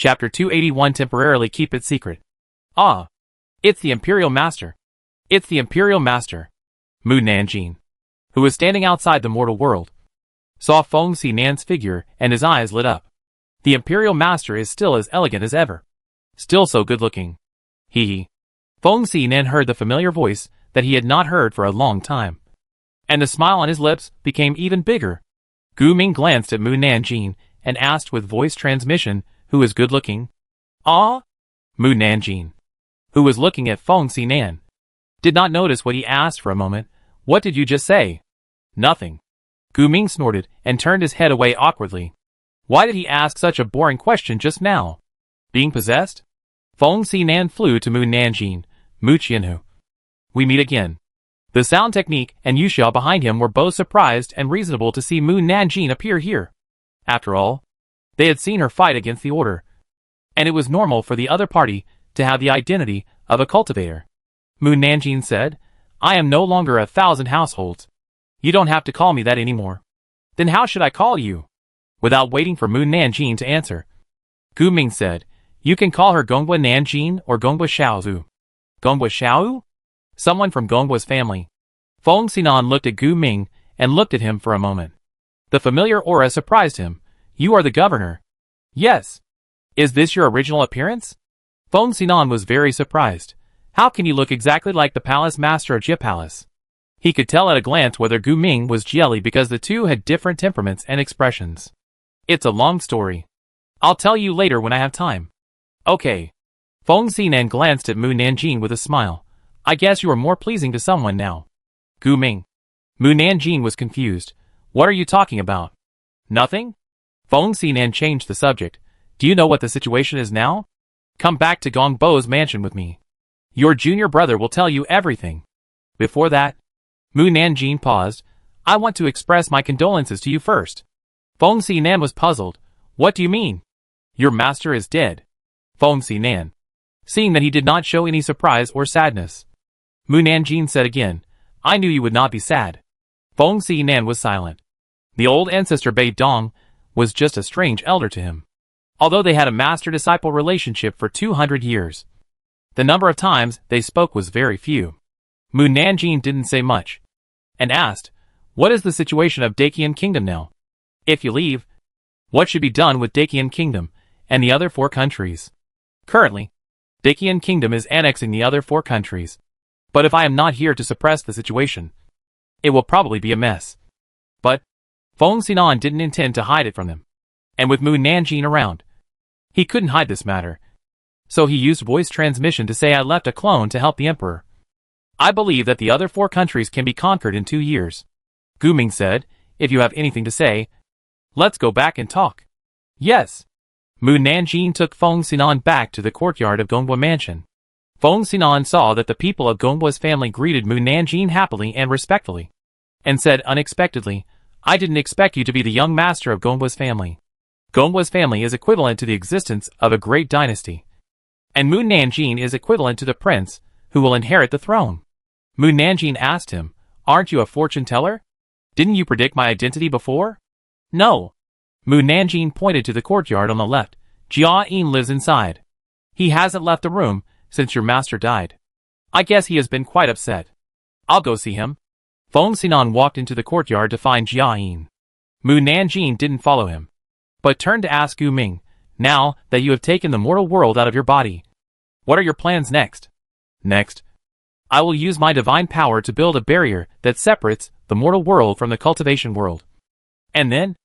Chapter 281 Temporarily Keep It Secret. Ah! It's the Imperial Master. It's the Imperial Master. Mu Nanjing, who was standing outside the mortal world, saw Feng Xinan's figure and his eyes lit up. The Imperial Master is still as elegant as ever. Still so good-looking. Hee. Feng Xinan heard the familiar voice that he had not heard for a long time. And the smile on his lips became even bigger. Gu Ming glanced at Mu Nanjing and asked with voice transmission, who is good-looking? Ah? Mu Nanjing, who was looking at Feng Xinan, did not notice what he asked for a moment. What did you just say? Nothing. Gu Ming snorted and turned his head away awkwardly. Why did he ask such a boring question just now? Being possessed? Feng Xinan flew to Mu Nanjing. Mu Qianhu. We meet again. The sound technique and Yuxia behind him were both surprised and reasonable to see Mu Nanjing appear here. After all, they had seen her fight against the Order, and it was normal for the other party to have the identity of a cultivator. Mu Nanjing said, I am no longer 1,000 households. You don't have to call me that anymore. Then how should I call you? Without waiting for Mu Nanjing to answer, Gu Ming said, you can call her Gonghua Nanjing or Gonghua Xiaozu. Gonghua Xiao? Someone from Gonghua's family. Feng Xinan looked at Gu Ming and looked at him for a moment. The familiar aura surprised him. You are the governor. Yes. Is this your original appearance? Feng Xinan was very surprised. How can you look exactly like the palace master of Jia Palace? He could tell at a glance whether Gu Ming was Jieli because the two had different temperaments and expressions. It's a long story. I'll tell you later when I have time. Okay. Feng Xinan glanced at Mu Nanjing with a smile. I guess you are more pleasing to someone now. Gu Ming. Mu Nanjing was confused. What are you talking about? Nothing? Feng Xinan changed the subject. Do you know what the situation is now? Come back to Gongbo's mansion with me. Your junior brother will tell you everything. Before that, Mu Nanjing paused. I want to express my condolences to you first. Feng Xinan was puzzled. What do you mean? Your master is dead. Feng Xinan, seeing that he did not show any surprise or sadness, Mu Nanjing said again, I knew you would not be sad. Feng Xinan was silent. The old ancestor Bei Dong was just a strange elder to him. Although they had a master-disciple relationship for 200 years, the number of times they spoke was very few. Mu Nanjing didn't say much, and asked, what is the situation of Daqian Kingdom now? If you leave, what should be done with Daqian Kingdom and the other 4 countries? Currently, Daqian Kingdom is annexing the other 4 countries. But if I am not here to suppress the situation, it will probably be a mess. But Feng Xinan didn't intend to hide it from them. And with Mu Nanjing around, he couldn't hide this matter. So he used voice transmission to say I left a clone to help the emperor. I believe that the other 4 countries can be conquered in 2 years. Gu Ming said, if you have anything to say, let's go back and talk. Yes. Mu Nanjing took Feng Xinan back to the courtyard of Gonghua Mansion. Feng Xinan saw that the people of Gonghua's family greeted Mu Nanjing happily and respectfully, and said unexpectedly, I didn't expect you to be the young master of Gonghua's family. Gonghua's family is equivalent to the existence of a great dynasty, and Mu Nanjing is equivalent to the prince who will inherit the throne. Mu Nanjing asked him, aren't you a fortune teller? Didn't you predict my identity before? No. Mu Nanjing pointed to the courtyard on the left. Jia Yin lives inside. He hasn't left the room since your master died. I guess he has been quite upset. I'll go see him. Feng Xinan walked into the courtyard to find Jia Yin. Mu Nanjing didn't follow him, but turned to ask Gu Ming, now that you have taken the mortal world out of your body, what are your plans next? Next, I will use my divine power to build a barrier that separates the mortal world from the cultivation world. And then,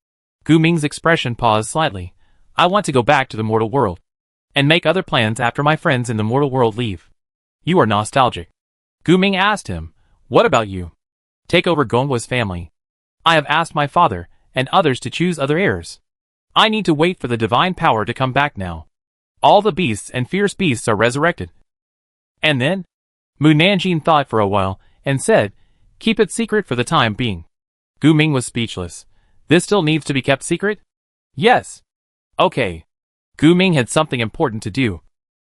Gu Ming's expression paused slightly. I want to go back to the mortal world and make other plans after my friends in the mortal world leave. You are nostalgic. Gu Ming asked him, what about you? Take over Gonghua's family. I have asked my father and others to choose other heirs. I need to wait for the divine power to come back now. All the beasts and fierce beasts are resurrected. And then, Mu Nanjing thought for a while and said, keep it secret for the time being. Gu Ming was speechless. This still needs to be kept secret? Yes. Okay. Gu Ming had something important to do,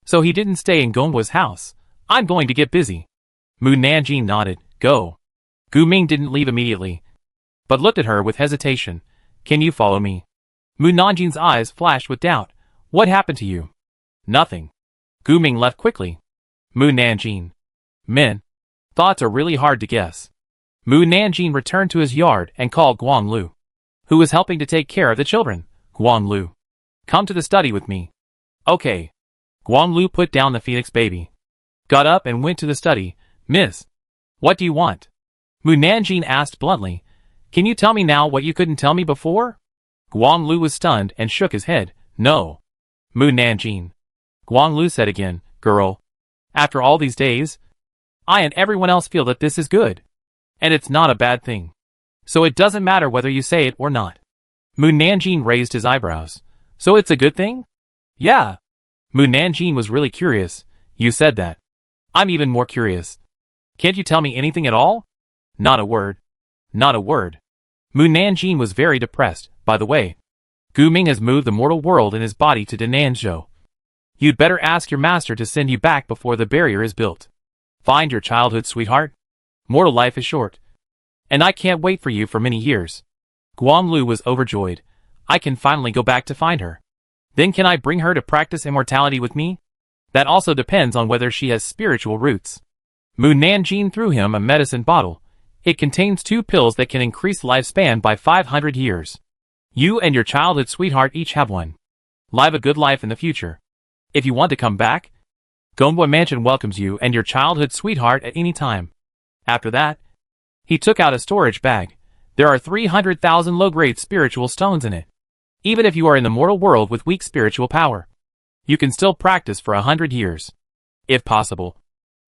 so he didn't stay in Gonghua's house. I'm going to get busy. Mu Nanjing nodded. Go. Gu Ming didn't leave immediately, but looked at her with hesitation. Can you follow me? Mu Nanjing's eyes flashed with doubt. What happened to you? Nothing. Gu Ming left quickly. Mu Nanjing. Men. Thoughts are really hard to guess. Mu Nanjing returned to his yard and called Guan Lu, who was helping to take care of the children. Guan Lu. Come to the study with me. Okay. Guan Lu put down the phoenix baby, got up and went to the study. Miss. What do you want? Mu Nanjing asked bluntly. Can you tell me now what you couldn't tell me before? Guan Lu was stunned and shook his head. No. Mu Nanjing. Guan Lu said again, girl. After all these days, I and everyone else feel that this is good. And it's not a bad thing. So it doesn't matter whether you say it or not. Mu Nanjing raised his eyebrows. So it's a good thing? Yeah. Mu Nanjing was really curious. You said that. I'm even more curious. Can't you tell me anything at all? Not a word. Not a word. Mu Nanjing was very depressed. By the way, Gu Ming has moved the mortal world in his body to Dananzhou. You'd better ask your master to send you back before the barrier is built. Find your childhood sweetheart. Mortal life is short. And I can't wait for you for many years. Guan Lu was overjoyed. I can finally go back to find her. Then can I bring her to practice immortality with me? That also depends on whether she has spiritual roots. Mu Nanjing threw him a medicine bottle. It contains 2 pills that can increase lifespan by 500 years. You and your childhood sweetheart each have one. Live a good life in the future. If you want to come back, Gongboi Mansion welcomes you and your childhood sweetheart at any time. After that, he took out a storage bag. There are 300,000 low-grade spiritual stones in it. Even if you are in the mortal world with weak spiritual power, you can still practice for 100 years. If possible,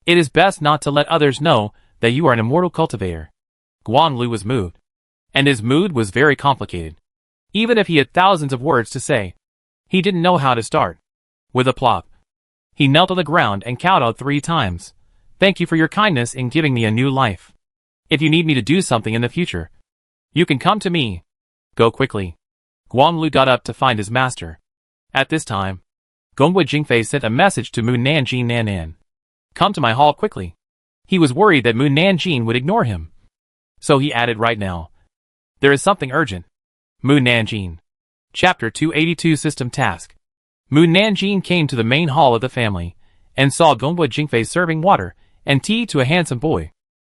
it is best not to let others know that you are an immortal cultivator. Guan Lu was moved, and his mood was very complicated. Even if he had thousands of words to say, he didn't know how to start. With a plop, he knelt on the ground and kowtowed 3 times. Thank you for your kindness in giving me a new life. If you need me to do something in the future, you can come to me. Go quickly. Guan Lu got up to find his master. At this time, Gongboi Jingfei sent a message to Mu Nanjing Nanan. Come to my hall quickly. He was worried that Mu Nanjing would ignore him. So he added right now. There is something urgent. Mu Nanjing. Chapter 282 System Task. Mu Nanjing came to the main hall of the family, and saw Gongboi Jingfei serving water and tea to a handsome boy.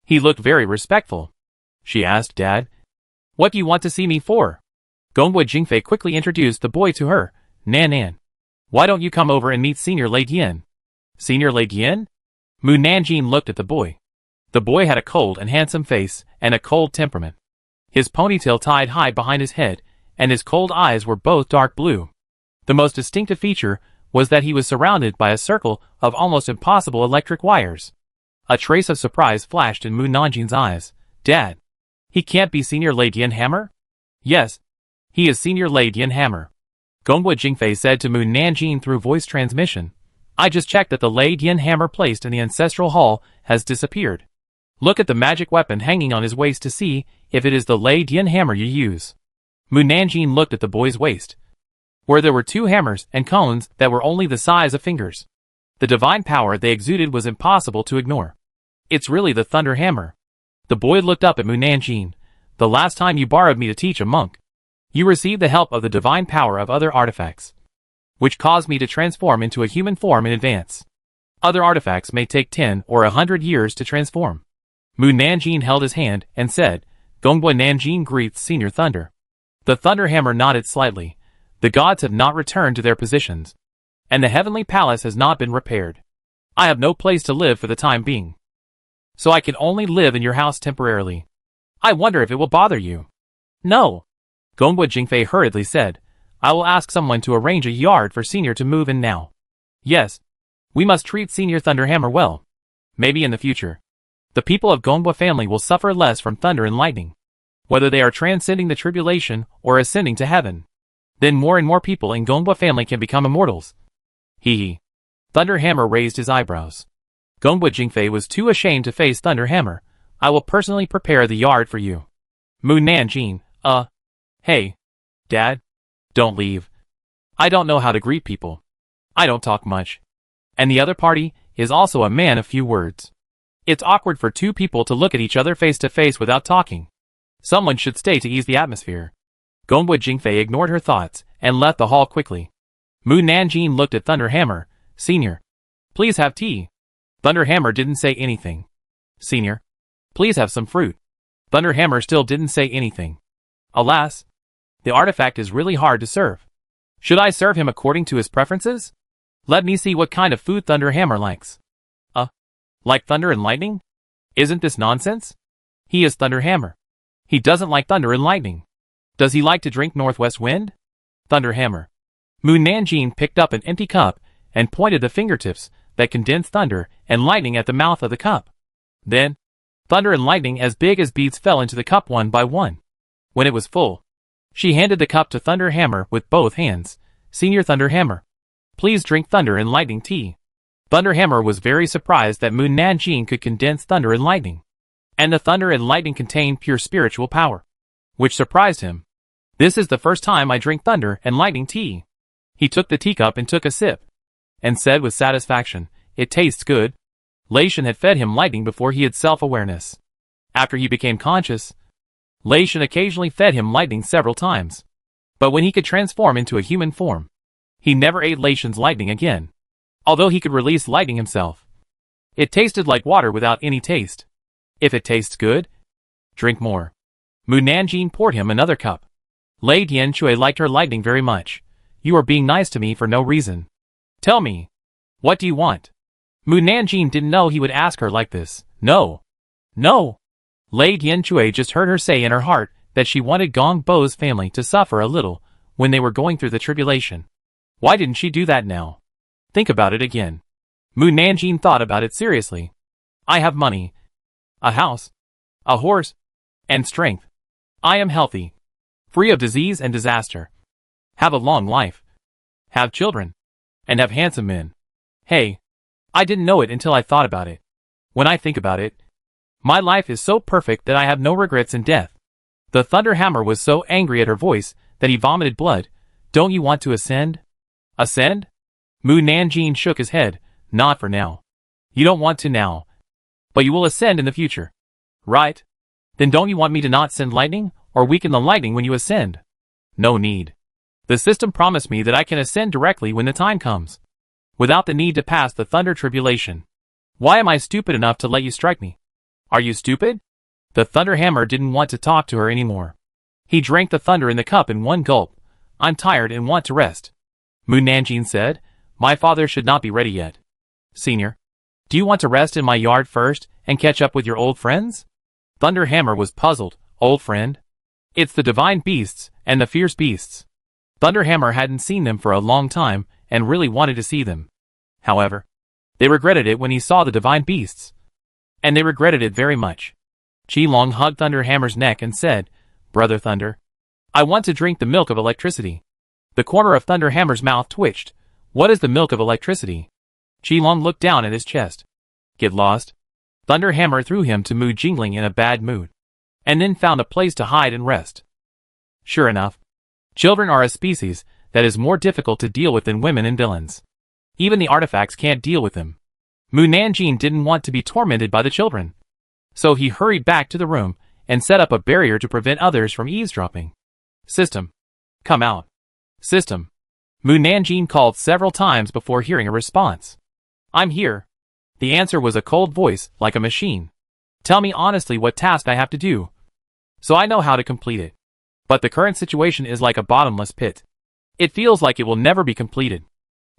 He looked very respectful. She asked, Dad, what do you want to see me for? Gongboi Jingfei quickly introduced the boy to her. Nanan. Why don't you come over and meet Senior Lei Dian? Senior Lei Dian? Mu Nanjing looked at the boy. The boy had a cold and handsome face, and a cold temperament. His ponytail tied high behind his head, and his cold eyes were both dark blue. The most distinctive feature was that he was surrounded by a circle of almost impossible electric wires. A trace of surprise flashed in Mu Nanjing's eyes. Dad, he can't be Senior Lei Dian Hammer? Yes, he is Senior Lei Dian Hammer. Gongboi Jingfei said to Mu Nanjing through voice transmission. I just checked that the Lei Dian hammer placed in the ancestral hall has disappeared. Look at the magic weapon hanging on his waist to see if it is the Lei Dian hammer you use. Mu Nanjing looked at the boy's waist, where there were 2 hammers and cones that were only the size of fingers. The divine power they exuded was impossible to ignore. It's really the thunder hammer. The boy looked up at Mu Nanjing. The last time you borrowed me to teach a monk, you received the help of the divine power of other artifacts, which caused me to transform into a human form in advance. Other artifacts may take 10 or 100 years to transform. Mu Nanjing held his hand and said, Gongboi Nanjing greets Senior Thunder. The thunder hammer nodded slightly. The gods have not returned to their positions, and the heavenly palace has not been repaired. I have no place to live for the time being, so I can only live in your house temporarily. I wonder if it will bother you. No. Gongboi Jingfei hurriedly said, I will ask someone to arrange a yard for Senior to move in now. Yes. We must treat Senior Thunderhammer well. Maybe in the future, the people of Gongboi family will suffer less from thunder and lightning, whether they are transcending the tribulation or ascending to heaven. Then more and more people in Gongboi family can become immortals. Hee. Thunderhammer raised his eyebrows. Gongboi Jingfei was too ashamed to face Thunderhammer. I will personally prepare the yard for you. Mu Nanjing, hey. Dad? Don't leave. I don't know how to greet people. I don't talk much. And the other party is also a man of few words. It's awkward for 2 people to look at each other face to face without talking. Someone should stay to ease the atmosphere. Gongboi Jingfei ignored her thoughts and left the hall quickly. Mu Nanjing looked at Thunderhammer. Senior, please have tea. Thunderhammer didn't say anything. Senior, please have some fruit. Thunderhammer still didn't say anything. Alas, the artifact is really hard to serve. Should I serve him according to his preferences? Let me see what kind of food Thunderhammer likes. Like thunder and lightning? Isn't this nonsense? He is Thunderhammer. He doesn't like thunder and lightning. Does he like to drink northwest wind? Thunderhammer. Mu Nanjing picked up an empty cup and pointed the fingertips that condensed thunder and lightning at the mouth of the cup. Then, thunder and lightning as big as beads fell into the cup one by one. When it was full, she handed the cup to Thunderhammer with both hands. Senior Thunderhammer, please drink thunder and lightning tea. Thunderhammer was very surprised that Mu Nanjing could condense thunder and lightning. And the thunder and lightning contained pure spiritual power, which surprised him. This is the first time I drink thunder and lightning tea. He took the teacup and took a sip, and said with satisfaction, it tastes good. Lei Shan had fed him lightning before he had self-awareness. After he became conscious, Lei Shan occasionally fed him lightning several times. But when he could transform into a human form, he never ate Lei Shan's lightning again. Although he could release lightning himself, it tasted like water without any taste. If it tastes good, drink more. Mu Nanjing poured him another cup. Lei Dianchui liked her lightning very much. You are being nice to me for no reason. Tell me, what do you want? Mu Nanjing didn't know he would ask her like this. No. No. Lei Dianchui just heard her say in her heart that she wanted Gong Bo's family to suffer a little when they were going through the tribulation. Why didn't she do that now? Think about it again. Mu Nanjing thought about it seriously. I have money, a house, a horse, and strength. I am healthy, free of disease and disaster. Have a long life. Have children. And have handsome men. Hey, I didn't know it until I thought about it. When I think about it, my life is so perfect that I have no regrets in death. The Thunderhammer was so angry at her voice that he vomited blood. Don't you want to ascend? Ascend? Mu Nanjing shook his head. Not for now. You don't want to now. But you will ascend in the future. Right? Then don't you want me to not send lightning, or weaken the lightning when you ascend? No need. The system promised me that I can ascend directly when the time comes, without the need to pass the thunder tribulation. Why am I stupid enough to let you strike me? Are you stupid? The Thunderhammer didn't want to talk to her anymore. He drank the thunder in the cup in one gulp. I'm tired and want to rest. Mu Nanjing said, my father should not be ready yet. Senior, do you want to rest in my yard first and catch up with your old friends? Thunderhammer was puzzled. Old friend? It's the divine beasts and the fierce beasts. Thunderhammer hadn't seen them for a long time and really wanted to see them. However, they regretted it when he saw the divine beasts. And they regretted it very much. Qilong hugged Thunderhammer's neck and said, Brother Thunder, I want to drink the milk of electricity. The corner of Thunderhammer's mouth twitched. What is the milk of electricity? Qilong looked down at his chest. Get lost. Thunderhammer threw him to Mu Jingling in a bad mood, and then found a place to hide and rest. Sure enough, children are a species that is more difficult to deal with than women and villains. Even the artifacts can't deal with them. Mu Nanjing didn't want to be tormented by the children. So he hurried back to the room and set up a barrier to prevent others from eavesdropping. System. Come out. System. Mu Nanjing called several times before hearing a response. I'm here. The answer was a cold voice, like a machine. Tell me honestly what task I have to do, so I know how to complete it. But the current situation is like a bottomless pit. It feels like it will never be completed.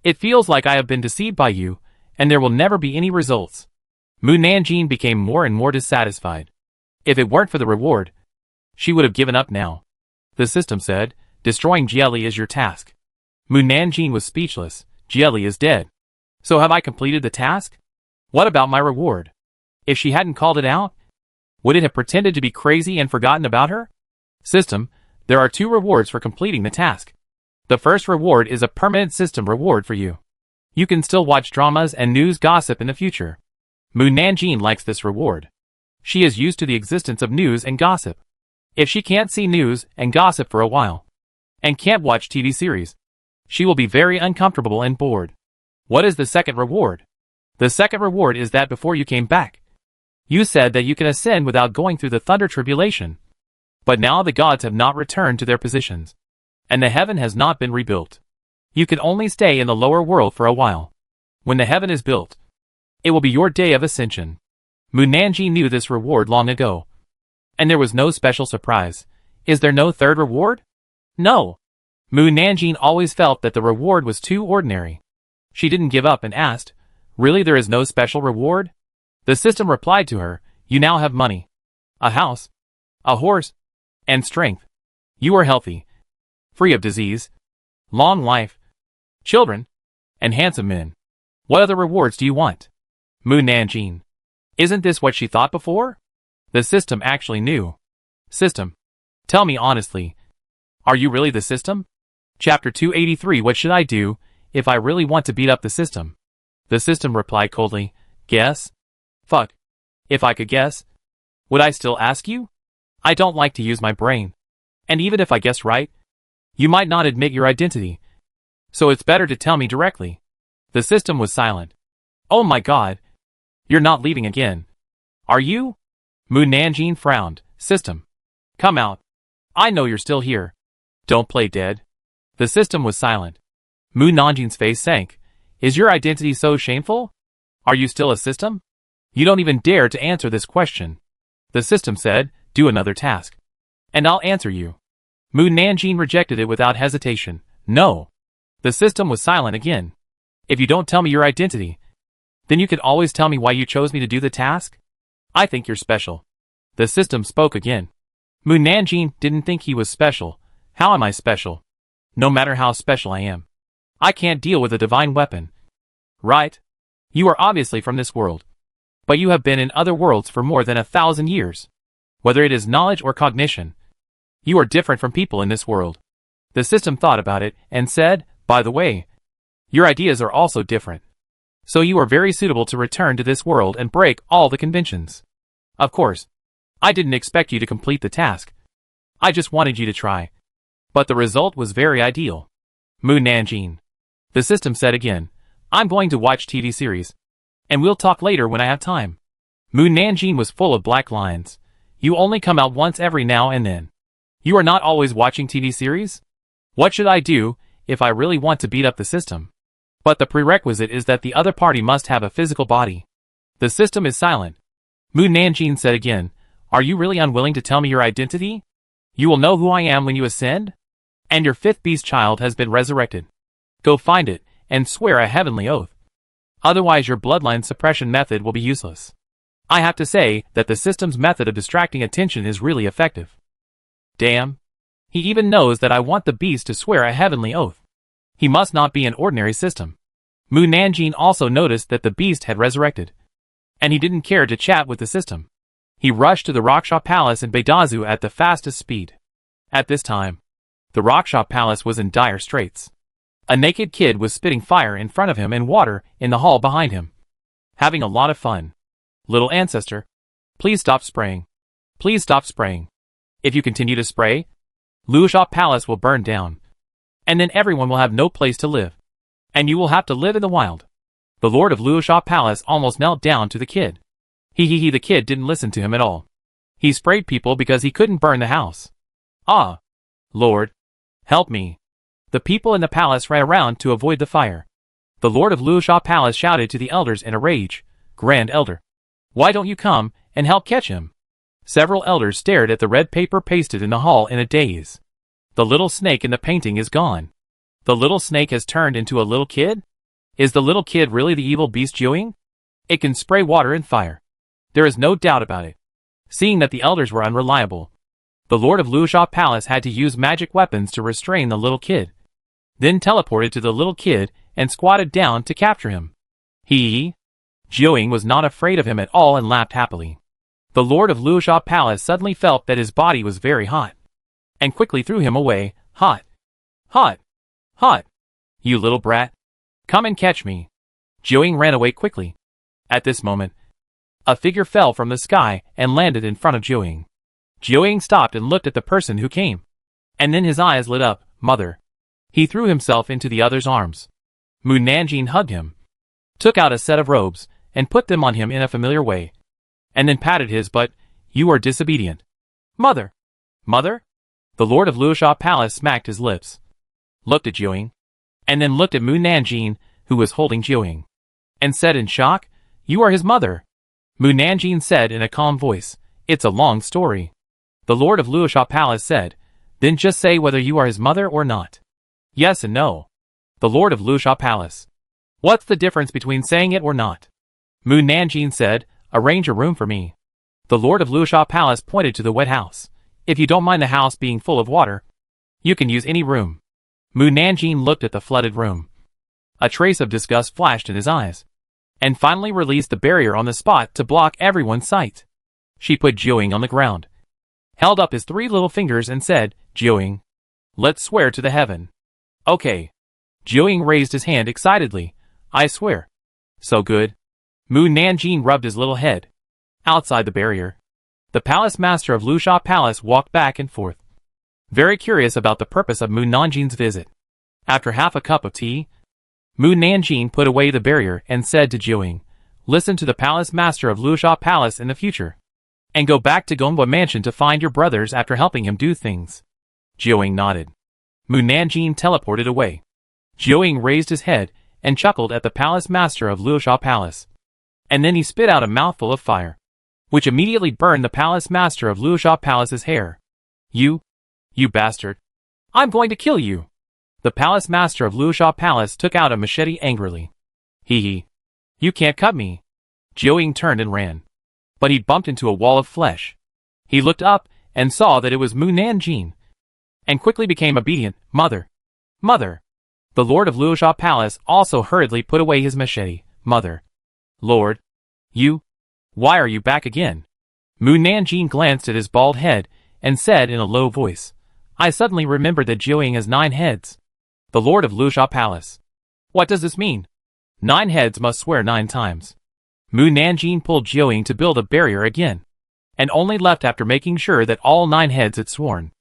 It feels like I have been deceived by you, and there will never be any results. Mu Nanjing became more and more dissatisfied. If it weren't for the reward, she would have given up now. The system said, destroying Jieli is your task. Mu Nanjing was speechless. Jieli is dead. So have I completed the task? What about my reward? If she hadn't called it out, would it have pretended to be crazy and forgotten about her? System, there are 2 rewards for completing the task. The first reward is a permanent system reward for you. You can still watch dramas and news gossip in the future. Mu Nanjing likes this reward. She is used to the existence of news and gossip. If she can't see news and gossip for a while, and can't watch TV series, she will be very uncomfortable and bored. What is the second reward? The second reward is that before you came back, you said that you can ascend without going through the thunder tribulation. But now the gods have not returned to their positions, and the heaven has not been rebuilt. You can only stay in the lower world for a while. When the heaven is built, it will be your day of ascension. Mu Nanjing knew this reward long ago. And there was no special surprise. Is there no third reward? No. Mu Nanjing always felt that the reward was too ordinary. She didn't give up and asked, "Really, there is no special reward?" The system replied to her, "You now have money, a house, a horse, and strength. You are healthy, free of disease, long life, children, and handsome men. What other rewards do you want?" Mu Nanjing. Isn't this what she thought before? The system actually knew. System. Tell me honestly. Are you really the system? Chapter 283. What should I do if I really want to beat up the system? The system replied coldly, "Guess? Fuck. If I could guess, would I still ask you? I don't like to use my brain. And even if I guess right, you might not admit your identity. So it's better to tell me directly." The system was silent. "Oh my god. You're not leaving again. Are you?" Mu Nanjing frowned. "System. Come out. I know you're still here. Don't play dead." The system was silent. Mu Nanjing's face sank. "Is your identity so shameful? Are you still a system? You don't even dare to answer this question." The system said, "Do another task, and I'll answer you." Mu Nanjing rejected it without hesitation. "No." The system was silent again. "If you don't tell me your identity, then you could always tell me why you chose me to do the task? I think you're special." The system spoke again. Mu Nanjing didn't think he was special. "How am I special? No matter how special I am, I can't deal with a divine weapon. Right? You are obviously from this world, but you have been in other worlds for more than 1,000 years. Whether it is knowledge or cognition, you are different from people in this world." The system thought about it and said, "By the way, your ideas are also different. So you are very suitable to return to this world and break all the conventions. Of course, I didn't expect you to complete the task. I just wanted you to try. But the result was very ideal." Mu Nanjing. The system said again, "I'm going to watch TV series, and we'll talk later when I have time." Mu Nanjing was full of black lines. "You only come out once every now and then. You are not always watching TV series? What should I do if I really want to beat up the system? But the prerequisite is that the other party must have a physical body." The system is silent. Mu Nanjing said again, "Are you really unwilling to tell me your identity? You will know who I am when you ascend? And your fifth beast child has been resurrected. Go find it, and swear a heavenly oath. Otherwise your bloodline suppression method will be useless." I have to say that the system's method of distracting attention is really effective. Damn. He even knows that I want the beast to swear a heavenly oath. He must not be an ordinary system. Mu Nanjing also noticed that the beast had resurrected, and he didn't care to chat with the system. He rushed to the Raksha Palace in Beidazu at the fastest speed. At this time, the Raksha Palace was in dire straits. A naked kid was spitting fire in front of him and water in the hall behind him. Having a lot of fun. "Little ancestor, please stop spraying. Please stop spraying. If you continue to spray, Luoxia Palace will burn down. And then everyone will have no place to live. And you will have to live in the wild." The Lord of Luoxia Palace almost knelt down to the kid. The kid didn't listen to him at all. He sprayed people because he couldn't burn the house. "Ah! Lord, help me." The people in the palace ran around to avoid the fire. The Lord of Luoxia Palace shouted to the elders in a rage, "Grand Elder, why don't you come and help catch him?" Several elders stared at the red paper pasted in the hall in a daze. The little snake in the painting is gone. The little snake has turned into a little kid? Is the little kid really the evil beast Joing? It can spray water and fire. There is no doubt about it. Seeing that the elders were unreliable, the Lord of Luoxia Palace had to use magic weapons to restrain the little kid. Then teleported to the little kid and squatted down to capture him. Joing was not afraid of him at all and laughed happily. The Lord of Luoxia Palace suddenly felt that his body was very hot, and quickly threw him away. "Hot! Hot! Hot! You little brat! Come and catch me!" Joing ran away quickly. At this moment, a figure fell from the sky and landed in front of Joing. Joing stopped and looked at the person who came. And then his eyes lit up. "Mother." He threw himself into the other's arms. Mu Nanjing hugged him, took out a set of robes, and put them on him in a familiar way, and then patted his butt. "You are disobedient." "Mother! Mother?" The Lord of Luoxia Palace smacked his lips, looked at Joing, and then looked at Mu Nanjing, who was holding Jiuying, and said in shock, "You are his mother." Mu Nanjing said in a calm voice, "It's a long story." The Lord of Luosha Palace said, "Then just say whether you are his mother or not." "Yes and no." The Lord of Luosha Palace. "What's the difference between saying it or not?" Mu Nanjing said, "Arrange a room for me." The Lord of Luosha Palace pointed to the wet house. "If you don't mind the house being full of water, you can use any room." Mu Nanjing looked at the flooded room. A trace of disgust flashed in his eyes, and finally released the barrier on the spot to block everyone's sight. She put Jiuying on the ground, held up his 3 little fingers and said, "Jiuying, let's swear to the heaven." "Okay." Jiuying raised his hand excitedly. "I swear." "So good." Mu Nanjing rubbed his little head. Outside the barrier, the palace master of Luosha Palace walked back and forth, very curious about the purpose of Mu Nanjing's visit. After half a cup of tea, Mu Nanjing put away the barrier and said to Jiuying, "Listen to the palace master of Luosha Palace in the future, and go back to Gongbwa Mansion to find your brothers after helping him do things." Jiuying nodded. Mu Nanjing teleported away. Jiuying raised his head and chuckled at the palace master of Luosha Palace, and then he spit out a mouthful of fire, which immediately burned the palace master of Luosha Palace's hair. You bastard. I'm going to kill you." The palace master of Luosha Palace took out a machete angrily. Hee. "You can't cut me." Jiuying turned and ran, but he bumped into a wall of flesh. He looked up and saw that it was Mu Nanjing, and quickly became obedient. "Mother! Mother!" The Lord of Luosha Palace also hurriedly put away his machete. "Mother! Lord! Why are you back again?" Mu Nanjing glanced at his bald head and said in a low voice, "I suddenly remembered that Jiuying has 9 heads." The Lord of Luosha Palace. "What does this mean?" 9 heads must swear 9 times. Mu Nanjing pulled Jiuying to build a barrier again, and only left after making sure that all 9 heads had sworn.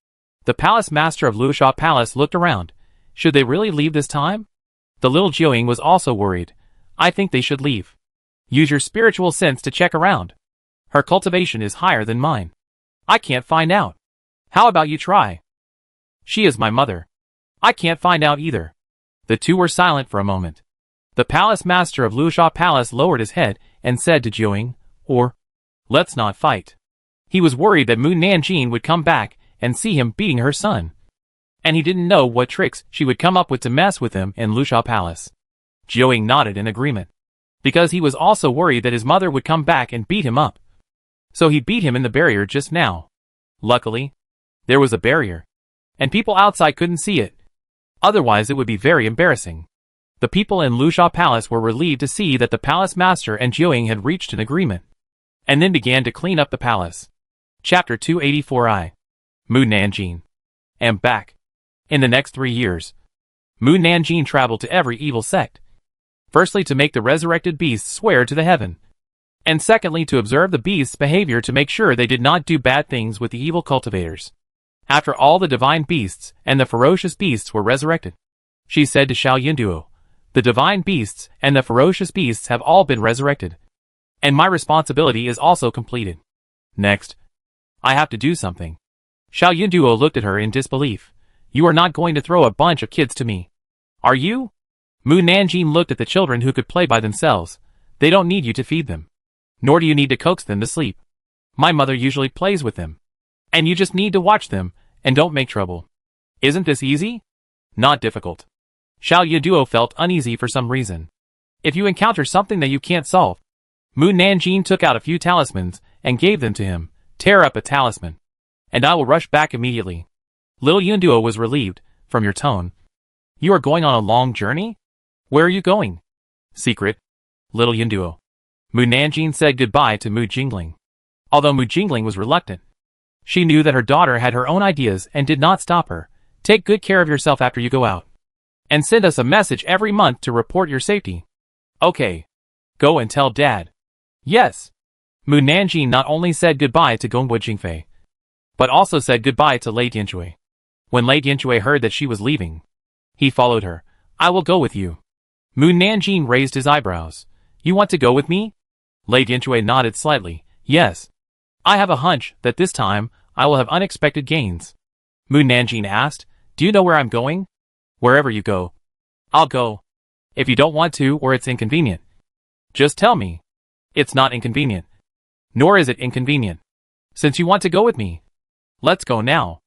The palace master of Luosha Palace looked around. Should they really leave this time? The little Jiuying was also worried. "I think they should leave." "Use your spiritual sense to check around. Her cultivation is higher than mine. I can't find out." "How about you try?" "She is my mother." "I can't find out either." The two were silent for a moment. The palace master of Luosha Palace lowered his head and said to Jiuying, "Let's not fight." He was worried that Mu Nanjing would come back and see him beating her son, and he didn't know what tricks she would come up with to mess with him in Luosha Palace. Jiuying nodded in agreement, because he was also worried that his mother would come back and beat him up. So he beat him in the barrier just now. Luckily, there was a barrier, and people outside couldn't see it. Otherwise it would be very embarrassing. The people in Luosha Palace were relieved to see that the palace master and Jiuying had reached an agreement, and then began to clean up the palace. Chapter 284. Mu Nanjing. Am back. In the next 3 years, Mu Nanjing traveled to every evil sect. Firstly, to make the resurrected beasts swear to the heaven, and secondly, to observe the beasts' behavior to make sure they did not do bad things with the evil cultivators. After all the divine beasts and the ferocious beasts were resurrected, she said to Xiao Yunduo, "The divine beasts and the ferocious beasts have all been resurrected, and my responsibility is also completed. Next, I have to do something." Xiao Yunduo looked at her in disbelief. "You are not going to throw a bunch of kids to me, are you?" Mu Nanjing looked at the children who could play by themselves. "They don't need you to feed them, nor do you need to coax them to sleep. My mother usually plays with them, and you just need to watch them and don't make trouble. Isn't this easy?" "Not difficult." Xiao Yunduo felt uneasy for some reason. "If you encounter something that you can't solve." Mu Nanjing took out a few talismans and gave them to him. "Tear up a talisman, and I will rush back immediately." Little Yunduo was relieved. "From your tone, you are going on a long journey? Where are you going?" "Secret." Little Yunduo. Mu Nanjing said goodbye to Mu Jingling. Although Mu Jingling was reluctant, she knew that her daughter had her own ideas and did not stop her. "Take good care of yourself after you go out, and send us a message every month to report your safety." "Okay. Go and tell Dad." "Yes." Mu Nanjing not only said goodbye to Gongbwa Jingfei, but also said goodbye to Lei Dianjue. When Lei Dianjue heard that she was leaving, he followed her. "I will go with you." Mu Nanjing raised his eyebrows. "You want to go with me?" Lei Dianjue nodded slightly. "Yes. I have a hunch that this time I will have unexpected gains." Mu Nanjing asked, "Do you know where I'm going?" "Wherever you go, I'll go. If you don't want to or it's inconvenient, just tell me. It's not inconvenient. Nor is it inconvenient. Since you want to go with me, let's go now.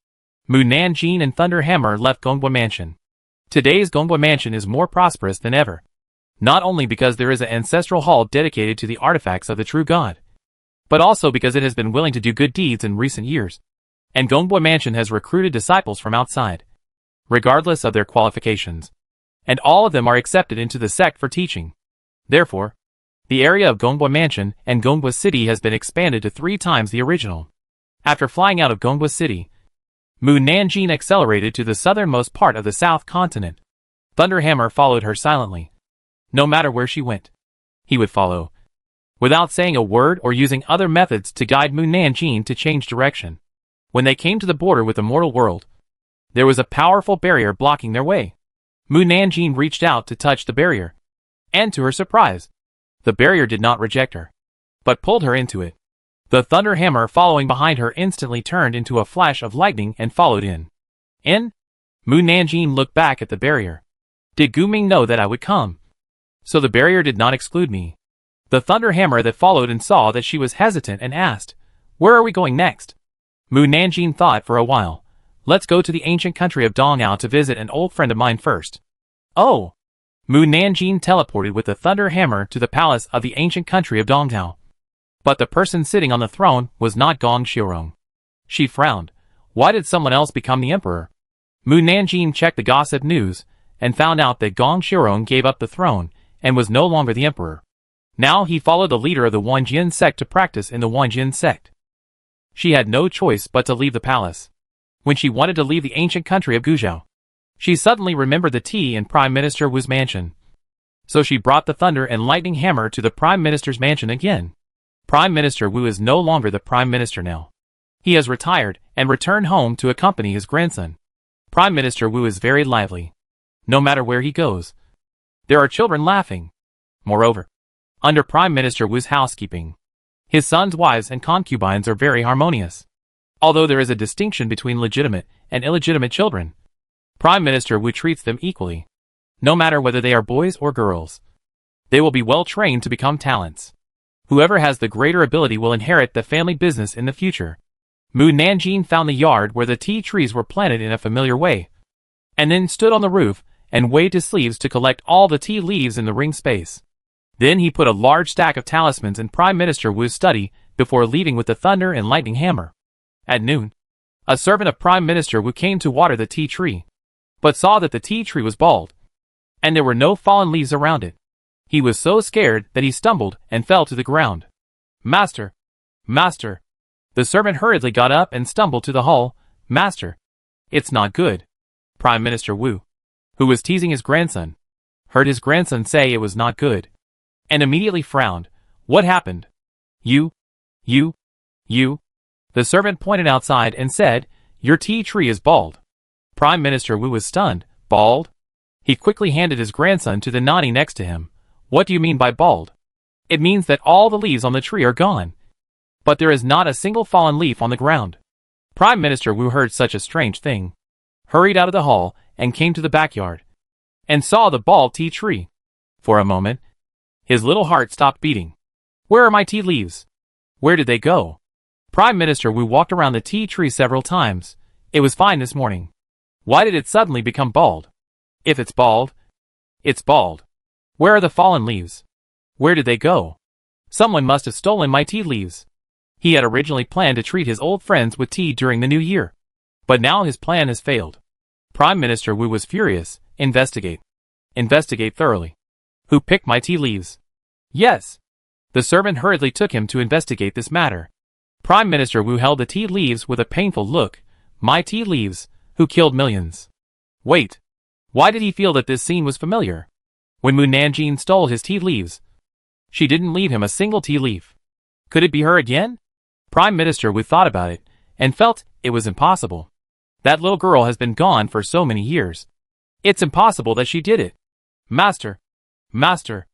Mu Nanjing and Thunder Hammer left Gongbwa Mansion. Today's Gongbwa Mansion is more prosperous than ever. Not only because there is an ancestral hall dedicated to the artifacts of the true God, but also because it has been willing to do good deeds in recent years. And Gongbwa Mansion has recruited disciples from outside, regardless of their qualifications. And all of them are accepted into the sect for teaching. Therefore, the area of Gongbwa Mansion and Gongbwa City has been expanded to 3 times the original. After flying out of Gongbwa City, Mu Nanjing accelerated to the southernmost part of the South Continent. Thunderhammer followed her silently. No matter where she went, he would follow, without saying a word or using other methods to guide Mu Nanjing to change direction. When they came to the border with the mortal world, there was a powerful barrier blocking their way. Mu Nanjing reached out to touch the barrier, and to her surprise, the barrier did not reject her, but pulled her into it. The thunder hammer following behind her instantly turned into a flash of lightning and followed in. Mu Nanjing looked back at the barrier. Did Guming know that I would come? So the barrier did not exclude me. The thunder hammer that followed and saw that she was hesitant and asked, "Where are we going next?" Mu Nanjing thought for a while. "Let's go to the ancient country of Dongao to visit an old friend of mine first." Oh! Mu Nanjing teleported with the thunder hammer to the palace of the ancient country of Dongao. But the person sitting on the throne was not Gong Xiurong. She frowned. Why did someone else become the emperor? Mu Nanjing checked the gossip news and found out that Gong Xiurong gave up the throne and was no longer the emperor. Now he followed the leader of the Wanjin sect to practice in the Wanjin sect. She had no choice but to leave the palace. When she wanted to leave the ancient country of Guzhou, she suddenly remembered the tea in Prime Minister Wu's mansion. So she brought the thunder and lightning hammer to the Prime Minister's mansion again. Prime Minister Wu is no longer the Prime Minister now. He has retired and returned home to accompany his grandson. Prime Minister Wu is very lively. No matter where he goes, there are children laughing. Moreover, under Prime Minister Wu's housekeeping, his sons' wives and concubines are very harmonious. Although there is a distinction between legitimate and illegitimate children, Prime Minister Wu treats them equally. No matter whether they are boys or girls, they will be well trained to become talents. Whoever has the greater ability will inherit the family business in the future. Mu Nanjing found the yard where the tea trees were planted in a familiar way, and then stood on the roof and waved his sleeves to collect all the tea leaves in the ring space. Then he put a large stack of talismans in Prime Minister Wu's study before leaving with the thunder and lightning hammer. At noon, a servant of Prime Minister Wu came to water the tea tree, but saw that the tea tree was bald, and there were no fallen leaves around it. He was so scared that he stumbled and fell to the ground. "Master! Master!" The servant hurriedly got up and stumbled to the hall. "Master! It's not good." Prime Minister Wu, who was teasing his grandson, heard his grandson say it was not good, and immediately frowned. "What happened?" You. The servant pointed outside and said, "Your tea tree is bald." Prime Minister Wu was stunned. "Bald?" He quickly handed his grandson to the nanny next to him. "What do you mean by bald?" "It means that all the leaves on the tree are gone, but there is not a single fallen leaf on the ground." Prime Minister Wu heard such a strange thing, hurried out of the hall, and came to the backyard, and saw the bald tea tree. For a moment, his little heart stopped beating. "Where are my tea leaves? Where did they go?" Prime Minister Wu walked around the tea tree several times. It was fine this morning. Why did it suddenly become bald? If it's bald, it's bald. Where are the fallen leaves? Where did they go? Someone must have stolen my tea leaves. He had originally planned to treat his old friends with tea during the new year, but now his plan has failed. Prime Minister Wu was furious. Investigate. Investigate thoroughly. Who picked my tea leaves? Yes. The servant hurriedly took him to investigate this matter. Prime Minister Wu held the tea leaves with a painful look. My tea leaves, who killed millions. Wait. Why did he feel that this scene was familiar? When Mu Nanjing stole his tea leaves, she didn't leave him a single tea leaf. Could it be her again? Prime Minister Wu thought about it, and felt it was impossible. That little girl has been gone for so many years. It's impossible that she did it. Master! Master!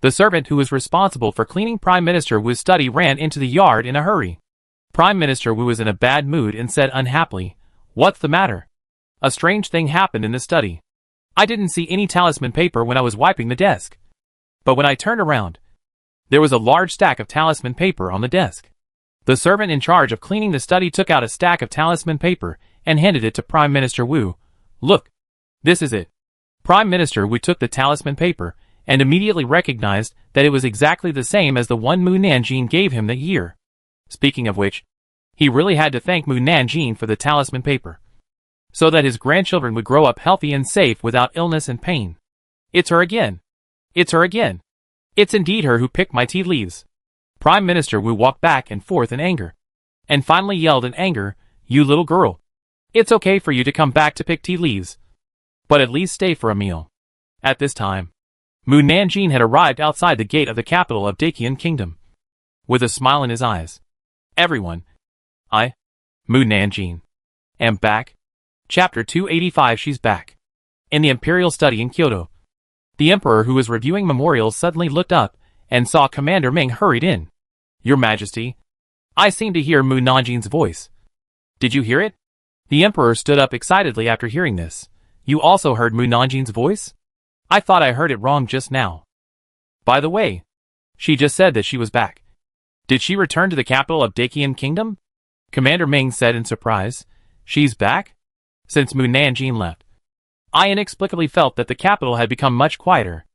The servant who was responsible for cleaning Prime Minister Wu's study ran into the yard in a hurry. Prime Minister Wu was in a bad mood and said unhappily, "What's the matter?" A strange thing happened in the study. I didn't see any talisman paper when I was wiping the desk. But when I turned around, there was a large stack of talisman paper on the desk. The servant in charge of cleaning the study took out a stack of talisman paper and handed it to Prime Minister Wu. Look, this is it. Prime Minister Wu took the talisman paper and immediately recognized that it was exactly the same as the one Mu Nanjing gave him that year. Speaking of which, he really had to thank Mu Nanjing for the talisman paper, so that his grandchildren would grow up healthy and safe without illness and pain. It's her again. It's her again. It's indeed her who picked my tea leaves. Prime Minister Wu walked back and forth in anger, and finally yelled in anger, "You little girl. It's okay for you to come back to pick tea leaves, but at least stay for a meal." At this time, Mu Nanjing had arrived outside the gate of the capital of Daqian Kingdom, with a smile in his eyes. "Everyone, I, Mu Nanjing, am back." Chapter 285. She's back. In the imperial study in Kyoto, the emperor, who was reviewing memorials, suddenly looked up and saw Commander Ming hurried in. "Your Majesty, I seem to hear Mu Nanjing's voice." "Did you hear it?" The emperor stood up excitedly after hearing this. "You also heard Mu Nanjing's voice? I thought I heard it wrong just now. By the way, she just said that she was back. Did she return to the capital of Daqian Kingdom?" Commander Ming said in surprise. "She's back?" Since Mu Nanjing left, I inexplicably felt that the capital had become much quieter.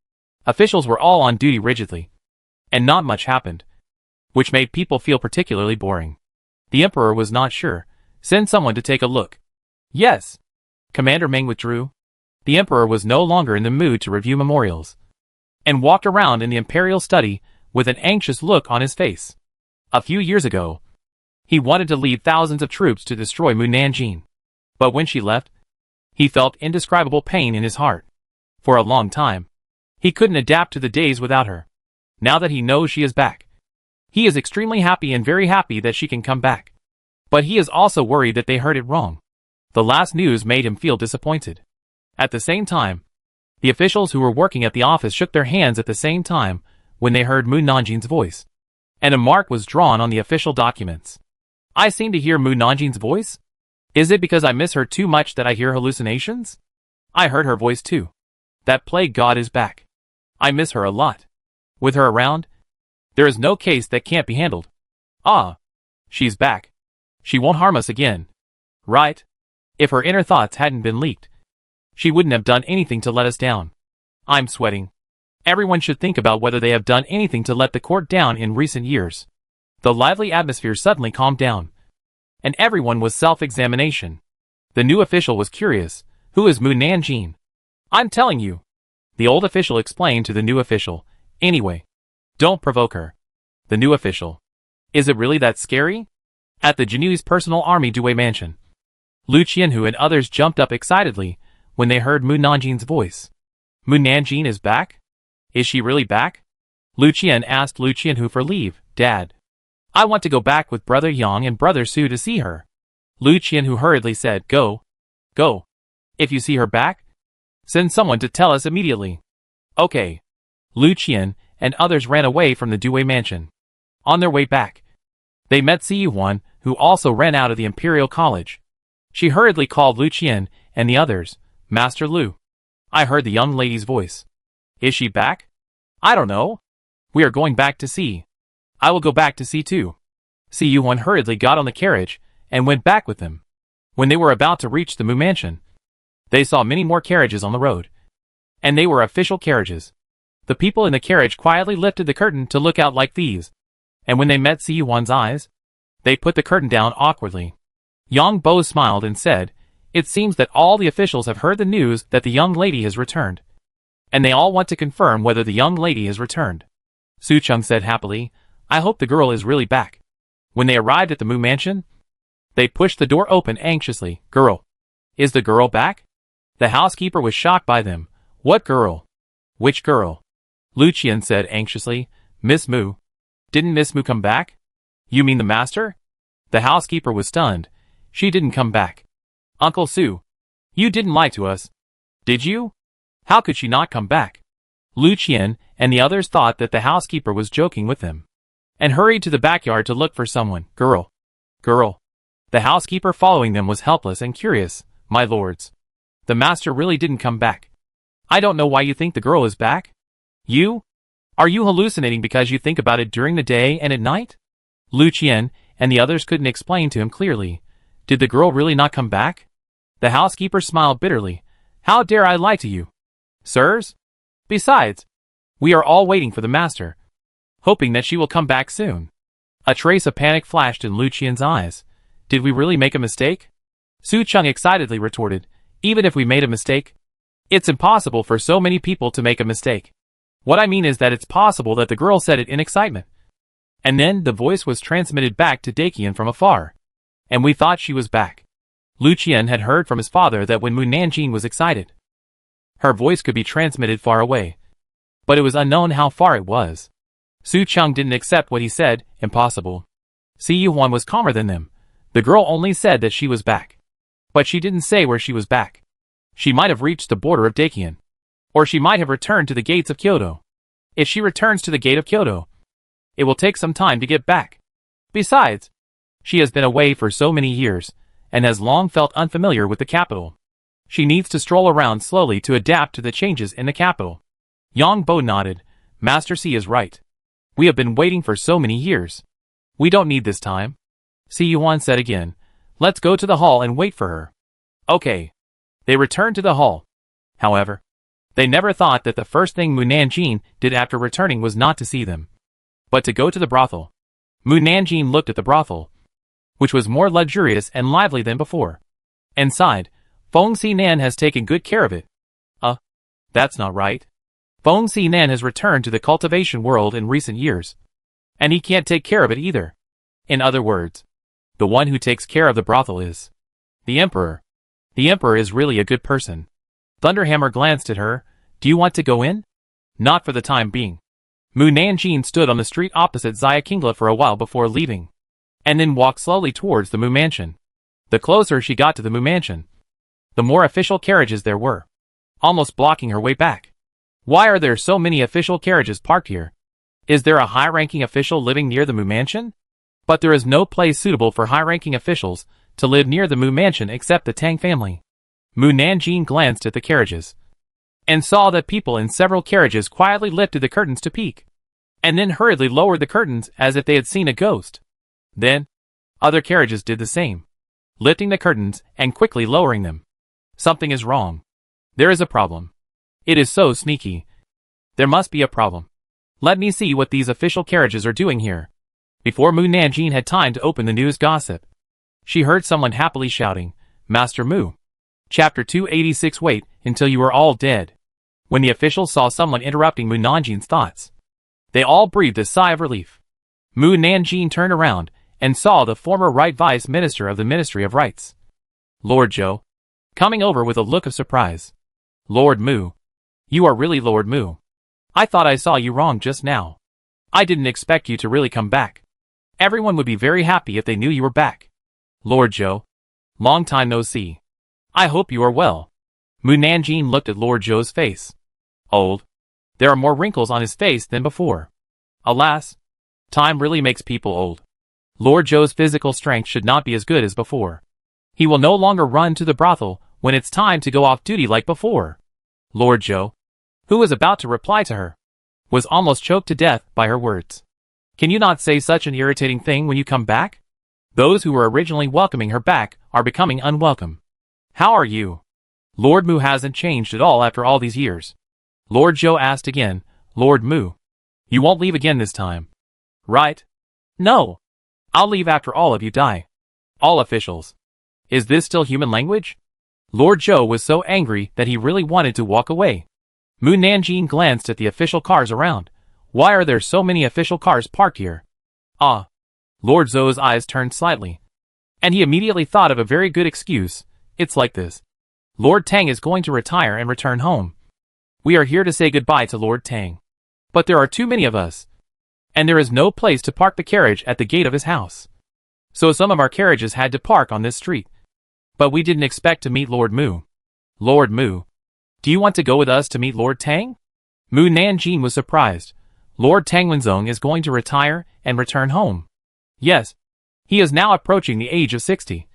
Officials were all on duty rigidly, and not much happened, which made people feel particularly boring. The emperor was not sure. "Send someone to take a look." "Yes." Commander Ming withdrew. The emperor was no longer in the mood to review memorials, and walked around in the imperial study with an anxious look on his face. A few years ago, he wanted to lead thousands of troops to destroy Mu Nanjing, but when she left, he felt indescribable pain in his heart. For a long time, he couldn't adapt to the days without her. Now that he knows she is back, he is extremely happy and very happy that she can come back. But he is also worried that they heard it wrong. The last news made him feel disappointed. At the same time, the officials who were working at the office shook their hands at the same time when they heard Mu Nanjing's voice, and a mark was drawn on the official documents. "I seem to hear Mu Nanjing's voice? Is it because I miss her too much that I hear hallucinations? I heard her voice too. That plague god is back. I miss her a lot. With her around, there is no case that can't be handled. Ah, she's back. She won't harm us again. Right? If her inner thoughts hadn't been leaked, she wouldn't have done anything to let us down. I'm sweating. Everyone should think about whether they have done anything to let the court down in recent years." The lively atmosphere suddenly calmed down, and everyone was self-examination. The new official was curious. "Who is Mu Nanjing?" "I'm telling you," the old official explained to the new official. "Anyway, don't provoke her." The new official. "Is it really that scary?" At the Jinui's personal army Due mansion, Lu Qianhu and others jumped up excitedly when they heard Mu Nanjing's voice. "Mu Nanjing is back? Is she really back?" Lu Qian asked Lu Qianhu for leave. "Dad, I want to go back with Brother Yang and Brother Su to see her." Lu Qianhu hurriedly said, Go. If you see her back, send someone to tell us immediately." "Okay." Lu Qian and others ran away from the Due mansion. On their way back, they met Siyuan, who also ran out of the Imperial College. She hurriedly called Lu Qian and the others. "Master Lu, I heard the young lady's voice. Is she back?" "I don't know. We are going back to see." "I will go back to see too." Siyuan hurriedly got on the carriage and went back with them. When they were about to reach the Mu mansion, they saw many more carriages on the road, and they were official carriages. The people in the carriage quietly lifted the curtain to look out like these, and when they met Siyuan's eyes, they put the curtain down awkwardly. Yang Bo smiled and said, "It seems that all the officials have heard the news that the young lady has returned, and they all want to confirm whether the young lady has returned." Su Chung said happily, "I hope the girl is really back." When they arrived at the Mu mansion, they pushed the door open anxiously. "Girl? Is the girl back?" The housekeeper was shocked by them. "What girl? Which girl?" Lu Qian said anxiously. "Miss Mu. Didn't Miss Mu come back?" "You mean the master?" The housekeeper was stunned. "She didn't come back. Uncle Su, you didn't lie to us, did you? How could she not come back?" Lu Qian and the others thought that the housekeeper was joking with them, and hurried to the backyard to look for someone. Girl. The housekeeper following them was helpless and curious. "My lords, the master really didn't come back. I don't know why you think the girl is back. You? Are you hallucinating because you think about it during the day and at night? Lu Qian and the others couldn't explain to him clearly. Did the girl really not come back? The housekeeper smiled bitterly. How dare I lie to you, sirs? Besides, we are all waiting for the master, hoping that she will come back soon. A trace of panic flashed in Lu Qian's eyes. Did we really make a mistake? Su Cheng excitedly retorted. Even if we made a mistake, it's impossible for so many people to make a mistake. What I mean is that it's possible that the girl said it in excitement. And then the voice was transmitted back to Dakian from afar. And we thought she was back. Lu Qian had heard from his father that when Mu Nanjing was excited, her voice could be transmitted far away. But it was unknown how far it was. Su Cheng didn't accept what he said, impossible. Si Yuan was calmer than them. The girl only said that she was back. But she didn't say where she was back. She might have reached the border of Dakian. Or she might have returned to the gates of Kyoto. If she returns to the gate of Kyoto, it will take some time to get back. Besides, she has been away for so many years, and has long felt unfamiliar with the capital. She needs to stroll around slowly to adapt to the changes in the capital. Yang Bo nodded. Master Si is right. We have been waiting for so many years. We don't need this time. Si Yuan said again. Let's go to the hall and wait for her. Okay. They returned to the hall. However, they never thought that the first thing Mu Nanjing did after returning was not to see them, but to go to the brothel. Mu Nanjing looked at the brothel, which was more luxurious and lively than before, and sighed. Feng Xinan has taken good care of it. That's not right. Feng Xinan has returned to the cultivation world in recent years, and he can't take care of it either. In other words, the one who takes care of the brothel is the Emperor. The Emperor is really a good person. Thunderhammer glanced at her. Do you want to go in? Not for the time being. Mu Nanjing stood on the street opposite Xia Kingla for a while before leaving, and then walked slowly towards the Mu Mansion. The closer she got to the Mu Mansion, the more official carriages there were, almost blocking her way back. Why are there so many official carriages parked here? Is there a high-ranking official living near the Mu Mansion? But there is no place suitable for high-ranking officials to live near the Mu Mansion except the Tang family. Mu Nanjing glanced at the carriages, and saw that people in several carriages quietly lifted the curtains to peek, and then hurriedly lowered the curtains as if they had seen a ghost. Then, other carriages did the same, lifting the curtains and quickly lowering them. Something is wrong. There is a problem. It is so sneaky. There must be a problem. Let me see what these official carriages are doing here. Before Mu Nanjing had time to open the news gossip, she heard someone happily shouting, Master Mu. Chapter 286. Wait until you are all dead. When the officials saw someone interrupting Mu Nanjing's thoughts, they all breathed a sigh of relief. Mu Nanjing turned around and saw the former Right Vice Minister of the Ministry of Rights, Lord Zhou, coming over with a look of surprise. Lord Mu. You are really Lord Mu. I thought I saw you wrong just now. I didn't expect you to really come back. Everyone would be very happy if they knew you were back. Lord Zhou. Long time no see. I hope you are well. Mu Nanjing looked at Lord Zhou's face. Old. There are more wrinkles on his face than before. Alas, time really makes people old. Lord Zhou's physical strength should not be as good as before. He will no longer run to the brothel when it's time to go off duty like before. Lord Zhou, who was about to reply to her, was almost choked to death by her words. Can you not say such an irritating thing when you come back? Those who were originally welcoming her back are becoming unwelcome. How are you? Lord Mu hasn't changed at all after all these years. Lord Zhou asked again. Lord Mu, you won't leave again this time, right? No. I'll leave after all of you die. All officials. Is this still human language? Lord Zhou was so angry that he really wanted to walk away. Mu Nanjing glanced at the official cars around. Why are there so many official cars parked here? Lord Zhou's eyes turned slightly, and he immediately thought of a very good excuse. It's like this. Lord Tang is going to retire and return home. We are here to say goodbye to Lord Tang. But there are too many of us, and there is no place to park the carriage at the gate of his house. So some of our carriages had to park on this street. But we didn't expect to meet Lord Mu. Lord Mu, do you want to go with us to meet Lord Tang? Mu Nanjing was surprised. Lord Tang Wenzong is going to retire and return home. Yes, he is now approaching the age of 60.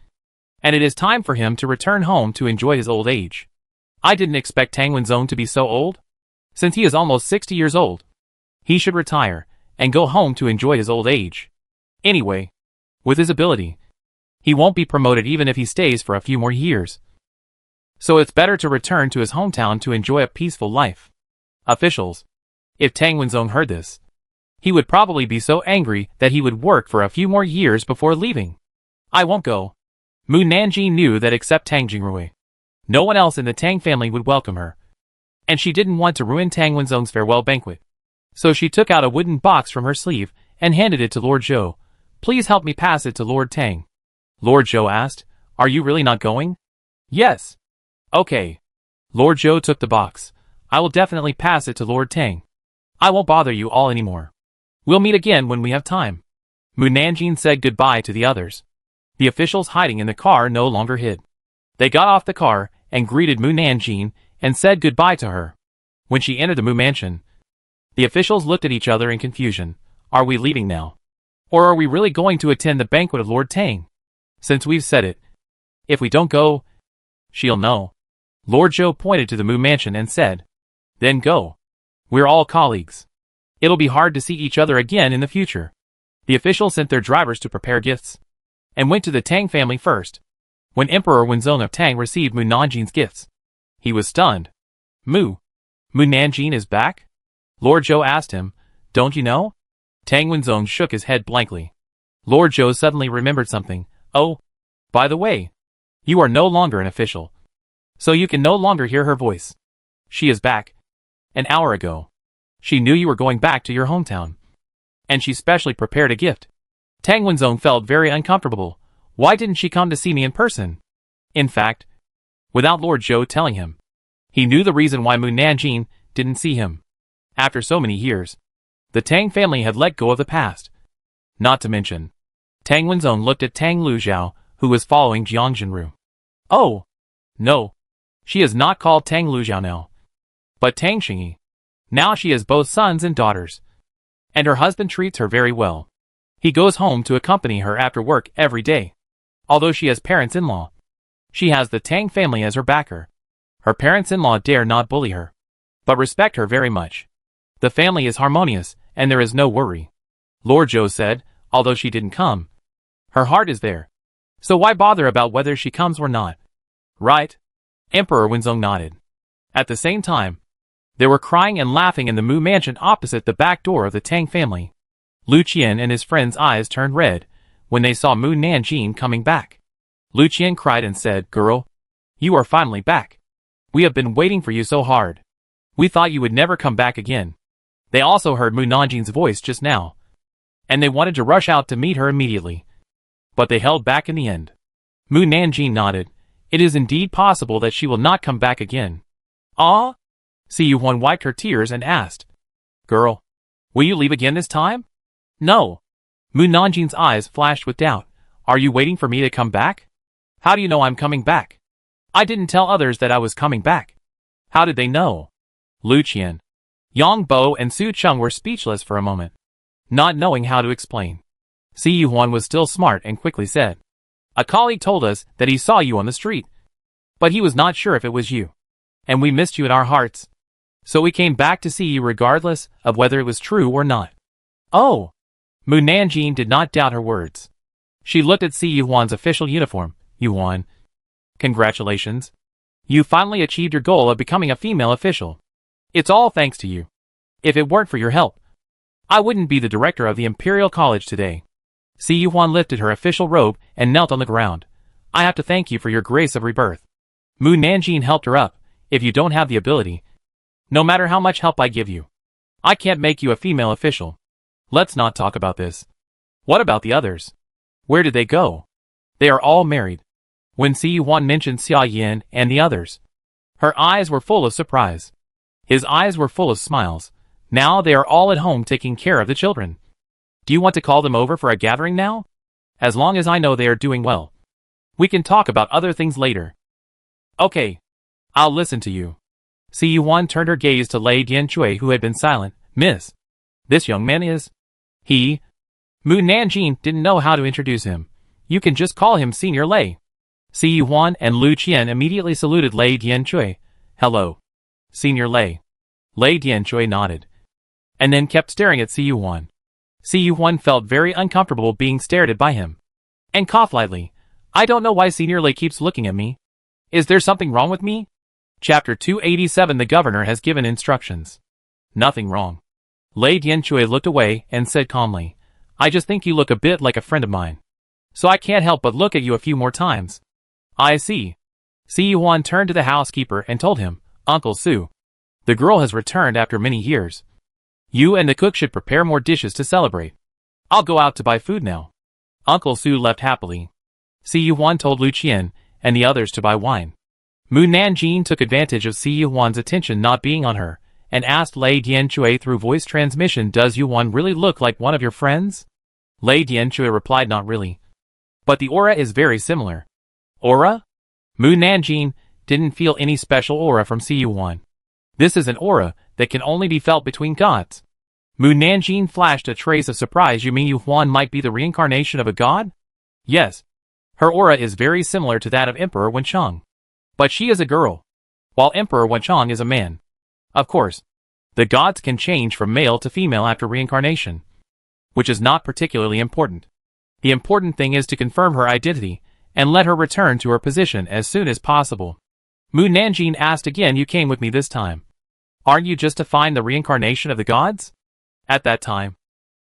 And it is time for him to return home to enjoy his old age. I didn't expect Tang Wenzong to be so old. Since he is almost 60 years old, he should retire and go home to enjoy his old age. Anyway, with his ability, he won't be promoted even if he stays for a few more years. So it's better to return to his hometown to enjoy a peaceful life. Officials. If Tang Wenzong heard this, he would probably be so angry that he would work for a few more years before leaving. I won't go. Mu Nanjing knew that except Tang Jingrui, no one else in the Tang family would welcome her. And she didn't want to ruin Tang Wenzong's farewell banquet. So she took out a wooden box from her sleeve and handed it to Lord Zhou. Please help me pass it to Lord Tang. Lord Zhou asked, are you really not going? Yes. Okay. Lord Zhou took the box. I will definitely pass it to Lord Tang. I won't bother you all anymore. We'll meet again when we have time. Mu Nanjing said goodbye to the others. The officials hiding in the car no longer hid. They got off the car and greeted Mu Nanjing and said goodbye to her. When she entered the Mu mansion, the officials looked at each other in confusion. Are we leaving now? Or are we really going to attend the banquet of Lord Tang? Since we've said it, if we don't go, she'll know. Lord Zhou pointed to the Mu mansion and said, then go. We're all colleagues. It'll be hard to see each other again in the future. The officials sent their drivers to prepare gifts and went to the Tang family first. When Emperor Wenzong of Tang received Mu Nanjing's gifts, he was stunned. Mu Nanjing is back? Lord Zhou asked him, don't you know? Tang Wenzong shook his head blankly. Lord Zhou suddenly remembered something. Oh, by the way, you are no longer an official, so you can no longer hear her voice. She is back. An hour ago, she knew you were going back to your hometown, and she specially prepared a gift. Tang Wenzong felt very uncomfortable. Why didn't she come to see me in person? In fact, without Lord Zhou telling him, he knew the reason why Mu Nanjing didn't see him. After so many years, the Tang family had let go of the past. Not to mention, Tang Wenzong looked at Tang Lujiao, who was following Jiang Jinru. Oh, no. She is not called Tang Lujiao now, but Tang Xingyi. Now she has both sons and daughters, and her husband treats her very well. He goes home to accompany her after work every day. Although she has parents-in-law, she has the Tang family as her backer. Her parents-in-law dare not bully her, but respect her very much. The family is harmonious, and there is no worry. Lord Zhou said, although she didn't come, her heart is there. So why bother about whether she comes or not? Right? Emperor Wenzong nodded. At the same time, they were crying and laughing in the Mu mansion opposite the back door of the Tang family. Lu Qian and his friend's eyes turned red when they saw Mu Nanjing coming back. Lu Qian cried and said, girl, you are finally back. We have been waiting for you so hard. We thought you would never come back again. They also heard Mu Nanjing's voice just now, and they wanted to rush out to meet her immediately. But they held back in the end. Mu Nanjing nodded. It is indeed possible that she will not come back again. Ah? Si Yuhuan wiped her tears and asked, girl, will you leave again this time? No. Mu Nanjing's eyes flashed with doubt. Are you waiting for me to come back? How do you know I'm coming back? I didn't tell others that I was coming back. How did they know? Lu Qian, Yang Bo and Su Cheng were speechless for a moment, not knowing how to explain. Si Yuhuan was still smart and quickly said, a colleague told us that he saw you on the street, but he was not sure if it was you, and we missed you in our hearts. So we came back to see you regardless of whether it was true or not. Oh! Mu Nanjing did not doubt her words. She looked at Si Yuhuan's official uniform. Yuhuan, congratulations. You finally achieved your goal of becoming a female official. It's all thanks to you. If it weren't for your help, I wouldn't be the director of the Imperial College today. Si Yuhuan lifted her official robe and knelt on the ground. I have to thank you for your grace of rebirth. Mu Nanjing helped her up. If you don't have the ability, no matter how much help I give you, I can't make you a female official. Let's not talk about this. What about the others? Where did they go? They are all married. When Si Yuhuan mentioned Xia Yin and the others, her eyes were full of surprise. His eyes were full of smiles. Now they are all at home taking care of the children. Do you want to call them over for a gathering now? As long as I know they are doing well, we can talk about other things later. Okay. I'll listen to you. Si Yuhuan turned her gaze to Lei Dianchui, who had been silent. Miss, this young man is... He... Mu Nanjing didn't know how to introduce him. You can just call him Senior Lei. Si Yuhuan and Lu Qian immediately saluted Lei Dianchui. Hello. Senior Lei. Lei Dianchui nodded. And then kept staring at Cu1. Cu1 felt very uncomfortable being stared at by him. And coughed lightly. I don't know why Senior Lei keeps looking at me. Is there something wrong with me? Chapter 287. The governor has given instructions. Nothing wrong. Lei Dianchui looked away and said calmly, I just think you look a bit like a friend of mine. So I can't help but look at you a few more times. I see. Cu1 turned to the housekeeper and told him, Uncle Su. The girl has returned after many years. You and the cook should prepare more dishes to celebrate. I'll go out to buy food now. Uncle Su left happily. Cu1 told Lu Qian and the others to buy wine. Mu Nanjing took advantage of Cu1's attention not being on her, and asked Lei Dianchui through voice transmission, Does Yuan really look like one of your friends? Lei Dianchui replied, Not really. But the aura is very similar. Aura? Mu Nanjing didn't feel any special aura from Cu1. This is an aura that can only be felt between gods. Mu Nanjing flashed a trace of surprise. You mean Yuan might be the reincarnation of a god? Yes. Her aura is very similar to that of Emperor Wenchang. But she is a girl, while Emperor Wenchang is a man. Of course, the gods can change from male to female after reincarnation, which is not particularly important. The important thing is to confirm her identity and let her return to her position as soon as possible. Mu Nanjing asked again, You came with me this time. Aren't you just to find the reincarnation of the gods? At that time,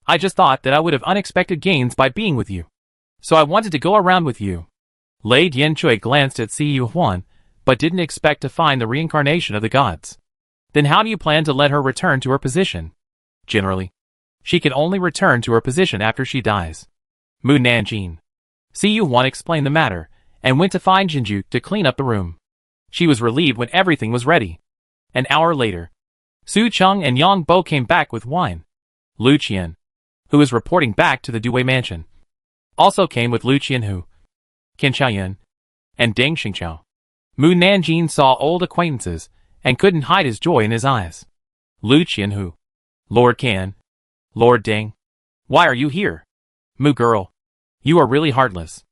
I just thought that I would have unexpected gains by being with you. So I wanted to go around with you. Lei Dianchui glanced at Cu1, but didn't expect to find the reincarnation of the gods. Then how do you plan to let her return to her position? Generally, she can only return to her position after she dies. Mu Nanjing. Cu1 explained the matter, and went to find Jinju to clean up the room. She was relieved when everything was ready. An hour later, Su Cheng and Yang Bo came back with wine. Lu Qian, who was reporting back to the Dui mansion, also came with Lu Qianhu, Qin Xiaoyan, and Deng Xingqiao. Mu Nanjing saw old acquaintances, and couldn't hide his joy in his eyes. Lu Qianhu. Lord Can. Lord Deng. Why are you here? Mu girl. You are really heartless.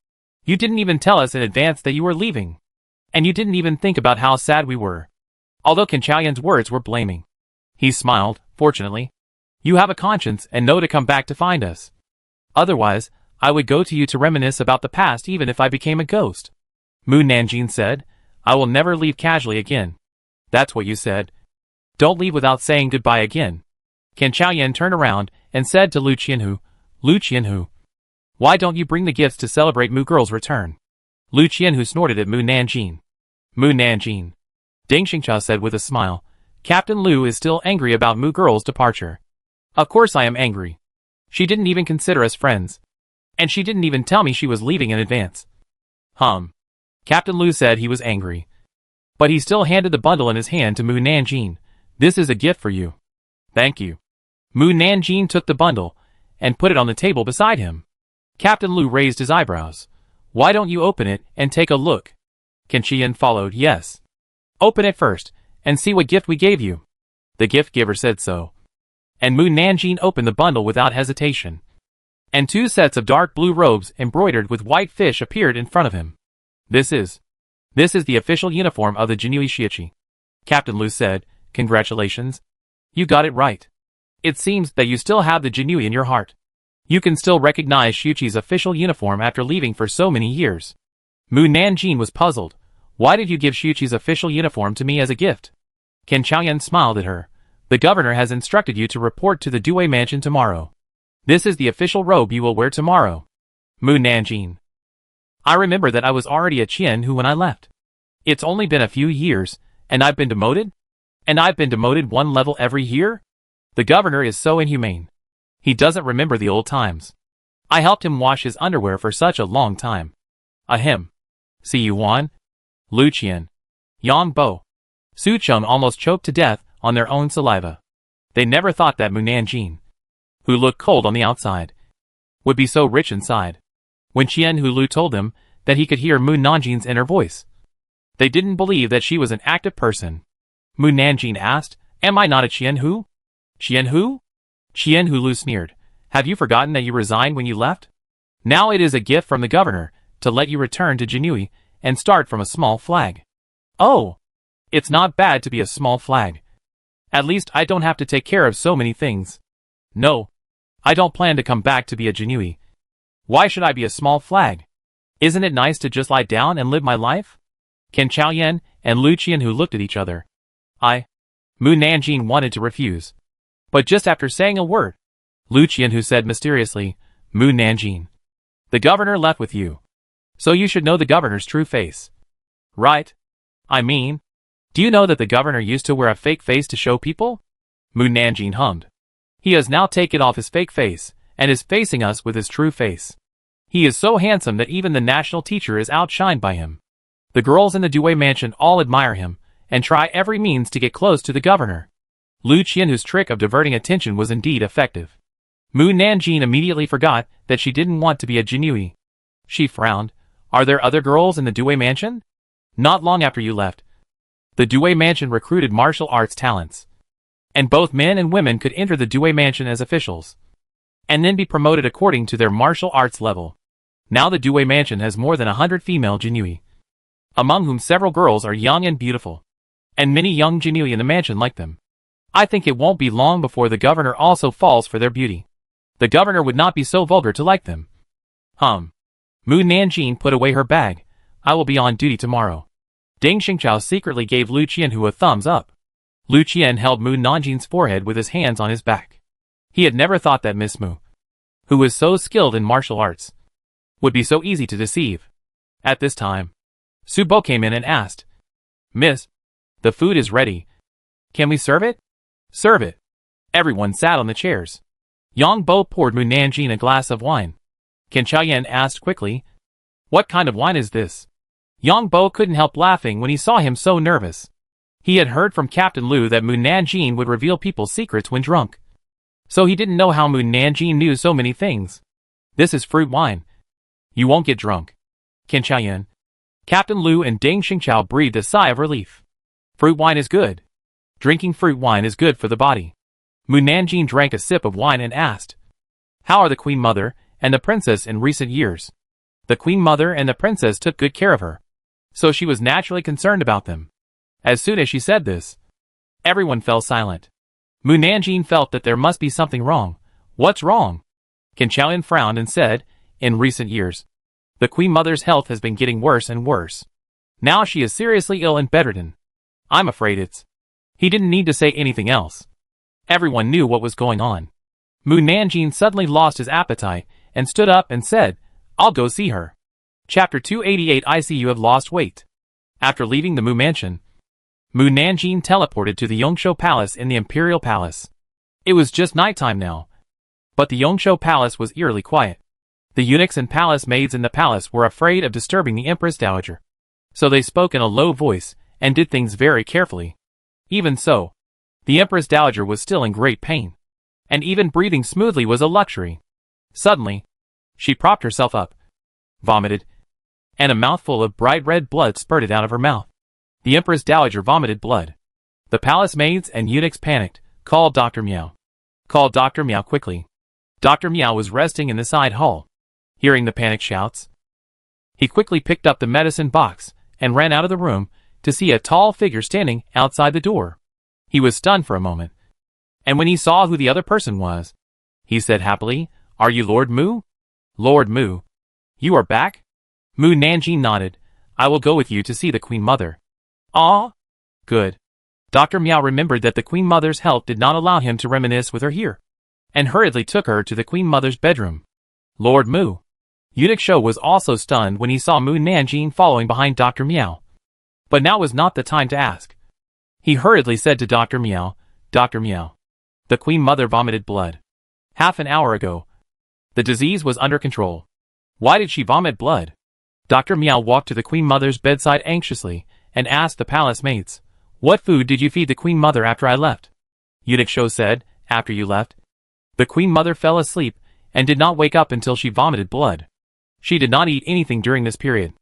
You didn't even tell us in advance that you were leaving. And you didn't even think about how sad we were. Although Qin Xiaoyan's words were blaming. He smiled, Fortunately, you have a conscience and know to come back to find us. Otherwise, I would go to you to reminisce about the past even if I became a ghost. Mu Nanjing said, I will never leave casually again. That's what you said. Don't leave without saying goodbye again. Qin Xiaoyan turned around and said to Lu Qianhu, why don't you bring the gifts to celebrate Mu girl's return? Lu Qianhu snorted at Mu Nanjing. Mu Nanjing. Deng Xingqiao said with a smile, Captain Lu is still angry about Mu girl's departure. Of course I am angry. She didn't even consider us friends. And she didn't even tell me she was leaving in advance. Captain Lu said he was angry. But he still handed the bundle in his hand to Mu Nanjing. This is a gift for you. Thank you. Mu Nanjing took the bundle and put it on the table beside him. Captain Lu raised his eyebrows. Why don't you open it and take a look? Qin Xian followed, yes. Open it first and see what gift we gave you. The gift giver said so. And Mu Nanjing opened the bundle without hesitation. And 2 sets of dark blue robes embroidered with white fish appeared in front of him. This is the official uniform of the Jinui Shiichi. Captain Lu said, Congratulations. You got it right. It seems that you still have the Jinui in your heart. You can still recognize Shiichi's official uniform after leaving for so many years. Mu Nanjing was puzzled. Why did you give Shiichi's official uniform to me as a gift? Qin Xiaoyan smiled at her. The governor has instructed you to report to the Dui mansion tomorrow. This is the official robe you will wear tomorrow. Mu Nanjing. I remember that I was already a Qianhu when I left. It's only been a few years, and I've been demoted? And I've been demoted 1 level every year? The governor is so inhumane. He doesn't remember the old times. I helped him wash his underwear for such a long time. Ahem. Cu1, Lu Qian, Yang Bo, Su Cheng almost choked to death on their own saliva. They never thought that Mu Nanjing, who looked cold on the outside, would be so rich inside. When Qianhu Lu told them that he could hear Mu Nanjing's inner voice, they didn't believe that she was an active person. Mu Nanjing asked, Am I not a Qianhu? Qianhu? Qianhu Lu sneered. Have you forgotten that you resigned when you left? Now it is a gift from the governor to let you return to Jinui and start from a small flag. Oh! It's not bad to be a small flag. At least I don't have to take care of so many things. No. I don't plan to come back to be a Jinui. Why should I be a small flag? Isn't it nice to just lie down and live my life? Ken Chaoyan and Lu Qian who looked at each other. Mu Nanjing wanted to refuse. But just after saying a word, Lu Qian who said mysteriously, Mu Nanjing. The governor left with you. So you should know the governor's true face. Right? I mean, do you know that the governor used to wear a fake face to show people? Mu Nanjing hummed. He has now taken off his fake face, and is facing us with his true face. He is so handsome that even the national teacher is outshined by him. The girls in the Due mansion all admire him, and try every means to get close to the governor. Lu Qian whose trick of diverting attention was indeed effective. Mu Nanjing immediately forgot that she didn't want to be a Jinui. She frowned. Are there other girls in the Due mansion? Not long after you left. The Due mansion recruited martial arts talents. And both men and women could enter the Due mansion as officials. And then be promoted according to their martial arts level. Now the Due mansion has more than 100 female Jinui. Among whom several girls are young and beautiful. And many young Jinui in the mansion like them. I think it won't be long before the governor also falls for their beauty. The governor would not be so vulgar to like them. Mu Nanjing put away her bag. I will be on duty tomorrow. Deng Xingqiao secretly gave Lu Qian a thumbs up. Lu Qian held Mu Nanjing's forehead with his hands on his back. He had never thought that Miss Mu, who was so skilled in martial arts, would be so easy to deceive. At this time, Su Bo came in and asked, Miss, the food is ready. Can we serve it? Serve it. Everyone sat on the chairs. Yang Bo poured Mu Nanjing a glass of wine. Ken Chaoyan asked quickly, What kind of wine is this? Yang Bo couldn't help laughing when he saw him so nervous. He had heard from Captain Lu that Mu Nanjing would reveal people's secrets when drunk. So he didn't know how Mu Nanjing knew so many things. This is fruit wine. You won't get drunk. Ken Chaoyan. Captain Lu and Deng Xingqiao breathed a sigh of relief. Fruit wine is good. Drinking fruit wine is good for the body. Mu Nanjing drank a sip of wine and asked, How are the Queen Mother and the Princess in recent years? The Queen Mother and the Princess took good care of her. So she was naturally concerned about them. As soon as she said this, everyone fell silent. Mu Nanjing felt that there must be something wrong. What's wrong? Ken Chaoyan frowned and said, In recent years, the Queen Mother's health has been getting worse and worse. Now she is seriously ill and bedridden. I'm afraid it's... He didn't need to say anything else. Everyone knew what was going on. Mu Nanjing suddenly lost his appetite and stood up and said, I'll go see her. Chapter 288 I see you have lost weight. After leaving the Mu mansion, Mu Nanjing teleported to the Yongshou Palace in the Imperial Palace. It was just nighttime now. But the Yongshou Palace was eerily quiet. The eunuchs and palace maids in the palace were afraid of disturbing the Empress Dowager. So they spoke in a low voice and did things very carefully. Even so, the Empress Dowager was still in great pain. And even breathing smoothly was a luxury. Suddenly, she propped herself up, vomited, and a mouthful of bright red blood spurted out of her mouth. The Empress Dowager vomited blood. The palace maids and eunuchs panicked, called Dr. Miao. Called Dr. Miao quickly. Dr. Miao was resting in the side hall. Hearing the panic shouts, he quickly picked up the medicine box and ran out of the room to see a tall figure standing outside the door. He was stunned for a moment. And when he saw who the other person was, he said happily, Are you Lord Mu? Lord Mu. You are back? Mu Nanjing nodded. I will go with you to see the Queen Mother. Ah? Good. Dr. Miao remembered that the Queen Mother's health did not allow him to reminisce with her here, and hurriedly took her to the Queen Mother's bedroom. Lord Mu. Eunuch Shou was also stunned when he saw Mu Nanjing following behind Dr. Miao. But now was not the time to ask. He hurriedly said to Dr. Miao, Dr. Miao. The Queen Mother vomited blood. Half an hour ago. The disease was under control. Why did she vomit blood? Dr. Miao walked to the Queen Mother's bedside anxiously and asked the palace maids, What food did you feed the Queen Mother after I left? Eunuch Shou said, After you left. The Queen Mother fell asleep and did not wake up until she vomited blood. She did not eat anything during this period.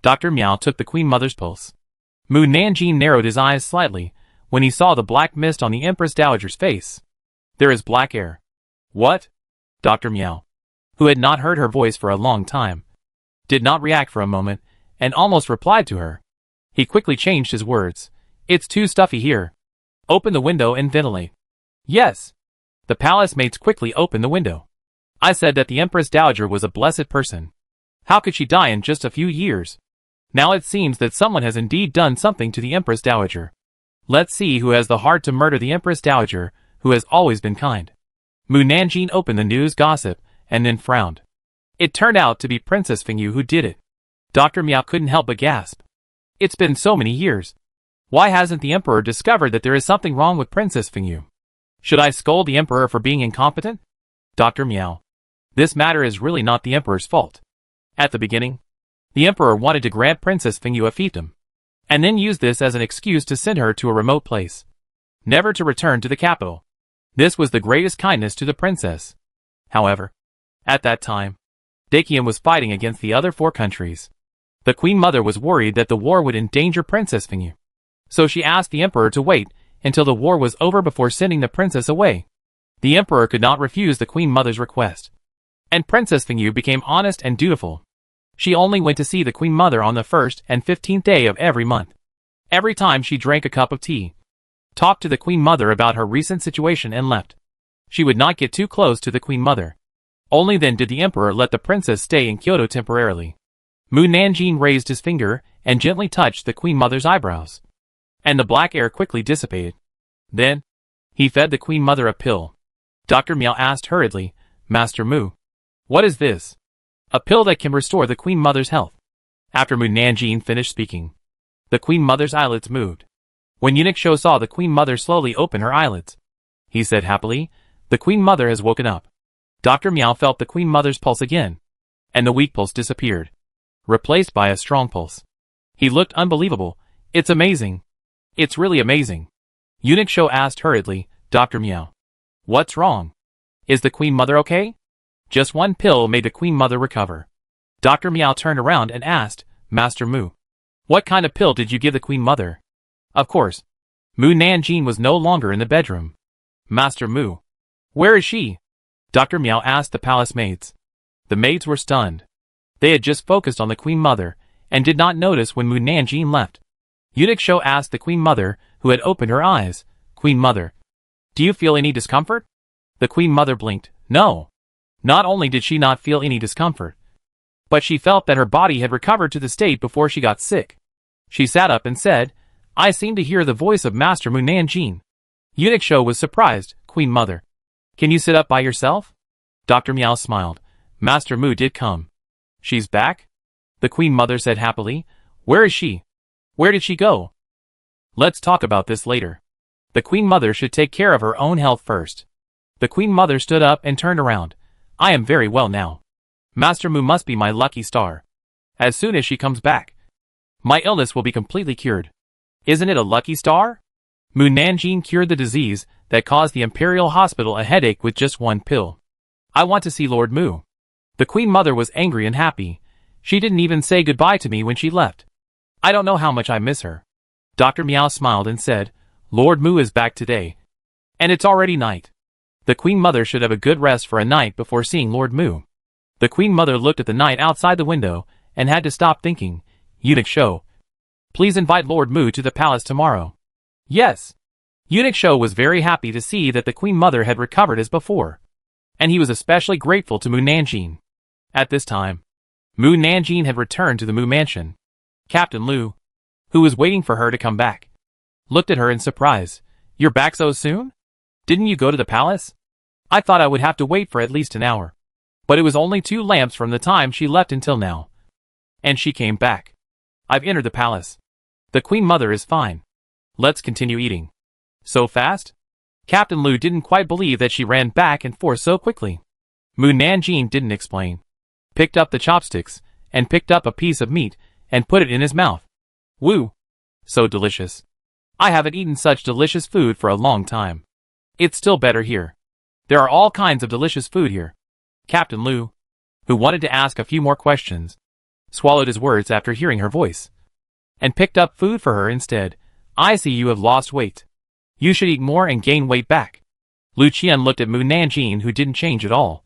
Dr. Miao took the Queen Mother's pulse. Mu Nanjing narrowed his eyes slightly when he saw the black mist on the Empress Dowager's face. There is black air. What? Dr. Miao, who had not heard her voice for a long time, did not react for a moment and almost replied to her. He quickly changed his words. It's too stuffy here. Open the window and ventilate. Yes. The palace maids quickly opened the window. I said that the Empress Dowager was a blessed person. How could she die in just a few years? Now it seems that someone has indeed done something to the Empress Dowager. Let's see who has the heart to murder the Empress Dowager, who has always been kind. Mu Nanjing opened the news gossip, and then frowned. It turned out to be Princess Fingyu who did it. Dr. Miao couldn't help but gasp. It's been so many years. Why hasn't the Emperor discovered that there is something wrong with Princess Fingyu? Should I scold the Emperor for being incompetent? Dr. Miao. This matter is really not the Emperor's fault. At the beginning, the Emperor wanted to grant Princess Fingyu a fiefdom, and then use this as an excuse to send her to a remote place, never to return to the capital. This was the greatest kindness to the princess. However, at that time, Dakian was fighting against the other 4 countries. The Queen Mother was worried that the war would endanger Princess Fingyu, so she asked the Emperor to wait until the war was over before sending the princess away. The Emperor could not refuse the Queen Mother's request, and Princess Fingyu became honest and dutiful. She only went to see the Queen Mother on the 1st and 15th day of every month. Every time she drank a cup of tea, talked to the Queen Mother about her recent situation and left. She would not get too close to the Queen Mother. Only then did the Emperor let the princess stay in Kyoto temporarily. Mu Nanjing raised his finger and gently touched the Queen Mother's eyebrows, and the black air quickly dissipated. Then, he fed the Queen Mother a pill. Dr. Miao asked hurriedly, Master Mu, what is this? A pill that can restore the Queen Mother's health. After Mu Nanjing finished speaking, the Queen Mother's eyelids moved. When Eunuch Shou saw the Queen Mother slowly open her eyelids, he said happily, the Queen Mother has woken up. Dr. Miao felt the Queen Mother's pulse again, and the weak pulse disappeared, replaced by a strong pulse. He looked unbelievable. It's amazing. It's really amazing. Eunuch Shou asked hurriedly, Dr. Miao, what's wrong? Is the Queen Mother okay? Just one pill made the Queen Mother recover. Dr. Miao turned around and asked, Master Mu, what kind of pill did you give the Queen Mother? Of course, Mu Nanjing was no longer in the bedroom. Master Mu, where is she? Dr. Miao asked the palace maids. The maids were stunned. They had just focused on the Queen Mother, and did not notice when Mu Nanjing left. Eunuch Shou asked the Queen Mother, who had opened her eyes, Queen Mother, do you feel any discomfort? The Queen Mother blinked. No. Not only did she not feel any discomfort, but she felt that her body had recovered to the state before she got sick. She sat up and said, I seem to hear the voice of Master Mu Nanjing. Eunuch Shou was surprised. Queen Mother, can you sit up by yourself? Dr. Miao smiled. Master Mu did come. She's back? The Queen Mother said happily. Where is she? Where did she go? Let's talk about this later. The Queen Mother should take care of her own health first. The Queen Mother stood up and turned around. I am very well now. Master Mu must be my lucky star. As soon as she comes back, my illness will be completely cured. Isn't it a lucky star? Mu Nanjing cured the disease that caused the Imperial Hospital a headache with just one pill. I want to see Lord Mu. The Queen Mother was angry and happy. She didn't even say goodbye to me when she left. I don't know how much I miss her. Dr. Miao smiled and said, Lord Mu is back today. And it's already night. The Queen Mother should have a good rest for a night before seeing Lord Mu. The Queen Mother looked at the night outside the window and had to stop thinking. Eunuch Shou, please invite Lord Mu to the palace tomorrow. Yes. Eunuch Shou was very happy to see that the Queen Mother had recovered as before, and he was especially grateful to Mu Nanjing. At this time, Mu Nanjing had returned to the Mu mansion. Captain Lu, who was waiting for her to come back, looked at her in surprise. You're back so soon? Didn't you go to the palace? I thought I would have to wait for at least an hour. But it was only 2 lamps from the time she left until now. And she came back. I've entered the palace. The Queen Mother is fine. Let's continue eating. So fast? Captain Lu didn't quite believe that she ran back and forth so quickly. Mu Nanjing didn't explain. Picked up the chopsticks, and picked up a piece of meat, and put it in his mouth. Woo! So delicious. I haven't eaten such delicious food for a long time. It's still better here. There are all kinds of delicious food here. Captain Lu, who wanted to ask a few more questions, swallowed his words after hearing her voice, and picked up food for her instead. I see you have lost weight. You should eat more and gain weight back. Lu Qian looked at Mu Nanjing, who didn't change at all,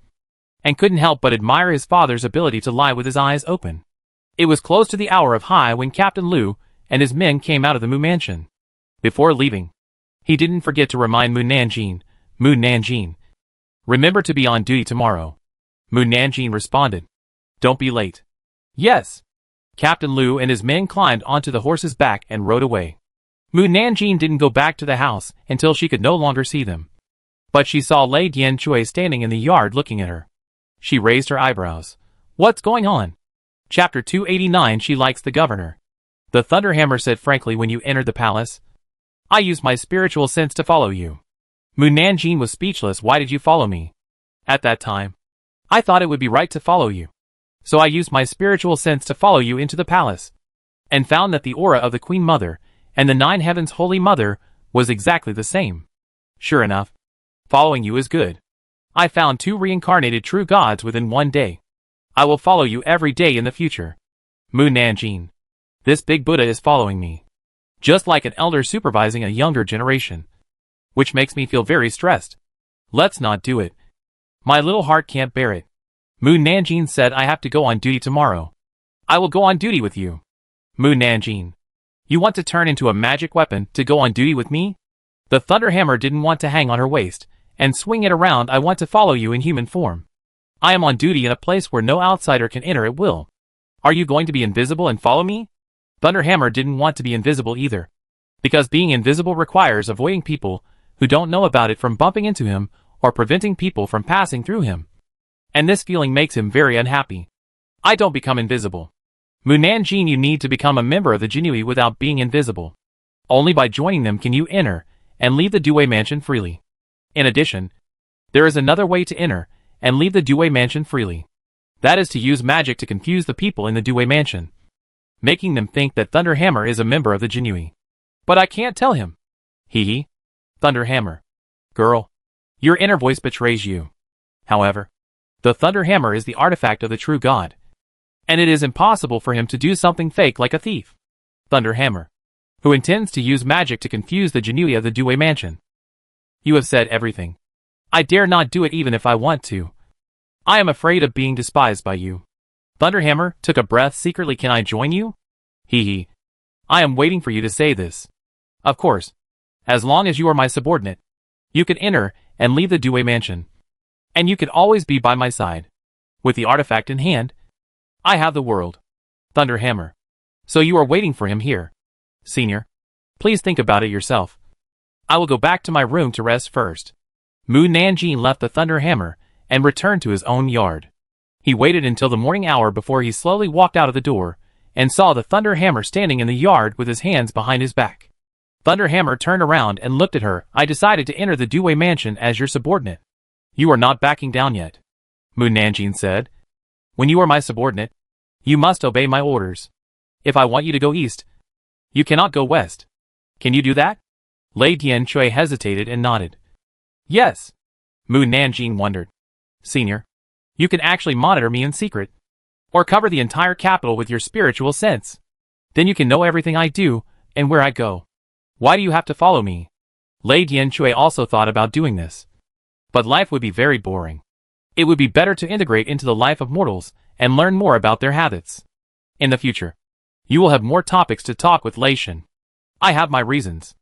and couldn't help but admire his father's ability to lie with his eyes open. It was close to the hour of high when Captain Lu and his men came out of the Mu mansion. Before leaving, he didn't forget to remind Mu Nanjing, remember to be on duty tomorrow. Mu Nanjing responded, don't be late. Yes. Captain Liu and his men climbed onto the horse's back and rode away. Mu Nanjing didn't go back to the house until she could no longer see them. But she saw Lei Dianchui standing in the yard looking at her. She raised her eyebrows. What's going on? Chapter 289. She likes the governor. The Thunderhammer said frankly when you entered the palace. I used my spiritual sense to follow you. Mu Nanjing was speechless. Why did you follow me? At that time, I thought it would be right to follow you. So I used my spiritual sense to follow you into the palace, and found that the aura of the Queen Mother and the Nine Heavens Holy Mother was exactly the same. Sure enough, following you is good. I found 2 reincarnated true gods within 1 day. I will follow you every day in the future. Mu Nanjing. This big Buddha is following me. Just like an elder supervising a younger generation. Which makes me feel very stressed. Let's not do it. My little heart can't bear it. Mu Nanjing said I have to go on duty tomorrow. I will go on duty with you. Mu Nanjing. You want to turn into a magic weapon to go on duty with me? The Thunderhammer didn't want to hang on her waist and swing it around. I want to follow you in human form. I am on duty in a place where no outsider can enter at will. Are you going to be invisible and follow me? Thunderhammer didn't want to be invisible either. Because being invisible requires avoiding people who don't know about it from bumping into him or preventing people from passing through him. And this feeling makes him very unhappy. I don't become invisible. Mu Nanjing, you need to become a member of the Jinui without being invisible. Only by joining them can you enter and leave the Due Mansion freely. In addition, there is another way to enter and leave the Due Mansion freely. That is to use magic to confuse the people in the Due Mansion, making them think that Thunderhammer is a member of the Jinui. But I can't tell him. Hee. Thunderhammer. Girl, your inner voice betrays you. However, the Thunderhammer is the artifact of the true God, and it is impossible for him to do something fake like a thief. Thunderhammer, who intends to use magic to confuse the Jinui of the Due Mansion. You have said everything. I dare not do it even if I want to. I am afraid of being despised by you. Thunderhammer took a breath secretly. Can I join you? Hee. I am waiting for you to say this. Of course. As long as you are my subordinate, you can enter and leave the Due Mansion. And you can always be by my side. With the artifact in hand, I have the world. Thunderhammer. So you are waiting for him here. Senior, please think about it yourself. I will go back to my room to rest first. Mu Nanjing left the Thunderhammer and returned to his own yard. He waited until the morning hour before he slowly walked out of the door and saw the Thunderhammer standing in the yard with his hands behind his back. Thunderhammer turned around and looked at her. I decided to enter the Due Mansion as your subordinate. You are not backing down yet, Mu Nanjing said. When you are my subordinate, you must obey my orders. If I want you to go east, you cannot go west. Can you do that? Lei Dianchui hesitated and nodded. Yes. Mu Nanjing wondered. Senior, you can actually monitor me in secret, or cover the entire capital with your spiritual sense. Then you can know everything I do and where I go. Why do you have to follow me? Lei Dianchui also thought about doing this. But life would be very boring. It would be better to integrate into the life of mortals and learn more about their habits. In the future, you will have more topics to talk with Lei Shen. I have my reasons.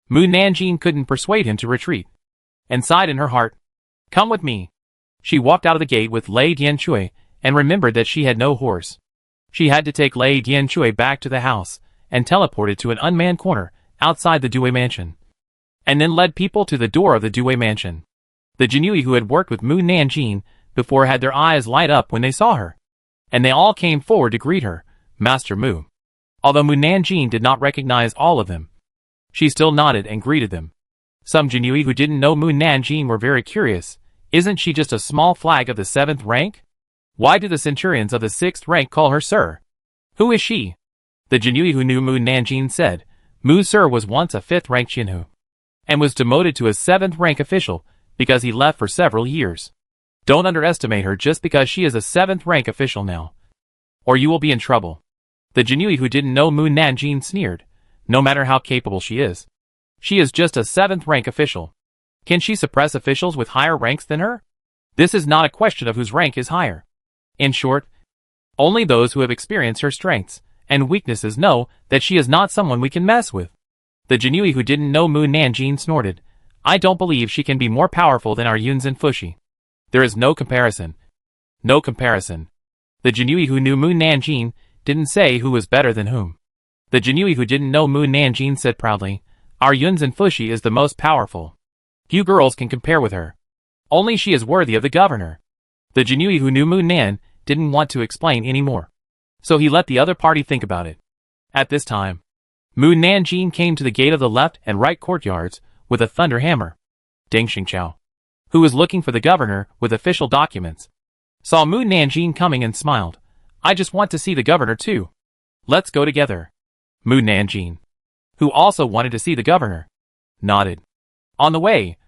Mu Nanjing couldn't persuade him to retreat, and sighed in her heart. Come with me. She walked out of the gate with Lei Dianchui and remembered that she had no horse. She had to take Lei Dianchui back to the house and teleported to an unmanned corner outside the Due Mansion, and then led people to the door of the Due Mansion. The Jinui who had worked with Mu Nanjing before had their eyes light up when they saw her, and they all came forward to greet her, Master Mu. Although Mu Nanjing did not recognize all of them, she still nodded and greeted them. Some Jinui who didn't know Mu Nanjing were very curious. Isn't she just a small flag of the 7th rank? Why do the centurions of the 6th rank call her Sir? Who is she? The Jinui who knew Mu Nanjing said, Mu Sir was once a 5th rank Jinhu, and was demoted to a 7th rank official because he left for several years. Don't underestimate her just because she is a 7th rank official now, or you will be in trouble. The Jinui who didn't know Mu Nanjing sneered. No matter how capable she is just a 7th rank official. Can she suppress officials with higher ranks than her? This is not a question of whose rank is higher. In short, only those who have experienced her strengths and weaknesses know that she is not someone we can mess with. The Jinui who didn't know Mu Nanjing snorted. I don't believe she can be more powerful than our Yunzin Fushi. There is no comparison. No comparison. The Jinui who knew Mu Nanjing didn't say who was better than whom. The Jinui who didn't know Mu Nanjing said proudly, our Yunzin Fushi is the most powerful. Few girls can compare with her. Only she is worthy of the governor. The Jinui who knew Mu Nan didn't want to explain any more. So he let the other party think about it. At this time, Mu Nanjing came to the gate of the left and right courtyards with a thunder hammer. Deng Xingqiao, who was looking for the governor with official documents, saw Mu Nanjing coming and smiled. I just want to see the governor too. Let's go together. Mu Nanjing, who also wanted to see the governor, nodded. On the way,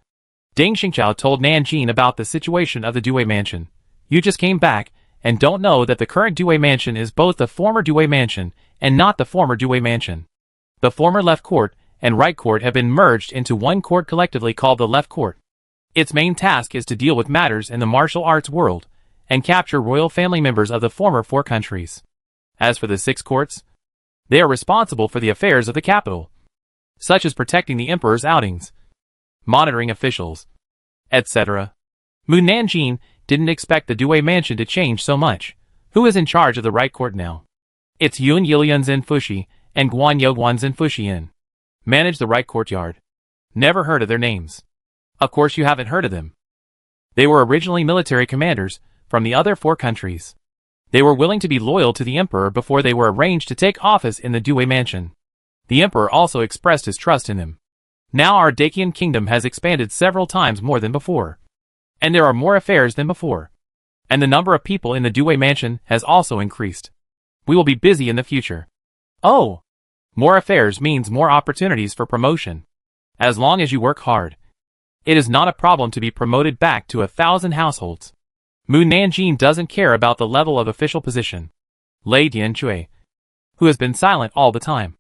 Deng Xingqiao told Nanjing about the situation of the Due Mansion. You just came back and don't know that the current Due Mansion is both the former Due Mansion and not the former Due Mansion. The former left court and right court have been merged into one court collectively called the left court. Its main task is to deal with matters in the martial arts world and capture royal family members of the former 4 countries. As for the 6 courts, they are responsible for the affairs of the capital, such as protecting the emperor's outings, monitoring officials, etc. Mu Nanjing didn't expect the Due Mansion to change so much. Who is in charge of the right court now? It's Yun Yilianzin Fushi and Guan Yoguanzin Fuxian. Manage the right courtyard. Never heard of their names. Of course you haven't heard of them. They were originally military commanders from the other 4 countries. They were willing to be loyal to the emperor before they were arranged to take office in the Due Mansion. The emperor also expressed his trust in them. Now our Dacian kingdom has expanded several times more than before. And there are more affairs than before. And the number of people in the Due Mansion has also increased. We will be busy in the future. Oh! More affairs means more opportunities for promotion. As long as you work hard. It is not a problem to be promoted back to 1,000 households. Mu Nanjing doesn't care about the level of official position. Lei Dianchui, who has been silent all the time,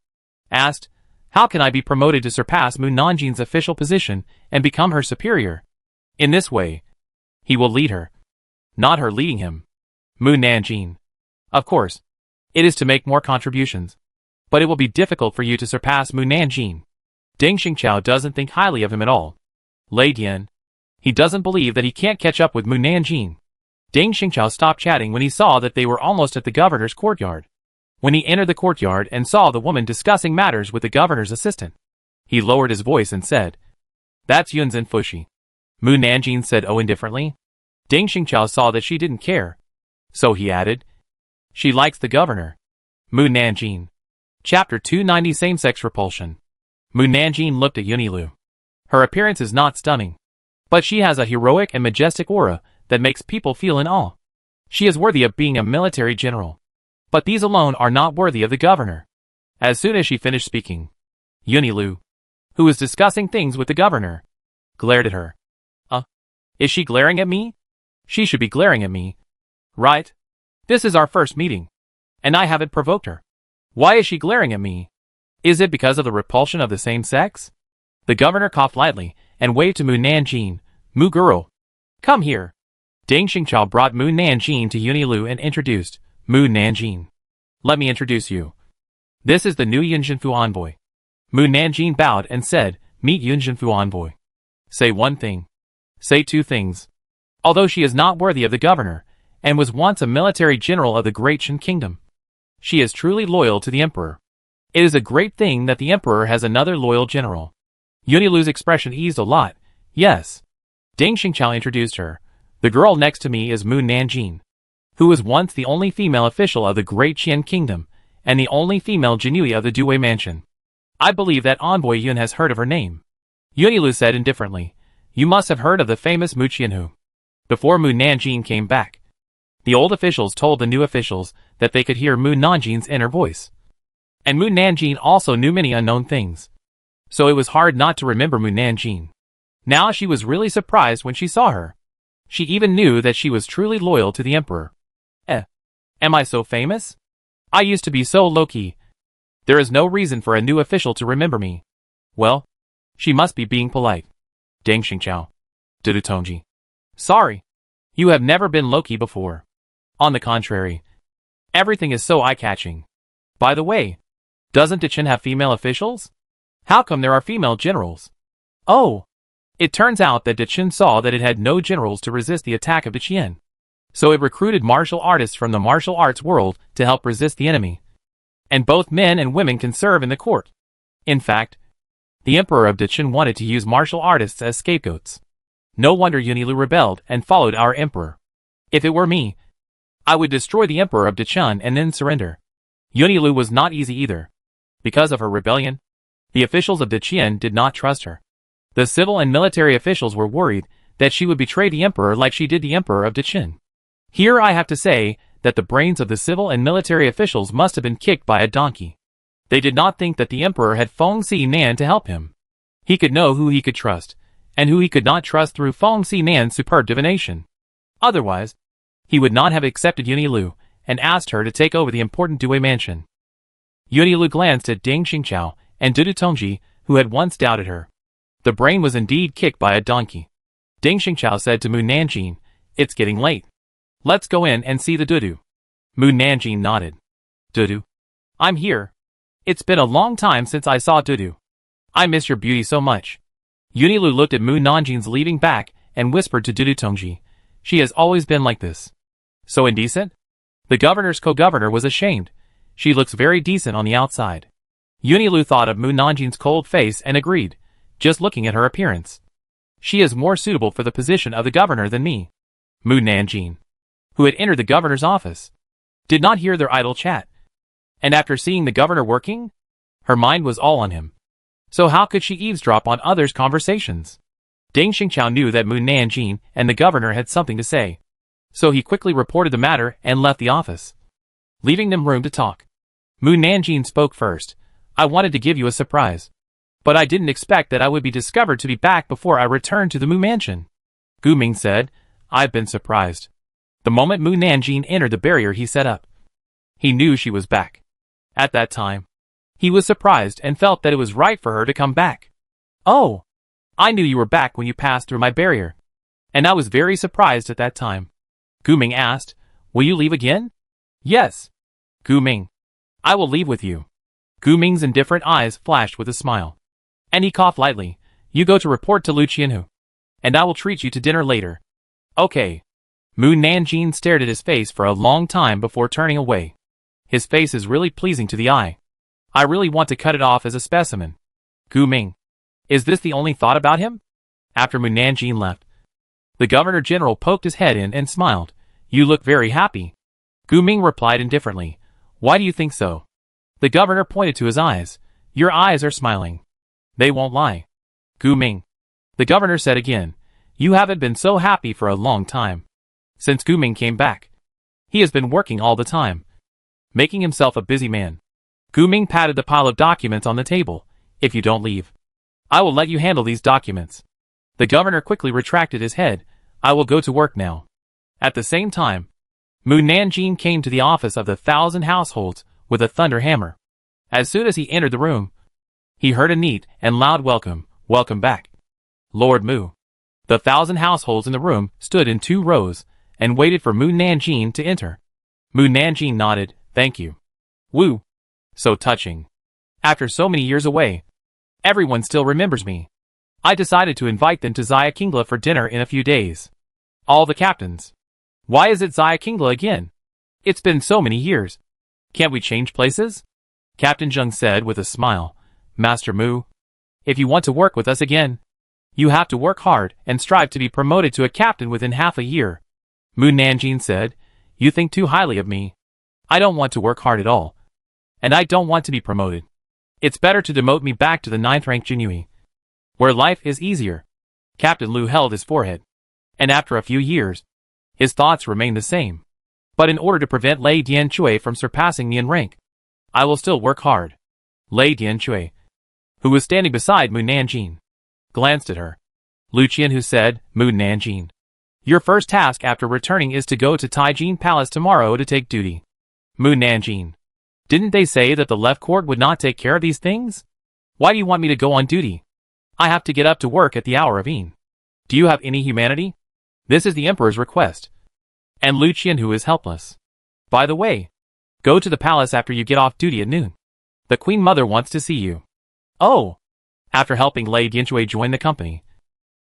asked, how can I be promoted to surpass Mu Nanjing's official position and become her superior? In this way, he will lead her, not her leading him. Mu Nanjing. Of course, it is to make more contributions. But it will be difficult for you to surpass Mu Nanjing. Deng Xingqiao doesn't think highly of him at all. Lei Dian. He doesn't believe that he can't catch up with Mu Nanjing. Deng Xingqiao stopped chatting when he saw that they were almost at the governor's courtyard. When he entered the courtyard and saw the woman discussing matters with the governor's assistant, he lowered his voice and said, that's Yunzin Fushi. Mu Nanjing said indifferently. Deng Xingqiao saw that she didn't care. So he added, she likes the governor. Mu Nanjing. Chapter 290 Same-Sex Repulsion. Mu Nanjing looked at Yunilu. Her appearance is not stunning, but she has a heroic and majestic aura that makes people feel in awe. She is worthy of being a military general. But these alone are not worthy of the governor. As soon as she finished speaking, Yunilu, who was discussing things with the governor, glared at her. Is she glaring at me? She should be glaring at me. Right? This is our first meeting, and I haven't provoked her. Why is she glaring at me? Is it because of the repulsion of the same sex? The governor coughed lightly and waved to Mu Nanjing. Mu girl, come here. Deng Xingqiao brought Mu Nanjing to Yunilu and introduced Mu Nanjing. Let me introduce you. This is the new Yunjinfu envoy. Mu Nanjing bowed and said, meet Yunjinfu envoy. Say one thing. Say 2 things. Although she is not worthy of the governor, and was once a military general of the Great Shan Kingdom, she is truly loyal to the emperor. It is a great thing that the emperor has another loyal general. Yunilu's expression eased a lot. Yes. Deng Xingqiao introduced her. The girl next to me is Mu Nanjing, who was once the only female official of the Great Shan Kingdom, and the only female Jinui of the Due Mansion. I believe that envoy Yun has heard of her name. Yunilu said indifferently, you must have heard of the famous Mu Qianhu. Before Mu Nanjing came back, the old officials told the new officials that they could hear Mu Nanjing's inner voice. And Mu Nanjing also knew many unknown things. So it was hard not to remember Mu Nanjing. Now she was really surprised when she saw her. She even knew that she was truly loyal to the emperor. Am I so famous? I used to be so low-key. There is no reason for a new official to remember me. Well, she must be being polite. Deng Xingqiao. Dudu Tongji. Sorry. You have never been low-key before. On the contrary. Everything is so eye-catching. By the way, doesn't Dichin have female officials? How come there are female generals? Oh! It turns out that Dechen saw that it had no generals to resist the attack of Dechen. So it recruited martial artists from the martial arts world to help resist the enemy. And both men and women can serve in the court. In fact, the Emperor of Dechen wanted to use martial artists as scapegoats. No wonder Yunilu rebelled and followed our emperor. If it were me, I would destroy the Emperor of Dechen and then surrender. Yunilu was not easy either. Because of her rebellion, the officials of Dechen did not trust her. The civil and military officials were worried that she would betray the emperor like she did the Emperor of Dechen. Here I have to say that the brains of the civil and military officials must have been kicked by a donkey. They did not think that the emperor had Feng Si Nan to help him. He could know who he could trust, and who he could not trust through Feng Si Nan's superb divination. Otherwise, he would not have accepted Yunilu and asked her to take over the important Dui mansion. Yunilu glanced at Ding Xingqiao and Dudu Tongji, who had once doubted her. The brain was indeed kicked by a donkey. Ding Xingqiao said to Mu Nanjing, "It's getting late. Let's go in and see the Dudu." Mu Nanjing nodded. "Dudu? I'm here. It's been a long time since I saw Dudu. I miss your beauty so much." Yunilu looked at Mu Nanjing's leaving back and whispered to Dudu Tongji, "She has always been like this. So indecent?" The governor's co-governor was ashamed. "She looks very decent on the outside." Yunilu thought of Mu Nanjing's cold face and agreed, just looking at her appearance. "She is more suitable for the position of the governor than me." Mu Nanjing, who had entered the governor's office, did not hear their idle chat. And after seeing the governor working, her mind was all on him. So how could she eavesdrop on others' conversations? Ding Xingqiao knew that Mu Nanjing and the governor had something to say. So he quickly reported the matter and left the office, leaving them room to talk. Mu Nanjing spoke first. "I wanted to give you a surprise. But I didn't expect that I would be discovered to be back before I returned to the Mu Mansion." Gu Ming said, "I've been surprised." The moment Mu Nanjing entered the barrier he set up, he knew she was back. At that time, he was surprised and felt that it was right for her to come back. "Oh, I knew you were back when you passed through my barrier. And I was very surprised at that time." Gu Ming asked, "Will you leave again?" "Yes." "Gu Ming, I will leave with you." Gu Ming's indifferent eyes flashed with a smile. And he coughed lightly. "You go to report to Lu Qianhu. And I will treat you to dinner later." "Okay." Mu Nanjing stared at his face for a long time before turning away. His face is really pleasing to the eye. I really want to cut it off as a specimen. Gu Ming, is this the only thought about him? After Mu Nanjing left, the governor-general poked his head in and smiled. "You look very happy." Gu Ming replied indifferently. "Why do you think so?" The governor pointed to his eyes. "Your eyes are smiling. They won't lie." "Gu Ming," the governor said again, "you haven't been so happy for a long time." Since Gu Ming came back, he has been working all the time, making himself a busy man. Gu Ming patted the pile of documents on the table. "If you don't leave, I will let you handle these documents." The governor quickly retracted his head. "I will go to work now." At the same time, Mu Nanjing came to the office of the 1,000 households with a thunder hammer. As soon as he entered the room, he heard a neat and loud welcome. "Welcome back, Lord Mu." The 1,000 households in the room stood in 2 rows and waited for Mu Nanjing to enter. Mu Nanjing nodded. "Thank you. Woo. So touching. After so many years away, everyone still remembers me. I decided to invite them to Xia Kingla for dinner in a few days. All the captains." "Why is it Xia Kingla again? It's been so many years. Can't we change places?" Captain Zheng said with a smile. "Master Mu, if you want to work with us again, you have to work hard and strive to be promoted to a captain within half a year." Mu Nanjing said, "You think too highly of me. I don't want to work hard at all. And I don't want to be promoted. It's better to demote me back to the 9th rank Jinui, where life is easier." Captain Lu held his forehead. And after a few years, his thoughts remained the same. "But in order to prevent Lei Dianchui from surpassing me in rank, I will still work hard." Lei Dianchui, who was standing beside Mu Nanjing, glanced at her. Lu Qianhu said, "Mu Nanjing, your first task after returning is to go to Taijin Palace tomorrow to take duty." Mu Nanjing, didn't they say that the left court would not take care of these things? Why do you want me to go on duty? I have to get up to work at the hour of Yin. Do you have any humanity? This is the emperor's request. And Lu Qianhu is helpless. By the way, go to the palace after you get off duty at noon. The queen mother wants to see you. Oh, After helping Lei Dianjue join the company,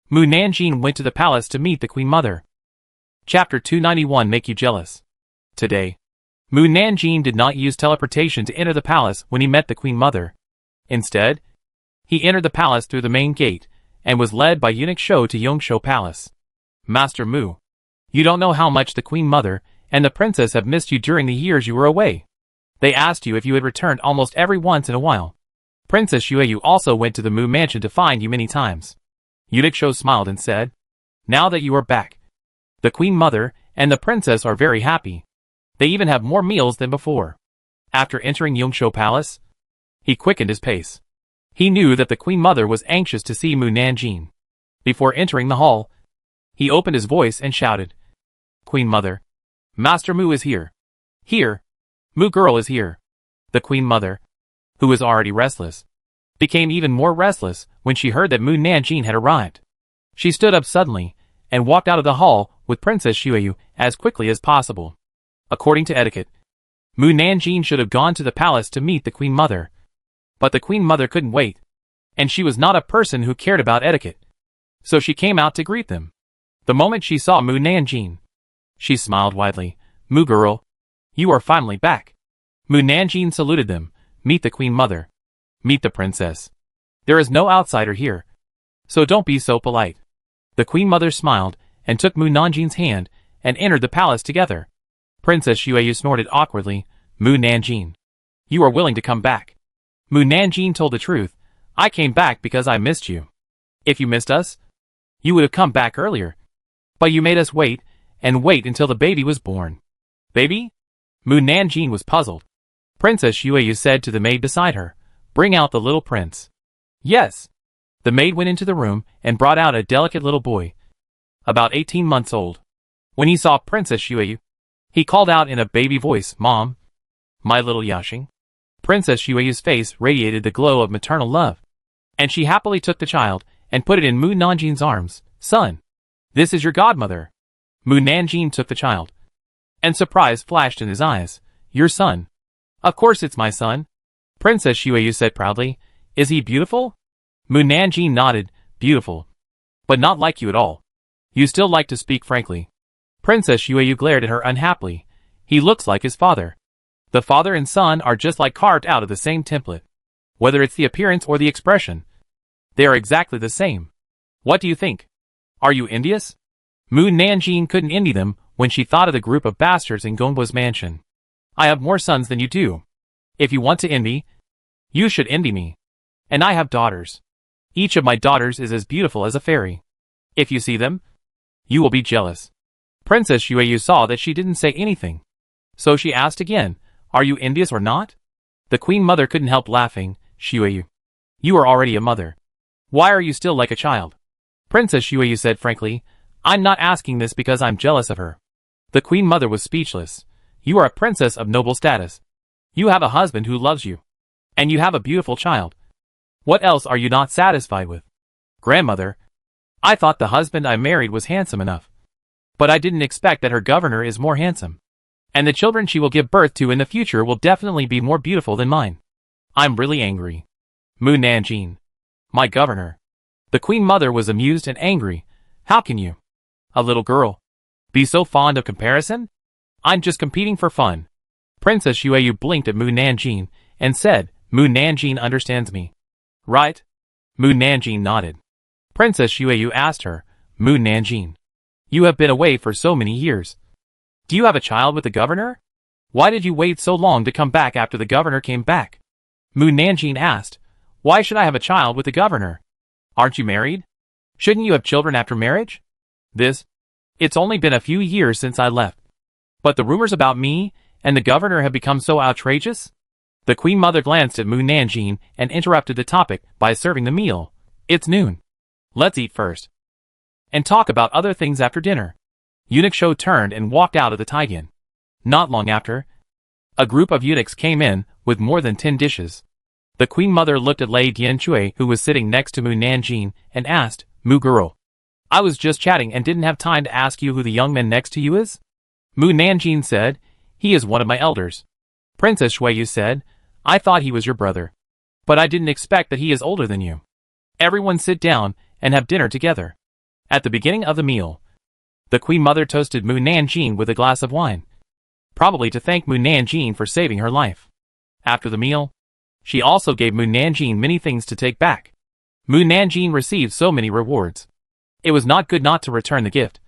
Mu Nanjing went to the palace to meet the Queen Mother. Chapter 291 Make You Jealous. Today, Mu Nanjing did not use teleportation to enter the palace when he met the Queen Mother. Instead, he entered the palace through the main gate and was led by Eunuch Shou to Yongshou Palace. Master Mu, you don't know how much the Queen Mother and the princess have missed you during the years you were away. They asked you if you had returned almost every once in a while. Princess Xueyu also went to the Mu mansion to find you many times. Eunuch Shou smiled and said, now that you are back, the Queen Mother and the princess are very happy. They even have more meals than before. After entering Yongshou Palace, he quickened his pace. He knew that the Queen Mother was anxious to see Mu Nanjing. Before entering the hall, he opened his voice and shouted, Queen Mother, Master Mu is here. Here, Mu girl is here. The Queen Mother, who was already restless, became even more restless when she heard that Mu Nanjing had arrived. She stood up suddenly and walked out of the hall with Princess Xueyu as quickly as possible. According to etiquette, Mu Nanjing should have gone to the palace to meet the Queen Mother. But the Queen Mother couldn't wait, and she was not a person who cared about etiquette. So she came out to greet them. The moment she saw Mu Nanjing, she smiled widely. Mu girl, you are finally back. Mu Nanjing saluted them. Meet the Queen Mother. Meet the princess. There is no outsider here, so don't be so polite. The Queen Mother smiled and took Mu Nanjing's hand and entered the palace together. Princess Xueyu snorted awkwardly. Mu Nanjing, you are willing to come back. Mu Nanjing told the truth. I came back because I missed you. If you missed us, you would have come back earlier. But you made us wait, and wait until the baby was born. Baby? Mu Nanjing was puzzled. Princess Xueyu said to the maid beside her, bring out the little prince. Yes. The maid went into the room and brought out a delicate little boy, about 18 months old. When he saw Princess Xueyu, he called out in a baby voice, Mom, my little Yashing. Princess Xueyu's face radiated the glow of maternal love, and she happily took the child and put it in Mu Nanjing's arms. Son, this is your godmother. Mu Nanjing took the child, and surprise flashed in his eyes. Your son? Of course it's my son. Princess Xueyu said proudly. Is he beautiful? Mu Nanjing nodded. Beautiful. But not like you at all. You still like to speak frankly. Princess Xueyu glared at her unhappily. He looks like his father. The father and son are just like carved out of the same template. Whether it's the appearance or the expression, they are exactly the same. What do you think? Are you envious? Mu Nanjing couldn't envy them when she thought of the group of bastards in Gongbo's mansion. I have more sons than you do. If you want to envy, you should envy me. And I have daughters. Each of my daughters is as beautiful as a fairy. If you see them, you will be jealous. Princess Xueyu saw that she didn't say anything, so she asked again, are you envious or not? The Queen Mother couldn't help laughing. Xueyu, you are already a mother. Why are you still like a child? Princess Xueyu said frankly, I'm not asking this because I'm jealous of her. The Queen Mother was speechless. You are a princess of noble status. You have a husband who loves you. And you have a beautiful child. What else are you not satisfied with? Grandmother, I thought the husband I married was handsome enough. But I didn't expect that her governor is more handsome. And the children she will give birth to in the future will definitely be more beautiful than mine. I'm really angry. Mu Nanjing, my governor. The Queen Mother was amused and angry. How can you, a little girl, be so fond of comparison? I'm just competing for fun. Princess Xueyu blinked at Mu Nanjing and said, Mu Nanjing understands me. Right? Mu Nanjing nodded. Princess Xueyu asked her, Mu Nanjing, you have been away for so many years. Do you have a child with the governor? Why did you wait so long to come back after the governor came back? Mu Nanjing asked, why should I have a child with the governor? Aren't you married? Shouldn't you have children after marriage? It's only been a few years since I left. But the rumors about me and the governor have become so outrageous? The Queen Mother glanced at Mu Nanjing and interrupted the topic by serving the meal. It's noon. Let's eat first. And talk about other things after dinner. Eunuch Shou turned and walked out of the Taigan. Not long after, a group of eunuchs came in with more than 10 dishes. The Queen Mother looked at Lei Dianjue, who was sitting next to Mu Nanjing, and asked, Mu girl, I was just chatting and didn't have time to ask you who the young man next to you is? Mu Nanjing said, he is one of my elders. Princess Xueyu said, I thought he was your brother. But I didn't expect that he is older than you. Everyone sit down and have dinner together. At the beginning of the meal, the Queen Mother toasted Mu Nanjing with a glass of wine, probably to thank Mu Nanjing for saving her life. After the meal, she also gave Mu Nanjing many things to take back. Mu Nanjing received so many rewards. It was not good not to return the gift.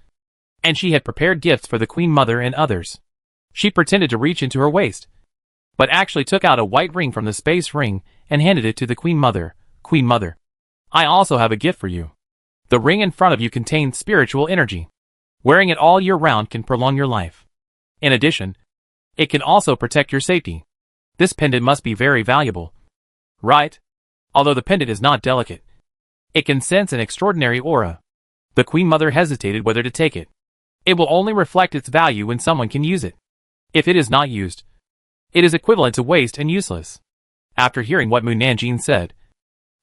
And she had prepared gifts for the Queen Mother and others. She pretended to reach into her waist, but actually took out a white ring from the space ring and handed it to the Queen Mother. Queen Mother, I also have a gift for you. The ring in front of you contains spiritual energy. Wearing it all year round can prolong your life. In addition, it can also protect your safety. This pendant must be very valuable. Right? Although the pendant is not delicate, it can sense an extraordinary aura. The Queen Mother hesitated whether to take it. It will only reflect its value when someone can use it. If it is not used, it is equivalent to waste and useless. After hearing what Mu Nanjing said,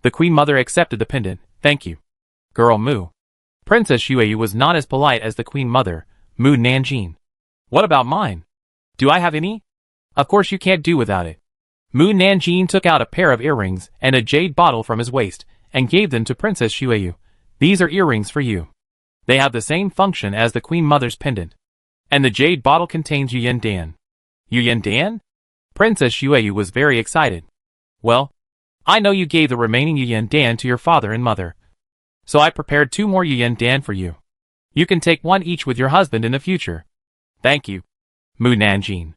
the Queen Mother accepted the pendant. Thank you. Girl Mu. Princess Xueyu was not as polite as the Queen Mother, Mu Nanjing. What about mine? Do I have any? Of course you can't do without it. Mu Nanjing took out a pair of earrings and a jade bottle from his waist and gave them to Princess Xueyu. These are earrings for you. They have the same function as the Queen Mother's pendant. And the jade bottle contains Yuyan Dan. Yuyan Dan? Princess Xueyu was very excited. Well, I know you gave the remaining Yuyan Dan to your father and mother. So I prepared 2 more Yuyan Dan for you. You can take one each with your husband in the future. Thank you. Mu Nanjing.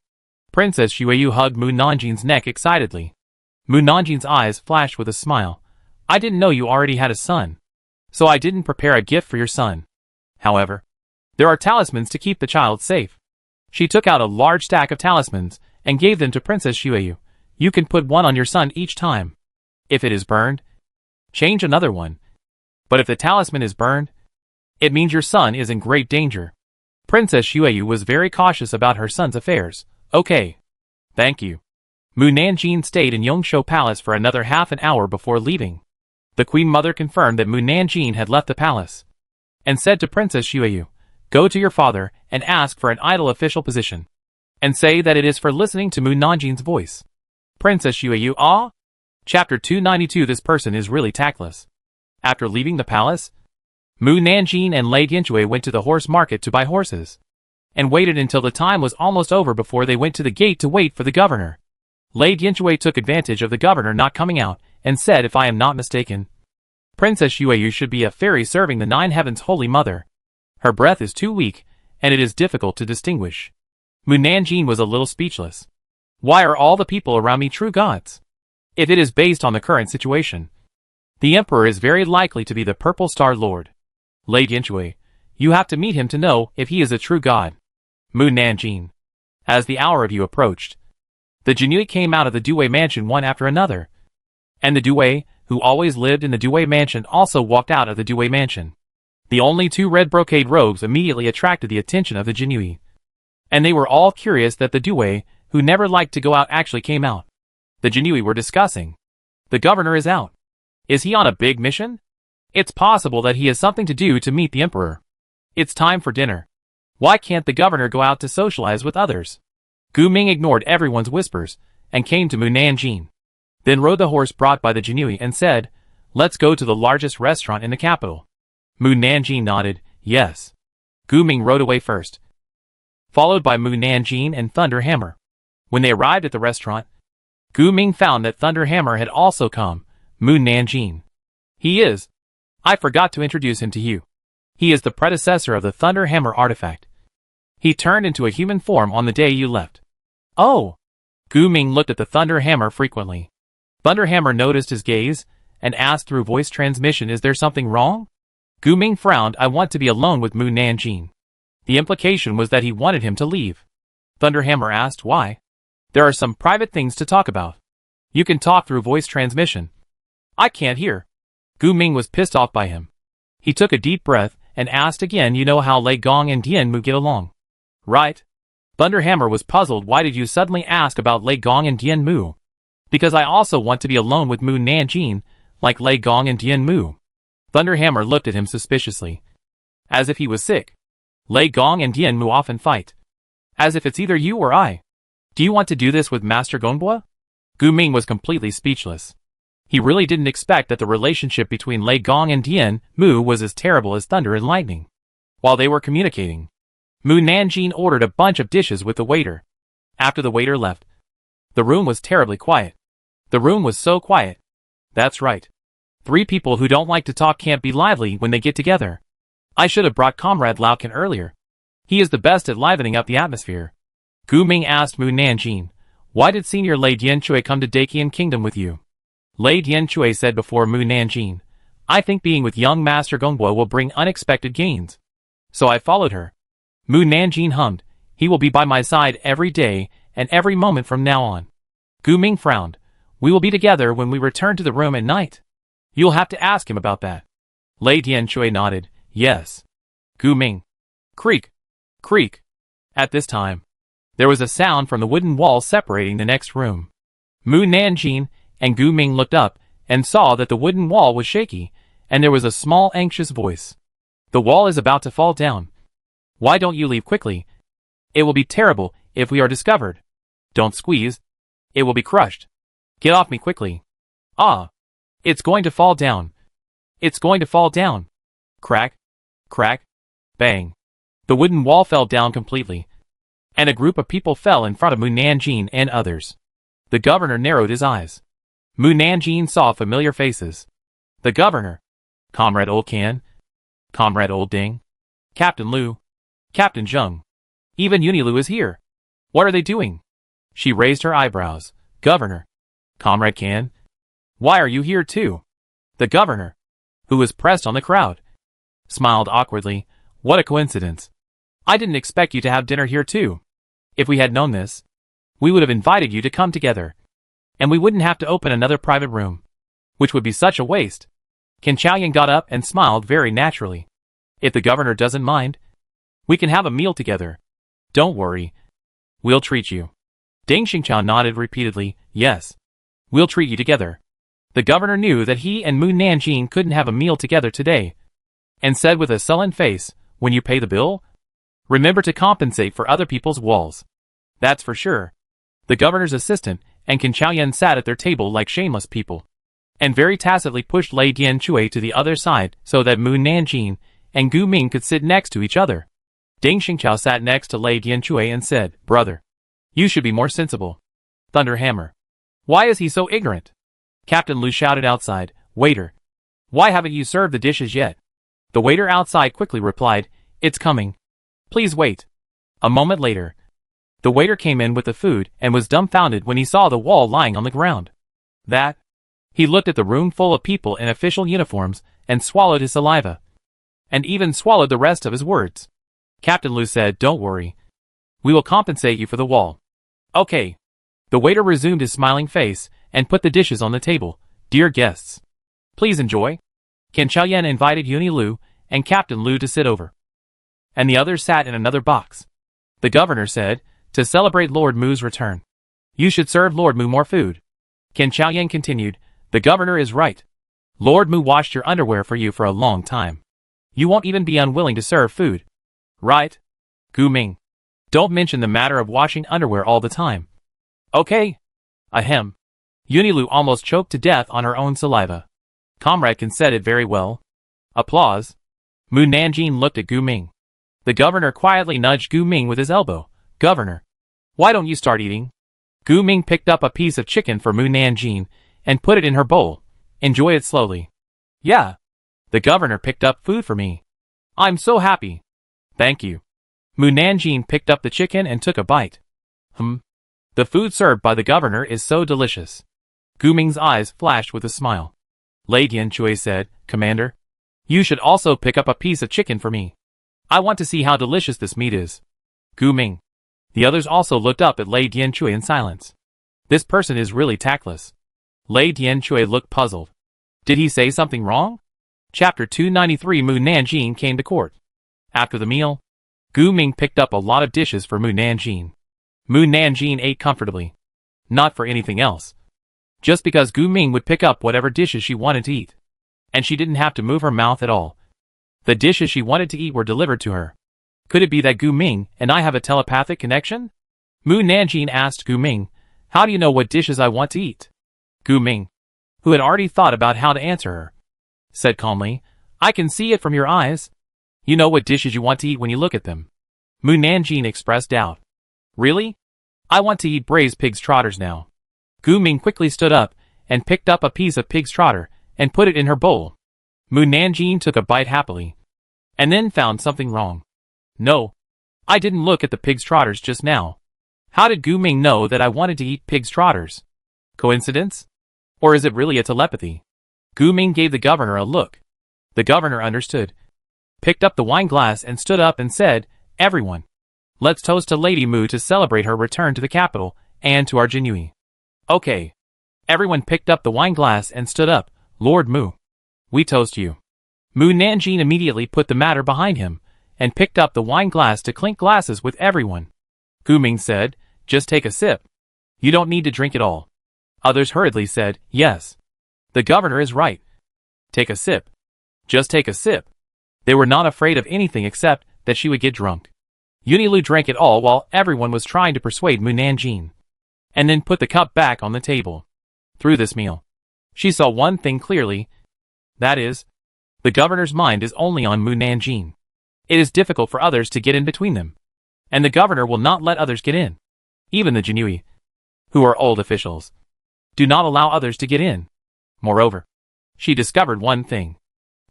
Princess Xueyu hugged Mu Nanjing's neck excitedly. Mu Nanjing's eyes flashed with a smile. I didn't know you already had a son. So I didn't prepare a gift for your son. However, there are talismans to keep the child safe. She took out a large stack of talismans and gave them to Princess Xueyu. You can put one on your son each time. If it is burned, change another one. But if the talisman is burned, it means your son is in great danger. Princess Xueyu was very cautious about her son's affairs. Okay. Thank you. Mu Nanjing stayed in Yongshou Palace for another half an hour before leaving. The Queen Mother confirmed that Mu Nanjing had left the palace, and said to Princess Xueyu, go to your father and ask for an idle official position, and say that it is for listening to Mu Nanjing's voice. Princess Xueyu, ah? Chapter 292. This person is really tactless. After leaving the palace, Mu Nanjing and Lei Dianjue went to the horse market to buy horses, and waited until the time was almost over before they went to the gate to wait for the governor. Lei Dianjue took advantage of the governor not coming out, and said, if I am not mistaken, Princess Xueyu should be a fairy serving the 9 heavens Holy Mother. Her breath is too weak, and it is difficult to distinguish. Mu Nanjing was a little speechless. Why are all the people around me true gods? If it is based on the current situation, the Emperor is very likely to be the Purple Star Lord. Lei Dianjue, you have to meet him to know if he is a true god. Mu Nanjing. As the hour of you approached, the Jinui came out of the Due mansion one after another. And the Due, who always lived in the Due mansion, also walked out of the Due mansion. The only 2 red brocade robes immediately attracted the attention of the Jinui. And they were all curious that the Due, who never liked to go out, actually came out. The Jinui were discussing. The governor is out. Is he on a big mission? It's possible that he has something to do to meet the Emperor. It's time for dinner. Why can't the governor go out to socialize with others? Gu Ming ignored everyone's whispers, and came to Mu Nanjing. Then rode the horse brought by the Jinui and said, let's go to the largest restaurant in the capital. Mu Nanjing nodded, yes. Gu Ming rode away first, followed by Mu Nanjing and Thunder Hammer. When they arrived at the restaurant, Gu Ming found that Thunder Hammer had also come. Mu Nanjing. He is. I forgot to introduce him to you. He is the predecessor of the Thunder Hammer artifact. He turned into a human form on the day you left. Oh! Gu Ming looked at the Thunder Hammer frequently. Thunder Hammer noticed his gaze, and asked through voice transmission, is there something wrong? Gu Ming frowned, I want to be alone with Mu Nanjing. The implication was that he wanted him to leave. Thunder Hammer asked, why? There are some private things to talk about. You can talk through voice transmission. I can't hear. Gu Ming was pissed off by him. He took a deep breath, and asked again, you know how Lei Gong and Dian Mu get along? Right? Thunder Hammer was puzzled, why did you suddenly ask about Lei Gong and Dian Mu? Because I also want to be alone with Mu Nanjing, like Lei Gong and Dian Mu. Thunder Hammer looked at him suspiciously, as if he was sick. Lei Gong and Dian Mu often fight, as if it's either you or I. Do you want to do this with Master Gongbua? Gu Ming was completely speechless. He really didn't expect that the relationship between Lei Gong and Dian Mu was as terrible as thunder and lightning. While they were communicating, Mu Nanjing ordered a bunch of dishes with the waiter. After the waiter left, the room was terribly quiet. The room was so quiet. That's right. 3 people who don't like to talk can't be lively when they get together. I should have brought Comrade Lao Can earlier. He is the best at livening up the atmosphere. Gu Ming asked Mu Nanjing, why did Senior Lei Dianchui come to Dakian Kingdom with you? Lei Dianchui said before Mu Nanjing, I think being with young Master Gongbo will bring unexpected gains. So I followed her. Mu Nanjing hummed, he will be by my side every day and every moment from now on. Gu Ming frowned, we will be together when we return to the room at night. You'll have to ask him about that. Lei Dianchui nodded, yes. Gu Ming. Creak. Creak. At this time, there was a sound from the wooden wall separating the next room. Mu Nanjing and Gu Ming looked up and saw that the wooden wall was shaky, and there was a small anxious voice. The wall is about to fall down. Why don't you leave quickly? It will be terrible if we are discovered. Don't squeeze. It will be crushed. Get off me quickly. Ah! It's going to fall down. It's going to fall down. Crack. Crack. Bang. The wooden wall fell down completely, and a group of people fell in front of Mu Nanjing and others. The governor narrowed his eyes. Mu Nanjing saw familiar faces. The governor. Comrade Old Can. Comrade Old Ding. Captain Lu. Captain Zheng. Even Unilu is here. What are they doing? She raised her eyebrows. Governor. Comrade Can. Why are you here too? The governor, who was pressed on the crowd, smiled awkwardly. What a coincidence. I didn't expect you to have dinner here too. If we had known this, we would have invited you to come together, and we wouldn't have to open another private room, which would be such a waste. Qin Chaoyan got up and smiled very naturally. If the governor doesn't mind, we can have a meal together. Don't worry. We'll treat you. Ding Xingqiao nodded repeatedly. Yes. We'll treat you together. The governor knew that he and Mu Nanjing couldn't have a meal together today, and said with a sullen face, when you pay the bill, remember to compensate for other people's walls. That's for sure. The governor's assistant and Qin Chaoyan sat at their table like shameless people, and very tacitly pushed Lei Dianchui to the other side so that Mu Nanjing and Gu Ming could sit next to each other. Ding Xingqiao sat next to Lei Dianchui and said, Brother, you should be more sensible. Thunderhammer. Why is he so ignorant? Captain Lu shouted outside, Waiter, why haven't you served the dishes yet? The waiter outside quickly replied, It's coming. Please wait. A moment later, the waiter came in with the food and was dumbfounded when he saw the wall lying on the ground. That? He looked at the room full of people in official uniforms and swallowed his saliva, and even swallowed the rest of his words. Captain Lu said, Don't worry. We will compensate you for the wall. Okay. The waiter resumed his smiling face and put the dishes on the table. Dear guests, please enjoy. Qin Chaoyan invited Unilu and Captain Lu to sit over, and the others sat in another box. The governor said, to celebrate Lord Mu's return, you should serve Lord Mu more food. Qin Chaoyan continued, the governor is right. Lord Mu washed your underwear for you for a long time. You won't even be unwilling to serve food. Right? Gu Ming. Don't mention the matter of washing underwear all the time. Okay. Ahem. Unilu almost choked to death on her own saliva. Comrade Can said it very well. Applause. Mu Nanjing looked at Gu Ming. The governor quietly nudged Gu Ming with his elbow. Governor, why don't you start eating? Gu Ming picked up a piece of chicken for Mu Nanjing and put it in her bowl. Enjoy it slowly. Yeah. The governor picked up food for me. I'm so happy. Thank you. Mu Nanjing picked up the chicken and took a bite. The food served by the governor is so delicious. Gu Ming's eyes flashed with a smile. Lei Dianchui said, Commander, you should also pick up a piece of chicken for me. I want to see how delicious this meat is. Gu Ming. The others also looked up at Lei Dianchui in silence. This person is really tactless. Lei Dianchui looked puzzled. Did he say something wrong? Chapter 293. Mu Nanjing came to court. After the meal, Gu Ming picked up a lot of dishes for Mu Nanjing. Mu Nanjing ate comfortably. Not for anything else. Just because Gu Ming would pick up whatever dishes she wanted to eat. And she didn't have to move her mouth at all. The dishes she wanted to eat were delivered to her. Could it be that Gu Ming and I have a telepathic connection? Mu Nanjing asked Gu Ming, how do you know what dishes I want to eat? Gu Ming. who had already thought about how to answer her, said calmly, I can see it from your eyes. You know what dishes you want to eat when you look at them. Mu Nanjing expressed doubt. Really? I want to eat braised pig's trotters now. Gu Ming quickly stood up and picked up a piece of pig's trotter and put it in her bowl. Mu Nanjing took a bite happily, and then found something wrong. No, I didn't look at the pig's trotters just now. How did Gu Ming know that I wanted to eat pig's trotters? Coincidence? Or is it really a telepathy? Gu Ming gave the governor a look. The governor understood, picked up the wine glass and stood up and said, Everyone, let's toast to Lady Mu to celebrate her return to the capital and to our Jinui. Okay. Everyone picked up the wine glass and stood up. Lord Mu, we toast you. Mu Nanjing immediately put the matter behind him and picked up the wine glass to clink glasses with everyone. Gu Ming said, Just take a sip. You don't need to drink it all. Others hurriedly said, Yes. The governor is right. Take a sip. Just take a sip. They were not afraid of anything except that she would get drunk. Yunilu drank it all while everyone was trying to persuade Mu Nanjing, and then put the cup back on the table. Through this meal, she saw one thing clearly. That is, the governor's mind is only on Mu Nanjing. It is difficult for others to get in between them, and the governor will not let others get in. Even the Jinui, who are old officials, do not allow others to get in. Moreover, she discovered one thing.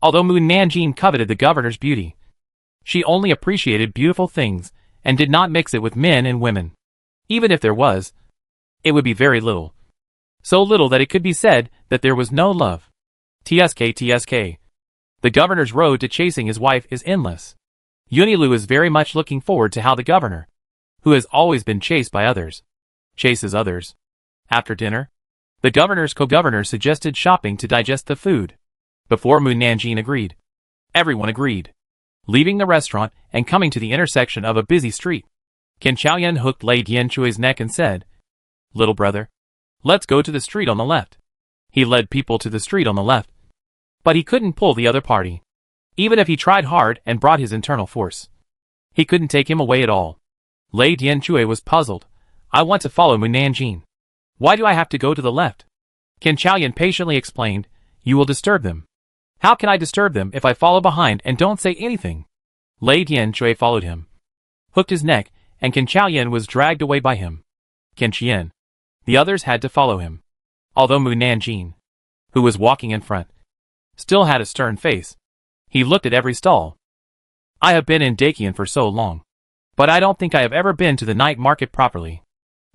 Although Mu Nanjing coveted the governor's beauty, she only appreciated beautiful things and did not mix it with men and women. Even if there was, it would be very little. So little that it could be said that there was no love. TSK. The governor's road to chasing his wife is endless. Yunilu is very much looking forward to how the governor, who has always been chased by others, chases others. After dinner, the governor's co-governor suggested shopping to digest the food. Before Mu Nanjing agreed, everyone agreed. Leaving the restaurant and coming to the intersection of a busy street, Qin Chaoyan hooked Lei Dianchui's neck and said, Little brother, let's go to the street on the left. He led people to the street on the left, but he couldn't pull the other party. Even if he tried hard and brought his internal force, he couldn't take him away at all. Lei Dianchui was puzzled. I want to follow Mu Nanjing. Why do I have to go to the left? Qin Chaoyan patiently explained, You will disturb them. How can I disturb them if I follow behind and don't say anything? Lei Dianchui followed him, hooked his neck, and Qin Chaoyan was dragged away by him. Qin Qian. The others had to follow him. Although Mu Nanjing, who was walking in front, still had a stern face. He looked at every stall. I have been in Dakian for so long, but I don't think I have ever been to the night market properly.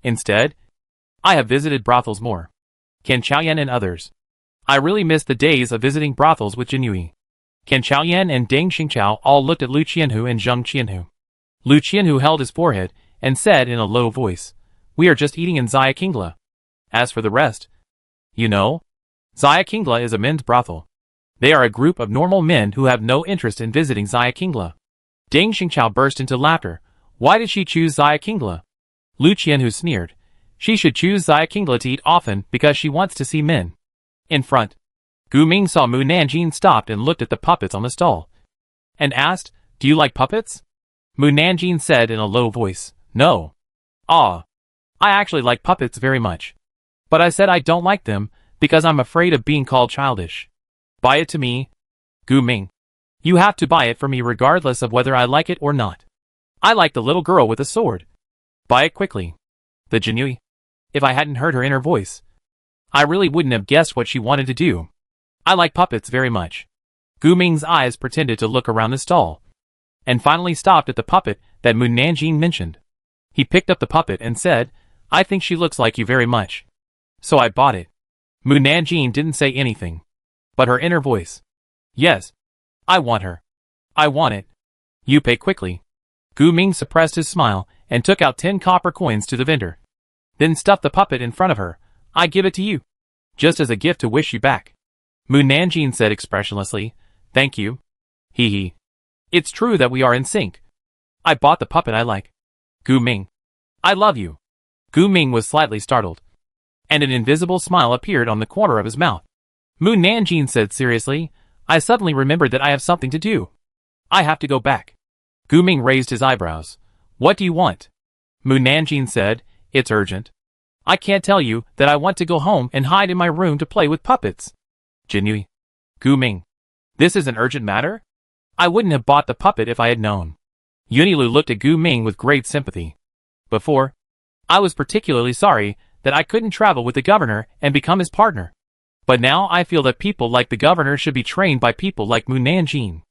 Instead, I have visited brothels more. Qin Chaoyan and others. I really miss the days of visiting brothels with Jinui. Qin Chaoyan and Deng Xingqiao all looked at Lu Qianhu and Zheng Qianhu. Lu Qianhu held his forehead and said in a low voice, We are just eating in Zaya Kingla. As for the rest, you know, Zaya Kingla is a men's brothel. They are a group of normal men who have no interest in visiting Zaya Kingla. Deng Xingqiao burst into laughter. Why did she choose Zaya Kingla? Lu Qianhu sneered. She should choose Zaya Kingla to eat often because she wants to see men. In front, Gu Ming saw Mu Nanjing stopped and looked at the puppets on the stall, and asked, Do you like puppets? Mu Nanjing said in a low voice, No. I actually like puppets very much. But I said I don't like them because I'm afraid of being called childish. Buy it to me, Gu Ming. You have to buy it for me regardless of whether I like it or not. I like the little girl with a sword. Buy it quickly. The Jinui. If I hadn't heard her inner voice, I really wouldn't have guessed what she wanted to do. I like puppets very much. Gu Ming's eyes pretended to look around the stall, and finally stopped at the puppet that Mu Nanjing mentioned. He picked up the puppet and said, I think she looks like you very much. So I bought it. Mu Nanjing didn't say anything, but her inner voice. Yes. I want her. I want it. You pay quickly. Gu Ming suppressed his smile and took out 10 copper coins to the vendor. Then stuffed the puppet in front of her. I give it to you, just as a gift to wish you back. Mu Nanjing said expressionlessly, Thank you. Hee. It's true that we are in sync. I bought the puppet I like. Gu Ming. I love you. Gu Ming was slightly startled, and an invisible smile appeared on the corner of his mouth. Mu Nanjing said seriously, I suddenly remembered that I have something to do. I have to go back. Gu Ming raised his eyebrows. What do you want? Mu Nanjing said, It's urgent. I can't tell you that I want to go home and hide in my room to play with puppets. Jinui. Gu Ming. This is an urgent matter? I wouldn't have bought the puppet if I had known. Yunilu looked at Gu Ming with great sympathy. Before, I was particularly sorry that I couldn't travel with the governor and become his partner. But now I feel that people like the governor should be trained by people like Mu Nanjing.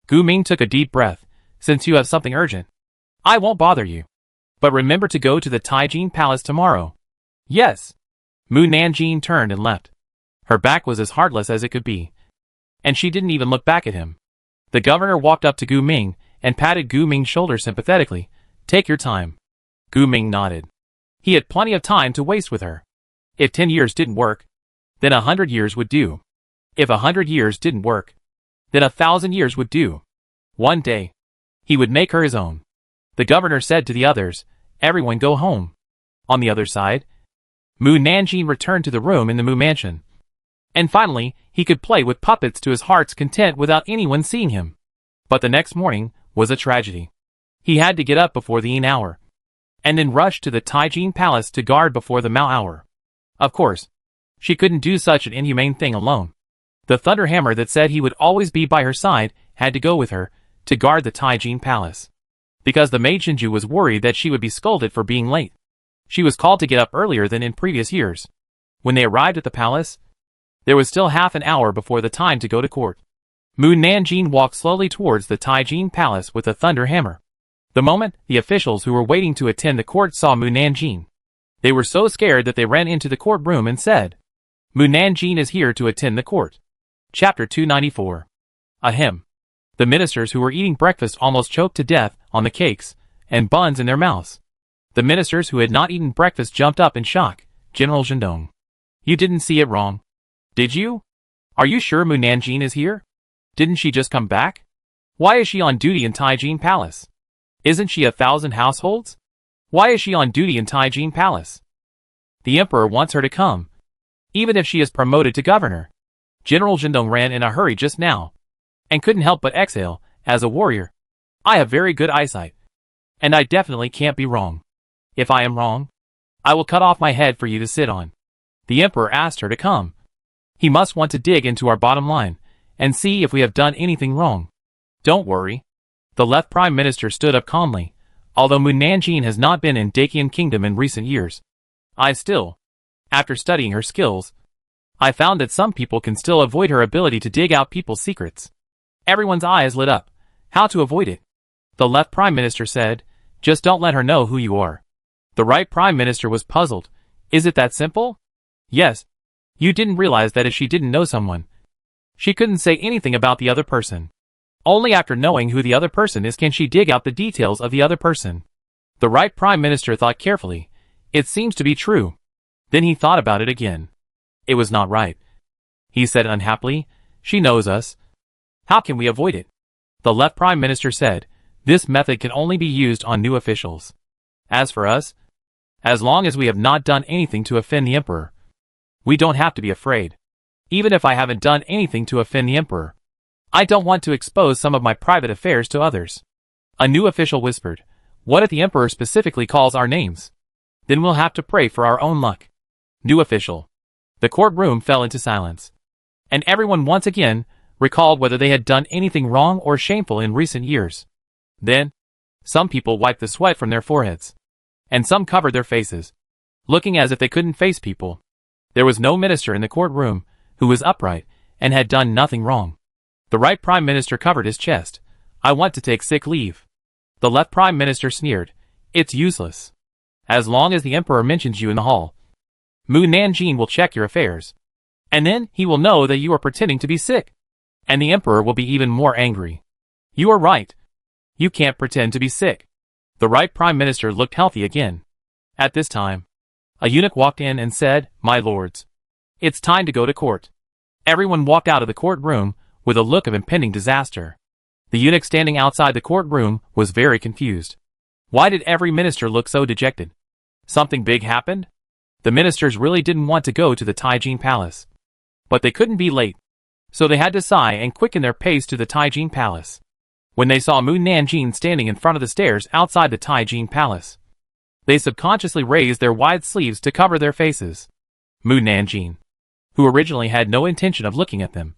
Gu Ming took a deep breath. Since you have something urgent, I won't bother you. But remember to go to the Taijin Palace tomorrow. Yes. Mu Nanjing turned and left. Her back was as heartless as it could be. And she didn't even look back at him. The governor walked up to Gu Ming and patted Gu Ming's shoulder sympathetically. Take your time. Gu Ming nodded. He had plenty of time to waste with her. If 10 years didn't work, then 100 years would do. If 100 years didn't work, then 1,000 years would do. One day, he would make her his own. The governor said to the others, everyone go home. On the other side, Mu Nanjing returned to the room in the Mu mansion. And finally, he could play with puppets to his heart's content without anyone seeing him. But the next morning was a tragedy. He had to get up before the Yin hour, and then rush to the Taijin Palace to guard before the Mao hour. Of course, she couldn't do such an inhumane thing alone. The Thunderhammer that said he would always be by her side had to go with her to guard the Taijin Palace. Because the maid Shinju was worried that she would be scolded for being late. She was called to get up earlier than in previous years. When they arrived at the palace, there was still half an hour before the time to go to court. Mu Nanjing walked slowly towards the Taijin Palace with the Thunderhammer. The moment the officials who were waiting to attend the court saw Mu Nanjing, they were so scared that they ran into the courtroom and said, Mu Nanjing is here to attend the court. Chapter 294. Ahem. The ministers who were eating breakfast almost choked to death on the cakes and buns in their mouths. The ministers who had not eaten breakfast jumped up in shock. General Zhendong. You didn't see it wrong. Did you? Are you sure Mu Nanjing is here? Didn't she just come back? Why is she on duty in Taijin Palace? Isn't she 1,000 households? Why is she on duty in Taijin Palace? The emperor wants her to come, even if she is promoted to governor. General Zhendong ran in a hurry just now, and couldn't help but exhale. As a warrior, I have very good eyesight, and I definitely can't be wrong. If I am wrong, I will cut off my head for you to sit on. The emperor asked her to come. He must want to dig into our bottom line and see if we have done anything wrong. Don't worry. The left prime minister stood up calmly. Although Mu Nanjing has not been in Dacian Kingdom in recent years, after studying her skills, I found that some people can still avoid her ability to dig out people's secrets. Everyone's eyes lit up. How to avoid it? The left prime minister said, just don't let her know who you are. The right prime minister was puzzled. Is it that simple? Yes. You didn't realize that if she didn't know someone, she couldn't say anything about the other person. Only after knowing who the other person is can she dig out the details of the other person. The right prime minister thought carefully. It seems to be true. Then he thought about it again. It was not right. He said unhappily, she knows us. How can we avoid it? The left prime minister said, this method can only be used on new officials. As for us, as long as we have not done anything to offend the emperor, we don't have to be afraid. Even if I haven't done anything to offend the emperor, I don't want to expose some of my private affairs to others. A new official whispered, what if the emperor specifically calls our names? Then we'll have to pray for our own luck. New official. The courtroom fell into silence, and everyone once again recalled whether they had done anything wrong or shameful in recent years. Then, some people wiped the sweat from their foreheads, and some covered their faces, looking as if they couldn't face people. There was no minister in the courtroom who was upright and had done nothing wrong. The right prime minister covered his chest. I want to take sick leave. The left prime minister sneered. It's useless. As long as the emperor mentions you in the hall, Mu Nanjing will check your affairs, and then he will know that you are pretending to be sick, and the emperor will be even more angry. You are right. You can't pretend to be sick. The right prime minister looked healthy again. At this time, a eunuch walked in and said, my lords, it's time to go to court. Everyone walked out of the courtroom with a look of impending disaster. The eunuch standing outside the courtroom was very confused. Why did every minister look so dejected? Something big happened? The ministers really didn't want to go to the Taijin Palace. But they couldn't be late, so they had to sigh and quicken their pace to the Taijin Palace. When they saw Mu Nanjing standing in front of the stairs outside the Taijin Palace, They subconsciously raised their wide sleeves to cover their faces. Mu Nanjing, who originally had no intention of looking at them,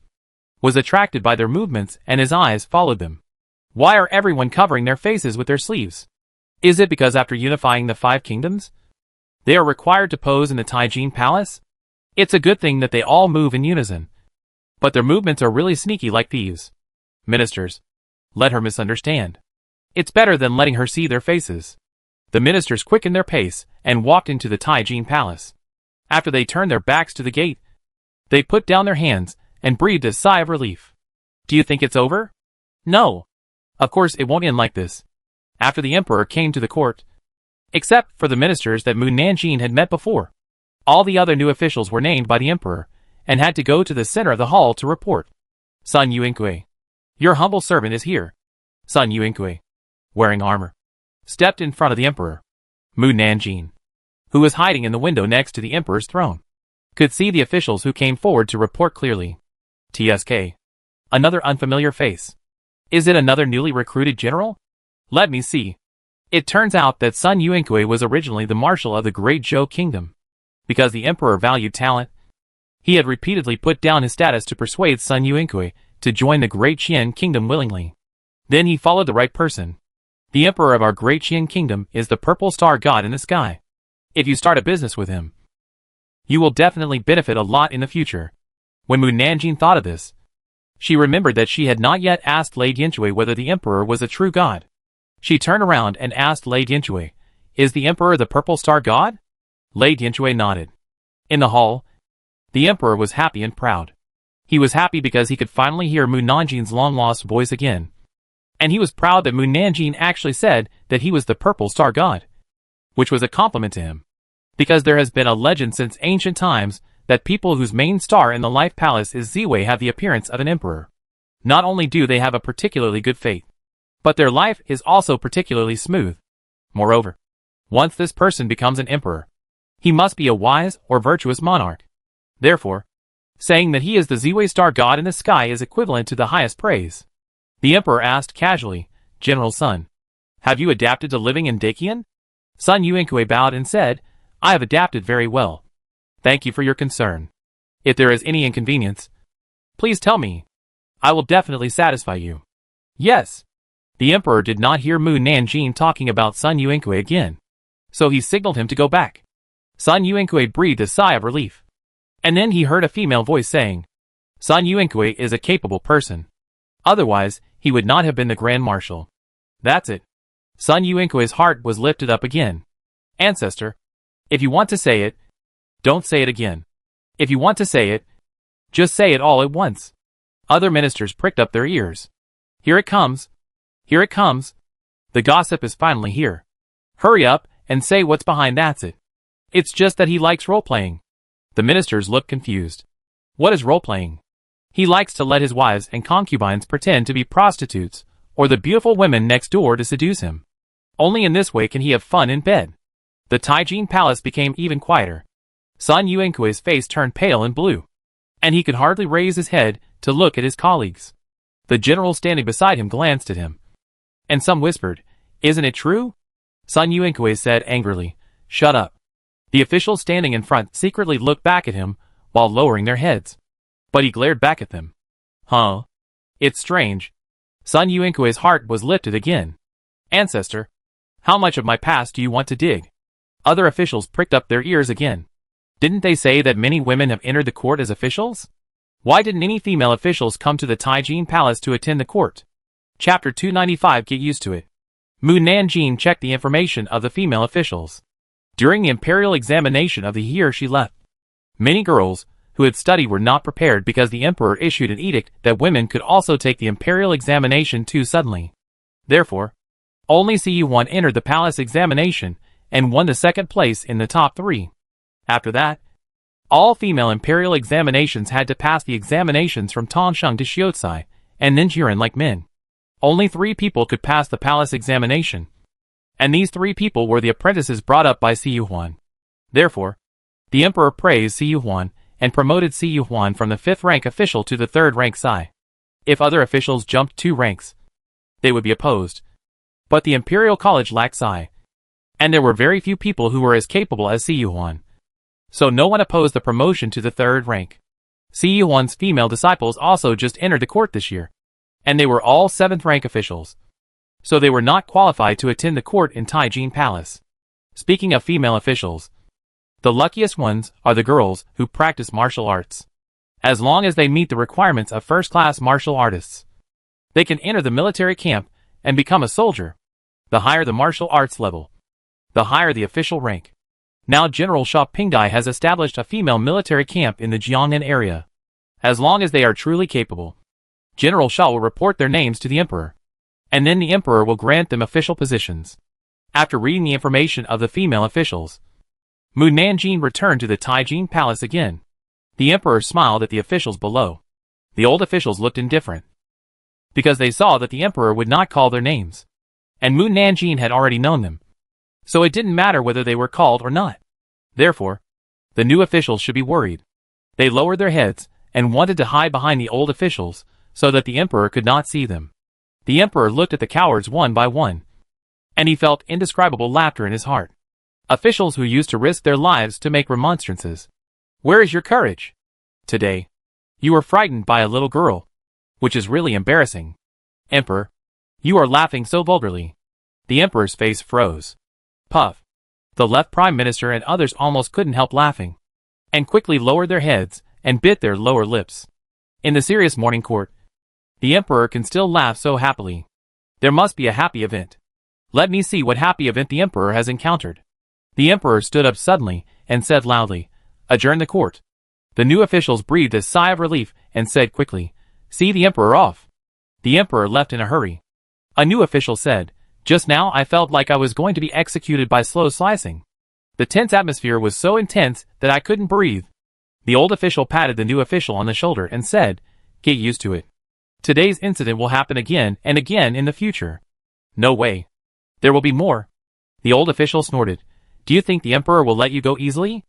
was attracted by their movements and his eyes followed them. Why are everyone covering their faces with their sleeves? Is it because after unifying the 5 kingdoms, they are required to pose in the Taijin Palace? It's a good thing that they all move in unison. But their movements are really sneaky like thieves. Ministers, let her misunderstand. It's better than letting her see their faces. The ministers quickened their pace and walked into the Taijin Palace. After they turned their backs to the gate, they put down their hands and breathed a sigh of relief. Do you think it's over? No. Of course it won't end like this. After the emperor came to the court, except for the ministers that Mu Nanjing had met before, all the other new officials were named by the emperor and had to go to the center of the hall to report. Sun Yuankui, your humble servant is here. Sun Yuankui, wearing armor, stepped in front of the emperor. Mu Nanjing, who was hiding in the window next to the emperor's throne, could see the officials who came forward to report clearly. TSK, another unfamiliar face. Is it another newly recruited general? Let me see. It turns out that Sun Yuankui was originally the marshal of the Great Zhou Kingdom. Because the emperor valued talent, he had repeatedly put down his status to persuade Sun Yuankui to join the Great Qian Kingdom willingly. Then he followed the right person. The emperor of our Great Qian Kingdom is the purple star god in the sky. If you start a business with him, you will definitely benefit a lot in the future. When Mu Nanjing thought of this, she remembered that she had not yet asked Lei Dianshui whether the emperor was a true god. She turned around and asked Lei Dianshui, "Is the emperor the purple star god?" Lei Dianshui nodded. In the hall, the emperor was happy and proud. He was happy because he could finally hear Mu Nanjing's long-lost voice again. And he was proud that Mu Nanjing actually said that he was the purple star god, which was a compliment to him. Because there has been a legend since ancient times that people whose main star in the life palace is Ziwei have the appearance of an emperor. Not only do they have a particularly good fate, but their life is also particularly smooth. Moreover, once this person becomes an emperor, he must be a wise or virtuous monarch. Therefore, saying that he is the Ziwei star god in the sky is equivalent to the highest praise. The emperor asked casually, "General Sun, have you adapted to living in Dakian?" Sun Yuankui bowed and said, "I have adapted very well. Thank you for your concern. If there is any inconvenience, please tell me. I will definitely satisfy you." Yes. The emperor did not hear Mu Nanjing talking about Sun Yuankui again, so he signaled him to go back. Sun Yuankui breathed a sigh of relief. And then he heard a female voice saying, "Sun Yuankui is a capable person. Otherwise, he would not have been the Grand Marshal." That's it. Sun Yuankui's heart was lifted up again. Ancestor, if you want to say it, don't say it again. If you want to say it, just say it all at once. Other ministers pricked up their ears. Here it comes. Here it comes. The gossip is finally here. Hurry up and say what's behind that's it. It's just that he likes role-playing. The ministers looked confused. What is role-playing? He likes to let his wives and concubines pretend to be prostitutes or the beautiful women next door to seduce him. Only in this way can he have fun in bed. The Taijin Palace became even quieter. Sun Yuankui's face turned pale and blue, and he could hardly raise his head to look at his colleagues. The general standing beside him glanced at him, and some whispered, "Isn't it true?" Sun Yuankui said angrily, "Shut up." The officials standing in front secretly looked back at him while lowering their heads, but he glared back at them. Huh? It's strange. Sun Yuankui's heart was lifted again. Ancestor, how much of my past do you want to dig? Other officials pricked up their ears again. Didn't they say that many women have entered the court as officials? Why didn't any female officials come to the Taijin Palace to attend the court? Chapter 295. Get used to it. Mu Nanjing checked the information of the female officials. During the imperial examination of the year she left, many girls who had studied were not prepared because the emperor issued an edict that women could also take the imperial examination too suddenly. Therefore, only CU1 entered the palace examination and won the second place in the top 3. After that, all female imperial examinations had to pass the examinations from Tongsheng to Xiuzai, and then Jiren like men. Only 3 people could pass the palace examination, and these 3 people were the apprentices brought up by CU1. Therefore, the emperor praised CU1 and promoted CU1 from the 5th rank official to the 3rd rank Sai. If other officials jumped 2 ranks, they would be opposed. But the Imperial College lacked Sai, and there were very few people who were as capable as Siyuan. So no one opposed the promotion to the 3rd rank. Siyuan's female disciples also just entered the court this year, and they were all 7th rank officials. So they were not qualified to attend the court in Taijin Palace. Speaking of female officials, the luckiest ones are the girls who practice martial arts. As long as they meet the requirements of first-class martial artists, they can enter the military camp and become a soldier. The higher the martial arts level, the higher the official rank. Now General Sha Pingdai has established a female military camp in the Jiangnan area. As long as they are truly capable, General Sha will report their names to the emperor, and then the emperor will grant them official positions. After reading the information of the female officials, Mu Nanjing returned to the Taijin Palace again. The emperor smiled at the officials below. The old officials looked indifferent, because they saw that the emperor would not call their names, and Mu Nanjing had already known them. So it didn't matter whether they were called or not. Therefore, the new officials should be worried. They lowered their heads and wanted to hide behind the old officials so that the emperor could not see them. The emperor looked at the cowards one by one, and he felt indescribable laughter in his heart. Officials who used to risk their lives to make remonstrances. Where is your courage? Today, you were frightened by a little girl, which is really embarrassing. Emperor, you are laughing so vulgarly. The emperor's face froze. Puff. The left prime minister and others almost couldn't help laughing, and quickly lowered their heads and bit their lower lips. In the serious morning court, the emperor can still laugh so happily. There must be a happy event. Let me see what happy event the emperor has encountered. The emperor stood up suddenly and said loudly, "Adjourn the court." The new officials breathed a sigh of relief and said quickly, "See the emperor off." The emperor left in a hurry. A new official said, "Just now I felt like I was going to be executed by slow slicing. The tense atmosphere was so intense that I couldn't breathe." The old official patted the new official on the shoulder and said, "Get used to it. Today's incident will happen again and again in the future." "No way. There will be more." The old official snorted. "Do you think the emperor will let you go easily?"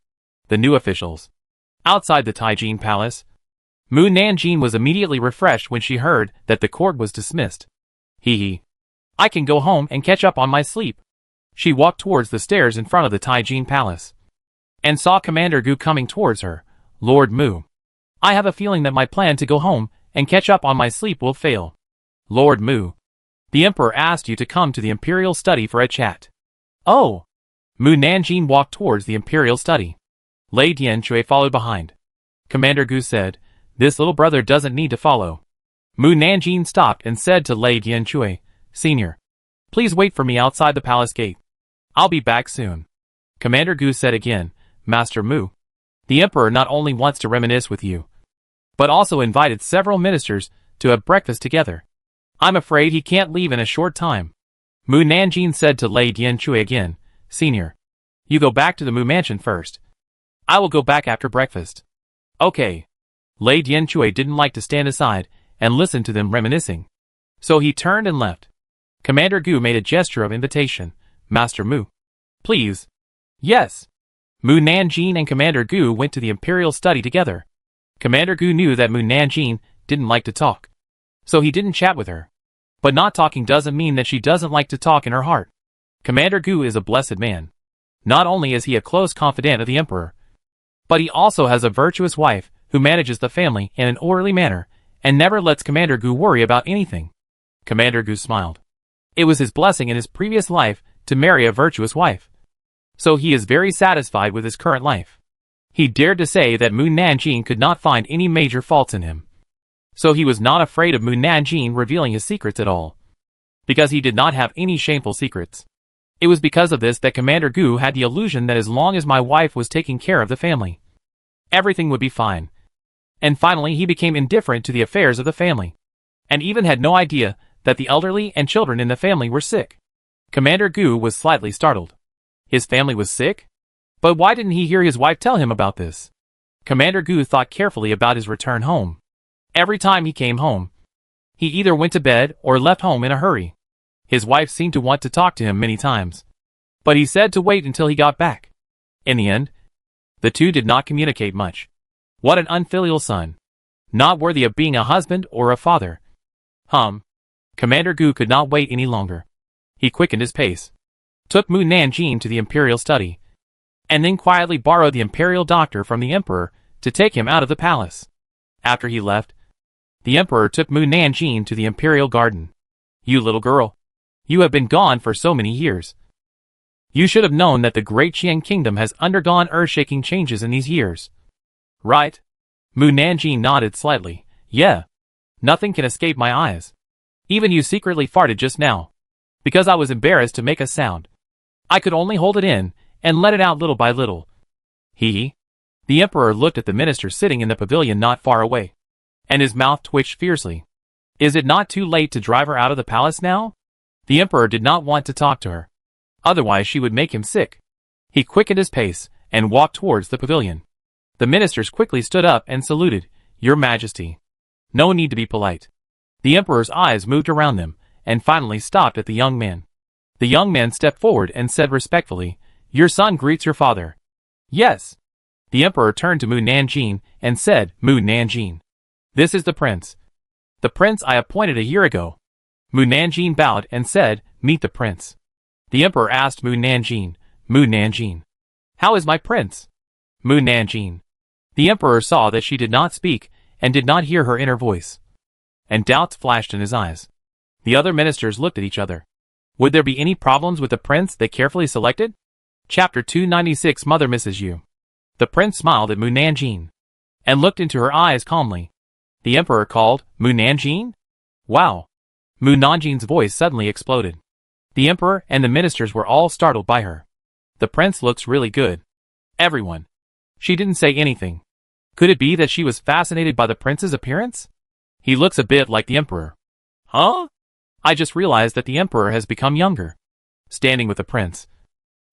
The new officials. Outside the Taijin Palace, Mu Nanjing was immediately refreshed when she heard that the court was dismissed. Hee. I can go home and catch up on my sleep. She walked towards the stairs in front of the Taijin Palace, and saw Commander Gu coming towards her. "Lord Mu, I have a feeling that my plan to go home and catch up on my sleep will fail." "Lord Mu, the emperor asked you to come to the imperial study for a chat." "Oh." Mu Nanjing walked towards the imperial study. Lei Dianchui followed behind. Commander Gu said, "This little brother doesn't need to follow." Mu Nanjing stopped and said to Lei Dianchui, "Senior, please wait for me outside the palace gate. I'll be back soon." Commander Gu said again, "Master Mu, the emperor not only wants to reminisce with you, but also invited several ministers to have breakfast together. I'm afraid he can't leave in a short time." Mu Nanjing said to Lei Dianchui again, "Senior, you go back to the Mu mansion first. I will go back after breakfast." "Okay." Lei Dianchui didn't like to stand aside and listen to them reminiscing, so he turned and left. Commander Gu made a gesture of invitation. "Master Mu, please." "Yes." Mu Nanjing and Commander Gu went to the imperial study together. Commander Gu knew that Mu Nanjing didn't like to talk, so he didn't chat with her. But not talking doesn't mean that she doesn't like to talk in her heart. Commander Gu is a blessed man. Not only is he a close confidant of the emperor, but he also has a virtuous wife who manages the family in an orderly manner and never lets Commander Gu worry about anything. Commander Gu smiled. It was his blessing in his previous life to marry a virtuous wife, so he is very satisfied with his current life. He dared to say that Mu Nanjing could not find any major faults in him, so he was not afraid of Mu Nanjing revealing his secrets at all, because he did not have any shameful secrets. It was because of this that Commander Gu had the illusion that as long as my wife was taking care of the family, everything would be fine. And finally he became indifferent to the affairs of the family, and even had no idea that the elderly and children in the family were sick. Commander Gu was slightly startled. His family was sick? But why didn't he hear his wife tell him about this? Commander Gu thought carefully about his return home. Every time he came home, he either went to bed or left home in a hurry. His wife seemed to want to talk to him many times, but he said to wait until he got back. In the end, the two did not communicate much. What an unfilial son. Not worthy of being a husband or a father. Commander Gu could not wait any longer. He quickened his pace. took Mu Nanjing to the imperial study, and then quietly borrowed the imperial doctor from the emperor to take him out of the palace. After he left, the emperor took Mu Nanjing to the imperial garden. You little girl, you have been gone for so many years. You should have known that the great Qian kingdom has undergone earth-shaking changes in these years. Right? Mu Nanjing nodded slightly. Yeah. Nothing can escape my eyes. Even you secretly farted just now. Because I was embarrassed to make a sound. I could only hold it in, and let it out little by little. The emperor looked at the minister sitting in the pavilion not far away, and his mouth twitched fiercely. Is it not too late to drive her out of the palace now? The emperor did not want to talk to her. Otherwise she would make him sick. He quickened his pace, and walked towards the pavilion. The ministers quickly stood up and saluted. Your Majesty. No need to be polite. The emperor's eyes moved around them, and finally stopped at the young man. The young man stepped forward and said respectfully, Your son greets your father. Yes. The emperor turned to Mu Nanjing and said, Mu Nanjing. This is the prince. The prince I appointed a year ago. Mu Nanjing bowed and said, Meet the prince. The emperor asked Mu Nanjing, Mu Nanjing. How is my prince? Mu Nanjing. The emperor saw that she did not speak, and did not hear her inner voice. And doubts flashed in his eyes. The other ministers looked at each other. Would there be any problems with the prince they carefully selected? Chapter 296 Mother misses you. The prince smiled at Mu Nanjing, and looked into her eyes calmly. The emperor called, Mu Nanjing? Wow. Mu Nanjing's voice suddenly exploded. The emperor and the ministers were all startled by her. The prince looks really good. Everyone. She didn't say anything. Could it be that she was fascinated by the prince's appearance? He looks a bit like the emperor. Huh? I just realized that the emperor has become younger. Standing with the prince.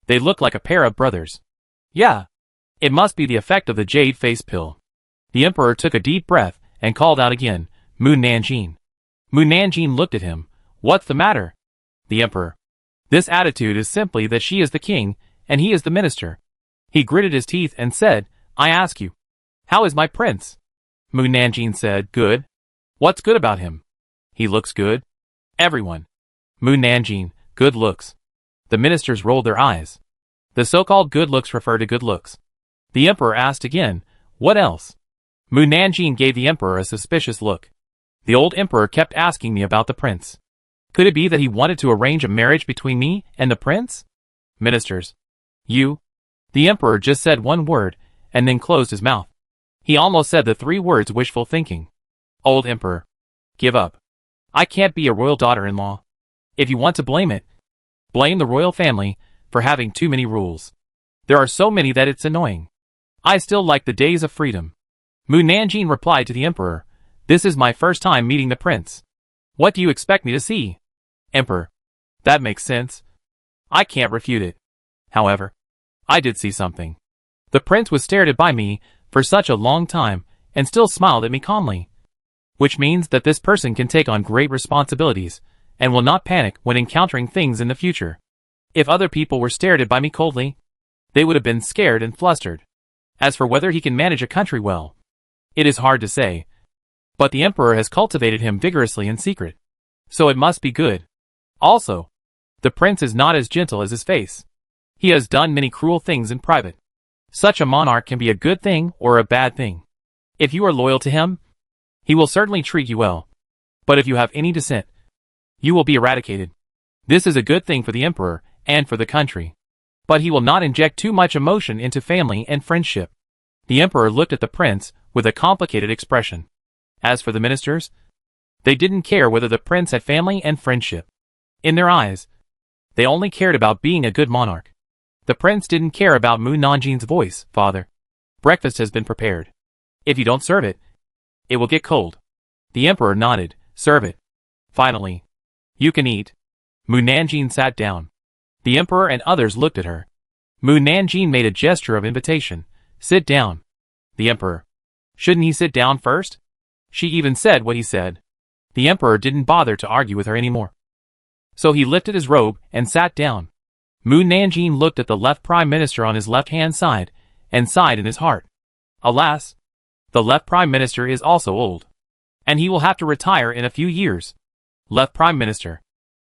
They look like a pair of brothers. Yeah. It must be the effect of the jade face pill. The emperor took a deep breath and called out again, Mu Nanjing. Mu Nanjing looked at him. What's the matter? The emperor. This attitude is simply that she is the king, and he is the minister. He gritted his teeth and said, I ask you, how is my prince? Mu Nanjing said, Good. What's good about him? He looks good. Everyone. Mu Nanjing, good looks. The ministers rolled their eyes. The so-called good looks refer to good looks. The emperor asked again, What else? Mu Nanjing gave the emperor a suspicious look. The old emperor kept asking me about the prince. Could it be that he wanted to arrange a marriage between me and the prince? Ministers. You. The emperor just said one word, and then closed his mouth. He almost said the 3 words wishful thinking. Old emperor. Give up. I can't be a royal daughter-in-law. If you want to blame it, blame the royal family for having too many rules. There are so many that it's annoying. I still like the days of freedom. Mu Nanjing replied to the emperor, This is my first time meeting the prince. What do you expect me to see? Emperor. That makes sense. I can't refute it. However, I did see something. The prince was stared at by me for such a long time, and still smiled at me calmly. Which means that this person can take on great responsibilities, and will not panic when encountering things in the future. If other people were stared at by me coldly, they would have been scared and flustered. As for whether he can manage a country well, it is hard to say. But the emperor has cultivated him vigorously in secret. So it must be good. Also, the prince is not as gentle as his face. He has done many cruel things in private. Such a monarch can be a good thing or a bad thing. If you are loyal to him, he will certainly treat you well. But if you have any dissent, you will be eradicated. This is a good thing for the emperor and for the country. But he will not inject too much emotion into family and friendship. The emperor looked at the prince with a complicated expression. As for the ministers, they didn't care whether the prince had family and friendship. In their eyes, they only cared about being a good monarch. The prince didn't care about Mu Nanjing's voice. Father, breakfast has been prepared. If you don't serve it, it will get cold. The emperor nodded. Serve it. Finally, you can eat. Mu Nanjing sat down. The emperor and others looked at her. Mu Nanjing made a gesture of invitation. Sit down. The emperor. Shouldn't he sit down first? She even said what he said. The emperor didn't bother to argue with her anymore. So he lifted his robe and sat down. Mu Nanjing looked at the left prime minister on his left-hand side, and sighed in his heart. Alas, the left prime minister is also old. And he will have to retire in a few years. Left prime minister.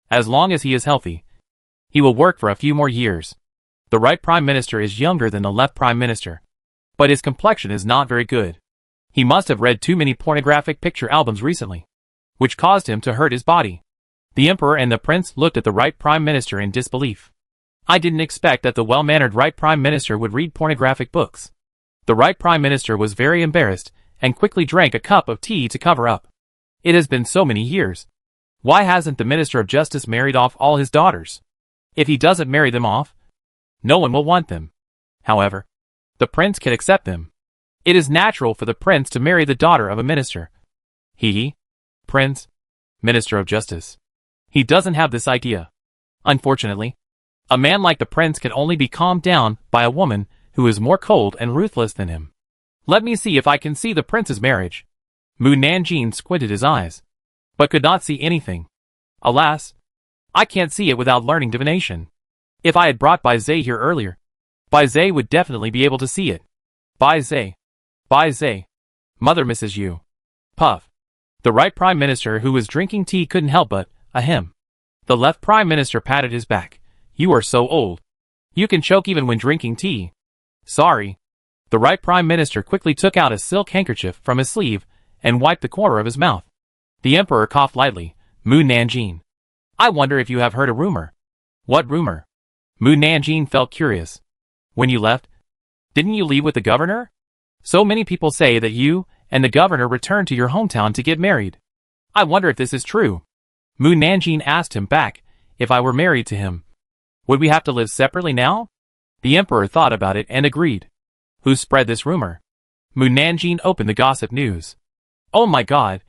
As long as he is healthy, He will work for a few more years. The right Prime Minister is younger than the left Prime Minister, but his complexion is not very good. He must have read too many pornographic picture albums recently, which caused him to hurt his body. The Emperor and the Prince looked at the right Prime Minister in disbelief. I didn't expect that the well-mannered right Prime Minister would read pornographic books. The right Prime Minister was very embarrassed and quickly drank a cup of tea to cover up. It has been so many years. Why hasn't the Minister of Justice married off all his daughters? If he doesn't marry them off, no one will want them. However, the Prince can accept them. It is natural for the Prince to marry the daughter of a minister. Prince, Minister of Justice. He doesn't have this idea. Unfortunately, a man like the Prince can only be calmed down by a woman who is more cold and ruthless than him. Let me see if I can see the Prince's marriage. Mu Nanjing squinted his eyes, but could not see anything. Alas, I can't see it without learning divination. If I had brought Bai Zhe here earlier, Bai Zhe would definitely be able to see it. Bai Zhe. Mother misses you. Puff. The right Prime Minister who was drinking tea couldn't help but, ahem. The left Prime Minister patted his back. You are so old. You can choke even when drinking tea. Sorry. The right Prime Minister quickly took out a silk handkerchief from his sleeve and wiped the corner of his mouth. The Emperor coughed lightly. Mu Nanjing. I wonder if you have heard a rumor. What rumor? Mu Nanjing felt curious. When you left, didn't you leave with the governor? So many people say that you and the governor returned to your hometown to get married. I wonder if this is true. Mu Nanjing asked him back if I were married to him. Would we have to live separately now? The Emperor thought about it and agreed. Who spread this rumor? Mu Nanjing opened the gossip news. Oh my god.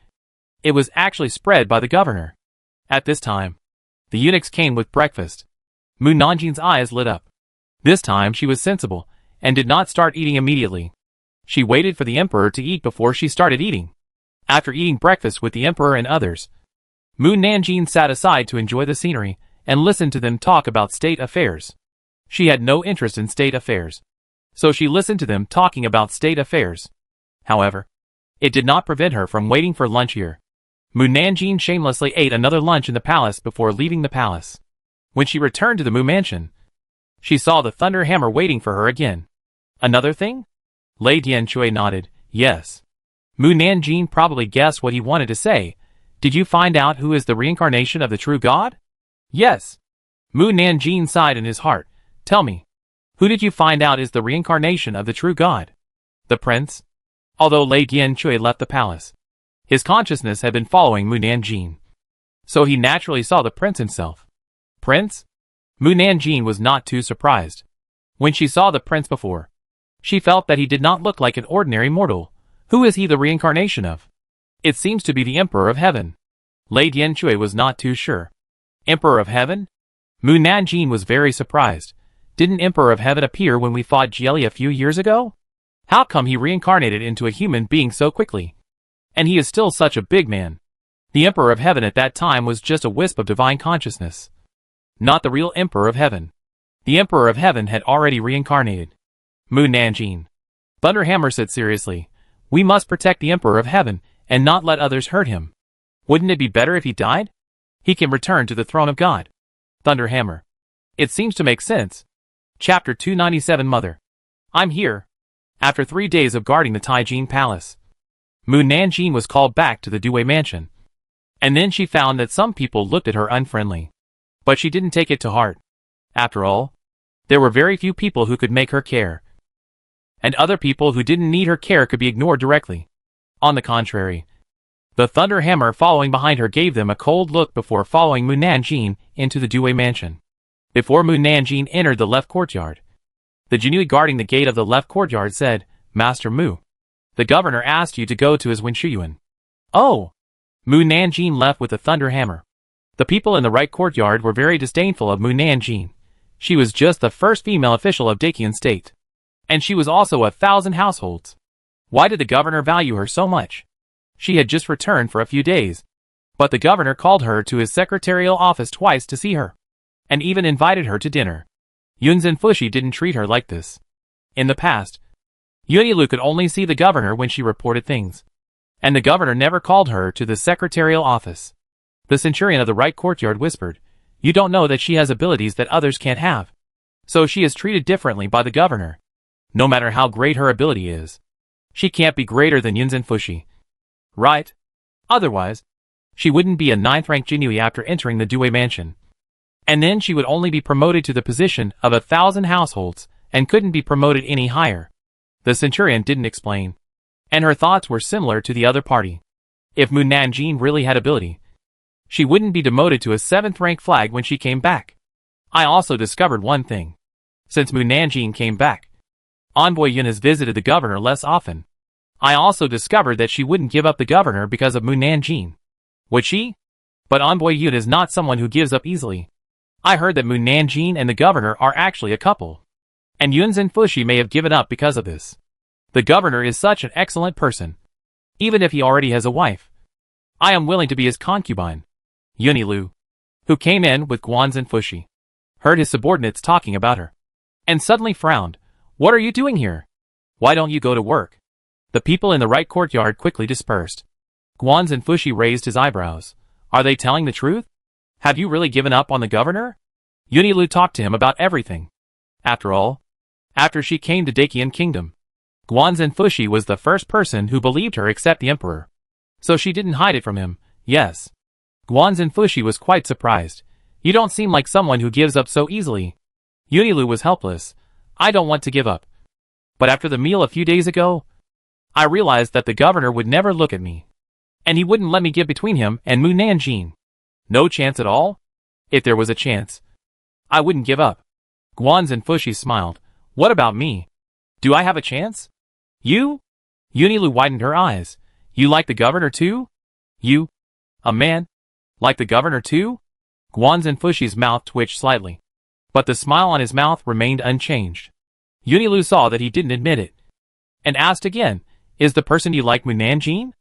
It was actually spread by the governor. At this time, the eunuchs came with breakfast. Mu Nanjing's eyes lit up. This time she was sensible and did not start eating immediately. She waited for the Emperor to eat before she started eating. After eating breakfast with the Emperor and others, Mu Nanjing sat aside to enjoy the scenery and listen to them talk about state affairs. She had no interest in state affairs, so she listened to them talking about state affairs. However, it did not prevent her from waiting for lunch here. Mu Nanjing shamelessly ate another lunch in the palace before leaving the palace. When she returned to the Mu Mansion, she saw the Thunder Hammer waiting for her again. Another thing? Lei Dianchui nodded, yes. Mu Nanjing probably guessed what he wanted to say. Did you find out who is the reincarnation of the true God? Yes. Mu Nanjing sighed in his heart. Tell me, who did you find out is the reincarnation of the true God? The prince? Although Lei Dianchui left the palace, his consciousness had been following Mu Nanjing, so he naturally saw the prince himself. Prince? Mu Nanjing was not too surprised. When she saw the prince before, she felt that he did not look like an ordinary mortal. Who is he the reincarnation of? It seems to be the Emperor of Heaven. Lei Dianchui was not too sure. Emperor of Heaven? Mu Nanjing was very surprised. Didn't Emperor of Heaven appear when we fought Jieli a few years ago? How come he reincarnated into a human being so quickly? And he is still such a big man. The Emperor of Heaven at that time was just a wisp of divine consciousness. Not the real Emperor of Heaven. The Emperor of Heaven had already reincarnated. Mu Nanjing. Thunderhammer said seriously, we must protect the Emperor of Heaven and not let others hurt him. Wouldn't it be better if he died? He can return to the throne of God. Thunderhammer. It seems to make sense. Chapter 297 Mother. I'm here. After 3 days of guarding the Taijin Palace, Mu Nanjing was called back to the Due Mansion. And then she found that some people looked at her unfriendly. But she didn't take it to heart. After all, there were very few people who could make her care. And other people who didn't need her care could be ignored directly. On the contrary, the Thunder Hammer following behind her gave them a cold look before following Mu Nanjing into the Due Mansion. Before Mu Nanjing entered the left courtyard, the Jinui guarding the gate of the left courtyard said, Master Mu, the governor asked you to go to his Wenshuyuan. Oh! Mu Nanjing left with the Thunder Hammer. The people in the right courtyard were very disdainful of Mu Nanjing. She was just the first female official of Dakian State. And she was also 1,000 households. Why did the governor value her so much? She had just returned for a few days. But the governor called her to his secretarial office twice to see her. And even invited her to dinner. Yunzhen Fushi didn't treat her like this. In the past, Yunilu could only see the governor when she reported things. And the governor never called her to the secretarial office. The centurion of the right courtyard whispered, You don't know that she has abilities that others can't have. So she is treated differently by the governor. No matter how great her ability is, she can't be greater than Yunzin Fushi. Right? Otherwise, she wouldn't be a 9th-ranked Jinui after entering the Due mansion. And then she would only be promoted to the position of 1,000 households, and couldn't be promoted any higher. The centurion didn't explain. And her thoughts were similar to the other party. If Mu Nanjing really had ability, she wouldn't be demoted to a 7th-rank flag when she came back. I also discovered one thing. Since Mu Nanjing came back, Envoy Yun has visited the governor less often. I also discovered that she wouldn't give up the governor because of Mu Nanjing. Would she? But Envoy Yun is not someone who gives up easily. I heard that Mu Nanjing and the governor are actually a couple. And Yunzin Fushi may have given up because of this. The governor is such an excellent person. Even if he already has a wife, I am willing to be his concubine. Yunilu, who came in with Guanzin Fushi, heard his subordinates talking about her, and suddenly frowned. What are you doing here? Why don't you go to work? The people in the right courtyard quickly dispersed. Guanzin Fushi raised his eyebrows. Are they telling the truth? Have you really given up on the governor? Yunilu talked to him about everything. After all, after she came to Dakian Kingdom, Guanzin Fushi was the first person who believed her except the emperor. So she didn't hide it from him. Yes. Guanzin Fushi was quite surprised. You don't seem like someone who gives up so easily. Yunilu was helpless. I don't want to give up. But after the meal a few days ago, I realized that the governor would never look at me. And he wouldn't let me get between him and Mu Nanjing. No chance at all? If there was a chance, I wouldn't give up. Guanzin Fushi smiled. What about me? Do I have a chance? You? Yunilu widened her eyes. You like the governor too? You? A man? Like the governor too? Guanzin Fushi's mouth twitched slightly, but the smile on his mouth remained unchanged. Yunilu saw that he didn't admit it, and asked again, is the person you like Mu Nanjing?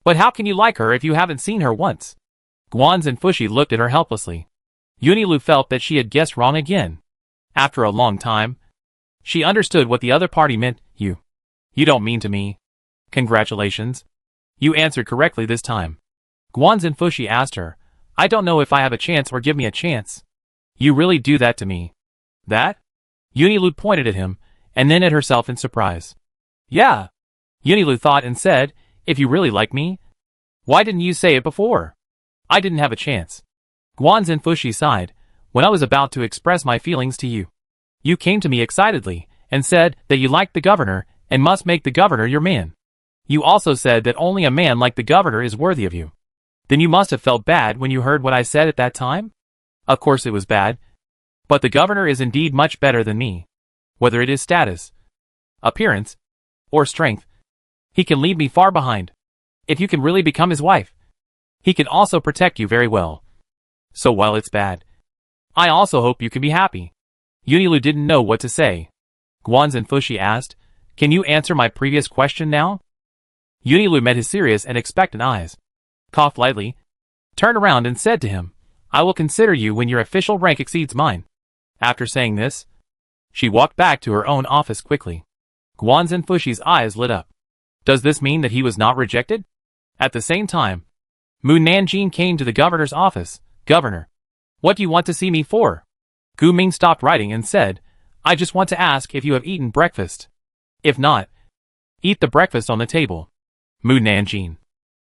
But how can you like her if you haven't seen her once? Guanzin Fushi looked at her helplessly. Yunilu felt that she had guessed wrong again. After a long time, she understood what the other party meant. You don't mean to me. Congratulations. You answered correctly this time. Guanzin Fushi asked her, I don't know if I have a chance or give me a chance. You really do that to me. That? Yunilu pointed at him, and then at herself in surprise. Yeah. Yunilu thought and said, if you really like me, why didn't you say it before? I didn't have a chance. Guanzin Fushi sighed. When I was about to express my feelings to you, you came to me excitedly, and said that you liked the governor, and must make the governor your man. You also said that only a man like the governor is worthy of you. Then you must have felt bad when you heard what I said at that time? Of course it was bad. But the governor is indeed much better than me. Whether it is status, appearance, or strength, he can leave me far behind. If you can really become his wife, he can also protect you very well. So while it's bad, I also hope you can be happy. Yunilu didn't know what to say. Guanzin Fushi asked, can you answer my previous question now? Yunilu met his serious and expectant eyes, coughed lightly, turned around and said to him, I will consider you when your official rank exceeds mine. After saying this, she walked back to her own office quickly. Guanzin Fushi's eyes lit up. Does this mean that he was not rejected? At the same time, Mu Nanjing came to the governor's office. Governor, what do you want to see me for? Gu Ming stopped writing and said, I just want to ask if you have eaten breakfast. If not, eat the breakfast on the table. Mu Nanjing,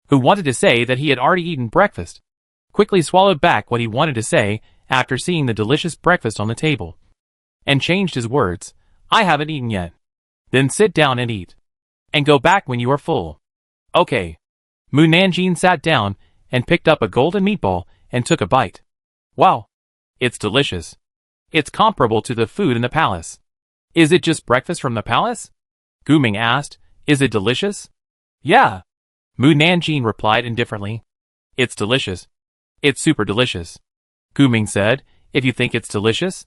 who wanted to say that he had already eaten breakfast, quickly swallowed back what he wanted to say after seeing the delicious breakfast on the table, and changed his words. I haven't eaten yet. Then sit down and eat. And go back when you are full. Okay. Mu Nanjing sat down and picked up a golden meatball and took a bite. Wow. It's delicious. It's comparable to the food in the palace. Is it just breakfast from the palace? Gu Ming asked. Is it delicious? Yeah. Mu Nanjing replied indifferently. It's delicious. It's super delicious. Gu Ming said, if you think it's delicious,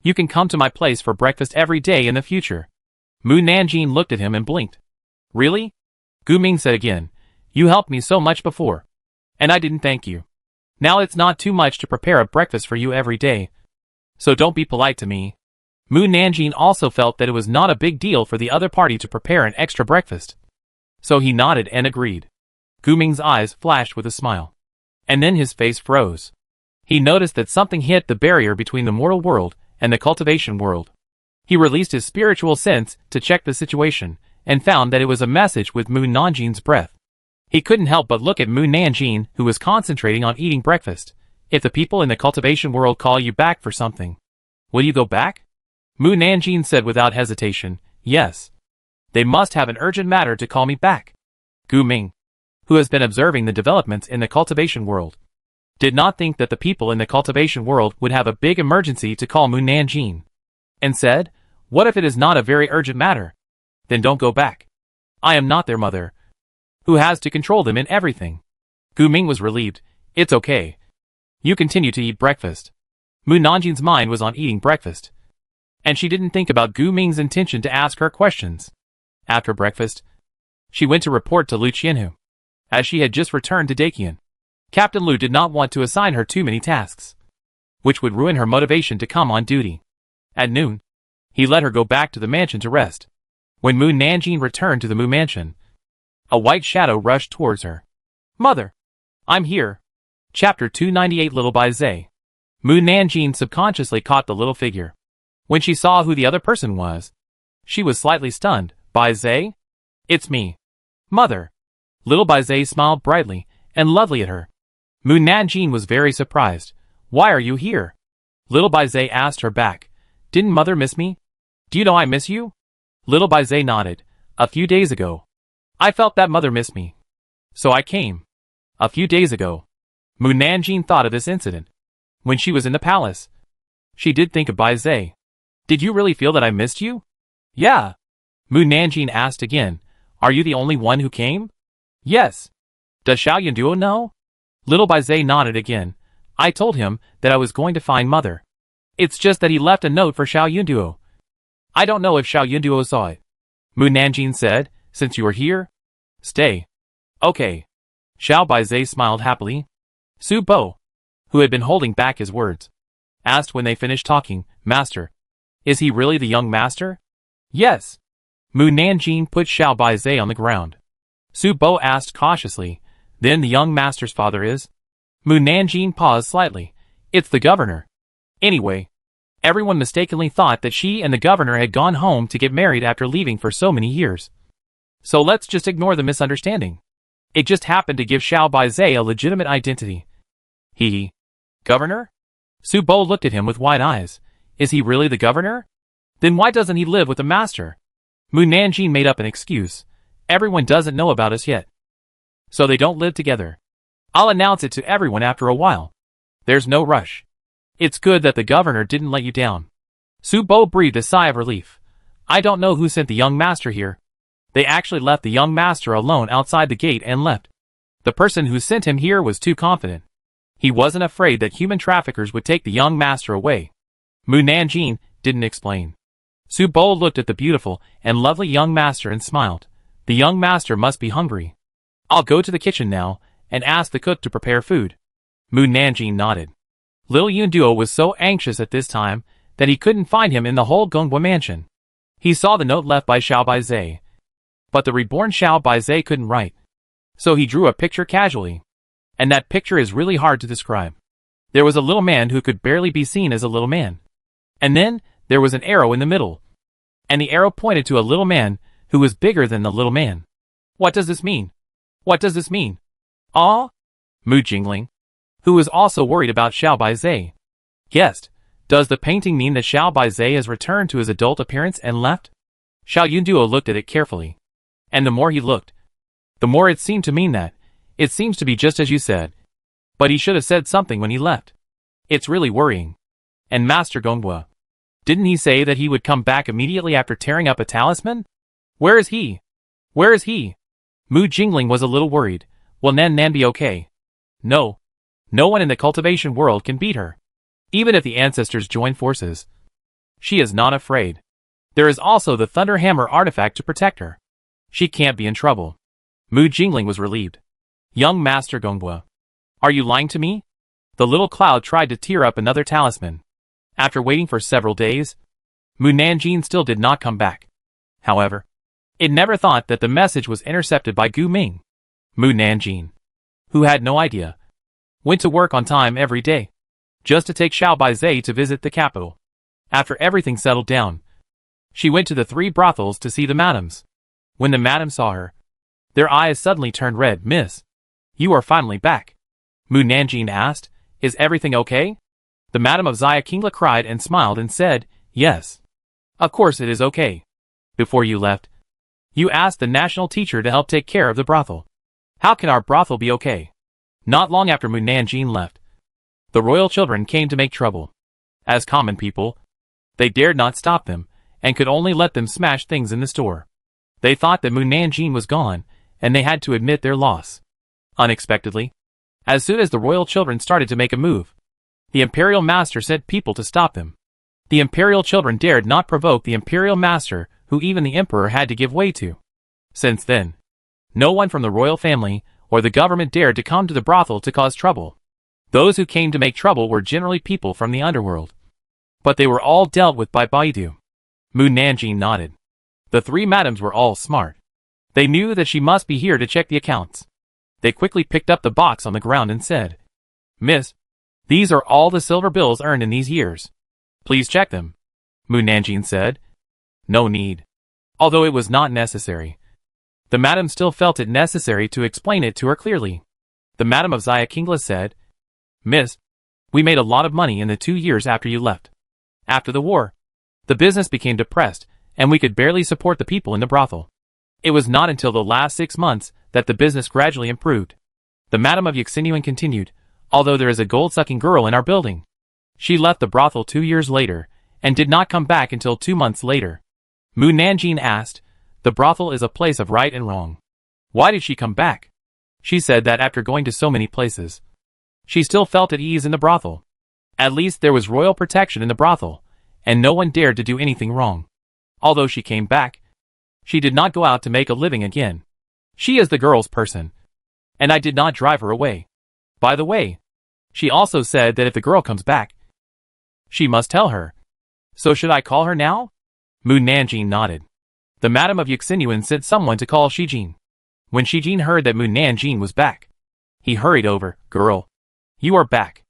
you can come to my place for breakfast every day in the future. Mu Nanjing looked at him and blinked. Really? Gu Ming said again, you helped me so much before, and I didn't thank you. Now it's not too much to prepare a breakfast for you every day. So don't be polite to me. Mu Nanjing also felt that it was not a big deal for the other party to prepare an extra breakfast. So he nodded and agreed. Gu Ming's eyes flashed with a smile, and then his face froze. He noticed that something hit the barrier between the mortal world and the cultivation world. He released his spiritual sense to check the situation, and found that it was a message with Mu Nanjin's breath. He couldn't help but look at Mu Nanjin, who was concentrating on eating breakfast. If the people in the cultivation world call you back for something, will you go back? Mu Nanjin said without hesitation, yes. They must have an urgent matter to call me back. Gu Ming, who has been observing the developments in the cultivation world, did not think that the people in the cultivation world would have a big emergency to call Mu Nanjin, and said, what if it is not a very urgent matter? Then don't go back. I am not their mother, who has to control them in everything. Gu Ming was relieved. It's okay. You continue to eat breakfast. Mu Nanjin's mind was on eating breakfast, and she didn't think about Gu Ming's intention to ask her questions. After breakfast, she went to report to Lu Qianhu, as she had just returned to Daqian. Captain Lu did not want to assign her too many tasks, which would ruin her motivation to come on duty. At noon, he let her go back to the mansion to rest. When Mu Nanjin returned to the Mu mansion, a white shadow rushed towards her. Mother! I'm here. Chapter 298 Little Bai Zai. Mu Nanjin subconsciously caught the little figure. When she saw who the other person was, she was slightly stunned. Bai Zai? It's me. Mother. Little Bai Zai smiled brightly and lovely at her. Mu Nanjin was very surprised. Why are you here? Little Bai Zai asked her back. Didn't Mother miss me? Do you know I miss you? Little Bai Zai nodded. A few days ago, I felt that Mother missed me, so I came. A few days ago, Mu Nanjin thought of this incident. When she was in the palace, she did think of Bai Zai. Did you really feel that I missed you? Yeah. Mu Nanjin asked again. Are you the only one who came? Yes. Does Xiao Yunduo know? Little Bai Zai nodded again. I told him that I was going to find Mother. It's just that he left a note for Xiao Yunduo. I don't know if Xiao Yunduo saw it. Mu Nanjin said, since you are here, stay. Okay. Xiao Bai Zai smiled happily. Su Bo, who had been holding back his words, asked when they finished talking, Master, is he really the young master? Yes. Mu Nanjin put Xiao Bai Zai on the ground. Su Bo asked cautiously, then the young master's father is? Mu Nanjin paused slightly. It's the governor. Anyway, everyone mistakenly thought that she and the governor had gone home to get married after leaving for so many years. So let's just ignore the misunderstanding. It just happened to give Xiao Bai Zai a legitimate identity. Governor? Su Bo looked at him with wide eyes. Is he really the governor? Then why doesn't he live with the master? Mu Nanjin made up an excuse. Everyone doesn't know about us yet, so they don't live together. I'll announce it to everyone after a while. There's no rush. It's good that the governor didn't let you down. Su Bo breathed a sigh of relief. I don't know who sent the young master here. They actually left the young master alone outside the gate and left. The person who sent him here was too confident. He wasn't afraid that human traffickers would take the young master away. Mu Nanjin didn't explain. Su Bo looked at the beautiful and lovely young master and smiled. The young master must be hungry. I'll go to the kitchen now and ask the cook to prepare food. Mu Nanjin nodded. Little Yunduo was so anxious at this time that he couldn't find him in the whole Gonghua mansion. He saw the note left by Xiao Bai Zai, but the reborn Xiao Bai Zai couldn't write. So he drew a picture casually. And that picture is really hard to describe. There was a little man who could barely be seen as a little man. And then, there was an arrow in the middle. And the arrow pointed to a little man who was bigger than the little man. What does this mean? What does this mean? Ah? Mu Jingling, who was also worried about Xiao Bai Zai, guessed. Does the painting mean that Xiao Bai Zai has returned to his adult appearance and left? Xiao Yunduo looked at it carefully. And the more he looked, the more it seemed to mean that. It seems to be just as you said. But he should have said something when he left. It's really worrying. And Master Gonghua, didn't he say that he would come back immediately after tearing up a talisman? Where is he? Where is he? Mu Jingling was a little worried. Will Nan be okay? No. No one in the cultivation world can beat her. Even if the ancestors join forces. She is not afraid. There is also the Thunder Hammer artifact to protect her. She can't be in trouble. Mu Jingling was relieved. Young Master Gonghua, are you lying to me? The little cloud tried to tear up another talisman. After waiting for several days, Mu Nanjin still did not come back. However, it never thought that the message was intercepted by Gu Ming. Mu Nanjin, who had no idea, went to work on time every day. just to take Xiao Baizhe to visit the capital. After everything settled down, she went to the 3 brothels to see the madams. When the madams saw her, their eyes suddenly turned red. "Miss, you are finally back," Mu Nanjing asked. "Is everything okay?" The madam of Xia Qingla cried and smiled and said, "Yes. Of course it is okay. Before you left, you asked the national teacher to help take care of the brothel. How can our brothel be okay?" Not long after Mu Nanjing left, the royal children came to make trouble. As common people, they dared not stop them, and could only let them smash things in the store. They thought that Mu Nanjing was gone, and they had to admit their loss. Unexpectedly, as soon as the royal children started to make a move, the imperial master sent people to stop them. The imperial children dared not provoke the imperial master, who even the emperor had to give way to. Since then, no one from the royal family or the government dared to come to the brothel to cause trouble. Those who came to make trouble were generally people from the underworld. But they were all dealt with by Baidu. Mu Nanjing nodded. The 3 madams were all smart. They knew that she must be here to check the accounts. They quickly picked up the box on the ground and said, "Miss, these are all the silver bills earned in these years. Please check them." Mu Nanjing said, "No need." Although it was not necessary, the madam still felt it necessary to explain it to her clearly. The madam of Xia Qingla said, "Miss, we made a lot of money in the 2 years after you left. After the war, the business became depressed, and we could barely support the people in the brothel. It was not until the last 6 months that the business gradually improved." The madam of Yuxinyuan continued, "Although there is a gold-sucking girl in our building. She left the brothel 2 years later, and did not come back until 2 months later." Mu Nanjing asked, "The brothel is a place of right and wrong. Why did she come back?" She said that after going to so many places, she still felt at ease in the brothel. At least there was royal protection in the brothel, and no one dared to do anything wrong. Although she came back, she did not go out to make a living again. She is the girl's person, and I did not drive her away. By the way, she also said that if the girl comes back, she must tell her. So should I call her now?" Mu Nanjing nodded. The madam of Yuxinyuan sent someone to call Shijin. When Shijin heard that Mu Nanjing was back, he hurried over. "Girl, you are back,"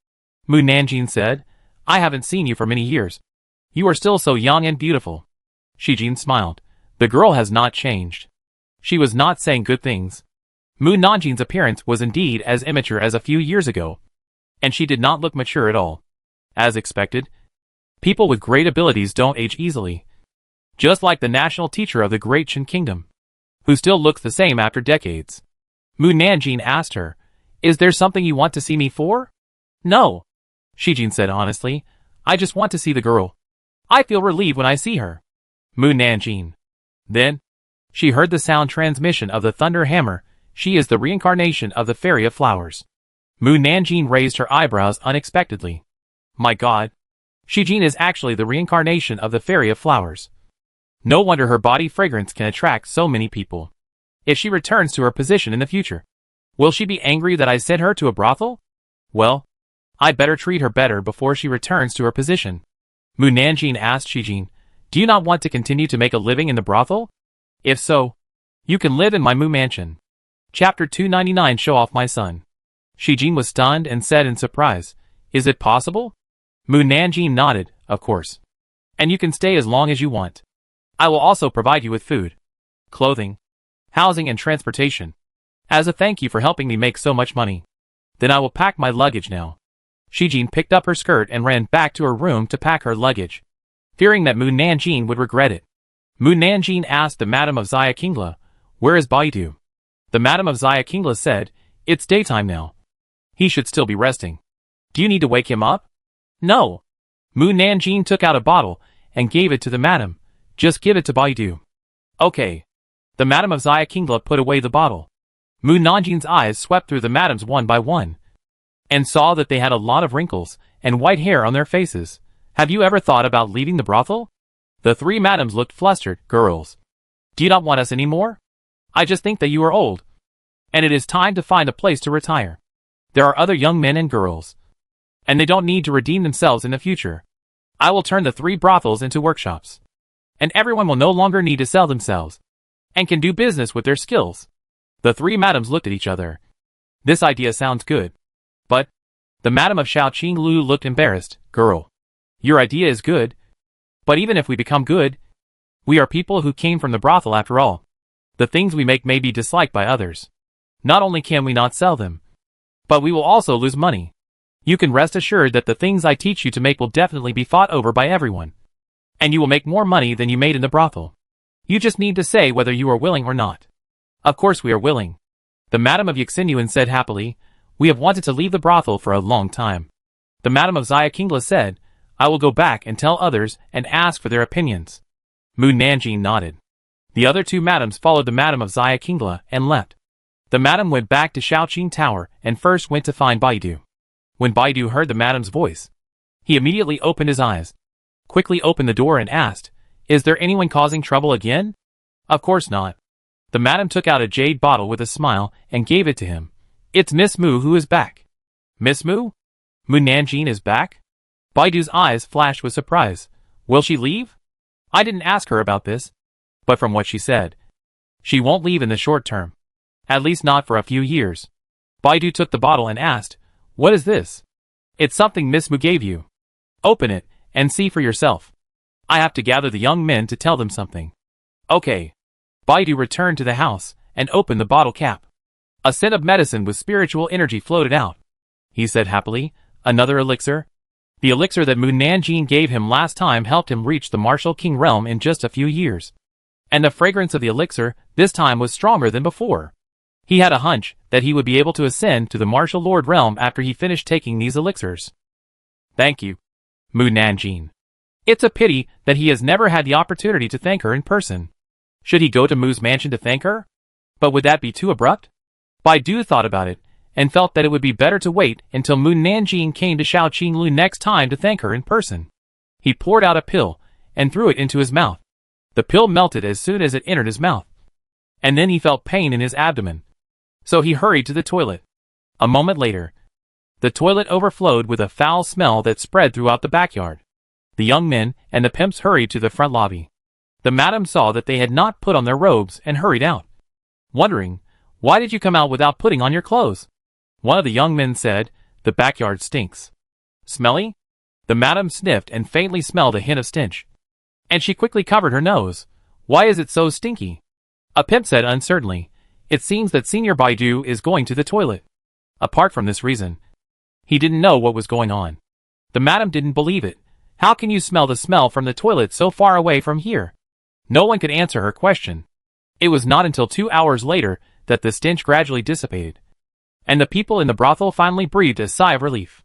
Mu Nanjing said. "I haven't seen you for many years. You are still so young and beautiful." Shijin smiled. The girl has not changed. She was not saying good things. Mu Nanjing's appearance was indeed as immature as a few years ago, and she did not look mature at all. As expected, people with great abilities don't age easily. Just like the national teacher of the Great Qin Kingdom, who still looks the same after decades. Mu Nanjing asked her, "Is there something you want to see me for?" "No," Shijin said honestly. "I just want to see the girl. I feel relieved when I see her." Mu Nanjing. Then, she heard the sound transmission of the thunder hammer. She is the reincarnation of the Fairy of Flowers. Mu Nanjing raised her eyebrows unexpectedly. My God, Shijin is actually the reincarnation of the Fairy of Flowers. No wonder her body fragrance can attract so many people. If she returns to her position in the future, will she be angry that I sent her to a brothel? Well, I better treat her better before she returns to her position. Mu Nanjing asked Shijin, "Do you not want to continue to make a living in the brothel? If so, you can live in my Mu mansion." Chapter 299 Show Off My Son. Shijin was stunned and said in surprise, "Is it possible?" Mu Nanjing nodded, "Of course. And you can stay as long as you want. I will also provide you with food, clothing, housing and transportation, as a thank you for helping me make so much money. Then I will pack my luggage now." Shijin picked up her skirt and ran back to her room to pack her luggage, fearing that Mu Nanjing would regret it. Mu Nanjing asked the madam of Xia Qingla, "Where is Baidu?" The madam of Xia Qingla said, "It's daytime now. He should still be resting. Do you need to wake him up?" "No." Mu Nanjing took out a bottle and gave it to the madam. "Just give it to Baidu." "Okay." The madam of Xia Qingla put away the bottle. Mu Nanjing's eyes swept through the madams one by one, and saw that they had a lot of wrinkles and white hair on their faces. "Have you ever thought about leaving the brothel?" The 3 madams looked flustered. "Girls, do you not want us anymore? I just think that you are old, and it is time to find a place to retire. There are other young men and girls, and they don't need to redeem themselves in the future. I will turn the 3 brothels into workshops, and everyone will no longer need to sell themselves, and can do business with their skills." The 3 madams looked at each other. This idea sounds good, but The madam of Xiaoqing Lu looked embarrassed. Girl, your idea is good. But even if we become good, we are people who came from the brothel after all. The things we make may be disliked by others. Not only can we not sell them, but we will also lose money. You can rest assured that the things I teach you to make will definitely be fought over by everyone. And you will make more money than you made in the brothel. You just need to say whether you are willing or not. Of course we are willing. The madam of Yuxinyuan said happily, we have wanted to leave the brothel for a long time. The madam of Xiaoqingla said, I will go back and tell others and ask for their opinions. Mu Nanjing nodded. The other two madams followed the madam of Xiaoqingla and left. The madam went back to Shaoqing Tower and first went to find Baidu. When Baidu heard the madam's voice, he immediately opened his eyes, quickly opened the door and asked, is there anyone causing trouble again? Of course not. The madam took out a jade bottle with a smile and gave it to him. It's Miss Mu who is back. Miss Mu? Mu Nanjing is back? Baidu's eyes flashed with surprise. Will she leave? I didn't ask her about this. But from what she said, she won't leave in the short term. At least not for a few years. Baidu took the bottle and asked, what is this? It's something Miss Mu gave you. Open it and see for yourself. I have to gather the young men to tell them something. Okay. Baidu returned to the house and opened the bottle cap. A scent of medicine with spiritual energy floated out. He said happily, another elixir? The elixir that Mu Nanjing gave him last time helped him reach the Martial King realm in just a few years. And the fragrance of the elixir this time was stronger than before. He had a hunch that he would be able to ascend to the Martial Lord realm after he finished taking these elixirs. Thank you, Mu Nanjing. It's a pity that he has never had the opportunity to thank her in person. Should he go to Mu's mansion to thank her? But would that be too abrupt? Baidu thought about it, and felt that it would be better to wait until Mu Nanjing came to Shaoqing Lu next time to thank her in person. He poured out a pill, and threw it into his mouth. The pill melted as soon as it entered his mouth. And then he felt pain in his abdomen. So he hurried to the toilet. A moment later, the toilet overflowed with a foul smell that spread throughout the backyard. The young men and the pimps hurried to the front lobby. The madam saw that they had not put on their robes and hurried out, wondering, why did you come out without putting on your clothes? One of the young men said, the backyard stinks. Smelly? The madam sniffed and faintly smelled a hint of stench. And she quickly covered her nose. Why is it so stinky? A pimp said uncertainly, it seems that Senior Baidu is going to the toilet. Apart from this reason, he didn't know what was going on. The madam didn't believe it. How can you smell the smell from the toilet so far away from here? No one could answer her question. It was not until 2 hours later that the stench gradually dissipated, and the people in the brothel finally breathed a sigh of relief.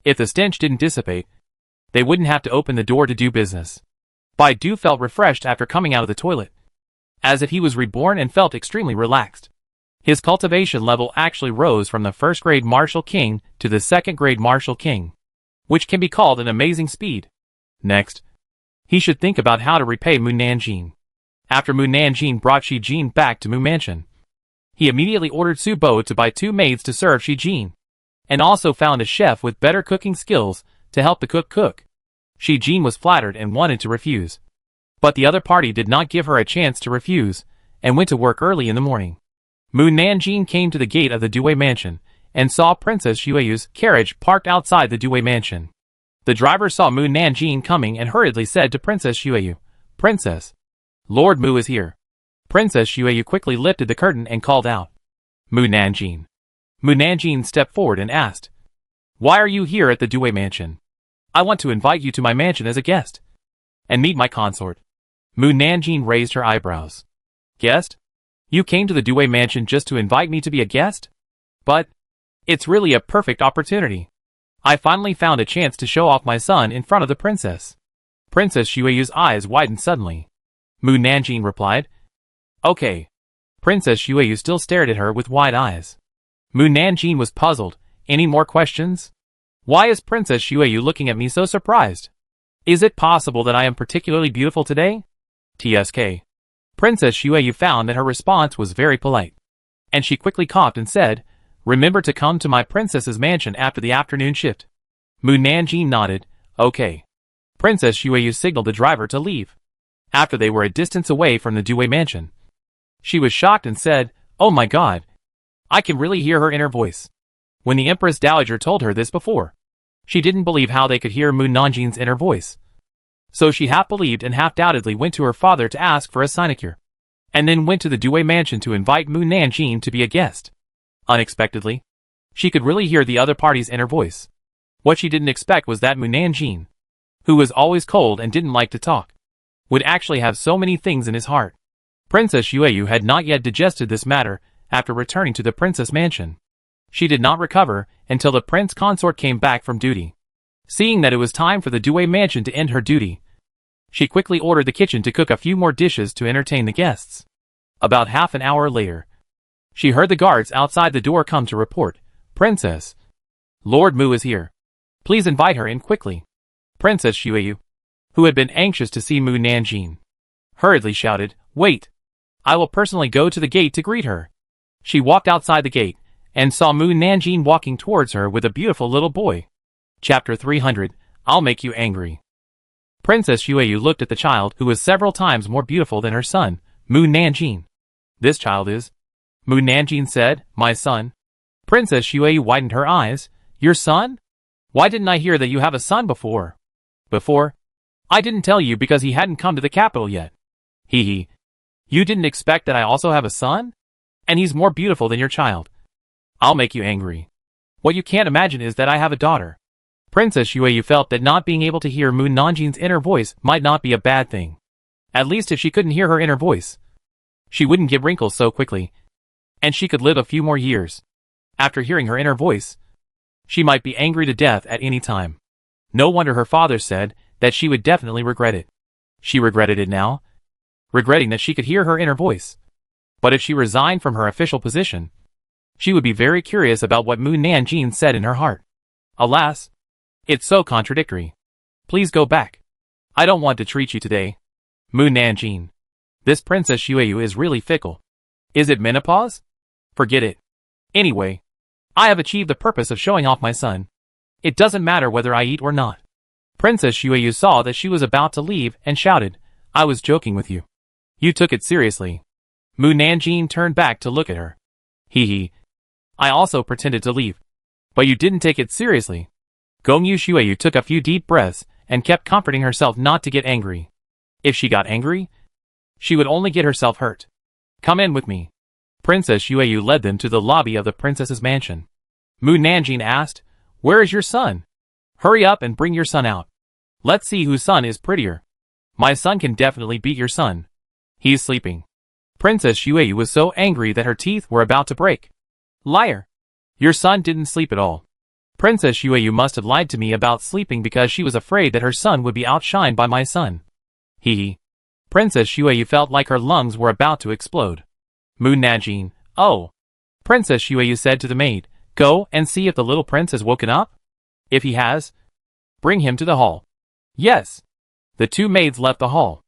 If the stench didn't dissipate, they wouldn't have to open the door to do business. Baidu felt refreshed after coming out of the toilet, as if he was reborn, and felt extremely relaxed. His cultivation level actually rose from the first grade Martial King to the second grade Martial King, which can be called an amazing speed. Next, he should think about how to repay Mu Nanjing. After Mu Nanjing brought Shi Jin back to Mu Mansion, he immediately ordered Su Bo to buy 2 maids to serve Shi Jin, and also found a chef with better cooking skills to help the cook cook. Shi Jin was flattered and wanted to refuse, but the other party did not give her a chance to refuse, and went to work early in the morning. Mu Nanjing came to the gate of the Due Mansion, and saw Princess Xueyu's carriage parked outside the Due Mansion. The driver saw Mu Nanjing coming and hurriedly said to Princess Xueyu, Princess, Lord Mu is here. Princess Xueyu quickly lifted the curtain and called out, Mu Nanjing. Mu Nanjing stepped forward and asked, why are you here at the Due Mansion? I want to invite you to my mansion as a guest, and meet my consort. Mu Nanjing raised her eyebrows. Guest? You came to the Due Mansion just to invite me to be a guest? But it's really a perfect opportunity. I finally found a chance to show off my son in front of the princess. Princess Xueyu's eyes widened suddenly. Mu Nanjing replied, okay. Princess Xueyu still stared at her with wide eyes. Mu Nanjing was puzzled. Any more questions? Why is Princess Xueyu looking at me so surprised? Is it possible that I am particularly beautiful today? TSK. Princess Xueyu found that her response was very polite, and she quickly coughed and said, remember to come to my princess's mansion after the afternoon shift. Mu Nanjing nodded, okay. Princess Xueyu signaled the driver to leave. After they were a distance away from the Due Mansion, she was shocked and said, oh my god, I can really hear her inner voice. When the Empress Dowager told her this before, she didn't believe how they could hear Mu Nanjin's inner voice. So she half believed and half doubtedly went to her father to ask for a sinecure, and then went to the Due mansion to invite Mu Nanjin to be a guest. Unexpectedly, she could really hear the other party's inner voice. What she didn't expect was that Mu Nanjin, who was always cold and didn't like to talk, would actually have so many things in his heart. Princess Xueyu had not yet digested this matter after returning to the princess mansion. She did not recover until the prince consort came back from duty. Seeing that it was time for the Due mansion to end her duty, she quickly ordered the kitchen to cook a few more dishes to entertain the guests. About half an hour later, she heard the guards outside the door come to report, "Princess, Lord Mu is here. Please invite her in quickly." Princess Xueyu, who had been anxious to see Mu Nanjin, hurriedly shouted, "Wait! I will personally go to the gate to greet her." She walked outside the gate and saw Mu Nanjin walking towards her with a beautiful little boy. Chapter 300, I'll Make You Angry. Princess Xueyu looked at the child who was several times more beautiful than her son, Mu Nanjin. "This child is," Mu Nanjin said, "my son." Princess Xueyu widened her eyes. "Your son? Why didn't I hear that you have a son before?" "Before? I didn't tell you because he hadn't come to the capital yet." "Hee. You didn't expect that I also have a son? And he's more beautiful than your child. I'll make you angry. What you can't imagine is that I have a daughter." Princess Xueyu felt that not being able to hear Mu Nanjin's inner voice might not be a bad thing. At least if she couldn't hear her inner voice, she wouldn't get wrinkles so quickly, and she could live a few more years. After hearing her inner voice, she might be angry to death at any time. No wonder her father said that she would definitely regret it. She regretted it now, regretting that she could hear her inner voice. But if she resigned from her official position, she would be very curious about what Mu Nanjin said in her heart. Alas, it's so contradictory. "Please go back. I don't want to treat you today." Mu Nanjin. This Princess Xueyu is really fickle. Is it menopause? Forget it. Anyway, I have achieved the purpose of showing off my son. It doesn't matter whether I eat or not. Princess Xueyu saw that she was about to leave and shouted, "I was joking with you. You took it seriously." Mu Nanjin turned back to look at her. "Hee. I also pretended to leave. But you didn't take it seriously." Gongyu Xueyu took a few deep breaths and kept comforting herself not to get angry. If she got angry, she would only get herself hurt. "Come in with me." Princess Xueyu led them to the lobby of the princess's mansion. Mu Nanjin asked, "Where is your son? Hurry up and bring your son out. Let's see whose son is prettier. My son can definitely beat your son. He's sleeping." Princess Xueyu was so angry that her teeth were about to break. "Liar! Your son didn't sleep at all. Princess Xueyu must have lied to me about sleeping because she was afraid that her son would be outshined by my son." Hee. Princess Xueyu felt like her lungs were about to explode. Mu Nanjin, "Oh." Princess Xueyu said to the maid, "Go and see if the little prince has woken up. If he has, bring him to the hall." "Yes." The two maids left the hall.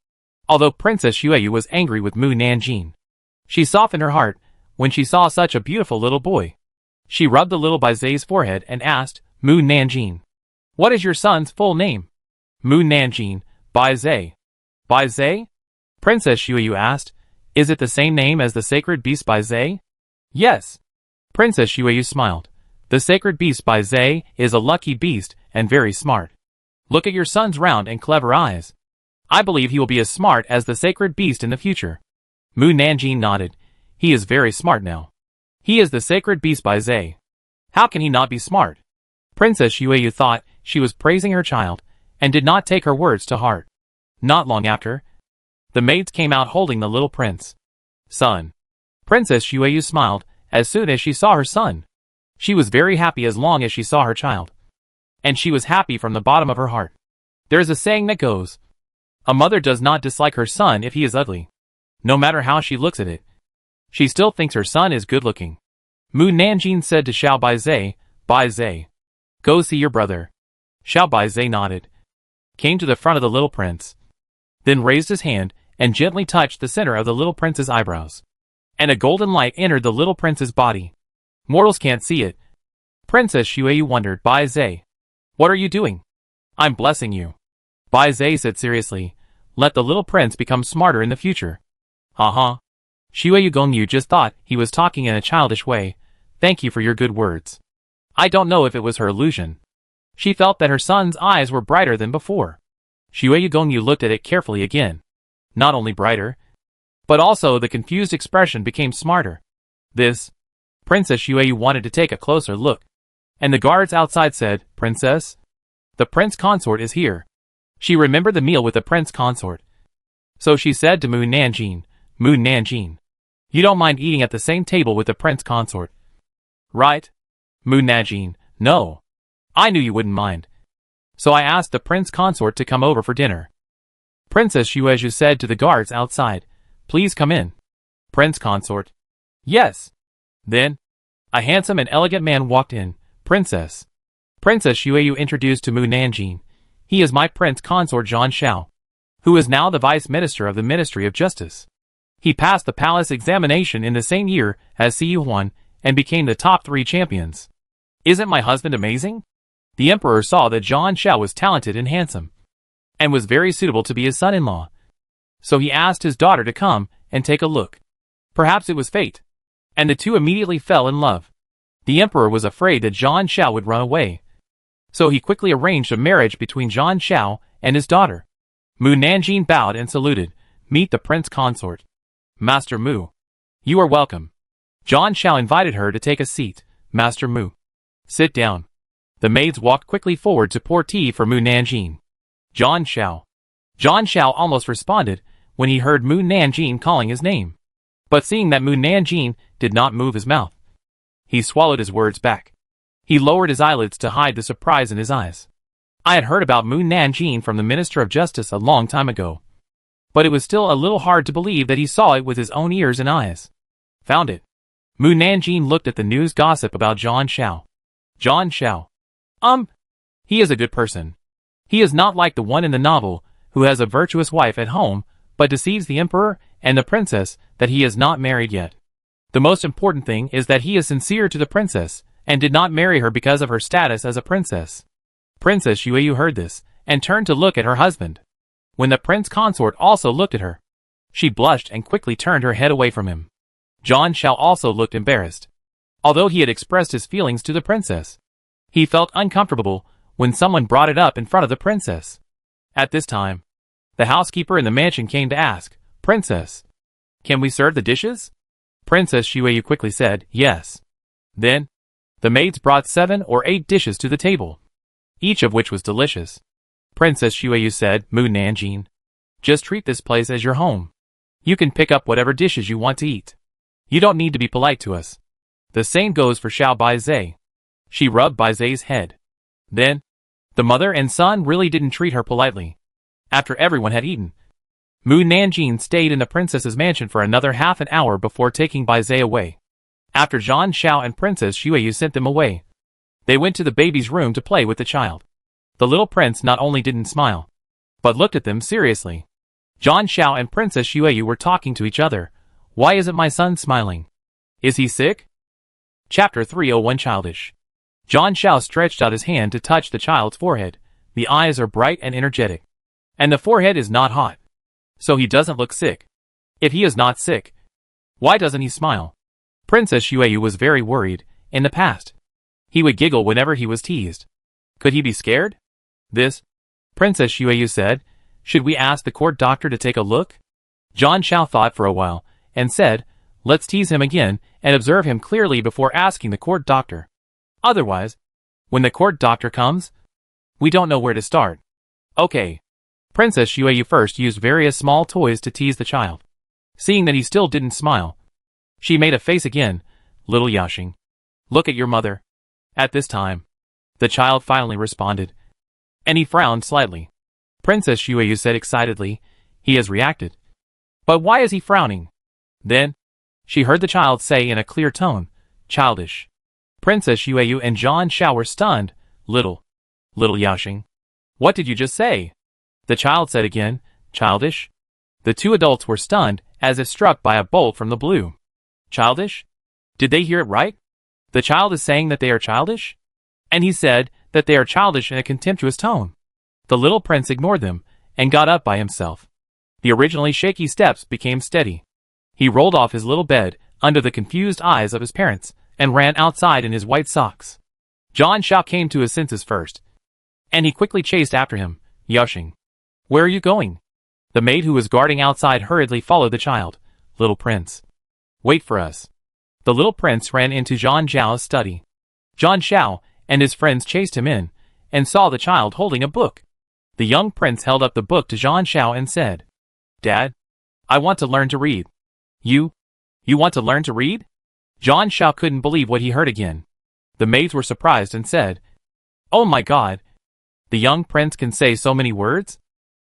Although Princess Xueyu was angry with Mu Nanjin, she softened her heart when she saw such a beautiful little boy. She rubbed the little Baize's forehead and asked, "Mu Nanjin, what is your son's full name?" Mu Nanjin, "Baize." "Baize?" Princess Xueyu asked, "Is it the same name as the sacred beast Baize?" "Yes." Princess Xueyu smiled. "The sacred beast Baize is a lucky beast and very smart. Look at your son's round and clever eyes. I believe he will be as smart as the sacred beast in the future." Mu Nanjin nodded. "He is very smart now. He is the sacred beast Baize. How can he not be smart?" Princess Xueyu thought she was praising her child and did not take her words to heart. Not long after, the maids came out holding the little prince. "Son." Princess Xueyu smiled as soon as she saw her son. She was very happy as long as she saw her child. And she was happy from the bottom of her heart. There is a saying that goes, a mother does not dislike her son if he is ugly. No matter how she looks at it, she still thinks her son is good looking. Mu Nanjin said to Xiao Baize, "Baize, go see your brother." Xiao Baize nodded, came to the front of the little prince, then raised his hand and gently touched the center of the little prince's eyebrows. And a golden light entered the little prince's body. Mortals can't see it. Princess Xueyu wondered, "Baize, what are you doing?" "I'm blessing you." Baize said seriously, "Let the little prince become smarter in the future." "Uh-huh." Xueyu Gongyu just thought he was talking in a childish way. "Thank you for your good words. I don't know if it was her illusion. She felt that her son's eyes were brighter than before. Xue Gongyu looked at it carefully again. Not only brighter, but also the confused expression became smarter. This, Princess Xue wanted to take a closer look. And the guards outside said, Princess? The prince consort is here. She remembered the meal with the prince consort. So she said to Mu Nanjing, Mu Nanjing, you don't mind eating at the same table with the prince consort, right? Mu Nanjing, no. I knew you wouldn't mind. So I asked the prince consort to come over for dinner. Princess Xuezhu said to the guards outside, please come in. Prince consort. Yes. Then, a handsome and elegant man walked in. Princess. Princess Xueyu introduced to Mu Nanjing. He is my prince consort Zhang Xiao, who is now the vice minister of the Ministry of Justice. He passed the palace examination in the same year as Xi Yuan and became the top 3 champions. Isn't my husband amazing? The emperor saw that Zhang Xiao was talented and handsome, and was very suitable to be his son-in-law. So he asked his daughter to come and take a look. Perhaps it was fate, and the two immediately fell in love. The emperor was afraid that Zhang Xiao would run away, so he quickly arranged a marriage between Zhang Xiao and his daughter. Mu Nanjing bowed and saluted. Meet the prince consort. Master Mu. You are welcome. Zhang Xiao invited her to take a seat. Master Mu. Sit down. The maids walked quickly forward to pour tea for Mu Nanjing. Zhang Xiao. Zhang Xiao almost responded when he heard Mu Nanjing calling his name. But seeing that Mu Nanjing did not move his mouth, he swallowed his words back. He lowered his eyelids to hide the surprise in his eyes. I had heard about Mu Nanjing from the Minister of Justice a long time ago, but it was still a little hard to believe that he saw it with his own ears and eyes. Found it. Mu Nanjing looked at the news gossip about Zhang Xiao. Zhang Xiao. He is a good person. He is not like the one in the novel, who has a virtuous wife at home, but deceives the emperor and the princess that he is not married yet. The most important thing is that he is sincere to the princess, and did not marry her because of her status as a princess. Princess Xueyu heard this, and turned to look at her husband. When the prince consort also looked at her, she blushed and quickly turned her head away from him. Zhang Xiao also looked embarrassed. Although he had expressed his feelings to the princess, he felt uncomfortable when someone brought it up in front of the princess. At this time, the housekeeper in the mansion came to ask, Princess, can we serve the dishes? Princess Xueyu quickly said, yes. Then, the maids brought 7 or 8 dishes to the table, each of which was delicious. Princess Xueyu said, Mu Nanjing, just treat this place as your home. You can pick up whatever dishes you want to eat. You don't need to be polite to us. The same goes for Xiao Baizhe. She rubbed Baizhe's head. Then, the mother and son really didn't treat her politely. After everyone had eaten, Mu Nanjing stayed in the princess's mansion for another half an hour before taking Baizhe away. After Zhang Xiao and Princess Xueyu sent them away, they went to the baby's room to play with the child. The little prince not only didn't smile, but looked at them seriously. Zhang Xiao and Princess Xueyu were talking to each other. Why isn't my son smiling? Is he sick? Chapter 301 Childish. Zhang Xiao stretched out his hand to touch the child's forehead. The eyes are bright and energetic, and the forehead is not hot, so he doesn't look sick. If he is not sick, why doesn't he smile? Princess Xueyu was very worried. In the past, he would giggle whenever he was teased. Could he be scared? This, Princess Xueyu said, should we ask the court doctor to take a look? Zhang Xiao thought for a while, and said, let's tease him again and observe him clearly before asking the court doctor. Otherwise, when the court doctor comes, we don't know where to start. Okay. Princess Xueyu first used various small toys to tease the child. Seeing that he still didn't smile, she made a face again. Little Yaxing, look at your mother. At this time, the child finally responded, and he frowned slightly. Princess Xueyu said excitedly, he has reacted. But why is he frowning? Then, she heard the child say in a clear tone, childish. Princess Xueyu and Zhang Xiao were stunned. Little Yaxing, what did you just say? The child said again, childish. The two adults were stunned, as if struck by a bolt from the blue. Childish? Did they hear it right? The child is saying that they are childish? And he said that they are childish in a contemptuous tone. The little prince ignored them, and got up by himself. The originally shaky steps became steady. He rolled off his little bed, under the confused eyes of his parents, and ran outside in his white socks. John Shao came to his senses first, and he quickly chased after him, yelling, "Where are you going?" The maid who was guarding outside hurriedly followed the child. "Little prince, wait for us." The little prince ran into John Shao's study. John Shao and his friends chased him in, and saw the child holding a book. The young prince held up the book to John Shao and said, "Dad, I want to learn to read." You want to learn to read?" John Shao couldn't believe what he heard again. The maids were surprised and said, "Oh my God, the young prince can say so many words?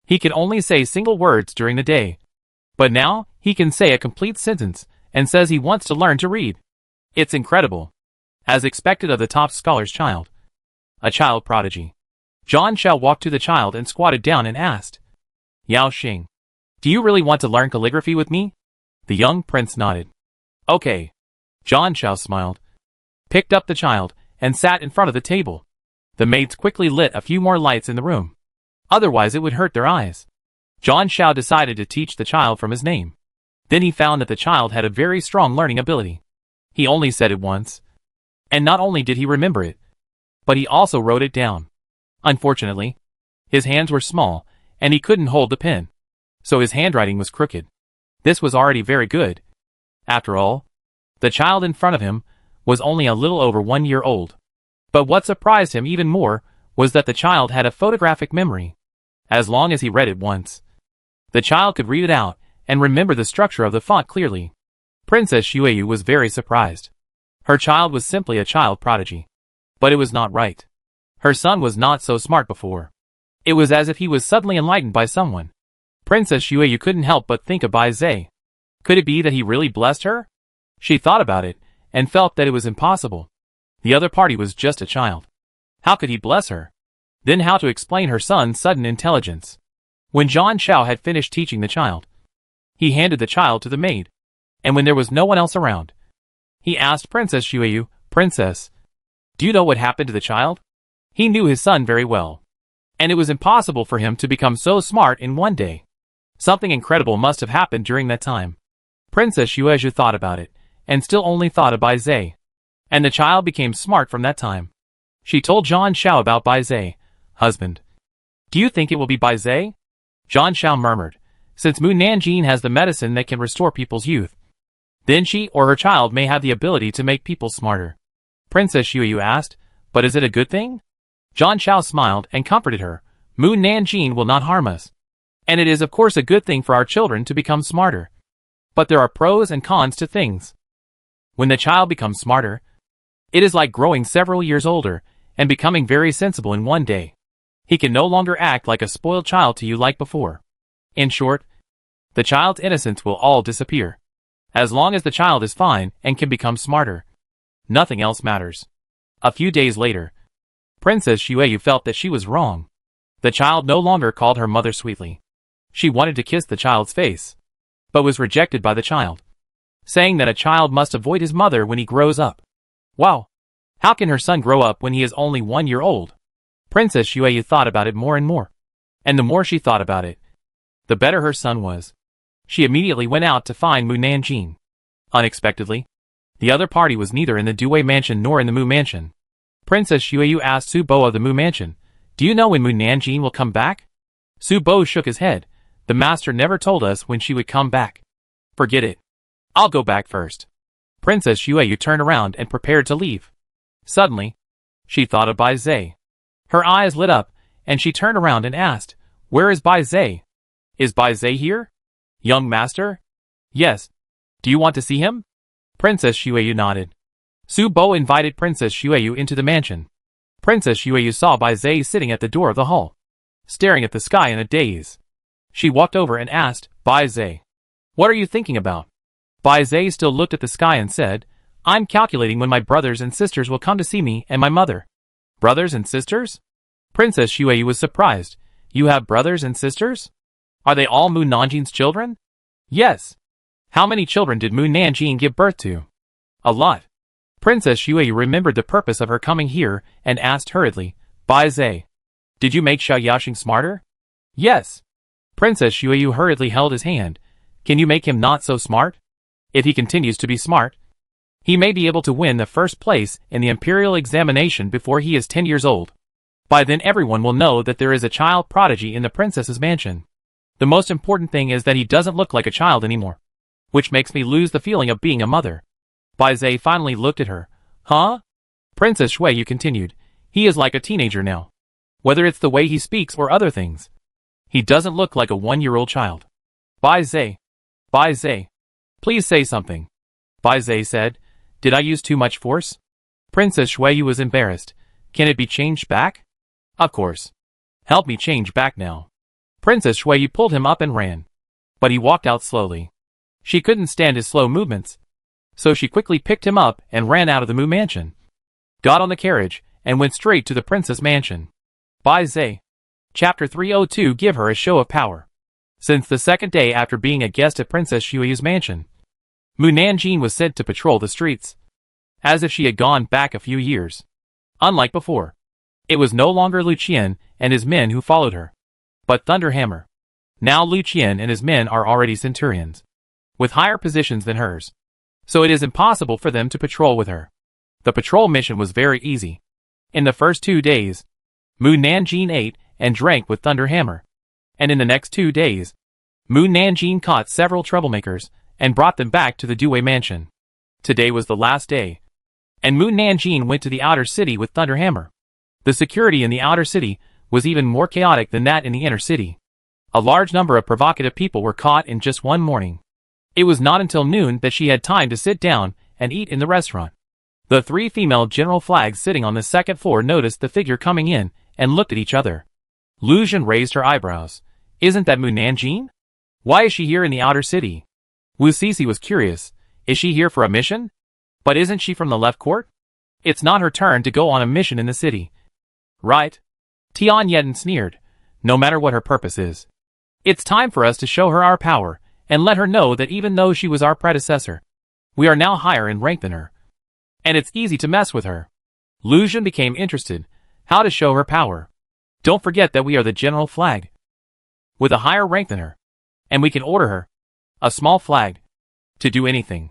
He could only say single words during the day. But now, he can say a complete sentence, and says he wants to learn to read. It's incredible." As expected of the top scholar's child. A child prodigy. John Shao walked to the child and squatted down and asked, "Yao Xing, do you really want to learn calligraphy with me?" The young prince nodded. "Okay." John Shao smiled, picked up the child, and sat in front of the table. The maids quickly lit a few more lights in the room. Otherwise it would hurt their eyes. John Shao decided to teach the child from his name. Then he found that the child had a very strong learning ability. He only said it once. And not only did he remember it, but he also wrote it down. Unfortunately, his hands were small, and he couldn't hold the pen. So his handwriting was crooked. This was already very good. After all, the child in front of him was only a little over 1 year old. But what surprised him even more was that the child had a photographic memory. As long as he read it once, the child could read it out and remember the structure of the font clearly. Princess Xueyu was very surprised. Her child was simply a child prodigy. But it was not right. Her son was not so smart before. It was as if he was suddenly enlightened by someone. Princess Xueyu couldn't help but think of Bai Zhe. Could it be that he really blessed her? She thought about it, and felt that it was impossible. The other party was just a child. How could he bless her? Then how to explain her son's sudden intelligence? When John Shao had finished teaching the child, he handed the child to the maid. And when there was no one else around, he asked Princess Xueyu, "Princess, do you know what happened to the child?" He knew his son very well. And it was impossible for him to become so smart in one day. Something incredible must have happened during that time. Princess Xueyu thought about it, and still only thought of Bai Zhe. And the child became smart from that time. She told John Shao about Bai Zhe. "Husband, do you think it will be Bai Zhe?" John Shao murmured, "Since Mu Nanjing has the medicine that can restore people's youth, then she or her child may have the ability to make people smarter." Princess Xueyu asked, "But is it a good thing?" John Shao smiled and comforted her. "Mu Nanjing will not harm us. And it is of course a good thing for our children to become smarter. But there are pros and cons to things. When the child becomes smarter, it is like growing several years older and becoming very sensible in one day. He can no longer act like a spoiled child to you like before. In short, the child's innocence will all disappear. As long as the child is fine and can become smarter, nothing else matters." A few days later, Princess Xueyu felt that she was wrong. The child no longer called her mother sweetly. She wanted to kiss the child's face, but was rejected by the child, saying that a child must avoid his mother when he grows up. Wow! How can her son grow up when he is only 1 year old? Princess Xueyu thought about it more and more. And the more she thought about it, the better her son was. She immediately went out to find Mu Nanjing. Unexpectedly, the other party was neither in the Due mansion nor in the Mu mansion. Princess Xueyu asked Su Bo of the Mu mansion, "Do you know when Mu Nanjing will come back?" Su Bo shook his head. "The master never told us when she would come back." "Forget it. I'll go back first." Princess Xueyu turned around and prepared to leave. Suddenly, she thought of Bai Zhe. Her eyes lit up, and she turned around and asked, "Where is Bai Zhe? Is Bai Zhe here?" "Young master?" "Yes. Do you want to see him?" Princess Xueyu nodded. Su Bo invited Princess Xueyu into the mansion. Princess Xueyu saw Bai Zhe sitting at the door of the hall, staring at the sky in a daze. She walked over and asked, "Bai Zhe, what are you thinking about?" Bai Zhe still looked at the sky and said, "I'm calculating when my brothers and sisters will come to see me and my mother." "Brothers and sisters?" Princess Xueyu was surprised. "You have brothers and sisters? Are they all Mu Nanjing's children?" "Yes." "How many children did Mu Nanjing give birth to?" "A lot." Princess Xueyu remembered the purpose of her coming here and asked hurriedly, "Bai Zhe, did you make Xiao Yaxing smarter?" "Yes." Princess Xueyu hurriedly held his hand. "Can you make him not so smart? If he continues to be smart, He may be able to win the first place in the imperial examination before he is 10 years old. By then everyone will know that there is a child prodigy in the princess's mansion. The most important thing is that he doesn't look like a child anymore, which makes me lose the feeling of being a mother. Bai Zhe finally looked at her. Huh? Princess Shui continued. He is like a teenager now. Whether it's the way he speaks or other things. He doesn't look like a 1-year-old child. Bai Zhe. Please say something. Bai Zhe said. Did I use too much force? Princess Shui was embarrassed. Can it be changed back? Of course. Help me change back now. Princess Shui pulled him up and ran. But he walked out slowly. She couldn't stand his slow movements. So she quickly picked him up and ran out of the Mu mansion. Got on the carriage and went straight to the princess mansion. Bai Zhe. Chapter 302 Give her a show of power. Since the second day after being a guest at Princess Shui's mansion, Mu Nanjing was sent to patrol the streets, as if she had gone back a few years. Unlike before, it was no longer Lu Qian and his men who followed her, but Thunderhammer. Now Lu Qian and his men are already centurions, with higher positions than hers, so it is impossible for them to patrol with her. The patrol mission was very easy. In the first 2 days, Mu Nanjing ate and drank with Thunderhammer, and in the next 2 days, Mu Nanjing caught several troublemakers and brought them back to the Due mansion. Today was the last day, and Mu Nanjing went to the outer city with Thunderhammer. The security in the outer city was even more chaotic than that in the inner city. A large number of provocative people were caught in just one morning. It was not until noon that she had time to sit down and eat in the restaurant. The 3 female general flags sitting on the second floor noticed the figure coming in and looked at each other. Lu Zhen raised her eyebrows. Isn't that Mu Nanjing? Why is she here in the outer city? Wu Sisi was curious. Is she here for a mission? But isn't she from the left court? It's not her turn to go on a mission in the city. Right? Tian Yeden sneered. No matter what her purpose is, it's time for us to show her our power and let her know that even though she was our predecessor, we are now higher in rank than her. And it's easy to mess with her. Lu Zhen became interested. How to show her power? Don't forget that we are the general flag, with a higher rank than her, and we can order her, a small flag, to do anything.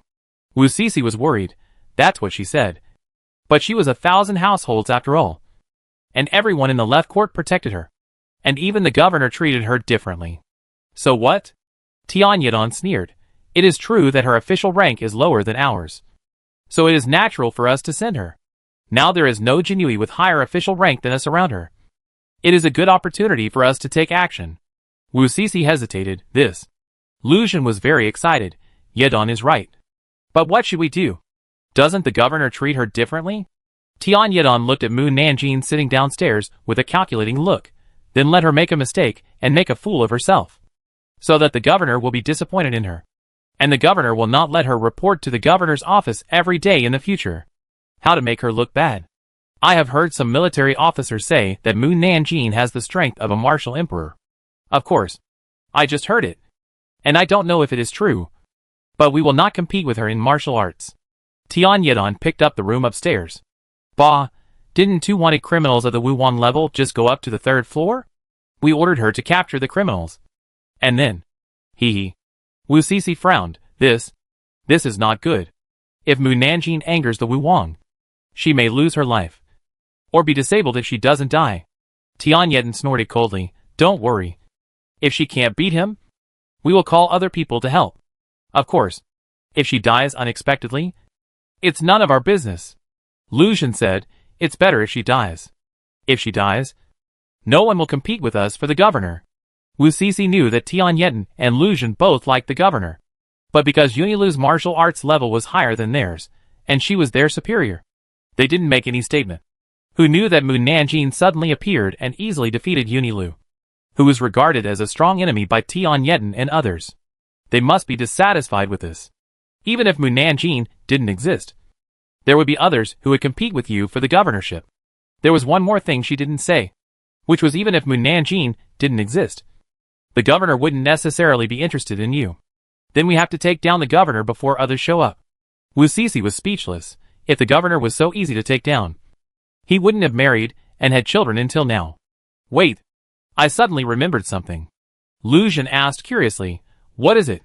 Wu Sisi was worried. That's what she said. But she was 1,000 households after all. And everyone in the left court protected her. And even the governor treated her differently. So what? Tian Yedon sneered. It is true that her official rank is lower than ours. So it is natural for us to send her. Now there is no Jinui with higher official rank than us around her. It is a good opportunity for us to take action. Wu Sisi hesitated. Lu Zhen was very excited. Yedon is right. But what should we do? Doesn't the governor treat her differently? Tian Yedon looked at Mu Nanjing sitting downstairs with a calculating look, then let her make a mistake and make a fool of herself, so that the governor will be disappointed in her. And the governor will not let her report to the governor's office every day in the future. How to make her look bad? I have heard some military officers say that Mu Nanjing has the strength of a martial emperor. Of course. I just heard it. And I don't know if it is true. But we will not compete with her in martial arts. Tian Yedon picked up the room upstairs. Bah, didn't 2 wanted criminals at the Wuwan level just go up to the 3rd floor? We ordered her to capture the criminals. And then, hee. Wu Sisi frowned. This is not good. If Mu Nanjing angers the Wuwang, she may lose her life, or be disabled if she doesn't die. Tian Yedon snorted coldly. Don't worry. If she can't beat him, we will call other people to help. Of course, if she dies unexpectedly, it's none of our business. Lu Zhen said, it's better if she dies. If she dies, no one will compete with us for the governor. Wu Sisi knew that Tian Yeden and Lu Zhen both liked the governor. But because Unilu's martial arts level was higher than theirs, and she was their superior, they didn't make any statement. Who knew that Mu Nanjing suddenly appeared and easily defeated Unilu, who was regarded as a strong enemy by Tian Yeden and others. They must be dissatisfied with this. Even if Mu Nanjing didn't exist, there would be others who would compete with you for the governorship. There was one more thing she didn't say, which was even if Mu Nanjing didn't exist, the governor wouldn't necessarily be interested in you. Then we have to take down the governor before others show up. Wu Sisi was speechless. If the governor was so easy to take down, he wouldn't have married and had children until now. Wait, I suddenly remembered something. Lu Zhen asked curiously, what is it?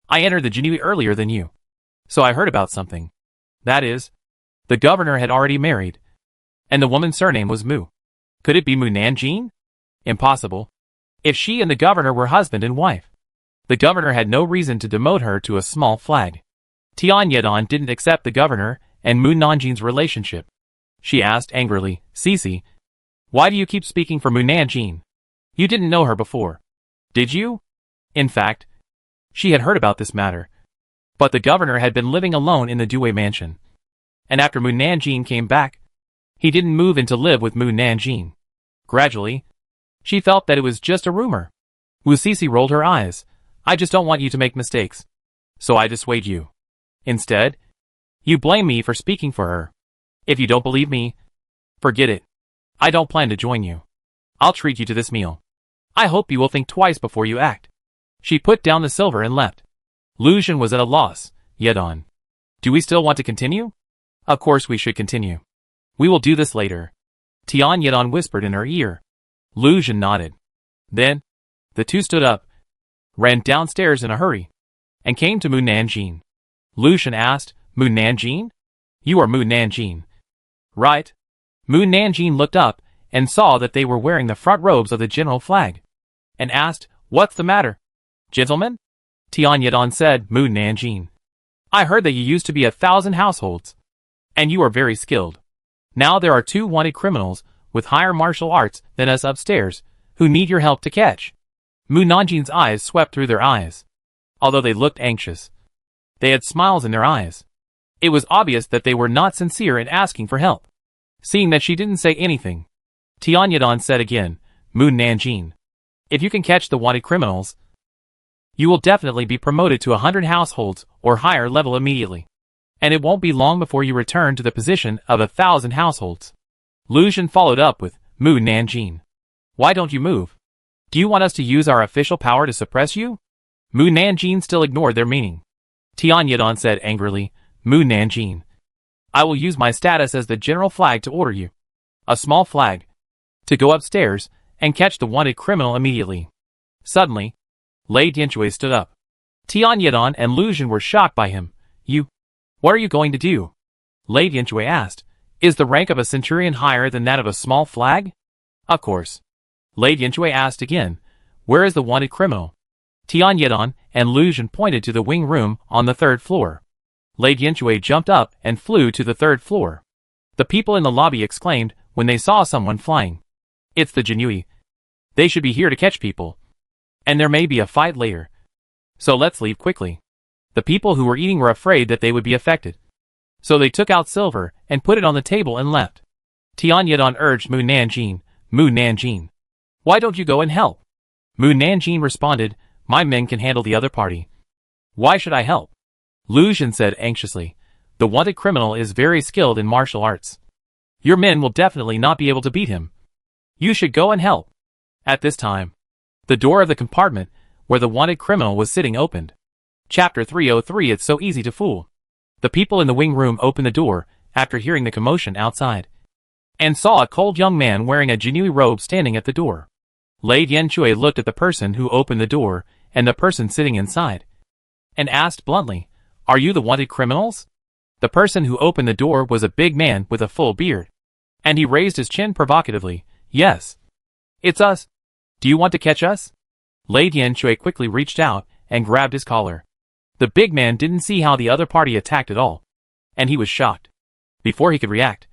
I entered the Jinui earlier than you, so I heard about something. That is, the governor had already married, and the woman's surname was Mu. Could it be Mu Nanjing? Impossible. If she and the governor were husband and wife, the governor had no reason to demote her to a small flag. Tian Yedon didn't accept the governor and Mu Nanjing's relationship. She asked angrily, Cece, why do you keep speaking for Mu Nanjing? You didn't know her before, did you? In fact, she had heard about this matter. But the governor had been living alone in the Due mansion. And after Mu Nanjing came back, he didn't move in to live with Mu Nanjing. Gradually, she felt that it was just a rumor. Wu Cece rolled her eyes. I just don't want you to make mistakes, so I dissuade you. Instead, you blame me for speaking for her. If you don't believe me, forget it. I don't plan to join you. I'll treat you to this meal. I hope you will think twice before you act. She put down the silver and left. Lu Xun was at a loss. Yedon, do we still want to continue? Of course we should continue. We will do this later. Tian Yedon whispered in her ear. Lu Xun nodded. Then, the two stood up, ran downstairs in a hurry, and came to Mu Nanjing. Lu Xun asked, Mu Nanjing? You are Mu Nanjing. Right. Mu Nanjing looked up and saw that they were wearing the front robes of the general flag, and asked, What's the matter? Gentlemen? Tian Yedon said, Mu Nanjing, I heard that you used to be 1,000 households, and you are very skilled. Now there are 2 wanted criminals with higher martial arts than us upstairs who need your help to catch. Mu Nanjing's eyes swept through their eyes. Although they looked anxious, they had smiles in their eyes. It was obvious that they were not sincere in asking for help. Seeing that she didn't say anything, Tian Yedon said again, Mu Nanjing, if you can catch the wanted criminals, you will definitely be promoted to 100 households or higher level immediately. And it won't be long before you return to the position of 1,000 households. Lu Xun followed up with, Mu Nanjing, why don't you move? Do you want us to use our official power to suppress you? Mu Nanjing still ignored their meaning. Tian Yedon said angrily, Mu Nanjing, I will use my status as the general flag to order you, a small flag, to go upstairs and catch the wanted criminal immediately. Suddenly, Lei Dianchui stood up. Tian Yedon and Lu Xun were shocked by him. What are you going to do? Lei Dianchui asked. Is the rank of a centurion higher than that of a small flag? Of course. Lei Dianchui asked again, where is the wanted criminal? Tian Yedon and Lu Xun pointed to the wing room on the 3rd floor. Lei Dianchui jumped up and flew to the 3rd floor. The people in the lobby exclaimed when they saw someone flying. It's the Jinui. They should be here to catch people. And there may be a fight later. So let's leave quickly. The people who were eating were afraid that they would be affected. So they took out silver and put it on the table and left. Tian Yedon urged Mu Nanjing, why don't you go and help? Mu Nanjing responded, my men can handle the other party. Why should I help? Lu Xun said anxiously, the wanted criminal is very skilled in martial arts. Your men will definitely not be able to beat him. You should go and help. At this time, the door of the compartment where the wanted criminal was sitting opened. Chapter 303 It's so easy to fool. The people in the wing room opened the door after hearing the commotion outside, and saw a cold young man wearing a Jinui robe standing at the door. Lei Dianchui looked at the person who opened the door and the person sitting inside, and asked bluntly, are you the wanted criminals? The person who opened the door was a big man with a full beard, and he raised his chin provocatively. Yes. It's us. Do you want to catch us? Lei Dianchui quickly reached out and grabbed his collar. The big man didn't see how the other party attacked at all, and he was shocked. Before he could react,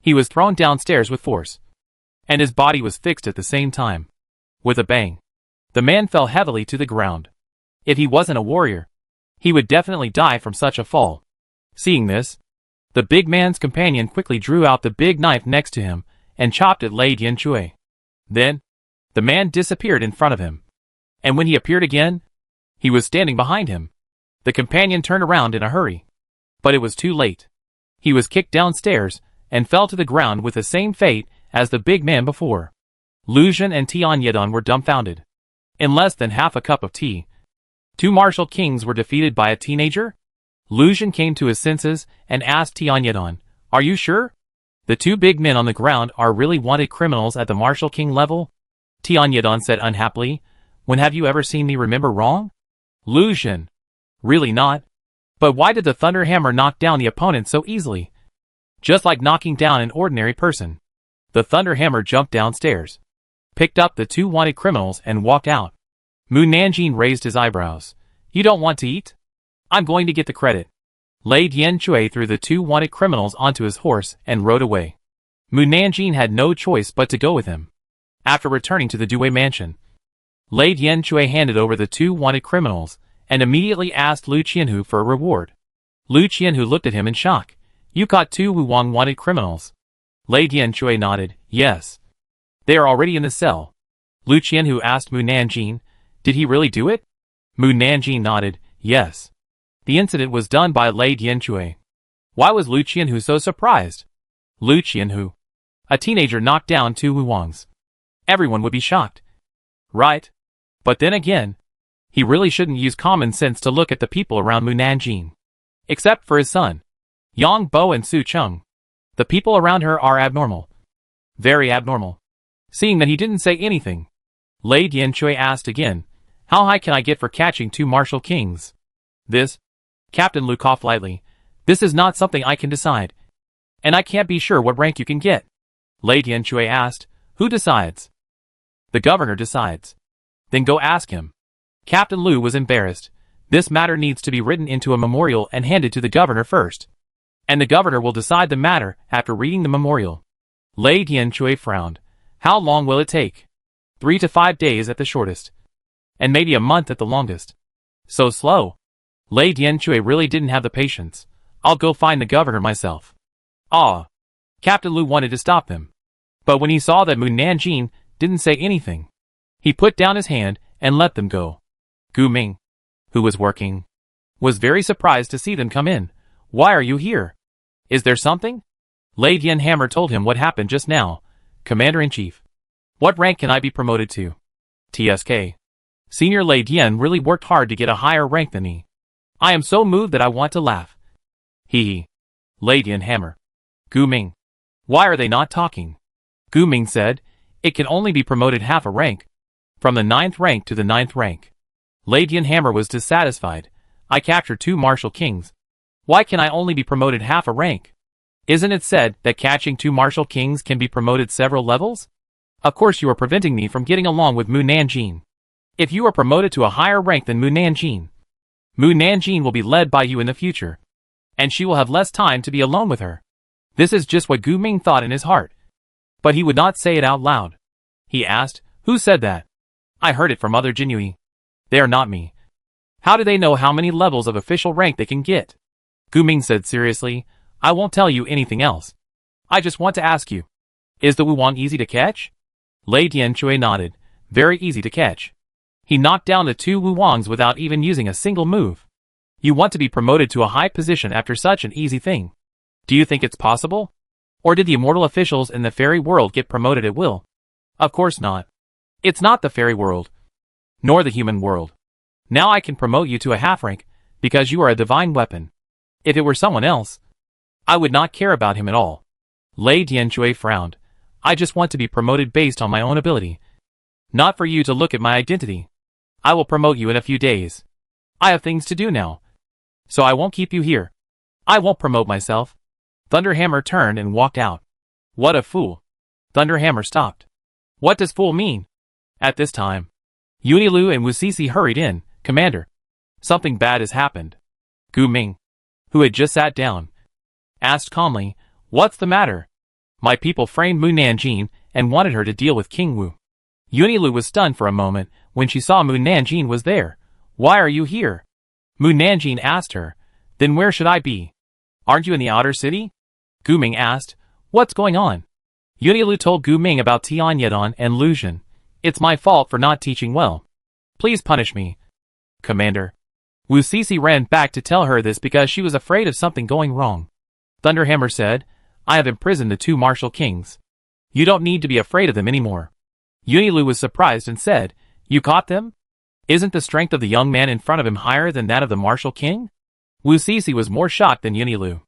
he was thrown downstairs with force, and his body was fixed at the same time. With a bang, the man fell heavily to the ground. If he wasn't a warrior, he would definitely die from such a fall. Seeing this, the big man's companion quickly drew out the big knife next to him and chopped at Lei Dianchui. Then, the man disappeared in front of him, and when he appeared again, he was standing behind him. The companion turned around in a hurry, but it was too late. He was kicked downstairs and fell to the ground with the same fate as the big man before. Lu Xun and Tian Yedon were dumbfounded. In less than half a cup of tea, 2 martial kings were defeated by a teenager? Lu Xun came to his senses and asked Tian Yedon, are you sure? The 2 big men on the ground are really wanted criminals at the martial king level? Tian Yedon said unhappily, when have you ever seen me remember wrong? Lu Xun, really not. But why did the Thunder Hammer knock down the opponent so easily? Just like knocking down an ordinary person. The Thunder Hammer jumped downstairs, picked up the two wanted criminals and walked out. Mu Nanjing raised his eyebrows. You don't want to eat? I'm going to get the credit. Lei Dianchui threw the two wanted criminals onto his horse and rode away. Mu Nanjing had no choice but to go with him. After returning to the Due mansion, Lei Dianchui handed over the two wanted criminals and immediately asked Lu Qianhu for a reward. Lu Qianhu looked at him in shock. You caught two Wuwang wanted criminals. Lei Dianchui nodded. Yes. They are already in the cell. Lu Qianhu asked Mu Nanjing, did he really do it? Mu Nanjing nodded. Yes. The incident was done by Lei Dianchui. Why was Lu Qianhu so surprised? Lu Qianhu, a teenager, knocked down two Wuwangs. Everyone would be shocked. Right? But then again, he really shouldn't use common sense to look at the people around Mu Nanjing. Except for his son, Yang Bo and Su Cheng. The people around her are abnormal. Very abnormal. Seeing that he didn't say anything, Lei Dianchui asked again, how high can I get for catching two martial kings? This? Captain Lu coughed lightly. This is not something I can decide. And I can't be sure what rank you can get. Lei Dianchui asked, who decides? The governor decides. Then go ask him. Captain Lu was embarrassed. This matter needs to be written into a memorial and handed to the governor first. And the governor will decide the matter after reading the memorial. Lei Dianchui frowned. How long will it take? 3 to 5 days at the shortest. And maybe a month at the longest. So slow. Lei Dianchui really didn't have the patience. I'll go find the governor myself. Ah. Captain Lu wanted to stop him. But when he saw that Mu Nanjing didn't say anything, he put down his hand and let them go. Gu Ming, who was working, was very surprised to see them come in. Why are you here? Is there something? Lei Dianhammer told him what happened just now. Commander-in-Chief. What rank can I be promoted to? TSK. Senior Lei Dian really worked hard to get a higher rank than me. I am so moved that I want to laugh. Hee hee. Lei Dianhammer. Gu Ming. Why are they not talking? Gu Ming said, it can only be promoted half a rank. From the 9th rank to the 9th rank. Lei Dianhammer was dissatisfied. I captured two martial kings. Why can I only be promoted half a rank? Isn't it said that catching two martial kings can be promoted several levels? Of course you are preventing me from getting along with Mu Nanjing. If you are promoted to a higher rank than Mu Nanjing will be led by you in the future. And she will have less time to be alone with her. This is just what Gu Ming thought in his heart. But he would not say it out loud. He asked, who said that? I heard it from other Jinyui. They are not me. How do they know how many levels of official rank they can get? Gu Ming said seriously, I won't tell you anything else. I just want to ask you. Is the Wuwang easy to catch? Lei Dianchui nodded. Very easy to catch. He knocked down the two Wuwangs without even using a single move. You want to be promoted to a high position after such an easy thing. Do you think it's possible? Or did the immortal officials in the fairy world get promoted at will? Of course not. It's not the fairy world. Nor the human world. Now I can promote you to a half rank, because you are a divine weapon. If it were someone else, I would not care about him at all. Lei Dianchui frowned. I just want to be promoted based on my own ability. Not for you to look at my identity. I will promote you in a few days. I have things to do now. So I won't keep you here. I won't promote myself. Thunderhammer turned and walked out. What a fool. Thunderhammer stopped. What does fool mean? At this time, Yunilu and Wusisi hurried in. Commander, something bad has happened. Gu Ming, who had just sat down, asked calmly, what's the matter? My people framed Mu Nanjing and wanted her to deal with King Wu. Yunilu was stunned for a moment when she saw Mu Nanjing was there. Why are you here? Mu Nanjing asked her. Then where should I be? Aren't you in the outer city? Gu Ming asked. What's going on? Yunilu told Gu Ming about Tian Yedon and Lu Zhen. It's my fault for not teaching well. Please punish me. Commander. Wu Sisi ran back to tell her this because she was afraid of something going wrong. Thunderhammer said, I have imprisoned the two martial kings. You don't need to be afraid of them anymore. Yunilu was surprised and said, you caught them? Isn't the strength of the young man in front of him higher than that of the martial king? Wu Sisi was more shocked than Yunilu.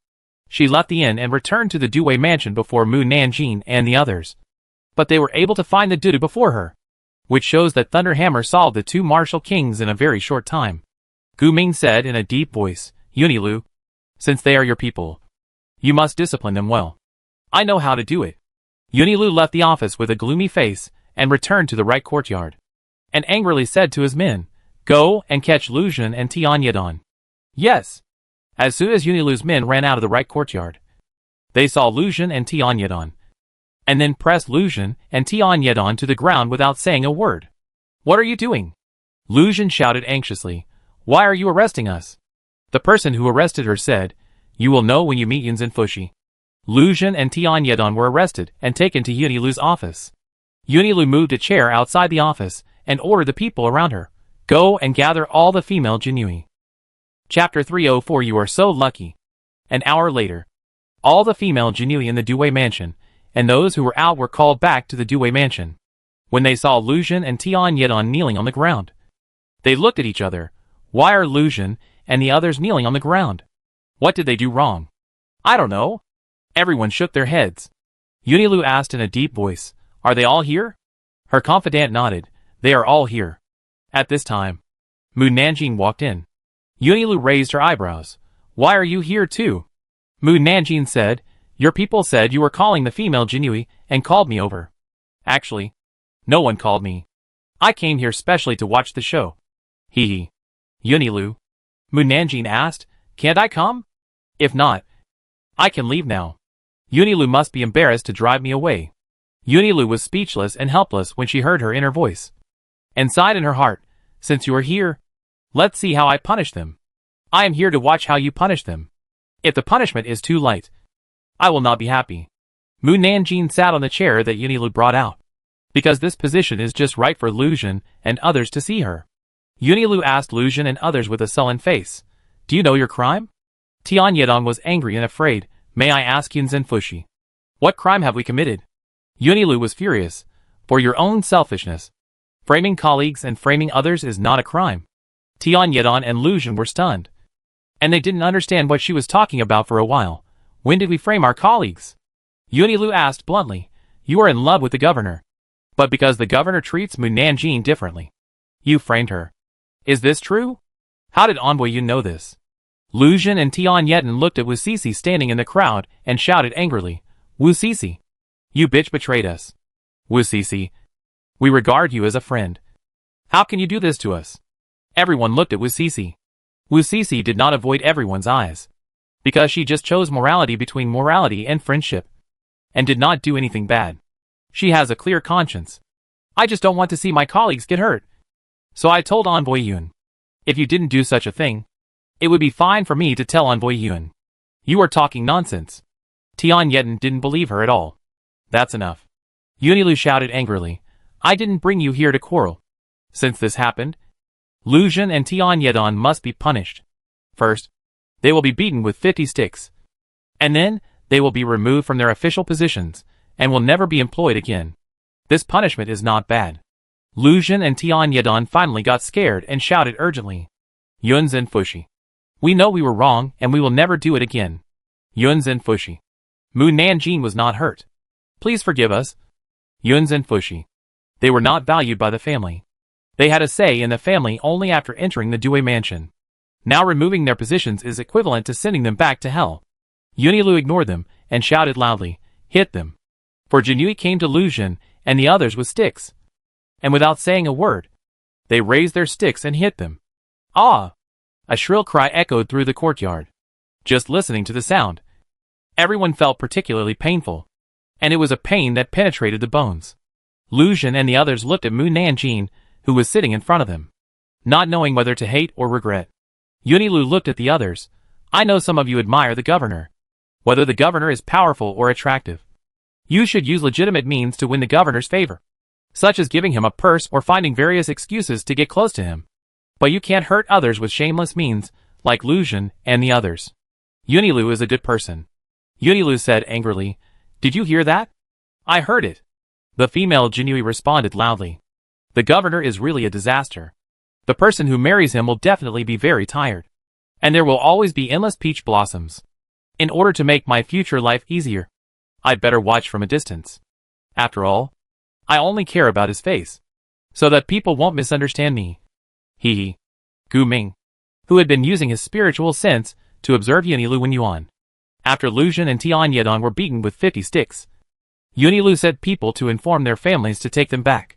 She left the inn and returned to the Due mansion before Mu Nanjing and the others. But they were able to find the Dudu before her, which shows that Thunderhammer solved the two martial kings in a very short time. Gu Ming said in a deep voice, Unilu, since they are your people, you must discipline them well. I know how to do it. Unilu left the office with a gloomy face and returned to the right courtyard, and angrily said to his men, "Go and catch Lucian and Tianyedon." Yes. As soon as Unilu's men ran out of the right courtyard, they saw Lucian and Tianyedon, and then pressed Lucian and Tianyedon to the ground without saying a word. "What are you doing?" Lucian shouted anxiously. "Why are you arresting us?" The person who arrested her said, "You will know when you meet Yunzin Fushi." Lucian and Tianyedon were arrested and taken to Unilu's office. Unilu moved a chair outside the office and ordered the people around her, "Go and gather all the female Jinui." Chapter 304. You are so lucky. An hour later, all the female Jinui in the Due mansion, and those who were out were called back to the Due mansion. When they saw Lucian and Tianyedon kneeling on the ground, they looked at each other. Why are Lucian and the others kneeling on the ground? What did they do wrong? I don't know. Everyone shook their heads. Unilu asked in a deep voice, "Are they all here?" Her confidant nodded. "They are all here." At this time, Mu Nanjing walked in. Unilu raised her eyebrows. "Why are you here too?" Mu Nanjing said, "Your people said you were calling the female Jinui and called me over." "Actually, no one called me. I came here specially to watch the show." Hee hee. "Unilu," Mu Nanjing asked, "can't I come? If not, I can leave now." Unilu must be embarrassed to drive me away. Unilu was speechless and helpless when she heard her inner voice, and sighed in her heart, "Since you are here, let's see how I punish them. I am here to watch how you punish them. If the punishment is too light, I will not be happy." Mu Nanjing sat on the chair that Unilu brought out, because this position is just right for Lucian and others to see her. Unilu asked Lucian and others with a sullen face, "Do you know your crime?" Tianyedon was angry and afraid. "May I ask Yunzin Fushi, what crime have we committed?" Unilu was furious. "For your own selfishness. Framing colleagues and framing others is not a crime." Tianyedon and Lucian were stunned, and they didn't understand what she was talking about for a while. "When did we frame our colleagues?" Unilu asked bluntly. "You are in love with the governor, but because the governor treats Mu Nanjing differently, you framed her. Is this true? How did Envoy Yun know this?" Lucian and Tianyedon looked at Wu Sisi standing in the crowd and shouted angrily, "Wu Sisi, you bitch betrayed us. Wu Sisi, we regard you as a friend. How can you do this to us?" Everyone looked at Wu Sisi. Wu Sisi did not avoid everyone's eyes, because she just chose morality between morality and friendship, and did not do anything bad. She has a clear conscience. "I just don't want to see my colleagues get hurt. So I told Envoy Yun, if you didn't do such a thing, it would be fine for me to tell Envoy Yun. You are talking nonsense." Tianyedon didn't believe her at all. "That's enough." Unilu shouted angrily, "I didn't bring you here to quarrel. Since this happened, Lucian and Tianyedon must be punished. First, they will be beaten with 50 sticks. And then, they will be removed from their official positions, and will never be employed again. This punishment is not bad." Lucian and Tianyedon finally got scared and shouted urgently, "Yunzin Fushi, we know we were wrong and we will never do it again. Yunzin Fushi." Mu Nanjing was not hurt. "Please forgive us. Yunzin Fushi." They were not valued by the family. They had a say in the family only after entering the Due mansion. Now removing their positions is equivalent to sending them back to hell. Unilu ignored them and shouted loudly, "Hit them." For Jinui came to Lucian and the others with sticks, and without saying a word, they raised their sticks and hit them. "Ah!" A shrill cry echoed through the courtyard. Just listening to the sound, everyone felt particularly painful, and it was a pain that penetrated the bones. Lucian and the others looked at Mu Nanjing, who was sitting in front of them, not knowing whether to hate or regret. Unilu looked at the others. "I know some of you admire the governor. Whether the governor is powerful or attractive, you should use legitimate means to win the governor's favor, such as giving him a purse or finding various excuses to get close to him. But you can't hurt others with shameless means, like Lucian and the others. Unilu is a good person." Unilu said angrily, "Did you hear that?" "I heard it." The female Jinui responded loudly. "The governor is really a disaster. The person who marries him will definitely be very tired. And there will always be endless peach blossoms. In order to make my future life easier, I'd better watch from a distance. After all, I only care about his face, so that people won't misunderstand me." Hee hee. Gu Ming, who had been using his spiritual sense to observe Unilu and Yuan. After Lu Jun and Tian Yedong were beaten with 50 sticks, Unilu sent people to inform their families to take them back.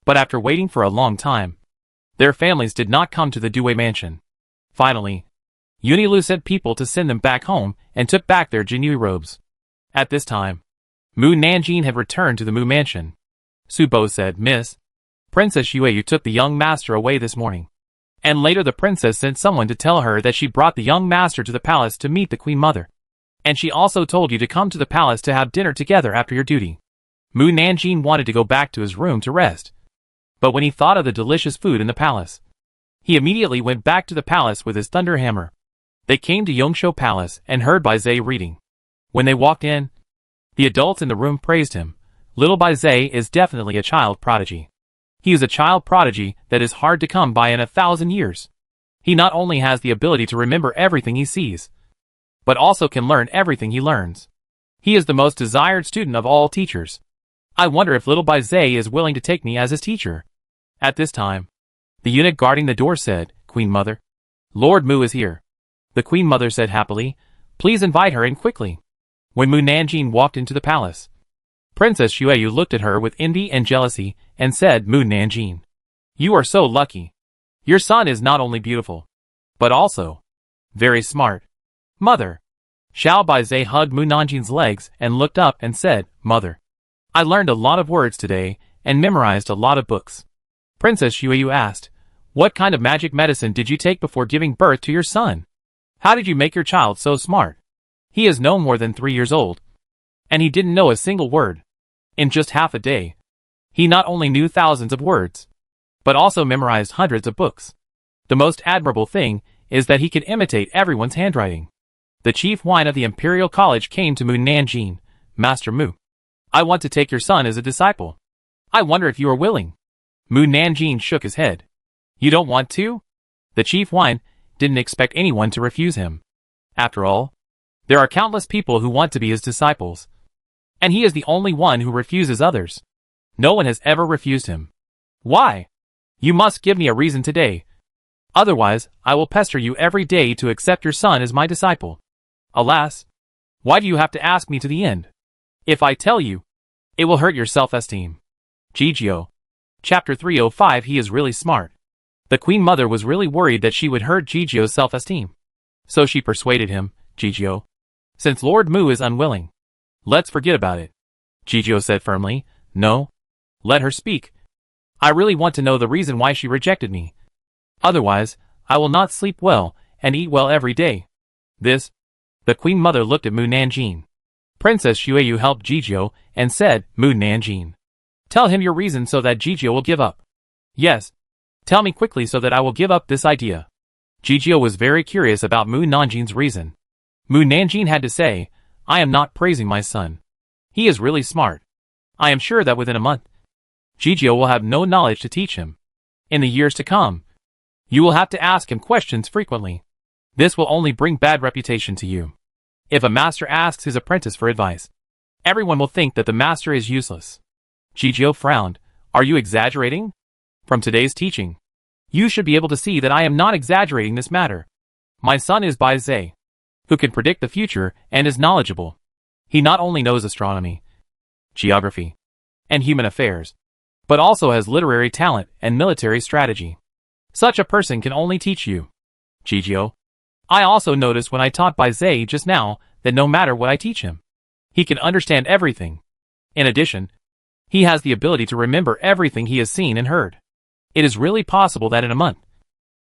But after waiting for a long time, their families did not come to the Due mansion. Finally, Unilu sent people to send them back home and took back their Jinyu robes. At this time, Mu Nanjing had returned to the Mu mansion. Su Bo said, "Miss, Princess Xueyu took the young master away this morning." And later the princess sent someone to tell her that she brought the young master to the palace to meet the queen mother. And she also told you to come to the palace to have dinner together after your duty. Mu Nanjing wanted to go back to his room to rest. But when he thought of the delicious food in the palace, he immediately went back to the palace with his thunder hammer. They came to Yongshou Palace and heard Bai Zai reading. When they walked in, the adults in the room praised him. Little Bai Zai is definitely a child prodigy. He is a child prodigy that is hard to come by in 1,000 years. He not only has the ability to remember everything he sees, but also can learn everything he learns. He is the most desired student of all teachers. I wonder if little Bai Zai is willing to take me as his teacher. At this time, the eunuch guarding the door said, "Queen Mother, Lord Mu is here." The Queen Mother said happily, "Please invite her in quickly." When Mu Nanjing walked into the palace, Princess Xueyu looked at her with envy and jealousy and said, "Mu Nanjing, you are so lucky. Your son is not only beautiful, but also very smart." "Mother." Xiao Baizai hugged Mu Nanjing's legs and looked up and said, "Mother, I learned a lot of words today and memorized a lot of books." Princess Xueyu asked, "What kind of magic medicine did you take before giving birth to your son? How did you make your child so smart? He is no more than 3 years old, and he didn't know a single word. In just half a day, he not only knew thousands of words, but also memorized hundreds of books. The most admirable thing is that he can imitate everyone's handwriting." The chief wine of the Imperial College came to Mu Nanjing. "Master Mu, I want to take your son as a disciple. I wonder if you are willing." Mu Nanjing shook his head. "You don't want to?" The chief wine didn't expect anyone to refuse him. After all, there are countless people who want to be his disciples, and he is the only one who refuses others. No one has ever refused him. "Why? You must give me a reason today. Otherwise, I will pester you every day to accept your son as my disciple." "Alas, why do you have to ask me to the end? If I tell you, it will hurt your self-esteem." Jijio. Chapter 305. He is really smart. The Queen Mother was really worried that she would hurt Jijio's self-esteem. So she persuaded him, "Jijio, since Lord Mu is unwilling, let's forget about it." Jijio said firmly, "No, let her speak. I really want to know the reason why she rejected me. Otherwise, I will not sleep well and eat well every day." The Queen Mother looked at Mu Nanjing. Princess Xueyu helped Jijio and said, "Mu Nanjing, tell him your reason so that Jijio will give up." "Yes, tell me quickly so that I will give up this idea." Jijio was very curious about Mu Nanjing's reason. Mu Nanjing had to say, "I am not praising my son. He is really smart. I am sure that within a month, Jijio will have no knowledge to teach him. In the years to come, you will have to ask him questions frequently. This will only bring bad reputation to you. If a master asks his apprentice for advice, everyone will think that the master is useless." Jijio frowned. "Are you exaggerating? From today's teaching, you should be able to see that I am not exaggerating this matter. My son is Bai Zai, who can predict the future and is knowledgeable. He not only knows astronomy, geography, and human affairs, but also has literary talent and military strategy. Such a person can only teach you. Jijio, I also noticed when I taught Bai Zai just now that no matter what I teach him, he can understand everything. In addition, he has the ability to remember everything he has seen and heard. It is really possible that in a month,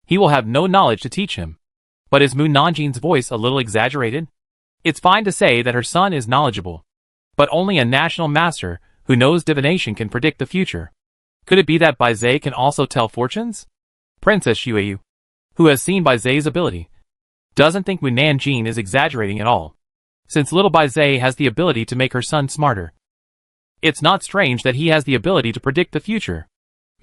he will have no knowledge to teach him." But is Mu Nanjing's voice a little exaggerated? It's fine to say that her son is knowledgeable, but only a national master who knows divination can predict the future. Could it be that Bai Zai can also tell fortunes? Princess Xueyu, who has seen Bai Zai's ability, doesn't think Mu Nanjing is exaggerating at all, since little Bai Zai has the ability to make her son smarter. It's not strange that he has the ability to predict the future.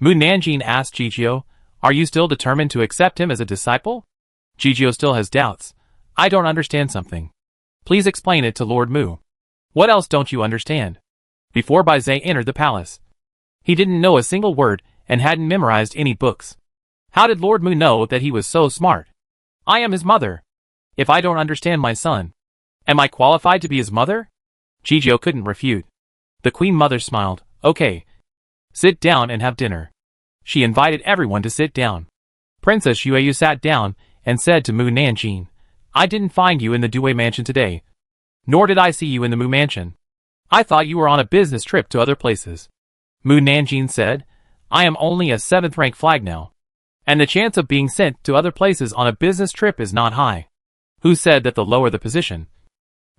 Mu Nanjing asked Jijio, "Are you still determined to accept him as a disciple?" Jijio still has doubts. "I don't understand something. Please explain it to Lord Mu. What else don't you understand?" Before Bai Zai entered the palace, he didn't know a single word and hadn't memorized any books. How did Lord Mu know that he was so smart? "I am his mother. If I don't understand my son, am I qualified to be his mother? Jijio couldn't refute. The Queen Mother smiled. Okay. Sit down and have dinner. She invited everyone to sit down. Princess Yueyu sat down and said to Mu Nanjing, I didn't find you in the Due Mansion today. Nor did I see you in the Mu Mansion. I thought you were on a business trip to other places. Mu Nanjing said, I am only a 7th rank flag now. And the chance of being sent to other places on a business trip is not high. Who said that the lower the position,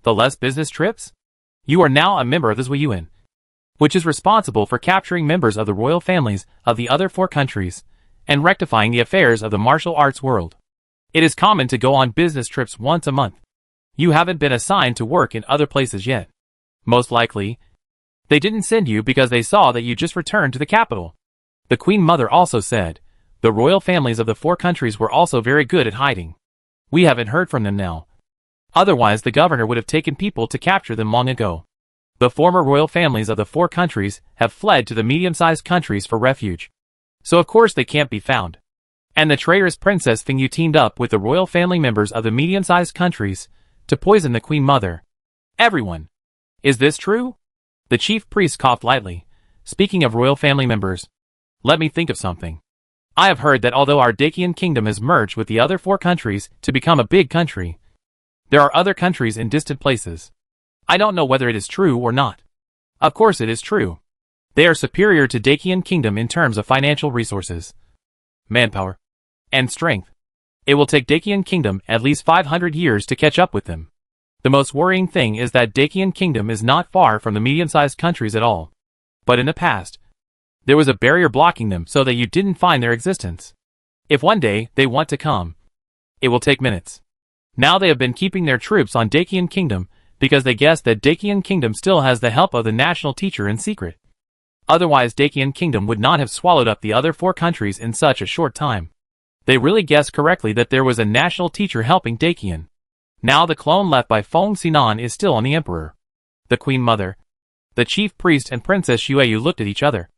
the less business trips? You are now a member of the Zhuiyuan, which is responsible for capturing members of the royal families of the other 4 countries, and rectifying the affairs of the martial arts world. It is common to go on business trips once a month. You haven't been assigned to work in other places yet. Most likely, they didn't send you because they saw that you just returned to the capital. The Queen Mother also said, the royal families of the 4 countries were also very good at hiding. We haven't heard from them now. Otherwise the governor would have taken people to capture them long ago. The former royal families of the 4 countries have fled to the medium-sized countries for refuge. So of course they can't be found. And the traitorous Princess Fingyu teamed up with the royal family members of the medium-sized countries to poison the Queen Mother. Everyone. Is this true? The chief priest coughed lightly. Speaking of royal family members, let me think of something. I have heard that although our Dacian kingdom has merged with the other 4 countries to become a big country, there are other countries in distant places. I don't know whether it is true or not. Of course it is true. They are superior to Dacian kingdom in terms of financial resources, manpower, and strength. It will take Dacian kingdom at least 500 years to catch up with them. The most worrying thing is that Dacian kingdom is not far from the medium-sized countries at all. But in the past, there was a barrier blocking them so that you didn't find their existence. If one day they want to come, it will take minutes. Now they have been keeping their troops on Dacian kingdom because they guess that Dacian kingdom still has the help of the national teacher in secret. Otherwise Dacian kingdom would not have swallowed up the other 4 countries in such a short time. They really guessed correctly that there was a national teacher helping Dacian. Now the clone left by Feng Xinan is still on the emperor. The Queen Mother, the chief priest and Princess Xueyu looked at each other,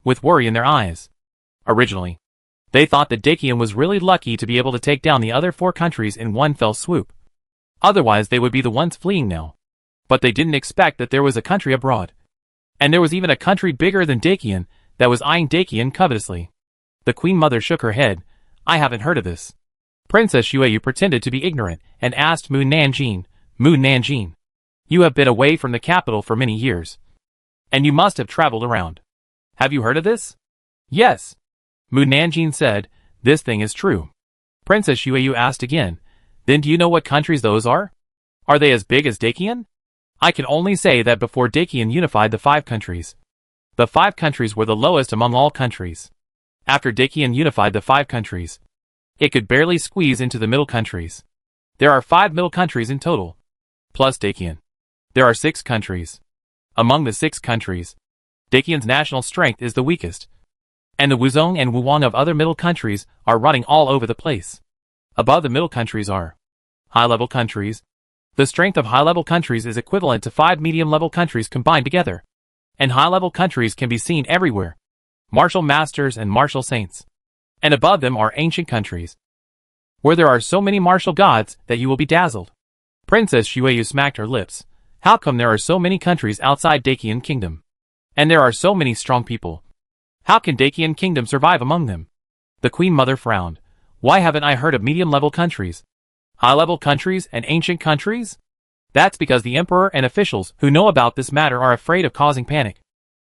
with worry in their eyes. Originally, they thought that Dacian was really lucky to be able to take down the other 4 countries in one fell swoop. Otherwise they would be the ones fleeing now. But they didn't expect that there was a country abroad. And there was even a country bigger than Dacian that was eyeing Dacian covetously. The Queen Mother shook her head. I haven't heard of this. Princess Xueyu pretended to be ignorant and asked Mu Nanjing, you have been away from the capital for many years. And you must have traveled around. Have you heard of this? Yes. Mu Nanjing said, this thing is true. Princess Xueyu asked again, then do you know what countries those are? Are they as big as Dacian? I can only say that before Dacian unified the 5 countries, the 5 countries were the lowest among all countries. After Dacian unified the 5 countries, it could barely squeeze into the middle countries. There are 5 middle countries in total, plus Dacian. There are 6 countries. Among the 6 countries, Dacian's national strength is the weakest. And the Wuzong and Wuwang of other middle countries are running all over the place. Above the middle countries are high-level countries. The strength of high-level countries is equivalent to 5 medium-level countries combined together. And high-level countries can be seen everywhere. Martial masters and martial saints. And above them are ancient countries, where there are so many martial gods that you will be dazzled. Princess Xueyu smacked her lips. How come there are so many countries outside Dacian kingdom? And there are so many strong people. How can Dacian kingdom survive among them? The Queen Mother frowned. Why haven't I heard of medium-level countries? High-level countries and ancient countries? That's because the emperor and officials who know about this matter are afraid of causing panic.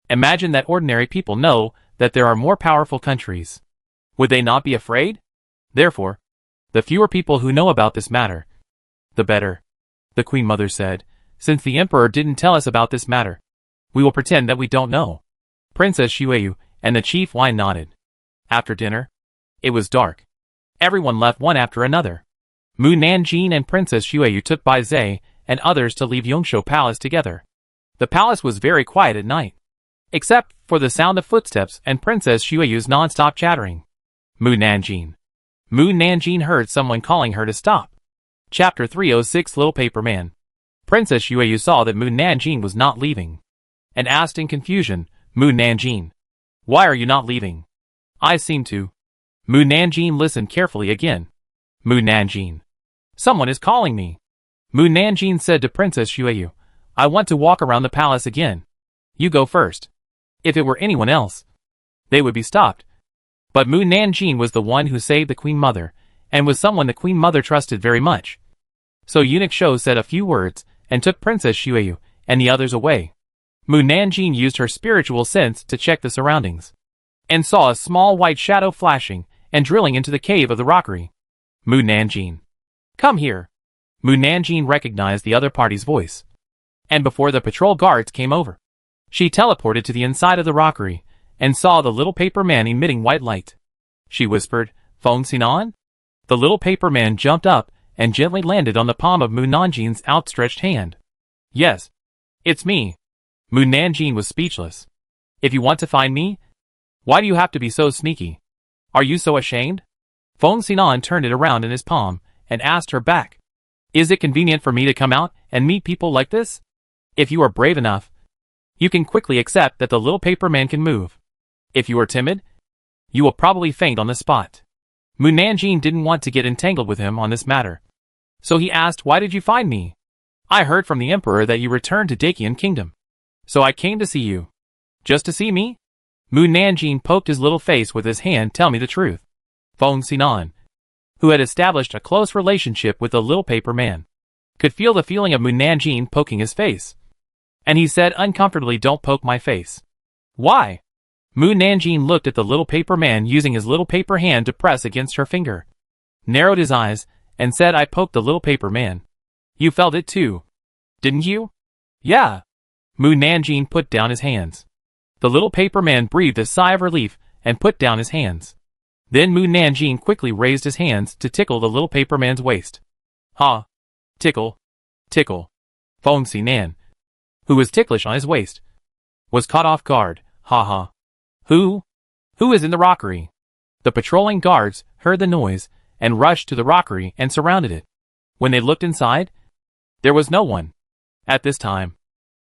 Imagine that ordinary people know that there are more powerful countries. Would they not be afraid? Therefore, the fewer people who know about this matter, the better. The Queen Mother said, since the emperor didn't tell us about this matter, we will pretend that we don't know. Princess Xueyu and the chief wine nodded. After dinner, it was dark. Everyone left one after another. Mu Nanjing and Princess Xueyu took Bai Zhe and others to leave Yongshou Palace together. The palace was very quiet at night, except for the sound of footsteps and Princess Xueyu's non-stop chattering. Mu Nanjing heard someone calling her to stop. Chapter 306 Little Paper Man. Princess Xueyu saw that Mu Nanjing was not leaving, and asked in confusion, Mu Nanjing, why are you not leaving? I seem to. Mu Nanjing listened carefully again. Mu Nanjing, Someone is calling me. Mu Nanjing said to Princess Xueyu. I want to walk around the palace again. You go first. If it were anyone else, they would be stopped. But Mu Nanjing was the one who saved the Queen Mother, and was someone the Queen Mother trusted very much. So Eunuch Shou said a few words, and took Princess Xueyu and the others away. Mu Nanjing used her spiritual sense to check the surroundings, and saw a small white shadow flashing and drilling into the cave of the rockery. Mu Nanjing. Come here. Mu Nanjing recognized the other party's voice. And before the patrol guards came over, she teleported to the inside of the rockery, and saw the little paper man emitting white light. She whispered, Feng Xinan? The little paper man jumped up, and gently landed on the palm of Mu Nanjing's outstretched hand. Yes. It's me. Mu Nanjing was speechless. If you want to find me, why do you have to be so sneaky? Are you so ashamed? Feng Xinan turned it around in his palm, and asked her back. Is it convenient for me to come out and meet people like this? If you are brave enough, you can quickly accept that the little paper man can move. If you are timid, you will probably faint on the spot. Mu Nanjing didn't want to get entangled with him on this matter. So he asked, why did you find me? I heard from the emperor that you returned to Dakian Kingdom. So I came to see you. Just to see me? Mu Nanjing poked his little face with his hand. Tell me the truth. Feng Xinan, who had established a close relationship with the little paper man, could feel the feeling of Mu Nanjing poking his face. And he said uncomfortably, don't poke my face. Why? Mu Nanjing looked at the little paper man using his little paper hand to press against her finger, narrowed his eyes, and said, I poked the little paper man. You felt it too, didn't you? Yeah. Mu Nanjing put down his hands. The little paper man breathed a sigh of relief and put down his hands. Then Mu Nanjing quickly raised his hands to tickle the little paper man's waist. Ha! Tickle! Tickle! Feng Xinan, who was ticklish on his waist, was caught off guard. Ha ha! Who is in the rockery? The patrolling guards heard the noise and rushed to the rockery and surrounded it. When they looked inside, there was no one. At this time,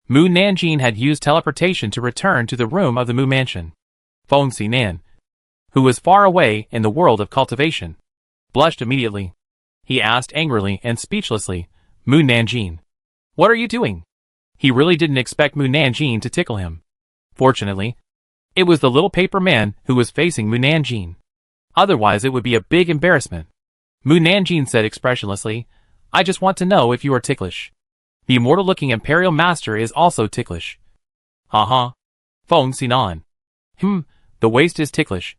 Mu Nanjing had used teleportation to return to the room of the Mu Mansion. Feng Xinan, who was far away in the world of cultivation, blushed immediately. He asked angrily and speechlessly, Mu Nanjing, what are you doing? He really didn't expect Mu Nanjing to tickle him. Fortunately, it was the little paper man who was facing Mu Nanjing. Otherwise it would be a big embarrassment. Mu Nanjing said expressionlessly, I just want to know if you are ticklish. The immortal-looking Imperial Master is also ticklish. Ha. Feng Xinan. The waist is ticklish.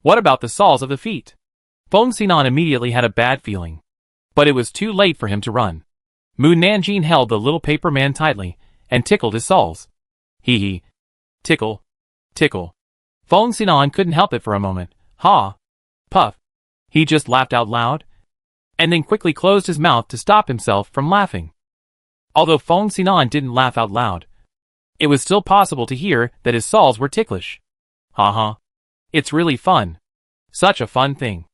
What about the soles of the feet? Feng Xinan immediately had a bad feeling. But it was too late for him to run. Mu Nanjing held the little paper man tightly and tickled his soles. Hee. Tickle. Tickle. Feng Xinan couldn't help it for a moment. Ha. Puff. He just laughed out loud, and then quickly closed his mouth to stop himself from laughing. Although Feng Xinan didn't laugh out loud, it was still possible to hear that his soles were ticklish. Ha. It's really fun. Such a fun thing.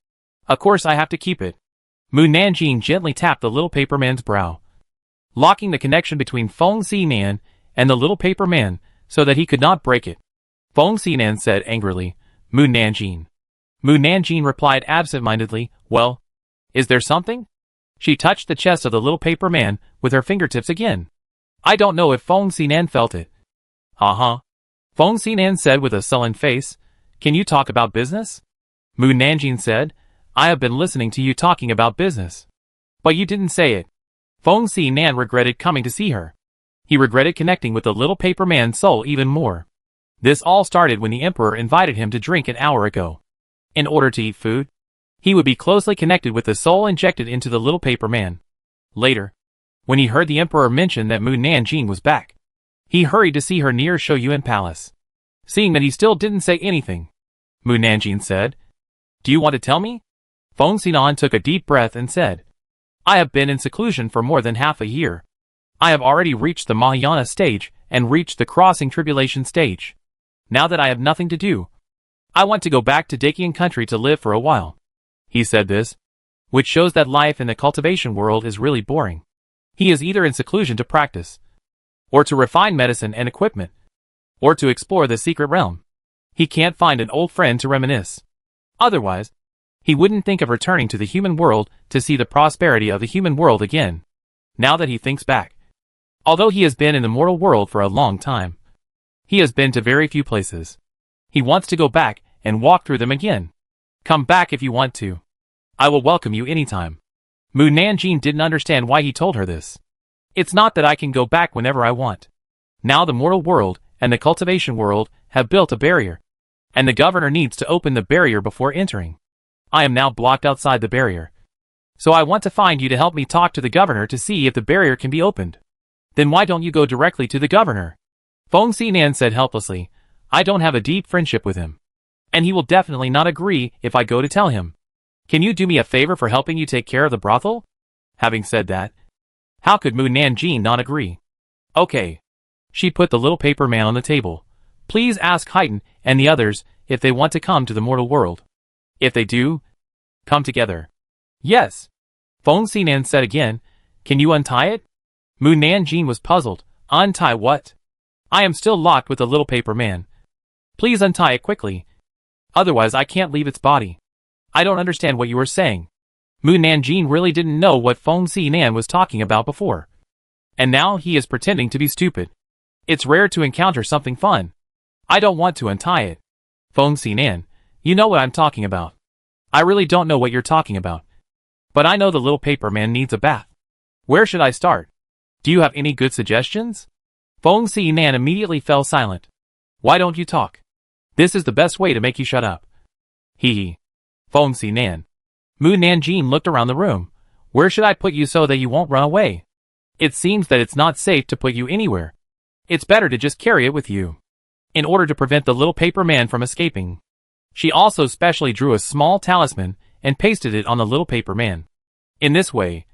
Of course I have to keep it. Mu Nanjing gently tapped the little paper man's brow, locking the connection between Feng Xinan and the little paper man so that he could not break it. Feng Xinan said angrily, Mu Nanjing. Mu Nanjing replied absent-mindedly, well, is there something? She touched the chest of the little paper man with her fingertips again. I don't know if Feng Xinan felt it. Feng Xinan said with a sullen face, can you talk about business? Mu Nanjing said, I have been listening to you talking about business. But you didn't say it. Feng Xinan regretted coming to see her. He regretted connecting with the little paper man's soul even more. This all started when the emperor invited him to drink an hour ago. In order to eat food, he would be closely connected with the soul injected into the little paper man. Later, when he heard the emperor mention that Mu Nanjing was back, he hurried to see her near Shouyuan Palace. Seeing that he still didn't say anything, Mu Nanjing said, do you want to tell me? Feng Xinan took a deep breath and said, I have been in seclusion for more than half a year. I have already reached the Mahayana stage and reached the crossing tribulation stage. Now that I have nothing to do, I want to go back to Dakian country to live for a while. He said this, which shows that life in the cultivation world is really boring. He is either in seclusion to practice, or to refine medicine and equipment, or to explore the secret realm. He can't find an old friend to reminisce. Otherwise, He wouldn't think of returning to the human world to see the prosperity of the human world again, now that he thinks back. Although he has been in the mortal world for a long time, he has been to very few places. He wants to go back and walk through them again. Come back if you want to. I will welcome you anytime. Mu Nanjing didn't understand why he told her this. It's not that I can go back whenever I want. Now the mortal world and the cultivation world have built a barrier, and the governor needs to open the barrier before entering. I am now blocked outside the barrier. So I want to find you to help me talk to the governor to see if the barrier can be opened. Then why don't you go directly to the governor? Feng Xinan said helplessly. I don't have a deep friendship with him, and he will definitely not agree if I go to tell him. Can you do me a favor for helping you take care of the brothel? Having said that, how could Mu Nanjing not agree? Okay. She put the little paper man on the table. Please ask Haiten and the others if they want to come to the mortal world. If they do, come together. Yes. Feng Xinan said again. Can you untie it? Mu Nanjing was puzzled. Untie what? I am still locked with the little paper man. Please untie it quickly. Otherwise I can't leave its body. I don't understand what you are saying. Mu Nanjing really didn't know what Feng Xinan was talking about before. And now he is pretending to be stupid. It's rare to encounter something fun. I don't want to untie it. Feng Xinan, you know what I'm talking about. I really don't know what you're talking about. But I know the little paper man needs a bath. Where should I start? Do you have any good suggestions? Feng Xinan immediately fell silent. Why don't you talk? This is the best way to make you shut up. Hee. Feng Xinan. Mu Nanjing looked around the room. Where should I put you so that you won't run away? It seems that it's not safe to put you anywhere. It's better to just carry it with you, in order to prevent the little paper man from escaping. She also specially drew a small talisman and pasted it on the little paper man. In this way,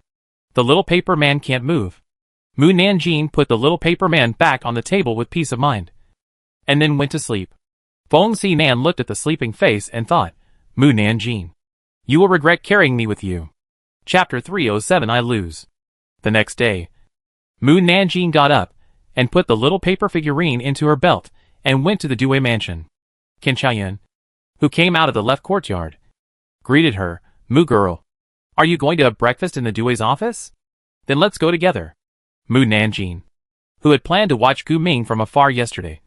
the little paper man can't move. Mu Nanjing put the little paper man back on the table with peace of mind, and then went to sleep. Feng Xinan looked at the sleeping face and thought, Mu Nanjing, you will regret carrying me with you. Chapter 307 I Lose. The next day, Mu Nanjing got up and put the little paper figurine into her belt and went to the Due mansion. Qin Xiaoyan, who came out of the left courtyard, greeted her. Mu girl, are you going to have breakfast in the Due's office? Then let's go together. Mu Nanjing, who had planned to watch Gu Ming from afar yesterday,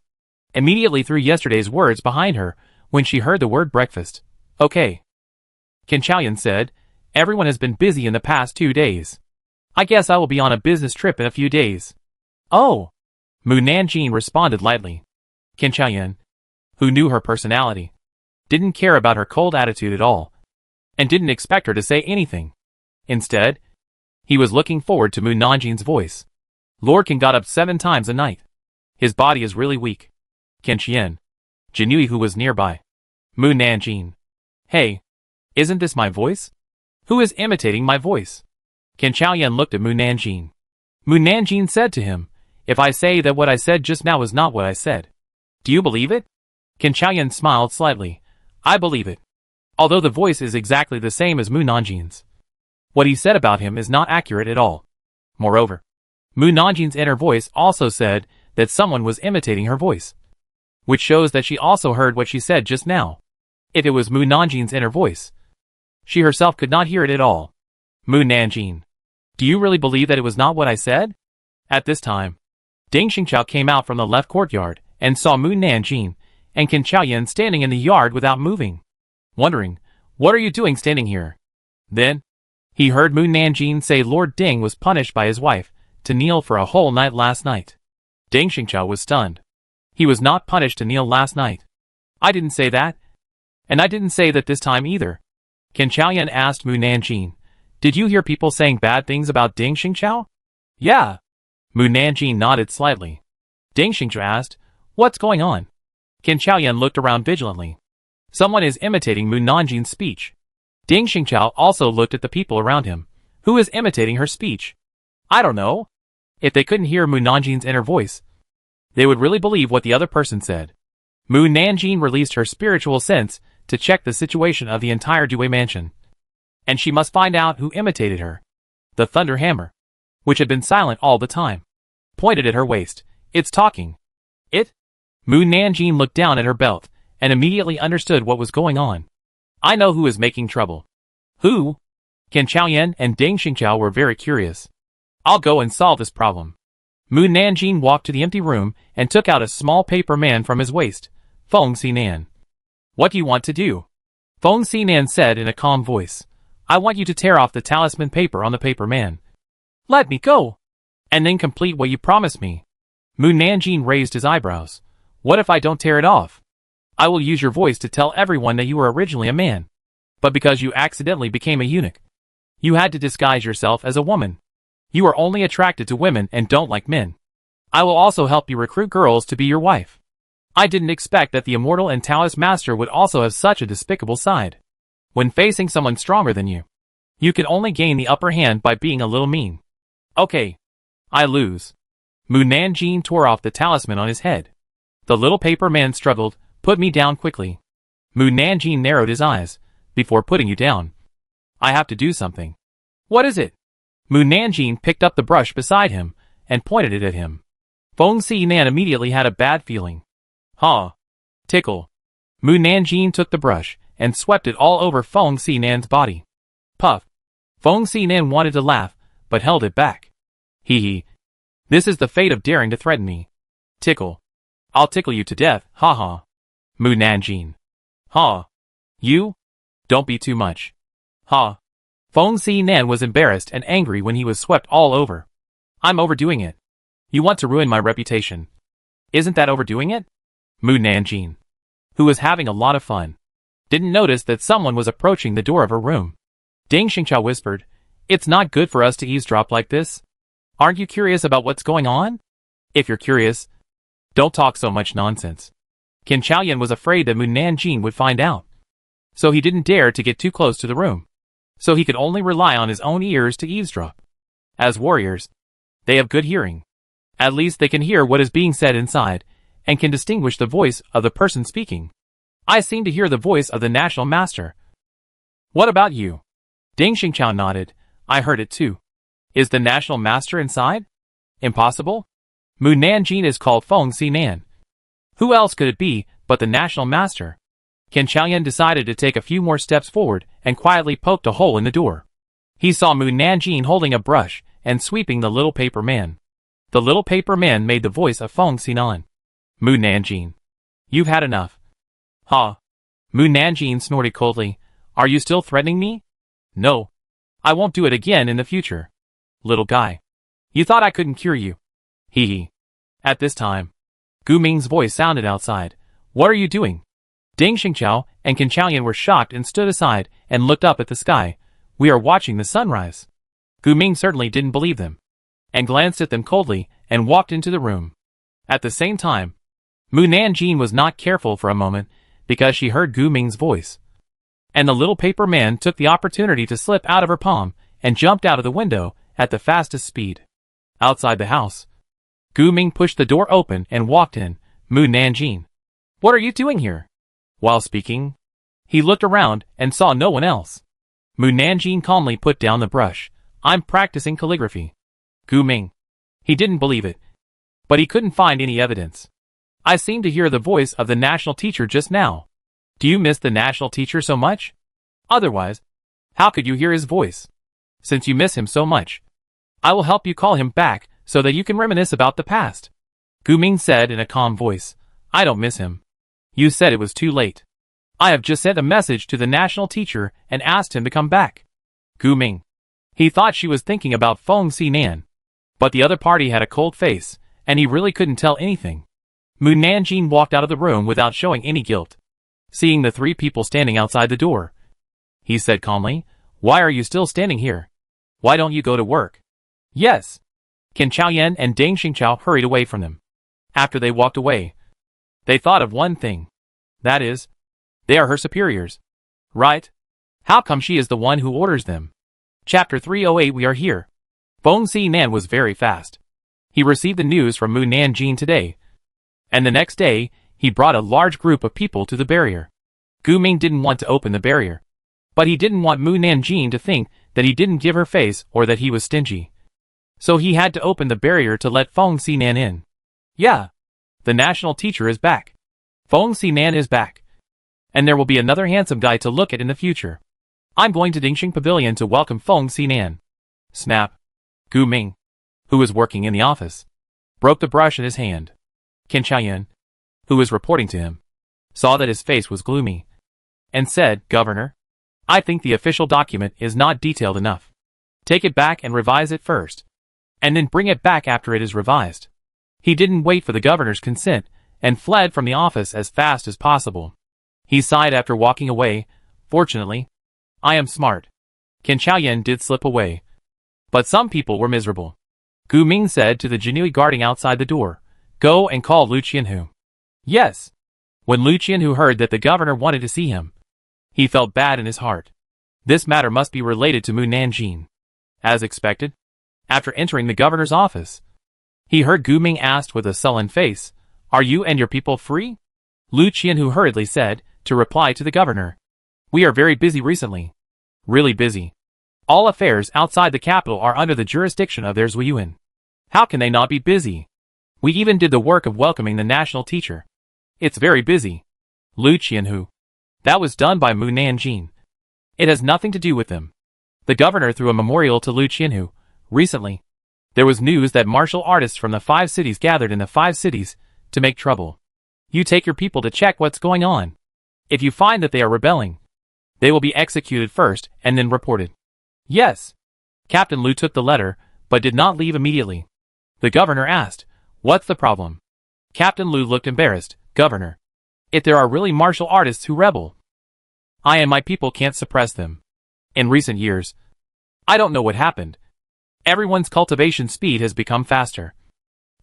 immediately threw yesterday's words behind her when she heard the word breakfast. Okay. Qin Xiaoyan said, everyone has been busy in the past 2 days. I guess I will be on a business trip in a few days. Oh. Mu Nanjing responded lightly. Qin Xiaoyan, who knew her personality, didn't care about her cold attitude at all, and didn't expect her to say anything. Instead, he was looking forward to Mu Nanjing's voice. Lord Qin got up 7 times a night. His body is really weak. Qin Xian, Jinui who was nearby. Mu Nanjing. Hey, isn't this my voice? Who is imitating my voice? Qin Xiaoyan looked at Mu Nanjing. Mu Nanjing said to him, if I say that what I said just now is not what I said, do you believe it? Qin Xiaoyan smiled slightly. I believe it. Although the voice is exactly the same as Mu Nanjing's. What he said about him is not accurate at all. Moreover, Mu Nanjing's inner voice also said that someone was imitating her voice, which shows that she also heard what she said just now. If it was Mu Nanjing's inner voice, she herself could not hear it at all. Mu Nanjing, do you really believe that it was not what I said? At this time, Ding Xingqiao came out from the left courtyard and saw Mu Nanjing and Qin Xiaoyan standing in the yard without moving, wondering, what are you doing standing here? Then, he heard Mu Nanjing say Lord Ding was punished by his wife to kneel for a whole night last night. Ding Xingqiao was stunned. He was not punished to kneel last night. I didn't say that. And I didn't say that this time either. Qin Xiaoyan asked Mu Nanjing, did you hear people saying bad things about Ding Xingqiao? Yeah. Mu Nanjing nodded slightly. Ding Xingqiao asked, what's going on? Qin Xiaoyan looked around vigilantly. Someone is imitating Mu Nanjing's speech. Ding Xingqiao also looked at the people around him. Who is imitating her speech? I don't know. If they couldn't hear Mu Nanjing's inner voice, they would really believe what the other person said. Mu Nanjing released her spiritual sense to check the situation of the entire Due mansion. And she must find out who imitated her. The thunder hammer, which had been silent all the time, pointed at her waist. It's talking. It? Mu Nanjing looked down at her belt and immediately understood what was going on. I know who is making trouble. Who? Qian Chaoyan and Deng Xingqiao were very curious. I'll go and solve this problem. Mu Nanjing walked to the empty room and took out a small paper man from his waist. Feng Xinan. What do you want to do? Feng Xinan said in a calm voice. I want you to tear off the talisman paper on the paper man. Let me go. And then complete what you promised me. Mu Nanjing raised his eyebrows. What if I don't tear it off? I will use your voice to tell everyone that you were originally a man. But because you accidentally became a eunuch, you had to disguise yourself as a woman. You are only attracted to women and don't like men. I will also help you recruit girls to be your wife. I didn't expect that the immortal and Taoist master would also have such a despicable side. When facing someone stronger than you, you can only gain the upper hand by being a little mean. Okay. I lose. Mu Nanjing tore off the talisman on his head. The little paper man struggled. Put me down quickly. Mu Nanjing narrowed his eyes. Before putting you down, I have to do something. What is it? Mu Nanjing picked up the brush beside him and pointed it at him. Feng Xinan immediately had a bad feeling. Huh. Tickle. Mu Nanjing took the brush and swept it all over Feng Xinan's body. Puff. Feng Xinan wanted to laugh, but held it back. Hee hee. This is the fate of daring to threaten me. Tickle. I'll tickle you to death, ha ha. Mu Nanjing. Ha. You? Don't be too much. Ha. Feng Xinan was embarrassed and angry when he was swept all over. I'm overdoing it. You want to ruin my reputation. Isn't that overdoing it? Mu Nanjing, who was having a lot of fun, didn't notice that someone was approaching the door of her room. Deng Xingqiao whispered, It's not good for us to eavesdrop like this. Aren't you curious about what's going on? If you're curious, don't talk so much nonsense. Qian Chaoyan was afraid that Mu Nanjing would find out, so he didn't dare to get too close to the room. So he could only rely on his own ears to eavesdrop. As warriors, they have good hearing. At least they can hear what is being said inside, and can distinguish the voice of the person speaking. I seem to hear the voice of the national master. What about you? Deng Xingqiao nodded. I heard it too. Is the national master inside? Impossible? Mu Nanjing is called Feng Xinan. Who else could it be but the national master? Qian Chaoyan decided to take a few more steps forward and quietly poked a hole in the door. He saw Mu Nanjing holding a brush and sweeping the little paper man. The little paper man made the voice of Feng Xinan. Mu Nanjing. You've had enough. Ha. Mu Nanjing snorted coldly. Are you still threatening me? No. I won't do it again in the future. Little guy. You thought I couldn't cure you. Hee hee. At this time, Gu Ming's voice sounded outside. What are you doing? Deng Xingqiao and Qian Chaoyan were shocked and stood aside and looked up at the sky. We are watching the sunrise. Gu Ming certainly didn't believe them, and glanced at them coldly and walked into the room. At the same time, Mu Nanjing was not careful for a moment because she heard Gu Ming's voice. And the little paper man took the opportunity to slip out of her palm and jumped out of the window at the fastest speed. Outside the house, Gu Ming pushed the door open and walked in. Mu Nanjing. What are you doing here? While speaking, he looked around and saw no one else. Mu Nanjing calmly put down the brush. I'm practicing calligraphy. Gu Ming. He didn't believe it, but he couldn't find any evidence. I seem to hear the voice of the national teacher just now. Do you miss the national teacher so much? Otherwise, how could you hear his voice? Since you miss him so much, I will help you call him back so that you can reminisce about the past. Gu Ming said in a calm voice. I don't miss him. You said it was too late. I have just sent a message to the national teacher and asked him to come back. Gu Ming. He thought she was thinking about Feng Xinan, but the other party had a cold face, and he really couldn't tell anything. Mu Nanjing walked out of the room without showing any guilt. Seeing the three people standing outside the door, he said calmly, Why are you still standing here? Why don't you go to work? Yes. Qian Chaoyan and Deng Xingqiao hurried away from them. After they walked away, they thought of one thing. That is, they are her superiors. Right? How come she is the one who orders them? Chapter 308 We are here. Feng Xinan was very fast. He received the news from Mu Nanjing today, and the next day, he brought a large group of people to the barrier. Gu Ming didn't want to open the barrier, but he didn't want Mu Nanjing to think that he didn't give her face or that he was stingy. So he had to open the barrier to let Feng Xinan in. Yeah. The national teacher is back. Feng Xinan is back. And there will be another handsome guy to look at in the future. I'm going to Dingxing Pavilion to welcome Feng Xinan. Snap. Gu Ming, who was working in the office, broke the brush in his hand. Qin Chaoyan, who was reporting to him, saw that his face was gloomy, and said, Governor, I think the official document is not detailed enough. Take it back and revise it first, and then bring it back after it is revised. He didn't wait for the governor's consent, and fled from the office as fast as possible. He sighed after walking away. Fortunately, I am smart. Qin Chaoyan did slip away. But some people were miserable. Gu Ming said to the Jinui guarding outside the door, Go and call Lu Qianhu. Yes. When Lu Qianhu heard that the governor wanted to see him, he felt bad in his heart. This matter must be related to Mu Nanjing. As expected, after entering the governor's office, he heard Gu Ming asked with a sullen face, Are you and your people free? Lu Qianhu hurriedly said, to reply to the governor, We are very busy recently. Really busy. All affairs outside the capital are under the jurisdiction of their Zuyuan. How can they not be busy? We even did the work of welcoming the national teacher. It's very busy. Lu Qianhu. That was done by Mu Nanjing. It has nothing to do with them. The governor threw a memorial to Lu Qianhu. Recently, there was news that martial artists from the 5 cities gathered in the 5 cities to make trouble. You take your people to check what's going on. If you find that they are rebelling, they will be executed first and then reported. Yes. Captain Lu took the letter, but did not leave immediately. The governor asked, What's the problem? Captain Lu looked embarrassed. Governor, if there are really martial artists who rebel, I and my people can't suppress them. In recent years, I don't know what happened. Everyone's cultivation speed has become faster.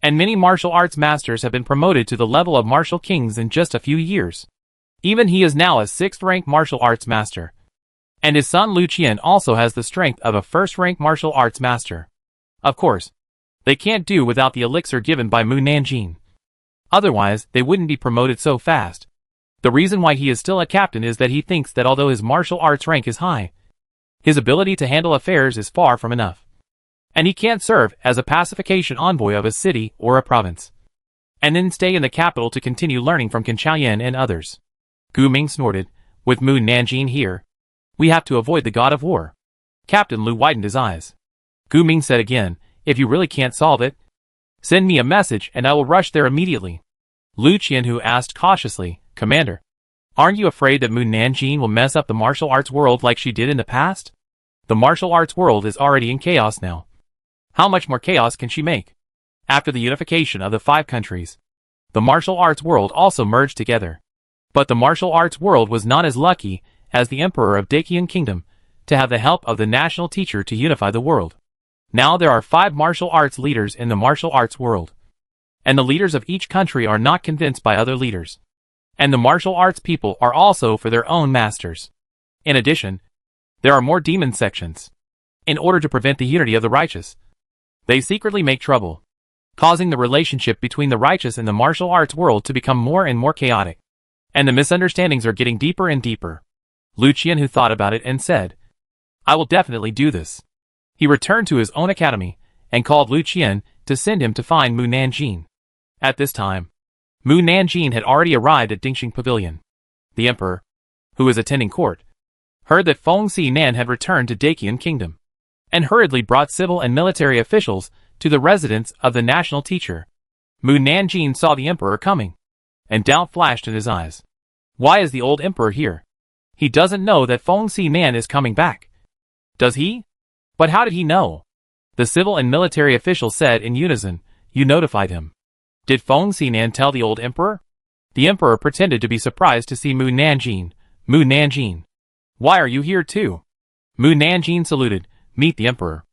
And many martial arts masters have been promoted to the level of martial kings in just a few years. Even he is now a 6th-rank martial arts master. And his son Lu Qian also has the strength of a 1st-rank martial arts master. Of course, they can't do without the elixir given by Mu Nanjing. Otherwise, they wouldn't be promoted so fast. The reason why he is still a captain is that he thinks that although his martial arts rank is high, his ability to handle affairs is far from enough. And he can't serve as a pacification envoy of a city or a province, and then stay in the capital to continue learning from Qin Chaoyan and others. Gu Ming snorted, With Mu Nanjing here, we have to avoid the god of war. Captain Lu widened his eyes. Gu Ming said again, If you really can't solve it, send me a message and I will rush there immediately. Lu Qianhu asked cautiously, Commander, aren't you afraid that Mu Nanjing will mess up the martial arts world like she did in the past? The martial arts world is already in chaos now. How much more chaos can she make? After the unification of the 5 countries, the martial arts world also merged together. But the martial arts world was not as lucky as the Emperor of Daqian Kingdom to have the help of the national teacher to unify the world. Now there are 5 martial arts leaders in the martial arts world. And the leaders of each country are not convinced by other leaders. And the martial arts people are also for their own masters. In addition, there are more demon sections. In order to prevent the unity of the righteous, they secretly make trouble, causing the relationship between the righteous and the martial arts world to become more and more chaotic. And the misunderstandings are getting deeper and deeper. Lu Qianhu thought about it and said, I will definitely do this. He returned to his own academy, and called Lu Qian to send him to find Mu Nanjing. At this time, Mu Nanjing had already arrived at Dingxing Pavilion. The emperor, who was attending court, heard that Feng Xinan had returned to Daqian Kingdom, and hurriedly brought civil and military officials to the residence of the national teacher. Mu Nanjing saw the emperor coming, and doubt flashed in his eyes. Why is the old emperor here? He doesn't know that Feng Xinan is coming back. Does he? But how did he know? The civil and military officials said in unison, You notified him. Did Feng Xinan tell the old emperor? The emperor pretended to be surprised to see Mu Nanjing. Mu Nanjing, why are you here too? Mu Nanjing saluted, Meet the emperor.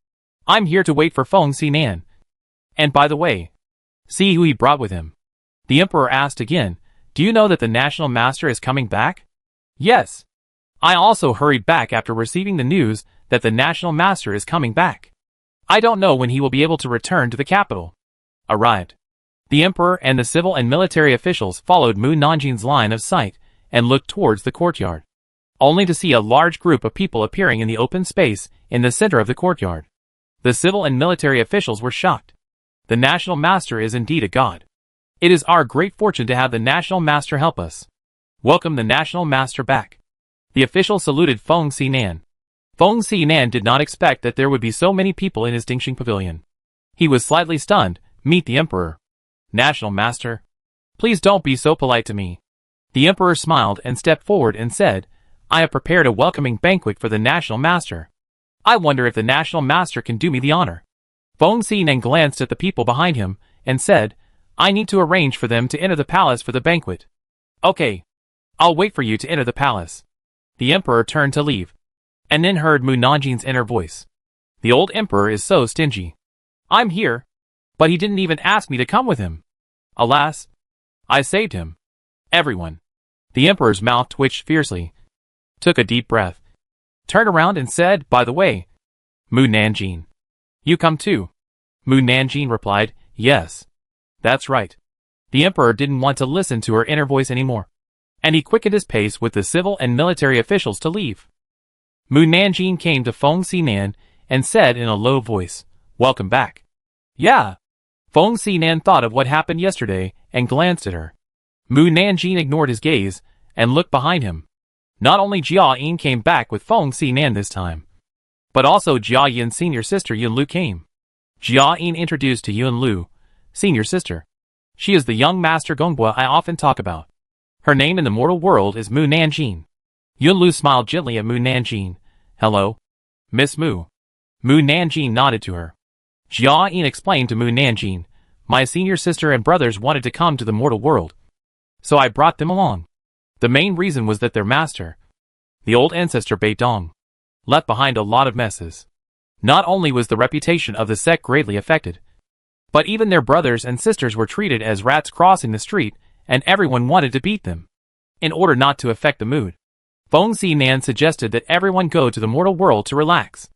I'm here to wait for Feng Xinan. And by the way, see who he brought with him. The emperor asked again, Do you know that the national master is coming back? Yes. I also hurried back after receiving the news that the national master is coming back. I don't know when he will be able to return to the capital. Arrived. The emperor and the civil and military officials followed Mu Nanjing's line of sight and looked towards the courtyard, only to see a large group of people appearing in the open space in the center of the courtyard. The civil and military officials were shocked. The national master is indeed a god. It is our great fortune to have the national master help us. Welcome the National Master back. The official saluted Feng Xinan. Feng Xinan did not expect that there would be so many people in his Dingxing Pavilion. He was slightly stunned. Meet the Emperor. National Master. Please don't be so polite to me. The Emperor smiled and stepped forward and said, I have prepared a welcoming banquet for the National Master. I wonder if the National Master can do me the honor. Feng Xinan glanced at the people behind him and said, I need to arrange for them to enter the palace for the banquet. Okay. I'll wait for you to enter the palace. The Emperor turned to leave, and then heard Mu Nanjin's inner voice. The old Emperor is so stingy. I'm here, but he didn't even ask me to come with him. Alas, I saved him. Everyone. The Emperor's mouth twitched fiercely, took a deep breath, turned around and said, by the way, Mu Nanjin, you come too. Mu Nanjin replied, yes. That's right. The Emperor didn't want to listen to her inner voice anymore, and he quickened his pace with the civil and military officials to leave. Mu Nanjin came to Feng Xinan and said in a low voice, welcome back. Yeah. Feng Xinan thought of what happened yesterday and glanced at her. Mu Nanjin ignored his gaze and looked behind him. Not only Jia Yin came back with Feng Xinan this time, but also Jia Yin's senior sister Yun Lu came. Jia Yin introduced to Yun Lu, senior sister. She is the young master Gongbua I often talk about. Her name in the mortal world is Mu Nanjin. Yun Lu smiled gently at Mu Nanjin. Hello, Miss Mu. Mu Nanjin nodded to her. Jia Yin explained to Mu Nanjin, my senior sister and brothers wanted to come to the mortal world, so I brought them along. The main reason was that their master, the old ancestor Bei Dong, left behind a lot of messes. Not only was the reputation of the sect greatly affected, but even their brothers and sisters were treated as rats crossing the street, and everyone wanted to beat them. In order not to affect the mood, Feng Xinan suggested that everyone go to the mortal world to relax.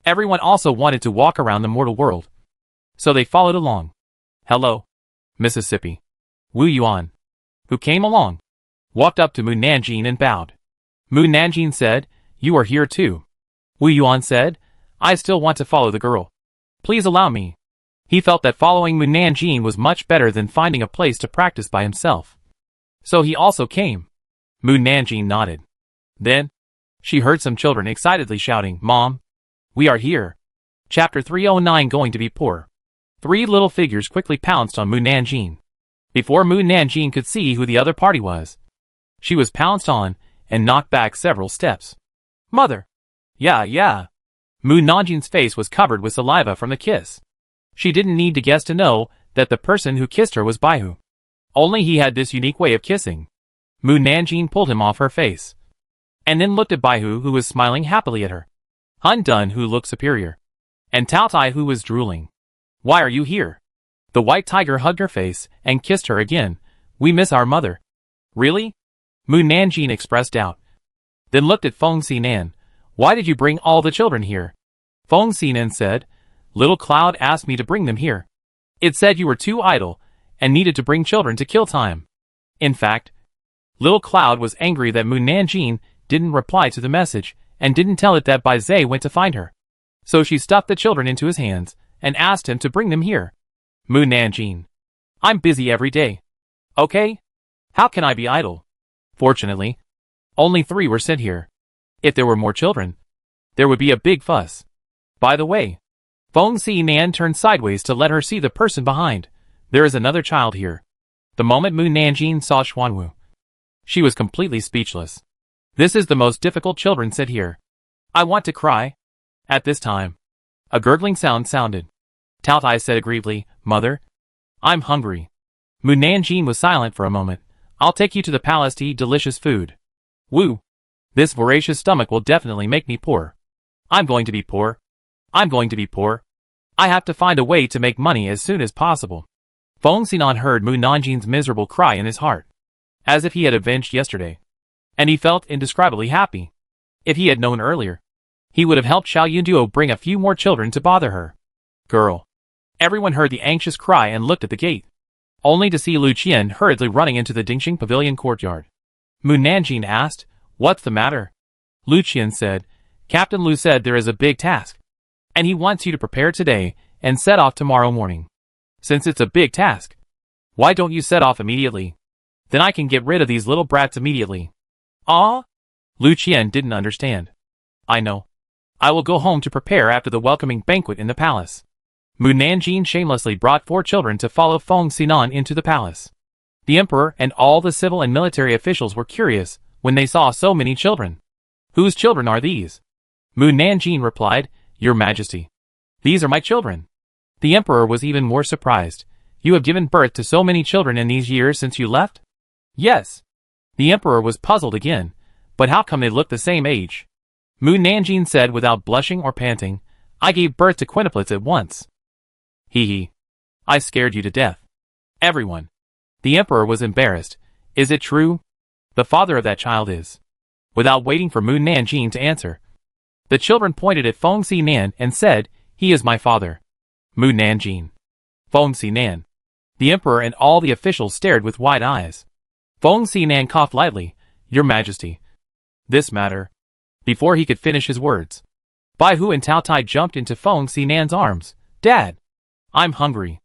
Everyone also wanted to walk around the mortal world, so they followed along. Hello, Mississippi. Wu Yuan, who came along, walked up to Mu Nanjin and bowed. Mu Nanjin said, you are here too. Wu Yuan said, I still want to follow the girl. Please allow me. He felt that following Mu Nanjin was much better than finding a place to practice by himself. So he also came. Mu Nanjin nodded. Then, she heard some children excitedly shouting, Mom, we are here. Chapter 309 Going to be Poor. 3 little figures quickly pounced on Mu Nanjin. Before Mu Nanjin could see who the other party was, she was pounced on and knocked back several steps. Mother! Yeah. Mu Nanjin's face was covered with saliva from the kiss. She didn't need to guess to know that the person who kissed her was Baihu. Only he had this unique way of kissing. Mu Nanjin pulled him off her face, and then looked at Baihu, who was smiling happily at her, Han Dun, who looked superior, and Tao Tai, who was drooling. Why are you here? The white tiger hugged her face and kissed her again. We miss our mother. Really? Mu Nanjin expressed doubt, then looked at Feng Xinan. Why did you bring all the children here? Feng Xinan said, Little Cloud asked me to bring them here. It said you were too idle and needed to bring children to kill time. In fact, Little Cloud was angry that Mu Nanjin didn't reply to the message and didn't tell it that Bai Zhe went to find her. So she stuffed the children into his hands and asked him to bring them here. Mu Nanjin, I'm busy every day. Okay? How can I be idle? Fortunately, only 3 were sent here. If there were more children, there would be a big fuss. By the way, Feng Xinan turned sideways to let her see the person behind. There is another child here. The moment Mu Nanjin saw Xuanwu, she was completely speechless. This is the most difficult children sit here. I want to cry. At this time, a gurgling sound sounded. Tao Tai said aggrievedly, Mother, I'm hungry. Mu Nanjin was silent for a moment. I'll take you to the palace to eat delicious food. Woo! This voracious stomach will definitely make me poor. I'm going to be poor. I'm going to be poor. I have to find a way to make money as soon as possible. Feng Xinan heard Mu Nanjin's miserable cry in his heart, as if he had avenged yesterday, and he felt indescribably happy. If he had known earlier, he would have helped Xiao Yunduo bring a few more children to bother her. Girl. Everyone heard the anxious cry and looked at the gate, only to see Lu Qian hurriedly running into the Dingxing Pavilion courtyard. Mu Nanjin asked, What's the matter? Lu Qian said, Captain Lu said there is a big task, and he wants you to prepare today and set off tomorrow morning. Since it's a big task, why don't you set off immediately? Then I can get rid of these little brats immediately. Ah? Lu Qian didn't understand. I know. I will go home to prepare after the welcoming banquet in the palace. Mu Nanjing shamelessly brought 4 children to follow Feng Xinan into the palace. The emperor and all the civil and military officials were curious when they saw so many children. Whose children are these? Mu Nanjing replied, Your Majesty. These are my children. The emperor was even more surprised. You have given birth to so many children in these years since you left? Yes. The emperor was puzzled again. But how come they look the same age? Mu Nanjing said without blushing or panting, I gave birth to quintuplets at once. Hee. I scared you to death. Everyone. The emperor was embarrassed. Is it true? The father of that child is. Without waiting for Mu Nanjing to answer, the children pointed at Feng Xinan and said, He is my father. Mu Nanjing. Feng Xinan. The emperor and all the officials stared with wide eyes. Feng Xinan coughed lightly, Your Majesty. This matter. Before he could finish his words, Baihu and Tao Tai jumped into Feng Xinan's arms. Dad! I'm hungry.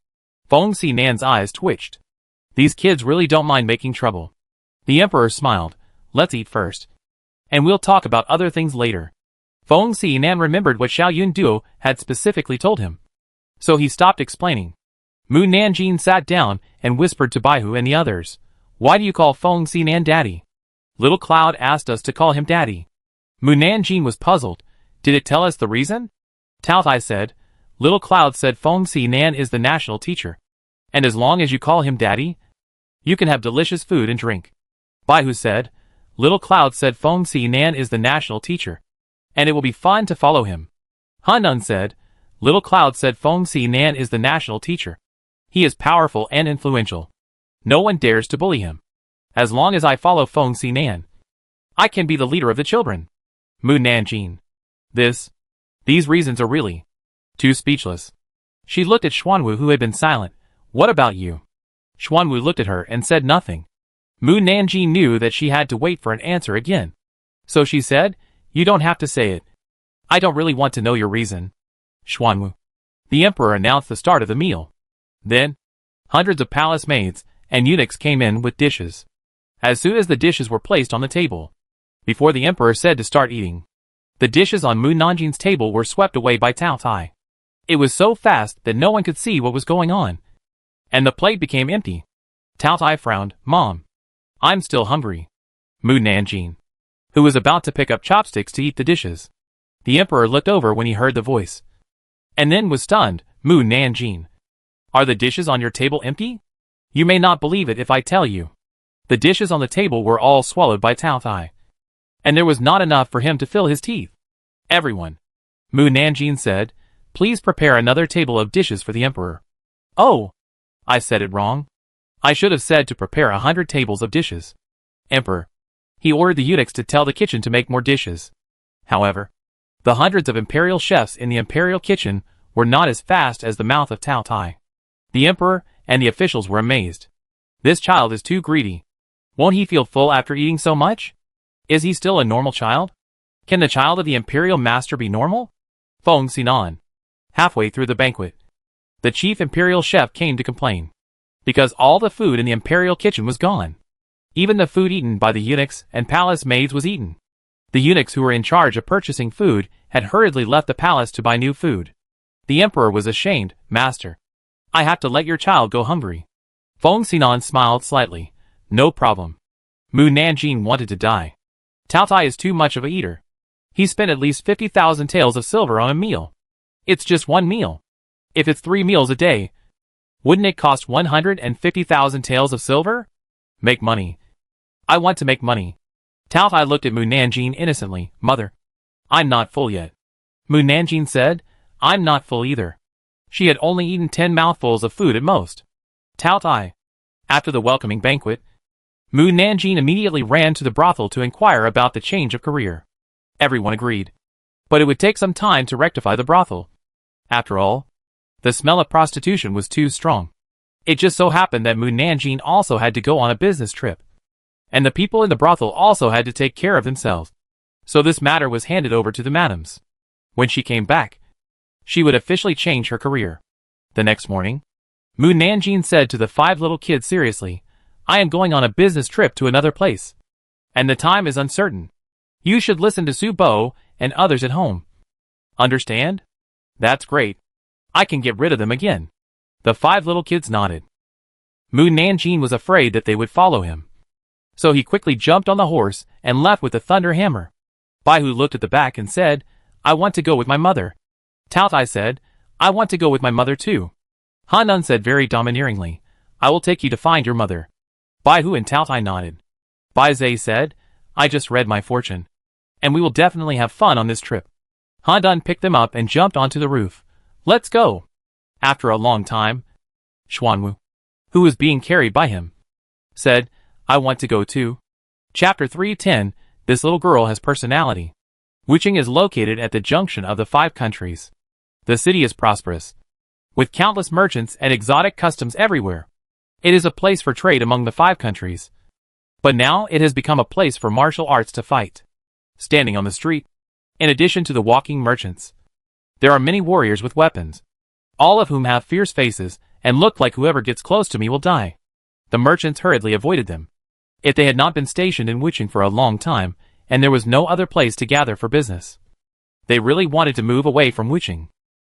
Feng Xinan's eyes twitched. These kids really don't mind making trouble. The emperor smiled. Let's eat first. And we'll talk about other things later. Feng Xinan remembered what Xiao Yunduo had specifically told him. So he stopped explaining. Mu Nanjing sat down and whispered to Baihu and the others. Why do you call Feng Xinan daddy? Little Cloud asked us to call him daddy. Mu Nanjing was puzzled. Did it tell us the reason? Tao Tai said. Little Cloud said Feng Xinan is the national teacher. And as long as you call him daddy, you can have delicious food and drink. Baihu said. Little Cloud said Feng Xinan is the national teacher. And it will be fun to follow him. Hanun said. Little Cloud said Feng Xinan is the national teacher. He is powerful and influential. No one dares to bully him. As long as I follow Feng Xinan, I can be the leader of the children. Mu Nanjing. These reasons are really too speechless. She looked at Xuanwu, who had been silent. What about you? Xuanwu looked at her and said nothing. Mu Nanjing knew that she had to wait for an answer again. So she said, You don't have to say it. I don't really want to know your reason. Xuanwu. The emperor announced the start of the meal. Then, hundreds of palace maids and eunuchs came in with dishes. As soon as the dishes were placed on the table, before the emperor said to start eating, the dishes on Mu Nanjing's table were swept away by Tao Tai. It was so fast that no one could see what was going on. And the plate became empty. Tao Tai frowned. Mom, I'm still hungry. Mu Nanjing, who was about to pick up chopsticks to eat the dishes. The emperor looked over when he heard the voice. And then was stunned. Mu Nanjing. Are the dishes on your table empty? You may not believe it if I tell you. The dishes on the table were all swallowed by Tao Tai. And there was not enough for him to fill his teeth. Everyone. Mu Nanjing said, Please prepare another table of dishes for the emperor. Oh! I said it wrong. I should have said to prepare 100 tables of dishes. Emperor. He ordered the eunuchs to tell the kitchen to make more dishes. However, the hundreds of imperial chefs in the imperial kitchen were not as fast as the mouth of Tao Tai. The emperor and the officials were amazed. This child is too greedy. Won't he feel full after eating so much? Is he still a normal child? Can the child of the imperial master be normal? Feng Xinan. Halfway through the banquet, the chief imperial chef came to complain. Because all the food in the imperial kitchen was gone. Even the food eaten by the eunuchs and palace maids was eaten. The eunuchs who were in charge of purchasing food had hurriedly left the palace to buy new food. The emperor was ashamed. Master, I have to let your child go hungry. Feng Xinan smiled slightly. No problem. Mu Nanjing wanted to die. Tao Tai is too much of a eater. He spent at least 50,000 taels of silver on a meal. It's just one meal. If it's 3 meals a day, wouldn't it cost 150,000 taels of silver? Make money. I want to make money. Tao Tai looked at Mu Nanjing innocently. Mother, I'm not full yet. Mu Nanjing said, I'm not full either. She had only eaten 10 mouthfuls of food at most. Tao Tai. After the welcoming banquet, Mu Nanjing immediately ran to the brothel to inquire about the change of career. Everyone agreed. But it would take some time to rectify the brothel. After all, the smell of prostitution was too strong. It just so happened that Mu Nanjing also had to go on a business trip. And the people in the brothel also had to take care of themselves. So this matter was handed over to the madams. When she came back, she would officially change her career. The next morning, Mu Nanjing said to the 5 little kids seriously, I am going on a business trip to another place. And the time is uncertain. You should listen to Su Bo and others at home. Understand? That's great. I can get rid of them again. The 5 little kids nodded. Mu Nanjing was afraid that they would follow him. So he quickly jumped on the horse and left with the thunder hammer. Bai Hu looked at the back and said, I want to go with my mother. Tao Tai said, I want to go with my mother too. Han Nun said very domineeringly, I will take you to find your mother. Bai Hu and Tao Tai nodded. Bai Zhe said, I just read my fortune. And we will definitely have fun on this trip. Han Dun picked them up and jumped onto the roof. Let's go. After a long time, Xuanwu, who was being carried by him, said, I want to go too. Chapter 310, This little girl has personality. Wuching is located at the junction of the 5 countries. The city is prosperous, with countless merchants and exotic customs everywhere. It is a place for trade among the 5 countries. But now it has become a place for martial arts to fight. Standing on the street, in addition to the walking merchants, there are many warriors with weapons, all of whom have fierce faces and look like whoever gets close to me will die. The merchants hurriedly avoided them. If they had not been stationed in Wuching for a long time, and there was no other place to gather for business, they really wanted to move away from Wuching.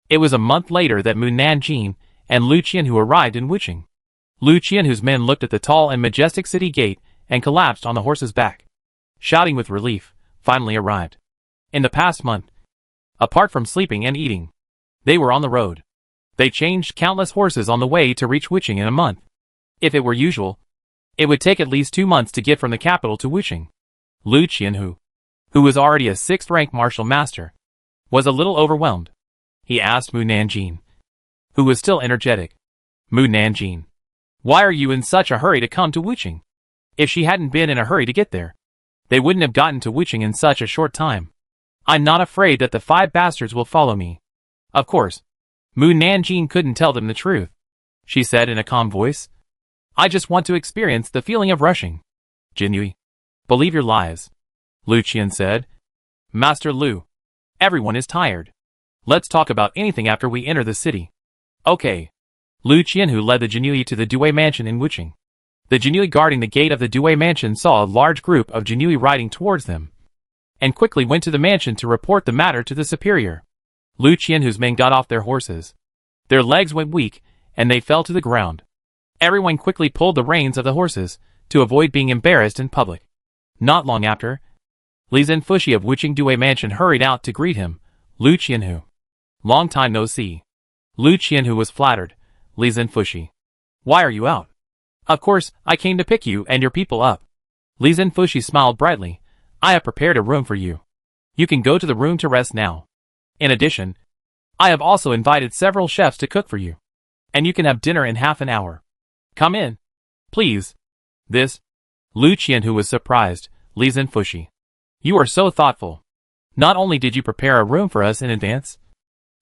It was a month later that Mu Nanjing and Lu Qianhu arrived in Wuching. Lu Qianhu's men looked at the tall and majestic city gate and collapsed on the horse's back, shouting with relief, finally arrived. In the past month, apart from sleeping and eating, they were on the road. They changed countless horses on the way to reach Wuching in a month. If it were usual, it would take at least 2 months to get from the capital to Wuching. Lu Qianhu, who was already a 6th-rank martial master, was a little overwhelmed. He asked Mu Nanjing, who was still energetic. Mu Nanjing, why are you in such a hurry to come to Wuching? If she hadn't been in a hurry to get there, they wouldn't have gotten to Wuching in such a short time. I'm not afraid that the 5 bastards will follow me. Of course, Mu Nanjing couldn't tell them the truth. She said in a calm voice, I just want to experience the feeling of rushing. Jinyui, believe your lies. Lu Qian said. Master Lu, everyone is tired. Let's talk about anything after we enter the city. Okay. Lu Qianhu led the Jinyui to the Due mansion in Wuching. The Jinyui guarding the gate of the Due mansion saw a large group of Jinyui riding towards them, and quickly went to the mansion to report the matter to the superior. Lu Qianhu's men got off their horses. Their legs went weak, and they fell to the ground. Everyone quickly pulled the reins of the horses, to avoid being embarrassed in public. Not long after, Li Zhenfushi of Wuching Due Mansion hurried out to greet him. Lu Qianhu. Long time no see. Lu Qianhu was flattered. Li Zhenfushi, why are you out? Of course, I came to pick you and your people up. Li Zhenfushi smiled brightly. I have prepared a room for you. You can go to the room to rest now. In addition, I have also invited several chefs to cook for you. And you can have dinner in half an hour. Come in. Please. This. Lu Qianhu was surprised. Li Zhenfushi, you are so thoughtful. Not only did you prepare a room for us in advance,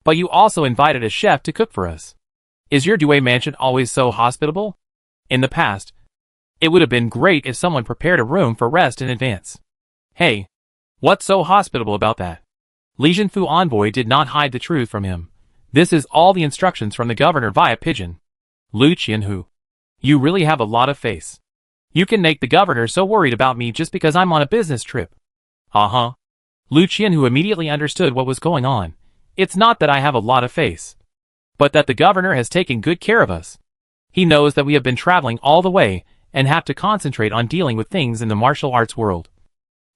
but you also invited a chef to cook for us. Is your Due mansion always so hospitable? In the past, it would have been great if someone prepared a room for rest in advance. Hey, what's so hospitable about that? Li Zhenfu envoy did not hide the truth from him. This is all the instructions from the governor via pigeon. Lu Qianhu, you really have a lot of face. You can make the governor so worried about me just because I'm on a business trip. Uh-huh. Lu Qianhu immediately understood what was going on. It's not that I have a lot of face, but that the governor has taken good care of us. He knows that we have been traveling all the way and have to concentrate on dealing with things in the martial arts world.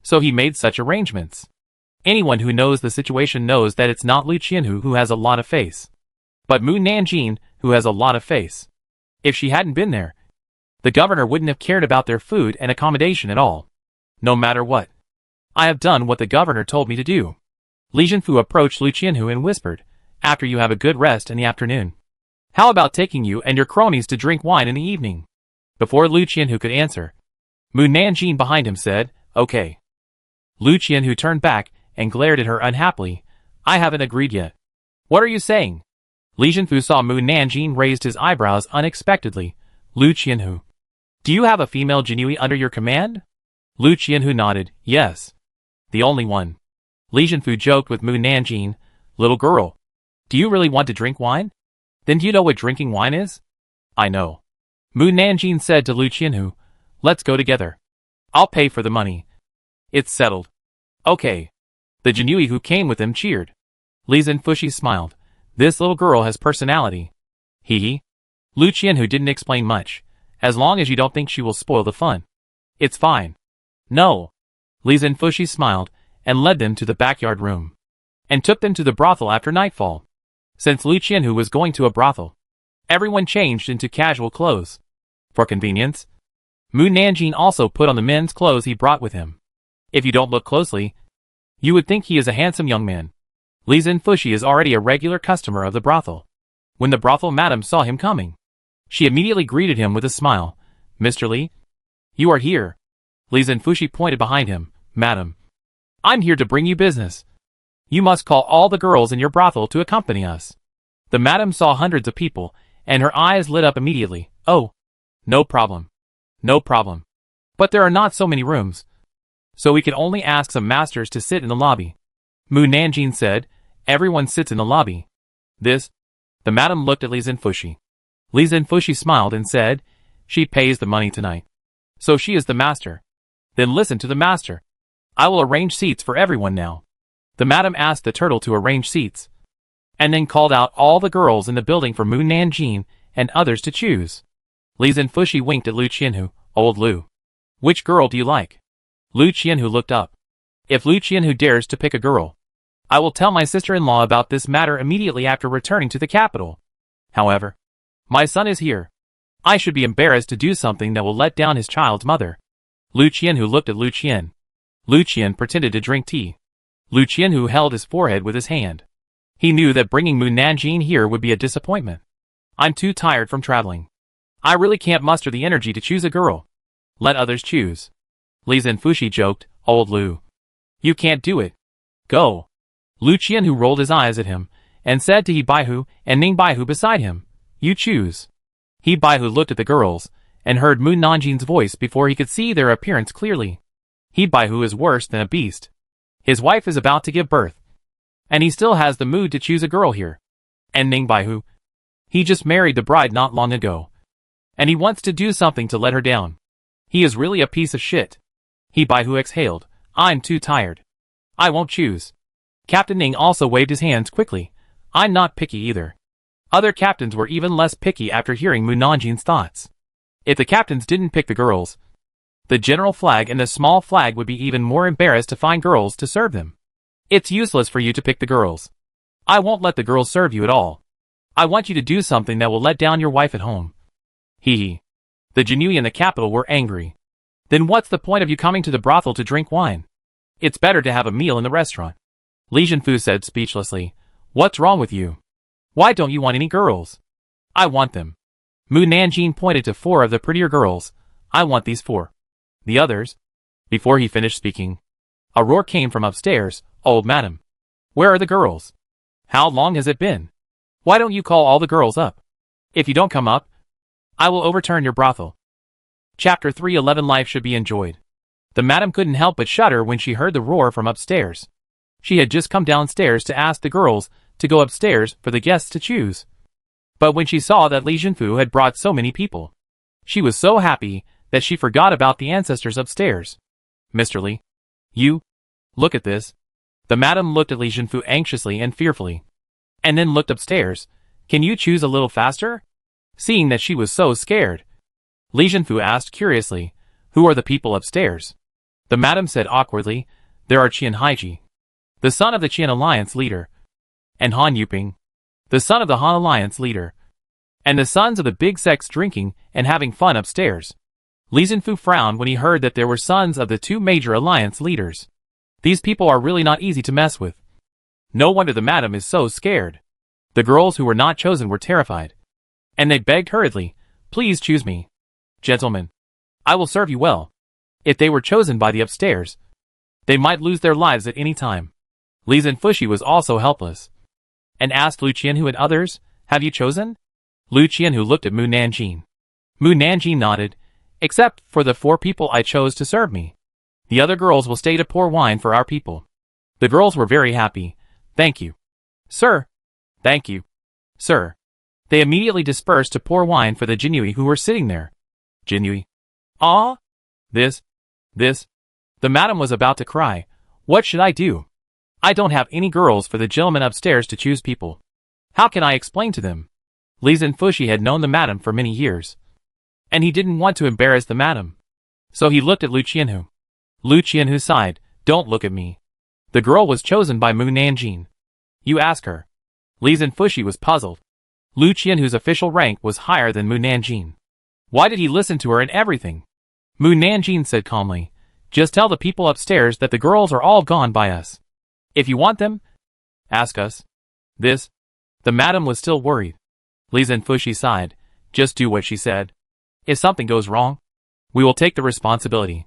So he made such arrangements. Anyone who knows the situation knows that it's not Lu Qianhu who has a lot of face, but Mu Nanjing who has a lot of face. If she hadn't been there, the governor wouldn't have cared about their food and accommodation at all. No matter what, I have done what the governor told me to do. Li Zhenfu approached Lu Qianhu and whispered, after you have a good rest in the afternoon, how about taking you and your cronies to drink wine in the evening? Before Lu Qianhu could answer, Mu Nanjing behind him said, okay. Lu Qianhu turned back and glared at her unhappily. I haven't agreed yet. What are you saying? Li Zhenfu saw Mu Nanjing raised his eyebrows unexpectedly. Lu Qianhu, do you have a female Jinyui under your command? Lu Qianhu nodded, yes. The only one. Li Zhenfu joked with Mu Nanjing, little girl, do you really want to drink wine? Then do you know what drinking wine is? I know. Mu Nanjing said to Lu Qianhu, Let's go together. I'll pay for the money. It's settled. Okay. The Jinui who came with him cheered. Li Zhenfushi smiled. This little girl has personality. Hee hee. Lu Qianhu didn't explain much. As long as you don't think she will spoil the fun. It's fine. No. Li Zhenfushi smiled, and led them to the backyard room. And took them to the brothel after nightfall. Since Lu Qianhu was going to a brothel, everyone changed into casual clothes. For convenience, Mu Nanjing also put on the men's clothes he brought with him. If you don't look closely, you would think he is a handsome young man. Li Zhenfushi is already a regular customer of the brothel. When the brothel madam saw him coming, she immediately greeted him with a smile. Mr. Li? You are here. Li Zhenfushi pointed behind him. Madam, I'm here to bring you business. You must call all the girls in your brothel to accompany us. The madam saw hundreds of people, and her eyes lit up immediately. Oh, no problem. No problem. But there are not so many rooms, so we can only ask some masters to sit in the lobby. Mu Nanjing said. Everyone sits in the lobby. The madam looked at Li Zhenfushi. Li Zhenfushi smiled and said, she pays the money tonight. So she is the master. Then listen to the master. I will arrange seats for everyone now. The madam asked the turtle to arrange seats, and then called out all the girls in the building for Mu Nanjing and others to choose. Li Zhenfushi winked at Lu Qianhu. Old Lu. Which girl do you like? Lu Qianhu looked up. If Lu Qianhu dares to pick a girl, I will tell my sister-in-law about this matter immediately after returning to the capital. However, my son is here. I should be embarrassed to do something that will let down his child's mother. Lu Qianhu looked at Lu Qian. Lu Qian pretended to drink tea. Lu Qianhu held his forehead with his hand. He knew that bringing Mu Nanjing here would be a disappointment. I'm too tired from traveling. I really can't muster the energy to choose a girl. Let others choose. Li Zhenfushi joked. Old Lu. You can't do it. Go. Lu Qianhu rolled his eyes at him, and said to He Baihu and Ning Baihu beside him, you choose. He Baihu looked at the girls, and heard Mu Nanjing's voice before he could see their appearance clearly. He Baihu is worse than a beast. His wife is about to give birth, and he still has the mood to choose a girl here. And Ning Baihu? He just married the bride not long ago, and he wants to do something to let her down. He is really a piece of shit. He Baihu exhaled. I'm too tired. I won't choose. Captain Ning also waved his hands quickly. I'm not picky either. Other captains were even less picky after hearing Mu Nanjing's thoughts. If the captains didn't pick the girls, the general flag and the small flag would be even more embarrassed to find girls to serve them. It's useless for you to pick the girls. I won't let the girls serve you at all. I want you to do something that will let down your wife at home. Hee hee. The Jinui in the capital were angry. Then what's the point of you coming to the brothel to drink wine? It's better to have a meal in the restaurant. Li Zhenfu said speechlessly. What's wrong with you? Why don't you want any girls? I want them. Mu Nanjing pointed to 4 of the prettier girls. I want these 4. The others? Before he finished speaking, a roar came from upstairs. Old madam. Where are the girls? How long has it been? Why don't you call all the girls up? If you don't come up, I will overturn your brothel. Chapter 311 Life should be enjoyed. The madam couldn't help but shudder when she heard the roar from upstairs. She had just come downstairs to ask the girls to go upstairs for the guests to choose. But when she saw that Li Zhenfu had brought so many people, she was so happy that she forgot about the ancestors upstairs. Mr. Li, you, look at this. The madam looked at Li Zhenfu anxiously and fearfully, and then looked upstairs. Can you choose a little faster? Seeing that she was so scared, Li Zhenfu asked curiously, who are the people upstairs? The madam said awkwardly, there are Qian Haiji, the son of the Qian Alliance leader, and Han Yuping, the son of the Han Alliance leader, and the sons of the big sects drinking and having fun upstairs. Li Zhenfu frowned when he heard that there were sons of the 2 major alliance leaders. These people are really not easy to mess with. No wonder the madam is so scared. The girls who were not chosen were terrified, and they begged hurriedly, please choose me. Gentlemen, I will serve you well. If they were chosen by the upstairs, they might lose their lives at any time. Li Zhenfushi was also helpless, and asked Lu Qianhu and others, have you chosen? Lu Qianhu looked at Mu Nanjing. Mu Nanjing nodded, except for the 4 people I chose to serve me. The other girls will stay to pour wine for our people. The girls were very happy. Thank you, sir. Thank you, sir. They immediately dispersed to pour wine for the Jinui who were sitting there. Jinui. Ah, This. The madam was about to cry. What should I do? I don't have any girls for the gentlemen upstairs to choose people. How can I explain to them? Li Zhenfushi had known the madam for many years, and he didn't want to embarrass the madam. So he looked at Lu Qianhu. Lu Qianhu sighed, "Don't look at me. The girl was chosen by Mu Nanjing. You ask her." Li Zhenfushi was puzzled. Lu Qianhu's official rank was higher than Mu Nanjing. Why did he listen to her in everything? Mu Nanjing said calmly, "Just tell the people upstairs that the girls are all gone by us. If you want them, ask us." This. The madam was still worried. Li Zhenfushi sighed, "Just do what she said. If something goes wrong, we will take the responsibility."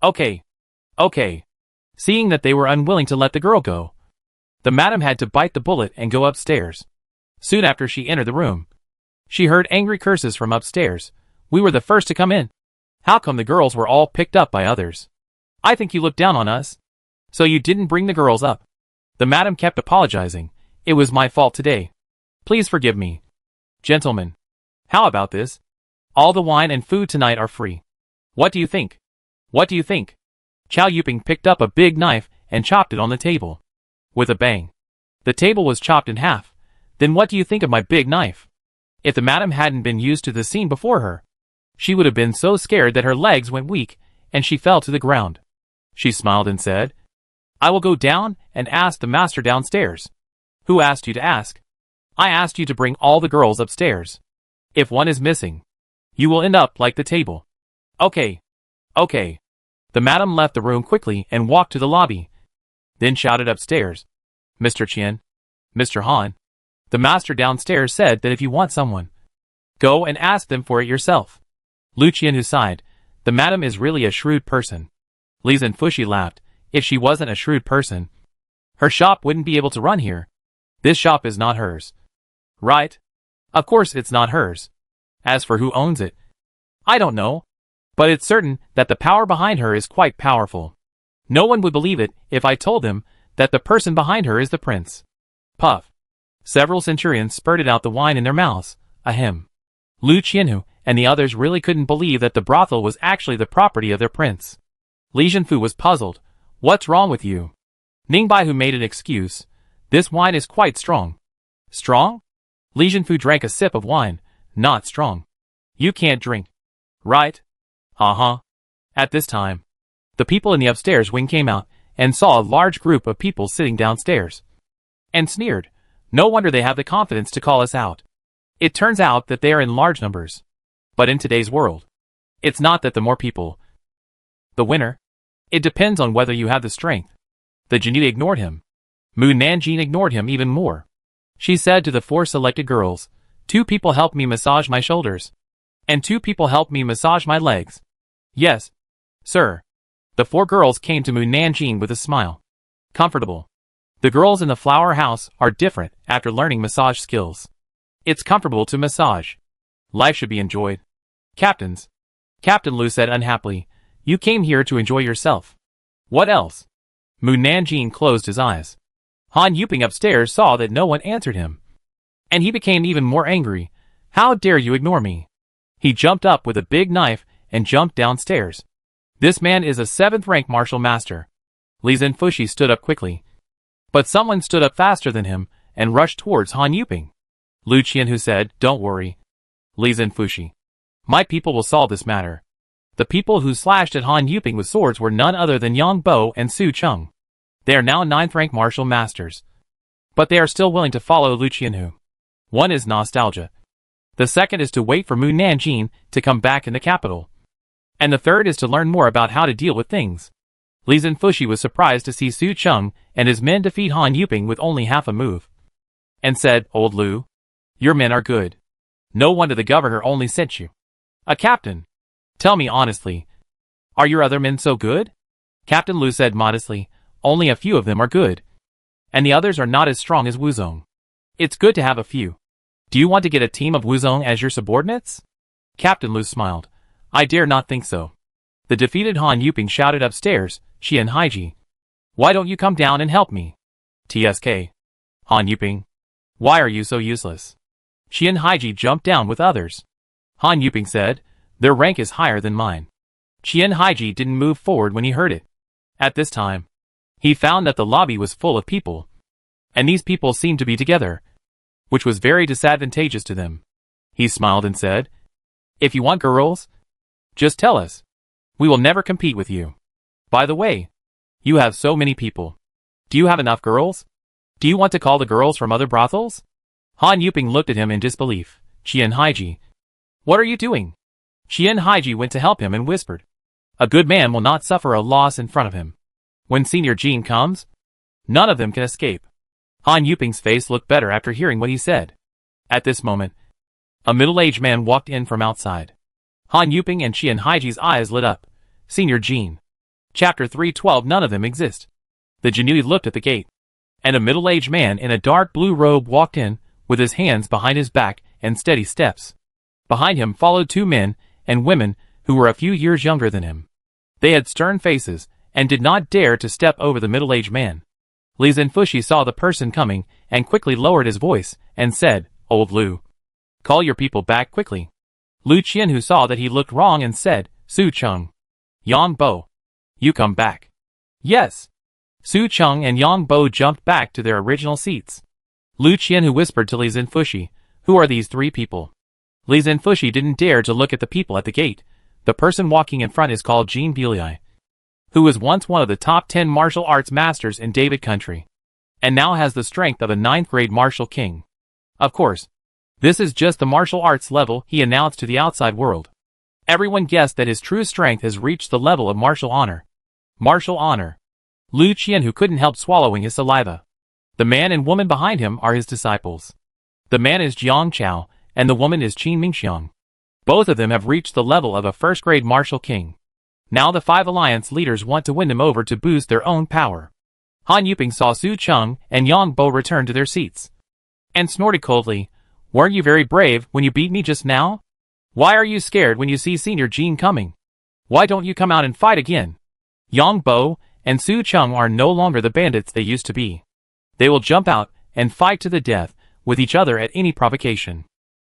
Okay. Seeing that they were unwilling to let the girl go, the madam had to bite the bullet and go upstairs. Soon after she entered the room, she heard angry curses from upstairs. "We were the first to come in. How come the girls were all picked up by others? I think you looked down on us. So you didn't bring the girls up." The madam kept apologizing. "It was my fault today. Please forgive me. Gentlemen, how about this? All the wine and food tonight are free. What do you think?" Chow Yuping picked up a big knife and chopped it on the table. With a bang, the table was chopped in half. "Then what do you think of my big knife?" If the madam hadn't been used to the scene before her, she would have been so scared that her legs went weak and she fell to the ground. She smiled and said, "I will go down and ask the master downstairs." "Who asked you to ask?" "I asked you to bring all the girls upstairs. If one is missing, you will end up like the table." Okay. The madam left the room quickly and walked to the lobby, then shouted upstairs, "Mr. Qian, Mr. Han, the master downstairs said that if you want someone, go and ask them for it yourself." Lu Qianhu sighed. The madam is really a shrewd person. Li Zhenfushi laughed. If she wasn't a shrewd person, her shop wouldn't be able to run here. This shop is not hers. Right? Of course it's not hers. As for who owns it, I don't know. But it's certain that the power behind her is quite powerful. No one would believe it if I told them that the person behind her is the prince. Puff. Several centurions spurted out the wine in their mouths. Ahem. Lu Qianhu and the others really couldn't believe that the brothel was actually the property of their prince. Li Zhenfu was puzzled. "What's wrong with you?" Ning Baihu made an excuse. "This wine is quite strong." "Strong?" Li Zhenfu drank a sip of wine. "Not strong. You can't drink. Right? At this time, the people in the upstairs wing came out and saw a large group of people sitting downstairs, and sneered. "No wonder they have the confidence to call us out. It turns out that they are in large numbers. But in today's world, it's not that the more people, the winner. It depends on whether you have the strength." The genie ignored him. Mu Nanjing ignored him even more. She said to the 4 selected girls, "2 people help me massage my shoulders, and 2 people help me massage my legs." "Yes, sir." The 4 girls came to Mu Nanjing with a smile. "Comfortable. The girls in the flower house are different after learning massage skills. It's comfortable to massage. Life should be enjoyed." "Captains," Captain Lu said unhappily, "you came here to enjoy yourself. What else?" Mu Nanjing closed his eyes. Han Yuping upstairs saw that no one answered him, and he became even more angry. "How dare you ignore me?" He jumped up with a big knife and jumped downstairs. "This man is a 7th rank martial master." Li Zhenfushi stood up quickly, but someone stood up faster than him and rushed towards Han Yuping. Lu Qianhu said, "Don't worry, Li Zhenfushi. My people will solve this matter." The people who slashed at Han Yuping with swords were none other than Yang Bo and Su Cheng. They are now 9th rank martial masters, but they are still willing to follow Lu Qianhu. One is nostalgia. The second is to wait for Mu Nanjing to come back in the capital. And the third is to learn more about how to deal with things. Li Zhenfushi was surprised to see Su Cheng and his men defeat Han Yuping with only half a move, and said, "Old Lu, your men are good. No wonder the governor only sent you. A captain. Tell me honestly, are your other men so good?" Captain Lu said modestly, "Only a few of them are good, and the others are not as strong as Wuzong. It's good to have a few. Do you want to get a team of Wuzong as your subordinates?" Captain Lu smiled. "I dare not think so." The defeated Han Yuping shouted upstairs, "Qian Haiji, why don't you come down and help me?" "TSK. Han Yuping, why are you so useless?" Qian Haiji jumped down with others. Han Yuping said, "Their rank is higher than mine. Qian Haiji didn't move forward when he heard it. At this time, he found that the lobby was full of people, and these people seemed to be together, which was very disadvantageous to them. He smiled and said, "If you want girls, just tell us. We will never compete with you. By the way, you have so many people. Do you have enough girls? Do you want to call the girls from other brothels?" Han Yuping looked at him in disbelief. "Qian Haiji, what are you doing?" Qian Haiji went to help him and whispered, "A good man will not suffer a loss in front of him. When Senior Jin comes, none of them can escape." Han Yuping's face looked better after hearing what he said. At this moment, a middle-aged man walked in from outside. Han Yuping and Qian Haiji's eyes lit up. "Senior Jin." Chapter 312. None of them exist. The Jinui looked at the gate, and a middle-aged man in a dark blue robe walked in, with his hands behind his back and steady steps. Behind him followed two men and women who were a few years younger than him. They had stern faces and did not dare to step over the middle-aged man. Li Zhenfushi saw the person coming and quickly lowered his voice and said, "Old Lu, call your people back quickly." Lu Qianhu saw that he looked wrong and said, "Su Cheng, Yang Bo, you come back." "Yes." Su Cheng and Yang Bo jumped back to their original seats. Lu Qianhu whispered to Li Zhenfushi, "Who are these three people?" Li Zhenfushi didn't dare to look at the people at the gate. The person walking in front is called Jin Bulai, who was once one of the top 10 martial arts masters in David Country, and now has the strength of a 9th grade martial king. Of course, this is just the martial arts level, he announced to the outside world. Everyone guessed that his true strength has reached the level of martial honor. Martial honor. Lu Qianhu couldn't help swallowing his saliva. The man and woman behind him are his disciples. The man is Jiang Chao, and the woman is Qin Mingxiang. Both of them have reached the level of a 1st grade martial king. Now the 5 alliance leaders want to win them over to boost their own power. Han Yuping saw Su Cheng and Yang Bo return to their seats, and snorted coldly, "Weren't you very brave when you beat me just now? Why are you scared when you see Senior Jin coming? Why don't you come out and fight again?" Yang Bo and Su Cheng are no longer the bandits they used to be. They will jump out and fight to the death with each other at any provocation.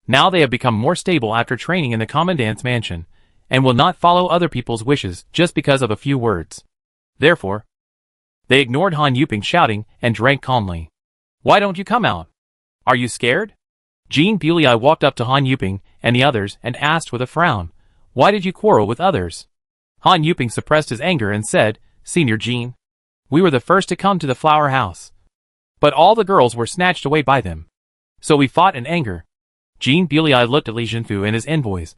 Now they have become more stable after training in the commandant's mansion, and will not follow other people's wishes just because of a few words. Therefore, they ignored Han Yuping shouting and drank calmly. "Why don't you come out? Are you scared?" Jin Bulai walked up to Han Yuping and the others and asked with a frown, "Why did you quarrel with others?" Han Yuping suppressed his anger and said, "Senior Jin, we were the first to come to the flower house, but all the girls were snatched away by them. So we fought in anger." Jin Bulai looked at Li Zhenfu and his envoys,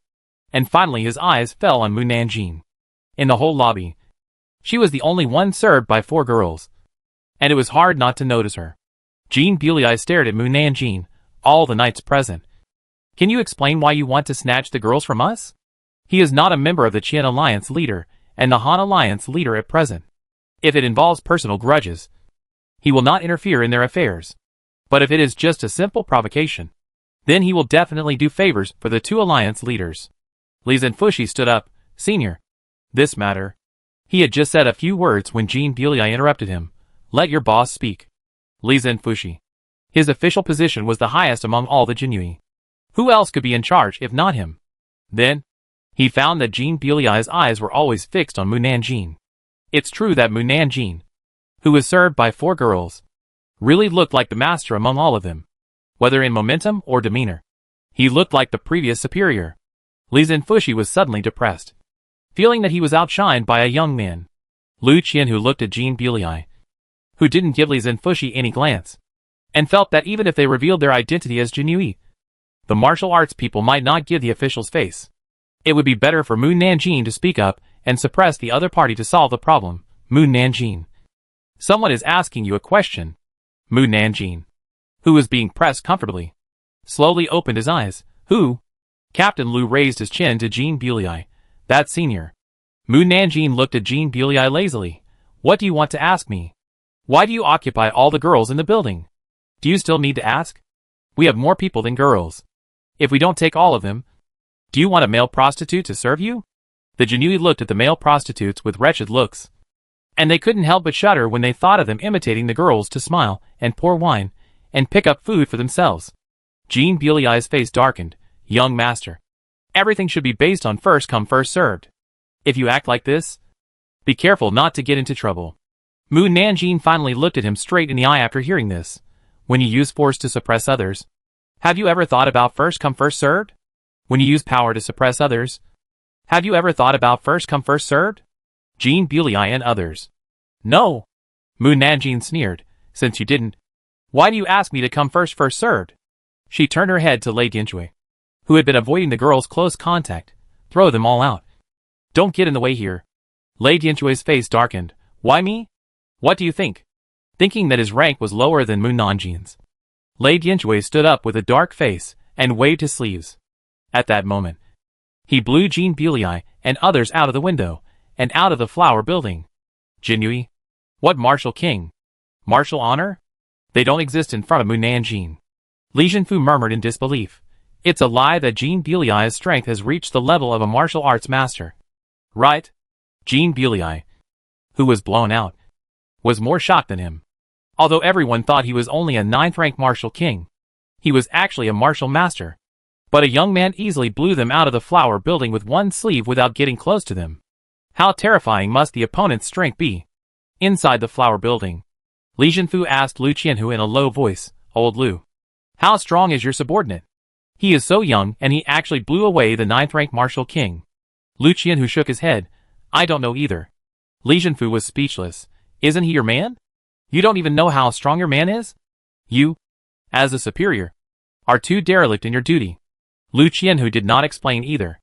and finally his eyes fell on Mu Nanjing. In the whole lobby, she was the only one served by 4 girls, and it was hard not to notice her. Jin Bulai stared at Mu Nanjing, all the knights present. "Can you explain why you want to snatch the girls from us?" He is not a member of the Qian Alliance leader and the Han Alliance leader at present. If it involves personal grudges, he will not interfere in their affairs. But if it is just a simple provocation, then he will definitely do favors for the 2 alliance leaders. Li Zhenfushi stood up. "Senior, this matter." He had just said a few words when Jin Bulai interrupted him. "Let your boss speak." Li Zhenfushi. His official position was the highest among all the Jinui. Who else could be in charge if not him? Then, he found that Jin Bulai's eyes were always fixed on Mu Nanjing. It's true that Mu Nanjing, who was served by 4 girls, really looked like the master among all of them. Whether in momentum or demeanor, he looked like the previous superior. Li Zhenfushi was suddenly depressed, feeling that he was outshined by a young man. Lu Qianhu looked at Jin Bulai, who didn't give Li Zhenfushi any glance, and felt that even if they revealed their identity as Jinui, the martial arts people might not give the official's face. It would be better for Mu Nanjing to speak up and suppress the other party to solve the problem. Mu Nanjing. "Someone is asking you a question." Mu Nanjing, who was being pressed comfortably, slowly opened his eyes. "Who?" Captain Lu raised his chin to Jin Bulai. "That senior." Mu Nanjing looked at Jin Bulai lazily. "What do you want to ask me? Why do you occupy all the girls in the building? Do you still need to ask? We have more people than girls. If we don't take all of them, do you want a male prostitute to serve you?" The Jinui looked at the male prostitutes with wretched looks, and they couldn't help but shudder when they thought of them imitating the girls to smile and pour wine and pick up food for themselves. Jin Bulai's face darkened. "Young master, everything should be based on first come first served. If you act like this, be careful not to get into trouble. Mu Nanjing finally looked at him straight in the eye after hearing this. When you use force to suppress others, have you ever thought about first come first served? When you use power to suppress others, have you ever thought about first come first served? Jean Bulei and others. No. Mu Nanjing sneered. Since you didn't, why do you ask me to come first served? She turned her head to Lei Dianjue, who had been avoiding the girls' close contact. Throw them all out. Don't get in the way here. Lei Dianjue's face darkened. Why me? What do you think? Thinking that his rank was lower than Mu Nanjing's, Lei Dianjue stood up with a dark face and waved his sleeves. At that moment, he blew Jean Bulei and others out of the window and out of the flower building. Jinui? What martial king? Martial honor? They don't exist in front of Mu Nanjing. Li Zhenfu murmured in disbelief. It's a lie that Jean Bulei's strength has reached the level of a martial arts master. Right? Jean Bulei, who was blown out, was more shocked than him. Although everyone thought he was only a 9th-rank martial king, he was actually a martial master. But a young man easily blew them out of the flower building with one sleeve without getting close to them. How terrifying must the opponent's strength be? Inside the flower building, Li Zhenfu asked Lu Qianhu in a low voice, Old Lu, how strong is your subordinate? He is so young and he actually blew away the 9th-rank martial king. Lu Qianhu shook his head. I don't know either. Li Zhenfu was speechless. Isn't he your man? You don't even know how strong your man is? You, as a superior, are too derelict in your duty. Lu Qianhu did not explain either.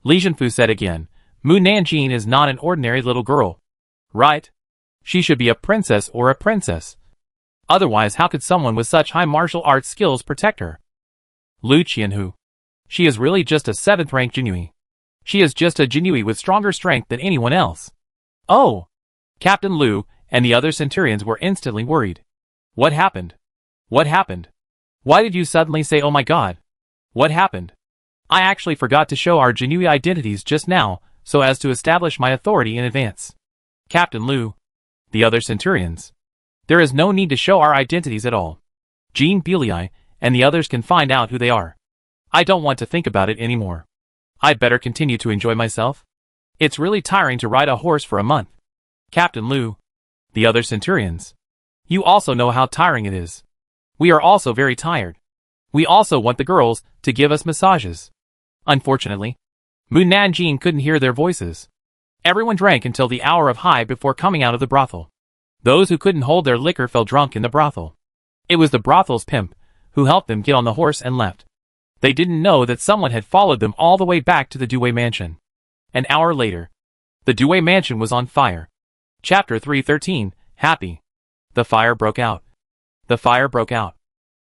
Li Zhenfu said again, Mu Nanjing is not an ordinary little girl. Right? She should be a princess or a princess. Otherwise how could someone with such high martial arts skills protect her? Lu Qianhu. She is really just a 7th-rank Jinui. She is just a Jinui with stronger strength than anyone else. Oh! Captain Lu and the other centurions were instantly worried. What happened? What happened? Why did you suddenly say oh my god? What happened? I actually forgot to show our Jinui identities just now, so as to establish my authority in advance. Captain Lu. The other centurions. There is no need to show our identities at all. Jean Bulei and the others can find out who they are. I don't want to think about it anymore. I'd better continue to enjoy myself. It's really tiring to ride a horse for a month. Captain Lu. The other centurions. You also know how tiring it is. We are also very tired. We also want the girls to give us massages. Unfortunately, Mu Nanjing couldn't hear their voices. Everyone drank until the hour of high before coming out of the brothel. Those who couldn't hold their liquor fell drunk in the brothel. It was the brothel's pimp who helped them get on the horse and left. They didn't know that someone had followed them all the way back to the Dewey mansion. An hour later, the Dewey mansion was on fire. Chapter 313, Happy. The fire broke out. The fire broke out.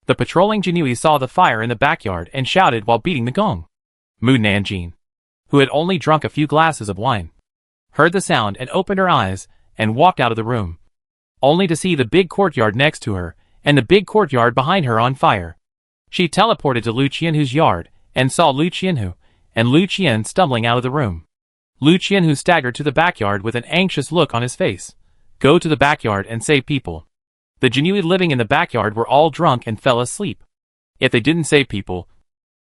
The patrolling Jinui saw the fire in the backyard and shouted while beating the gong. Mu Nanjing, who had only drunk a few glasses of wine, heard the sound and opened her eyes and walked out of the room, only to see the big courtyard next to her and the big courtyard behind her on fire. She teleported to Lu Qianhu's yard and saw Lu Qianhu and Lu Qian stumbling out of the room. Lu Qianhu staggered to the backyard with an anxious look on his face. Go to the backyard and save people. The Jinui living in the backyard were all drunk and fell asleep. If they didn't save people,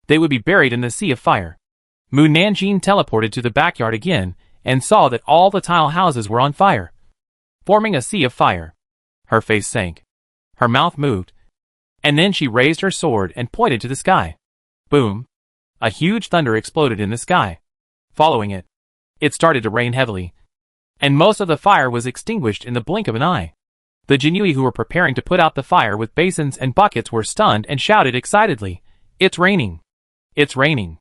they would be buried in the sea of fire. Mu Nanjing teleported to the backyard again and saw that all the tile houses were on fire, forming a sea of fire. Her face sank. Her mouth moved. And then she raised her sword and pointed to the sky. Boom! A huge thunder exploded in the sky. Following it, it started to rain heavily, and most of the fire was extinguished in the blink of an eye. The Jinui who were preparing to put out the fire with basins and buckets were stunned and shouted excitedly, It's raining! It's raining!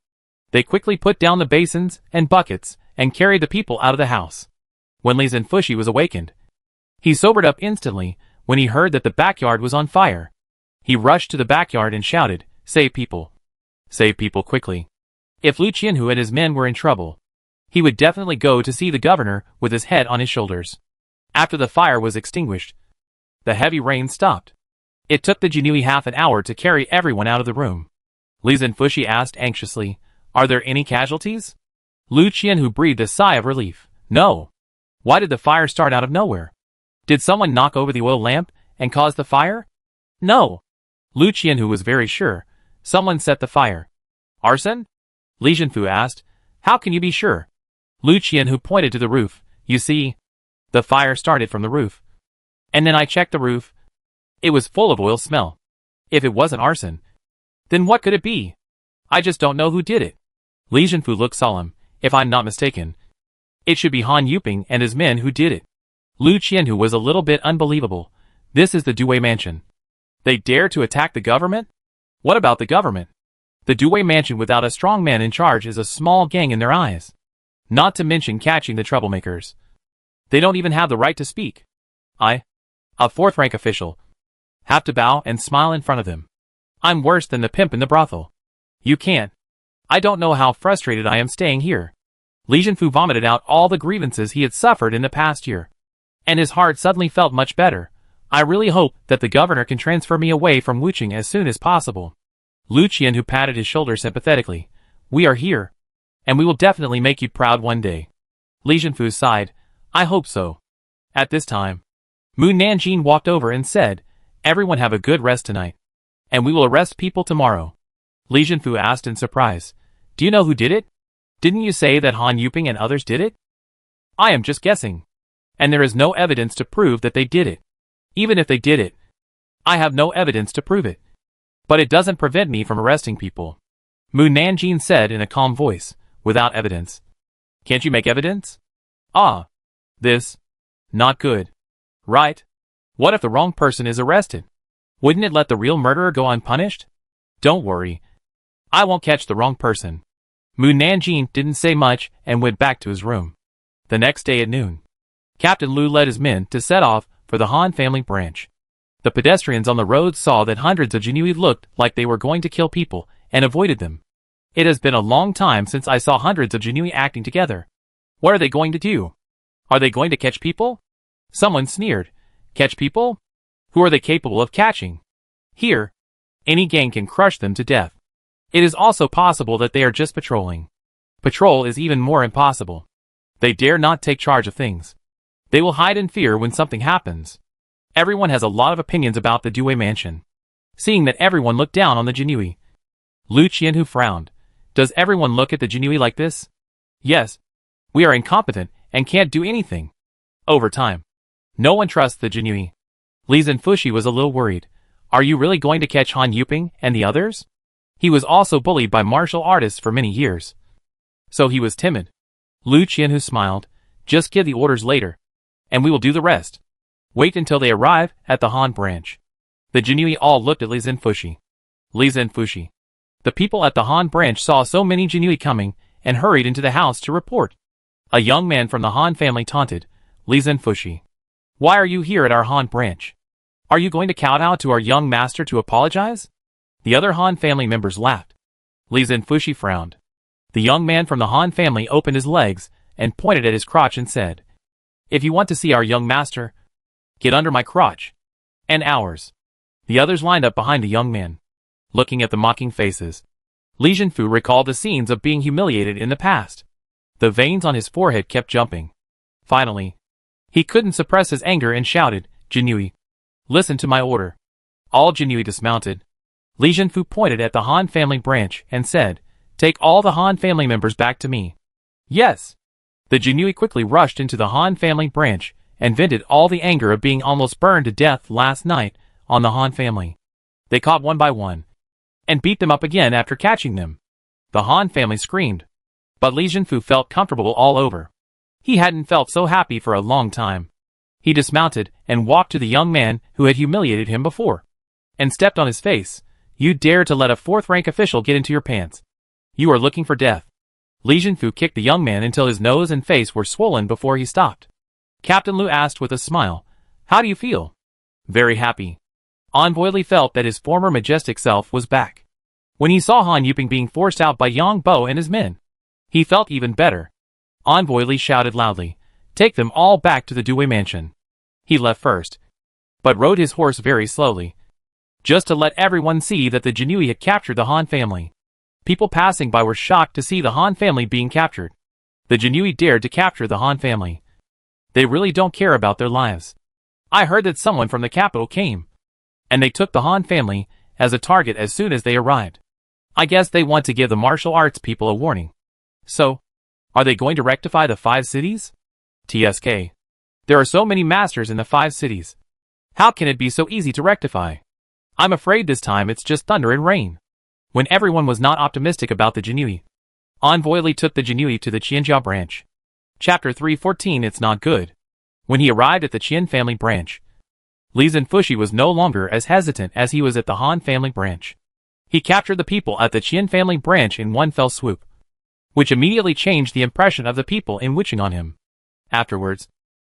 They quickly put down the basins and buckets and carried the people out of the house. When Li Zhenfu was awakened, he sobered up instantly when he heard that the backyard was on fire. He rushed to the backyard and shouted, Save people! Save people quickly! If Lu Qianhu and his men were in trouble, he would definitely go to see the governor with his head on his shoulders. After the fire was extinguished, the heavy rain stopped. It took the Jinui half an hour to carry everyone out of the room. Li Zhenfu asked anxiously, Are there any casualties? Lu Qianhu breathed a sigh of relief. No. Why did the fire start out of nowhere? Did someone knock over the oil lamp and cause the fire? No. Lu Qianhu was very sure. Someone set the fire. Arson? Li Zhenfu asked. How can you be sure? Lu Qianhu pointed to the roof. You see, the fire started from the roof. And then I checked the roof. It was full of oil smell. If it wasn't arson, then what could it be? I just don't know who did it. Li Zhenfu looked solemn. If I'm not mistaken, it should be Han Yuping and his men who did it. Lu Qianhu was a little bit unbelievable. This is the Dewey Mansion. They dare to attack the government? What about the government? The Dewey Mansion without a strong man in charge is a small gang in their eyes. Not to mention catching the troublemakers. They don't even have the right to speak. I, a fourth-rank official, have to bow and smile in front of them. I'm worse than the pimp in the brothel. You can't. I don't know how frustrated I am staying here. Li Zhenfu vomited out all the grievances he had suffered in the past year. And his heart suddenly felt much better. I really hope that the governor can transfer me away from Wuqing as soon as possible. Lu Qianhu patted his shoulder sympathetically. We are here. And we will definitely make you proud one day. Li Zhenfu sighed. I hope so. At this time, Mu Nanjing walked over and said, Everyone have a good rest tonight. And we will arrest people tomorrow. Li Zhenfu asked in surprise. Do you know who did it? Didn't you say that Han Yuping and others did it? I am just guessing. And there is no evidence to prove that they did it. Even if they did it, I have no evidence to prove it. But it doesn't prevent me from arresting people. Mu Nanjing said in a calm voice, without evidence. Can't you make evidence? Ah. This. Not good. Right? What if the wrong person is arrested? Wouldn't it let the real murderer go unpunished? Don't worry. I won't catch the wrong person. Mu Nanjing didn't say much and went back to his room. The next day at noon, Captain Lu led his men to set off for the Han family branch. The pedestrians on the road saw that hundreds of Jinui looked like they were going to kill people and avoided them. It has been a long time since I saw hundreds of Jinui acting together. What are they going to do? Are they going to catch people? Someone sneered. Catch people? Who are they capable of catching? Here, any gang can crush them to death. It is also possible that they are just patrolling. Patrol is even more impossible. They dare not take charge of things. They will hide in fear when something happens. Everyone has a lot of opinions about the Dewey Mansion. Seeing that everyone looked down on the Jinui, Lu Qianhu frowned. Does everyone look at the Jinui like this? Yes. We are incompetent and can't do anything. Over time, no one trusts the Jinui. Li Zhenfu was a little worried. Are you really going to catch Han Yuping and the others? He was also bullied by martial artists for many years. So he was timid. Lu Qianhu smiled. Just give the orders later, and we will do the rest. Wait until they arrive at the Han branch. The Jinui all looked at Li Zhenfu. Li Zhenfu. The people at the Han branch saw so many Jinui coming and hurried into the house to report. A young man from the Han family taunted Li Zhenfu. Why are you here at our Han branch? Are you going to kowtow to our young master to apologize? The other Han family members laughed. Li Zhenfu frowned. The young man from the Han family opened his legs and pointed at his crotch and said, If you want to see our young master, get under my crotch. And ours. The others lined up behind the young man, looking at the mocking faces. Li Zhenfu recalled the scenes of being humiliated in the past. The veins on his forehead kept jumping. Finally, he couldn't suppress his anger and shouted, Jinui, listen to my order. All Jinui dismounted. Li Zhenfu pointed at the Han family branch and said, Take all the Han family members back to me. Yes. The Jinui quickly rushed into the Han family branch and vented all the anger of being almost burned to death last night on the Han family. They caught one by one and beat them up again after catching them. The Han family screamed. But Li Zhenfu felt comfortable all over. He hadn't felt so happy for a long time. He dismounted and walked to the young man who had humiliated him before, and stepped on his face. You dare to let a fourth-rank official get into your pants. You are looking for death. Li Zhenfu kicked the young man until his nose and face were swollen before he stopped. Captain Lu asked with a smile, How do you feel? Very happy. Envoy Li felt that his former majestic self was back. When he saw Han Yuping being forced out by Yang Bo and his men, he felt even better. Envoy Li shouted loudly, Take them all back to the Dewey Mansion. He left first, but rode his horse very slowly, just to let everyone see that the Jinui had captured the Han family. People passing by were shocked to see the Han family being captured. The Jinui dared to capture the Han family. They really don't care about their lives. I heard that someone from the capital came, and they took the Han family as a target as soon as they arrived. I guess they want to give the martial arts people a warning. So, Are they going to rectify the 5 cities? TSK. There are so many masters in the 5 cities. How can it be so easy to rectify? I'm afraid this time it's just thunder and rain. When everyone was not optimistic about the Jinui, Envoy Li took the Jinui to the Qianjia branch. Chapter 314. It's not good. When he arrived at the Qian family branch, Li Zhenfushi was no longer as hesitant as he was at the Han family branch. He captured the people at the Qian family branch in one fell swoop, which immediately changed the impression of the people in Wuching on him. Afterwards,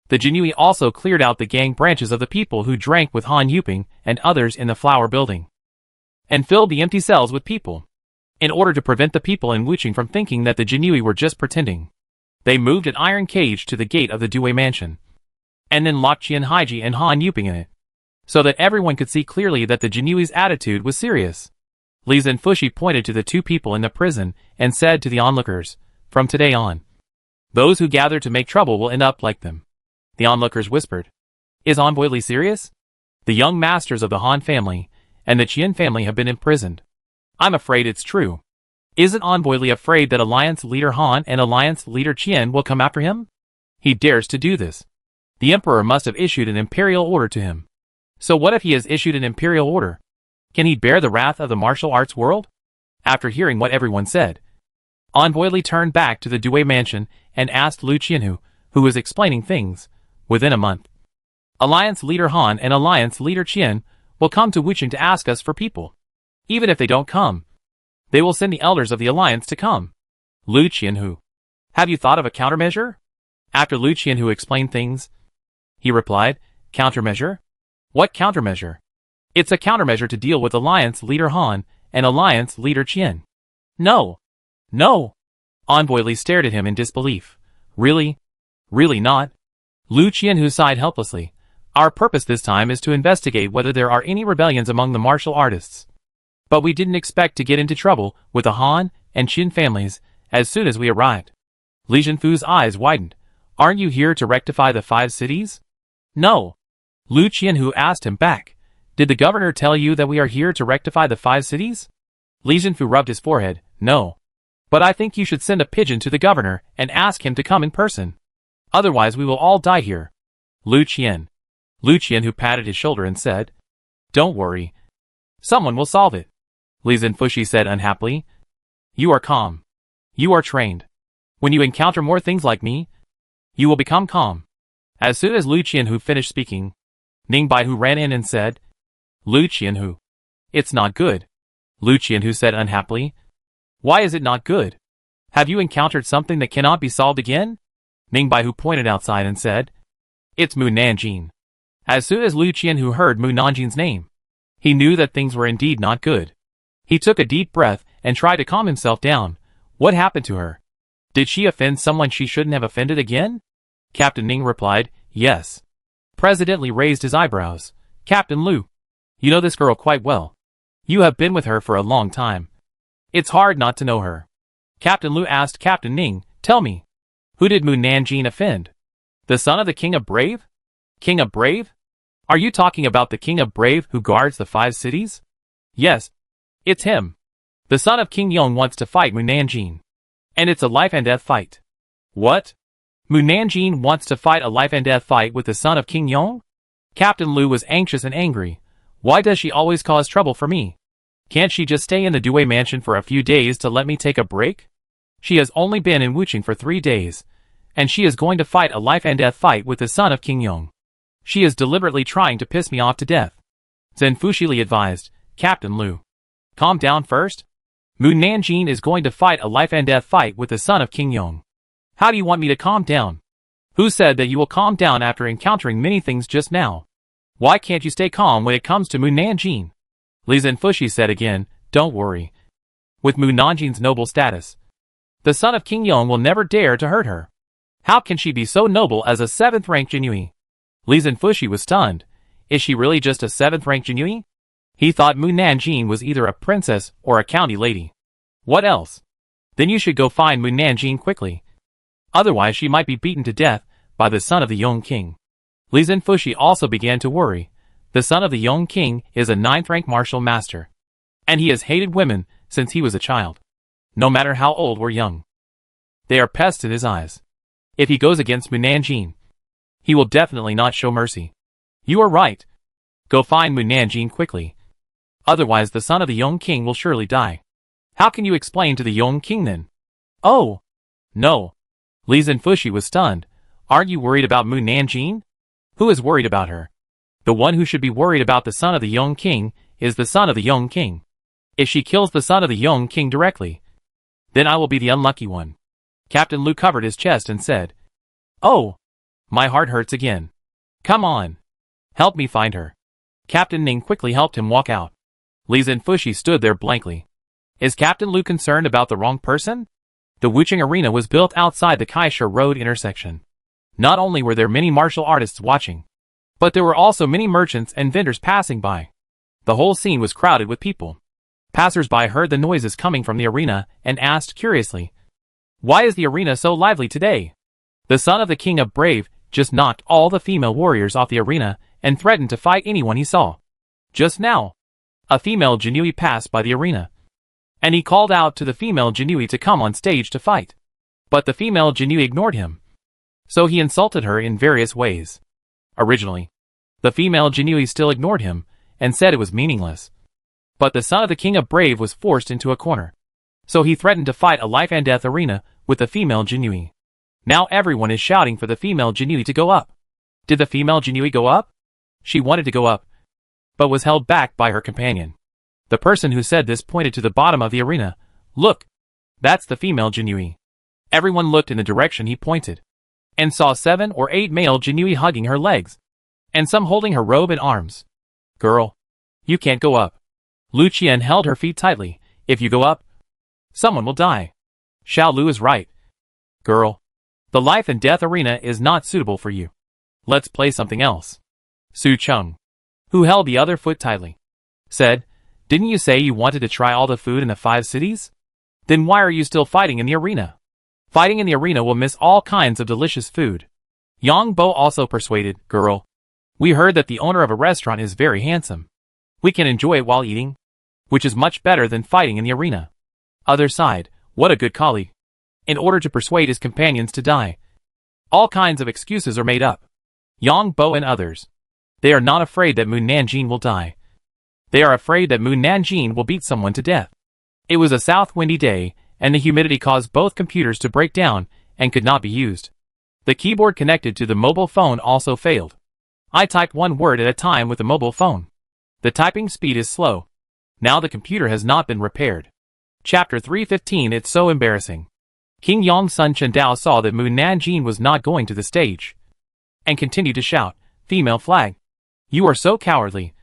the Jinui also cleared out the gang branches of the people who drank with Han Yuping and others in the flower building, and filled the empty cells with people. In order to prevent the people in Wuching from thinking that the Jinui were just pretending, they moved an iron cage to the gate of the Dui mansion, and then locked Qian Haiji and Han Yuping in it, so that everyone could see clearly that the Jinui's attitude was serious. Li Zhenfushi pointed to the 2 people in the prison and said to the onlookers, "From today on, those who gather to make trouble will end up like them." The onlookers whispered, "Is Envoy Li serious? The young masters of the Han family and the Qian family have been imprisoned. I'm afraid it's true. Isn't Envoy Li afraid that Alliance Leader Han and Alliance Leader Qian will come after him? He dares to do this. The Emperor must have issued an imperial order to him. So what if he has issued an imperial order? Can he bear the wrath of the martial arts world?" After hearing what everyone said, Envoy Li turned back to the Dui mansion and asked Lu Qianhu, who was explaining things, "Within a month, Alliance Leader Han and Alliance Leader Qian will come to Wuching to ask us for people. Even if they don't come, they will send the elders of the alliance to come." Lu Qianhu, "Have you thought of a countermeasure?" After Lu Qianhu explained things, he replied, "Countermeasure? What countermeasure?" "It's a countermeasure to deal with Alliance Leader Han and Alliance Leader Qian." "No. No." Envoy Li stared at him in disbelief. "Really? Really not?" Lu Qianhu sighed helplessly. "Our purpose this time is to investigate whether there are any rebellions among the martial artists. But we didn't expect to get into trouble with the Han and Qin families as soon as we arrived." Li Zhenfu's eyes widened. "Aren't you here to rectify the 5 cities?" "No." Lu Qianhu asked him back. "Did the governor tell you that we are here to rectify the 5 cities?" Li Zhenfu rubbed his forehead. "No. But I think you should send a pigeon to the governor and ask him to come in person. Otherwise we will all die here." Lu Qianhu patted his shoulder and said, "Don't worry. Someone will solve it." Li Zhenfushi said unhappily, "You are calm. You are trained. When you encounter more things like me, you will become calm." As soon as Lu Qianhu finished speaking, Ning Baihu ran in and said, "Lu Qianhu, it's not good." Lu Qianhu said unhappily, "Why is it not good? Have you encountered something that cannot be solved again?" Ning Baihu pointed outside and said, "It's Mu Nanjing." As soon as Lu Qianhu heard Mu Nanjing's name, he knew that things were indeed not good. He took a deep breath and tried to calm himself down. What happened to her? Did she offend someone she shouldn't have offended again? Captain Ning replied, "Yes." President Li raised his eyebrows. "Captain Lu, you know this girl quite well. You have been with her for a long time. It's hard not to know her." Captain Lu asked Captain Ning, "Tell me, who did Mu Nanjing offend? The son of the King of Brave? King of Brave? Are you talking about the King of Brave who guards the 5 cities?" "Yes, it's him. The son of King Yong wants to fight Mu Nanjing. And it's a life and death fight." "What? Mu Nanjing wants to fight a life and death fight with the son of King Yong?" Captain Lu was anxious and angry. "Why does she always cause trouble for me? Can't she just stay in the Dui mansion for a few days to let me take a break? She has only been in Wuching for 3 days, and she is going to fight a life and death fight with the son of King Yong. She is deliberately trying to piss me off to death." Zhenfushi Li advised, "Captain Lu, calm down first. Mu Nanjing is going to fight a life and death fight with the son of King Yong. How do you want me to calm down? Who said that you will calm down after encountering many things just now? Why can't you stay calm when it comes to Mu Nanjing?" Li Zhenfushi said again, "Don't worry. With Mu Nanjing's noble status, the son of King Yong will never dare to hurt her. How can she be so noble as a 7th-rank Jinui?" Li Zhenfushi was stunned. Is she really just a 7th-rank Jinui? He thought Mu Nanjing was either a princess or a county lady. What else? Then you should go find Mu Nanjing quickly. Otherwise she might be beaten to death by the son of the Yong King. Li Zhenfushi also began to worry. The son of the Yong King is a 9th-rank martial master, and he has hated women since he was a child, no matter how old or young. They are pests in his eyes. If he goes against Mu Nanjing, he will definitely not show mercy. You are right. Go find Mu Nanjing quickly. Otherwise the son of the young king will surely die. How can you explain to the young king then? Oh! No. Li Zhenfushi was stunned. Aren't you worried about Mu Nanjing? Who is worried about her? The one who should be worried about the son of the young king is the son of the young king. If she kills the son of the young king directly, then I will be the unlucky one. Captain Lu covered his chest and said, Oh! My heart hurts again. Come on. Help me find her. Captain Ning quickly helped him walk out. Li Zhenfushi stood there blankly. Is Captain Lu concerned about the wrong person? The Wuching Arena was built outside the Kaisha Road intersection. Not only were there many martial artists watching, but there were also many merchants and vendors passing by. The whole scene was crowded with people. Passers-by heard the noises coming from the arena and asked curiously, Why is the arena so lively today? The son of the King of Brave just knocked all the female warriors off the arena and threatened to fight anyone he saw. Just now, a female Jinui passed by the arena, and he called out to the female Jinui to come on stage to fight. But the female Jinui ignored him, so he insulted her in various ways. Originally, the female Jinui still ignored him and said it was meaningless. But the son of the King of Brave was forced into a corner, so he threatened to fight a life and death arena with the female Jinui. Now everyone is shouting for the female Jinui to go up. Did the female Jinui go up? She wanted to go up, but was held back by her companion. The person who said this pointed to the bottom of the arena. Look, that's the female Jinui. Everyone looked in the direction he pointed, and saw 7 or 8 male Jinui hugging her legs, and some holding her robe and arms. Girl, you can't go up. Lu Qian held her feet tightly. If you go up, someone will die. Xiao Lu is right. Girl, the life and death arena is not suitable for you. Let's play something else. Su Cheng, who held the other foot tightly, said, Didn't you say you wanted to try all the food in the 5 cities? Then why are you still fighting in the arena? Fighting in the arena will miss all kinds of delicious food. Yang Bo also persuaded, Girl, we heard that the owner of a restaurant is very handsome. We can enjoy it while eating, which is much better than fighting in the arena. Other side, what a good colleague. In order to persuade his companions to die, all kinds of excuses are made up. Yang Bo and others, they are not afraid that Mu Nanjing will die. They are afraid that Mu Nanjing will beat someone to death. It was a south windy day, and the humidity caused both computers to break down and could not be used. The keyboard connected to the mobile phone also failed. I typed one word at a time with the mobile phone. The typing speed is slow. Now the computer has not been repaired. Chapter 315. It's so embarrassing. King Yong's son Chen Dao saw that Mu Nanjing was not going to the stage, and continued to shout, Female flag. You are so cowardly.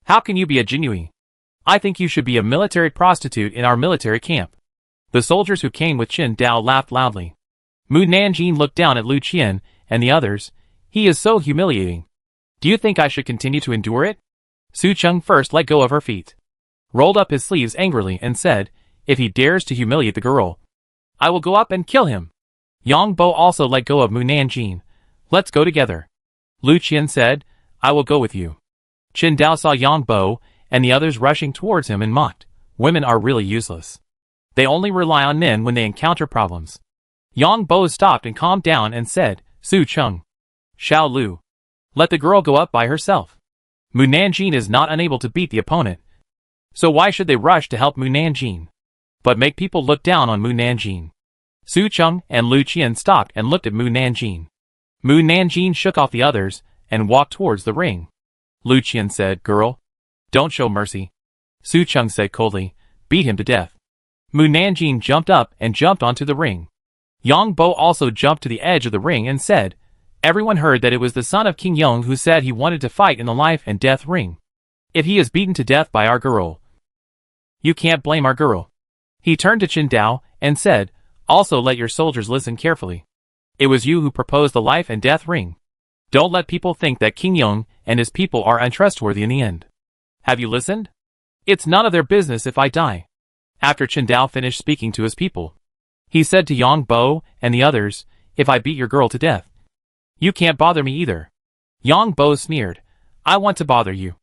How can you be a Jinui? I think you should be a military prostitute in our military camp. The soldiers who came with Chen Dao laughed loudly. Mu Nanjing looked down at Lu Qian and the others. He is so humiliating. Do you think I should continue to endure it? Su Cheng first let go of her feet, rolled up his sleeves angrily and said, If he dares to humiliate the girl, I will go up and kill him. Yang Bo also let go of Mu Nanjing. Let's go together. Lu Qian said, I will go with you. Chen Dao saw Yang Bo and the others rushing towards him and mocked, Women are really useless. They only rely on men when they encounter problems. Yang Bo stopped and calmed down and said, Su Cheng, Xiao Lu, let the girl go up by herself. Mu Nanjing is not unable to beat the opponent, so why should they rush to help Mu Nanjing, but make people look down on Mu Nanjing? Su Cheng and Lu Qian stopped and looked at Mu Nanjing. Mu Nanjing shook off the others and walked towards the ring. Lu Qian said, Girl, don't show mercy. Su Cheng said coldly, Beat him to death. Mu Nanjing jumped up and jumped onto the ring. Yang Bo also jumped to the edge of the ring and said, Everyone heard that it was the son of King Yong who said he wanted to fight in the life and death ring. If he is beaten to death by our girl, you can't blame our girl. He turned to Chen Dao and said, Also let your soldiers listen carefully. It was you who proposed the life and death ring. Don't let people think that King Yong and his people are untrustworthy in the end. Have you listened? It's none of their business if I die. After Chen Dao finished speaking to his people, he said to Yang Bo and the others, If I beat your girl to death, you can't bother me either. Yang Bo sneered, I want to bother you,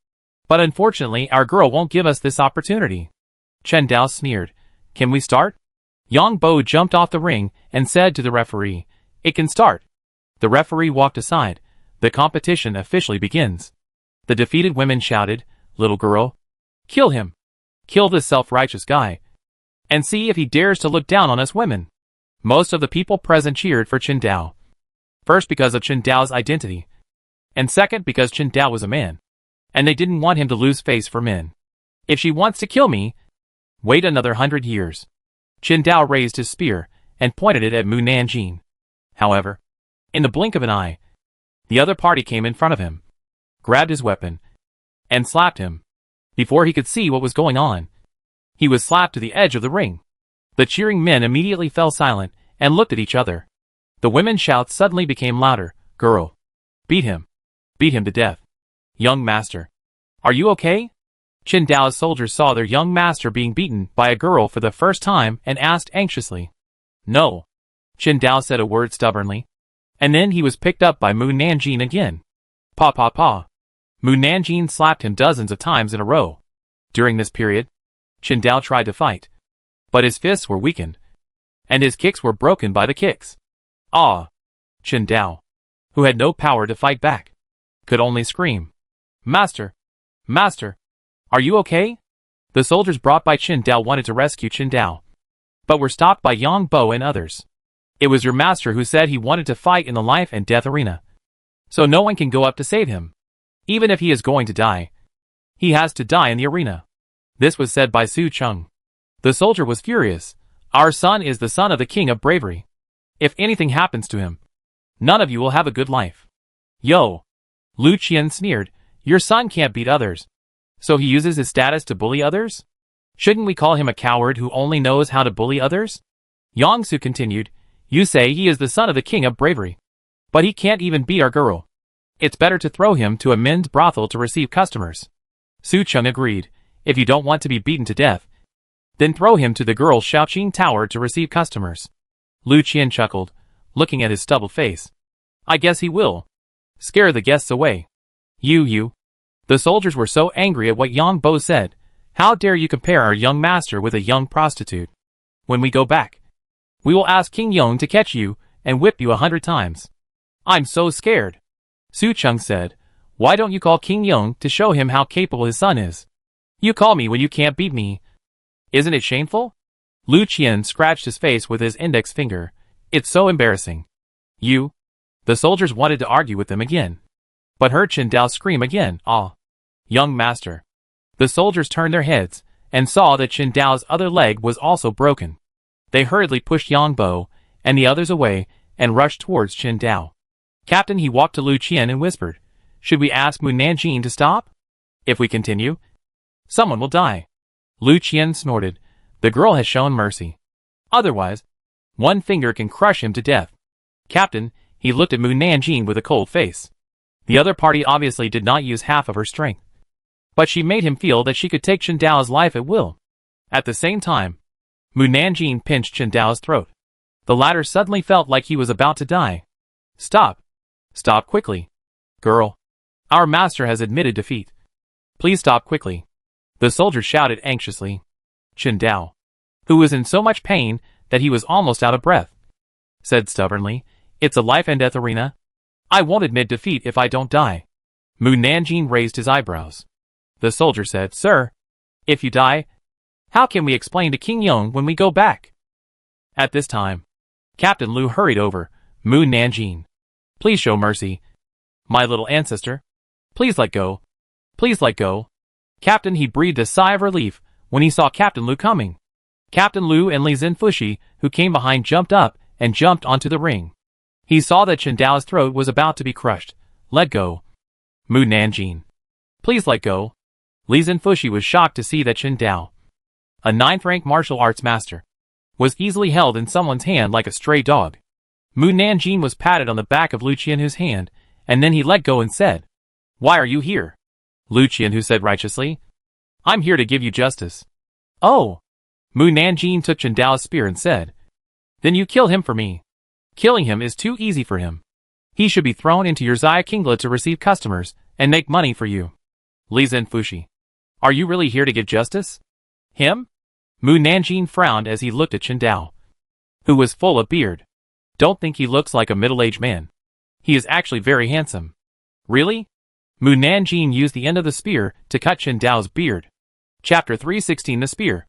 but unfortunately our girl won't give us this opportunity. Chen Dao sneered, Can we start? Yang Bo jumped off the ring and said to the referee, "It can start." The referee walked aside. The competition officially begins. The defeated women shouted, "Little girl, kill him. Kill this self-righteous guy. And see if he dares to look down on us women." Most of the people present cheered for Chen Dao. First because of Chen Dao's identity. And second because Chen Dao was a man. And they didn't want him to lose face for men. "If she wants to kill me, wait another 100 years. Chen Dao raised his spear and pointed it at Mu Nanjing. However, in the blink of an eye, the other party came in front of him, grabbed his weapon, and slapped him. Before he could see what was going on, he was slapped to the edge of the ring. The cheering men immediately fell silent and looked at each other. The women's shouts suddenly became louder. "Girl, beat him. Beat him to death. Young master, are you okay?" Chen Dao's soldiers saw their young master being beaten by a girl for the first time and asked anxiously. "No." Chen Dao said a word stubbornly. And then he was picked up by Mu Nanjing again. Pa pa pa. Mu Nanjing slapped him dozens of times in a row. During this period, Chen Dao tried to fight. But his fists were weakened. And his kicks were broken by the kicks. Ah! Chen Dao, who had no power to fight back, could only scream, "Master! Master! Are you okay?" The soldiers brought by Chen Dao wanted to rescue Chen Dao, but were stopped by Yang Bo and others. "It was your master who said he wanted to fight in the life and death arena. So no one can go up to save him. Even if he is going to die, he has to die in the arena." This was said by Su Cheng. The soldier was furious. "Our son is the son of the king of bravery. If anything happens to him, none of you will have a good life." "Yo!" Lu Qian sneered. "Your son can't beat others. So he uses his status to bully others? Shouldn't we call him a coward who only knows how to bully others?" Yang Su continued. "You say he is the son of the king of bravery. But he can't even beat our girl. It's better to throw him to a men's brothel to receive customers." Su Cheng agreed. "If you don't want to be beaten to death, then throw him to the girls' Shaoqing Tower to receive customers." Lu Qian chuckled, looking at his stubbled face. "I guess he will. Scare the guests away. You. The soldiers were so angry at what Yang Bo said. "How dare you compare our young master with a young prostitute? When we go back, we will ask King Yong to catch you and whip you 100 times. "I'm so scared." Su Cheng said. "Why don't you call King Yong to show him how capable his son is? You call me when you can't beat me. Isn't it shameful?" Lu Qian scratched his face with his index finger. "It's so embarrassing." "You?" The soldiers wanted to argue with them again, but heard Chen Dao scream again, "Ah! Young master." The soldiers turned their heads and saw that Chen Dao's other leg was also broken. They hurriedly pushed Yang Bo and the others away and rushed towards Chen Dao. "Captain," he walked to Lu Qian and whispered, "Should we ask Mu Nanjing to stop? If we continue, someone will die." Lu Qian snorted. "The girl has shown mercy. Otherwise, one finger can crush him to death." "Captain," he looked at Mu Nanjing with a cold face. The other party obviously did not use half of her strength, but she made him feel that she could take Chen Dao's life at will. At the same time, Mu Nanjing pinched Chen Dao's throat. The latter suddenly felt like he was about to die. "Stop. Stop quickly. Girl. Our master has admitted defeat. Please stop quickly." The soldier shouted anxiously. Chen Dao, who was in so much pain that he was almost out of breath, said stubbornly, "It's a life and death arena. I won't admit defeat if I don't die." Mu Nanjing raised his eyebrows. The soldier said, "Sir, if you die, how can we explain to King Yong when we go back?" At this time, Captain Lu hurried over. "Mu Nanjing, please show mercy. My little ancestor. Please let go. Please let go." Captain, he breathed a sigh of relief when he saw Captain Lu coming. Captain Lu and Li Zinfushi, who came behind, jumped up and jumped onto the ring. He saw that Chen Dao's throat was about to be crushed. "Let go. Mu Nanjing. Please let go." Li Zinfushi was shocked to see that Chen Dao, a 9th-rank martial arts master, was easily held in someone's hand like a stray dog. Mu Nanjing was patted on the back of Lu Qianhu's hand, and then he let go and said, "Why are you here?" Lu Qianhu said righteously, "I'm here to give you justice." "Oh." Mu Nanjing took Chen Dao's spear and said, "Then you kill him for me. Killing him is too easy for him. He should be thrown into your Xia Kinglet to receive customers and make money for you." Li Zinfushi, "Are you really here to give justice? Him?" Mu Nanjing frowned as he looked at Chen Dao. who was full of beard. Don't think he looks like a middle-aged man. He is actually very handsome. Really? Mu Nanjing used the end of the spear to cut Chen Dao's beard. Chapter 316 The Spear.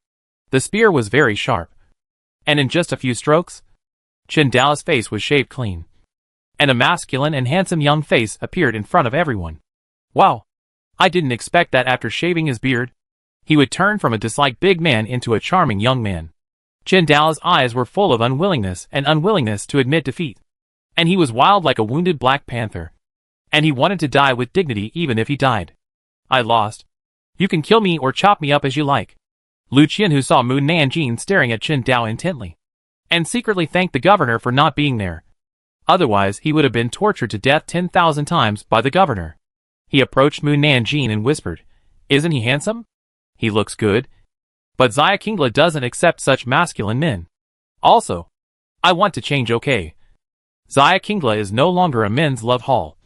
The spear was very sharp. And in just a few strokes, Chen Dao's face was shaved clean. And a masculine and handsome young face appeared in front of everyone. Wow! I didn't expect that after shaving his beard, he would turn from a disliked big man into a charming young man. Chen Dao's eyes were full of unwillingness to admit defeat. And he was wild like a wounded black panther. And he wanted to die with dignity even if he died. I lost. You can kill me or chop me up as you like. Lu Qian, who saw Mu Nanjing staring at Chen Dao intently, and secretly thanked the governor for not being there. Otherwise he would have been tortured to death 10,000 times by the governor. He approached Mu Nanjing and whispered, "Isn't he handsome? He looks good. But Xia Qingla doesn't accept such masculine men. Also, I want to change, okay? Xia Qingla is no longer a men's love hall.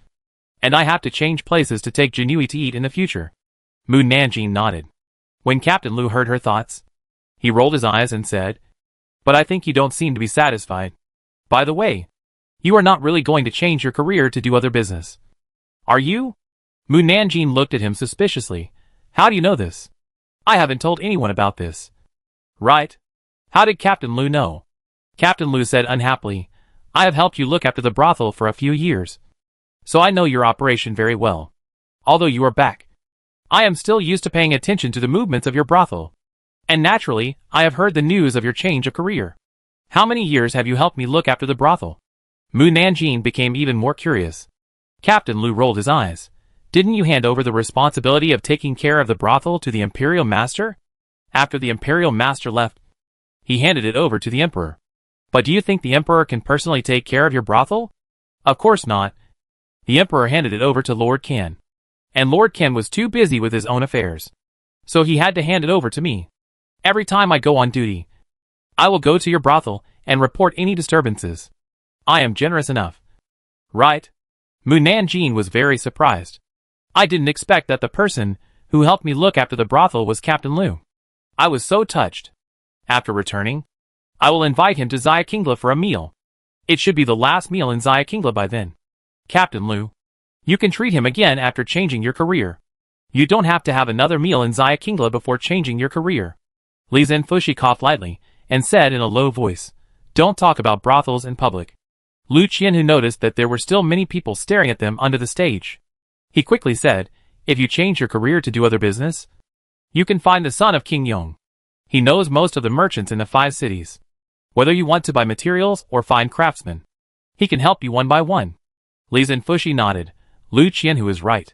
And I have to change places to take Jinui to eat in the future." Mu Nanjing nodded. When Captain Lu heard her thoughts, he rolled his eyes and said, "But I think you don't seem to be satisfied. By the way, you are not really going to change your career to do other business. Are you?" Mu Nanjing looked at him suspiciously. "How do you know this? I haven't told anyone about this." "Right. How did Captain Lu know?" Captain Lu said unhappily, "I have helped you look after the brothel for a few years. So I know your operation very well. Although you are back, I am still used to paying attention to the movements of your brothel. And naturally, I have heard the news of your change of career. How many years have you helped me look after the brothel?" Mu Nanjing became even more curious. Captain Lu rolled his eyes. "Didn't you hand over the responsibility of taking care of the brothel to the Imperial Master? After the Imperial Master left, he handed it over to the Emperor. But do you think the Emperor can personally take care of your brothel? Of course not. The Emperor handed it over to Lord Kan. And Lord Kan was too busy with his own affairs. So he had to hand it over to me. Every time I go on duty, I will go to your brothel and report any disturbances. I am generous enough." "Right." Mu Nanjing was very surprised. "I didn't expect that the person who helped me look after the brothel was Captain Lu. I was so touched. After returning, I will invite him to Xia Qingla for a meal. It should be the last meal in Xia Qingla by then. Captain Lu, you can treat him again after changing your career. You don't have to have another meal in Xia Qingla before changing your career." Li Zhenfushi coughed lightly and said in a low voice, "Don't talk about brothels in public." Lu Qian, who noticed that there were still many people staring at them under the stage, he quickly said, "If you change your career to do other business, you can find the son of King Yong. He knows most of the merchants in the 5 cities. Whether you want to buy materials or find craftsmen, he can help you one by one." Li Zhenfushi nodded. Lu Qian, who is right.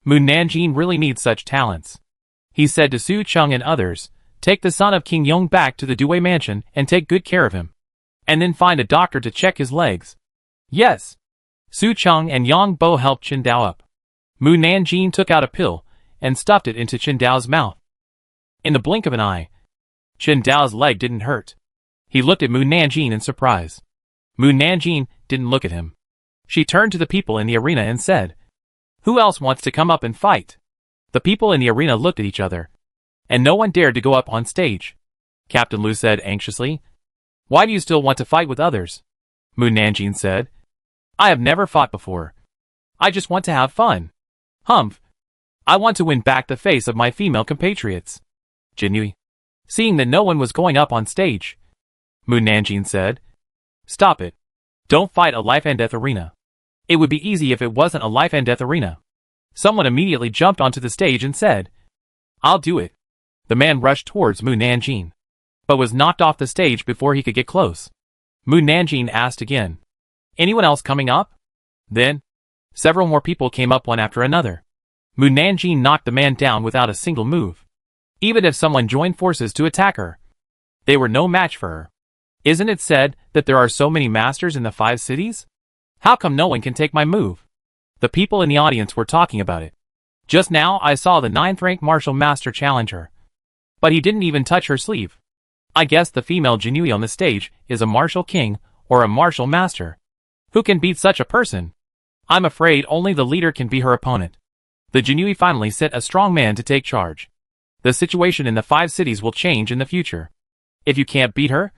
Mu Nanjing really needs such talents. He said to Su Cheng and others, "Take the son of King Yong back to the Due mansion and take good care of him. And then find a doctor to check his legs." "Yes." Su Cheng and Yang Bo helped Chen Dao up. Mu Nanjing took out a pill and stuffed it into Chen Dao's mouth. In the blink of an eye, Chen Dao's leg didn't hurt. He looked at Mu Nanjing in surprise. Mu Nanjing didn't look at him. She turned to the people in the arena and said, "Who else wants to come up and fight?" The people in the arena looked at each other, and no one dared to go up on stage. Captain Lu said anxiously, "Why do you still want to fight with others?" Mu Nanjing said, "I have never fought before. I just want to have fun. Humph. I want to win back the face of my female compatriots." Jinui, seeing that no one was going up on stage, Mu Nanjing said, "Stop it. Don't fight a life and death arena. It would be easy if it wasn't a life and death arena." Someone immediately jumped onto the stage and said, "I'll do it." The man rushed towards Mu Nanjing, but was knocked off the stage before he could get close. Mu Nanjing asked again, "Anyone else coming up?" Then, several more people came up one after another. Mu Nanjing knocked the man down without a single move. Even if someone joined forces to attack her, they were no match for her. Isn't it said that there are so many masters in the 5 cities? How come no one can take my move? The people in the audience were talking about it. Just now I saw the 9th rank martial master challenge her. But he didn't even touch her sleeve. I guess the female Jinui on the stage is a martial king or a martial master. Who can beat such a person? I'm afraid only the leader can be her opponent. The Jinui finally sent a strong man to take charge. The situation in the 5 cities will change in the future. If you can't beat her,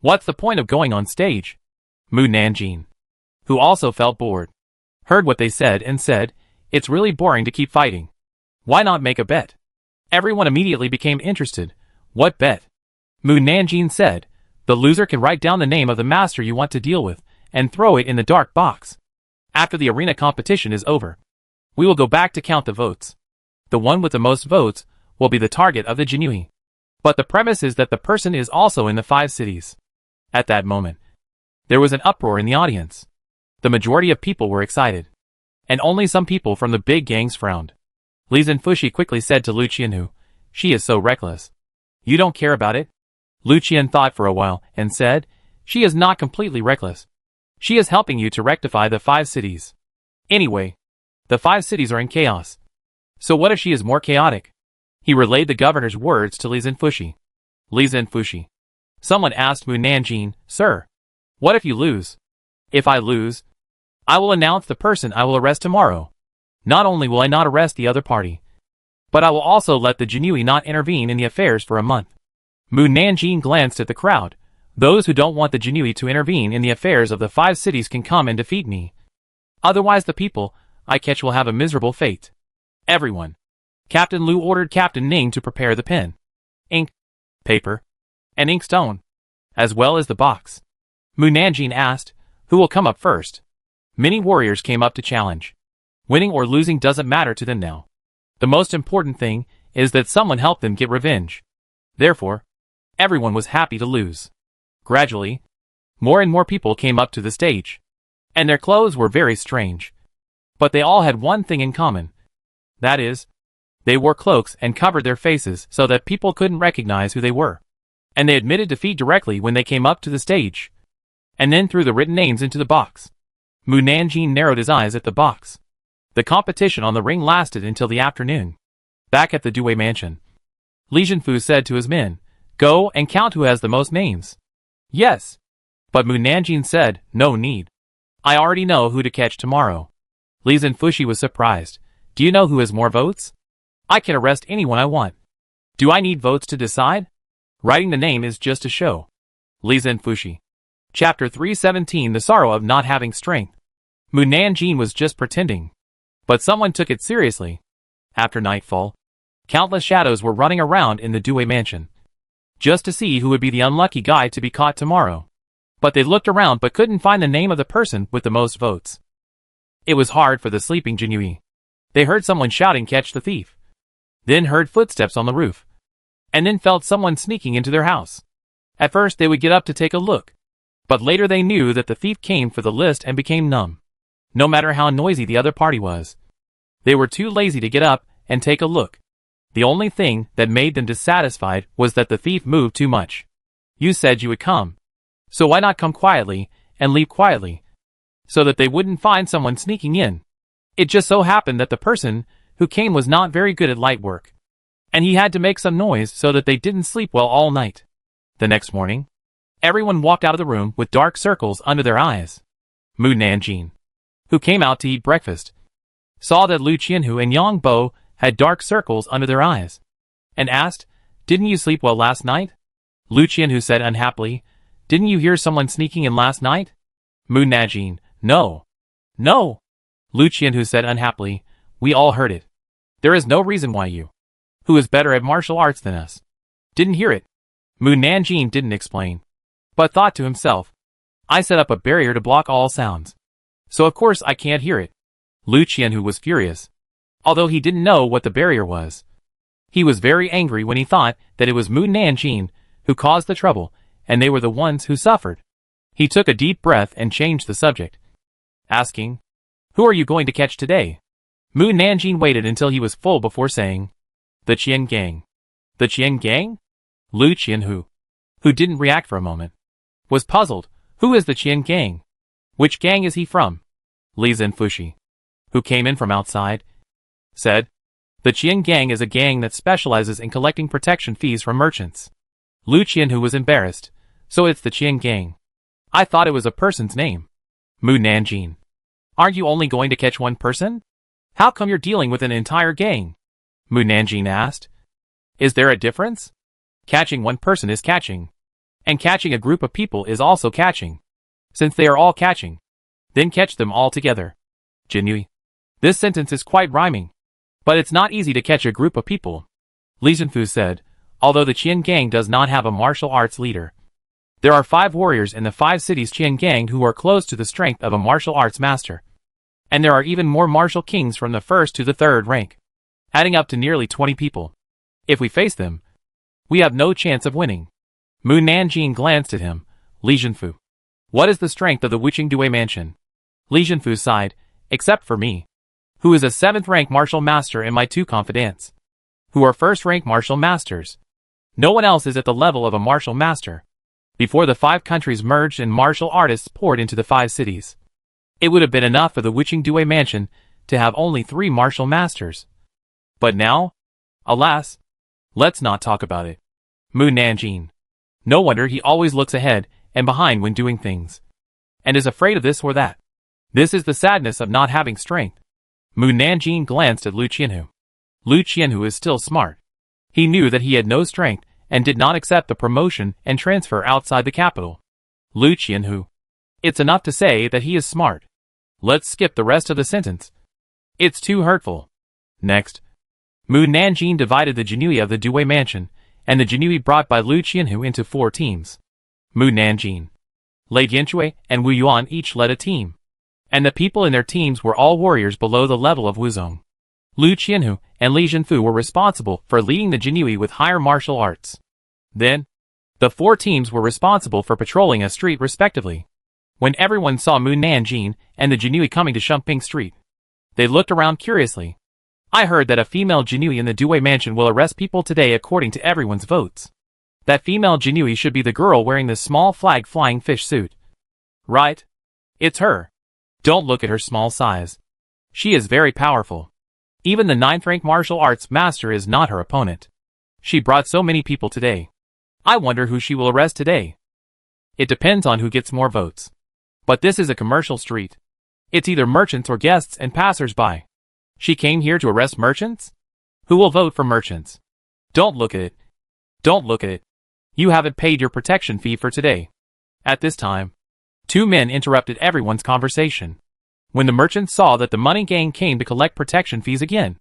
What's the point of going on stage? Mu Nanjing, who also felt bored, heard what they said and said, it's really boring to keep fighting. Why not make a bet? Everyone immediately became interested. What bet? Mu Nanjing said, the loser can write down the name of the master you want to deal with, and throw it in the dark box. After the arena competition is over, we will go back to count the votes. The one with the most votes will be the target of the Jinui. But the premise is that the person is also in the 5 cities. At that moment, there was an uproar in the audience. The majority of people were excited, and only some people from the big gangs frowned. Li Zhenfushi quickly said to Lu Qianhu, she is so reckless. You don't care about it? Lu Qian thought for a while and said, she is not completely reckless. She is helping you to rectify the 5 cities. Anyway, the 5 cities are in chaos. So what if she is more chaotic? He relayed the governor's words to Li Zhenfushi. Li Zhenfushi. Someone asked Mu Nanjing, sir, what if you lose? If I lose, I will announce the person I will arrest tomorrow. Not only will I not arrest the other party, but I will also let the Jinui not intervene in the affairs for a month. Mu Nanjing glanced at the crowd. Those who don't want the Jinui to intervene in the affairs of the 5 cities can come and defeat me. Otherwise the people I catch will have a miserable fate. Everyone. Captain Lu ordered Captain Ning to prepare the pen, ink, paper, and inkstone, as well as the box. Mu Nanjing asked, who will come up first? Many warriors came up to challenge. Winning or losing doesn't matter to them now. The most important thing is that someone helped them get revenge. Therefore, everyone was happy to lose. Gradually, more and more people came up to the stage, and their clothes were very strange. But they all had one thing in common. That is, they wore cloaks and covered their faces so that people couldn't recognize who they were. And they admitted defeat directly when they came up to the stage, and then threw the written names into the box. Mu Nanjing narrowed his eyes at the box. The competition on the ring lasted until the afternoon. Back at the Due mansion, Li Zhenfu said to his men, go and count who has the most names. Yes. But Mu Nanjing said, no need. I already know who to catch tomorrow. Li Zhenfushi was surprised. Do you know who has more votes? I can arrest anyone I want. Do I need votes to decide? Writing the name is just a show. Li Zhenfushi. Chapter 317 The Sorrow of Not Having Strength. Mu Nanjing was just pretending. But someone took it seriously. After nightfall, countless shadows were running around in the Due mansion, just to see who would be the unlucky guy to be caught tomorrow. But they looked around but couldn't find the name of the person with the most votes. It was hard for the sleeping Jinui. They heard someone shouting, catch the thief. Then heard footsteps on the roof. And then felt someone sneaking into their house. At first they would get up to take a look. But later they knew that the thief came for the list and became numb. No matter how noisy the other party was, they were too lazy to get up and take a look. The only thing that made them dissatisfied was that the thief moved too much. You said you would come. So why not come quietly and leave quietly, so that they wouldn't find someone sneaking in? It just so happened that the person who came was not very good at light work, and he had to make some noise so that they didn't sleep well all night. The next morning, everyone walked out of the room with dark circles under their eyes. Mu Nanjing, who came out to eat breakfast, saw that Lu Qianhu and Yang Bo had dark circles under their eyes, and asked, didn't you sleep well last night? Lu Qianhu said unhappily, didn't you hear someone sneaking in last night? Mu Nanjing, no. No. Lu Qianhu said unhappily, we all heard it. There is no reason why you, who is better at martial arts than us, didn't hear it. Mu Nanjing didn't explain, but thought to himself, I set up a barrier to block all sounds, so of course I can't hear it. Lu Qianhu was furious, although he didn't know what the barrier was. He was very angry when he thought that it was Mu Nanjing who caused the trouble, and they were the ones who suffered. He took a deep breath and changed the subject, asking, who are you going to catch today? Mu Nanjing waited until he was full before saying, the Qian gang. The Qian gang? Lu Qianhu, who didn't react for a moment, was puzzled. Who is the Qian gang? Which gang is he from? Li Zhenfushi, who came in from outside, said, the Qian gang is a gang that specializes in collecting protection fees from merchants. Lu Qianhu was embarrassed. So it's the Qian gang. I thought it was a person's name. Mu Nanjing, aren't you only going to catch one person? How come you're dealing with an entire gang? Mu Nanjing asked. Is there a difference? Catching one person is catching And catching a group of people is also catching. Since they are all catching, then catch them all together. Jinui. This sentence is quite rhyming. But it's not easy to catch a group of people. Li Zhenfu said, although the Qian gang does not have a martial arts leader. There are 5 warriors in the 5 cities Qian gang who are close to the strength of a martial arts master. And there are even more martial kings from the 1st to the 3rd rank, adding up to nearly 20 people. If we face them, we have no chance of winning. Mu Nanjing glanced at him. Li Zhenfu. What is the strength of the Wuqing Dui mansion? Li Zhenfu sighed, except for me, who is a 7th rank martial master and my 2 confidants, who are 1st rank martial masters. No one else is at the level of a martial master. Before the 5 countries merged and martial artists poured into the 5 cities, it would have been enough for the Wuqing Dui mansion to have only 3 martial masters. But now, alas, let's not talk about it. Mu Nanjing. No wonder he always looks ahead and behind when doing things, and is afraid of this or that. This is the sadness of not having strength. Mu Nanjing glanced at Lu Qianhu. Lu Qianhu is still smart. He knew that he had no strength and did not accept the promotion and transfer outside the capital. Lu Qianhu. It's enough to say that he is smart. Let's skip the rest of the sentence. It's too hurtful. Next. Mu Nanjing divided the Jinui of the Dui mansion, and the Jinui brought by Lu Qianhu into 4 teams. Mu Nanjing, Lei Dianxue, and Wu Yuan each led a team. And the people in their teams were all warriors below the level of Wuzong. Lu Qianhu and Li Zhenfu were responsible for leading the Jinui with higher martial arts. Then, the 4 teams were responsible for patrolling a street respectively. When everyone saw Mu Nanjing and the Jinui coming to Shumping Street, they looked around curiously. I heard that a female Jinui in the Dui mansion will arrest people today according to everyone's votes. That female Jinui should be the girl wearing the small flag flying fish suit. Right? It's her. Don't look at her small size. She is very powerful. Even the 9th rank martial arts master is not her opponent. She brought so many people today. I wonder who she will arrest today. It depends on who gets more votes. But this is a commercial street. It's either merchants or guests and passers-by. She came here to arrest merchants? Who will vote for merchants? Don't look at it. Don't look at it. You haven't paid your protection fee for today. At this time, 2 men interrupted everyone's conversation. When the merchants saw that the money gang came to collect protection fees again,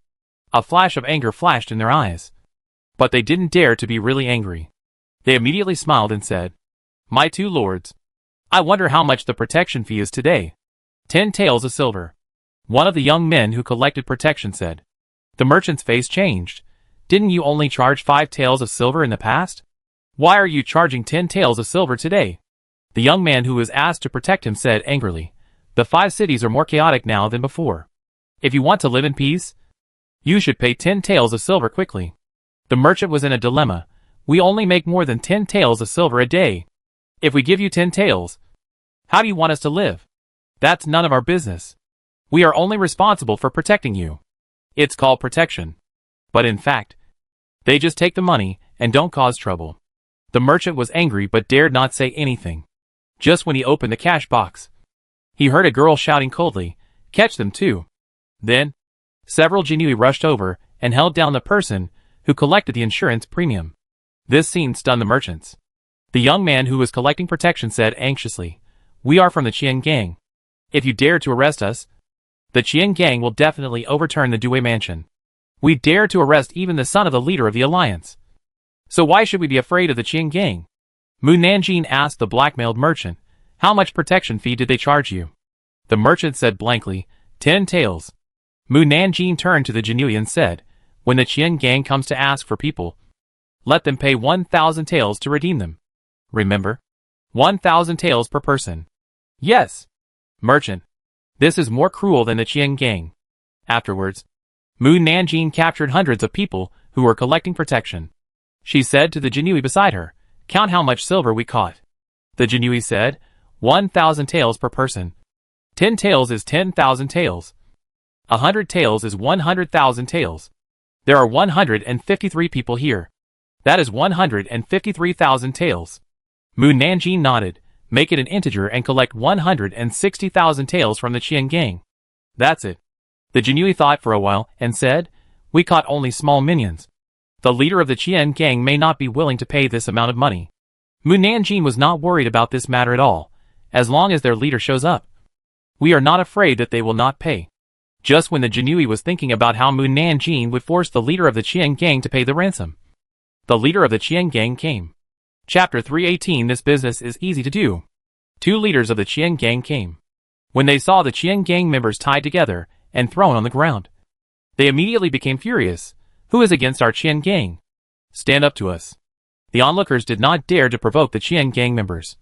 a flash of anger flashed in their eyes. But they didn't dare to be really angry. They immediately smiled and said, My 2 lords, I wonder how much the protection fee is today. 10 taels of silver. One of the young men who collected protection said. The merchant's face changed. Didn't you only charge 5 taels of silver in the past? Why are you charging 10 taels of silver today? The young man who was asked to protect him said angrily, The 5 cities are more chaotic now than before. If you want to live in peace, you should pay 10 taels of silver quickly. The merchant was in a dilemma. We only make more than 10 taels of silver a day. If we give you 10 taels, how do you want us to live? That's none of our business. We are only responsible for protecting you. It's called protection. But in fact, they just take the money and don't cause trouble. The merchant was angry but dared not say anything. Just when he opened the cash box, he heard a girl shouting coldly, Catch them too. Then, several Jinui rushed over and held down the person who collected the insurance premium. This scene stunned the merchants. The young man who was collecting protection said anxiously, We are from the Qian gang. If you dare to arrest us, the Qian gang will definitely overturn the Dui mansion. We dare to arrest even the son of the leader of the alliance. So why should we be afraid of the Qian gang? Mu Nanjing asked the blackmailed merchant, How much protection fee did they charge you? The merchant said blankly, 10 taels. Mu Nanjing turned to the Jinui and said, When the Qian gang comes to ask for people, let them pay 1,000 taels to redeem them. Remember? 1,000 taels per person. Yes. Merchant. This is more cruel than the Qian gang. Afterwards, Mu Nanjing captured hundreds of people who were collecting protection. She said to the Jinui beside her, Count how much silver we caught. The Jinui said, 1,000 taels per person. 10 taels is 10,000 taels. 100 taels is 100,000 taels. There are 153 people here. That is 153,000 taels. Mu Nanjing nodded. Make it an integer and collect 160,000 taels from the Qian gang. That's it. The Jinui thought for a while and said, We caught only small minions. The leader of the Qian gang may not be willing to pay this amount of money. Mu Nanjing was not worried about this matter at all, as long as their leader shows up. We are not afraid that they will not pay. Just when the Jinui was thinking about how Mu Nanjing would force the leader of the Qian gang to pay the ransom, the leader of the Qian gang came. Chapter 318. This business is easy to do. 2 leaders of the Qian gang came. When they saw the Qian gang members tied together and thrown on the ground, they immediately became furious. Who is against our Qian gang? Stand up to us. The onlookers did not dare to provoke the Qian gang members,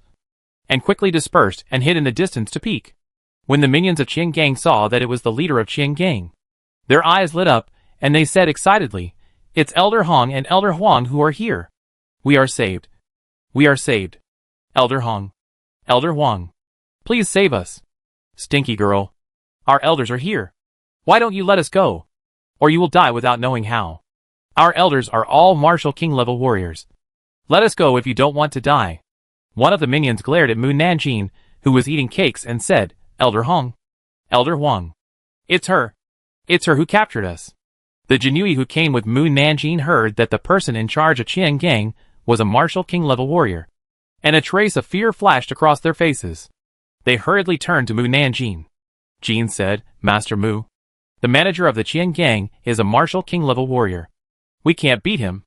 and quickly dispersed and hid in the distance to peek. When the minions of Qian gang saw that it was the leader of Qian gang, their eyes lit up, and they said excitedly, "It's Elder Hong and Elder Huang who are here. We are saved. We are saved. Elder Hong. Elder Huang. Please save us. Stinky girl. Our elders are here. Why don't you let us go? Or you will die without knowing how. Our elders are all martial king level warriors. Let us go if you don't want to die." One of the minions glared at Mu Nanjing, who was eating cakes, and said, "Elder Hong. Elder Huang. It's her. It's her who captured us." The Jinui who came with Mu Nanjing heard that the person in charge of Qian gang was a martial king level warrior, and a trace of fear flashed across their faces. They hurriedly turned to Mu Nanjing. Jin said, "Master Mu, the manager of the Qian gang is a martial king level warrior. We can't beat him.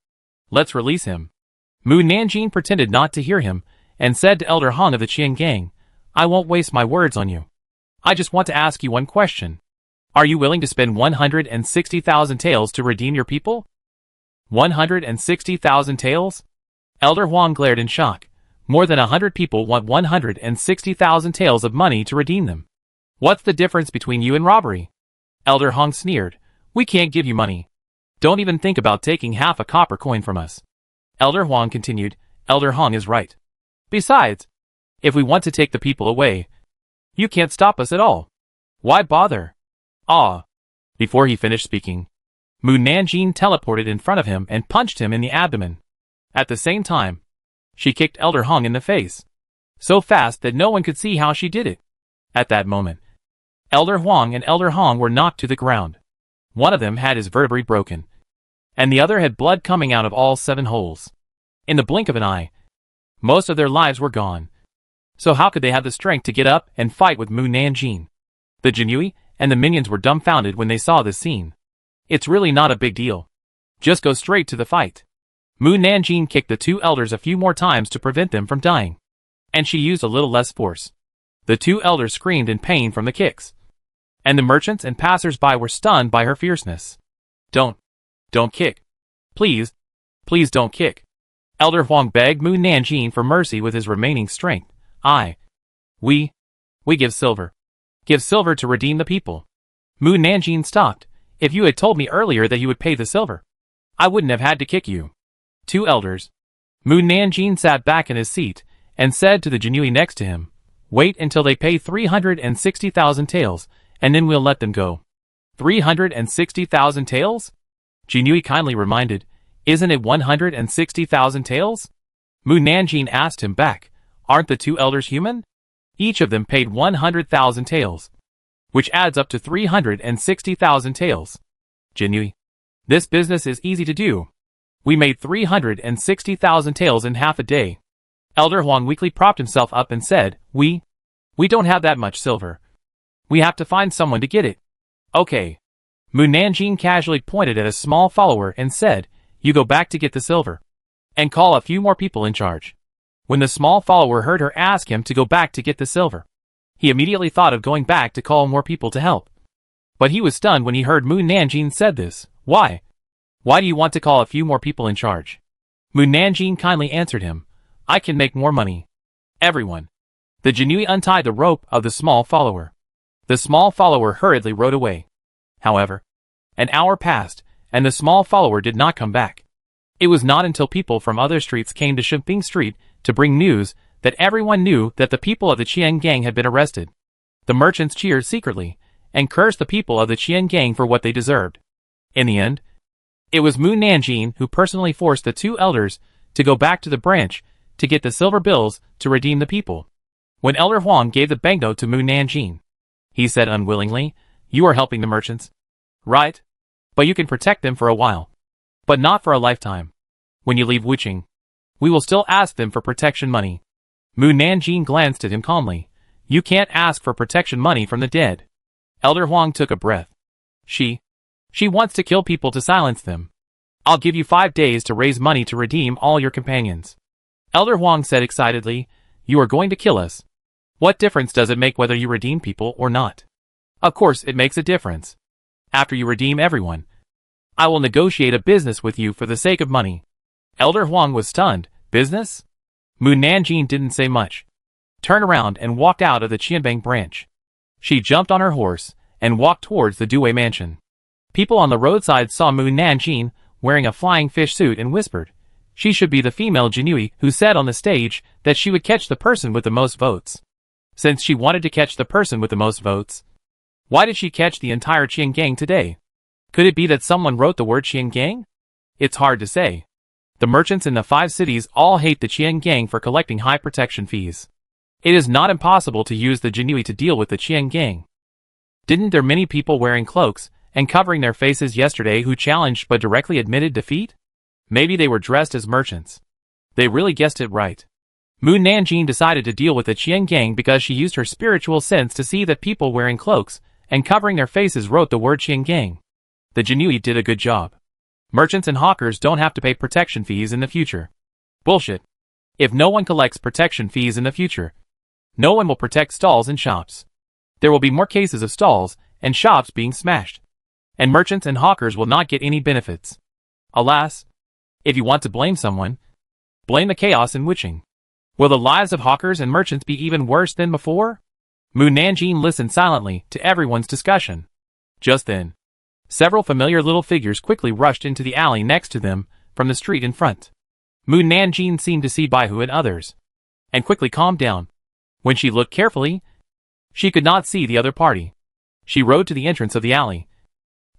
Let's release him." Mu Nanjing pretended not to hear him, and said to Elder Hong of the Qian gang, "I won't waste my words on you. I just want to ask you one question. Are you willing to spend 160,000 taels to redeem your people?" 160,000 taels? Elder Huang glared in shock. More than 100 people want 160,000 taels of money to redeem them. What's the difference between you and robbery? Elder Hong sneered. "We can't give you money. Don't even think about taking half a copper coin from us." Elder Huang continued, "Elder Hong is right. Besides, if we want to take the people away, you can't stop us at all. Why bother?" Before he finished speaking, Mu Nanjing teleported in front of him and punched him in the abdomen. At the same time, she kicked Elder Hong in the face, so fast that no one could see how she did it. At that moment, Elder Huang and Elder Hong were knocked to the ground. One of them had his vertebrae broken, and the other had blood coming out of all 7 holes. In the blink of an eye, most of their lives were gone. So how could they have the strength to get up and fight with Mu Nanjing? The Jinui and the minions were dumbfounded when they saw this scene. It's really not a big deal. Just go straight to the fight. Mu Nanjing kicked the 2 elders a few more times to prevent them from dying, and she used a little less force. The 2 elders screamed in pain from the kicks, and the merchants and passers-by were stunned by her fierceness. Don't kick. Please don't kick." Elder Huang begged Mu Nanjing for mercy with his remaining strength. We give silver. Give silver to redeem the people." Mu Nanjing stopped. "If you had told me earlier that you would pay the silver, I wouldn't have had to kick you." 2 elders. Mu Nanjing sat back in his seat and said to the Jinui next to him, "Wait until they pay 360,000 taels, and then we'll let them go." 360,000 taels? Jinui kindly reminded, "Isn't it 160,000 taels?" Mu Nanjing asked him back, "Aren't the 2 elders human?" Each of them paid 100,000 taels, which adds up to 360,000 taels. Jinui, this business is easy to do. We made 360,000 taels in half a day. Elder Huang weakly propped himself up and said, We don't have that much silver. We have to find someone to get it." "Okay." Mu Nanjing casually pointed at a small follower and said, "You go back to get the silver, and call a few more people in charge." When the small follower heard her ask him to go back to get the silver, he immediately thought of going back to call more people to help. But he was stunned when he heard Mu Nanjing said this. Why? Why do you want to call a few more people in charge?" Mu Nanjing kindly answered him, "I can make more money. Everyone." The Jinui untied the rope of the small follower. The small follower hurriedly rode away. However, an hour passed, and the small follower did not come back. It was not until people from other streets came to Shimping Street to bring news that everyone knew that the people of the Qian gang had been arrested. The merchants cheered secretly, and cursed the people of the Qian gang for what they deserved. In the end, it was Mu Nanjing who personally forced the 2 elders to go back to the branch to get the silver bills to redeem the people. When Elder Huang gave the banknote to Mu Nanjing, he said unwillingly, "You are helping the merchants, right? But you can protect them for a while, but not for a lifetime. When you leave Wuqing, We will still ask them for protection money. Mu Nanjing glanced at him calmly. You can't ask for protection money from the dead. Elder Huang took a breath. She wants to kill people to silence them. I'll give you 5 days to raise money to redeem all your companions. Elder Huang said excitedly, You are going to kill us. What difference does it make whether you redeem people or not? Of course it makes a difference. After you redeem everyone, I will negotiate a business with you for the sake of money. Elder Huang was stunned. Business? Mu Nanjing didn't say much. Turned around and walked out of the Qianbang branch. She jumped on her horse and walked towards the Due mansion. People on the roadside saw Mu Nanjing wearing a flying fish suit and whispered, she should be the female Jinui who said on the stage that she would catch the person with the most votes. Since she wanted to catch the person with the most votes, why did she catch the entire Qiangang today? Could it be that someone wrote the word Qiangang? It's hard to say. The merchants in the 5 cities all hate the Qiangang for collecting high protection fees. It is not impossible to use the Jinui to deal with the Qiangang. Didn't there many people wearing cloaks and covering their faces yesterday who challenged but directly admitted defeat? Maybe they were dressed as merchants. They really guessed it right. Mu Nanjing decided to deal with the Qiangang because she used her spiritual sense to see that people wearing cloaks and covering their faces wrote the word Qiangang. The Jinui did a good job. Merchants and hawkers don't have to pay protection fees in the future. Bullshit. If no one collects protection fees in the future, no one will protect stalls and shops. There will be more cases of stalls and shops being smashed. And merchants and hawkers will not get any benefits. Alas, if you want to blame someone, blame the chaos in witching. Will the lives of hawkers and merchants be even worse than before? Mu Nanjing listened silently to everyone's discussion. Just then, several familiar little figures quickly rushed into the alley next to them from the street in front. Mu Nanjing seemed to see Baihu and others, and quickly calmed down. When she looked carefully, she could not see the other party. She rode to the entrance of the alley,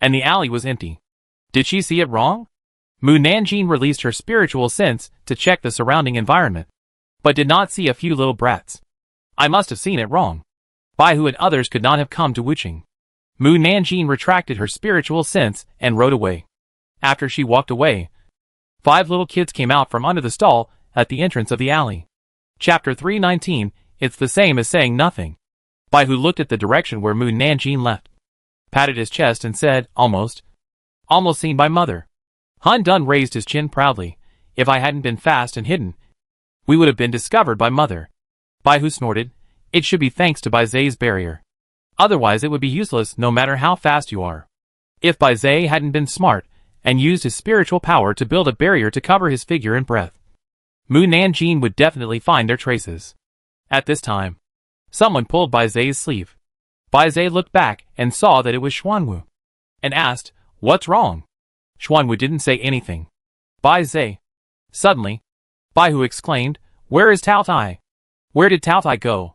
and the alley was empty. Did she see it wrong? Mu Nanjing released her spiritual sense to check the surrounding environment, but did not see a few little brats. I must have seen it wrong. Baihu and others could not have come to Wuqing. Mu Nanjing retracted her spiritual sense and rode away. After she walked away, 5 little kids came out from under the stall at the entrance of the alley. Chapter 319, It's the same as saying nothing. Baihu looked at the direction where Mu Nanjing left, patted his chest and said, almost seen by mother. Han Dun raised his chin proudly. If I hadn't been fast and hidden, we would have been discovered by mother. Baihu snorted. It should be thanks to Bai Zai's barrier. Otherwise it would be useless no matter how fast you are. If Bai Zai hadn't been smart and used his spiritual power to build a barrier to cover his figure and breath, Mu Nanjing would definitely find their traces. At this time, someone pulled Bai Zai's sleeve. Bai Zai looked back and saw that it was Xuanwu, and asked, What's wrong? Xuanwu didn't say anything. Bai Zai. Suddenly, Baihu exclaimed, Where is Tao Tai? Where did Tao Tai go?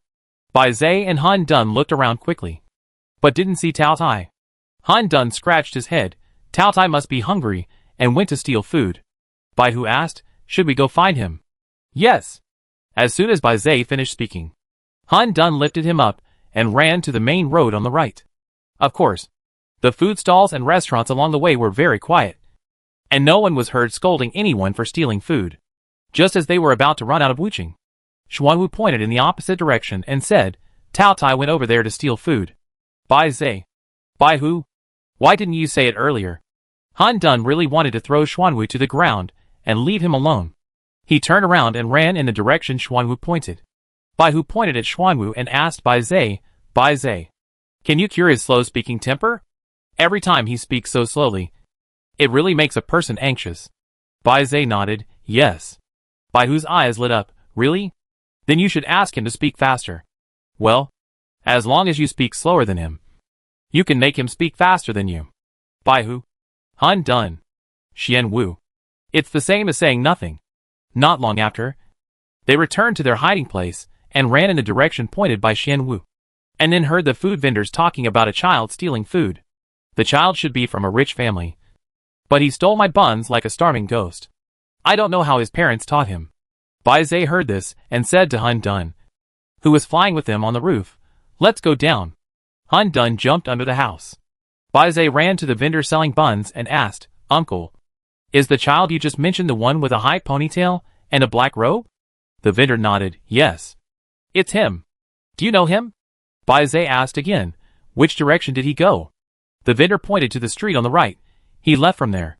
Bai Zai and Han Dun looked around quickly, but didn't see Tao Tai. Han Dun scratched his head. Tao Tai must be hungry and went to steal food. Baihu asked, Should we go find him? Yes. As soon as Bai Zai finished speaking, Han Dun lifted him up and ran to the main road on the right. Of course, the food stalls and restaurants along the way were very quiet, and no one was heard scolding anyone for stealing food. Just as they were about to run out of Wuqing, Xuanwu pointed in the opposite direction and said, Tao Tai went over there to steal food. Bai Zai. Baihu? Why didn't you say it earlier? Han Dun really wanted to throw Xuanwu to the ground and leave him alone. He turned around and ran in the direction Xuanwu pointed. Baihu pointed at Xuanwu and asked Bai Zai, can you cure his slow-speaking temper? Every time he speaks so slowly, it really makes a person anxious. Bai Zai nodded, yes. Baihu's eyes lit up, really? Then you should ask him to speak faster. Well, as long as you speak slower than him, you can make him speak faster than you. Baihu. Han Dun. Xian Wu. It's the same as saying nothing. Not long after, they returned to their hiding place and ran in the direction pointed by Xian Wu, and then heard the food vendors talking about a child stealing food. The child should be from a rich family, but he stole my buns like a starving ghost. I don't know how his parents taught him. Bai Zai heard this and said to Han Dun, who was flying with them on the roof, Let's go down. Han Dun jumped under the house. Bai Zai ran to the vendor selling buns and asked, Uncle, is the child you just mentioned the one with a high ponytail And a black robe? The vendor nodded. Yes. It's him. Do you know him? Bai Zai asked again. Which direction did he go? The vendor pointed to the street on the right. He left from there.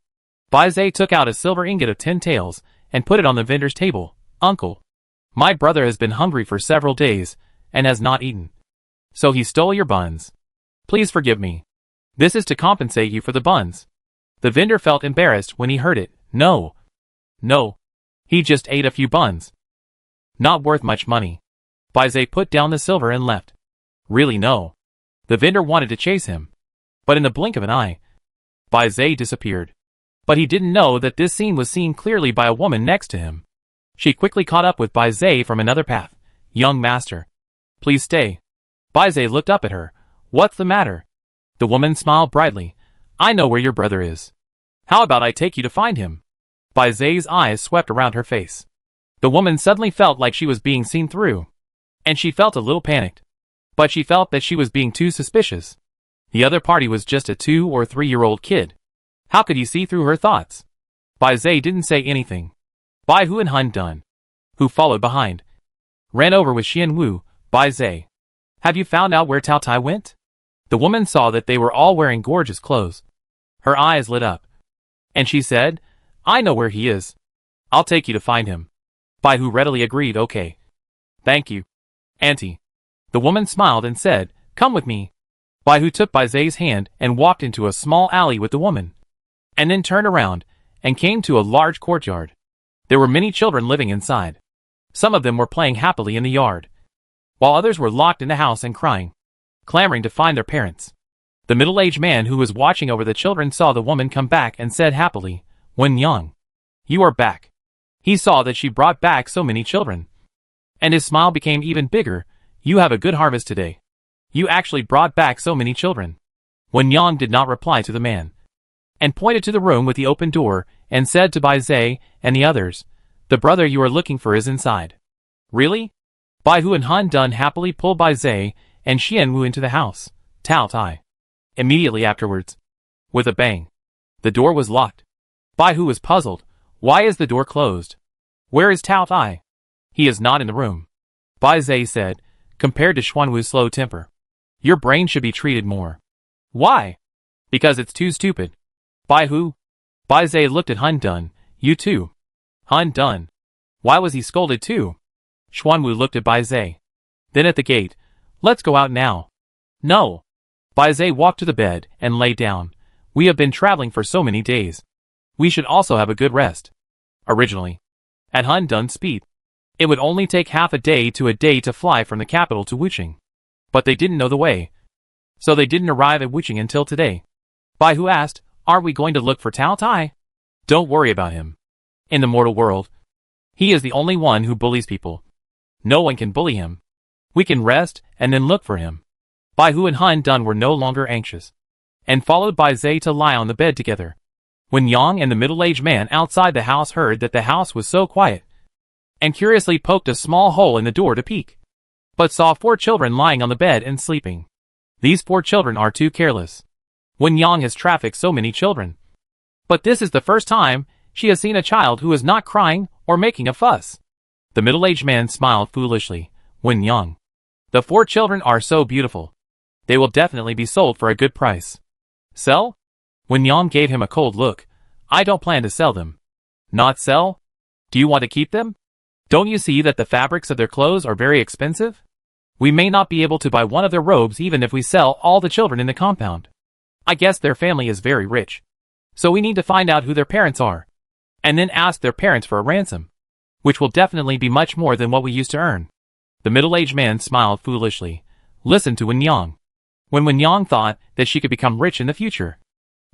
Bai Zai took out a silver ingot of 10 taels and put it on the vendor's table. Uncle, my brother has been hungry for several days and has not eaten. So he stole your buns. Please forgive me. This is to compensate you for the buns. The vendor felt embarrassed when he heard it. No. No. He just ate a few buns. Not worth much money. Bai Zai put down the silver and left. Really no. The vendor wanted to chase him. But in the blink of an eye, Bai Zai disappeared. But he didn't know that this scene was seen clearly by a woman next to him. She quickly caught up with Bai Zai from another path. Young master. Please stay. Bai Zai looked up at her. What's the matter? The woman smiled brightly. I know where your brother is. How about I take you to find him? Bai Zai's eyes swept around her face. The woman suddenly felt like she was being seen through. And she felt a little panicked. But she felt that she was being too suspicious. The other party was just a 2 or 3-year-old kid. How could he see through her thoughts? Bai Zai didn't say anything. Bai Hu and Han Dun, who followed behind, ran over with Xian Wu. Bai Zai, have you found out where Tao Tai went? The woman saw that they were all wearing gorgeous clothes. Her eyes lit up. And she said, I know where he is. I'll take you to find him. Bai Hu readily agreed. Okay. Thank you, Auntie. The woman smiled and said, come with me. Bai Hu took Bai Zai's hand and walked into a small alley with the woman. And then turned around and came to a large courtyard. There were many children living inside. Some of them were playing happily in the yard, while others were locked in the house and crying, clamoring to find their parents. The middle-aged man who was watching over the children saw the woman come back and said happily, Wen Yang, you are back. He saw that she brought back so many children. And his smile became even bigger. You have a good harvest today. You actually brought back so many children. Wen Yang did not reply to the man, and pointed to the room with the open door, and said to Bai Zai and the others, the brother you are looking for is inside. Really? Bai Hu and Han Dun happily pulled Bai Zai and Xian Wu into the house. Tao Tai. Immediately afterwards, with a bang, the door was locked. Bai Hu was puzzled. Why is the door closed? Where is Tao Tai? He is not in the room. Bai Zai said, compared to Xuan Wu's slow temper, your brain should be treated more. Why? Because it's too stupid. Bai Hu? Bai Zai looked at Han Dun. You too. Han Dun. Why was he scolded too? Xuan Wu looked at Bai Zai. Then at the gate. Let's go out now. No. Bai Zai walked to the bed and lay down. We have been traveling for so many days. We should also have a good rest. Originally, at Han Dun's speed, it would only take half a day to fly from the capital to Wuching. But they didn't know the way, so they didn't arrive at Wuching until today. Bai Hu asked, are we going to look for Tao Tai? Don't worry about him. In the mortal world, he is the only one who bullies people. No one can bully him. We can rest and then look for him. Bai Hu and Han Dun were no longer anxious, and followed Bai Zai to lie on the bed together. When Yang and the middle-aged man outside the house heard that the house was so quiet, and curiously poked a small hole in the door to peek, but saw 4 children lying on the bed and sleeping. These 4 children are too careless. When Yang has trafficked so many children. But this is the first time she has seen a child who is not crying or making a fuss. The middle-aged man smiled foolishly. When Yang, the 4 children are so beautiful. They will definitely be sold for a good price. Sell? When Yang gave him a cold look. I don't plan to sell them. Not sell? Do you want to keep them? Don't you see that the fabrics of their clothes are very expensive? We may not be able to buy one of their robes even if we sell all the children in the compound. I guess their family is very rich. So we need to find out who their parents are, and then ask their parents for a ransom, which will definitely be much more than what we used to earn. The middle-aged man smiled foolishly. Listen to Wen Yang. When Wen Yang thought that she could become rich in the future,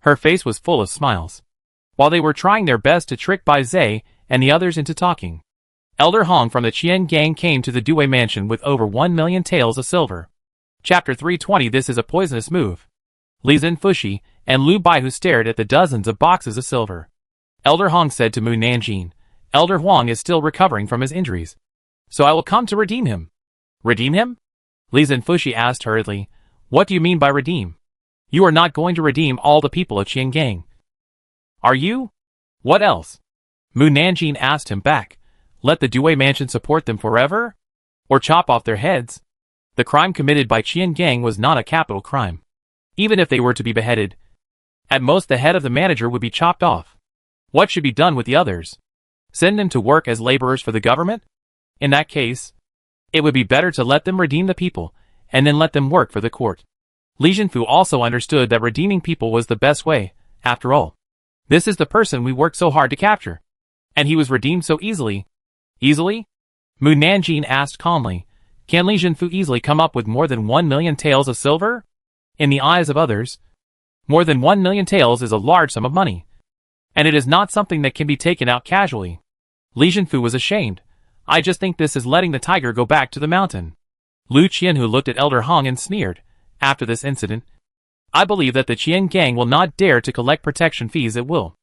her face was full of smiles. While they were trying their best to trick Bai Zai and the others into talking, Elder Hong from the Qian gang came to the Due mansion with over 1 million taels of silver. Chapter 320. This is a poisonous move. Li Zhenfushi and Lu Baihu stared at the dozens of boxes of silver. Elder Hong said to Mu Nanjing, Elder Huang is still recovering from his injuries, so I will come to redeem him. Redeem him? Li Zhenfushi asked hurriedly. What do you mean by redeem? You are not going to redeem all the people of Qian gang. Are you? What else? Mu Nanjing asked him back. Let the Due mansion support them forever? Or chop off their heads? The crime committed by Qian Gang was not a capital crime. Even if they were to be beheaded, at most the head of the manager would be chopped off. What should be done with the others? Send them to work as laborers for the government? In that case, it would be better to let them redeem the people, and then let them work for the court. Li Jinfu also understood that redeeming people was the best way, after all. This is the person we worked so hard to capture. And he was redeemed so easily. Easily? Mu Nanjing asked calmly. Can Li Jinfu easily come up with more than 1 million taels of silver? In the eyes of others, more than 1 million taels is a large sum of money. And it is not something that can be taken out casually. Li Jinfu was ashamed. I just think this is letting the tiger go back to the mountain. Lu Qianhu looked at Elder Hong and sneered. After this incident, I believe that the Qian Gang will not dare to collect protection fees at will.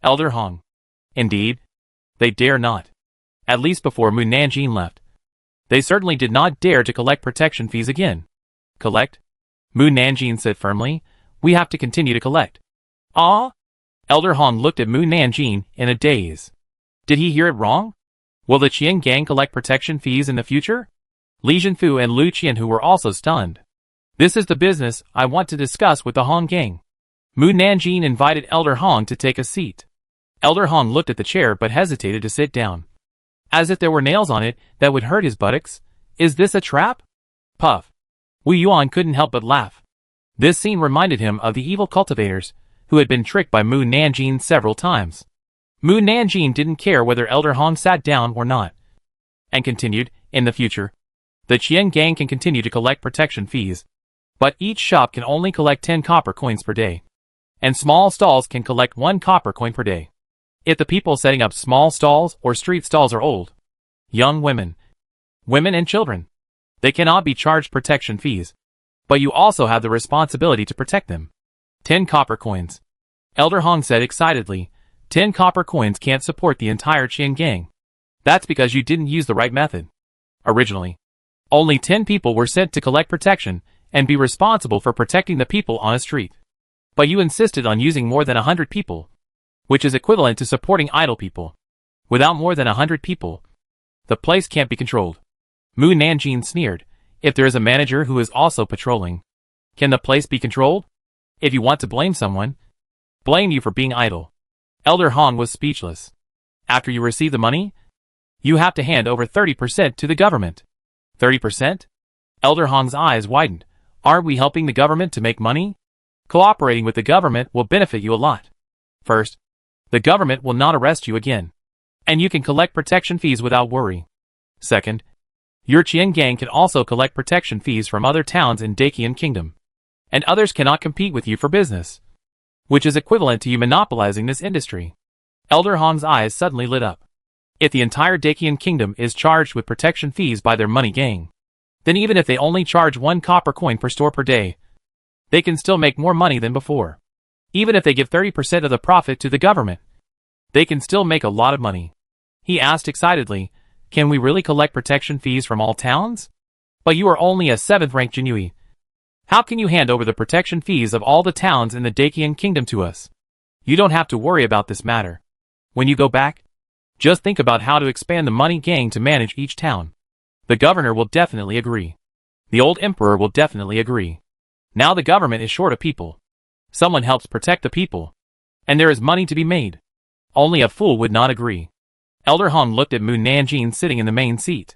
Elder Hong. Indeed, they dare not. At least before Mu Nanjing left. They certainly did not dare to collect protection fees again. Collect? Mu Nanjing said firmly. We have to continue to collect. Ah? Elder Hong looked at Mu Nanjing in a daze. Did he hear it wrong? Will the Qian Gang collect protection fees in the future? Li Jinfu and Lu Qianhu were also stunned. This is the business I want to discuss with the Hong Gang. Mu Nanjing invited Elder Hong to take a seat. Elder Hong looked at the chair but hesitated to sit down. As if there were nails on it that would hurt his buttocks. Is this a trap? Puff. Wu Yuan couldn't help but laugh. This scene reminded him of the evil cultivators, who had been tricked by Mu Nanjing several times. Mu Nanjing didn't care whether Elder Hong sat down or not. And continued, in the future, the Qian Gang can continue to collect protection fees. But each shop can only collect 10 copper coins per day. And small stalls can collect 1 copper coin per day. If the people setting up small stalls or street stalls are old, young women and children, they cannot be charged protection fees. But you also have the responsibility to protect them. 10 copper coins. Elder Hong said excitedly. 10 copper coins can't support the entire Qian Gang. That's because you didn't use the right method. Originally, only 10 people were sent to collect protection and be responsible for protecting the people on a street. But you insisted on using more than 100 people, which is equivalent to supporting idle people. Without more than 100 people, the place can't be controlled. Mu Nanjing sneered. If there is a manager who is also patrolling, can the place be controlled? If you want to blame someone, blame you for being idle. Elder Hong was speechless. After you receive the money, you have to hand over 30% to the government. 30%? Elder Hong's eyes widened. Aren't we helping the government to make money? Cooperating with the government will benefit you a lot. First, the government will not arrest you again. And you can collect protection fees without worry. Second, your Qian Gang can also collect protection fees from other towns in Dacian Kingdom. And others cannot compete with you for business, which is equivalent to you monopolizing this industry. Elder Hong's eyes suddenly lit up. If the entire Dacian Kingdom is charged with protection fees by their money gang, then even if they only charge 1 copper coin per store per day, they can still make more money than before. Even if they give 30% of the profit to the government, they can still make a lot of money. He asked excitedly, can we really collect protection fees from all towns? But you are only a 7th rank Jinui. How can you hand over the protection fees of all the towns in the Dacian Kingdom to us? You don't have to worry about this matter. When you go back, just think about how to expand the money gang to manage each town. The governor will definitely agree. The old emperor will definitely agree. Now the government is short of people. Someone helps protect the people. And there is money to be made. Only a fool would not agree. Elder Hong looked at Mu Nanjing sitting in the main seat.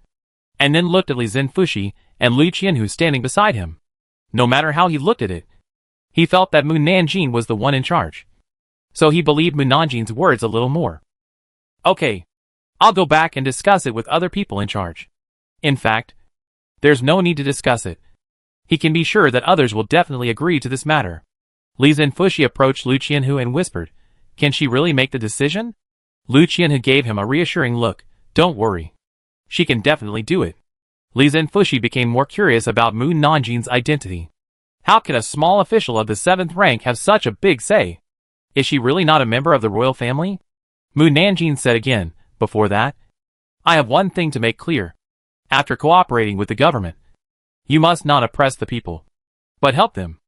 And then looked at Li Zhenfushi and Lu Qianhu standing beside him. No matter how he looked at it, he felt that Mu Nanjing was the one in charge. So he believed Mu Nanjing's words a little more. Okay, I'll go back and discuss it with other people in charge. In fact, there's no need to discuss it. He can be sure that others will definitely agree to this matter. Li Zhenfushi approached Lu Qianhu and whispered, can she really make the decision? Lu Qianhu gave him a reassuring look. Don't worry. She can definitely do it. Li Zhenfushi became more curious about Mu Nanjing's identity. How can a small official of the 7th rank have such a big say? Is she really not a member of the royal family? Mu Nanjing said again, before that, I have one thing to make clear. After cooperating with the government, you must not oppress the people, but help them.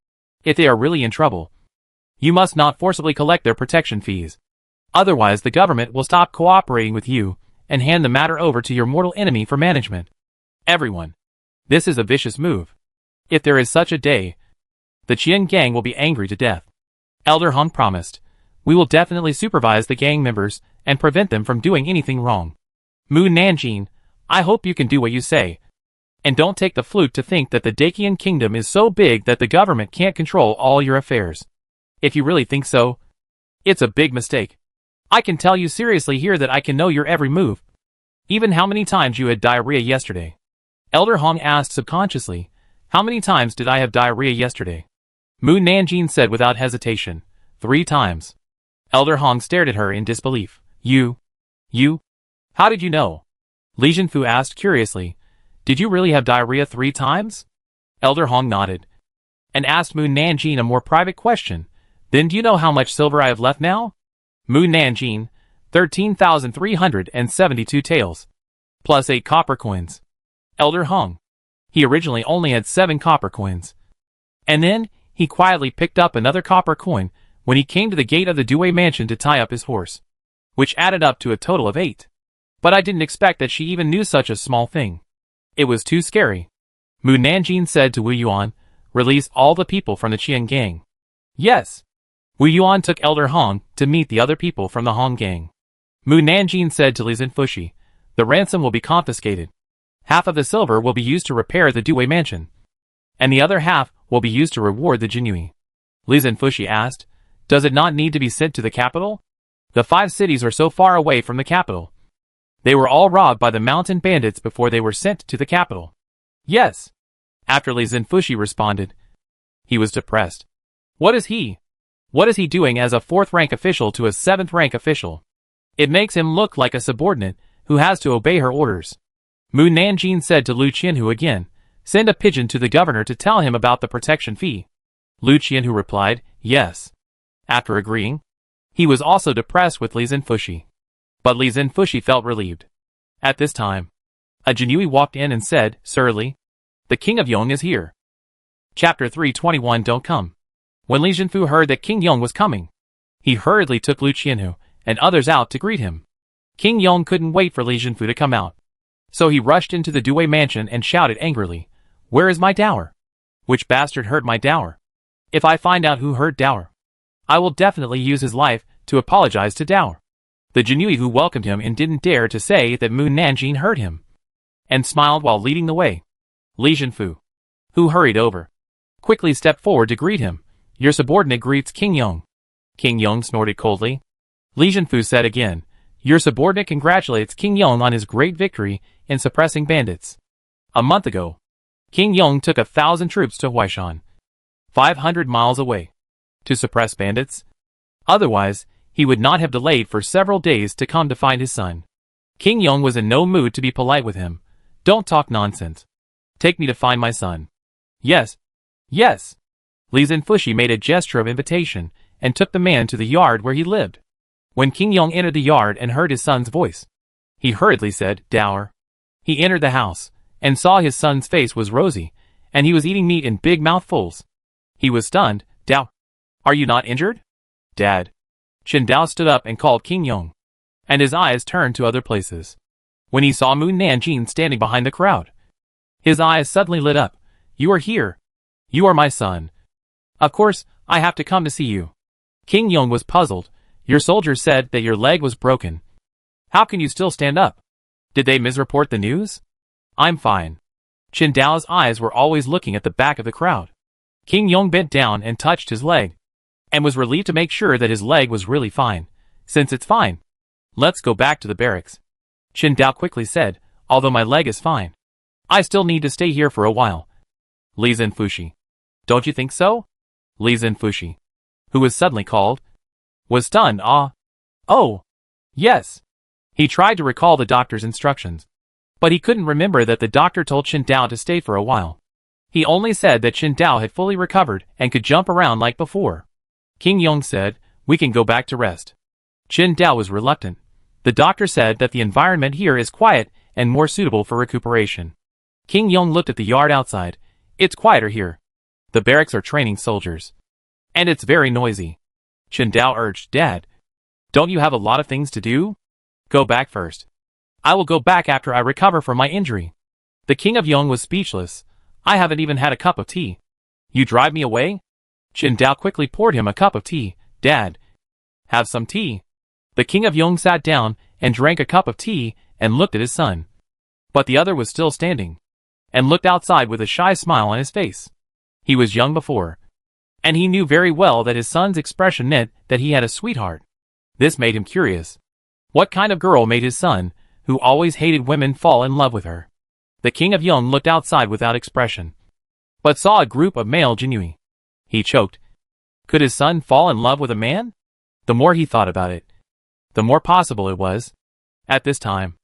If they are really in trouble, you must not forcibly collect their protection fees. Otherwise the government will stop cooperating with you, and hand the matter over to your mortal enemy for management. Everyone. This is a vicious move. If there is such a day, the Qian gang will be angry to death. Elder Hong promised. We will definitely supervise the gang members and prevent them from doing anything wrong. Mu Nanjing, I hope you can do what you say. And don't take the flute to think that the Dacian kingdom is so big that the government can't control all your affairs. If you really think so, it's a big mistake. I can tell you seriously here that I can know your every move. Even how many times you had diarrhea yesterday. Elder Hong asked subconsciously, how many times did I have diarrhea yesterday? Mu Nanjing said without hesitation, 3 times. Elder Hong stared at her in disbelief. You? How did you know? Li Jinfu asked curiously. Did you really have diarrhea 3 times? Elder Hong nodded. And asked Mu Nanjing a more private question. Then do you know how much silver I have left now? Mu Nanjing, 13,372 taels. Plus 8 copper coins. Elder Hong. He originally only had 7 copper coins. And then, he quietly picked up another copper coin when he came to the gate of the Due mansion to tie up his horse. Which added up to a total of 8. But I didn't expect that she even knew such a small thing. It was too scary. Mu Nanjing said to Wu Yuan, release all the people from the Qian gang. Yes. Wu Yuan took Elder Hong to meet the other people from the Hong gang. Mu Nanjing said to Li Zinfushi, the ransom will be confiscated. Half of the silver will be used to repair the Due mansion. And the other half will be used to reward the Jinui. Li Zinfushi asked, does it not need to be sent to the capital? The 5 cities are so far away from the capital. They were all robbed by the mountain bandits before they were sent to the capital. Yes. After Li Zinfushi responded. He was depressed. What is he doing as a 4th rank official to a 7th rank official? It makes him look like a subordinate who has to obey her orders. Mu Nanjing said to Lu Qianhu again, send a pigeon to the governor to tell him about the protection fee. Lu Qianhu replied, yes. After agreeing, he was also depressed with Li Zinfushi. But Li Zinfushi felt relieved. At this time, a Jinui walked in and said, Sir Li, the King of Yong is here. Chapter 321 Don't Come. When Li Jinfu heard that King Yong was coming, he hurriedly took Lu Qianhu and others out to greet him. King Yong couldn't wait for Li Jinfu to come out. So he rushed into the Due mansion and shouted angrily, where is my dower? Which bastard hurt my dower? If I find out who hurt dower, I will definitely use his life to apologize to dower. The Jinui who welcomed him and didn't dare to say that Mu Nanjing hurt him, and smiled while leading the way. Li Jinfu, who hurried over, quickly stepped forward to greet him. Your subordinate greets King Yong. King Yong snorted coldly. Li Jinfu said again, your subordinate congratulates King Yong on his great victory in suppressing bandits. A month ago, King Yong took 1,000 troops to Huaishan, 500 miles away, to suppress bandits. Otherwise, he would not have delayed for several days to come to find his son. King Yong was in no mood to be polite with him. Don't talk nonsense. Take me to find my son. Yes. Yes. Li Zinfushi made a gesture of invitation and took the man to the yard where he lived. When King Yong entered the yard and heard his son's voice, he hurriedly said, dower. He entered the house and saw his son's face was rosy, and he was eating meat in big mouthfuls. He was stunned. Dow, are you not injured? Dad. Chen Dao stood up and called King Yong, and his eyes turned to other places. When he saw Mu Nanjing standing behind the crowd, his eyes suddenly lit up. You are here. You are my son. Of course, I have to come to see you. King Yong was puzzled. Your soldiers said that your leg was broken. How can you still stand up? Did they misreport the news? I'm fine. Chen Dao's eyes were always looking at the back of the crowd. King Yong bent down and touched his leg, and was relieved to make sure that his leg was really fine. Since it's fine, let's go back to the barracks. Chen Dao quickly said, although my leg is fine, I still need to stay here for a while. Li Zinfushi. Don't you think so? Li Zinfushi, who was suddenly called, was stunned. Oh, yes. He tried to recall the doctor's instructions, but he couldn't remember that the doctor told Chen Dao to stay for a while. He only said that Chen Dao had fully recovered and could jump around like before. King Yong said, we can go back to rest. Chen Dao was reluctant. The doctor said that the environment here is quiet and more suitable for recuperation. King Yong looked at the yard outside. It's quieter here. The barracks are training soldiers, and it's very noisy. Chen Dao urged, Dad, don't you have a lot of things to do? Go back first. I will go back after I recover from my injury. The King of Yong was speechless. I haven't even had a cup of tea. You drive me away? Chen Dao quickly poured him a cup of tea. Dad, have some tea. The King of Yong sat down and drank a cup of tea and looked at his son. But the other was still standing and looked outside with a shy smile on his face. He was young before, and he knew very well that his son's expression meant that he had a sweetheart. This made him curious. What kind of girl made his son, who always hated women, fall in love with her? The King of Yong looked outside without expression, but saw a group of male Jinui. He choked. Could his son fall in love with a man? The more he thought about it, the more possible it was. At this time,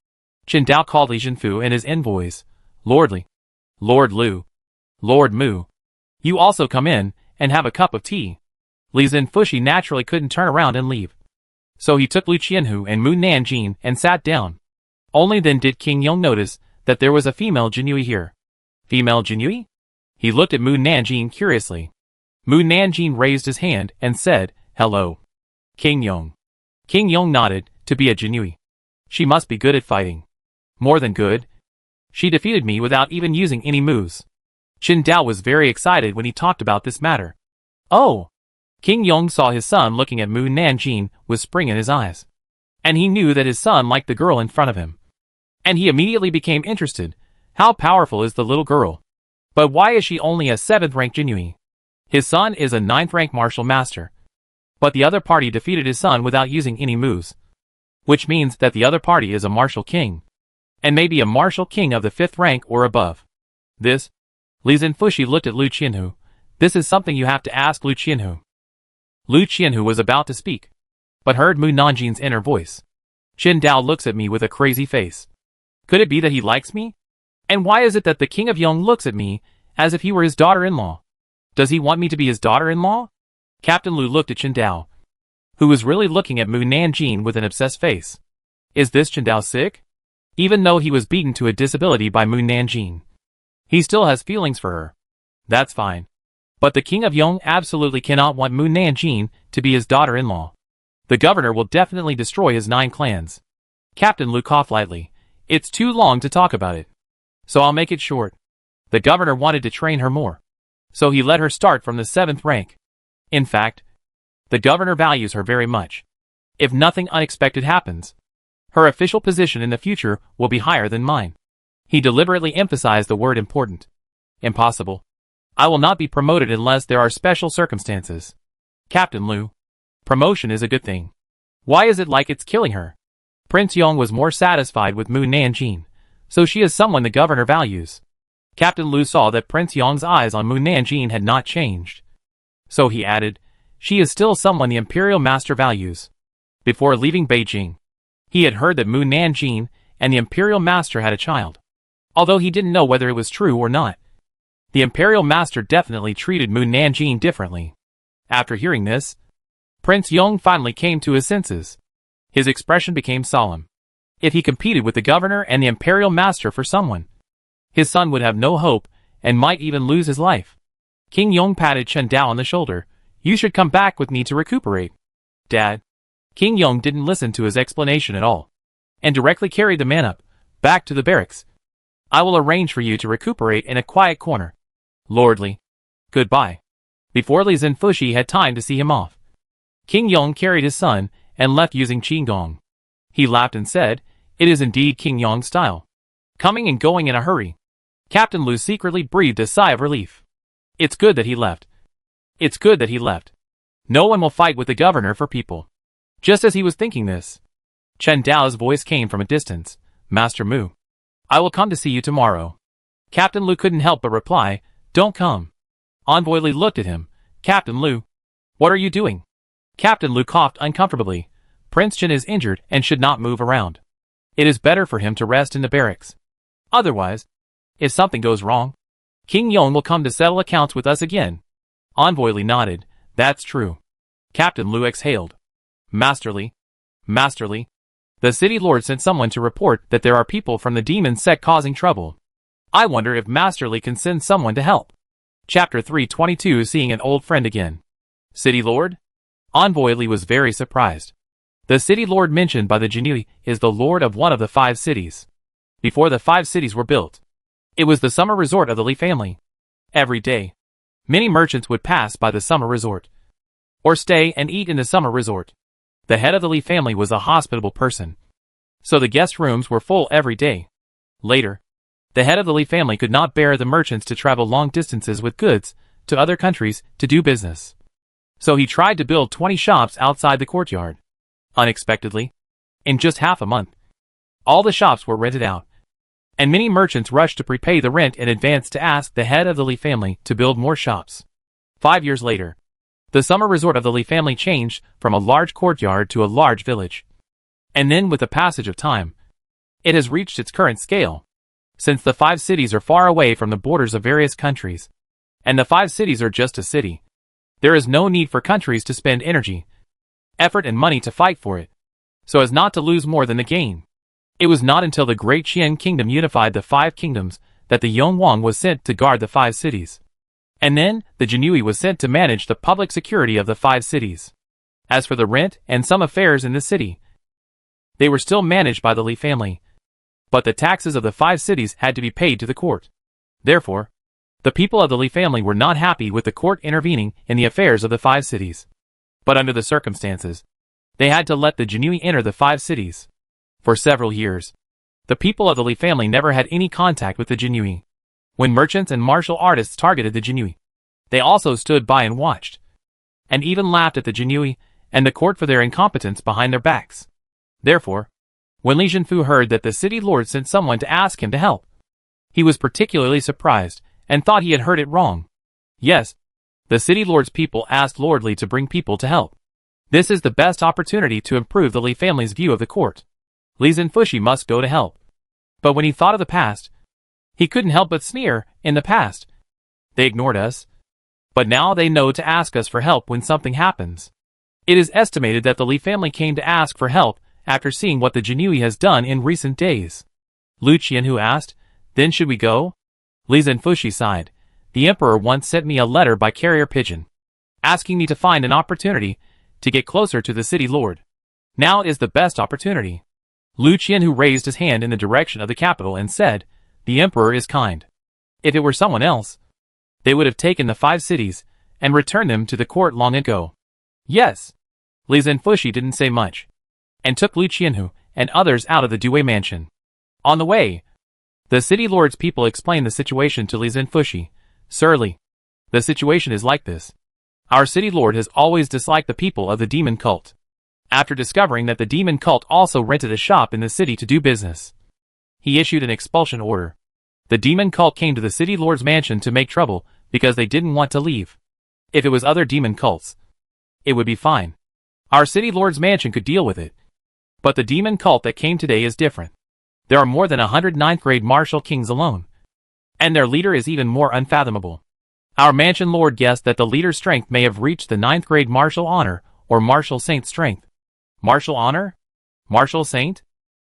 Chen Dao called Li Jinfu and his envoys. Lord Li, Lord Lu, Lord Mu, you also come in and have a cup of tea. Li Zinfushi naturally couldn't turn around and leave, so he took Lu Qianhu and Mu Nanjing and sat down. Only then did King Yong notice that there was a female Jinui here. Female Jinui? He looked at Mu Nanjing curiously. Mu Nanjing raised his hand and said, Hello. King Yong. King Yong nodded. To be a Jinui, she must be good at fighting. More than good. She defeated me without even using any moves. Chen Dao was very excited when he talked about this matter. Oh! King Yong saw his son looking at Mu Nanjing with spring in his eyes, and he knew that his son liked the girl in front of him. And he immediately became interested. How powerful is the little girl? But why is she only a 7th rank Jinui? His son is a 9th rank martial master. But the other party defeated his son without using any moves, which means that the other party is a martial king, and maybe a martial king of the 5th rank or above. This? Li Zinfushi looked at Lu Qianhu. This is something you have to ask Lu Qianhu. Lu Qianhu was about to speak, but heard Mu Nanjing's inner voice. Chen Dao looks at me with a crazy face. Could it be that he likes me? And why is it that the King of Yong looks at me as if he were his daughter-in-law? Does he want me to be his daughter-in-law? Captain Lu looked at Chen Dao, who was really looking at Mu Nanjing with an obsessed face. Is this Chen Dao sick? Even though he was beaten to a disability by Mu Nanjing, he still has feelings for her. That's fine. But the King of Yong absolutely cannot want Mu Nanjing to be his daughter-in-law. The governor will definitely destroy his 9 clans. Captain Lu coughed lightly. It's too long to talk about it, so I'll make it short. The governor wanted to train her more, so he let her start from the 7th rank. In fact, the governor values her very much. If nothing unexpected happens, her official position in the future will be higher than mine. He deliberately emphasized the word important. Impossible. I will not be promoted unless there are special circumstances. Captain Lu, promotion is a good thing. Why is it like it's killing her? Prince Yong was more satisfied with Mu Nanjing, so she is someone the governor values. Captain Lu saw that Prince Yong's eyes on Mu Nanjing had not changed, so he added, she is still someone the Imperial Master values. Before leaving Beijing, he had heard that Mu Nanjing and the Imperial Master had a child, although he didn't know whether it was true or not. The Imperial Master definitely treated Mu Nanjing differently. After hearing this, Prince Yong finally came to his senses. His expression became solemn. If he competed with the governor and the Imperial Master for someone, his son would have no hope and might even lose his life. King Yong patted Chen Dao on the shoulder. You should come back with me to recuperate. Dad. King Yong didn't listen to his explanation at all, and directly carried the man up, back to the barracks. I will arrange for you to recuperate in a quiet corner. Lord Li. Goodbye. Before Li Zinfushi had time to see him off, King Yong carried his son and left using Qigong. He laughed and said, it is indeed King Yong's style, coming and going in a hurry. Captain Lu secretly breathed a sigh of relief. It's good that he left. It's good that he left. No one will fight with the governor for people. Just as he was thinking this, Chen Dao's voice came from a distance. Master Mu, I will come to see you tomorrow. Captain Lu couldn't help but reply, don't come. Envoy Li looked at him. Captain Lu, what are you doing? Captain Lu coughed uncomfortably. Prince Chen is injured and should not move around. It is better for him to rest in the barracks. Otherwise, if something goes wrong, King Yong will come to settle accounts with us again. Envoy Li nodded. That's true. Captain Lu exhaled. Master Li. Master Li. The city lord sent someone to report that there are people from the demon sect causing trouble. I wonder if Master Li can send someone to help. Chapter 322 Seeing an old friend again. City lord? Envoy Li was very surprised. The city lord mentioned by the Jinui is the lord of one of the 5 cities. Before the 5 cities were built, it was the summer resort of the Li family. Every day, many merchants would pass by the summer resort, or stay and eat in the summer resort. The head of the Li family was a hospitable person, so the guest rooms were full every day. Later, the head of the Li family could not bear the merchants to travel long distances with goods to other countries to do business. So he tried to build 20 shops outside the courtyard. Unexpectedly, in just half a month, all the shops were rented out, and many merchants rushed to prepay the rent in advance to ask the head of the Li family to build more shops. 5 years later, the summer resort of the Li family changed from a large courtyard to a large village. And then with the passage of time, it has reached its current scale. Since the 5 cities are far away from the borders of various countries, and the 5 cities are just a city, there is no need for countries to spend energy, effort and money to fight for it, so as not to lose more than the gain. It was not until the Great Qian Kingdom unified the 5 kingdoms that the Yongwang was sent to guard the 5 cities. And then, the Jinui was sent to manage the public security of the 5 cities. As for the rent and some affairs in the city, they were still managed by the Li family, but the taxes of the 5 cities had to be paid to the court. Therefore, the people of the Li family were not happy with the court intervening in the affairs of the 5 cities. But under the circumstances, they had to let the Jinui enter the 5 cities. For several years, the people of the Li family never had any contact with the Jinui. When merchants and martial artists targeted the Jinui, they also stood by and watched, and even laughed at the Jinui and the court for their incompetence behind their backs. Therefore, when Li Jinfu heard that the city lord sent someone to ask him to help, he was particularly surprised and thought he had heard it wrong. Yes, the city lord's people asked Lord Li to bring people to help. This is the best opportunity to improve the Li family's view of the court. Li Zhenfushi must go to help. But when he thought of the past, he couldn't help but sneer. In the past, they ignored us, but now they know to ask us for help when something happens. It is estimated that the Li family came to ask for help after seeing what the Jinui has done in recent days. Lu Qianhu asked, "Then should we go?" Li Zhenfushi sighed. "The emperor once sent me a letter by carrier pigeon, asking me to find an opportunity to get closer to the city lord. Now is the best opportunity." Lu Qianhu raised his hand in the direction of the capital and said, "The emperor is kind. If it were someone else, they would have taken the 5 cities and returned them to the court long ago." Yes. Li Zhenfushi didn't say much, and took Lu Qianhu and others out of the Due mansion. On the way, the city lord's people explained the situation to Li Zhenfushi. "Sir Li, the situation is like this. Our city lord has always disliked the people of the demon cult. After discovering that the demon cult also rented a shop in the city to do business, he issued an expulsion order. The demon cult came to the city lord's mansion to make trouble because they didn't want to leave. If it was other demon cults, it would be fine. Our city lord's mansion could deal with it. But the demon cult that came today is different. There are more than 100 9th grade martial kings alone, and their leader is even more unfathomable. Our mansion lord guessed that the leader's strength may have reached the 9th grade martial honor or martial saint strength." Martial honor? Martial saint?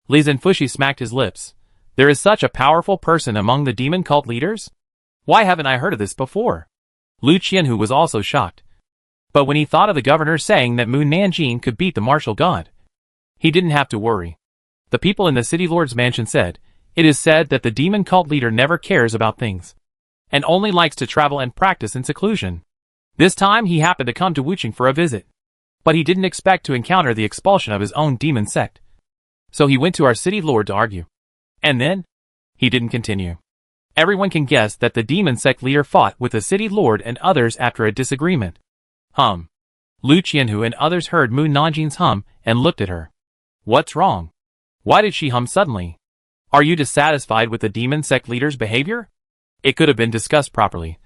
Li Zhenfushi smacked his lips. There is such a powerful person among the demon cult leaders? Why haven't I heard of this before? Lu Qianhu was also shocked. But when he thought of the governor saying that Mu Nanjing could beat the martial god, he didn't have to worry. The people in the city lord's mansion said, "It is said that the demon cult leader never cares about things, and only likes to travel and practice in seclusion. This time he happened to come to Wuqing for a visit, but he didn't expect to encounter the expulsion of his own demon sect. So he went to our city lord to argue. And then, he didn't continue. Everyone can guess that the demon sect leader fought with the city lord and others after a disagreement." Hum. Lu Qianhu and others heard Mu Nanjing's hum and looked at her. "What's wrong? Why did she hum suddenly? Are you dissatisfied with the demon sect leader's behavior?" It could have been discussed properly.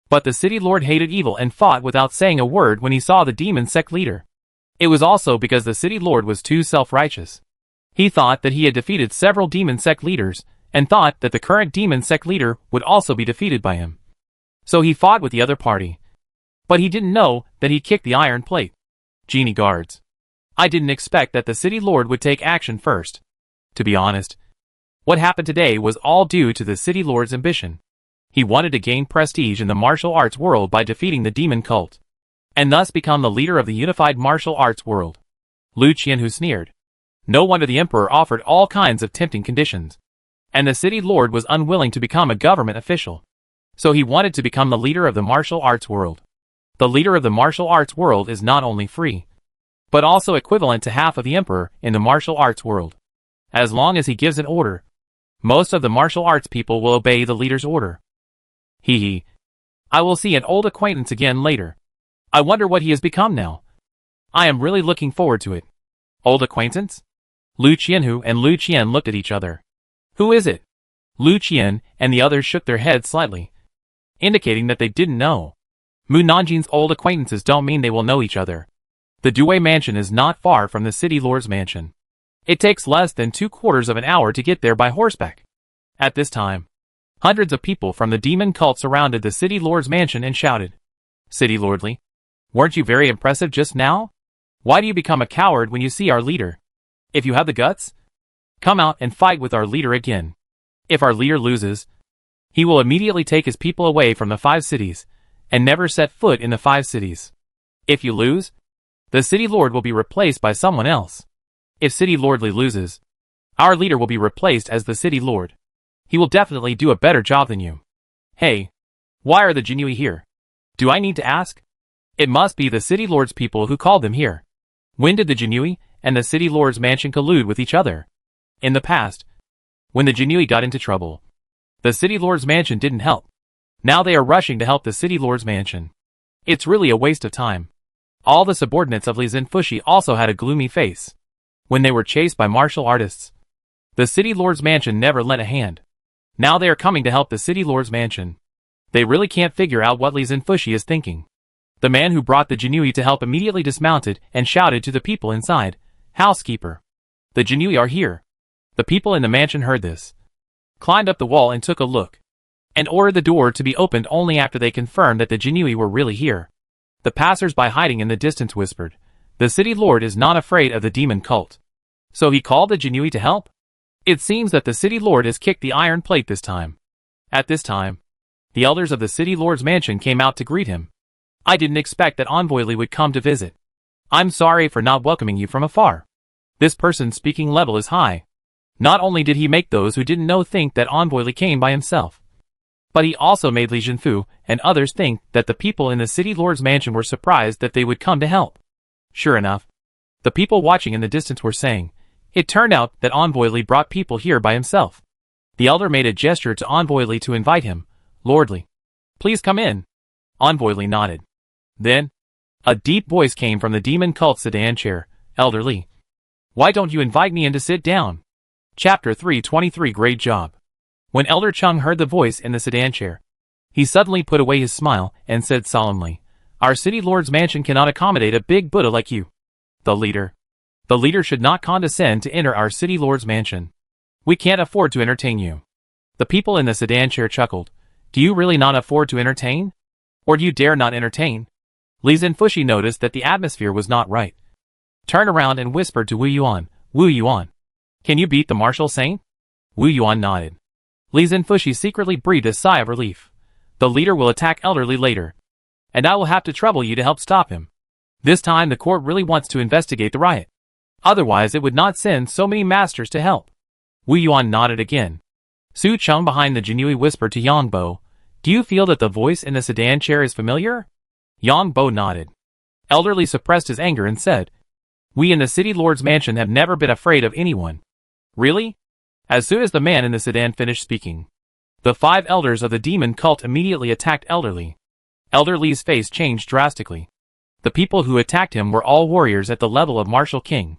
But the city lord hated evil and fought without saying a word when he saw the demon sect leader. It was also because the city lord was too self-righteous. He thought that he had defeated several demon sect leaders, and thought that the current demon sect leader would also be defeated by him. So he fought with the other party. But he didn't know that he kicked the iron plate. Genie guards. I didn't expect that the city lord would take action first. To be honest, what happened today was all due to the city lord's ambition. He wanted to gain prestige in the martial arts world by defeating the demon cult, and thus become the leader of the unified martial arts world. Lu Qianhu sneered. No wonder the emperor offered all kinds of tempting conditions. And the city lord was unwilling to become a government official. So he wanted to become the leader of the martial arts world. The leader of the martial arts world is not only free, but also equivalent to half of the emperor in the martial arts world. As long as he gives an order, most of the martial arts people will obey the leader's order. Hee hee. I will see an old acquaintance again later. I wonder what he has become now. I am really looking forward to it. Old acquaintance? Lu Qianhu and Lu Qian looked at each other. Who is it? Lu Qian and the others shook their heads slightly, indicating that they didn't know. Mu Nanjin's old acquaintances don't mean they will know each other. The Due mansion is not far from the city lord's mansion. It takes less than 2/4 of an hour to get there by horseback. At this time, hundreds of people from the demon cult surrounded the city lord's mansion and shouted, "City Lordly, weren't you very impressive just now? Why do you become a coward when you see our leader? If you have the guts, come out and fight with our leader again. If our leader loses, he will immediately take his people away from the 5 cities, and never set foot in the 5 cities. If you lose, the city lord will be replaced by someone else. If City Lordly loses, our leader will be replaced as the city lord. He will definitely do a better job than you. Hey, why are the Jinui here? Do I need to ask? It must be the city lord's people who called them here. When did the Jinui and the city lord's mansion collude with each other? In the past, when the Jinui got into trouble, the city lord's mansion didn't help. Now they are rushing to help the city lord's mansion. It's really a waste of time. All the subordinates of Li Zinfushi also had a gloomy face. When they were chased by martial artists, the city lord's mansion never lent a hand. Now they are coming to help the city lord's mansion. They really can't figure out what Li Zinfushi is thinking. The man who brought the Jinui to help immediately dismounted and shouted to the people inside, "Housekeeper! The Jinui are here." The people in the mansion heard this, climbed up the wall and took a look, and ordered the door to be opened only after they confirmed that the Jinui were really here. The passers-by hiding in the distance whispered, "The city lord is not afraid of the demon cult. So he called the Jinui to help? It seems that the city lord has kicked the iron plate this time." At this time, the elders of the city lord's mansion came out to greet him. "I didn't expect that Envoy Li would come to visit. I'm sorry for not welcoming you from afar. This person's speaking level is high. Not only did he make those who didn't know think that Envoy Li came by himself, but he also made Li Jinfu and others think that the people in the city lord's mansion were surprised that they would come to help." Sure enough, the people watching in the distance were saying, "It turned out that Envoy Li brought people here by himself." The elder made a gesture to Envoy Li to invite him. "Lordly, please come in." Envoy Li nodded. Then, a deep voice came from the demon cult sedan chair. "Elder Li, why don't you invite me in to sit down?" Chapter 323. Great job. When Elder Chung heard the voice in the sedan chair, he suddenly put away his smile and said solemnly, "Our city lord's mansion cannot accommodate a big Buddha like you. The leader should not condescend to enter our city lord's mansion. We can't afford to entertain you." The people in the sedan chair chuckled. "Do you really not afford to entertain? Or do you dare not entertain?" Li Zinfushi noticed that the atmosphere was not right. Turned around and whispered to Wu Yuan, "Wu Yuan, can you beat the martial saint?" Wu Yuan nodded. Li Zinfushi secretly breathed a sigh of relief. "The leader will attack Elder Li later, and I will have to trouble you to help stop him. This time the court really wants to investigate the riot. Otherwise it would not send so many masters to help." Wu Yuan nodded again. Su Chung behind the Jinui whispered to Yang Bo, "Do you feel that the voice in the sedan chair is familiar?" Yang Bo nodded. Elder Li suppressed his anger and said, "We in the city lord's mansion have never been afraid of anyone." "Really?" As soon as the man in the sedan finished speaking, the 5 elders of the demon cult immediately attacked Elder Li. Elder Li's face changed drastically. The people who attacked him were all warriors at the level of martial king.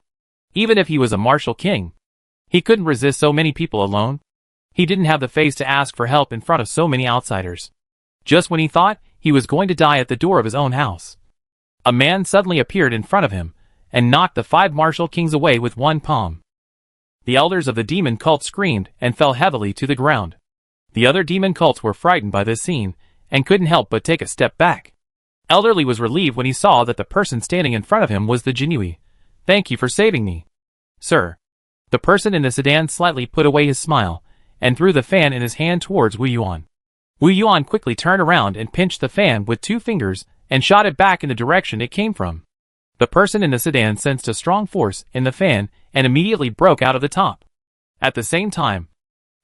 Even if he was a martial king, he couldn't resist so many people alone. He didn't have the face to ask for help in front of so many outsiders. Just when he thought he was going to die at the door of his own house, a man suddenly appeared in front of him and knocked the 5 martial kings away with one palm. The elders of the demon cult screamed and fell heavily to the ground. The other demon cults were frightened by this scene and couldn't help but take a step back. Elder Li was relieved when he saw that the person standing in front of him was the Jinui. "Thank you for saving me, sir." The person in the sedan slightly put away his smile and threw the fan in his hand towards Wu Yuan. Wu Yuan quickly turned around and pinched the fan with 2 fingers and shot it back in the direction it came from. The person in the sedan sensed a strong force in the fan and immediately broke out of the top. At the same time,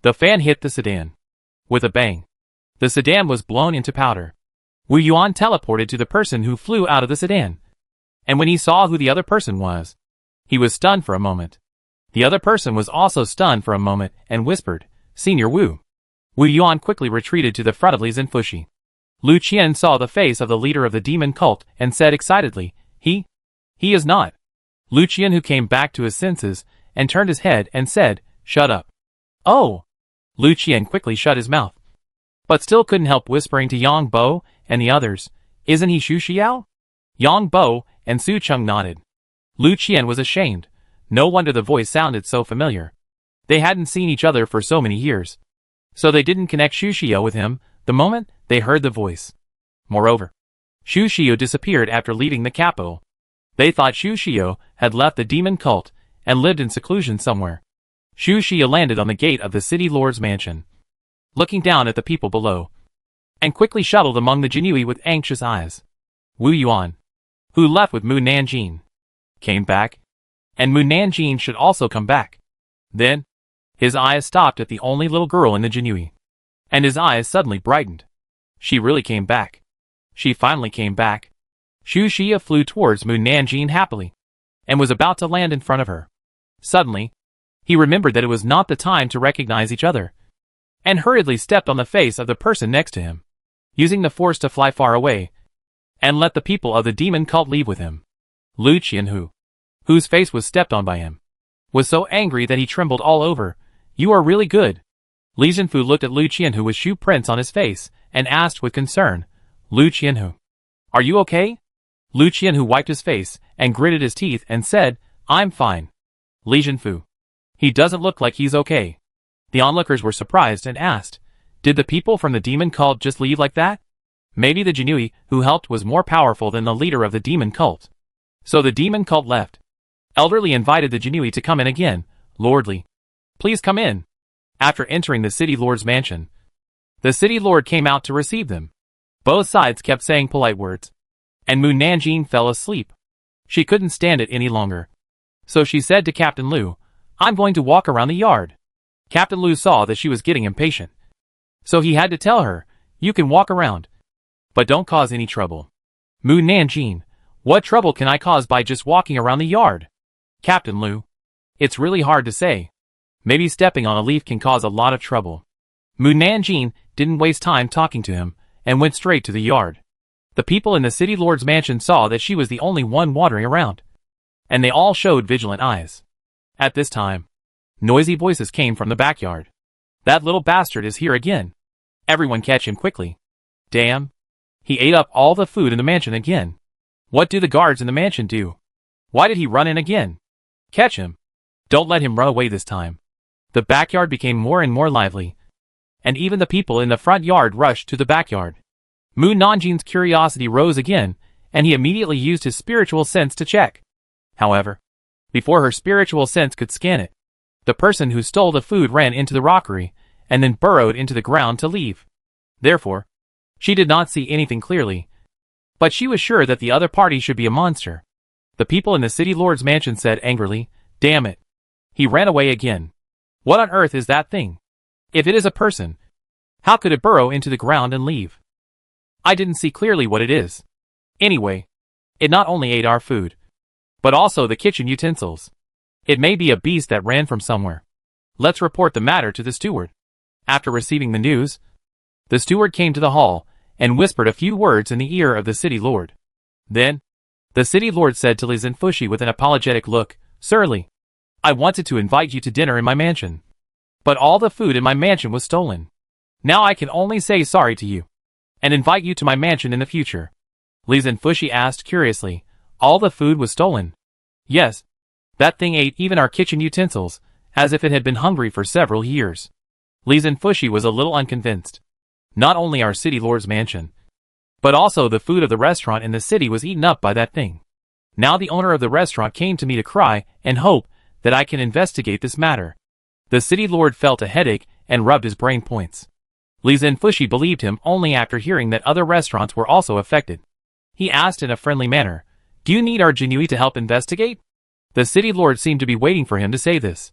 the fan hit the sedan. With a bang, the sedan was blown into powder. Wu Yuan teleported to the person who flew out of the sedan. And when he saw who the other person was, he was stunned for a moment. The other person was also stunned for a moment and whispered, "Senior Wu." Wu Yuan quickly retreated to the front of Li Zhenfushi. Lu Qian saw the face of the leader of the demon cult and said excitedly, He is not. Lu Qian, who came back to his senses and turned his head and said, "Shut up." "Oh." Lu Qian quickly shut his mouth, but still couldn't help whispering to Yang Bo and the others, "Isn't he Xu Xiao?" Yang Bo and Su Cheng nodded. Lu Qian was ashamed. No wonder the voice sounded so familiar. They hadn't seen each other for so many years, so they didn't connect Xu Xiao with him the moment they heard the voice. Moreover, Xu Xiao disappeared after leaving the capital. They thought Xu Xiao had left the demon cult and lived in seclusion somewhere. Xu Xiao landed on the gate of the city lord's mansion, looking down at the people below, and quickly shuttled among the Jinui with anxious eyes. Wu Yuan, who left with Mu Nanjing, came back, and Mu Nanjing should also come back. Then, his eyes stopped at the only little girl in the Jinui, and his eyes suddenly brightened. She really came back. She finally came back. Xu Xiao flew towards Mu Nanjing happily, and was about to land in front of her. Suddenly, he remembered that it was not the time to recognize each other, and hurriedly stepped on the face of the person next to him, using the force to fly far away, and let the people of the demon cult leave with him. Lu Qian, whose face was stepped on by him, was so angry that he trembled all over. "You are really good." Li Zhenfu looked at Lu Qian, who was shoe prints on his face, and asked with concern, "Lu Qian, are you okay?" Lu Qian wiped his face and gritted his teeth and said, "I'm fine." Li Zhenfu, he doesn't look like he's okay. The onlookers were surprised and asked, "Did the people from the demon cult just leave like that?" Maybe the Jinui who helped was more powerful than the leader of the demon cult. So the demon cult left. Elderly invited the Jinui to come in again. "Lordly, please come in." After entering the city lord's mansion, the city lord came out to receive them. Both sides kept saying polite words, and Mu Nanjing fell asleep. She couldn't stand it any longer. So she said to Captain Lu, "I'm going to walk around the yard." Captain Lu saw that she was getting impatient, so he had to tell her, "You can walk around, but don't cause any trouble." Mu Nanjing, "What trouble can I cause by just walking around the yard?" Captain Lu, "It's really hard to say. Maybe stepping on a leaf can cause a lot of trouble." Mu Nanjing didn't waste time talking to him, and went straight to the yard. The people in the city lord's mansion saw that she was the only one wandering around, and they all showed vigilant eyes. At this time, noisy voices came from the backyard. "That little bastard is here again. Everyone catch him quickly. Damn. He ate up all the food in the mansion again. What do the guards in the mansion do? Why did he run in again? Catch him. Don't let him run away this time." The backyard became more and more lively, and even the people in the front yard rushed to the backyard. Mu Nanjing's curiosity rose again, and he immediately used his spiritual sense to check. However, before her spiritual sense could scan it, the person who stole the food ran into the rockery, and then burrowed into the ground to leave. Therefore, she did not see anything clearly, but she was sure that the other party should be a monster. The people in the city lord's mansion said angrily, "Damn it. He ran away again. What on earth is that thing? If it is a person, how could it burrow into the ground and leave? I didn't see clearly what it is. Anyway, it not only ate our food, but also the kitchen utensils. It may be a beast that ran from somewhere. Let's report the matter to the steward." After receiving the news, the steward came to the hall and whispered a few words in the ear of the city lord. Then, the city lord said to Li Zhenfushi with an apologetic look, "Surly, I wanted to invite you to dinner in my mansion, but all the food in my mansion was stolen. Now I can only say sorry to you, and invite you to my mansion in the future." Li Zhenfushi asked curiously, "All the food was stolen?" "Yes. That thing ate even our kitchen utensils, as if it had been hungry for several years." Li Zhenfushi was a little unconvinced. Not only our city lord's mansion, but also the food of the restaurant in the city was eaten up by that thing. Now the owner of the restaurant came to me to cry and hope that I can investigate this matter. The city lord felt a headache and rubbed his brain points. Li Zhenfushi believed him only after hearing that other restaurants were also affected. He asked in a friendly manner, Do you need our Jinui to help investigate? The city lord seemed to be waiting for him to say this.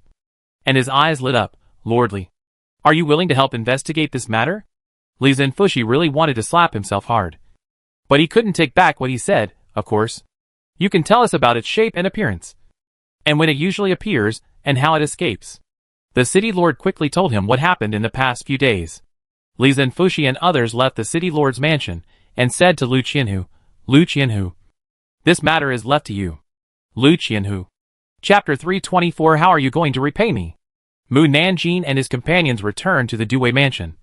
And his eyes lit up. Lordly. Are you willing to help investigate this matter? Li Zhenfushi really wanted to slap himself hard. But he couldn't take back what he said, of course. You can tell us about its shape and appearance. And when it usually appears, and how it escapes. The city lord quickly told him what happened in the past few days. Li Zhenfushi and others left the city lord's mansion, and said to Lu Qianhu, this matter is left to you. Lu Qianhu. Chapter 324 How are you going to repay me? Mu Nanjing and his companions returned to the Due mansion.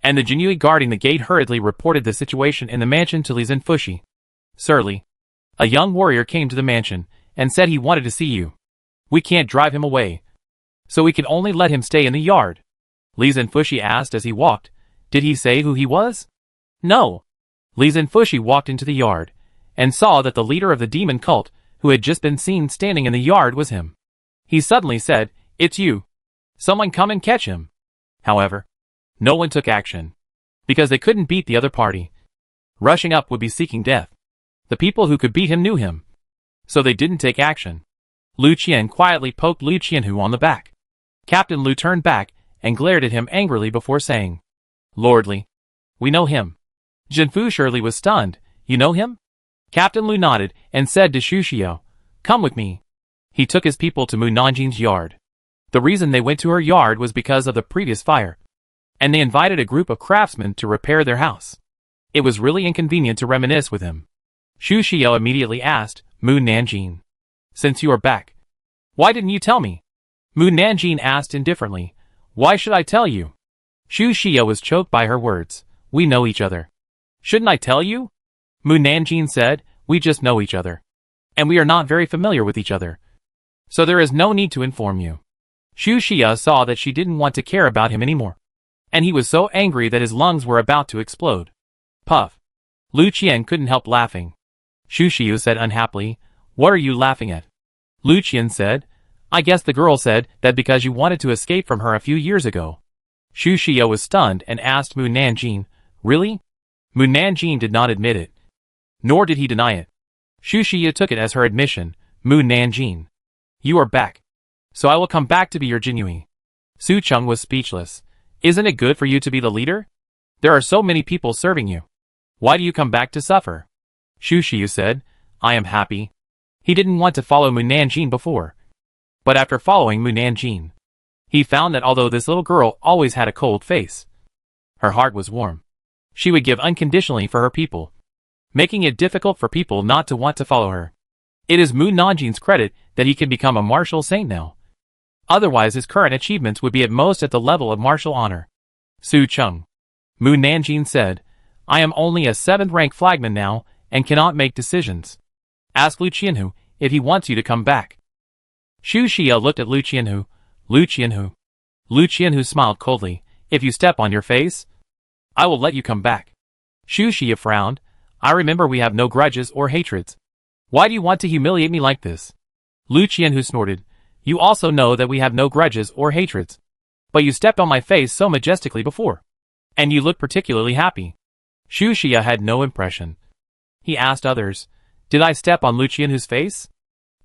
And the Jinui guarding the gate hurriedly reported the situation in the mansion to Li Zhenfushi. Sir Li. A young warrior came to the mansion, and said he wanted to see you. We can't drive him away. So we can only let him stay in the yard. Li Zhenfushi asked as he walked. Did he say who he was? No. Li Zhenfushi walked into the yard, and saw that the leader of the demon cult, who had just been seen standing in the yard, was him. He suddenly said, It's you. Someone come and catch him. However, no one took action. Because they couldn't beat the other party. Rushing up would be seeking death. The people who could beat him knew him. So they didn't take action. Lu Qian quietly poked Lu Qianhu on the back. Captain Lu turned back, and glared at him angrily before saying, Lordly. We know him. Zhenfu surely was stunned. You know him? Captain Lu nodded, and said to Xu Xiao, Come with me. He took his people to Mu Nanjing's yard. The reason they went to her yard was because of the previous fire. And they invited a group of craftsmen to repair their house. It was really inconvenient to reminisce with him. Xu Xiao immediately asked, Mu Nanjing. Since you are back, why didn't you tell me? Mu Nanjing asked indifferently, Why should I tell you? Xu Xiao was choked by her words. We know each other. Shouldn't I tell you? Mu Nanjing said, We just know each other. And we are not very familiar with each other. So there is no need to inform you. Xu Xiao saw that she didn't want to care about him anymore. And he was so angry that his lungs were about to explode. Puff. Lu Qian couldn't help laughing. Xu Xiao said unhappily, What are you laughing at? Lu Qian said, I guess the girl said that because you wanted to escape from her a few years ago. Xu Xiao was stunned and asked Mu Nanjing, Really? Mu Nanjing did not admit it. Nor did he deny it. Xu Xiao took it as her admission. Mu Nanjing. You are back. So I will come back to be your Jinui. Su Cheng was speechless. Isn't it good for you to be the leader? There are so many people serving you. Why do you come back to suffer? Xu Xiao said, I am happy. He didn't want to follow Mu Nanjing before. But after following Mu Nanjing, he found that although this little girl always had a cold face, her heart was warm. She would give unconditionally for her people, making it difficult for people not to want to follow her. It is Mu Nanjing's credit that he can become a martial saint now. Otherwise his current achievements would be at most at the level of martial honor. Su Cheng. Mu Nanjing said, I am only a 7th rank flagman now, and cannot make decisions. Ask Lu Qianhu if he wants you to come back. Xu Xiao looked at Lu Qianhu. Lu Qianhu. Lu Qianhu smiled coldly. If you step on your face, I will let you come back. Xu Xiao frowned. I remember we have no grudges or hatreds. Why do you want to humiliate me like this? Lu Qianhu snorted. You also know that we have no grudges or hatreds. But you stepped on my face so majestically before. And you look particularly happy. Xu Xiao had no impression. He asked others, Did I step on Lu Qianhu's face?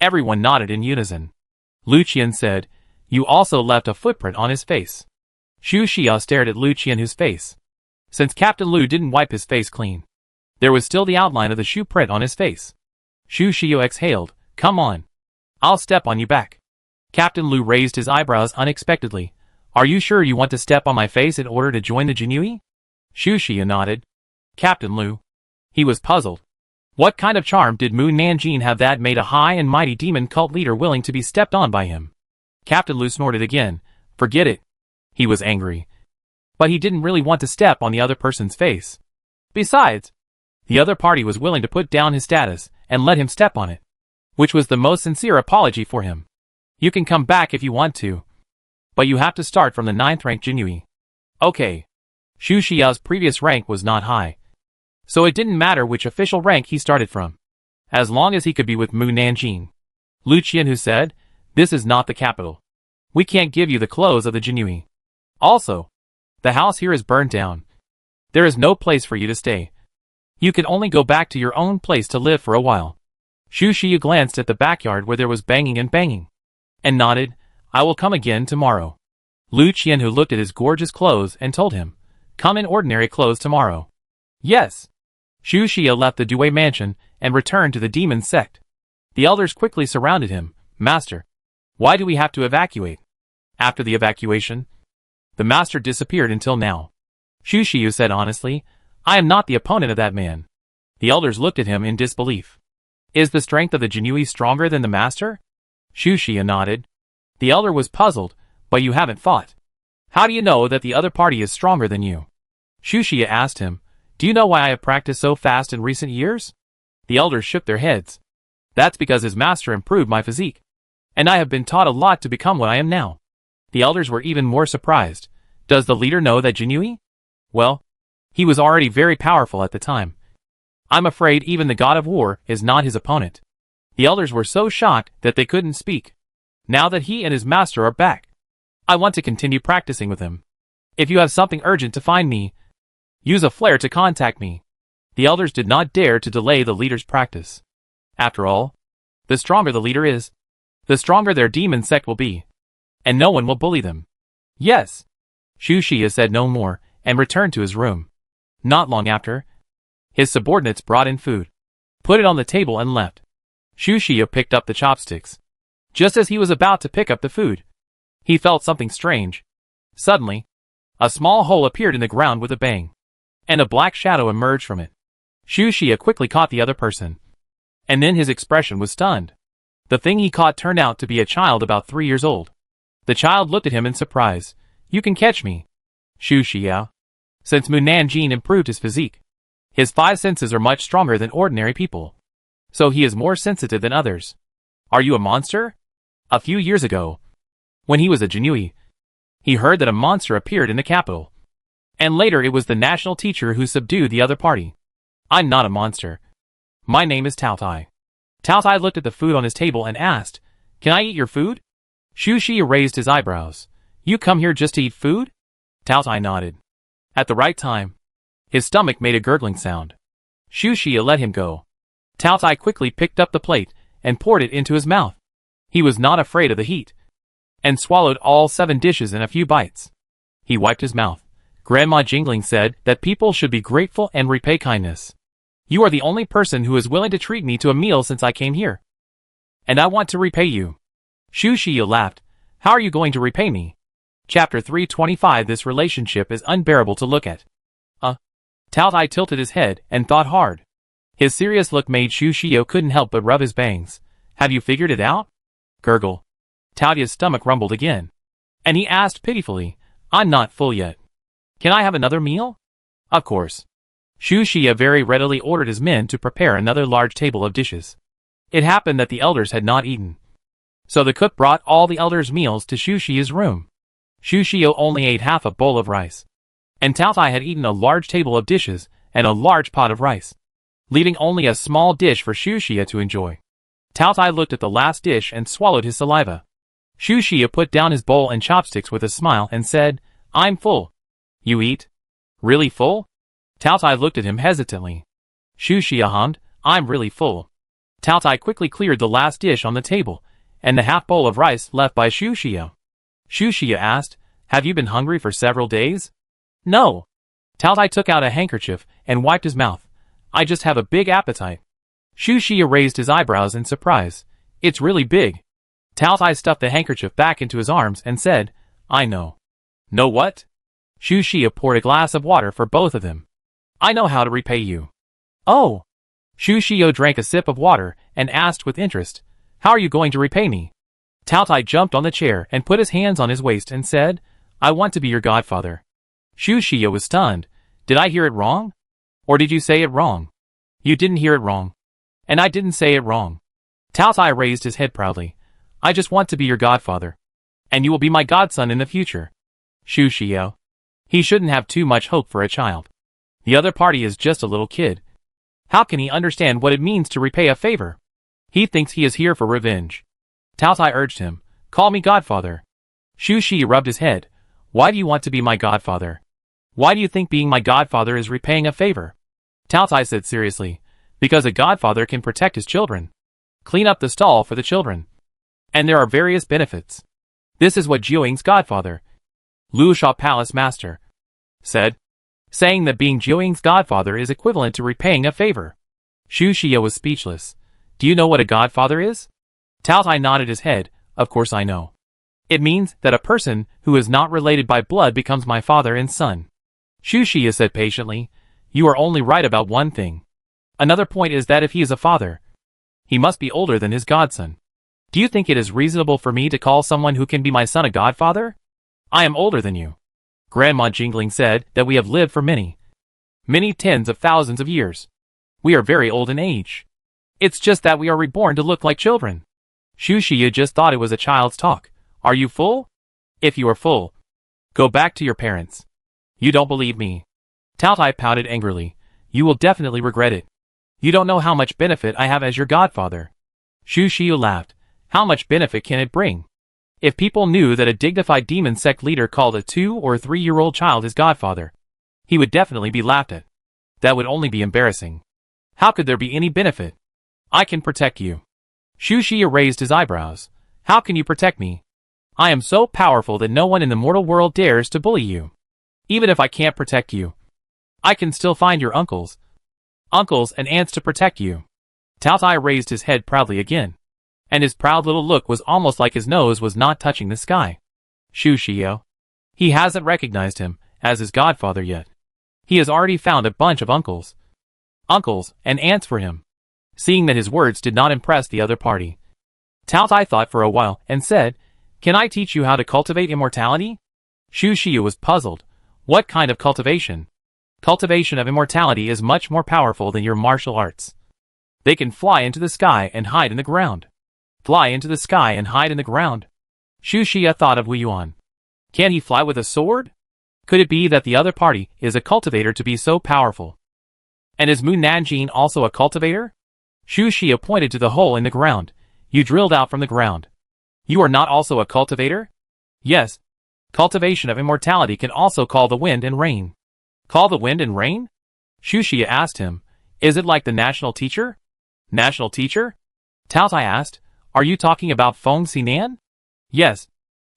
Everyone nodded in unison. Lu Qian said, You also left a footprint on his face. Xu Xiao stared at Lu Qianhu's face. Since Captain Lu didn't wipe his face clean, there was still the outline of the shoe print on his face. Xu Xiao exhaled, Come on. I'll step on you back. Captain Lu raised his eyebrows unexpectedly. Are you sure you want to step on my face in order to join the Jinui? Xu Xiao nodded. Captain Lu. He was puzzled. What kind of charm did Mu Nanjing have that made a high and mighty demon cult leader willing to be stepped on by him? Captain Lu snorted again. Forget it. He was angry. But he didn't really want to step on the other person's face. Besides, the other party was willing to put down his status and let him step on it, which was the most sincere apology for him. You can come back if you want to, but you have to start from the 9th rank Jinui. Okay. Xu Xiao's previous rank was not high, so it didn't matter which official rank he started from, as long as he could be with Mu Nanjing. Lu Qianhu said, This is not the capital. We can't give you the clothes of the Jinui. Also, the house here is burned down. There is no place for you to stay. You can only go back to your own place to live for a while. Xu Xia glanced at the backyard where there was banging and banging, and nodded. I will come again tomorrow. Lu Qian, who looked at his gorgeous clothes and told him, come in ordinary clothes tomorrow. Yes. Xu Xia left the Dui mansion and returned to the demon sect. The elders quickly surrounded him. Master, why do we have to evacuate? After the evacuation, the master disappeared until now. Xu Xia said honestly, I am not the opponent of that man. The elders looked at him in disbelief. Is the strength of the Jinui stronger than the master? Xu Xia nodded. The elder was puzzled, but you haven't fought. How do you know that the other party is stronger than you? Xu Xia asked him, do you know why I have practiced so fast in recent years? The elders shook their heads. That's because his master improved my physique, and I have been taught a lot to become what I am now. The elders were even more surprised. Does the leader know that Jinui? Well, he was already very powerful at the time. I'm afraid even the god of war is not his opponent. The elders were so shocked that they couldn't speak. Now that he and his master are back, I want to continue practicing with him. If you have something urgent to find me, use a flare to contact me. The elders did not dare to delay the leader's practice. After all, the stronger the leader is, the stronger their demon sect will be, and no one will bully them. Yes. Xu Xia said no more and returned to his room. Not long after, his subordinates brought in food, put it on the table and left. Xu Xia picked up the chopsticks. Just as he was about to pick up the food, he felt something strange. Suddenly, a small hole appeared in the ground with a bang, and a black shadow emerged from it. Xu Xia quickly caught the other person, and then his expression was stunned. The thing he caught turned out to be a child about 3 years old. The child looked at him in surprise. You can catch me, Xu Xia. Since Mu Nanjing improved his physique, his 5 senses are much stronger than ordinary people, so he is more sensitive than others. Are you a monster? A few years ago, when he was a Jinui, he heard that a monster appeared in the capital, and later it was the national teacher who subdued the other party. I'm not a monster. My name is Tao Tai. Tao Tai looked at the food on his table and asked, can I eat your food? Xu Xia raised his eyebrows. You come here just to eat food? Tao Tai nodded. At the right time, his stomach made a gurgling sound. Xu Xia let him go. Tao Tai quickly picked up the plate and poured it into his mouth. He was not afraid of the heat, and swallowed all 7 dishes in a few bites. He wiped his mouth. Grandma Jingling said that people should be grateful and repay kindness. You are the only person who is willing to treat me to a meal since I came here, and I want to repay you. Xu Xia laughed. How are you going to repay me? Chapter 325. This relationship is unbearable to look at. Tao Tai tilted his head and thought hard. His serious look made Xu Xia couldn't help but rub his bangs. Have you figured it out? Gurgle. Taotia's stomach rumbled again, and he asked pitifully, I'm not full yet. Can I have another meal? Of course. Xu Xia very readily ordered his men to prepare another large table of dishes. It happened that the elders had not eaten, so the cook brought all the elders' meals to Xu Xia's room. Xu Xia only ate half a bowl of rice, and Tao Tai had eaten a large table of dishes and a large pot of rice, leaving only a small dish for Xu Xia to enjoy. Tao Tai looked at the last dish and swallowed his saliva. Xu Xia put down his bowl and chopsticks with a smile and said, I'm full. You eat? Really full? Tao Tai looked at him hesitantly. Xu Xia hummed, I'm really full. Tao Tai quickly cleared the last dish on the table, and the half bowl of rice left by Xu Xia. Xu Xia asked, have you been hungry for several days? No. Tao Tai took out a handkerchief and wiped his mouth. I just have a big appetite. Xu Xia raised his eyebrows in surprise. It's really big. Tao Tai stuffed the handkerchief back into his arms and said, I know. Know what? Xu Xia poured a glass of water for both of them. I know how to repay you. Oh. Xu Xia drank a sip of water and asked with interest, how are you going to repay me? Tao Tai jumped on the chair and put his hands on his waist and said, I want to be your godfather. Xu Xia was stunned. Did I hear it wrong? Or did you say it wrong? You didn't hear it wrong. And I didn't say it wrong. Tao Tai raised his head proudly. I just want to be your godfather, and you will be my godson in the future. Xu Xia. He shouldn't have too much hope for a child. The other party is just a little kid. How can he understand what it means to repay a favor? He thinks he is here for revenge. Tao Tai urged him, call me godfather. Xu Xia rubbed his head. Why do you want to be my godfather? Why do you think being my godfather is repaying a favor? Tao Tai said seriously, because a godfather can protect his children. Clean up the stall for the children. And there are various benefits. This is what Jiuying's godfather, Luosha Palace Master, said, saying that being Jiuying's godfather is equivalent to repaying a favor. Xu Xia was speechless. Do you know what a godfather is? Tao Tai nodded his head. Of course I know. It means that a person who is not related by blood becomes my father and son. Xu Xia said patiently, you are only right about one thing. Another point is that if he is a father, he must be older than his godson. Do you think it is reasonable for me to call someone who can be my son a godfather? I am older than you. Grandma Jingling said that we have lived for many tens of thousands of years. We are very old in age. It's just that we are reborn to look like children. Xu Xia just thought it was a child's talk. Are you full? If you are full, go back to your parents. You don't believe me. Tao Tai pouted angrily. You will definitely regret it. You don't know how much benefit I have as your godfather. Xu Xia laughed. How much benefit can it bring? If people knew that a dignified demon sect leader called a 2- or 3-year-old child his godfather, he would definitely be laughed at. That would only be embarrassing. How could there be any benefit? I can protect you. Xu Xia raised his eyebrows. How can you protect me? I am so powerful that no one in the mortal world dares to bully you. Even if I can't protect you, I can still find your uncles and aunts to protect you. Tao Tai raised his head proudly again, and his proud little look was almost like his nose was not touching the sky. Xu Xia. He hasn't recognized him as his godfather yet. He has already found a bunch of uncles and aunts for him. Seeing that his words did not impress the other party, Tao Tai thought for a while and said, can I teach you how to cultivate immortality? Xu Xia was puzzled. What kind of cultivation? Cultivation of immortality is much more powerful than your martial arts. They can fly into the sky and hide in the ground. Fly into the sky and hide in the ground. Xu Xia thought of Wu Yuan. Can he fly with a sword? Could it be that the other party is a cultivator to be so powerful? And is Mu Nanjing also a cultivator? Xu Xia pointed to the hole in the ground. You drilled out from the ground. You are not also a cultivator? Yes. Cultivation of immortality can also call the wind and rain. Call the wind and rain? Xu Xia asked him. Is it like the national teacher? National teacher? Tao Tai asked. Are you talking about Feng Xinan? Yes.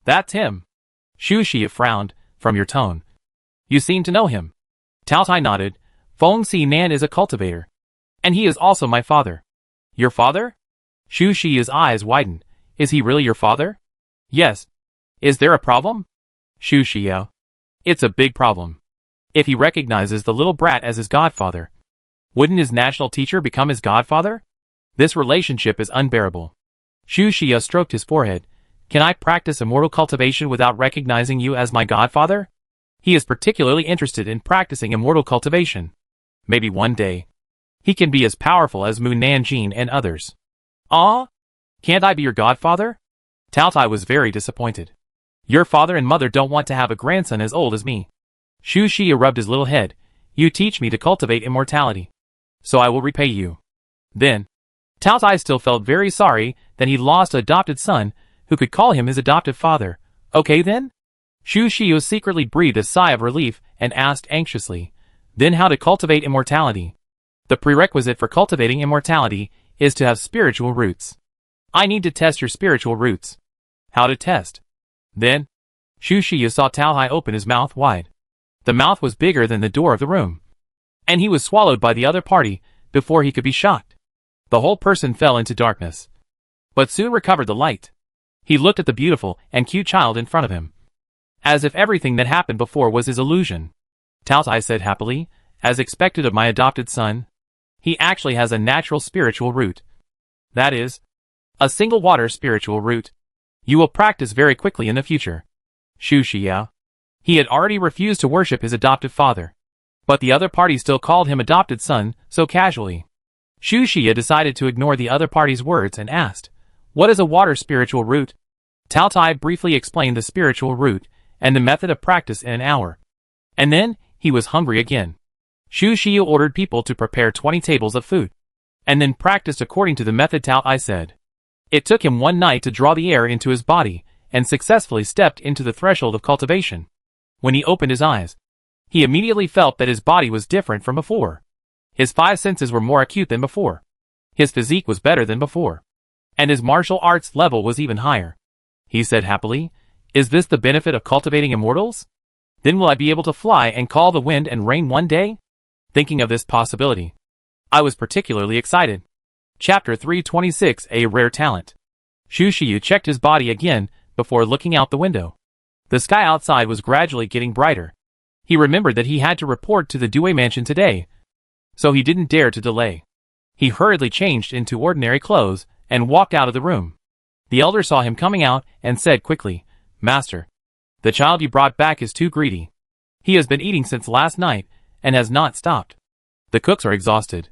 That's him. Xu Xia frowned. From your tone, you seem to know him. Tao Tai nodded. Feng Xinan is a cultivator. And he is also my father. Your father? Xu Xia's eyes widened. Is he really your father? Yes. Is there a problem? Xu Xia. It's a big problem. If he recognizes the little brat as his godfather, wouldn't his national teacher become his godfather? This relationship is unbearable. Xu Xia stroked his forehead. Can I practice immortal cultivation without recognizing you as my godfather? He is particularly interested in practicing immortal cultivation. Maybe one day, he can be as powerful as Mu Nanjing and others. Ah? Can't I be your godfather? Tao Tai was very disappointed. Your father and mother don't want to have a grandson as old as me. Xu Xia rubbed his little head. You teach me to cultivate immortality, so I will repay you. Then, Tao Tai still felt very sorry that he lost an adopted son who could call him his adoptive father. Okay then? Xu Xia secretly breathed a sigh of relief and asked anxiously, then how to cultivate immortality? The prerequisite for cultivating immortality is to have spiritual roots. I need to test your spiritual roots. How to test? Then, Xu Xia saw Tao Tai open his mouth wide. The mouth was bigger than the door of the room, and he was swallowed by the other party before he could be shocked. The whole person fell into darkness, but soon recovered the light. He looked at the beautiful and cute child in front of him, as if everything that happened before was his illusion. Tao Tai said happily, as expected of my adopted son, he actually has a natural spiritual root. That is, a single water spiritual root. You will practice very quickly in the future. Xu Xia. He had already refused to worship his adoptive father, but the other party still called him adopted son so casually. Xu Xia decided to ignore the other party's words and asked, what is a water spiritual root? Tao Tai briefly explained the spiritual root and the method of practice in an hour. And then, he was hungry again. Xu Xia ordered people to prepare 20 tables of food, and then practiced according to the method Tao Tai said. It took him one night to draw the air into his body, and successfully stepped into the threshold of cultivation. When he opened his eyes, he immediately felt that his body was different from before. His 5 senses were more acute than before. His physique was better than before. And his martial arts level was even higher. He said happily, "Is this the benefit of cultivating immortals? Then will I be able to fly and call the wind and rain one day?" Thinking of this possibility, I was particularly excited. Chapter 326, A Rare Talent. Xu Xiu checked his body again before looking out the window. The sky outside was gradually getting brighter. He remembered that he had to report to the Due mansion today, so he didn't dare to delay. He hurriedly changed into ordinary clothes and walked out of the room. The elder saw him coming out and said quickly, "Master, the child you brought back is too greedy. He has been eating since last night and has not stopped. The cooks are exhausted,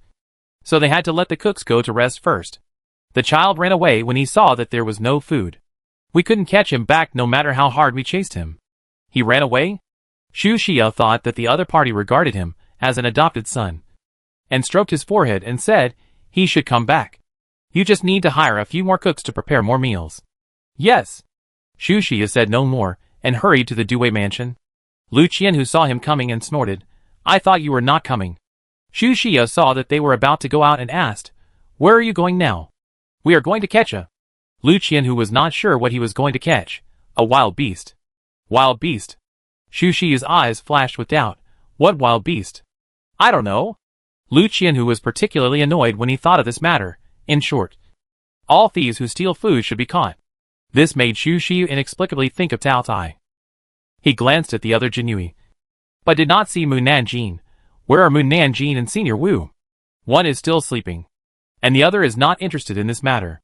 so they had to let the cooks go to rest first. The child ran away when he saw that there was no food. We couldn't catch him back no matter how hard we chased him. He ran away?" Xu Xiu thought that the other party regarded him as an adopted son, and stroked his forehead and said he should come back. "You just need to hire a few more cooks to prepare more meals." "Yes." Xu Xiu said no more and hurried to the Due mansion. Lu Qian, who saw him coming, and snorted, "I thought you were not coming." Xu Xiu saw that they were about to go out and asked, "Where are you going now?" "We are going to catch a..." Lu Qian, who was not sure what he was going to catch. "A wild beast." "Wild beast?" Xu Xiu's eyes flashed with doubt. "What wild beast?" "I don't know." Lu Qian, who was particularly annoyed when he thought of this matter. "In short, all thieves who steal food should be caught." This made Xu Xiu inexplicably think of Tao Tai. He glanced at the other Jinui, but did not see Mu Nanjing. Where are Mu Nanjing and Senior Wu? One is still sleeping, and the other is not interested in this matter.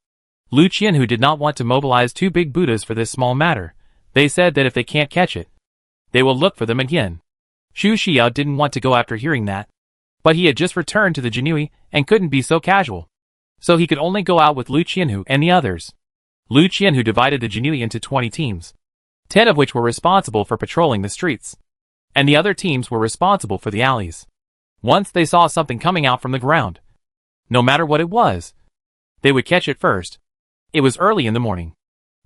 Lu Qian, who did not want to mobilize two big Buddhas for this small matter, they said that if they can't catch it, they will look for them again. Xu Xiu didn't want to go after hearing that, but he had just returned to the Jinui and couldn't be so casual, so he could only go out with Lu Qianhu and the others. Lu Qianhu divided the Jinui into 20 teams, 10 of which were responsible for patrolling the streets, and the other teams were responsible for the alleys. Once they saw something coming out from the ground, no matter what it was, they would catch it first. It was early in the morning,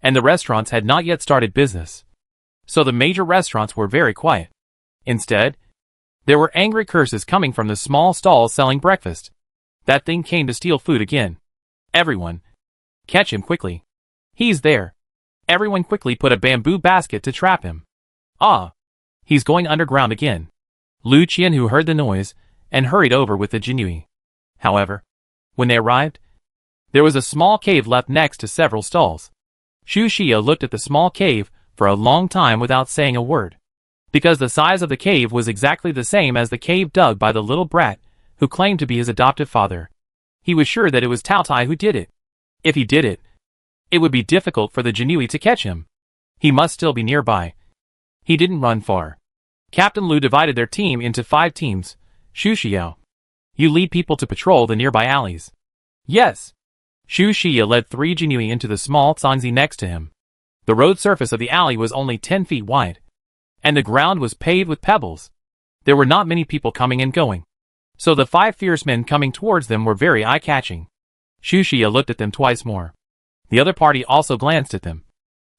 and the restaurants had not yet started business, so the major restaurants were very quiet. Instead, there were angry curses coming from the small stalls selling breakfast. That thing came to steal food again. Everyone, catch him quickly. He's there. Everyone quickly put a bamboo basket to trap him. Ah, he's going underground again. Lu Qian, who heard the noise, and hurried over with the Jinui. However, when they arrived, there was a small cave left next to several stalls. Xu Xiu looked at the small cave for a long time without saying a word, because the size of the cave was exactly the same as the cave dug by the little brat who claimed to be his adoptive father. He was sure that it was Tao Tai who did it. If he did it, it would be difficult for the Jinui to catch him. He must still be nearby. He didn't run far. Captain Lu divided their team into 5 teams. Xu Xiu, you lead people to patrol the nearby alleys. Yes. Xu Xiu led 3 Jinui into the small Zangzi next to him. The road surface of the alley was only 10 feet wide, and the ground was paved with pebbles. There were not many people coming and going, so the 5 fierce men coming towards them were very eye-catching. Xu Xiu looked at them twice more. The other party also glanced at them,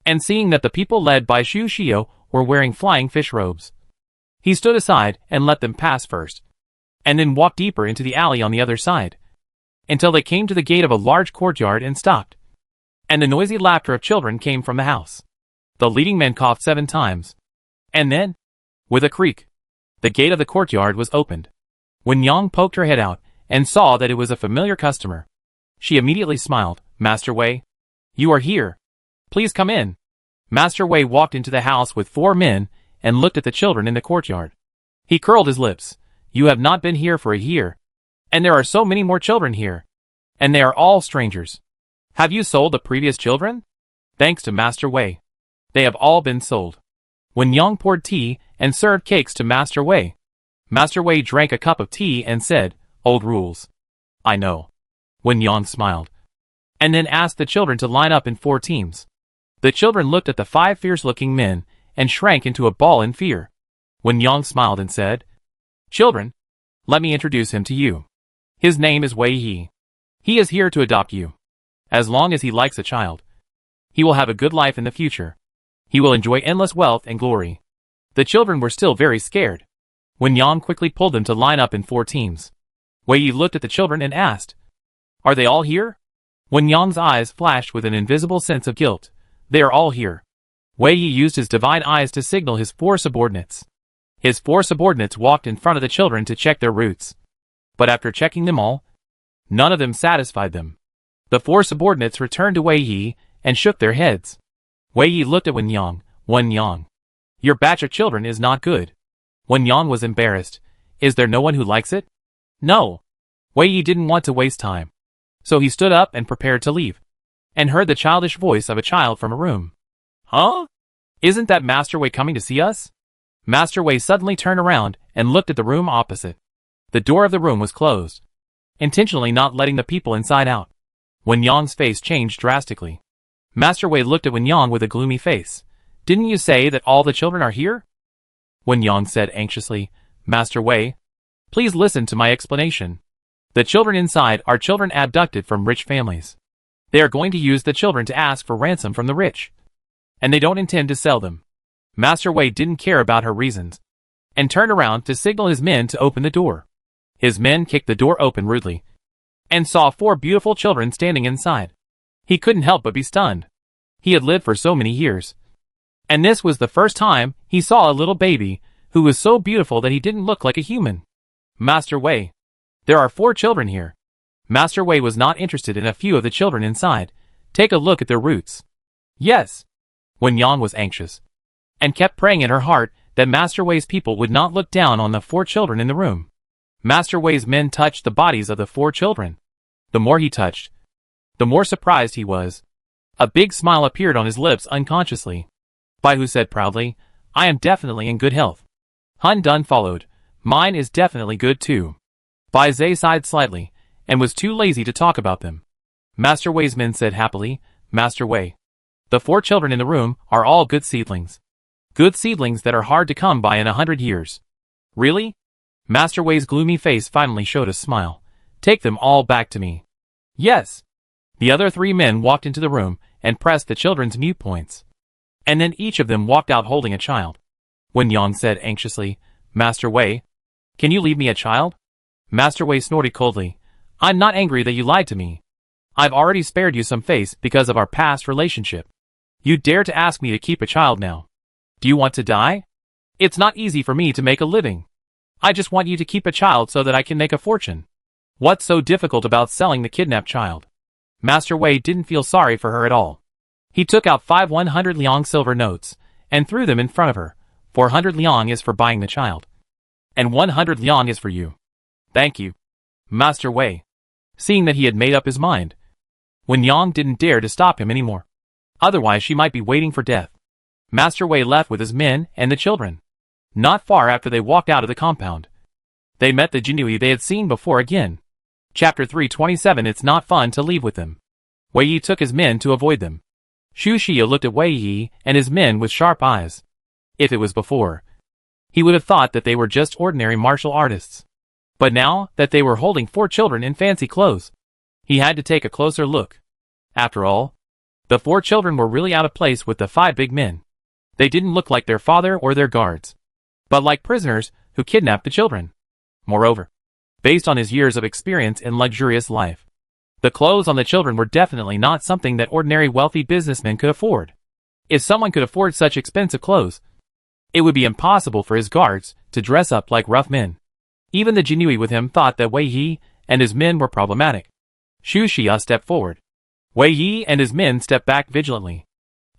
and seeing that the people led by Xu Xiu were wearing flying fish robes, he stood aside and let them pass first, and then walked deeper into the alley on the other side, until they came to the gate of a large courtyard and stopped. And the noisy laughter of children came from the house. The leading men coughed 7 times, and then, with a creak, the gate of the courtyard was opened. When Yang poked her head out and saw that it was a familiar customer, she immediately smiled. "Master Wei, you are here. Please come in." Master Wei walked into the house with 4 men and looked at the children in the courtyard. He curled his lips. "You have not been here for a year, and there are so many more children here, and they are all strangers. Have you sold the previous children?" "Thanks to Master Wei, they have all been sold." When Yang poured tea and served cakes to Master Wei drank a cup of tea and said, "Old rules. I know." When Yang smiled, and then asked the children to line up in 4 teams. The children looked at the 5 fierce-looking men and shrank into a ball in fear. When Yang smiled and said, "Children, let me introduce him to you. His name is Wei He. He is here to adopt you. As long as he likes a child, he will have a good life in the future. He will enjoy endless wealth and glory." The children were still very scared. When Yang quickly pulled them to line up in 4 teams, Wei Yi looked at the children and asked, "Are they all here?" Wen Yang's eyes flashed with an invisible sense of guilt. They are all here. Wei Yi used his divine eyes to signal his 4 subordinates. His 4 subordinates walked in front of the children to check their roots. But after checking them all, none of them satisfied them. The 4 subordinates returned to Wei Yi and shook their heads. Wei Yi looked at Wen Yang. Wen Yang, your batch of children is not good. Wen Yang was embarrassed. Is there no one who likes it? No. Wei Yi didn't want to waste time. So he stood up and prepared to leave. And heard the childish voice of a child from a room. Huh? Isn't that Master Wei coming to see us? Master Wei suddenly turned around and looked at the room opposite. The door of the room was closed, intentionally not letting the people inside out. Wen Yang's face changed drastically. Master Wei looked at Wen Yang with a gloomy face. Didn't you say that all the children are here? Wen Yang said anxiously, Master Wei, please listen to my explanation. The children inside are children abducted from rich families. They are going to use the children to ask for ransom from the rich. And they don't intend to sell them. Master Wei didn't care about her reasons, and turned around to signal his men to open the door. His men kicked the door open rudely, and saw 4 beautiful children standing inside. He couldn't help but be stunned. He had lived for so many years, and this was the first time he saw a little baby who was so beautiful that he didn't look like a human. Master Wei, there are 4 children here. Master Wei was not interested in a few of the children inside. Take a look at their roots. Yes. Wen Yang was anxious, and kept praying in her heart that Master Wei's people would not look down on the 4 children in the room. Master Wei's men touched the bodies of the 4 children. The more he touched, the more surprised he was. A big smile appeared on his lips unconsciously. Bai Hu said proudly, I am definitely in good health. Han Dun followed. Mine is definitely good too. Bai Zhe sighed slightly, and was too lazy to talk about them. Master Wei's men said happily, Master Wei, the 4 children in the room are all good seedlings. Good seedlings that are hard to come by in 100 years. Really? Master Wei's gloomy face finally showed a smile. Take them all back to me. Yes. The other 3 men walked into the room and pressed the children's mute points. And then each of them walked out holding a child. Wen Yang said anxiously, Master Wei, can you leave me a child? Master Wei snorted coldly. I'm not angry that you lied to me. I've already spared you some face because of our past relationship. You dare to ask me to keep a child now. Do you want to die? It's not easy for me to make a living. I just want you to keep a child so that I can make a fortune. What's so difficult about selling the kidnapped child? Master Wei didn't feel sorry for her at all. He took out 5 100 liang silver notes and threw them in front of her. 400 liang is for buying the child, and 100 liang is for you. Thank you, Master Wei. Seeing that he had made up his mind, Wen Yang didn't dare to stop him anymore. Otherwise she might be waiting for death. Master Wei left with his men and the children. Not far after they walked out of the compound, they met the Jinui they had seen before again. Chapter 327. It's not fun to leave with them. Wei Yi took his men to avoid them. Xu Xia looked at Wei Yi and his men with sharp eyes. If it was before, he would have thought that they were just ordinary martial artists. But now that they were holding 4 children in fancy clothes, he had to take a closer look. After all, the 4 children were really out of place with the 5 big men. They didn't look like their father or their guards, but like prisoners who kidnapped the children. Moreover, based on his years of experience in luxurious life, the clothes on the children were definitely not something that ordinary wealthy businessmen could afford. If someone could afford such expensive clothes, it would be impossible for his guards to dress up like rough men. Even the Jinui with him thought that Wei Yi and his men were problematic. Xu Xia stepped forward. Wei Yi and his men stepped back vigilantly.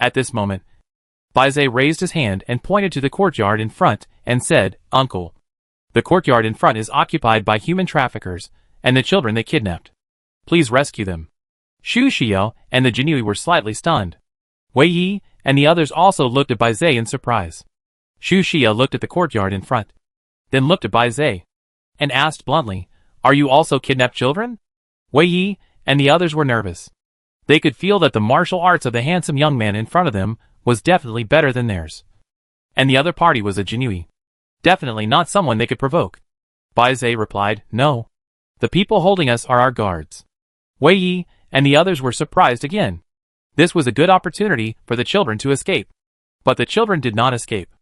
At this moment, Bai Zhe raised his hand and pointed to the courtyard in front and said, Uncle, the courtyard in front is occupied by human traffickers and the children they kidnapped. Please rescue them. Xu Xia and the Jinui were slightly stunned. Wei Yi and the others also looked at Bai Zhe in surprise. Xu Xia looked at the courtyard in front, then looked at Bai Zhe, and asked bluntly, Are you also kidnapped children? Wei Yi and the others were nervous. They could feel that the martial arts of the handsome young man in front of them was definitely better than theirs. And the other party was a Jinui. Definitely not someone they could provoke. Bai Zhe replied, No. The people holding us are our guards. Wei Yi and the others were surprised again. This was a good opportunity for the children to escape. But the children did not escape.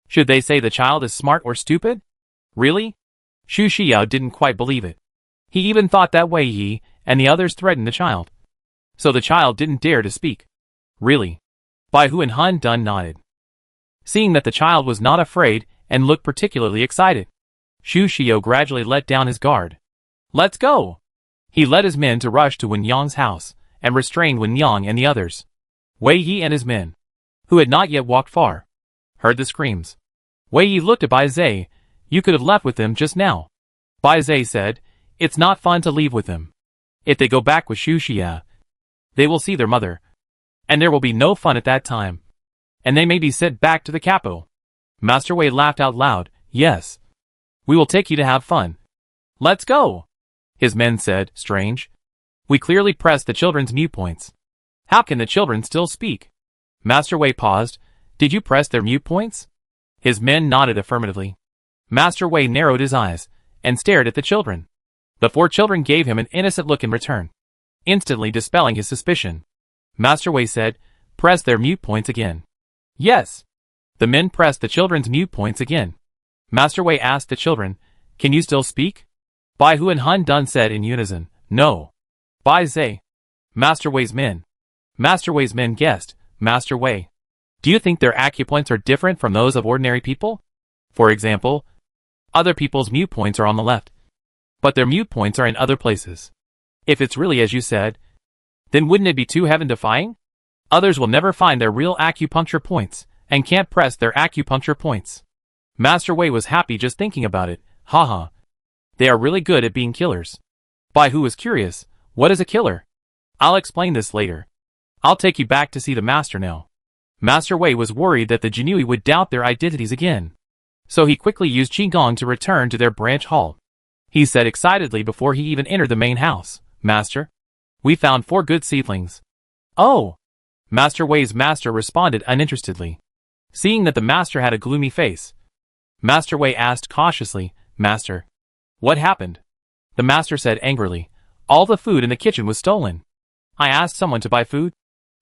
Should they say the child is smart or stupid? Really? Xu Xiao didn't quite believe it. He even thought that Wei Yi and the others threatened the child. So the child didn't dare to speak. Really? Bai Hu and Han Dun nodded. Seeing that the child was not afraid and looked particularly excited, Xu Xiao gradually let down his guard. Let's go! He led his men to rush to Wen Yang's house and restrained Wen Yang and the others. Wei Yi and his men, who had not yet walked far, heard the screams. Wei Yi looked at Bai Zai. You could have left with them just now. Bai Zai said, it's not fun to leave with them. If they go back with Xu Xia, they will see their mother, and there will be no fun at that time, and they may be sent back to the capital. Master Wei laughed out loud. Yes. We will take you to have fun. Let's go. His men said, strange. We clearly pressed the children's mute points. How can the children still speak? Master Wei paused. Did you press their mute points? His men nodded affirmatively. Master Wei narrowed his eyes and stared at the children. The 4 children gave him an innocent look in return, instantly dispelling his suspicion. Master Wei said, press their mute points again. Yes. The men pressed the children's mute points again. Master Wei asked the children, can you still speak? Bai Hu and Han Dun said in unison, no. Bai Zai. Master Wei's men. Master Wei's men guessed, Master Wei. Do you think their acupoints are different from those of ordinary people? For example, other people's mute points are on the left, but their mute points are in other places. If it's really as you said, then wouldn't it be too heaven-defying? Others will never find their real acupuncture points and can't press their acupuncture points. Master Wei was happy just thinking about it. Haha. They are really good at being killers. Bai Hu was curious. What is a killer? I'll explain this later. I'll take you back to see the master now. Master Wei was worried that the Jinui would doubt their identities again, so he quickly used Qigong to return to their branch hall. He said excitedly before he even entered the main house, Master, we found 4 good seedlings. Oh! Master Wei's master responded uninterestedly. Seeing that the master had a gloomy face, Master Wei asked cautiously, Master, what happened? The master said angrily, all the food in the kitchen was stolen. I asked someone to buy food,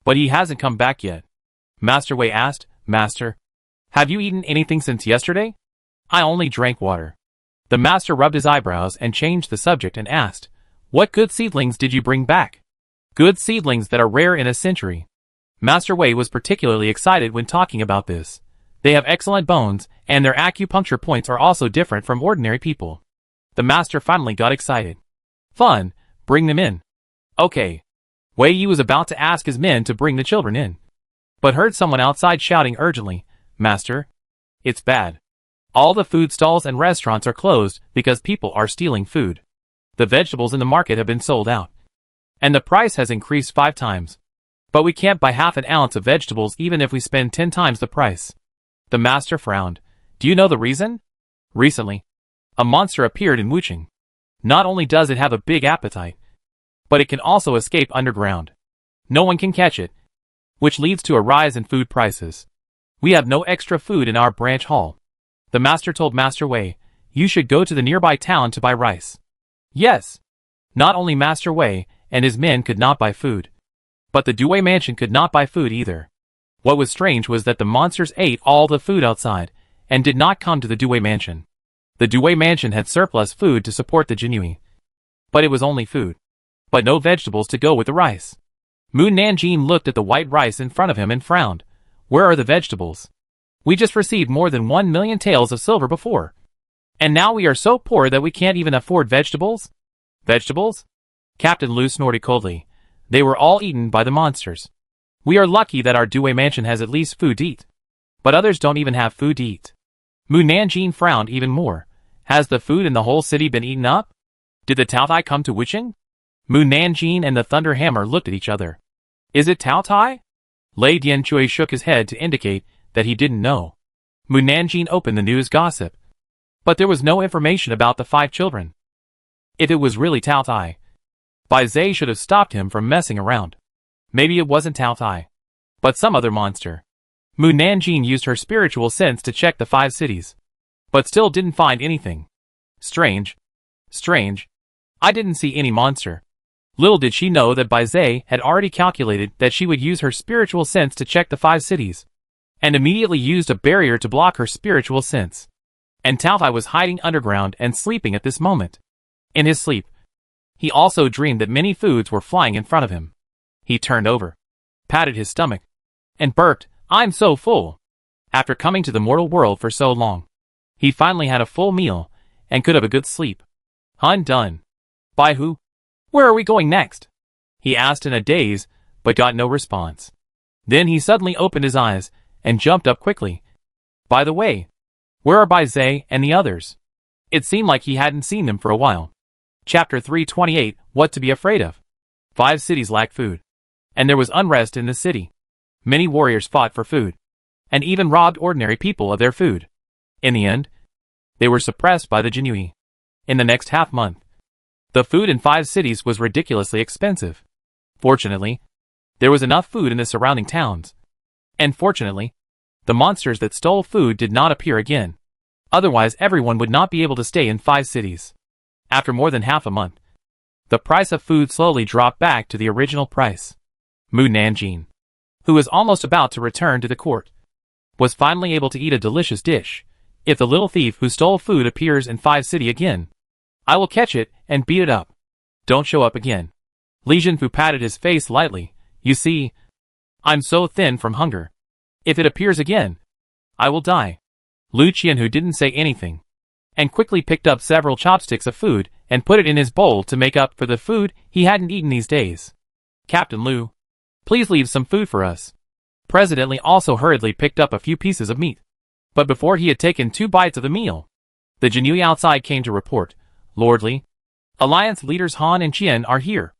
but he hasn't come back yet. Master Wei asked, Master, have you eaten anything since yesterday? I only drank water. The master rubbed his eyebrows and changed the subject and asked, what good seedlings did you bring back? Good seedlings that are rare in a century. Master Wei was particularly excited when talking about this. They have excellent bones, and their acupuncture points are also different from ordinary people. The master finally got excited. Fun, bring them in. Okay. Wei Yi was about to ask his men to bring the children in, but heard someone outside shouting urgently, Master, it's bad. All the food stalls and restaurants are closed because people are stealing food. The vegetables in the market have been sold out, and the price has increased 5 times. But we can't buy half an ounce of vegetables even if we spend 10 times the price. The master frowned. Do you know the reason? Recently, a monster appeared in Wucheng. Not only does it have a big appetite, but it can also escape underground. No one can catch it, which leads to a rise in food prices. We have no extra food in our branch hall. The master told Master Wei, you should go to the nearby town to buy rice. Yes. Not only Master Wei and his men could not buy food, but the Dewey mansion could not buy food either. What was strange was that the monsters ate all the food outside and did not come to the Dewey mansion. The Dewey mansion had surplus food to support the Jinui, but it was only food, but no vegetables to go with the rice. Mu Nanjing looked at the white rice in front of him and frowned. Where are the vegetables? We just received more than 1 million taels of silver before, and now we are so poor that we can't even afford vegetables? Vegetables? Captain Lu snorted coldly. They were all eaten by the monsters. We are lucky that our Dewey mansion has at least food to eat, but others don't even have food to eat. Mu Nanjing frowned even more. Has the food in the whole city been eaten up? Did the Tao Tai come to Wucheng? Mu Nanjing and the Thunder Hammer looked at each other. Is it Tao Tai? Lei Dianchui shook his head to indicate that he didn't know. Mu Nanjing opened the news gossip, but there was no information about the 5 children. If it was really Tao Tai, Bai Zai should have stopped him from messing around. Maybe it wasn't Tao Tai, but some other monster. Mu Nanjing used her spiritual sense to check the 5 cities, but still didn't find anything. Strange. Strange. I didn't see any monster. Little did she know that Bai Zai had already calculated that she would use her spiritual sense to check the 5 cities, and immediately used a barrier to block her spiritual sense. And Tao Tai was hiding underground and sleeping at this moment. In his sleep, he also dreamed that many foods were flying in front of him. He turned over, patted his stomach, and burped, "I'm so full." After coming to the mortal world for so long, he finally had a full meal and could have a good sleep. Undone. By who? Where are we going next? He asked in a daze, but got no response. Then he suddenly opened his eyes and jumped up quickly. By the way, where are Bai Zhe and the others? It seemed like he hadn't seen them for a while. Chapter 328, What to be Afraid of. 5 cities lacked food, and there was unrest in the city. Many warriors fought for food, and even robbed ordinary people of their food. In the end, they were suppressed by the Jinui. In the next half-month, the food in 5 cities was ridiculously expensive. Fortunately, there was enough food in the surrounding towns. And fortunately, the monsters that stole food did not appear again. Otherwise, everyone would not be able to stay in 5 cities. After more than half a month, the price of food slowly dropped back to the original price. Mu Nanjing, who was almost about to return to the court, was finally able to eat a delicious dish. If the little thief who stole food appears in 5 City again, I will catch it and beat it up. Don't show up again. Li Jinfu patted his face lightly. You see, I'm so thin from hunger. If it appears again, I will die. Lu Qianhu didn't say anything, and quickly picked up several chopsticks of food and put it in his bowl to make up for the food he hadn't eaten these days. Captain Lu, please leave some food for us. President Li also hurriedly picked up a few pieces of meat. But before he had taken 2 bites of the meal, the Jinui outside came to report, Lord Li, Alliance leaders Han and Qian are here.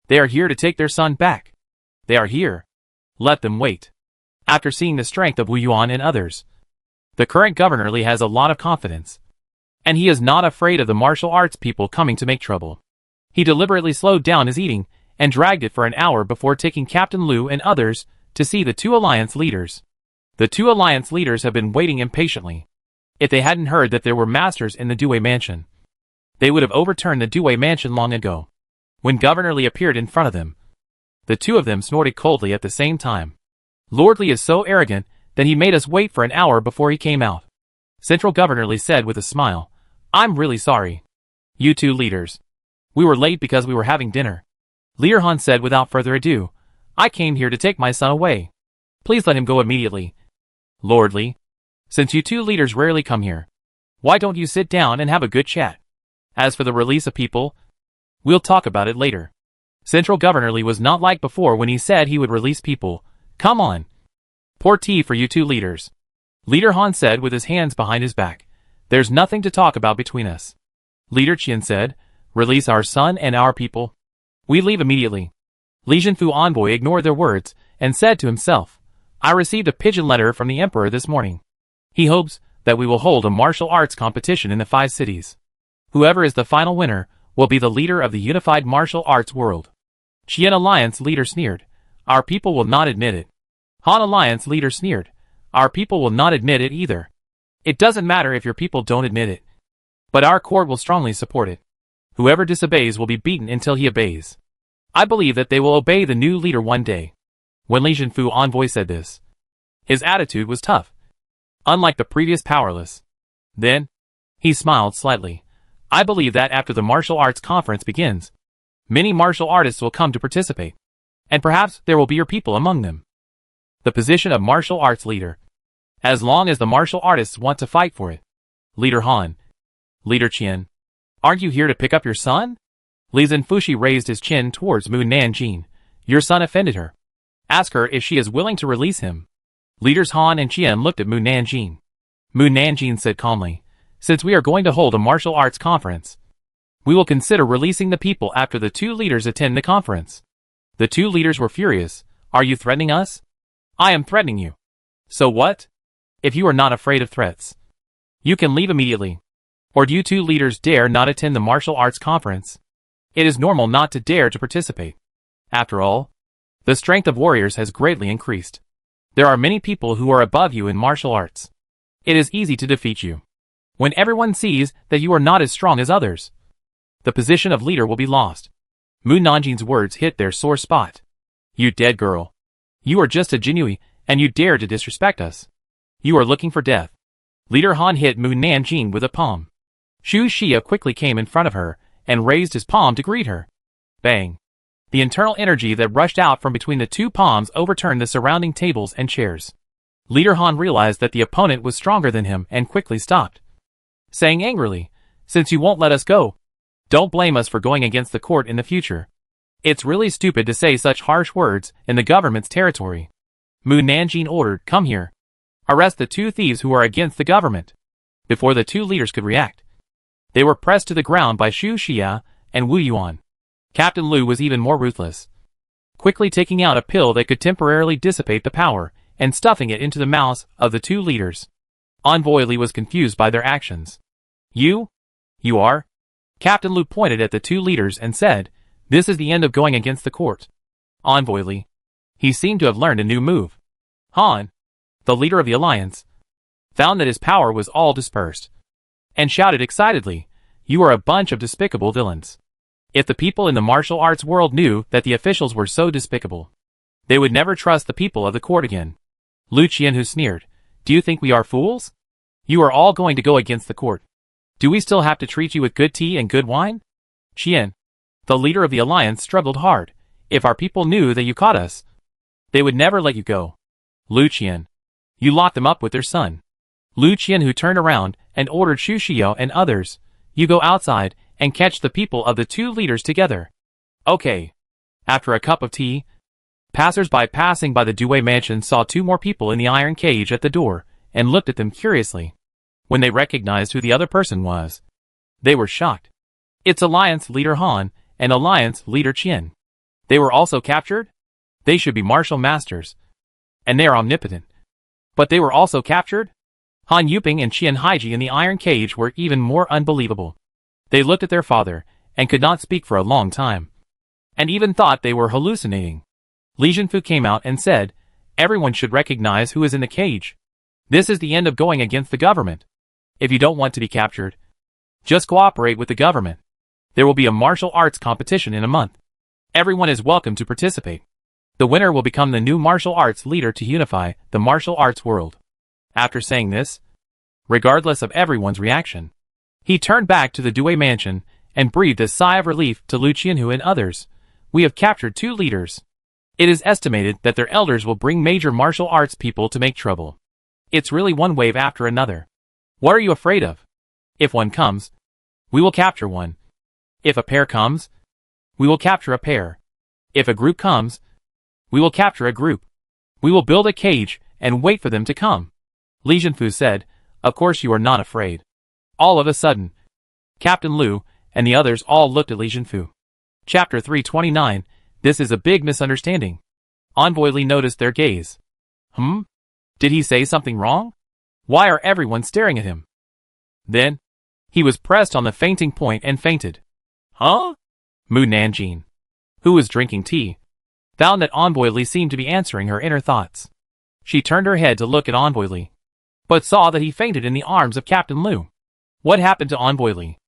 They are here to take their son back. They are here. Let them wait. After seeing the strength of Wu Yuan and others, the current governor Li has a lot of confidence, and he is not afraid of the martial arts people coming to make trouble. He deliberately slowed down his eating and dragged it for an hour before taking Captain Lu and others to see the 2 alliance leaders. The 2 alliance leaders have been waiting impatiently. If they hadn't heard that there were masters in the Dewey Mansion, they would have overturned the Dewey Mansion long ago. When Governor Li appeared in front of them, the 2 of them snorted coldly at the same time. Lord Li is so arrogant that he made us wait for an hour before he came out. Central Governor Li said with a smile, I'm really sorry. You 2 leaders. We were late because we were having dinner. Leader Han said without further ado, I came here to take my son away. Please let him go immediately. Lord Li, since you 2 leaders rarely come here, why don't you sit down and have a good chat? As for the release of people, we'll talk about it later. Central Governor Li was not like before when he said he would release people. Come on. Pour tea for you 2 leaders. Leader Han said with his hands behind his back. There's nothing to talk about between us. Leader Qian said, release our son and our people. We leave immediately. Li Jinfu envoy ignored their words and said to himself, I received a pigeon letter from the emperor this morning. He hopes that we will hold a martial arts competition in the 5 cities. Whoever is the final winner will be the leader of the unified martial arts world. Qian Alliance leader sneered, our people will not admit it. Han Alliance leader sneered, our people will not admit it either. It doesn't matter if your people don't admit it, but our court will strongly support it. Whoever disobeys will be beaten until he obeys. I believe that they will obey the new leader one day. When Li Jinfu envoy said this, his attitude was tough, unlike the previous powerless. Then, he smiled slightly. I believe that after the martial arts conference begins, many martial artists will come to participate, and perhaps there will be your people among them. The position of martial arts leader, as long as the martial artists want to fight for it. Leader Han. Leader Qian. Aren't you here to pick up your son? Li Zhenfushi raised his chin towards Mu Nanjing. Your son offended her. Ask her if she is willing to release him. Leaders Han and Qian looked at Mu Nanjing. Mu Nanjing said calmly, since we are going to hold a martial arts conference, we will consider releasing the people after the 2 leaders attend the conference. The 2 leaders were furious. Are you threatening us? I am threatening you. So what? If you are not afraid of threats, you can leave immediately. Or do you 2 leaders dare not attend the martial arts conference? It is normal not to dare to participate. After all, the strength of warriors has greatly increased. There are many people who are above you in martial arts. It is easy to defeat you. When everyone sees that you are not as strong as others, the position of leader will be lost. Mu Nanjing's words hit their sore spot. You dead girl. You are just a Jinui, and you dare to disrespect us. You are looking for death. Leader Han hit Mu Nanjing with a palm. Xu Xia quickly came in front of her and raised his palm to greet her. Bang. The internal energy that rushed out from between the two palms overturned the surrounding tables and chairs. Leader Han realized that the opponent was stronger than him and quickly stopped, saying angrily, "Since you won't let us go, don't blame us for going against the court in the future. It's really stupid to say such harsh words in the government's territory." Mu Nanjing ordered, "Come here. Arrest the two thieves who are against the government." Before the two leaders could react, they were pressed to the ground by Xu Xia and Wu Yuan. Captain Lu was even more ruthless, quickly taking out a pill that could temporarily dissipate the power and stuffing it into the mouths of the two leaders. Envoy Li was confused by their actions. You are? Captain Lu pointed at the two leaders and said, "This is the end of going against the court." Envoy Li. He seemed to have learned a new move. Han, the leader of the alliance, found that his power was all dispersed, and shouted excitedly, "You are a bunch of despicable villains." If the people in the martial arts world knew that the officials were so despicable, they would never trust the people of the court again. Lu Qianhu sneered, "Do you think we are fools? You are all going to go against the court. Do we still have to treat you with good tea and good wine?" Qian, the leader of the alliance, struggled hard. "If our people knew that you caught us, they would never let you go." Lu Qian, "You locked them up with their son." Lu Qianhu turned around and ordered Xu Xiao and others, "You go outside and catch the people of the two leaders together." Okay. After a cup of tea, passers-by passing by the Dewey mansion saw two more people in the iron cage at the door and looked at them curiously. When they recognized who the other person was, they were shocked. It's Alliance Leader Han and Alliance Leader Qian. They were also captured? They should be martial masters, and they are omnipotent. But they were also captured? Han Yuping and Qian Haiji in the iron cage were even more unbelievable. They looked at their father and could not speak for a long time, and even thought they were hallucinating. Li Jinfu came out and said, "Everyone should recognize who is in the cage. This is the end of going against the government. If you don't want to be captured, just cooperate with the government. There will be a martial arts competition in a month. Everyone is welcome to participate. The winner will become the new martial arts leader to unify the martial arts world." After saying this, regardless of everyone's reaction, he turned back to the Dewey mansion and breathed a sigh of relief to Lu Qianhu and others. "We have captured two leaders. It is estimated that their elders will bring major martial arts people to make trouble. It's really one wave after another. What are you afraid of? If one comes, we will capture one. If a pair comes, we will capture a pair. If a group comes, we will capture a group. We will build a cage and wait for them to come." Li Jinfu said, "Of course you are not afraid." All of a sudden, Captain Lu and the others all looked at Li Jinfu. Chapter 329, This is a big misunderstanding. Envoy Li noticed their gaze. Did he say something wrong? Why are everyone staring at him? Then, he was pressed on the fainting point and fainted. Mu Nanjing, who was drinking tea, found that Envoy Li seemed to be answering her inner thoughts. She turned her head to look at Envoy Li, but saw that he fainted in the arms of Captain Lu. What happened to Envoy Li?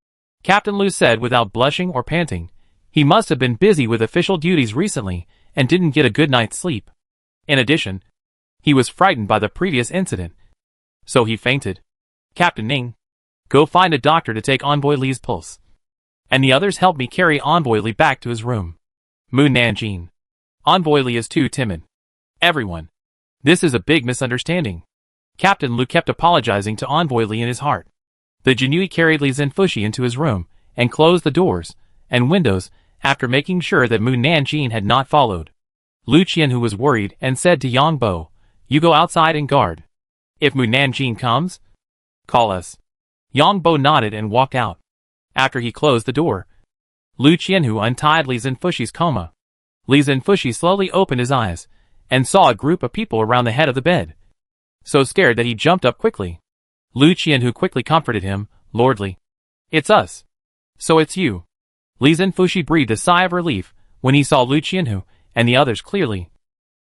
Captain Lu said without blushing or panting. He must have been busy with official duties recently and didn't get a good night's sleep. In addition, he was frightened by the previous incident, so he fainted. Captain Ning, go find a doctor to take Envoy Li's pulse. And the others helped me carry Envoy Li back to his room. Mu Nanjing, Envoy Li is too timid. Everyone, this is a big misunderstanding. Captain Lu kept apologizing to Envoy Li in his heart. The Jinui carried Li Zenfushi into his room and closed the doors and windows after making sure that Mu Nanjing had not followed. Lu Qianhu was worried and said to Yang Bo, "You go outside and guard. If Mu Nanjing comes, call us." Yang Bo nodded and walked out. After he closed the door, Lu Qianhu untied Li Zenfushi's coma. Li Zenfushi slowly opened his eyes and saw a group of people around the head of the bed. So scared that he jumped up quickly. Lu Qianhu quickly comforted him, "Lord Li, it's us. So it's you." Li Zenfushi breathed a sigh of relief when he saw Lu Qianhu and the others clearly,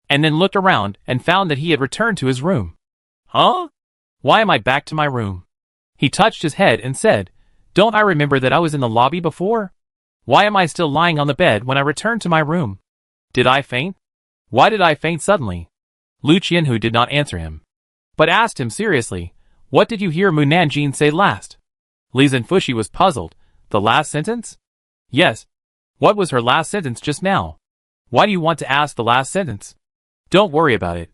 and then looked around and found that he had returned to his room. Why am I back to my room? He touched his head and said, "Don't I remember that I was in the lobby before? Why am I still lying on the bed when I returned to my room? Did I faint? Why did I faint suddenly?" Lu Qianhu did not answer him, but asked him seriously, "What did you hear Mu Nanjing say last?" Li Zenfushi was puzzled. The last sentence? Yes. What was her last sentence just now? Why do you want to ask the last sentence? Don't worry about it.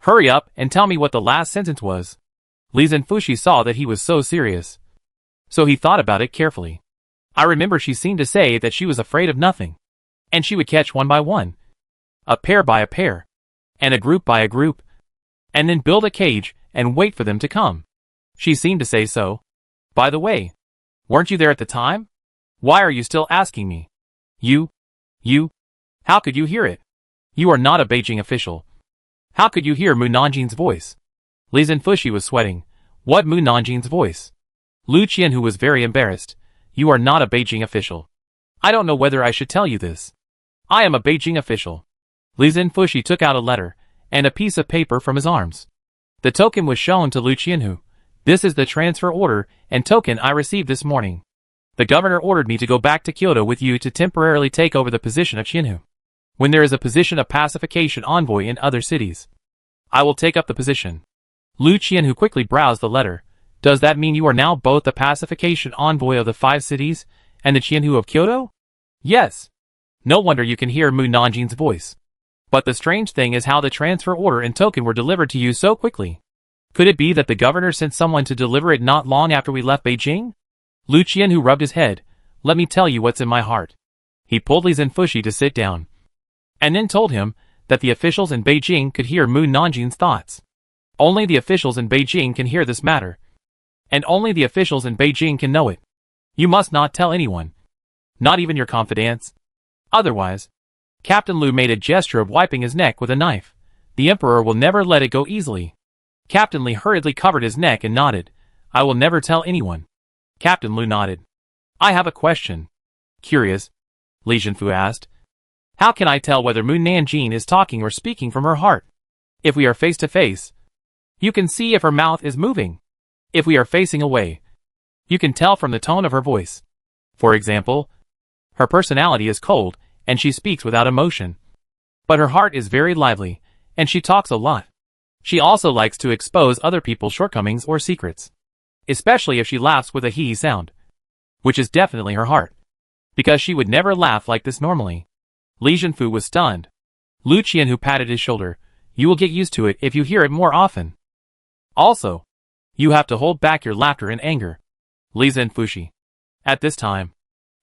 Hurry up and tell me what the last sentence was. Li Zhenfushi saw that he was so serious. So he thought about it carefully. I remember she seemed to say that she was afraid of nothing. And she would catch one by one, a pair by a pair, and a group by a group, and then build a cage and wait for them to come. She seemed to say so. By the way, weren't you there at the time? Why are you still asking me? You? How could you hear it? You are not a Beijing official. How could you hear Mu Nanjing's voice? Li Zhenfushi was sweating. What Mu Nanjing's voice? Lu Qianhu was very embarrassed. You are not a Beijing official. I don't know whether I should tell you this. I am a Beijing official. Li Zhenfushi took out a letter and a piece of paper from his arms. The token was shown to Lu Qianhu. This is the transfer order and token I received this morning. The governor ordered me to go back to Kyoto with you to temporarily take over the position of Qianhu. When there is a position of pacification envoy in other cities, I will take up the position. Lu Qianhu quickly browsed the letter. Does that mean you are now both the pacification envoy of the 5 cities and the Qianhu of Kyoto? Yes. No wonder you can hear Mu Nanjing's voice. But the strange thing is how the transfer order and token were delivered to you so quickly. Could it be that the governor sent someone to deliver it not long after we left Beijing? Lu Qianhu rubbed his head. Let me tell you what's in my heart. He pulled Li Zhenfushi to sit down, and then told him that the officials in Beijing could hear Mu Nanjing's thoughts. Only the officials in Beijing can hear this matter. And only the officials in Beijing can know it. You must not tell anyone. Not even your confidants. Otherwise, Captain Lu made a gesture of wiping his neck with a knife. The emperor will never let it go easily. Captain Li hurriedly covered his neck and nodded. I will never tell anyone. Captain Lu nodded. I have a question. Curious, Li Zhenfu asked. How can I tell whether Mu Nanjing is talking or speaking from her heart? If we are face to face, you can see if her mouth is moving. If we are facing away, you can tell from the tone of her voice. For example, her personality is cold, and she speaks without emotion. But her heart is very lively, and she talks a lot. She also likes to expose other people's shortcomings or secrets. Especially if she laughs with a hee sound. Which is definitely her heart. Because she would never laugh like this normally. Li Zhenfu was stunned. Lu Qianhu patted his shoulder. You will get used to it if you hear it more often. Also, you have to hold back your laughter and anger. Li Zhenfushi. At this time,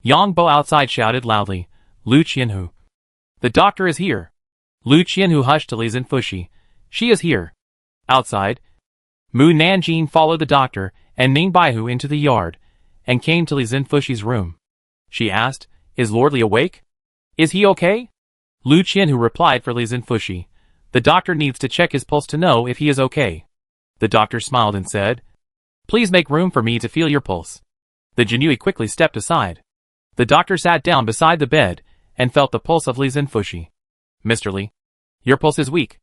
Yang Bo outside shouted loudly, Lu Qianhu. The doctor is here. Lu Qianhu hushed to Li Zhenfushi. She is here. Outside, Mu Nanjing followed the doctor and Ning Baihu into the yard, and came to Li Zhenfushi's room. She asked, Is Lord Li awake? Is he okay? Lu Qianhu replied for Li Zhenfushi. The doctor needs to check his pulse to know if he is okay. The doctor smiled and said, Please make room for me to feel your pulse. The Jinui quickly stepped aside. The doctor sat down beside the bed and felt the pulse of Li Zhenfushi. Mr. Li, your pulse is weak.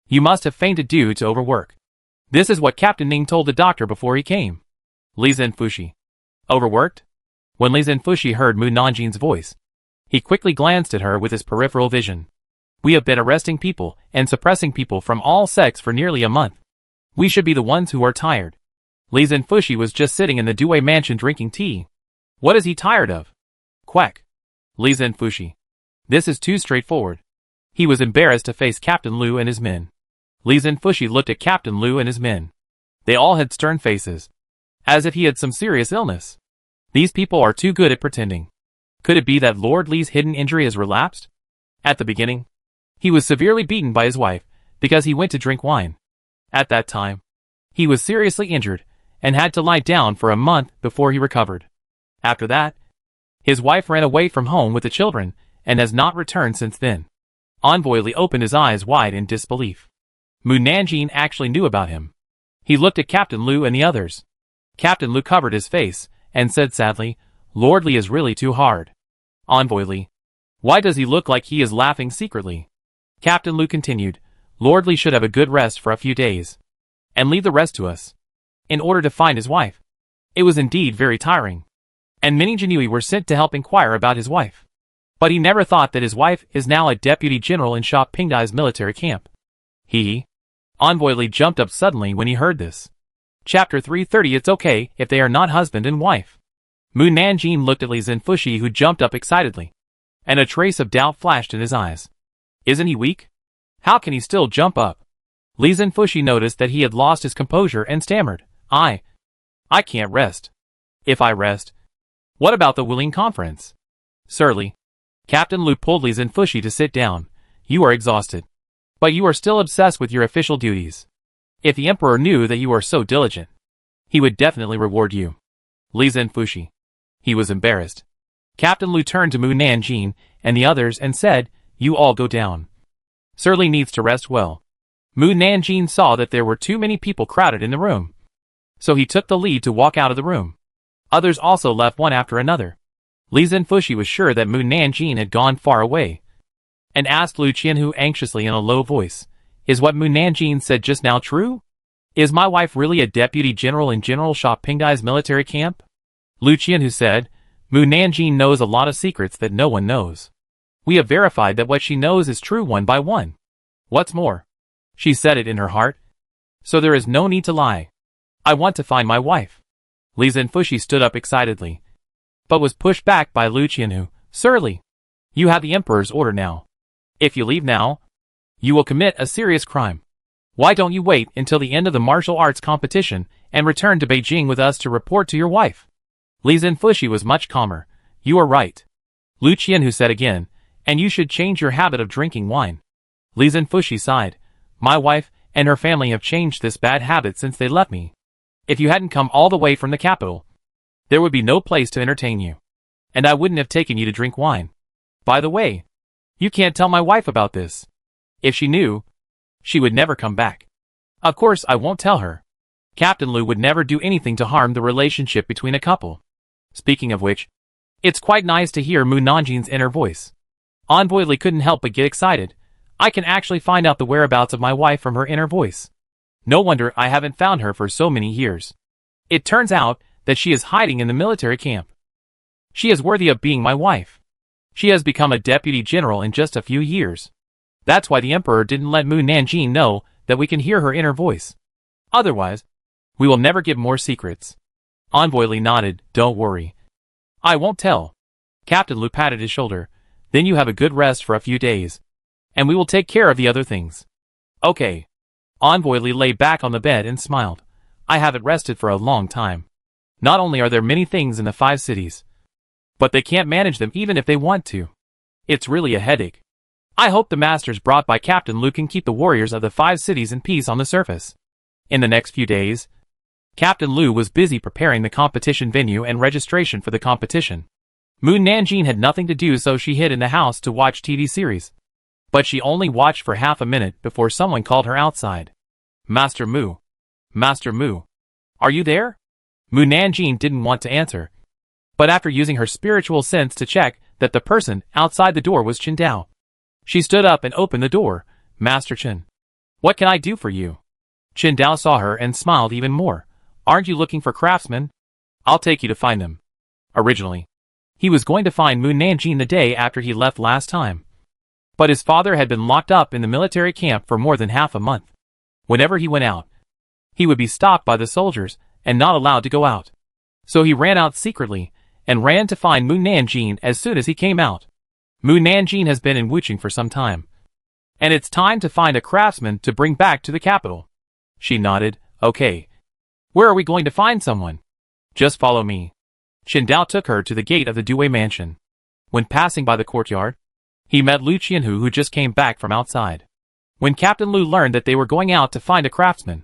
You must have fainted due to overwork. This is what Captain Ning told the doctor before he came. Li Zhenfushi. Overworked? When Li Zhenfushi heard Mu Nanjing's voice, he quickly glanced at her with his peripheral vision. We have been arresting people and suppressing people from all sects for nearly a month. We should be the ones who are tired. Li Zhenfushi was just sitting in the Due mansion drinking tea. What is he tired of? Quack. Li Zhenfushi. This is too straightforward. He was embarrassed to face Captain Lu and his men. Li Zhenfushi looked at Captain Lu and his men. They all had stern faces, as if he had some serious illness. These people are too good at pretending. Could it be that Lord Li's hidden injury has relapsed? At the beginning, he was severely beaten by his wife because he went to drink wine. At that time, he was seriously injured and had to lie down for a month before he recovered. After that, his wife ran away from home with the children and has not returned since then. Envoy Li opened his eyes wide in disbelief. Mu Nanjing actually knew about him. He looked at Captain Lu and the others. Captain Lu covered his face and said sadly, Lord Li is really too hard. Envoy Li. Why does he look like he is laughing secretly? Captain Lu continued, Lord Li should have a good rest for a few days, and leave the rest to us, in order to find his wife. It was indeed very tiring, and many Jinui were sent to help inquire about his wife. But he never thought that his wife is now a deputy general in Sha Pingdai's military camp. Envoy Li jumped up suddenly when he heard this. Chapter 330. It's okay if they are not husband and wife. Mu Nanjing looked at Li Zhenfushi, who jumped up excitedly, and a trace of doubt flashed in his eyes. Isn't he weak? How can he still jump up? Li Zhenfushi noticed that he had lost his composure and stammered, I can't rest. If I rest, what about the Wuling conference? Surly. Captain Lu pulled Li Zhenfushi to sit down. You are exhausted. But you are still obsessed with your official duties. If the Emperor knew that you are so diligent, he would definitely reward you. Li Zhenfushi. He was embarrassed. Captain Lu turned to Mu Nanjing and the others and said, you all go down. Surly needs to rest well. Mu Nanjing saw that there were too many people crowded in the room. So he took the lead to walk out of the room. Others also left one after another. Li Zhenfushi was sure that Mu Nanjing had gone far away, and asked Lu Qianhu anxiously in a low voice, is what Mu Nanjing said just now true? Is my wife really a deputy general in General Sha Pingdai's military camp? Lu Qianhu said, Mu Nanjing knows a lot of secrets that no one knows. We have verified that what she knows is true one by one. What's more, she said it in her heart. So there is no need to lie. I want to find my wife. Li Zhenfushi stood up excitedly, but was pushed back by Lu Qianhu. Surly, you have the Emperor's order now. If you leave now, you will commit a serious crime. Why don't you wait until the end of the martial arts competition and return to Beijing with us to report to your wife? Li Zhenfushi was much calmer. You are right. Lu Qianhu said again, and you should change your habit of drinking wine. Li Zhenfushi sighed. My wife and her family have changed this bad habit since they left me. If you hadn't come all the way from the capital, there would be no place to entertain you. And I wouldn't have taken you to drink wine. By the way, you can't tell my wife about this. If she knew, she would never come back. Of course I won't tell her. Captain Lu would never do anything to harm the relationship between a couple. Speaking of which, it's quite nice to hear Mu Nanjing's inner voice. Envoy Li couldn't help but get excited. I can actually find out the whereabouts of my wife from her inner voice. No wonder I haven't found her for so many years. It turns out that she is hiding in the military camp. She is worthy of being my wife. She has become a deputy general in just a few years. That's why the Emperor didn't let Mu Nanjing know that we can hear her inner voice. Otherwise, we will never give more secrets. Envoy Li nodded. Don't worry. I won't tell. Captain Lu patted his shoulder. Then you have a good rest for a few days, and we will take care of the other things. Okay. Envoy Li lay back on the bed and smiled. I haven't rested for a long time. Not only are there many things in the 5 cities, but they can't manage them even if they want to. It's really a headache. I hope the masters brought by Captain Lu can keep the warriors of the 5 cities in peace on the surface. In the next few days, Captain Lu was busy preparing the competition venue and registration for the competition. Mu Nanjing had nothing to do, so she hid in the house to watch TV series. But she only watched for half a minute before someone called her outside. Master Mu. Master Mu. Are you there? Mu Nanjing didn't want to answer, but after using her spiritual sense to check that the person outside the door was Chen Dao, she stood up and opened the door. Master Chen. What can I do for you? Chen Dao saw her and smiled even more. Aren't you looking for craftsmen? I'll take you to find them. Originally, he was going to find Mu Nanjing the day after he left last time, but his father had been locked up in the military camp for more than half a month. Whenever he went out, he would be stopped by the soldiers and not allowed to go out. So he ran out secretly and ran to find Mu Nanjing as soon as he came out. Mu Nanjing has been in Wuching for some time, and it's time to find a craftsman to bring back to the capital. She nodded. Okay. Where are we going to find someone? Just follow me. Chen Dao took her to the gate of the Due mansion. When passing by the courtyard, he met Lu Qianhu, who just came back from outside. When Captain Lu learned that they were going out to find a craftsman,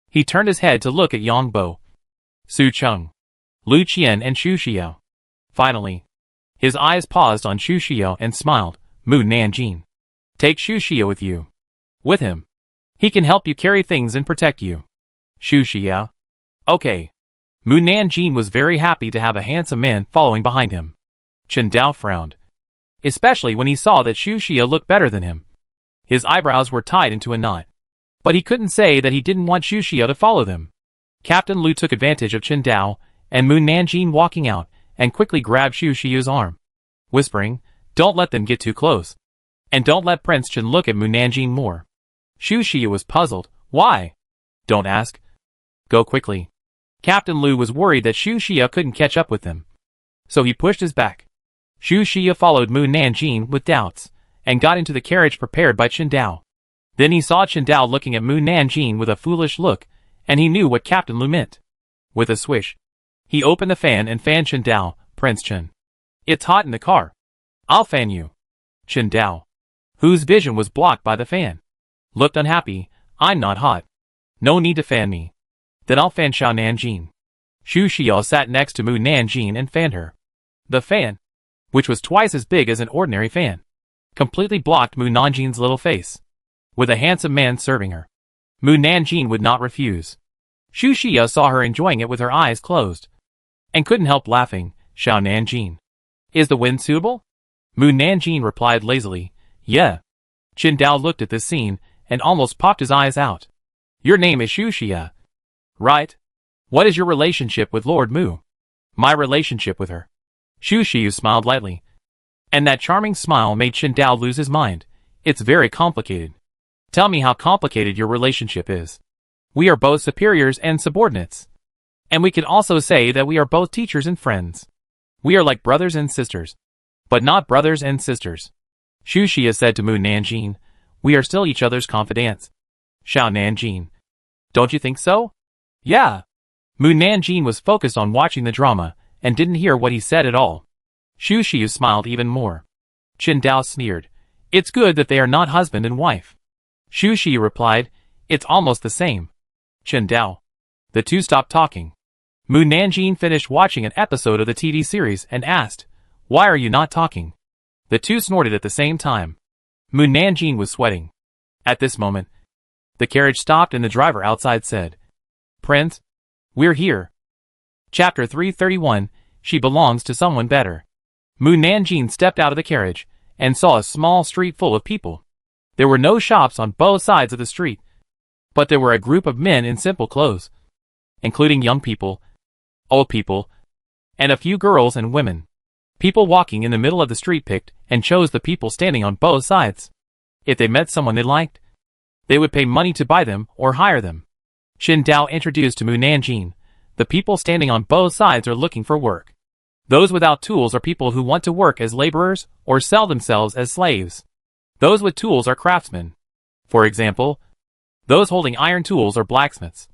he turned his head to look at Yang Bo, Su Cheng, Lu Qian and Xu Xiao. Finally, his eyes paused on Xu Xiao and smiled. Mu Nanjing. Take Xu Xiao with you. With him, he can help you carry things and protect you. Xu Xiao. Okay. Mu Nanjing was very happy to have a handsome man following behind him. Chen Dao frowned, especially when he saw that Xu Xiao looked better than him. His eyebrows were tied into a knot, but he couldn't say that he didn't want Xu Xiao to follow them. Captain Lu took advantage of Chen Dao and Mu Nanjing walking out and quickly grabbed Xu Xiao's arm, whispering, don't let them get too close, and don't let Prince Chen look at Mu Nanjing more. Xu Xiao was puzzled. Why? Don't ask. Go quickly. Captain Lu was worried that Xu Xiao couldn't catch up with them, so he pushed his back. Xu Xiao followed Mu Nanjing with doubts, and got into the carriage prepared by Qingdao. Then he saw Qingdao looking at Mu Nanjing with a foolish look, and he knew what Captain Lu meant. With a swish, he opened the fan and fanned Qingdao. Prince Chen. It's hot in the car. I'll fan you. Qingdao, whose vision was blocked by the fan, looked unhappy. I'm not hot. No need to fan me. Then I'll fan Xiao Nanjing. Xu Xiao sat next to Mu Nanjing and fanned her. The fan, which was twice as big as an ordinary fan, completely blocked Mu Nanjing's little face, with a handsome man serving her. Mu Nanjing would not refuse. Xu Xiao saw her enjoying it with her eyes closed, and couldn't help laughing. Xiao Nanjing, is the wind suitable? Mu Nanjing replied lazily, yeah. Qingdao looked at this scene, and almost popped his eyes out. Your name is Xu Xia, right? What is your relationship with Lord Mu? My relationship with her. Xu Xiu smiled lightly, and that charming smile made Qingdao lose his mind. It's very complicated. Tell me how complicated your relationship is. We are both superiors and subordinates. And we can also say that we are both teachers and friends. We are like brothers and sisters, but not brothers and sisters. Xu Xia said to Mu Nanjing, we are still each other's confidants. Xiao Nanjing, don't you think so? Yeah. Mu Nanjing was focused on watching the drama, and didn't hear what he said at all. Xu Xiu smiled even more. Qingdao sneered, it's good that they are not husband and wife. Xu Xiu replied, it's almost the same. Qingdao. The two stopped talking. Mu Nanjing finished watching an episode of the TV series and asked, why are you not talking? The two snorted at the same time. Mu Nanjing was sweating. At this moment, the carriage stopped and the driver outside said, Prince, we're here. Chapter 331, She Belongs to Someone Better. Mu Nanjing stepped out of the carriage, and saw a small street full of people. There were no shops on both sides of the street, but there were a group of men in simple clothes, including young people, old people, and a few girls and women. People walking in the middle of the street picked and chose the people standing on both sides. If they met someone they liked, they would pay money to buy them or hire them. Qingdao introduced to Mu Nanjing, the people standing on both sides are looking for work. Those without tools are people who want to work as laborers or sell themselves as slaves. Those with tools are craftsmen. For example, those holding iron tools are blacksmiths.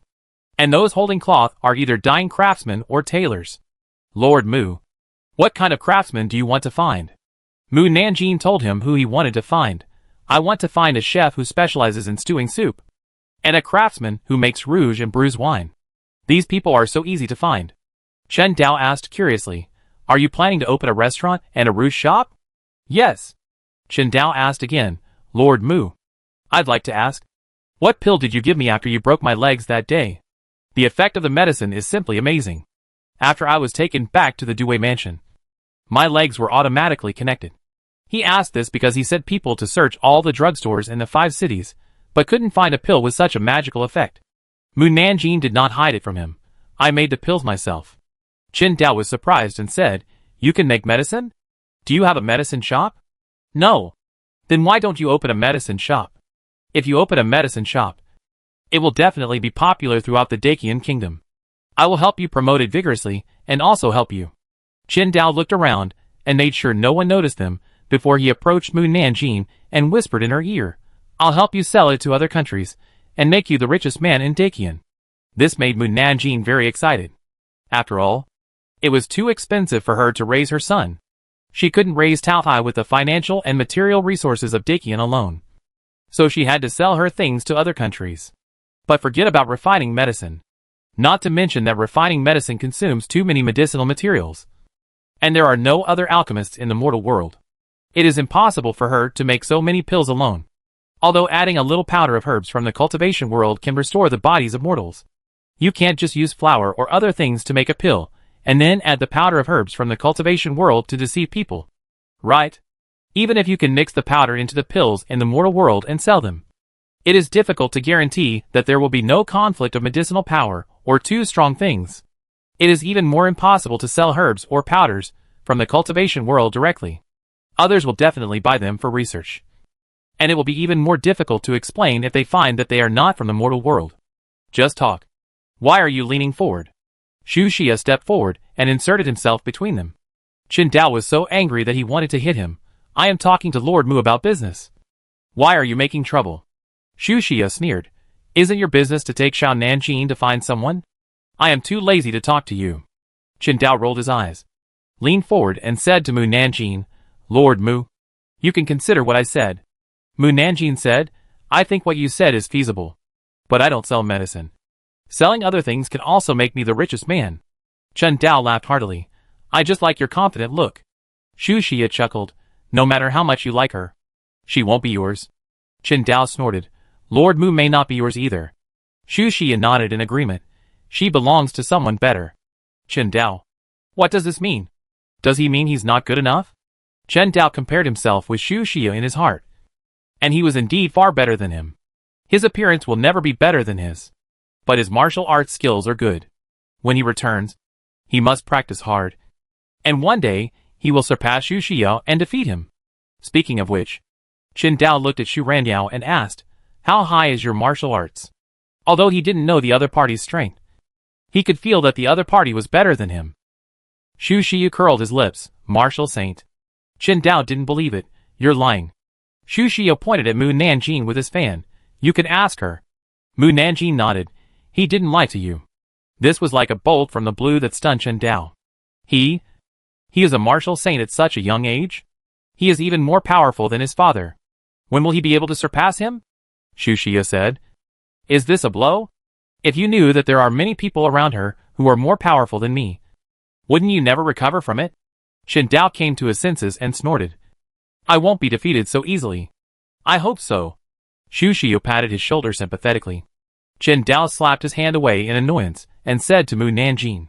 And those holding cloth are either dyeing craftsmen or tailors. Lord Mu, what kind of craftsman do you want to find? Mu Nanjing told him who he wanted to find. I want to find a chef who specializes in stewing soup, and a craftsman who makes rouge and brews wine. These people are so easy to find. Qingdao asked curiously, are you planning to open a restaurant and a rouge shop? Yes. Qingdao asked again, Lord Mu, I'd like to ask, what pill did you give me after you broke my legs that day? The effect of the medicine is simply amazing. After I was taken back to the Dewey mansion, my legs were automatically connected. He asked this because he sent people to search all the drugstores in the 5 cities, but couldn't find a pill with such a magical effect. Mu Nanjing did not hide it from him. I made the pills myself. Qingdao was surprised and said, you can make medicine? Do you have a medicine shop? No. Then why don't you open a medicine shop? If you open a medicine shop, it will definitely be popular throughout the Dacian kingdom. I will help you promote it vigorously, and also help you. Qingdao looked around, and made sure no one noticed them, before he approached Mu Nanjing, and whispered in her ear, I'll help you sell it to other countries, and make you the richest man in Dacian. This made Mu Nanjing very excited. After all, it was too expensive for her to raise her son. She couldn't raise Taotai with the financial and material resources of Dacian alone. So she had to sell her things to other countries. But forget about refining medicine. Not to mention that refining medicine consumes too many medicinal materials. And there are no other alchemists in the mortal world. It is impossible for her to make so many pills alone. Although adding a little powder of herbs from the cultivation world can restore the bodies of mortals. You can't just use flour or other things to make a pill, and then add the powder of herbs from the cultivation world to deceive people. Right? Even if you can mix the powder into the pills in the mortal world and sell them, it is difficult to guarantee that there will be no conflict of medicinal power or two strong things. It is even more impossible to sell herbs or powders from the cultivation world directly. Others will definitely buy them for research. And it will be even more difficult to explain if they find that they are not from the mortal world. Just talk. Why are you leaning forward? Xu Xia stepped forward and inserted himself between them. Qingdao was so angry that he wanted to hit him. I am talking to Lord Mu about business. Why are you making trouble? Xu Xia sneered. Isn't your business to take Xiao Nanjing to find someone? I am too lazy to talk to you. Qin Dao rolled his eyes, leaned forward and said to Mu Nanjing, Lord Mu, you can consider what I said. Mu Nanjing said, I think what you said is feasible. But I don't sell medicine. Selling other things can also make me the richest man. Qin Dao laughed heartily. I just like your confident look. Xu Xia chuckled. No matter how much you like her, she won't be yours. Qin Dao snorted. Lord Mu may not be yours either. Xu Xia nodded in agreement. She belongs to someone better. Qin Dao. What does this mean? Does he mean he's not good enough? Qin Dao compared himself with Xu Xia in his heart. And he was indeed far better than him. His appearance will never be better than his. But his martial arts skills are good. When he returns, he must practice hard. And one day, he will surpass Xu Xia and defeat him. Speaking of which, Qin Dao looked at Xu Ranyao and asked, How high is your martial arts? Although he didn't know the other party's strength, he could feel that the other party was better than him. Xu Xia curled his lips. Martial saint. Qin Dao didn't believe it. You're lying. Xu Xia pointed at Mu Nanjing with his fan. You can ask her. Mu Nanjing nodded. He didn't lie to you. This was like a bolt from the blue that stunned Qin Dao. He is a martial saint at such a young age? He is even more powerful than his father. When will he be able to surpass him? Xu Xia said. Is this a blow? If you knew that there are many people around her who are more powerful than me, wouldn't you never recover from it? Qin Dao came to his senses and snorted. I won't be defeated so easily. I hope so. Xu Xia patted his shoulder sympathetically. Qin Dao slapped his hand away in annoyance and said to Mu Nanjing,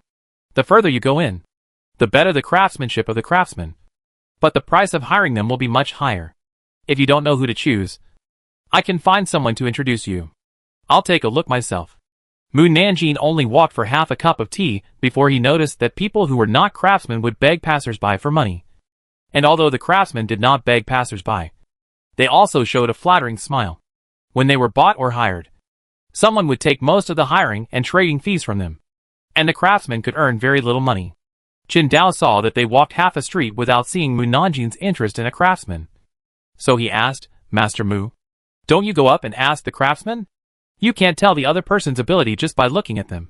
The further you go in, the better the craftsmanship of the craftsmen. But the price of hiring them will be much higher. If you don't know who to choose, I can find someone to introduce you. I'll take a look myself. Mu Nanjing only walked for half a cup of tea before he noticed that people who were not craftsmen would beg passers-by for money. And although the craftsmen did not beg passers-by, they also showed a flattering smile. When they were bought or hired, someone would take most of the hiring and trading fees from them, and the craftsmen could earn very little money. Qin Dao saw that they walked half a street without seeing Mu Nanjing's interest in a craftsman. So he asked, Master Mu, don't you go up and ask the craftsman? You can't tell the other person's ability just by looking at them.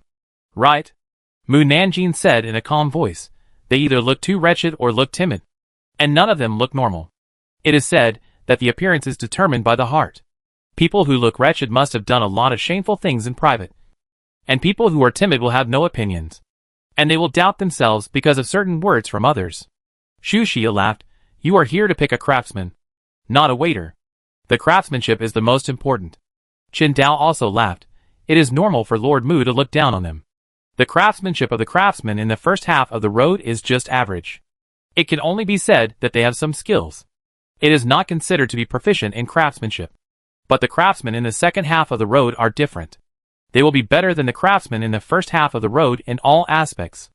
Right? Mu Nanjing said in a calm voice. They either look too wretched or look timid. And none of them look normal. It is said that the appearance is determined by the heart. People who look wretched must have done a lot of shameful things in private. And people who are timid will have no opinions. And they will doubt themselves because of certain words from others. Xu Xia laughed. You are here to pick a craftsman, not a waiter. The craftsmanship is the most important. Qin Dao also laughed. It is normal for Lord Mu to look down on them. The craftsmanship of the craftsmen in the first half of the road is just average. It can only be said that they have some skills. It is not considered to be proficient in craftsmanship. But the craftsmen in the second half of the road are different. They will be better than the craftsmen in the first half of the road in all aspects.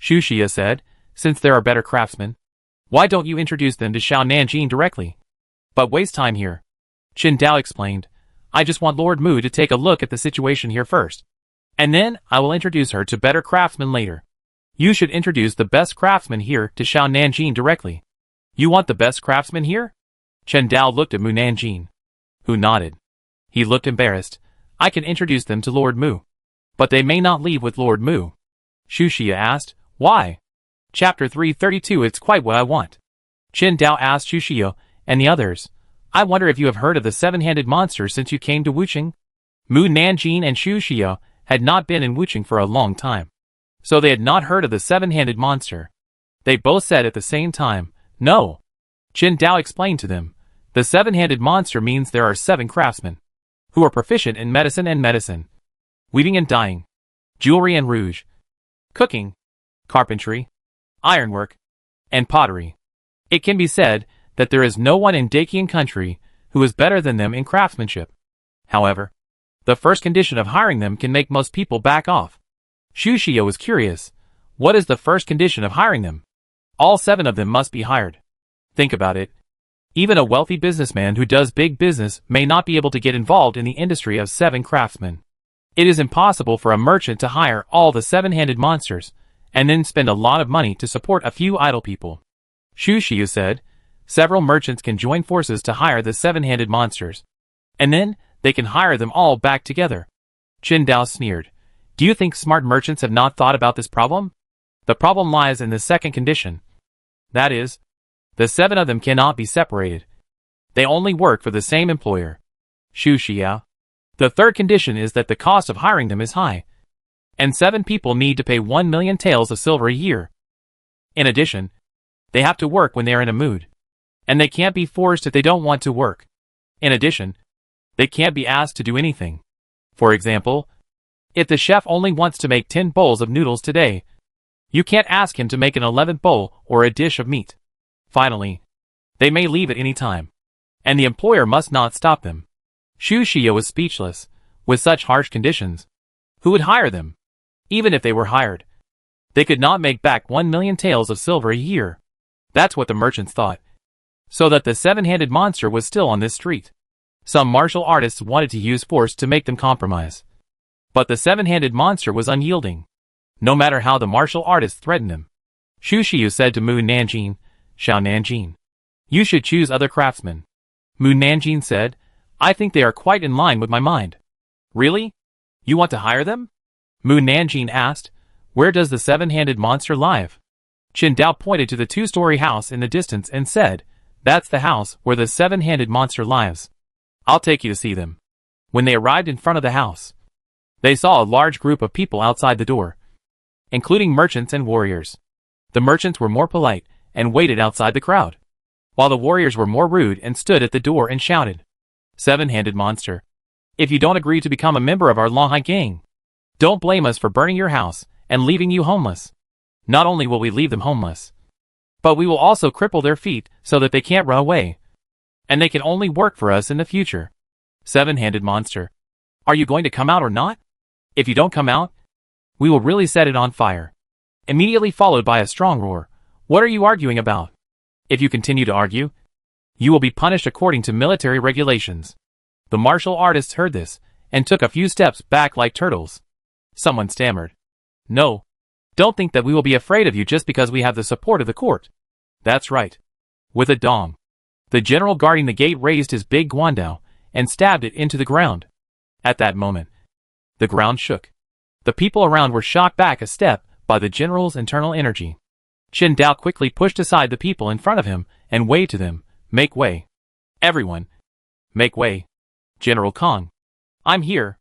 Xu Xia said, since there are better craftsmen, why don't you introduce them to Xiao Nanjing directly? But waste time here. Qin Dao explained. I just want Lord Mu to take a look at the situation here first. And then I will introduce her to better craftsmen later. You should introduce the best craftsman here to Xiao Nanjing directly. You want the best craftsman here? Qin Dao looked at Mu Nanjing, who nodded. He looked embarrassed. I can introduce them to Lord Mu. But they may not leave with Lord Mu. Xu Xia asked, why? Chapter 332 It's quite what I want. Qin Dao asked Xu Xia and the others. I wonder if you have heard of the seven-handed monster since you came to Wuqing? Mu Nanjing and Xu Xia had not been in Wuqing for a long time, so they had not heard of the seven-handed monster. They both said at the same time, no. Qin Dao explained to them. The seven-handed monster means there are 7 craftsmen, who are proficient in medicine, weaving and dyeing, jewelry and rouge, cooking, carpentry, ironwork, and pottery. It can be said that there is no one in Daqian country who is better than them in craftsmanship. However, the first condition of hiring them can make most people back off. Xu Xia was curious. What is the first condition of hiring them? All 7 of them must be hired. Think about it. Even a wealthy businessman who does big business may not be able to get involved in the industry of 7 craftsmen. It is impossible for a merchant to hire all the seven-handed monsters and then spend a lot of money to support a few idle people. Xu Xia said, Several merchants can join forces to hire the seven-handed monsters. And then, they can hire them all back together. Qin Dao sneered. Do you think smart merchants have not thought about this problem? The problem lies in the second condition. That is, the 7 of them cannot be separated. They only work for the same employer. Xu Xiao. The third condition is that the cost of hiring them is high. And 7 people need to pay 1 million taels of silver a year. In addition, they have to work when they are in a mood. And they can't be forced if they don't want to work. In addition, they can't be asked to do anything. For example, if the chef only wants to make 10 bowls of noodles today, you can't ask him to make an 11th bowl or a dish of meat. Finally, they may leave at any time. And the employer must not stop them. Xu Xiao was speechless. With such harsh conditions, who would hire them? Even if they were hired, they could not make back 1 million taels of silver a year. That's what the merchants thought. So that the seven-handed monster was still on this street. Some martial artists wanted to use force to make them compromise. But the seven-handed monster was unyielding. No matter how the martial artists threatened him. Xu Xiao said to Mu Nanjing, Xiao Nanjing, you should choose other craftsmen. Mu Nanjing said, I think they are quite in line with my mind. Really? You want to hire them? Mu Nanjing asked, where does the seven-handed monster live? Qin Dao pointed to the 2-story house in the distance and said, that's the house where the seven-handed monster lives. I'll take you to see them. When they arrived in front of the house, they saw a large group of people outside the door, including merchants and warriors. The merchants were more polite and waited outside the crowd, while the warriors were more rude and stood at the door and shouted, Seven-handed monster, if you don't agree to become a member of our Longhai gang, don't blame us for burning your house and leaving you homeless. Not only will we leave them homeless, but we will also cripple their feet so that they can't run away. And they can only work for us in the future. Seven-handed monster, are you going to come out or not? If you don't come out, we will really set it on fire. Immediately followed by a strong roar. What are you arguing about? If you continue to argue, you will be punished according to military regulations. The martial artists heard this and took a few steps back like turtles. Someone stammered. No. Don't think that we will be afraid of you just because we have the support of the court. That's right. With a dong, the general guarding the gate raised his big guandao and stabbed it into the ground. At that moment, the ground shook. The people around were shocked back a step by the general's internal energy. Qin Dao quickly pushed aside the people in front of him and waved to them, make way. Everyone, make way. General Kang. I'm here.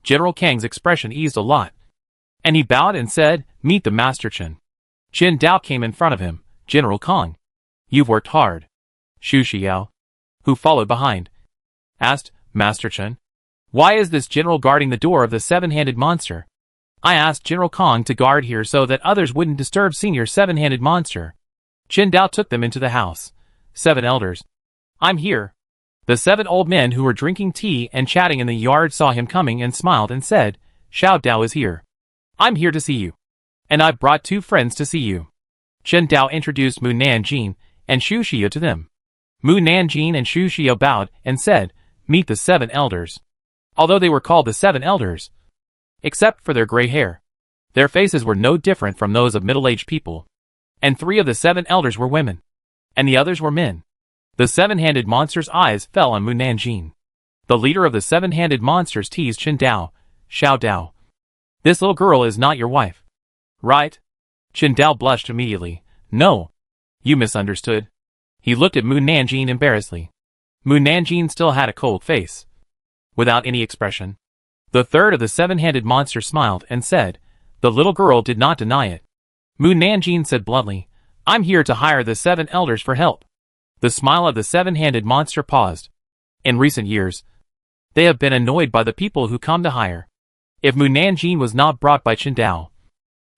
General Kang's expression eased a lot. And he bowed and said, meet the Master Qin. Qin Dao came in front of him, General Kang. You've worked hard. Xu Xiao, who followed behind, asked, Master Qin, why is this general guarding the door of the seven-handed monster? I asked General Kang to guard here so that others wouldn't disturb senior seven-handed monster. Qin Dao took them into the house. 7 elders. I'm here. The 7 old men who were drinking tea and chatting in the yard saw him coming and smiled and said, Xiao Dao is here. I'm here to see you. And I've brought 2 friends to see you. Qin Dao introduced Mu Nanjing and Xu Xiao to them. Mu Nanjing and Xu Xiao bowed and said, meet the 7 elders. Although they were called the 7 elders, except for their gray hair, their faces were no different from those of middle-aged people. And 3 of the 7 elders were women, and the others were men. The seven-handed monster's eyes fell on Mu Nanjing. The leader of the seven-handed monsters teased Qin Dao, Xiao Dao. This little girl is not your wife, right? Qin Dao blushed immediately. No. You misunderstood. He looked at Mu Nanjing embarrassedly. Mu Nanjing still had a cold face, without any expression. The third of the seven-handed monster smiled and said, the little girl did not deny it. Mu Nanjing said bluntly, I'm here to hire the 7 elders for help. The smile of the seven-handed monster paused. In recent years, they have been annoyed by the people who come to hire. If Mu Nanjing was not brought by Qin Dao,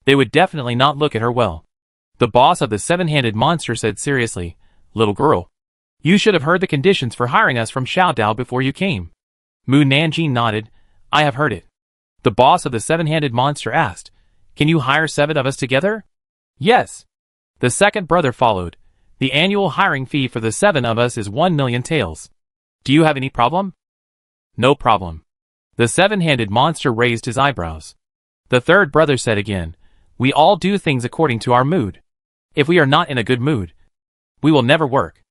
they would definitely not look at her well. The boss of the seven-handed monster said seriously, little girl, you should have heard the conditions for hiring us from Xiao Dao before you came. Mu Nanjing nodded, I have heard it. The boss of the seven-handed monster asked, can you hire 7 of us together? Yes. The second brother followed. The annual hiring fee for the 7 of us is 1 million taels. Do you have any problem? No problem. The seven-handed monster raised his eyebrows. The third brother said again, we all do things according to our mood. If we are not in a good mood, we will never work.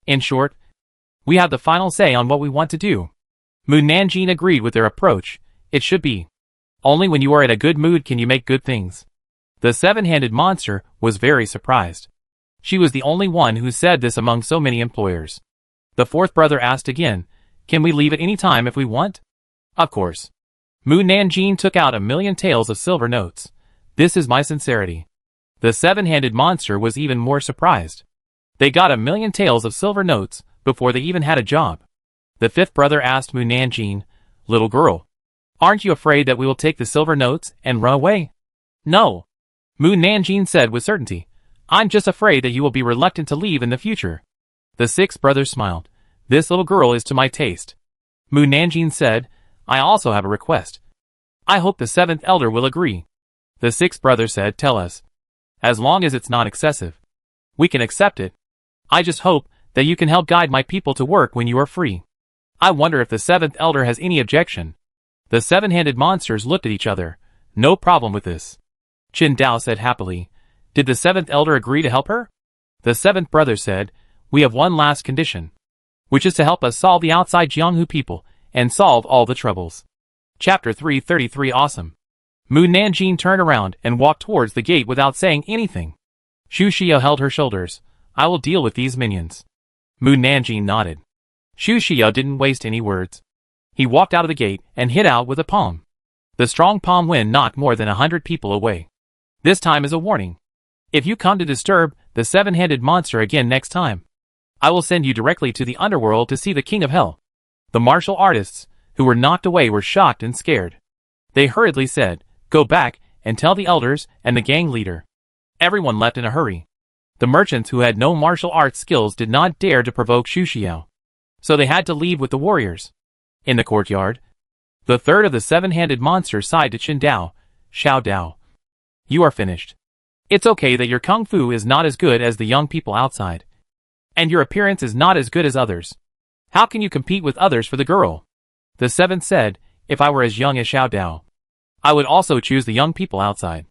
In short, we have the final say on what we want to do. Mu Nanjing agreed with their approach. It should be. Only when you are in a good mood can you make good things. The seven-handed monster was very surprised. She was the only one who said this among so many employers. The fourth brother asked again, can we leave at any time if we want? Of course. Mu Nanjing took out 1,000,000 taels of silver notes. This is my sincerity. The seven-handed monster was even more surprised. They got 1,000,000 taels of silver notes before they even had a job. The fifth brother asked Mu Nanjing, little girl, aren't you afraid that we will take the silver notes and run away? No. Mu Nanjing said with certainty, I'm just afraid that you will be reluctant to leave in the future. The sixth brother smiled. This little girl is to my taste. Mu Nanjing said, I also have a request. I hope the seventh elder will agree. The sixth brother said, tell us. As long as it's not excessive. We can accept it. I just hope that you can help guide my people to work when you are free. I wonder if the seventh elder has any objection. The seven-handed monsters looked at each other. No problem with this. Qin Dao said happily. Did the seventh elder agree to help her? The seventh brother said, we have one last condition, which is to help us solve the outside Jianghu people and solve all the troubles. Chapter 333 Awesome. Mu Nanjing turned around and walked towards the gate without saying anything. Xu Xiao held her shoulders. I will deal with these minions. Mu Nanjing nodded. Xu Xiao didn't waste any words. He walked out of the gate and hit out with a palm. The strong palm wind knocked more than 100 people away. This time is a warning. If you come to disturb the seven-handed monster again next time, I will send you directly to the underworld to see the king of hell. The martial artists, who were knocked away, were shocked and scared. They hurriedly said, go back and tell the elders and the gang leader. Everyone left in a hurry. The merchants who had no martial arts skills did not dare to provoke Xu Xiao, so they had to leave with the warriors. In the courtyard, the third of the seven-handed monsters sighed to Qin Dao, Xiao Dao. You are finished. It's okay that your kung fu is not as good as the young people outside, and your appearance is not as good as others. How can you compete with others for the girl? The seventh said, if I were as young as Xiao Dao, I would also choose the young people outside.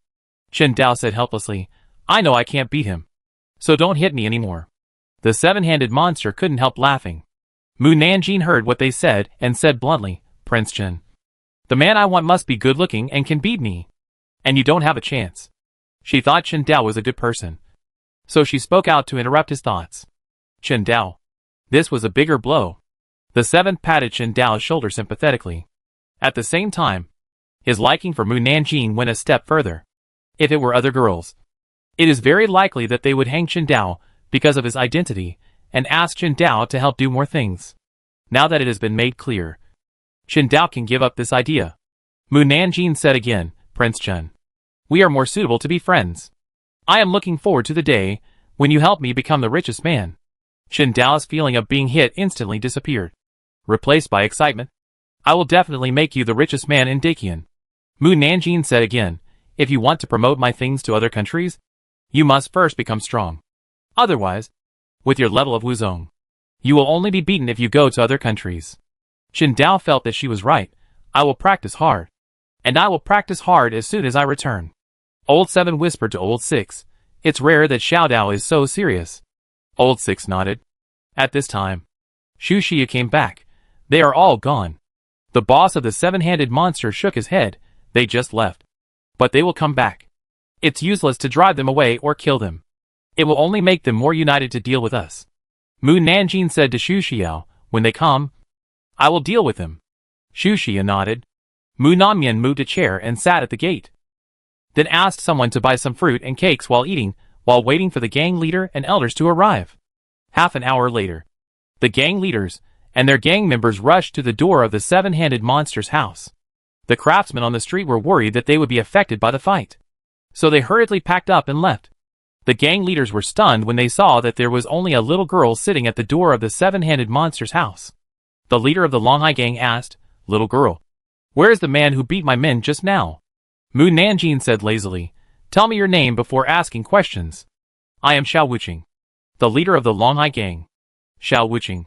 Qin Dao said helplessly, I know I can't beat him, so don't hit me anymore. The seven-handed monster couldn't help laughing. Mu Nanjing heard what they said and said bluntly, Prince Chen, the man I want must be good-looking and can beat me, and you don't have a chance. She thought Qin Dao was a good person, so she spoke out to interrupt his thoughts. Qin Dao. This was a bigger blow. The seventh patted Qin Dao's shoulder sympathetically. At the same time, his liking for Mu Nanjing went a step further. If it were other girls, it is very likely that they would hang Qin Dao because of his identity and ask Qin Dao to help do more things. Now that it has been made clear, Qin Dao can give up this idea. Mu Nanjing said again, Prince Chen, we are more suitable to be friends. I am looking forward to the day when you help me become the richest man. Qin Dao's feeling of being hit instantly disappeared, replaced by excitement. I will definitely make you the richest man in Dakian. Mu Nanjing said again, if you want to promote my things to other countries, you must first become strong. Otherwise, with your level of Wuzong, you will only be beaten if you go to other countries. Qin Dao felt that she was right. I will practice hard. And I will practice hard as soon as I return. Old 7 whispered to Old 6, it's rare that Xiao Dao is so serious. Old 6 nodded. At this time, Xu Xia came back. They are all gone. The boss of the seven-handed monster shook his head. They just left. But they will come back. It's useless to drive them away or kill them. It will only make them more united to deal with us. Mu Nanjing said to Xu Xiao, when they come, I will deal with them. Xu Xia nodded. Mu Nanmian moved a chair and sat at the gate. Then asked someone to buy some fruit and cakes while waiting for the gang leader and elders to arrive. Half an hour later, the gang leaders and their gang members rushed to the door of the seven-handed monster's house. The craftsmen on the street were worried that they would be affected by the fight, so they hurriedly packed up and left. The gang leaders were stunned when they saw that there was only a little girl sitting at the door of the seven-handed monster's house. The leader of the Longhai gang asked, little girl, where is the man who beat my men just now? Mu Nanjing said lazily, tell me your name before asking questions. I am Xiao Wuqing, the leader of the Longhai gang. Xiao Wuqing.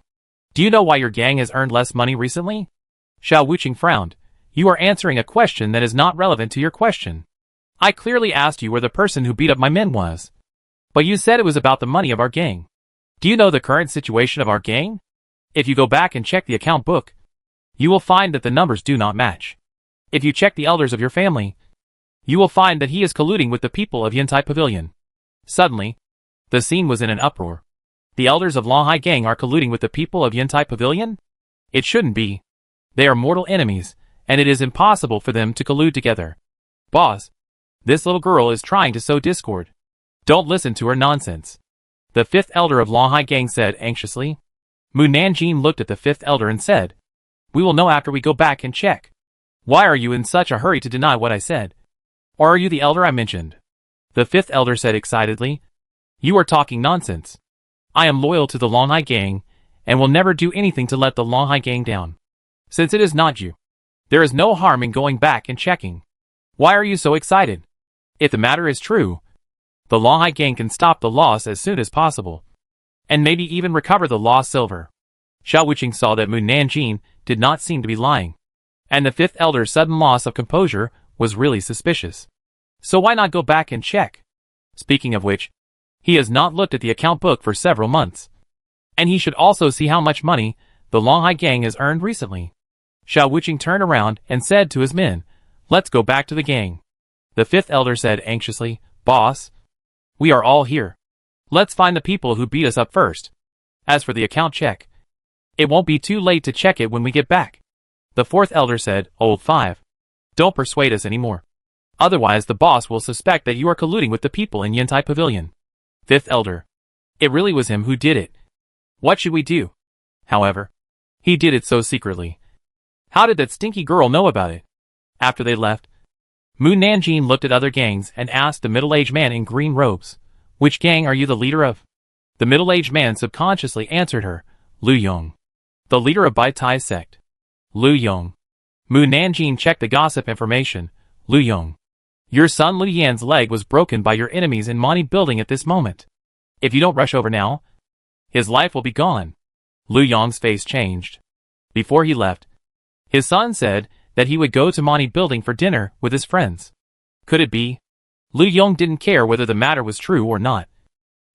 Do you know why your gang has earned less money recently? Xiao Wuqing frowned. You are answering a question that is not relevant to your question. I clearly asked you where the person who beat up my men was, but you said it was about the money of our gang. Do you know the current situation of our gang? If you go back and check the account book, you will find that the numbers do not match. If you check the elders of your family, you will find that he is colluding with the people of Yantai Pavilion. Suddenly, the scene was in an uproar. The elders of Longhai Gang are colluding with the people of Yantai Pavilion? It shouldn't be. They are mortal enemies, and it is impossible for them to collude together. Boss, this little girl is trying to sow discord. Don't listen to her nonsense. The fifth elder of Longhai Gang said anxiously. Mu Nanjing looked at the fifth elder and said, we will know after we go back and check. Why are you in such a hurry to deny what I said? Or are you the elder I mentioned? The fifth elder said excitedly. You are talking nonsense. I am loyal to the Longhai Gang, and will never do anything to let the Longhai Gang down. Since it is not you, there is no harm in going back and checking. Why are you so excited? If the matter is true, the Longhai Gang can stop the loss as soon as possible, and maybe even recover the lost silver. Xiao Wuqing saw that Mu Nanjing did not seem to be lying, and the fifth elder's sudden loss of composure was really suspicious. So why not go back and check? Speaking of which, he has not looked at the account book for several months, and he should also see how much money the Longhai Gang has earned recently. Xiao Wuqing turned around and said to his men, let's go back to the gang. The fifth elder said anxiously, boss, we are all here. Let's find the people who beat us up first. As for the account check, it won't be too late to check it when we get back. The fourth elder said, Old Five, don't persuade us anymore. Otherwise the boss will suspect that you are colluding with the people in Yantai Pavilion. Fifth elder, it really was him who did it. What should we do? However, he did it so secretly. How did that stinky girl know about it? After they left, Mu Nanjing looked at other gangs and asked the middle-aged man in green robes, which gang are you the leader of? The middle-aged man subconsciously answered her, Lu Yong. The leader of Bai Tai's sect. Lu Yong. Mu Nanjing checked the gossip information. Lu Yong. Your son Lu Yan's leg was broken by your enemies in Mani Building at this moment. If you don't rush over now, his life will be gone. Lu Yong's face changed. Before he left, his son said that he would go to Mani Building for dinner with his friends. Could it be? Lu Yong didn't care whether the matter was true or not,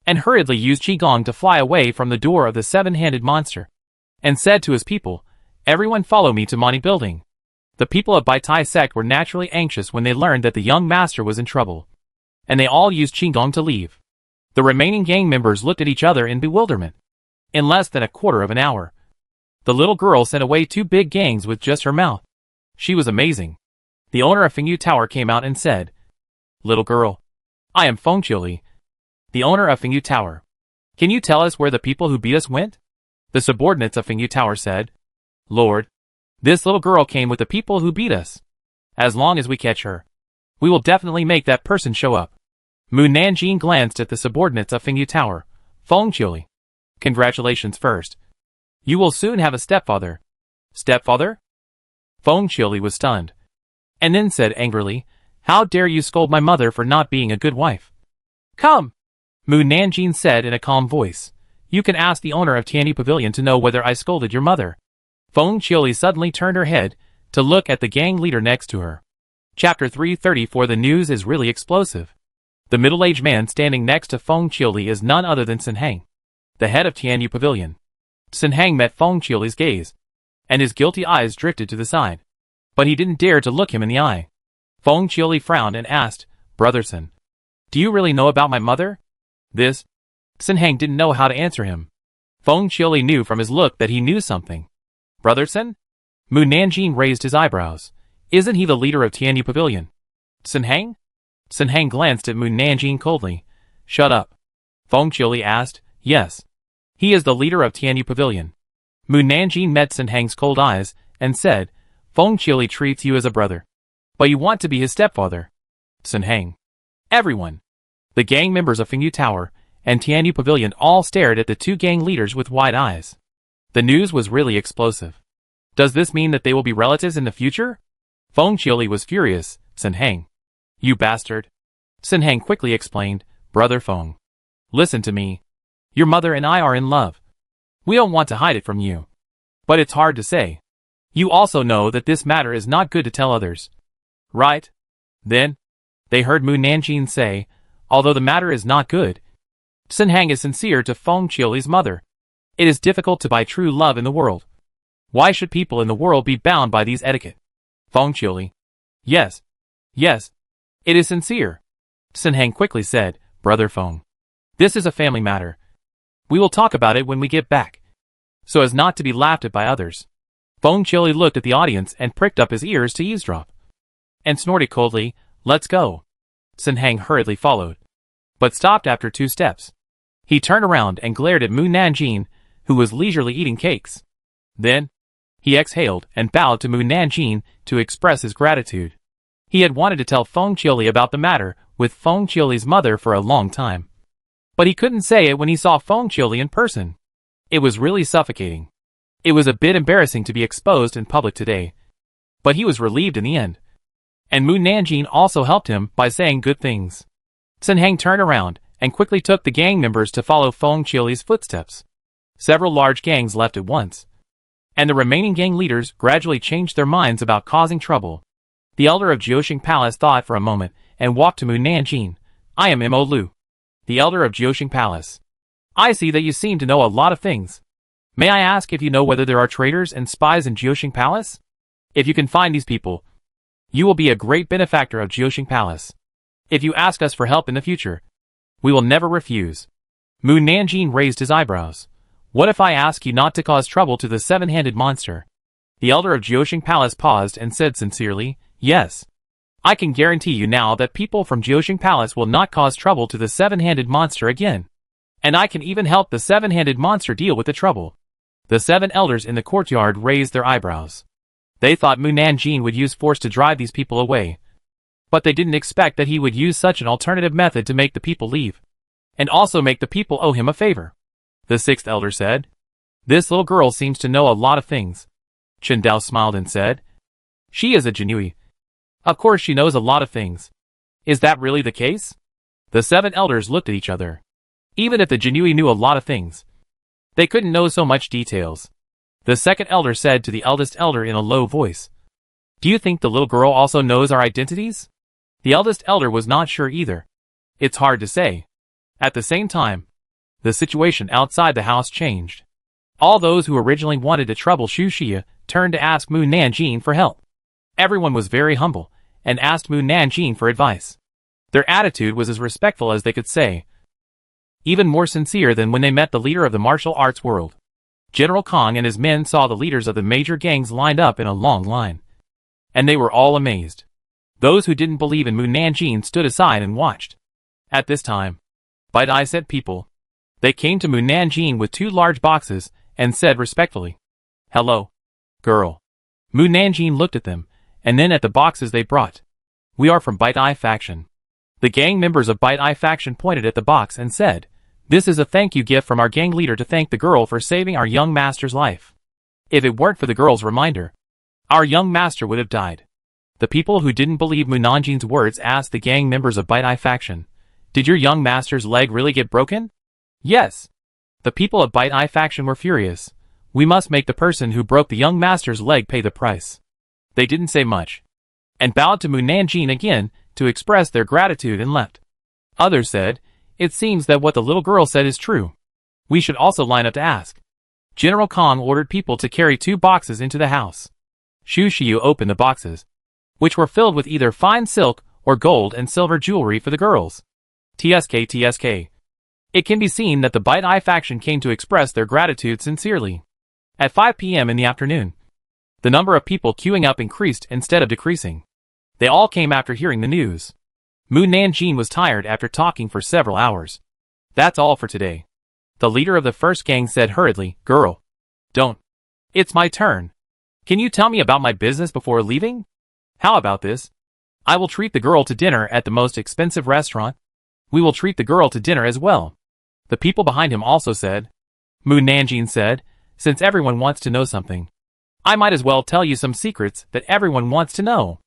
and hurriedly used Qigong to fly away from the door of the seven-handed monster, and said to his people, everyone follow me to Mani Building. The people of Bai Tai sect were naturally anxious when they learned that the young master was in trouble, and they all used Qigong to leave. The remaining gang members looked at each other in bewilderment. In less than a quarter of an hour, the little girl sent away 2 big gangs with just her mouth. She was amazing. The owner of Fengyu Tower came out and said, Little girl, I am Feng Qiuli, the owner of Fengyu Tower. Can you tell us where the people who beat us went? The subordinates of Fengyu Tower said, Lord, this little girl came with the people who beat us. As long as we catch her, we will definitely make that person show up. Mu Nanjing glanced at the subordinates of Fengyu Tower. Feng Qiuli, congratulations first. You will soon have a stepfather. Stepfather? Feng Qiuli was stunned, and then said angrily, how dare you scold my mother for not being a good wife? Come, Mu Nanjing said in a calm voice. You can ask the owner of Tianyu Pavilion to know whether I scolded your mother. Feng Qiuli suddenly turned her head to look at the gang leader next to her. Chapter 334. The news is really explosive. The middle-aged man standing next to Feng Qiuli is none other than Sun Hang, the head of Tianyu Pavilion. Sun Hang met Feng Qiuli's gaze, and his guilty eyes drifted to the side. But he didn't dare to look him in the eye. Feng Qiuli frowned and asked, Brother Sun, do you really know about my mother? This? Sun Hang didn't know how to answer him. Feng Qiuli knew from his look that he knew something. Brother Sun? Mu Nanjing raised his eyebrows. Isn't he the leader of Tianyu Pavilion? Sun Hang? Sun Hang glanced at Mu Nanjing coldly. Shut up. Feng Qiuli asked. Yes. He is the leader of Tianyu Pavilion. Mu Nanjing met Sun Hang's cold eyes and said, Feng Qiuli treats you as a brother, but you want to be his stepfather. Sun Hang. Everyone, the gang members of Fengyu Tower and Tianyu Pavilion all stared at the 2 gang leaders with wide eyes. The news was really explosive. Does this mean that they will be relatives in the future? Feng Qiuli was furious. Sun Hang. You bastard. Sun Hang quickly explained, Brother Feng, listen to me. Your mother and I are in love. We don't want to hide it from you. But it's hard to say. You also know that this matter is not good to tell others. Right? Then, they heard Mu Nanjing say, although the matter is not good, Sun Hang is sincere to Feng Qiuli's mother. It is difficult to buy true love in the world. Why should people in the world be bound by these etiquette? Feng Qiuli. Yes. Yes. It is sincere. Sun Hang quickly said, Brother Feng. This is a family matter. We will talk about it when we get back. So as not to be laughed at by others. Feng Qiuli looked at the audience and pricked up his ears to eavesdrop. And snorted coldly, Let's go. Sun Hang hurriedly followed. But stopped after 2 steps. He turned around and glared at Mu Nanjing, who was leisurely eating cakes. Then, he exhaled and bowed to Mu Nanjing to express his gratitude. He had wanted to tell Feng Qiuli about the matter with Feng Qiuli's mother for a long time. But he couldn't say it when he saw Feng Qiuli in person. It was really suffocating. It was a bit embarrassing to be exposed in public today. But he was relieved in the end. And Mu Nanjing also helped him by saying good things. Sun Hang turned around and quickly took the gang members to follow Feng Qiuli's footsteps. Several large gangs left at once. And the remaining gang leaders gradually changed their minds about causing trouble. The elder of Jiuxing Palace thought for a moment and walked to Mu Nanjing. I am Mo Lu. The elder of Jiuxing Palace. I see that you seem to know a lot of things. May I ask if you know whether there are traitors and spies in Jiuxing Palace? If you can find these people, you will be a great benefactor of Jiuxing Palace. If you ask us for help in the future, we will never refuse. Mu Nanjing raised his eyebrows. What if I ask you not to cause trouble to the 7-handed monster? The elder of Jiuxing Palace paused and said sincerely, Yes. I can guarantee you now that people from Jiuxing Palace will not cause trouble to the 7-handed monster again. And I can even help the 7-handed monster deal with the trouble. The 7 elders in the courtyard raised their eyebrows. They thought Mu Nanjing would use force to drive these people away. But they didn't expect that he would use such an alternative method to make the people leave. And also make the people owe him a favor. The 6th elder said. This little girl seems to know a lot of things. Chen Dao smiled and said. She is a Jinui. Of course she knows a lot of things. Is that really the case? The 7 elders looked at each other. Even if the Jinui knew a lot of things, they couldn't know so much details. The 2nd elder said to the eldest elder in a low voice. Do you think the little girl also knows our identities? The eldest elder was not sure either. It's hard to say. At the same time, the situation outside the house changed. All those who originally wanted to trouble Xu Xia turned to ask Mu Nanjing for help. Everyone was very humble and asked Mu Nanjing for advice. Their attitude was as respectful as they could say. Even more sincere than when they met the leader of the martial arts world. General Kong and his men saw the leaders of the major gangs lined up in a long line. And they were all amazed. Those who didn't believe in Mu Nanjing stood aside and watched. At this time, Bite-Eye sent people. They came to Mu Nanjing with 2 large boxes and said respectfully, Hello, girl. Mu Nanjing looked at them, and then at the boxes they brought. We are from Bite-Eye faction. The gang members of Bite-Eye faction pointed at the box and said, This is a thank you gift from our gang leader to thank the girl for saving our young master's life. If it weren't for the girl's reminder, our young master would have died. The people who didn't believe Mu Nanjing's words asked the gang members of Bite-Eye faction, Did your young master's leg really get broken? Yes. The people of Bite-Eye faction were furious. We must make the person who broke the young master's leg pay the price. They didn't say much. And bowed to Mu Nanjing again to express their gratitude and left. Others said, It seems that what the little girl said is true. We should also line up to ask. General Kong ordered people to carry 2 boxes into the house. Xu Xiu opened the boxes, which were filled with either fine silk or gold and silver jewelry for the girls. TSK. It can be seen that the Bite-Eye faction came to express their gratitude sincerely. At 5 p.m. in the afternoon, the number of people queuing up increased instead of decreasing. They all came after hearing the news. Mu Nanjing was tired after talking for several hours. That's all for today. The leader of the first gang said hurriedly, Girl. Don't. It's my turn. Can you tell me about my business before leaving? How about this? I will treat the girl to dinner at the most expensive restaurant. We will treat the girl to dinner as well. The people behind him also said. Mu Nanjing said, Since everyone wants to know something, I might as well tell you some secrets that everyone wants to know.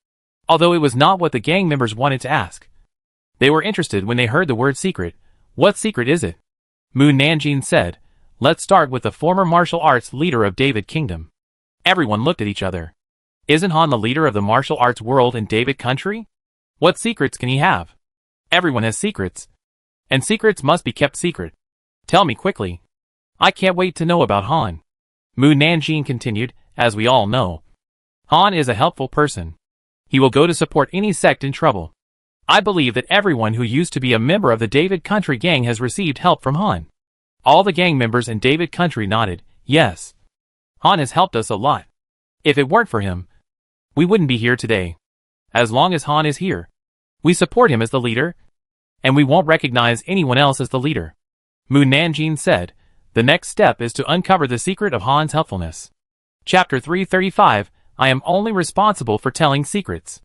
Although it was not what the gang members wanted to ask. They were interested when they heard the word secret. What secret is it? Mu Nanjing said, Let's start with the former martial arts leader of David Kingdom. Everyone looked at each other. Isn't Han the leader of the martial arts world in David country? What secrets can he have? Everyone has secrets. And secrets must be kept secret. Tell me quickly. I can't wait to know about Han. Mu Nanjing continued, as we all know. Han is a helpful person. He will go to support any sect in trouble. I believe that everyone who used to be a member of the David Country gang has received help from Han. All the gang members in David Country nodded, yes. Han has helped us a lot. If it weren't for him, we wouldn't be here today. As long as Han is here, we support him as the leader, and we won't recognize anyone else as the leader. Mu Nanjing said, the next step is to uncover the secret of Han's helpfulness. Chapter 335, I am only responsible for telling secrets.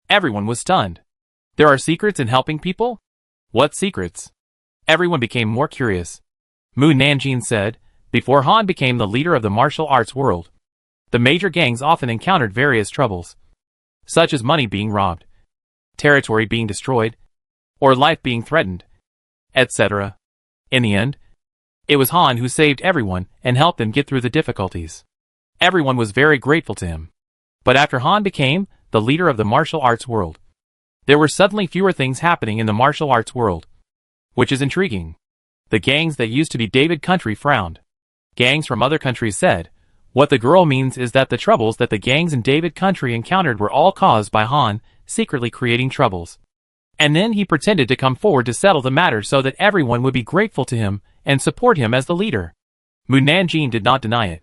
Everyone was stunned. There are secrets in helping people? What secrets? Everyone became more curious. Mu Nanjing said, before Han became the leader of the martial arts world, the major gangs often encountered various troubles, such as money being robbed, territory being destroyed, or life being threatened, etc. In the end, it was Han who saved everyone and helped them get through the difficulties. Everyone was very grateful to him. But after Han became the leader of the martial arts world, there were suddenly fewer things happening in the martial arts world, which is intriguing. The gangs that used to be David Country frowned. Gangs from other countries said, what the girl means is that the troubles that the gangs in David Country encountered were all caused by Han secretly creating troubles. And then he pretended to come forward to settle the matter so that everyone would be grateful to him and support him as the leader. Mu Nanjing did not deny it.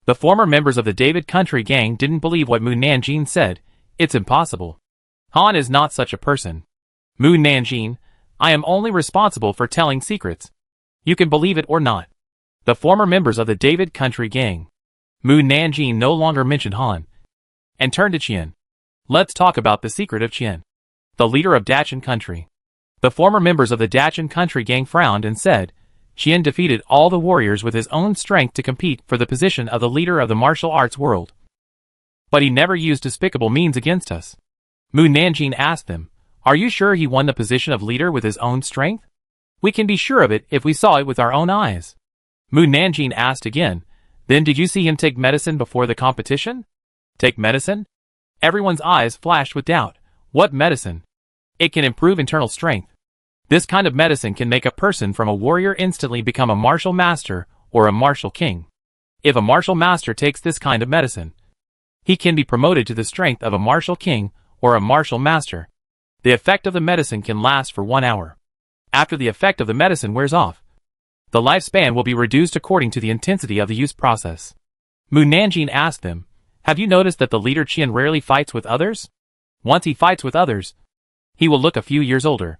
The former members of the David Country gang didn't believe what Mu Nanjing said. It's impossible. Han is not such a person. Mu Nanjing, I am only responsible for telling secrets. You can believe it or not. The former members of the David Country gang. Mu Nanjing no longer mentioned Han, and turned to Qian. Let's talk about the secret of Qian, the leader of Dachan Country. The former members of the Dachan Country gang frowned and said, Qian defeated all the warriors with his own strength to compete for the position of the leader of the martial arts world. But he never used despicable means against us. Mu Nanjing asked them, are you sure he won the position of leader with his own strength? We can be sure of it if we saw it with our own eyes. Mu Nanjing asked again, then did you see him take medicine before the competition? Take medicine? Everyone's eyes flashed with doubt. What medicine? It can improve internal strength. This kind of medicine can make a person from a warrior instantly become a martial master or a martial king. If a martial master takes this kind of medicine, he can be promoted to the strength of a martial king or a martial master. The effect of the medicine can last for 1 hour. After the effect of the medicine wears off, the lifespan will be reduced according to the intensity of the use process. Mu Nanjing asked them, have you noticed that the leader Qian rarely fights with others? Once he fights with others, he will look a few years older.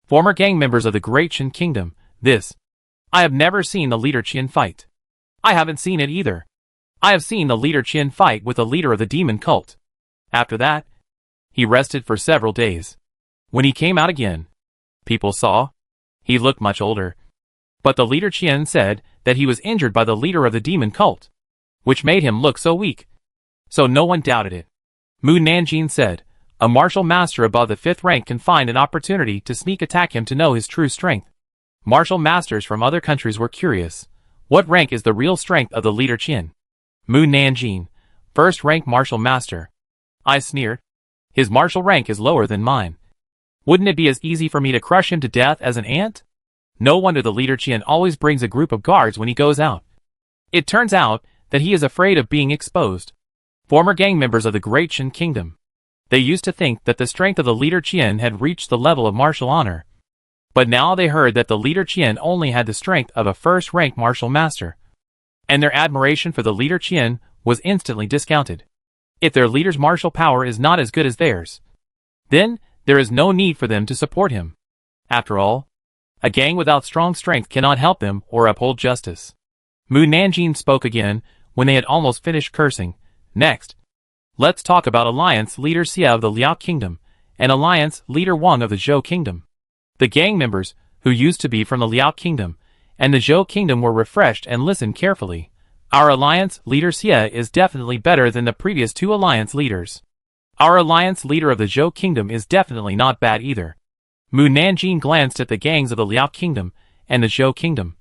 Former gang members of the Great Qin Kingdom, I have never seen the leader Qian fight. I haven't seen it either. I have seen the leader Qian fight with the leader of the demon cult. After that, he rested for several days. When he came out again, people saw he looked much older. But the leader Qian said that he was injured by the leader of the demon cult, which made him look so weak. So no one doubted it. Mu Nanjing said, a martial master above the 5th rank can find an opportunity to sneak attack him to know his true strength. Martial masters from other countries were curious. What rank is the real strength of the leader Qian? Mu Nanjing, 1st rank martial master. I sneered. His martial rank is lower than mine. Wouldn't it be as easy for me to crush him to death as an ant? No wonder the leader Qian always brings a group of guards when he goes out. It turns out that he is afraid of being exposed. Former gang members of the Great Qin Kingdom. They used to think that the strength of the leader Qian had reached the level of martial honor. But now they heard that the leader Qian only had the strength of a 1st rank martial master. And their admiration for the leader Qian was instantly discounted. If their leader's martial power is not as good as theirs, then there is no need for them to support him. After all, a gang without strong strength cannot help them or uphold justice. Mu Nanjing spoke again when they had almost finished cursing. Next, let's talk about Alliance Leader Xie of the Liao Kingdom and Alliance Leader Wang of the Zhou Kingdom. The gang members, who used to be from the Liao Kingdom and the Zhou Kingdom, were refreshed and listened carefully. Our Alliance Leader Xie is definitely better than the previous 2 Alliance leaders. Our Alliance Leader of the Zhou Kingdom is definitely not bad either. Mu Nanjing glanced at the gangs of the Liao Kingdom and the Zhou Kingdom,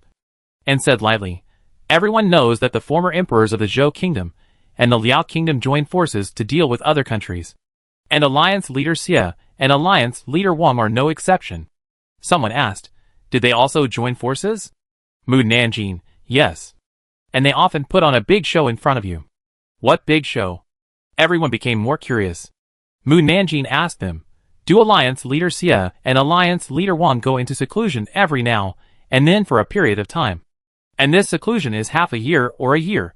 and said lightly, everyone knows that the former emperors of the Zhou Kingdom and the Liao Kingdom joined forces to deal with other countries. And Alliance Leader Xie and Alliance Leader Wang are no exception. Someone asked, Did they also join forces? Mu Nanjing, yes. And they often put on a big show in front of you. What big show? Everyone became more curious. Mu Nanjing asked them, do Alliance Leader Xie and Alliance Leader Wang go into seclusion every now and then for a period of time? And this seclusion is half a year or a year.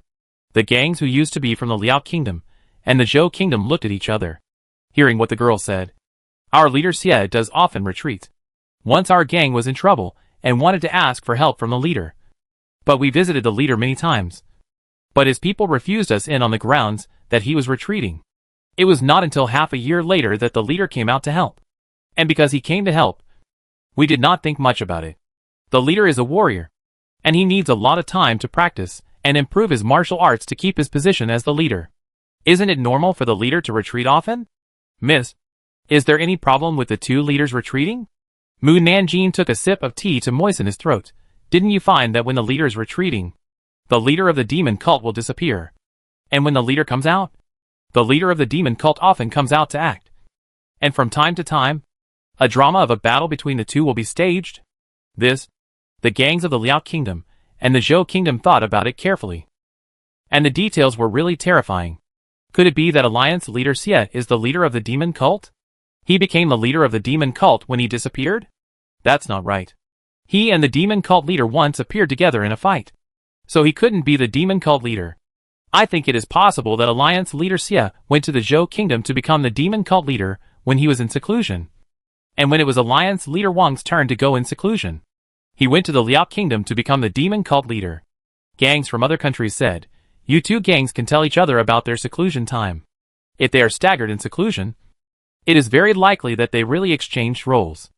The gangs who used to be from the Liao Kingdom and the Zhou Kingdom looked at each other. Hearing what the girl said, our leader Xie does often retreat. Once our gang was in trouble and wanted to ask for help from the leader. But we visited the leader many times. But his people refused us in on the grounds that he was retreating. It was not until half a year later that the leader came out to help. And because he came to help, we did not think much about it. The leader is a warrior, and he needs a lot of time to practice and improve his martial arts to keep his position as the leader. Isn't it normal for the leader to retreat often? Miss, is there any problem with the two leaders retreating? Mu Nanjing took a sip of tea to moisten his throat. Didn't you find that when the leader is retreating, the leader of the demon cult will disappear? And when the leader comes out, the leader of the demon cult often comes out to act. And from time to time, a drama of a battle between the two will be staged. This, the gangs of the Liao Kingdom and the Zhou Kingdom thought about it carefully. And the details were really terrifying. Could it be that Alliance Leader Xie is the leader of the demon cult? He became the leader of the demon cult when he disappeared? That's not right. He and the demon cult leader once appeared together in a fight. So he couldn't be the demon cult leader. I think it is possible that Alliance Leader Xie went to the Zhou Kingdom to become the demon cult leader when he was in seclusion. And when it was Alliance Leader Wang's turn to go in seclusion, he went to the Liao Kingdom to become the demon cult leader. Gangs from other countries said, you two gangs can tell each other about their seclusion time. If they are staggered in seclusion, it is very likely that they really exchanged roles.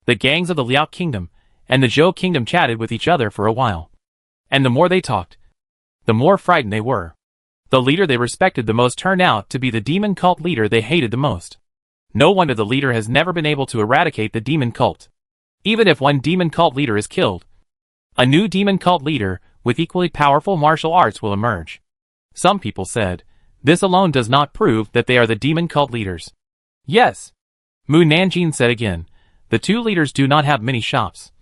The gangs of the Liao Kingdom and the Zhou Kingdom chatted with each other for a while. And the more they talked, the more frightened they were. The leader they respected the most turned out to be the demon cult leader they hated the most. No wonder the leader has never been able to eradicate the demon cult. Even if one demon cult leader is killed, a new demon cult leader with equally powerful martial arts will emerge. Some people said, this alone does not prove that they are the demon cult leaders. Yes, Mu Nanjing said again, the two leaders do not have many shops.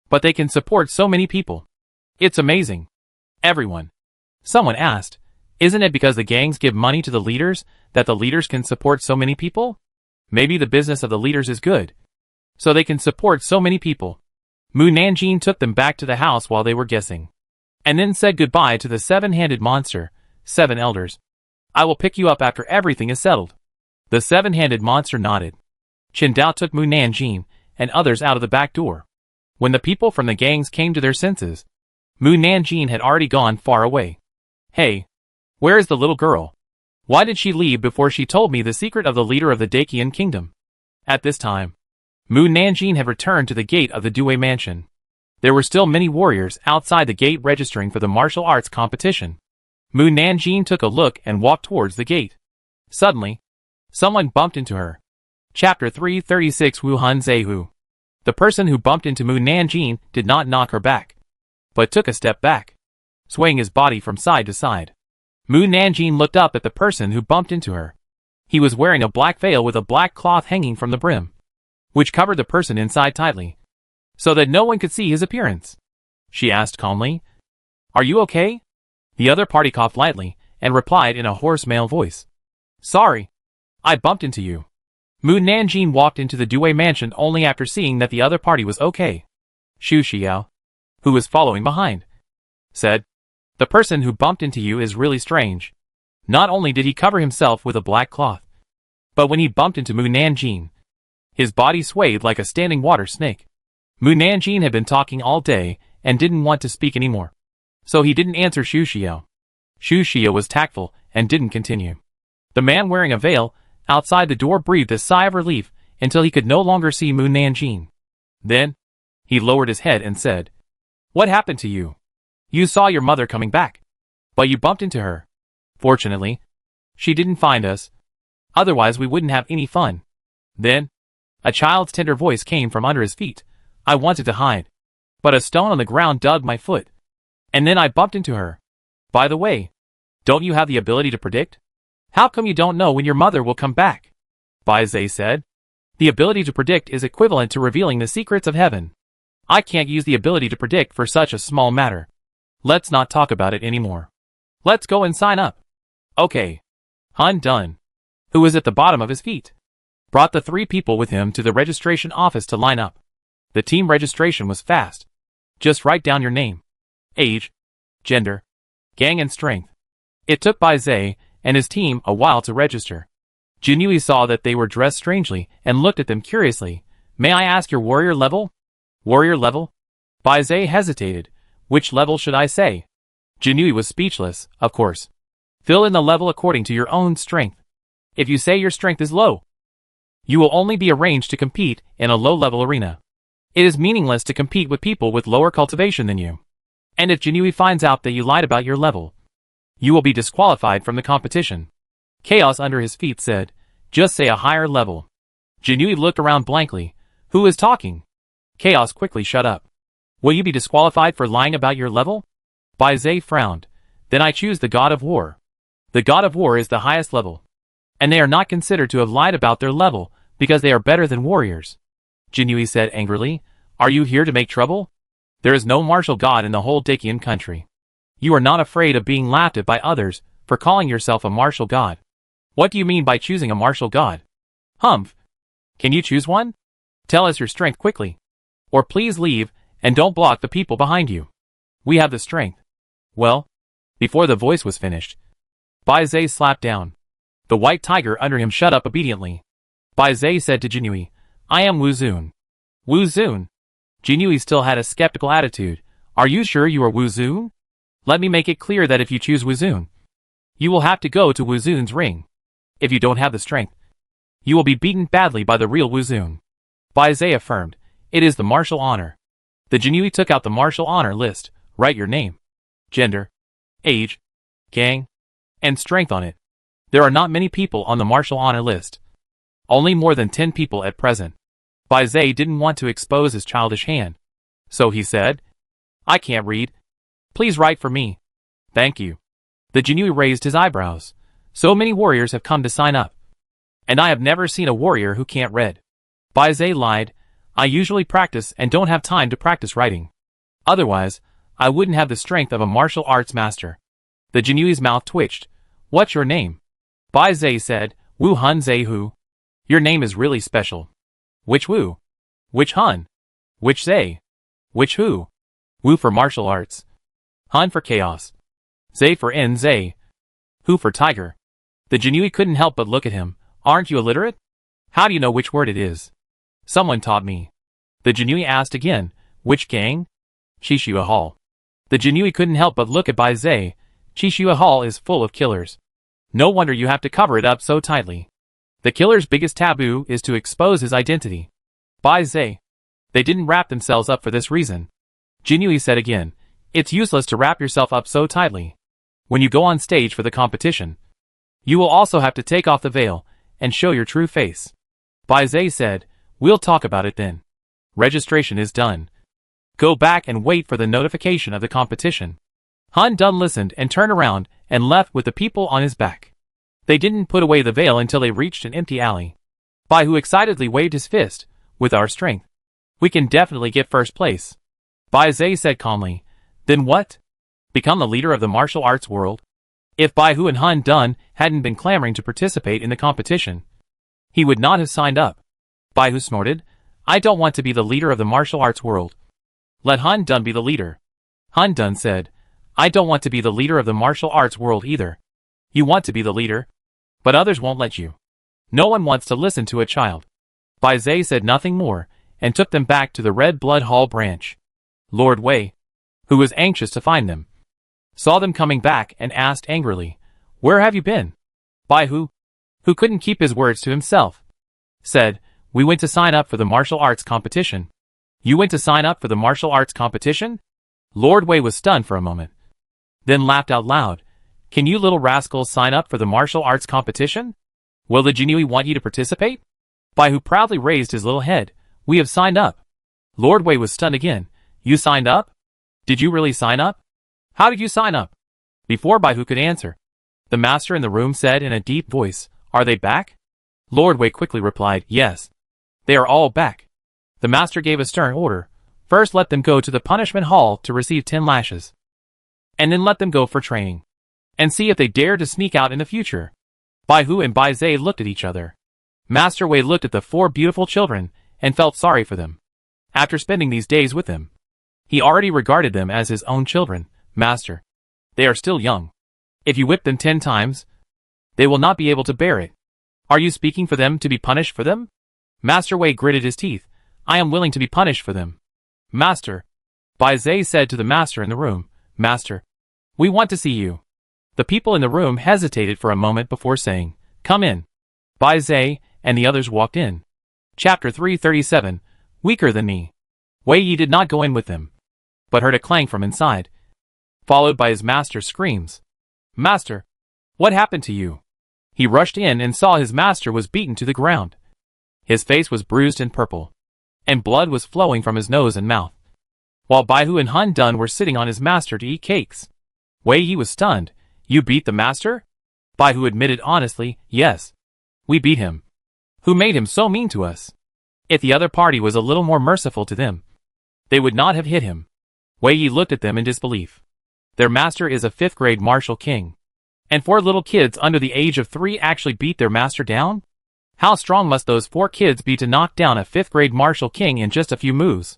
But they can support so many people. It's amazing. Everyone. Someone asked, isn't it because the gangs give money to the leaders that the leaders can support so many people? Maybe the business of the leaders is good, so they can support so many people. Mu Nanjing took them back to the house while they were guessing, and then said goodbye to the seven-handed monster, 7 elders. I will pick you up after everything is settled. The seven-handed monster nodded. Qindao took Mu Nanjing and others out of the back door. When the people from the gangs came to their senses, Mu Nanjing had already gone far away. Hey, where is the little girl? Why did she leave before she told me the secret of the leader of the Dacian kingdom? At this time, Mu Nanjing had returned to the gate of the Due mansion. There were still many warriors outside the gate registering for the martial arts competition. Mu Nanjing took a look and walked towards the gate. Suddenly, someone bumped into her. Chapter 336 Wuhan Zehu. The person who bumped into Mu Nanjing did not knock her back, but took a step back, swaying his body from side to side. Mu Nanjing looked up at the person who bumped into her. He was wearing a black veil with a black cloth hanging from the brim, which covered the person inside tightly, so that no one could see his appearance. She asked calmly, are you okay? The other party coughed lightly and replied in a hoarse male voice, sorry, I bumped into you. Mu Nanjing walked into the Due mansion only after seeing that the other party was okay. Xu Xiao, who was following behind, said, the person who bumped into you is really strange. Not only did he cover himself with a black cloth, but when he bumped into Mu Nanjing, his body swayed like a standing water snake. Mu Nanjing had been talking all day and didn't want to speak anymore, so he didn't answer Xu Xiao. Xu Xiao was tactful and didn't continue. The man wearing a veil outside the door breathed a sigh of relief until he could no longer see Mu Nanjing. Then, he lowered his head and said, what happened to you? You saw your mother coming back, but you bumped into her. Fortunately, she didn't find us. Otherwise we wouldn't have any fun. Then, a child's tender voice came from under his feet. I wanted to hide, but a stone on the ground dug my foot. And then I bumped into her. By the way, don't you have the ability to predict? How come you don't know when your mother will come back? Bai Zhe said. The ability to predict is equivalent to revealing the secrets of heaven. I can't use the ability to predict for such a small matter. Let's not talk about it anymore. Let's go and sign up. Okay. Han Dun, who was at the bottom of his feet, brought the 3 people with him to the registration office to line up. The team registration was fast. Just write down your name, age, gender, gang and strength. It took Bai Zai and his team a while to register. Jinui saw that they were dressed strangely and looked at them curiously. May I ask your warrior level? Warrior level? Bai Zai hesitated. Which level should I say? Jinui was speechless, of course. Fill in the level according to your own strength. If you say your strength is low, you will only be arranged to compete in a low-level arena. It is meaningless to compete with people with lower cultivation than you. And if Jinui finds out that you lied about your level, you will be disqualified from the competition. Chaos under his feet said, just say a higher level. Jinui looked around blankly. Who is talking? Chaos quickly shut up. Will you be disqualified for lying about your level? Bai Zai frowned. Then I choose the God of War. The God of War is the highest level. And they are not considered to have lied about their level because they are better than warriors. Jinui said angrily, are you here to make trouble? There is no martial god in the whole Dacian country. You are not afraid of being laughed at by others for calling yourself a martial god. What do you mean by choosing a martial god? Humph. Can you choose one? Tell us your strength quickly. Or please leave and don't block the people behind you. We have the strength. Well, before the voice was finished, Bai Zai slapped down. The white tiger under him shut up obediently. Bai Zai said to Jinui, I am Wu Zun. Wu Zun? Jinui still had a skeptical attitude. Are you sure you are Wu Zun? Let me make it clear that if you choose Wu Zun, you will have to go to Wu Zun's ring. If you don't have the strength, you will be beaten badly by the real Wu Zun. Bai Zai affirmed, it is the martial honor. The Jinui took out the martial honor list. Write your name, gender, age, gang, and strength on it. There are not many people on the martial honor list. Only more than 10 people at present. Bai Zai didn't want to expose his childish hand. So he said, I can't read. Please write for me. Thank you. The Jinui raised his eyebrows. So many warriors have come to sign up. And I have never seen a warrior who can't read. Bai Zai lied. I usually practice and don't have time to practice writing. Otherwise, I wouldn't have the strength of a martial arts master. The Jinui's mouth twitched. What's your name? Bai Zai said, Wu Hun Zai Hu. Your name is really special. Which Wu? Which Hun? Which Zai? Which Hu? Wu for martial arts. Han for chaos. Zai for N Zai. Hu for tiger. The Jinui couldn't help but look at him. Aren't you illiterate? How do you know which word it is? Someone taught me. The Jinui asked again, which gang? Chishua Hall. The Jinui couldn't help but look at Bai Zai. Chishua Hall is full of killers. No wonder you have to cover it up so tightly. The killer's biggest taboo is to expose his identity. Bai Zai. They didn't wrap themselves up for this reason. Jinui said again, it's useless to wrap yourself up so tightly. When you go on stage for the competition, you will also have to take off the veil and show your true face. Bai Zai said, we'll talk about it then. Registration is done. Go back and wait for the notification of the competition. Han Dun listened and turned around and left with the people on his back. They didn't put away the veil until they reached an empty alley. Bai Hu excitedly waved his fist. With our strength, we can definitely get first place. Bai Zai said calmly, then what? Become the leader of the martial arts world? If Bai Hu and Han Dun hadn't been clamoring to participate in the competition, he would not have signed up. Bai Hu snorted, I don't want to be the leader of the martial arts world. Let Han Dun be the leader. Han Dun said, I don't want to be the leader of the martial arts world either. You want to be the leader, but others won't let you. No one wants to listen to a child. Bai Zai said nothing more and took them back to the Red Blood Hall branch. Lord Wei, who was anxious to find them, saw them coming back and asked angrily, where have you been? Bai Hu, who couldn't keep his words to himself, said, we went to sign up for the martial arts competition. You went to sign up for the martial arts competition? Lord Wei was stunned for a moment, then laughed out loud. Can you little rascals sign up for the martial arts competition? Will the Jinui want you to participate? Bai Hu proudly raised his little head. We have signed up. Lord Wei was stunned again. You signed up? Did you really sign up? How did you sign up? Before Bai Hu could answer, the master in the room said in a deep voice, are they back? Lord Wei quickly replied, yes. They are all back. The master gave a stern order. First let them go to the punishment hall to receive 10 lashes. And then let them go for training. And see if they dare to sneak out in the future. Bai Hu and Bai Zai looked at each other. Master Wei looked at the 4 beautiful children and felt sorry for them. After spending these days with them, he already regarded them as his own children. Master, they are still young. If you whip them 10 times, they will not be able to bear it. Are you speaking for them to be punished for them? Master Wei gritted his teeth. I am willing to be punished for them. Master, Bai Zai said to the master in the room. Master, we want to see you. The people in the room hesitated for a moment before saying, come in. Bai Zai and the others walked in. Chapter 337, Weaker Than Me. Wei Yi did not go in with them, but heard a clang from inside, followed by his master's screams. Master, what happened to you? He rushed in and saw his master was beaten to the ground. His face was bruised and purple, and blood was flowing from his nose and mouth, while Bai Hu and Han Dun were sitting on his master to eat cakes. Wei Yi was stunned. You beat the master? Bai Hu admitted honestly, yes. We beat him. Who made him so mean to us? If the other party was a little more merciful to them, they would not have hit him. Wei Yi looked at them in disbelief. Their master is a 5th grade martial king. And 4 little kids under the age of 3 actually beat their master down? How strong must those 4 kids be to knock down a 5th grade martial king in just a few moves?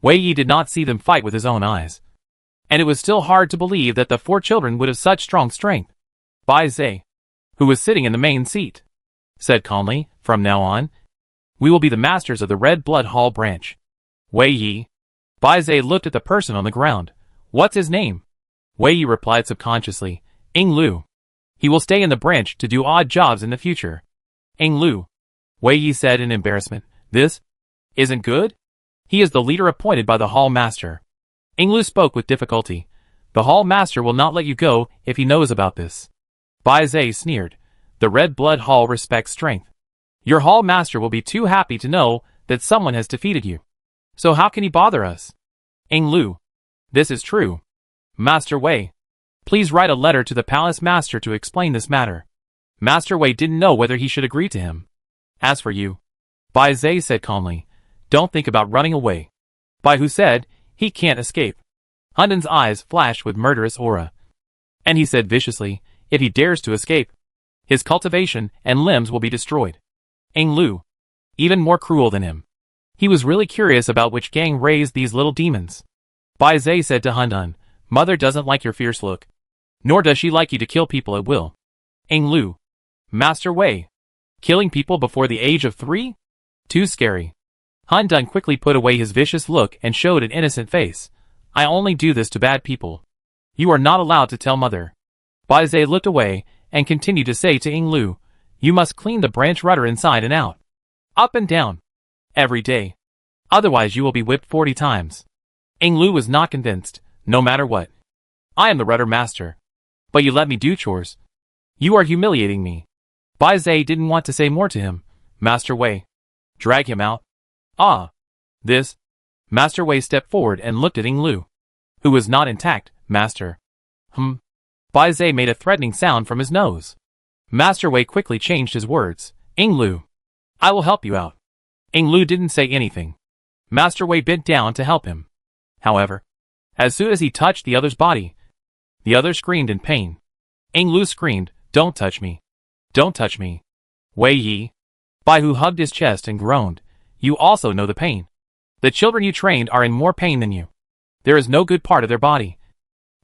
Wei Yi did not see them fight with his own eyes. And it was still hard to believe that the 4 children would have such strong strength. Bai Zai, who was sitting in the main seat, said calmly, from now on, we will be the masters of the Red Blood Hall branch. Wei Yi. Bai Zai looked at the person on the ground. What's his name? Wei Yi replied subconsciously, Ing Lu. He will stay in the branch to do odd jobs in the future. Ing Lu. Wei Yi said in embarrassment. This isn't good? He is the leader appointed by the hall master. Ing Lu spoke with difficulty. The hall master will not let you go if he knows about this. Bai Zai sneered. The Red Blood Hall respects strength. Your hall master will be too happy to know that someone has defeated you. So how can he bother us? Ing Lu. This is true. Master Wei. Please write a letter to the palace master to explain this matter. Master Wei didn't know whether he should agree to him. As for you, Bai Zai said calmly, don't think about running away. Bai Hu said, he can't escape. Han Dun's eyes flashed with murderous aura. And he said viciously, if he dares to escape, his cultivation and limbs will be destroyed. Ing Lu. Even more cruel than him. He was really curious about which gang raised these little demons. Bai Zai said to Han Dun, Mother doesn't like your fierce look. Nor does she like you to kill people at will. Ing Lu. Master Wei. Killing people before the age of 3? Too scary. Han Dun quickly put away his vicious look and showed an innocent face. I only do this to bad people. You are not allowed to tell Mother. Bai Zai looked away and continued to say to Ing Lu, you must clean the branch rudder inside and out. Up and down. Every day. Otherwise you will be whipped 40 times. Ing Lu was not convinced, no matter what. I am the rudder master. But you let me do chores. You are humiliating me. Bai Zai didn't want to say more to him. Master Wei. Drag him out. Ah. This. Master Wei stepped forward and looked at Ing Lu, who was not intact. Master. Bai Zai made a threatening sound from his nose. Master Wei quickly changed his words. Ing Lu. I will help you out. Ing Lu didn't say anything. Master Wei bent down to help him. However, as soon as he touched the other's body, the other screamed in pain. Ing Lu screamed, don't touch me. Don't touch me. Wei Yi. Bai Hu hugged his chest and groaned. You also know the pain. The children you trained are in more pain than you. There is no good part of their body.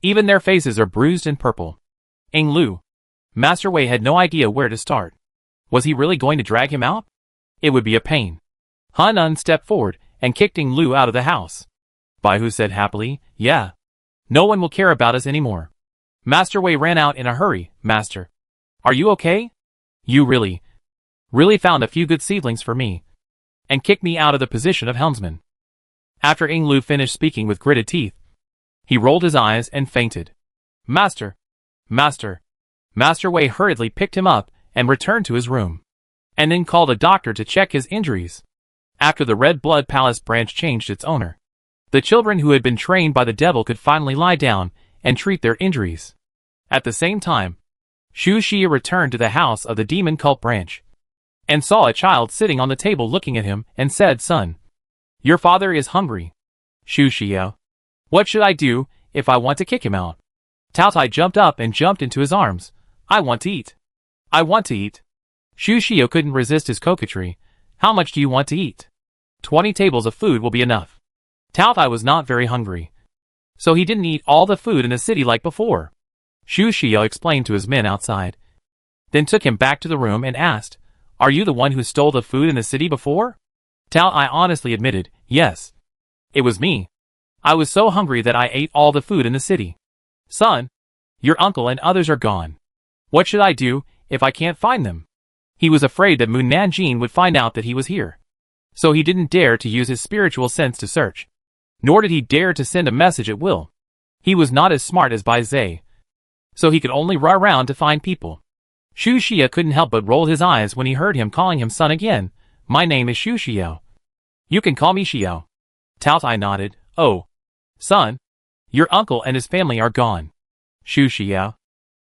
Even their faces are bruised and purple. Ing Lu. Master Wei had no idea where to start. Was he really going to drag him out? It would be a pain. Han Dun stepped forward and kicked Ing Lu out of the house. Bai Hu said happily, yeah. No one will care about us anymore. Master Wei ran out in a hurry. Master. Are you okay? You really found a few good seedlings for me. And kicked me out of the position of helmsman. After Ing Lu finished speaking with gritted teeth, he rolled his eyes and fainted. Master. Master. Master Wei hurriedly picked him up and returned to his room. And then called a doctor to check his injuries. After the Red Blood Palace branch changed its owner, the children who had been trained by the devil could finally lie down and treat their injuries. At the same time, Xu Xia returned to the house of the demon cult branch, and saw a child sitting on the table looking at him and said, Son, your father is hungry. Shu Xiao. What should I do if I want to kick him out? Tao Tai jumped up and jumped into his arms. I want to eat. I want to eat. Shu Xiao couldn't resist his coquetry. How much do you want to eat? 20 tables of food will be enough. Tao Tai was not very hungry, so he didn't eat all the food in the city like before. Shu Xiao explained to his men outside, then took him back to the room and asked, Are you the one who stole the food in the city before? Tao Tai honestly admitted, Yes. It was me. I was so hungry that I ate all the food in the city. Son, your uncle and others are gone. What should I do if I can't find them? He was afraid that Mu Nanjing would find out that he was here, so he didn't dare to use his spiritual sense to search. Nor did he dare to send a message at will. He was not as smart as Bai Zhe, so he could only run around to find people. Shu Xia couldn't help but roll his eyes when he heard him calling him son again. My name is Shu Xiao. You can call me Xiao. Tao Tai nodded. Oh, son, your uncle and his family are gone. Shu Xiao.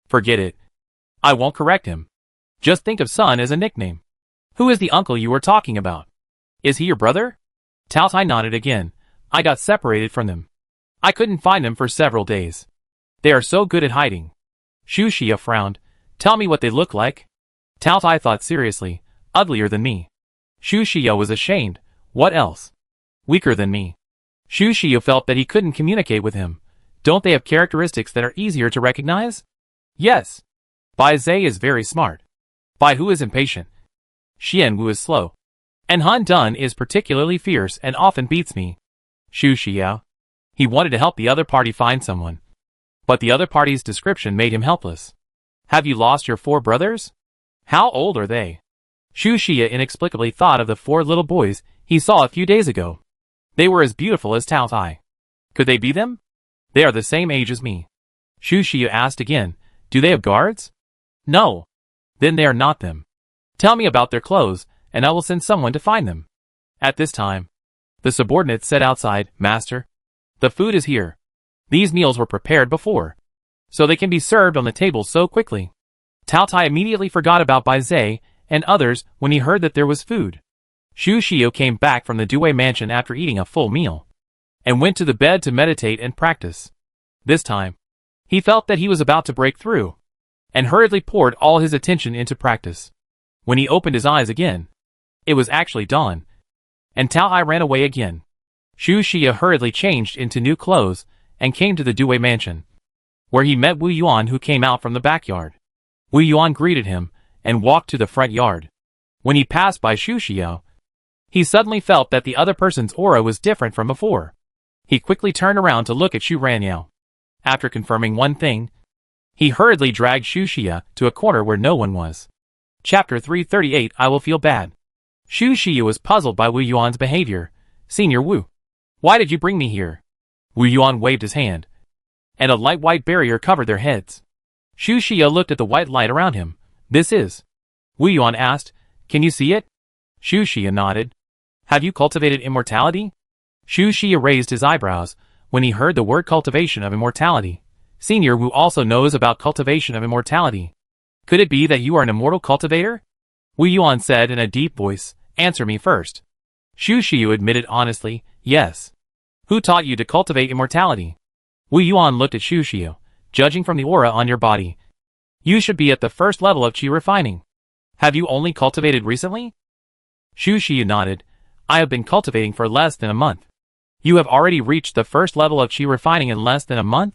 Forget it. I won't correct him. Just think of son as a nickname. Who is the uncle you were talking about? Is he your brother? Tao Tai nodded again. I got separated from them. I couldn't find them for several days. They are so good at hiding. Shu Xia frowned. Tell me what they look like. Tao Tai thought seriously. Uglier than me. Shu Xia was ashamed. What else? Weaker than me. Shu Xia felt that he couldn't communicate with him. Don't they have characteristics that are easier to recognize? Yes. Bai Zhe is very smart. Bai Hu is impatient. Xian Wu is slow. And Han Dun is particularly fierce and often beats me. Shu Xiao. He wanted to help the other party find someone, but the other party's description made him helpless. Have you lost your 4 brothers? How old are they? Shu Xia inexplicably thought of the 4 little boys he saw a few days ago. They were as beautiful as Tao Tai. Could they be them? They are the same age as me. Shu Xia asked again, do they have guards? No. Then they are not them. Tell me about their clothes, and I will send someone to find them. At this time, the subordinate said outside, Master, the food is here. These meals were prepared before, so they can be served on the table so quickly. Tao Tai immediately forgot about Bai Zhe and others when he heard that there was food. Shu Xiao came back from the Dewey mansion after eating a full meal, and went to the bed to meditate and practice. This time, he felt that he was about to break through, and hurriedly poured all his attention into practice. When he opened his eyes again, it was actually dawn, and Tao Tai ran away again. Shu Xia hurriedly changed into new clothes and came to the Dewey mansion, where he met Wu Yuan, who came out from the backyard. Wu Yuan greeted him and walked to the front yard. When he passed by Shu Xiao, he suddenly felt that the other person's aura was different from before. He quickly turned around to look at Shu Ranyao. After confirming one thing, he hurriedly dragged Shu Xia to a corner where no one was. Chapter 338. I will feel bad. Shu Xia was puzzled by Wu Yuan's behavior. Senior Wu, why did you bring me here? Wu Yuan waved his hand, and a light white barrier covered their heads. Shu Xia looked at the white light around him. This is? Wu Yuan asked. Can you see it? Shu Xia nodded. Have you cultivated immortality? Shu Xia raised his eyebrows when he heard the word cultivation of immortality. Senior Wu also knows about cultivation of immortality. Could it be that you are an immortal cultivator? Wu Yuan said in a deep voice. Answer me first. Shu Xia admitted honestly, yes. Who taught you to cultivate immortality? Wu Yuan looked at Shu Xia. Judging from the aura on your body, you should be at the first level of qi refining. Have you only cultivated recently? Shu Xia nodded. I have been cultivating for less than a month. You have already reached the first level of qi refining in less than a month?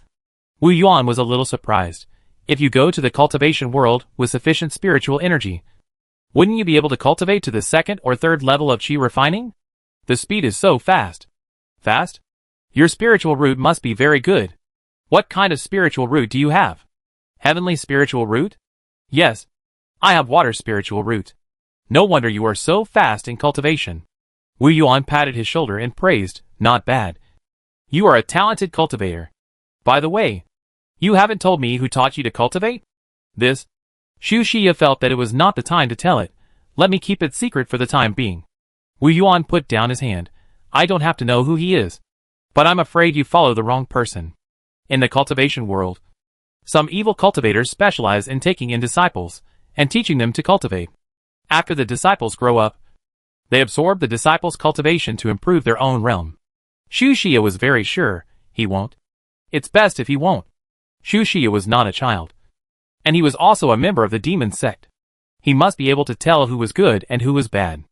Wu Yuan was a little surprised. If you go to the cultivation world with sufficient spiritual energy, wouldn't you be able to cultivate to the second or third level of qi refining? The speed is so fast. Fast? Your spiritual root must be very good. What kind of spiritual root do you have? Heavenly spiritual root? Yes. I have water spiritual root. No wonder you are so fast in cultivation. Wu Yuan patted his shoulder and praised, not bad. You are a talented cultivator. By the way, you haven't told me who taught you to cultivate? This? Shu Xia felt that it was not the time to tell it. Let me keep it secret for the time being. Wu Yuan put down his hand. I don't have to know who he is. But I'm afraid you follow the wrong person. In the cultivation world, some evil cultivators specialize in taking in disciples and teaching them to cultivate. After the disciples grow up, they absorb the disciples' cultivation to improve their own realm. Xu Xie was very sure he won't. It's best if he won't. Xu Xie was not a child. And he was also a member of the demon sect. He must be able to tell who was good and who was bad.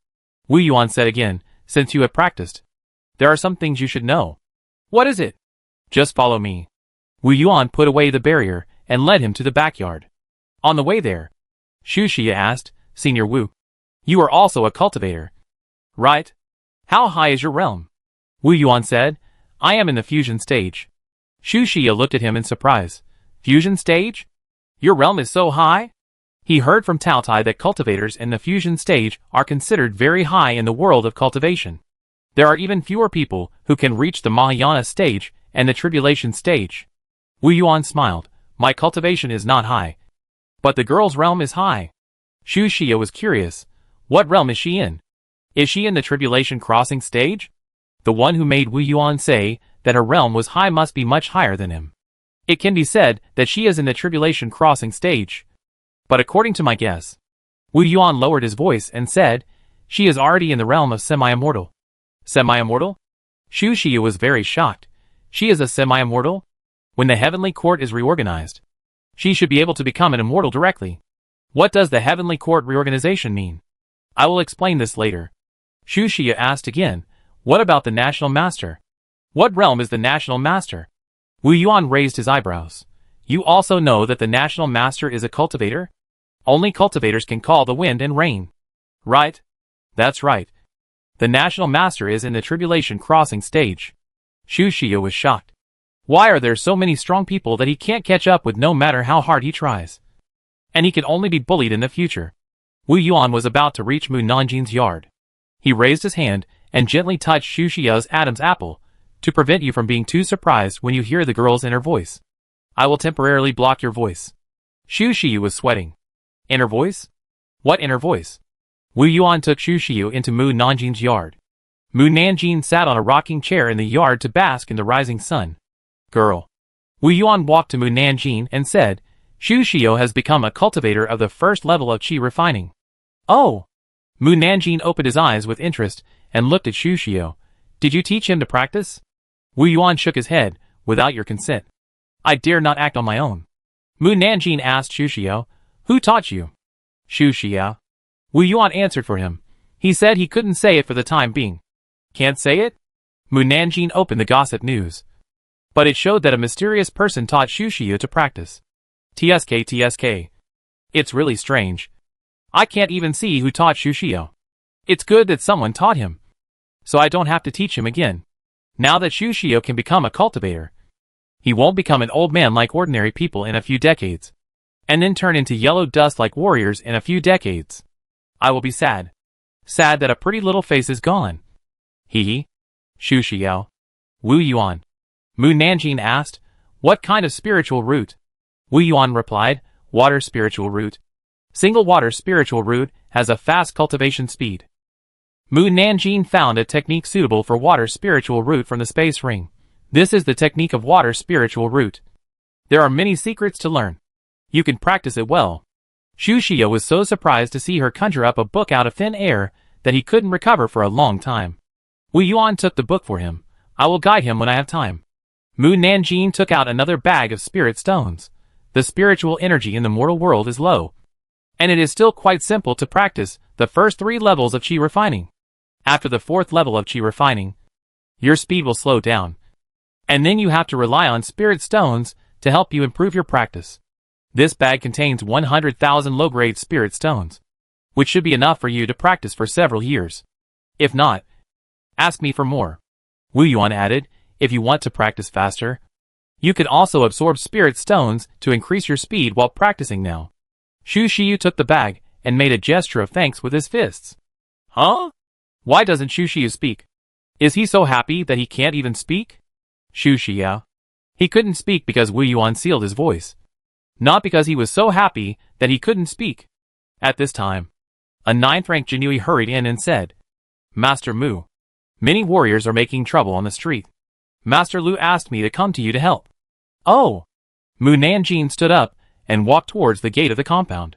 Wu Yuan said again, since you have practiced, there are some things you should know. What is it? Just follow me. Wu Yuan put away the barrier and led him to the backyard. On the way there, Xu Xie asked, Senior Wu, you are also a cultivator, right? How high is your realm? Wu Yuan said, I am in the fusion stage. Xu Xie looked at him in surprise. Fusion stage? Your realm is so high? He heard from Tao Tai that cultivators in the fusion stage are considered very high in the world of cultivation. There are even fewer people who can reach the Mahayana stage and the tribulation stage. Wu Yuan smiled. My cultivation is not high. But the girl's realm is high. Xu Xie was curious. What realm is she in? Is she in the tribulation crossing stage? The one who made Wu Yuan say that her realm was high must be much higher than him. It can be said that she is in the tribulation crossing stage. But according to my guess, Wu Yuan lowered his voice and said, she is already in the realm of semi-immortal. Semi-immortal? Xu Xie was very shocked. She is a semi-immortal? When the heavenly court is reorganized, she should be able to become an immortal directly. What does the heavenly court reorganization mean? I will explain this later. Xu Xie asked again, what about the national master? What realm is the national master? Wu Yuan raised his eyebrows. You also know that the national master is a cultivator? Only cultivators can call the wind and rain. Right? That's right. The national master is in the tribulation crossing stage. Xu Xie was shocked. Why are there so many strong people that he can't catch up with no matter how hard he tries? And he can only be bullied in the future. Wu Yuan was about to reach Mu Nanjin's yard. He raised his hand and gently touched Xu Xie's Adam's apple to prevent you from being too surprised when you hear the girl's inner voice. I will temporarily block your voice. Xu Xie was sweating. Inner voice? What inner voice? Wu Yuan took Xu Xie into Mu Nanjin's yard. Mu Nanjin sat on a rocking chair in the yard to bask in the rising sun. Girl. Wu Yuan walked to Mu Nanjin and said, Xu Xie has become a cultivator of the first level of qi refining. Oh! Mu Nanjin opened his eyes with interest and looked at Xu Xie. Did you teach him to practice? Wu Yuan shook his head, without your consent. I dare not act on my own. Mu Nanjin asked Xu Xie, who taught you? Xu Xie. Wu Yuan answered for him. He said he couldn't say it for the time being. Can't say it? Mu Nanjin opened the gossip news. But it showed that a mysterious person taught Xu Xie to practice. TSK. It's really strange. I can't even see who taught Xu Xie. It's good that someone taught him. So I don't have to teach him again. Now that Xu Xie can become a cultivator, he won't become an old man like ordinary people in a few decades, and then turn into yellow dust like warriors in a few decades. I will be sad. Sad that a pretty little face is gone. Hee. Xu Xie. Wu Yuan. Mu Nanjin asked, what kind of spiritual root? Wu Yuan replied, water spiritual root. Single water spiritual root has a fast cultivation speed. Mu Nanjin found a technique suitable for water spiritual root from the space ring. This is the technique of water spiritual root. There are many secrets to learn. You can practice it well. Xu Xie was so surprised to see her conjure up a book out of thin air that he couldn't recover for a long time. Wu Yuan took the book for him. I will guide him when I have time. Mu Nanjin took out another bag of spirit stones. The spiritual energy in the mortal world is low, and it is still quite simple to practice the first 3 levels of qi refining. After the 4th level of qi refining, your speed will slow down, and then you have to rely on spirit stones to help you improve your practice. This bag contains 100,000 low-grade spirit stones, which should be enough for you to practice for several years. If not, ask me for more. Wu Yuan added, if you want to practice faster, you can also absorb spirit stones to increase your speed while practicing now. Xu Xie took the bag and made a gesture of thanks with his fists. Huh? Why doesn't Xu Xie speak? Is he so happy that he can't even speak? Xu Xie. He couldn't speak because Wu Yuan sealed his voice. Not because he was so happy that he couldn't speak. At this time, a 9th-rank Jinui hurried in and said, Master Mu, many warriors are making trouble on the street. Master Lu asked me to come to you to help. Oh! Mu Nanjin stood up and walked towards the gate of the compound.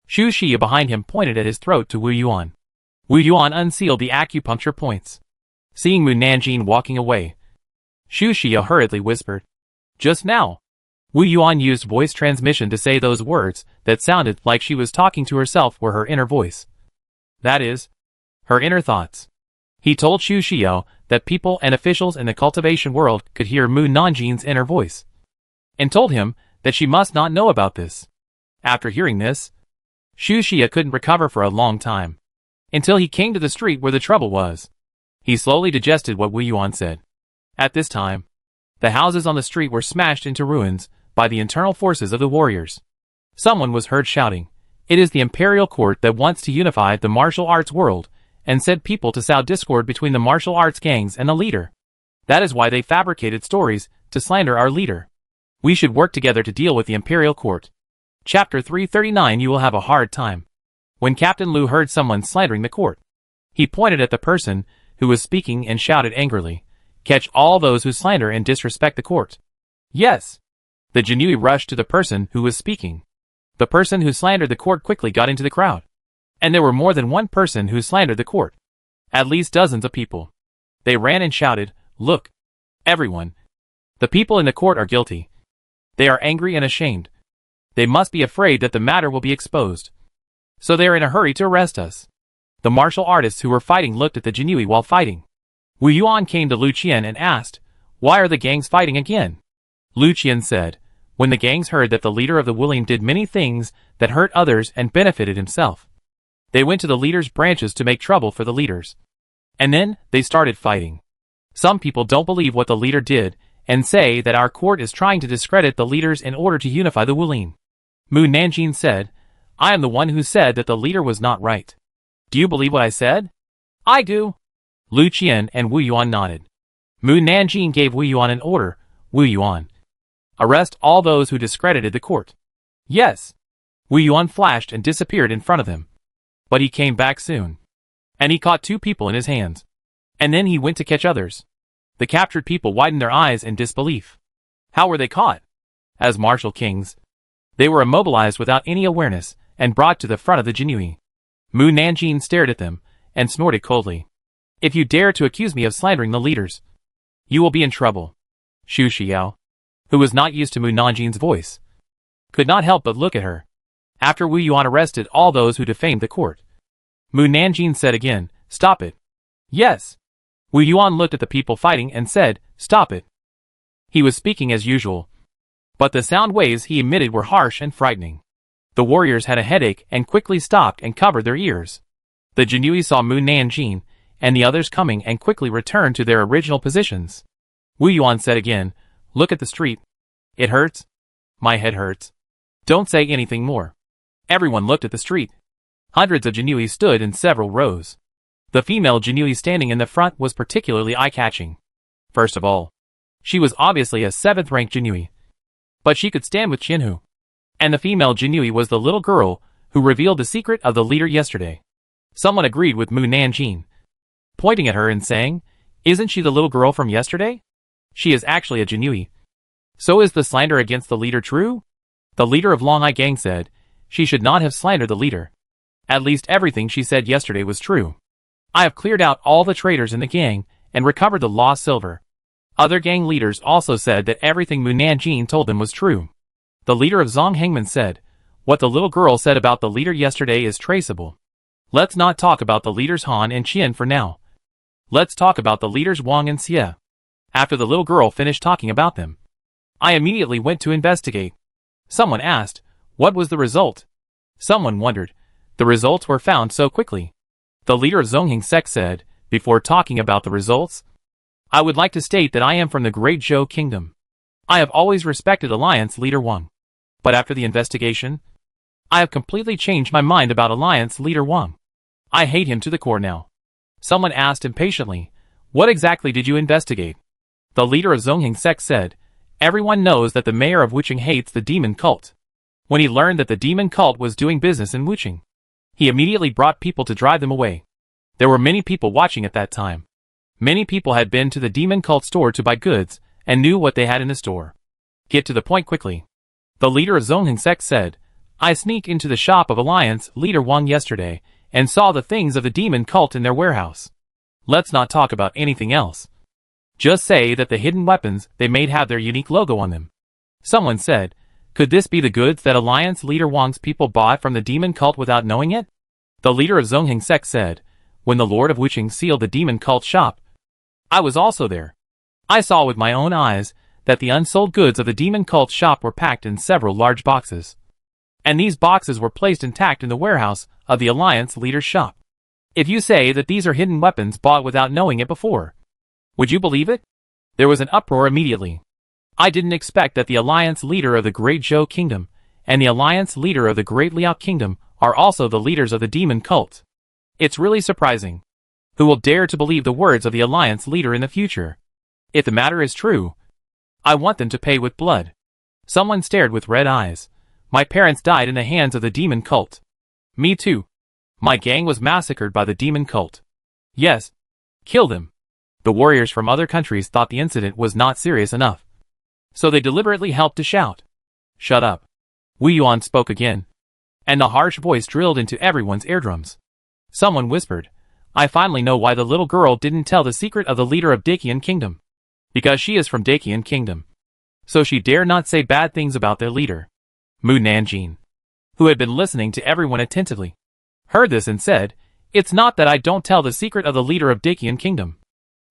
Xu Xie behind him pointed at his throat to Wu Yuan. Wu Yuan unsealed the acupuncture points. Seeing Mu Nanjin walking away, Xu Xia hurriedly whispered. Just now, Wu Yuan used voice transmission to say those words that sounded like she was talking to herself were her inner voice. That is, her inner thoughts. He told Xu Xia that people and officials in the cultivation world could hear Mu Nanjin's inner voice, and told him that she must not know about this. After hearing this, Xu Xia couldn't recover for a long time, until he came to the street where the trouble was. He slowly digested what Wu Yuan said. At this time, the houses on the street were smashed into ruins by the internal forces of the warriors. Someone was heard shouting, "It is the imperial court that wants to unify the martial arts world and send people to sow discord between the martial arts gangs and the leader. That is why they fabricated stories to slander our leader. We should work together to deal with the imperial court." Chapter 339. You will have a hard time. When Captain Liu heard someone slandering the court, he pointed at the person who was speaking and shouted angrily, "Catch all those who slander and disrespect the court." Yes. The Jinui rushed to the person who was speaking. The person who slandered the court quickly got into the crowd. And there were more than one person who slandered the court. At least dozens of people. They ran and shouted, "Look! Everyone! The people in the court are guilty. They are angry and ashamed. They must be afraid that the matter will be exposed. So they are in a hurry to arrest us." The martial artists who were fighting looked at the Jinui while fighting. Wu Yuan came to Lu Qian and asked, "Why are the gangs fighting again?" Lu Qian said, "When the gangs heard that the leader of the Wuling did many things that hurt others and benefited himself, they went to the leader's branches to make trouble for the leaders. And then, they started fighting. Some people don't believe what the leader did, and say that our court is trying to discredit the leaders in order to unify the Wuling." Mu Nanjing said, "I am the one who said that the leader was not right. Do you believe what I said?" "I do." Lu Qian and Wu Yuan nodded. Mu Nanjing gave Wu Yuan an order. "Wu Yuan, arrest all those who discredited the court." "Yes." Wu Yuan flashed and disappeared in front of them. But he came back soon. And he caught 2 people in his hands. And then he went to catch others. The captured people widened their eyes in disbelief. How were they caught? As martial kings. They were immobilized without any awareness and brought to the front of the Jinui. Mu Nanjing stared at them and snorted coldly. "If you dare to accuse me of slandering the leaders, you will be in trouble." Xu Xiao, who was not used to Mu Nanjing's voice, could not help but look at her. After Wu Yuan arrested all those who defamed the court, Mu Nanjing said again, "Stop it." "Yes." Wu Yuan looked at the people fighting and said, "Stop it." He was speaking as usual, but the sound waves he emitted were harsh and frightening. The warriors had a headache and quickly stopped and covered their ears. The Jinui saw Mu Nanjing and the others coming and quickly returned to their original positions. Wu Yuan said again, "Look at the street. It hurts. My head hurts. Don't say anything more." Everyone looked at the street. Hundreds of Jinui stood in several rows. The female Jinui standing in the front was particularly eye-catching. First of all, she was obviously a 7th-rank Jinui. But she could stand with Qinhu. And the female Jinui was the little girl who revealed the secret of the leader yesterday. Someone agreed with Mu Nanjing, pointing at her and saying, "Isn't she the little girl from yesterday? She is actually a Jinui. So is the slander against the leader true?" The leader of Longhai Gang said, "She should not have slandered the leader. At least everything she said yesterday was true. I have cleared out all the traitors in the gang and recovered the lost silver." Other gang leaders also said that everything Mu Nanjing told them was true. The leader of Zhong Hengman said, "What the little girl said about the leader yesterday is traceable. Let's not talk about the leaders Han and Qian for now. Let's talk about the leaders Wang and Xie." After the little girl finished talking about them, I immediately went to investigate. Someone asked, "What was the result?" Someone wondered. The results were found so quickly. The leader of Zongheng sect said, before talking about the results, "I would like to state that I am from the Great Zhou Kingdom. I have always respected Alliance Leader Wang. But after the investigation, I have completely changed my mind about Alliance Leader Wang. I hate him to the core now." Someone asked impatiently, "What exactly did you investigate?" The leader of Zongheng sect said, "Everyone knows that the mayor of Wuching hates the demon cult. When he learned that the demon cult was doing business in Wuching, he immediately brought people to drive them away. There were many people watching at that time. Many people had been to the demon cult store to buy goods and knew what they had in the store. Get to the point quickly." The leader of Zongheng sect said, "I sneaked into the shop of Alliance Leader Wang yesterday and saw the things of the demon cult in their warehouse. Let's not talk about anything else." Just say that the hidden weapons they made have their unique logo on them. Someone said, could this be the goods that Alliance leader Wang's people bought from the demon cult without knowing it? The leader of Zongheng sect said, when the Lord of Wucheng sealed the demon cult shop. I was also there. I saw with my own eyes that the unsold goods of the demon cult shop were packed in several large boxes. And these boxes were placed intact in the warehouse of the Alliance leader's shop. If you say that these are hidden weapons bought without knowing it before, would you believe it? There was an uproar immediately. I didn't expect that the Alliance leader of the Great Zhou Kingdom and the Alliance leader of the Great Liao Kingdom are also the leaders of the demon cult. It's really surprising. Who will dare to believe the words of the Alliance leader in the future? If the matter is true, I want them to pay with blood. Someone stared with red eyes. My parents died in the hands of the demon cult. Me too. My gang was massacred by the demon cult. Yes. Kill them. The warriors from other countries thought the incident was not serious enough. So they deliberately helped to shout. Shut up. Wu Yuan spoke again. And the harsh voice drilled into everyone's eardrums. Someone whispered, I finally know why the little girl didn't tell the secret of the leader of Dacian Kingdom. Because she is from Dacian Kingdom. So she dare not say bad things about their leader. Mu Nanjing, who had been listening to everyone attentively, heard this and said, it's not that I don't tell the secret of the leader of Dacian Kingdom.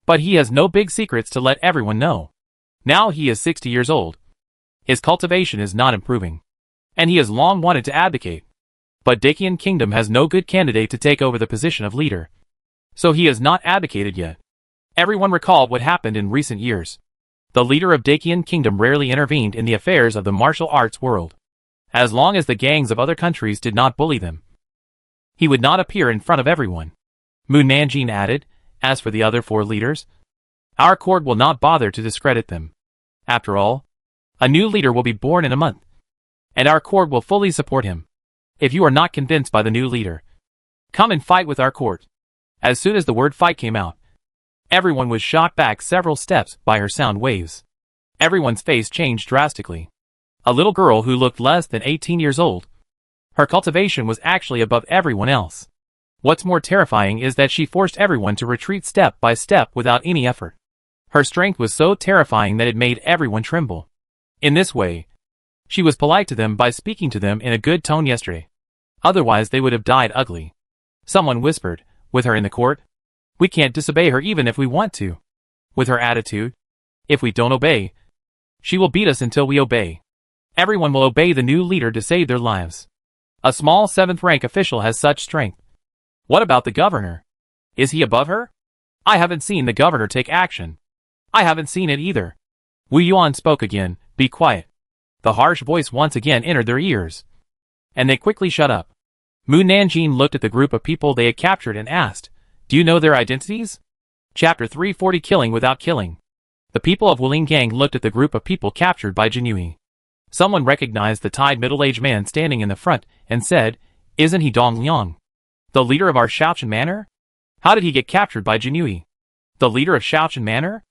But he has no big secrets to let everyone know. Now he is 60 years old. His cultivation is not improving. And he has long wanted to abdicate. But Dacian Kingdom has no good candidate to take over the position of leader. So he has not abdicated yet. Everyone recalled what happened in recent years. The leader of Dacian Kingdom rarely intervened in the affairs of the martial arts world. As long as the gangs of other countries did not bully them, he would not appear in front of everyone. Mu Nanjing added, as for the other 4 leaders, our court will not bother to discredit them. After all, a new leader will be born in a month, and our court will fully support him. If you are not convinced by the new leader, come and fight with our court. As soon as the word fight came out, everyone was shot back several steps by her sound waves. Everyone's face changed drastically. A little girl who looked less than 18 years old. Her cultivation was actually above everyone else. What's more terrifying is that she forced everyone to retreat step by step without any effort. Her strength was so terrifying that it made everyone tremble. In this way, she was polite to them by speaking to them in a good tone yesterday. Otherwise they would have died ugly. Someone whispered, with her in the court, we can't disobey her even if we want to. With her attitude, if we don't obey, she will beat us until we obey. Everyone will obey the new leader to save their lives. A small 7th rank official has such strength. What about the governor? Is he above her? I haven't seen the governor take action. I haven't seen it either. Wu Yuan spoke again, be quiet. The harsh voice once again entered their ears. And they quickly shut up. Mu Nanjing looked at the group of people they had captured and asked, do you know their identities? Chapter 340 Killing Without Killing. The people of Wuling Gang looked at the group of people captured by Jinyui. Someone recognized the tied middle-aged man standing in the front and said, isn't he Dong Liang, the leader of our Shaochen Manor? How did he get captured by Jinyui? The leader of Shaochen Manor?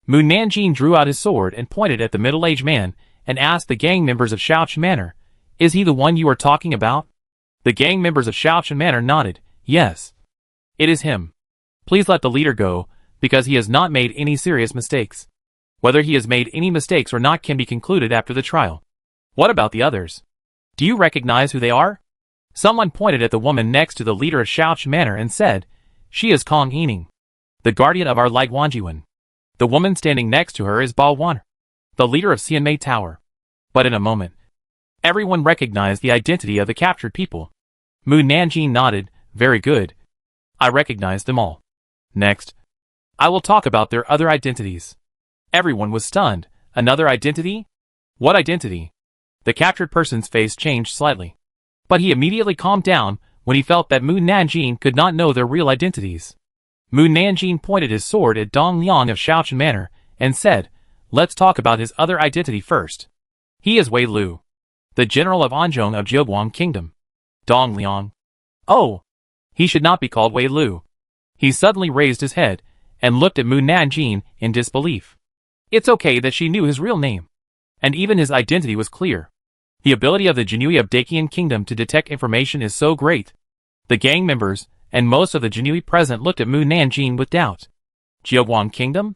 Mu Nanjing drew out his sword and pointed at the middle-aged man and asked the gang members of Shaochen Manor, is he the one you are talking about? The gang members of Shaochen Manor nodded, yes. It is him. Please let the leader go, because he has not made any serious mistakes. Whether he has made any mistakes or not can be concluded after the trial. What about the others? Do you recognize who they are? Someone pointed at the woman next to the leader of Shaochen Manor and said, she is Kong Yining, the guardian of our Light Wanjiwen. The woman standing next to her is Bao Wan, the leader of Xianmei Tower. But in a moment, everyone recognized the identity of the captured people. Mu Nanjing nodded, very good. I recognize them all. Next, I will talk about their other identities. Everyone was stunned. Another identity? What identity? The captured person's face changed slightly. But he immediately calmed down when he felt that Mu Nanjing could not know their real identities. Mu Nanjing pointed his sword at Dong Liang of Shaochen Manor and said, let's talk about his other identity first. He is Wei Lu, the general of Anzhong of Jiuguang Kingdom. Dong Liang. Oh! He should not be called Wei Lu. He suddenly raised his head and looked at Mu Nanjing in disbelief. It's okay that she knew his real name. And even his identity was clear. The ability of the Jinyui of Dacian Kingdom to detect information is so great. The gang members and most of the Jinyui present looked at Mu Nanjing with doubt. Jiuguang Kingdom?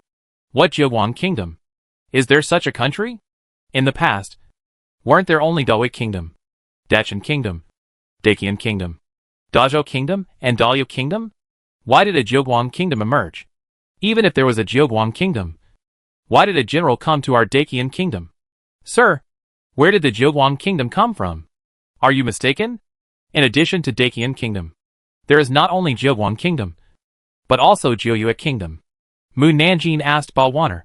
What Jiuguang Kingdom? Is there such a country? In the past, weren't there only Dawei Kingdom, Dacian Kingdom, Dacian Kingdom, Dazhou Kingdom, and Daliu Kingdom? Why did a Jiuguang Kingdom emerge? Even if there was a Jiuguang Kingdom, why did a general come to our Dacian Kingdom? Sir, where did the Jiuguang Kingdom come from? Are you mistaken? In addition to Dacian Kingdom, there is not only Jiuguang Kingdom, but also Jiuyue Kingdom. Mu Nanjing asked Ba Waner,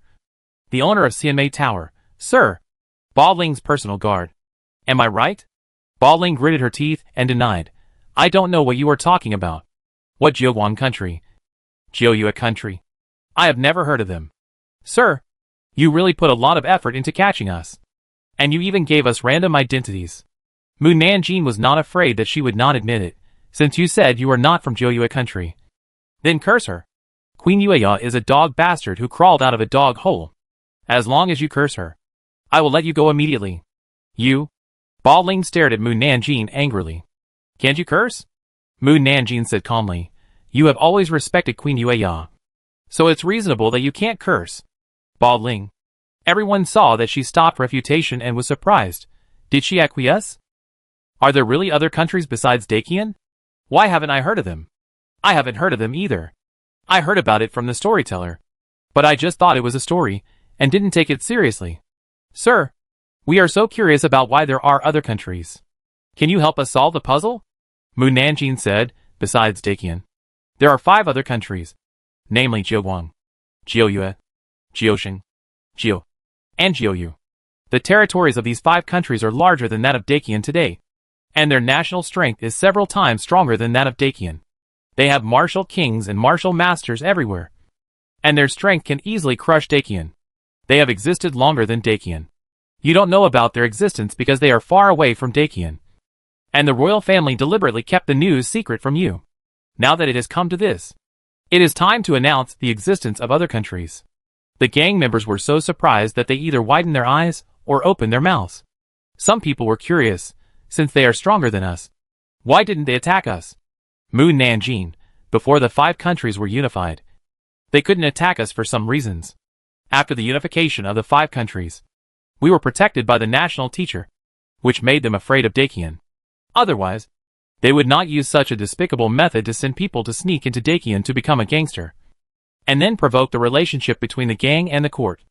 the owner of Xianmei Tower. Sir, Ba Ling's personal guard. Am I right? Ba Ling gritted her teeth and denied. I don't know what you are talking about. What Jiuguang country? Jiuyue country. I have never heard of them. Sir, you really put a lot of effort into catching us. And you even gave us random identities. Mu Nanjing was not afraid that she would not admit it, since you said you are not from Jiuyue country. Then curse her. Queen Yueya is a dog bastard who crawled out of a dog hole. As long as you curse her, I will let you go immediately. You? Ba Ling stared at Mu Nanjing angrily. Can't you curse? Mu Nanjing said calmly. You have always respected Queen Yueya, so it's reasonable that you can't curse. Ba Ling. Everyone saw that she stopped refutation and was surprised. Did she acquiesce? Are there really other countries besides Dacian? Why haven't I heard of them? I haven't heard of them either. I heard about it from the storyteller, but I just thought it was a story and didn't take it seriously. Sir, we are so curious about why there are other countries. Can you help us solve the puzzle? Mu Nanjing said, besides Dacian, there are 5 other countries, namely Jiuguang, Jiuyue, Jiuxing, Jiu, and Jiuyu. The territories of these 5 countries are larger than that of Dacian today, and their national strength is several times stronger than that of Dacian. They have martial kings and martial masters everywhere, and their strength can easily crush Dacian. They have existed longer than Dacian. You don't know about their existence because they are far away from Dacian, and the royal family deliberately kept the news secret from you. Now that it has come to this, it is time to announce the existence of other countries. The gang members were so surprised that they either widened their eyes or opened their mouths. Some people were curious, since they are stronger than us. Why didn't they attack us? Mu Nanjing, before the 5 countries were unified, they couldn't attack us for some reasons. After the unification of the 5 countries, we were protected by the national teacher, which made them afraid of Dacian. Otherwise, they would not use such a despicable method to send people to sneak into Dacian to become a gangster, and then provoke the relationship between the gang and the court,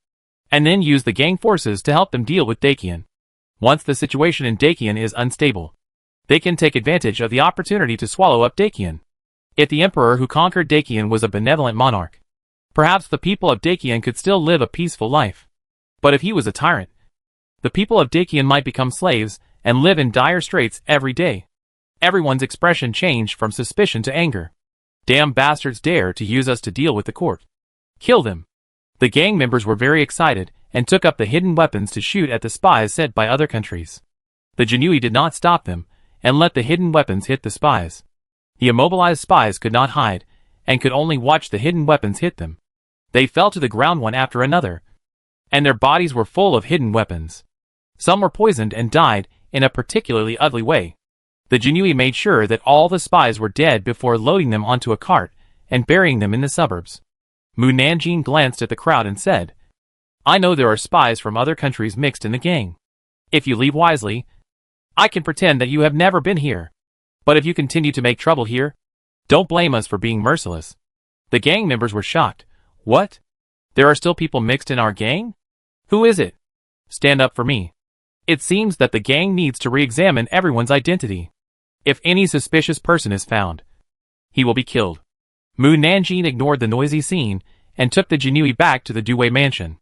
and then use the gang forces to help them deal with Dacian. Once the situation in Dacian is unstable, they can take advantage of the opportunity to swallow up Dacian. If the emperor who conquered Dacian was a benevolent monarch, perhaps the people of Dacian could still live a peaceful life. But if he was a tyrant, the people of Dacian might become slaves and live in dire straits every day. Everyone's expression changed from suspicion to anger. Damn bastards dare to use us to deal with the court. Kill them. The gang members were very excited and took up the hidden weapons to shoot at the spies sent by other countries. The Jinui did not stop them and let the hidden weapons hit the spies. The immobilized spies could not hide and could only watch the hidden weapons hit them. They fell to the ground one after another, and their bodies were full of hidden weapons. Some were poisoned and died in a particularly ugly way. The Jinui made sure that all the spies were dead before loading them onto a cart and burying them in the suburbs. Mu Nanjing glanced at the crowd and said, I know there are spies from other countries mixed in the gang. If you leave wisely, I can pretend that you have never been here. But if you continue to make trouble here, don't blame us for being merciless. The gang members were shocked. What? There are still people mixed in our gang? Who is it? Stand up for me. It seems that the gang needs to re-examine everyone's identity. If any suspicious person is found, he will be killed. Mu Nanjing ignored the noisy scene and took the Jinui back to the Duwei mansion.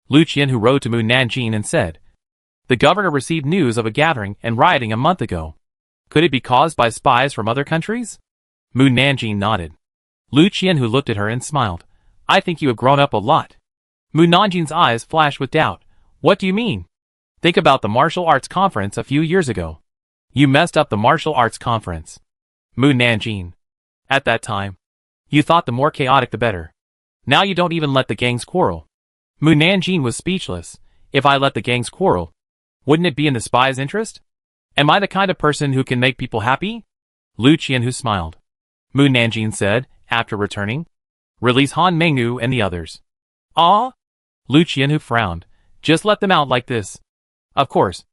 Lu Qian who rode to Mu Nanjing and said, the governor received news of a gathering and rioting a month ago. Could it be caused by spies from other countries? Mu Nanjing nodded. Lu Qian who looked at her and smiled. I think you have grown up a lot. Mu Nanjing's eyes flashed with doubt. What do you mean? Think about the martial arts conference a few years ago. You messed up the martial arts conference. Mu Nanjing. At that time, you thought the more chaotic the better. Now you don't even let the gangs quarrel. Mu Nanjing was speechless. If I let the gangs quarrel, wouldn't it be in the spies' interest? Am I the kind of person who can make people happy? Lu Qian who smiled. Mu Nanjing said, after returning, release Han Mengyu and the others. Ah? Lu Qianhu frowned. Just let them out like this. Of course.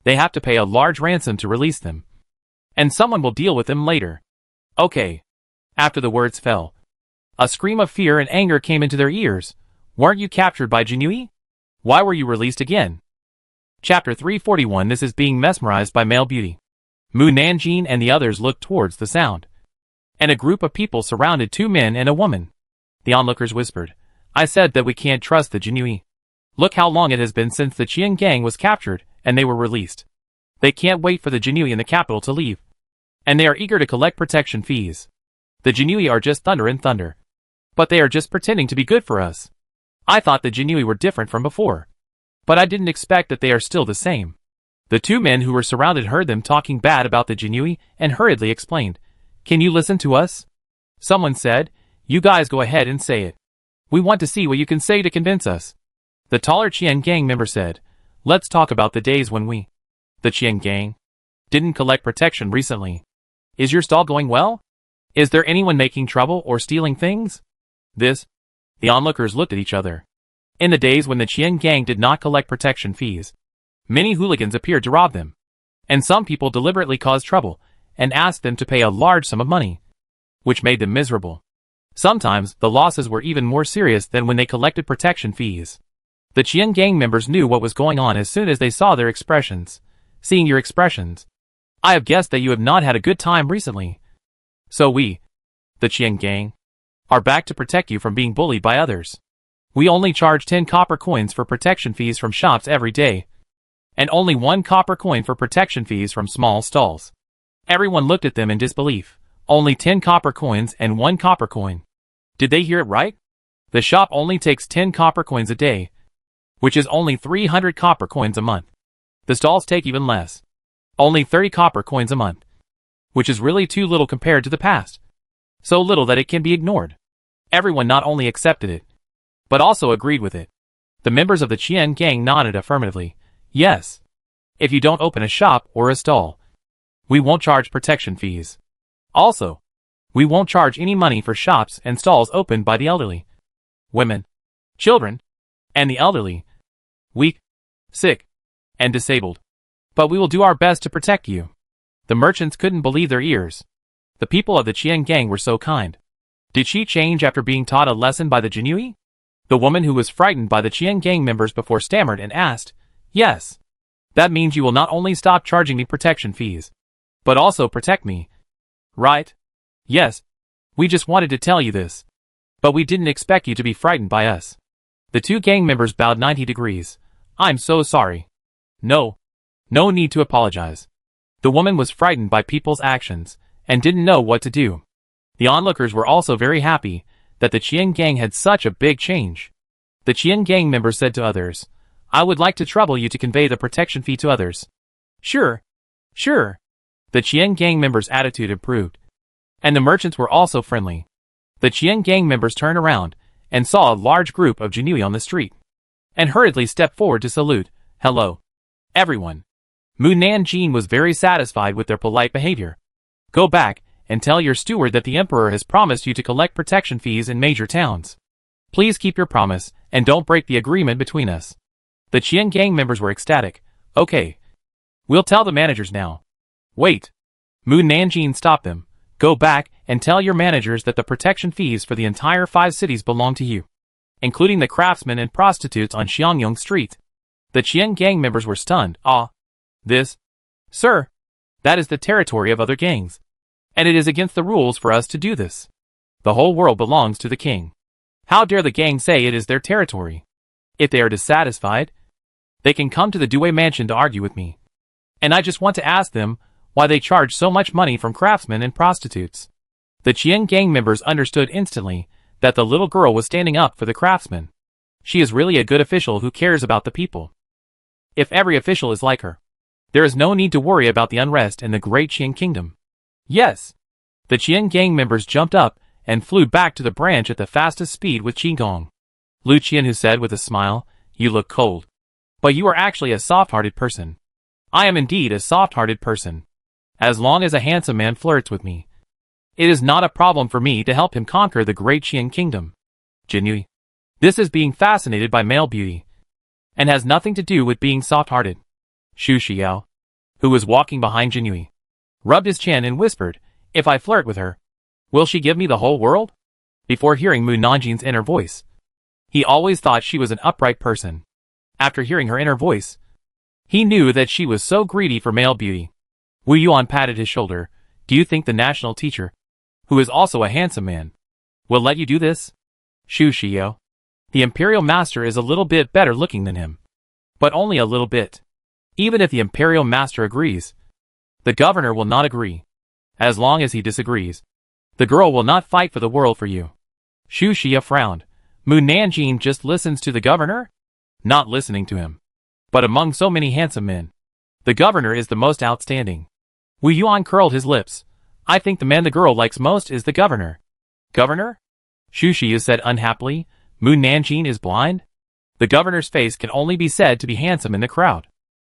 They have to pay a large ransom to release them. And someone will deal with them later. Okay. After the words fell, a scream of fear and anger came into their ears. Weren't you captured by Jinui? Why were you released again? Chapter 341. This is being mesmerized by male beauty. Mu Nanjing and the others looked towards the sound. And a group of people surrounded 2 men and a woman. The onlookers whispered, I said that we can't trust the Jinui. Look how long it has been since the Qian gang was captured, and they were released. They can't wait for the Jinui in the capital to leave. And they are eager to collect protection fees. The Jinui are just thunder and thunder. But they are just pretending to be good for us. I thought the Jinui were different from before. But I didn't expect that they are still the same. The 2 men who were surrounded heard them talking bad about the Jinui and hurriedly explained, Can you listen to us? Someone said, You guys go ahead and say it. We want to see what you can say to convince us. The taller Qian gang member said, Let's talk about the days when we, the Qian gang, didn't collect protection recently. Is your stall going well? Is there anyone making trouble or stealing things? The onlookers looked at each other. In the days when the Qian gang did not collect protection fees, many hooligans appeared to rob them. And some people deliberately caused trouble and asked them to pay a large sum of money, which made them miserable. Sometimes the losses were even more serious than when they collected protection fees. The Qian gang members knew what was going on as soon as they saw their expressions. Seeing your expressions, I have guessed that you have not had a good time recently. So we, the Qian gang, are back to protect you from being bullied by others. We only charge 10 copper coins for protection fees from shops every day, and only 1 copper coin for protection fees from small stalls. Everyone looked at them in disbelief. Only 10 copper coins and 1 copper coin. Did they hear it right? The shop only takes 10 copper coins a day, which is only 300 copper coins a month. The stalls take even less. Only 30 copper coins a month, which is really too little compared to the past. So little that it can be ignored. Everyone not only accepted it, but also agreed with it. The members of the Qian gang nodded affirmatively. Yes. If you don't open a shop or a stall, we won't charge protection fees. Also, we won't charge any money for shops and stalls opened by the elderly, women, children, and the elderly, weak, sick, and disabled. But we will do our best to protect you. The merchants couldn't believe their ears. The people of the Qian gang were so kind. Did she change after being taught a lesson by the Jinui? The woman who was frightened by the Qian gang members before stammered and asked, Yes. That means you will not only stop charging me protection fees, but also protect me. Right? Yes. We just wanted to tell you this. But we didn't expect you to be frightened by us. The 2 gang members bowed 90 degrees. I'm so sorry. No need to apologize. The woman was frightened by people's actions and didn't know what to do. The onlookers were also very happy that the Qian gang had such a big change. The Qian gang member said to others, I would like to trouble you to convey the protection fee to others. Sure. The Qian gang members' attitude improved. And the merchants were also friendly. The Qian gang members turned around and saw a large group of Jinui on the street, and hurriedly stepped forward to salute. Hello, everyone. Mu Nanjing was very satisfied with their polite behavior. Go back and tell your steward that the emperor has promised you to collect protection fees in major towns. Please keep your promise and don't break the agreement between us. The Qian gang members were ecstatic. Okay. We'll tell the managers now. Wait. Mu Nanjing stopped them. Go back and tell your managers that the protection fees for the entire 5 cities belong to you, including the craftsmen and prostitutes on Xiangyong Street. The Qian gang members were stunned. Sir, that is the territory of other gangs, and it is against the rules for us to do this. The whole world belongs to the king. How dare the gang say it is their territory? If they are dissatisfied, they can come to the Due mansion to argue with me. And I just want to ask them why they charge so much money from craftsmen and prostitutes. The Qian gang members understood instantly that the little girl was standing up for the craftsmen. She is really a good official who cares about the people. If every official is like her, there is no need to worry about the unrest in the great Qian kingdom. Yes. The Qian gang members jumped up and flew back to the branch at the fastest speed with Qigong. Lu Qianhu said with a smile, You look cold. But you are actually a soft-hearted person. I am indeed a soft-hearted person. As long as a handsome man flirts with me, it is not a problem for me to help him conquer the great Qian kingdom. Jinui, This is being fascinated by male beauty, and has nothing to do with being soft-hearted. Xu Xiao, who was walking behind Jinhui, rubbed his chin and whispered, "If I flirt with her, will she give me the whole world?" Before hearing Mu Nanjin's inner voice, he always thought she was an upright person. After hearing her inner voice, he knew that she was so greedy for male beauty. Wu Yuan patted his shoulder. "Do you think the national teacher, who is also a handsome man, will let you do this?" Xu Xiao, the imperial master, is a little bit better looking than him, but only a little bit. Even if the imperial master agrees, the governor will not agree. As long as he disagrees, the girl will not fight for the world for you. Xu Xia frowned. Mu Nanjing just listens to the governor? Not listening to him. But among so many handsome men, the governor is the most outstanding. Wu Yuan curled his lips. "I think the man the girl likes most is the governor." "Governor?" Xu Xia said unhappily. "Mu Nanjing is blind? The governor's face can only be said to be handsome in the crowd.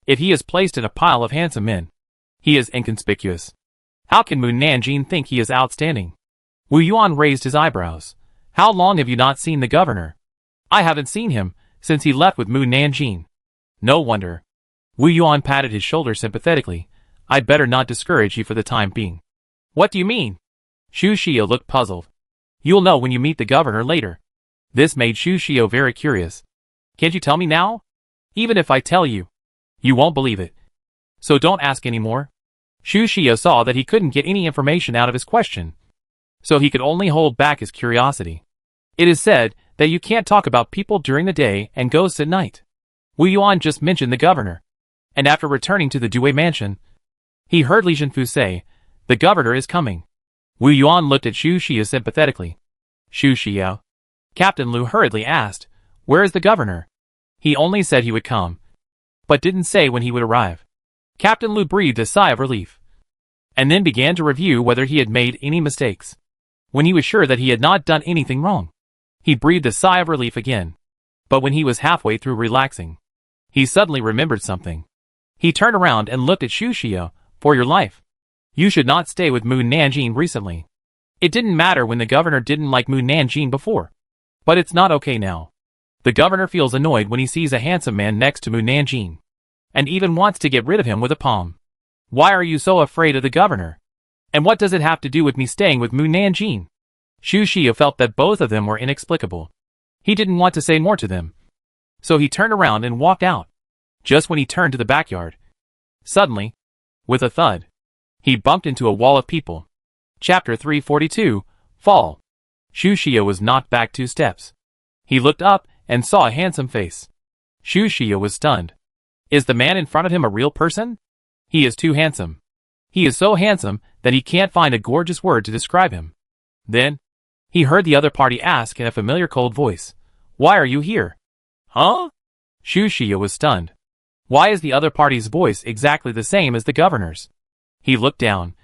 If he is placed in a pile of handsome men, he is inconspicuous. How can Mu Nanjing think he is outstanding?" Wu Yuan raised his eyebrows. "How long have you not seen the governor?" "I haven't seen him since he left with Mu Nanjing." "No wonder." Wu Yuan patted his shoulder sympathetically. "I'd better not discourage you for the time being." "What do you mean?" Xu Xia looked puzzled. "You'll know when you meet the governor later." This made Xu Xia very curious. "Can't you tell me now? Even if I tell you, you won't believe it. So don't ask any more." Xu Xia saw that he couldn't get any information out of his question, so he could only hold back his curiosity. "It is said that you can't talk about people during the day and ghosts at night." Wu Yuan just mentioned the governor, and after returning to the Due mansion, he heard Li Zhenfu say, "The governor is coming." Wu Yuan looked at Xu Xia sympathetically. "Xu Xiao?" Captain Lu hurriedly asked, "Where is the governor?" "He only said he would come, but didn't say when he would arrive." Captain Lu breathed a sigh of relief, and then began to review whether he had made any mistakes. When he was sure that he had not done anything wrong, he breathed a sigh of relief again. But when he was halfway through relaxing, he suddenly remembered something. He turned around and looked at Xu Xia. "For your life, you should not stay with Mu Nanjing recently. It didn't matter when the governor didn't like Mu Nanjing before, but it's not okay now. The governor feels annoyed when he sees a handsome man next to Mu Nanjing, and even wants to get rid of him with a palm. Why are you so afraid of the governor? And what does it have to do with me staying with Mu Nanjing?" Xu Xia felt that both of them were inexplicable. He didn't want to say more to them, so he turned around and walked out. Just when he turned to the backyard, suddenly, with a thud, he bumped into a wall of people. Chapter 342, Fall. Xu Xia was knocked back 2 steps. He looked up and saw a handsome face. Xu Xia was stunned. Is the man in front of him a real person? He is too handsome. He is so handsome that he can't find a gorgeous word to describe him. Then, he heard the other party ask in a familiar cold voice, "Why are you here?" "Huh?" Xu Xia was stunned. Why is the other party's voice exactly the same as the governor's? He looked down,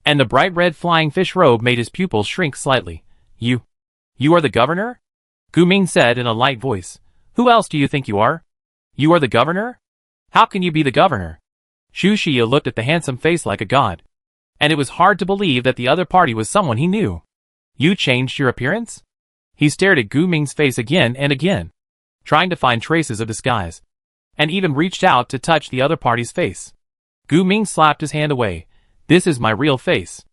and the bright red flying fish robe made his pupils shrink slightly. You are the governor?" Gu Ming said in a light voice. "Who else do you think you are? You are the governor? How can you be the governor?" Xu Xia looked at the handsome face like a god, and it was hard to believe that the other party was someone he knew. "You changed your appearance?" He stared at Gu Ming's face again and again, trying to find traces of disguise, and even reached out to touch the other party's face. Gu Ming slapped his hand away. "This is my real face."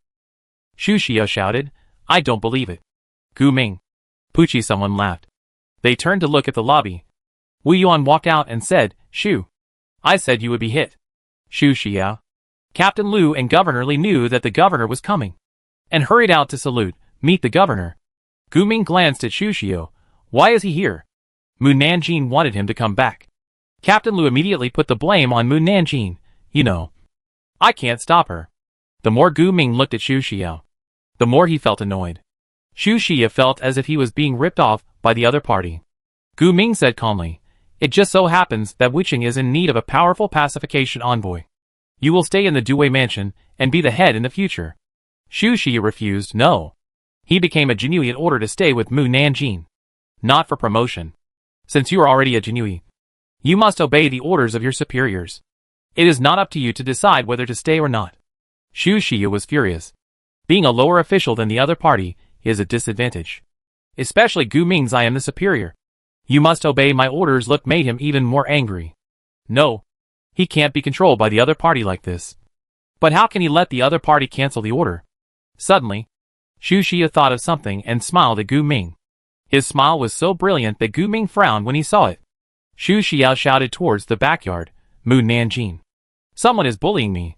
Xu Xia shouted, "I don't believe it." "Gu Ming." Pucci, someone laughed. They turned to look at the lobby. Wu Yuan walked out and said, "Xu, I said you would be hit." Xu Xia. Captain Lu and Governor Li knew that the governor was coming, and hurried out to salute. "Meet the governor." Gu Ming glanced at Xu Xia. "Why is he here?" Mu Nanjing wanted him to come back. Captain Lu immediately put the blame on Mu Nanjing. "You know, I can't stop her." The more Gu Ming looked at Xu Xia, the more he felt annoyed. Xu Xia felt as if he was being ripped off by the other party. Gu Ming said calmly, "It just so happens that Wuqing is in need of a powerful pacification envoy. You will stay in the Due mansion and be the head in the future." Xu Xia refused. No. He became a Jinui in order to stay with Mu Nanjing, not for promotion. Since you are already a Jinui, you must obey the orders of your superiors. It is not up to you to decide whether to stay or not. Xu Xia was furious. Being a lower official than the other party is a disadvantage. Especially Gu Ming's I am the superior. You must obey my orders look made him even more angry. No. He can't be controlled by the other party like this. But how can he let the other party cancel the order? Suddenly, Xu Xia thought of something and smiled at Gu Ming. His smile was so brilliant that Gu Ming frowned when he saw it. Xu Xia shouted towards the backyard, Mu Nanjing. Someone is bullying me.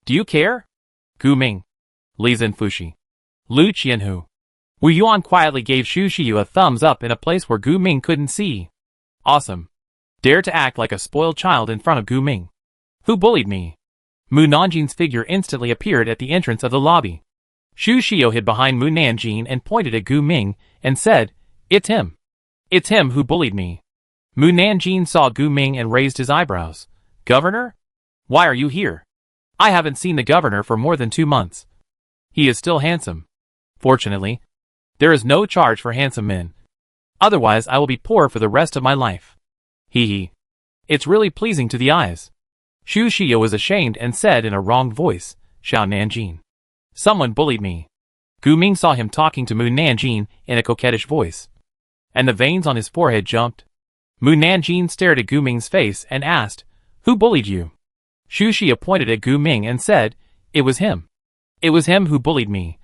Do you care? Gu Ming. Li Zhenfushi. Lu Qianhu. Wu Yuan quietly gave Xu Xiu a thumbs up in a place where Gu Ming couldn't see. Awesome. Dare to act like a spoiled child in front of Gu Ming. Who bullied me? Mu Nanjing's figure instantly appeared at the entrance of the lobby. Xu Xiu hid behind Mu Nanjing and pointed at Gu Ming and said, It's him. It's him who bullied me. Mu Nanjing saw Gu Ming and raised his eyebrows. Governor? Why are you here? I haven't seen the governor for more than 2 months. He is still handsome. Fortunately, there is no charge for handsome men. Otherwise I will be poor for the rest of my life. Hee hee. It's really pleasing to the eyes. Xu Xiu was ashamed and said in a wronged voice, Xiao Nanjing. Someone bullied me. Gu Ming saw him talking to Mu Nanjing in a coquettish voice. And the veins on his forehead jumped. Mu Nanjing stared at Gu Ming's face and asked, Who bullied you? Xu Xiu pointed at Gu Ming and said, It was him. It was him who bullied me.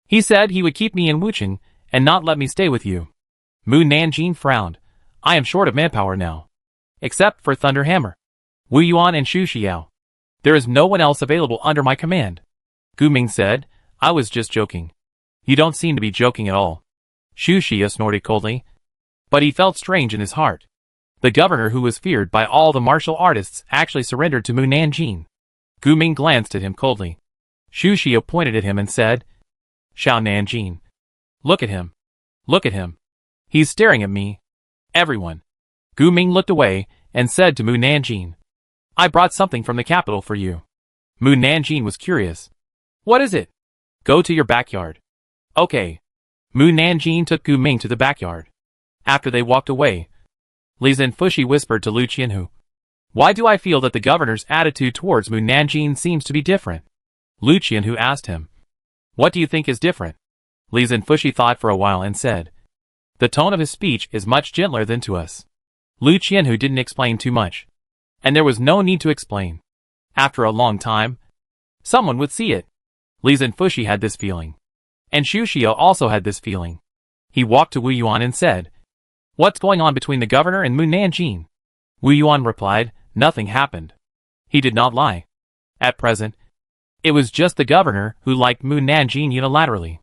He said he would keep me in Wucheng and not let me stay with you. Mu Nanjing frowned. I am short of manpower now. Except for Thunder Hammer, Wu Yuan and Xu Xiao. There is no one else available under my command. Gu Ming said, I was just joking. You don't seem to be joking at all. Xu Xiao snorted coldly. But he felt strange in his heart. The governor who was feared by all the martial artists actually surrendered to Mu Nanjing. Gu Ming glanced at him coldly. Xu Xiao pointed at him and said, Xiao Nanjing. Look at him. Look at him. He's staring at me. Everyone. Gu Ming looked away and said to Mu Nanjing, I brought something from the capital for you. Mu Nanjing was curious. What is it? Go to your backyard. Okay. Mu Nanjing took Gu Ming to the backyard. After they walked away, Li Zhenfushi whispered to Lu Qianhu, Why do I feel that the governor's attitude towards Mu Nanjing seems to be different? Lu Qianhu asked him, What do you think is different? Li Zhenfushi thought for a while and said, The tone of his speech is much gentler than to us. Lu Qianhu didn't explain too much. And there was no need to explain. After a long time, someone would see it. Li Zhenfushi had this feeling. And Xu Xiu also had this feeling. He walked to Wu Yuan and said, What's going on between the governor and Mu Nanjing? Wu Yuan replied, Nothing happened. He did not lie. At present, it was just the governor who liked Mu Nanjing unilaterally.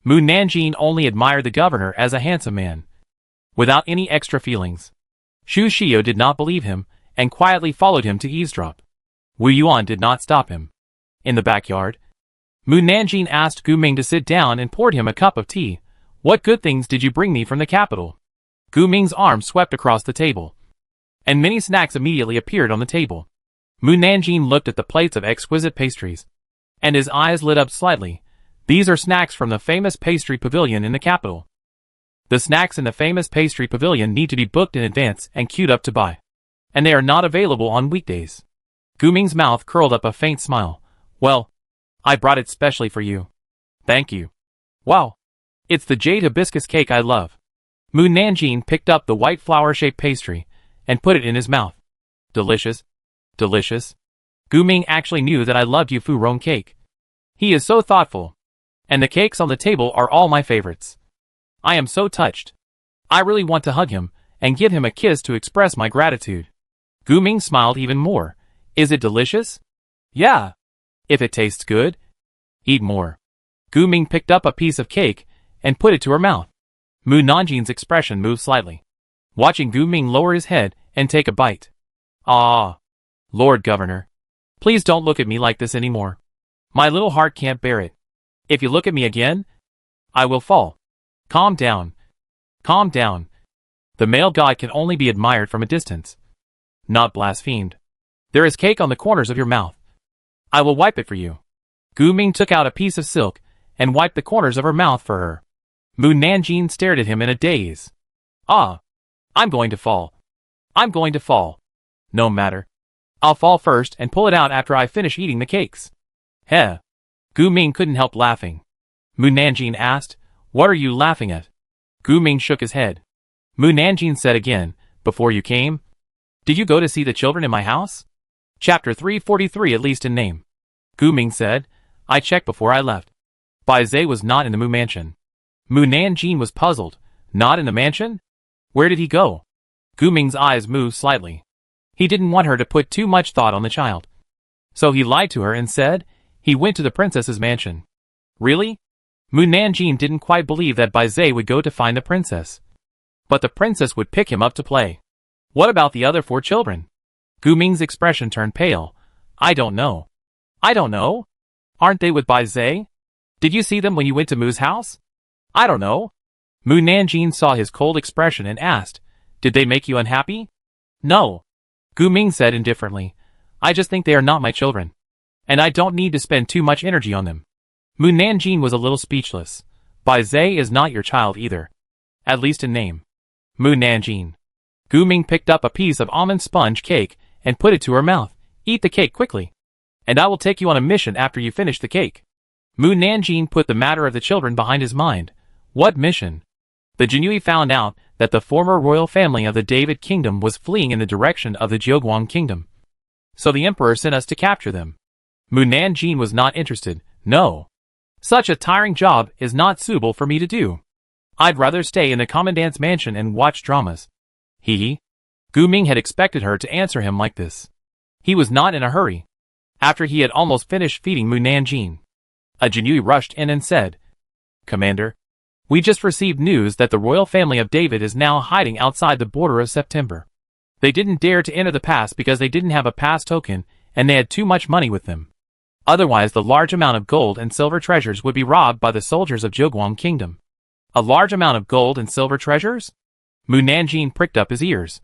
Mu Nanjing only admired the governor as a handsome man, without any extra feelings. Xu Xiu did not believe him, and quietly followed him to eavesdrop. Wu Yuan did not stop him. In the backyard, Mu Nanjing asked Gu Ming to sit down and poured him a cup of tea. What good things did you bring me from the capital? Gu Ming's arm swept across the table, and many snacks immediately appeared on the table. Mu Nanjing looked at the plates of exquisite pastries, and his eyes lit up slightly. These are snacks from the famous pastry pavilion in the capital. The snacks in the famous pastry pavilion need to be booked in advance and queued up to buy, and they are not available on weekdays. Gu Ming's mouth curled up a faint smile. Well, I brought it specially for you. Thank you. Wow. It's the jade hibiscus cake I love. Mu Nanjing picked up the white flower-shaped pastry and put it in his mouth. Delicious. Delicious. Gu Ming actually knew that I loved Yufu Rong cake. He is so thoughtful. And the cakes on the table are all my favorites. I am so touched. I really want to hug him and give him a kiss to express my gratitude. Gu Ming smiled even more. Is it delicious? Yeah. If it tastes good, eat more. Gu Ming picked up a piece of cake and put it to her mouth. Mu Nanjing's expression moved slightly, watching Gu Ming lower his head and take a bite. Ah, Lord Governor, please don't look at me like this anymore. My little heart can't bear it. If you look at me again, I will fall. Calm down. Calm down. The male god can only be admired from a distance, not blasphemed. There is cake on the corners of your mouth. I will wipe it for you. Gu Ming took out a piece of silk and wiped the corners of her mouth for her. Mu Nanjing stared at him in a daze. Ah, I'm going to fall. I'm going to fall. No matter. I'll fall first and pull it out after I finish eating the cakes. Heh. Gu Ming couldn't help laughing. Mu Nanjing asked, What are you laughing at? Gu Ming shook his head. Mu Nanjing said again, before you came? Did you go to see the children in my house? Chapter 343, at least in name. Gu Ming said, I checked before I left. Bai Zhe was not in the Mu mansion. Mu Nanjing was puzzled. Not in the mansion? Where did he go? Gu Ming's eyes moved slightly. He didn't want her to put too much thought on the child. So he lied to her and said, he went to the princess's mansion. Really? Mu Nanjing didn't quite believe that Bai Zhe would go to find the princess. But the princess would pick him up to play. What about the other 4 children? Gu Ming's expression turned pale. I don't know. I don't know? Aren't they with Bai Zhe? Did you see them when you went to Mu's house? I don't know. Mu Nanjing saw his cold expression and asked, did they make you unhappy? No. Gu Ming said indifferently, I just think they are not my children. And I don't need to spend too much energy on them. Mu Nanjing was a little speechless. Bai Zhe is not your child either. At least in name. Mu Nanjing. Gu Ming picked up a piece of almond sponge cake and put it to her mouth. Eat the cake quickly. And I will take you on a mission after you finish the cake. Mu Nanjing put the matter of the children behind his mind. What mission? The Jinui found out that the former royal family of the David Kingdom was fleeing in the direction of the Jiuguang Kingdom. So the emperor sent us to capture them. Mu Nanjing was not interested. No. Such a tiring job is not suitable for me to do. I'd rather stay in the commandant's mansion and watch dramas. Hee. Gu Ming had expected her to answer him like this. He was not in a hurry. After he had almost finished feeding Mu Nanjing, a Jinui rushed in and said, Commander, we just received news that the royal family of David is now hiding outside the border of September. They didn't dare to enter the pass because they didn't have a pass token and they had too much money with them. Otherwise the large amount of gold and silver treasures would be robbed by the soldiers of Jiuguang Kingdom. A large amount of gold and silver treasures? Mu Nanjing pricked up his ears.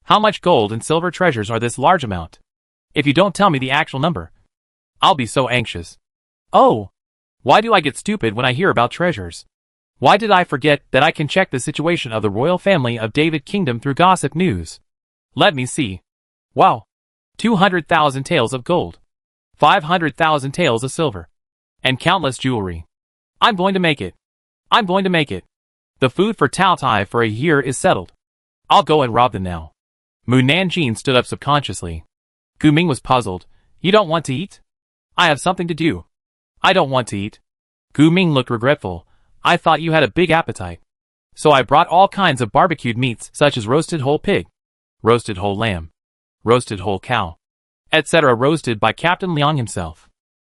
How much gold and silver treasures are this large amount? If you don't tell me the actual number, I'll be so anxious. Oh! Why do I get stupid when I hear about treasures? Why did I forget that I can check the situation of the royal family of David Kingdom through gossip news? Let me see. Wow! 200,000 taels of gold. 500,000 taels of silver. And countless jewelry. I'm going to make it. I'm going to make it. The food for Tao Tai for a year is settled. I'll go and rob them now. Mu Nanjing stood up subconsciously. Gu Ming was puzzled. You don't want to eat? I have something to do. I don't want to eat. Gu Ming looked regretful. I thought you had a big appetite. So I brought all kinds of barbecued meats such as roasted whole pig, roasted whole lamb, roasted whole cow, etc. roasted by Captain Liang himself.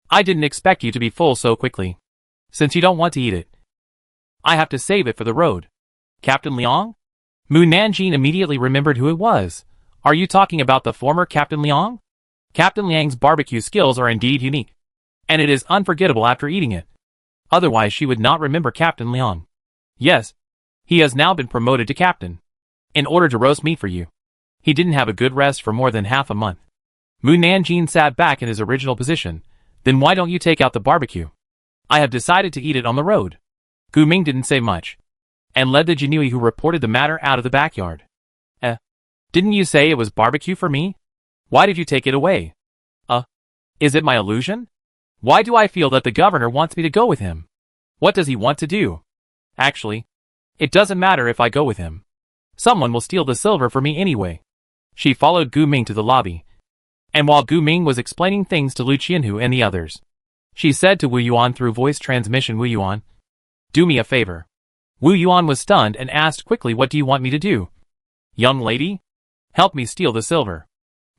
I didn't expect you to be full so quickly. Since you don't want to eat it, I have to save it for the road. Captain Liang? Mu Nanjing immediately remembered who it was. Are you talking about the former Captain Liang? Captain Liang's barbecue skills are indeed unique. And it is unforgettable after eating it. Otherwise she would not remember Captain Liang. Yes. He has now been promoted to captain. In order to roast meat for you. He didn't have a good rest for more than half a month. Mu Nanjing sat back in his original position. Then why don't you take out the barbecue? I have decided to eat it on the road. Gu Ming didn't say much. And led the Jinui who reported the matter out of the backyard. Didn't you say it was barbecue for me? Why did you take it away? Is it my illusion? Why do I feel that the governor wants me to go with him? What does he want to do? Actually, it doesn't matter if I go with him. Someone will steal the silver for me anyway. She followed Gu Ming to the lobby. And while Gu Ming was explaining things to Lu Qianhu and the others, she said to Wu Yuan through voice transmission, Wu Yuan, do me a favor. Wu Yuan was stunned and asked quickly, what do you want me to do? Young lady? Help me steal the silver.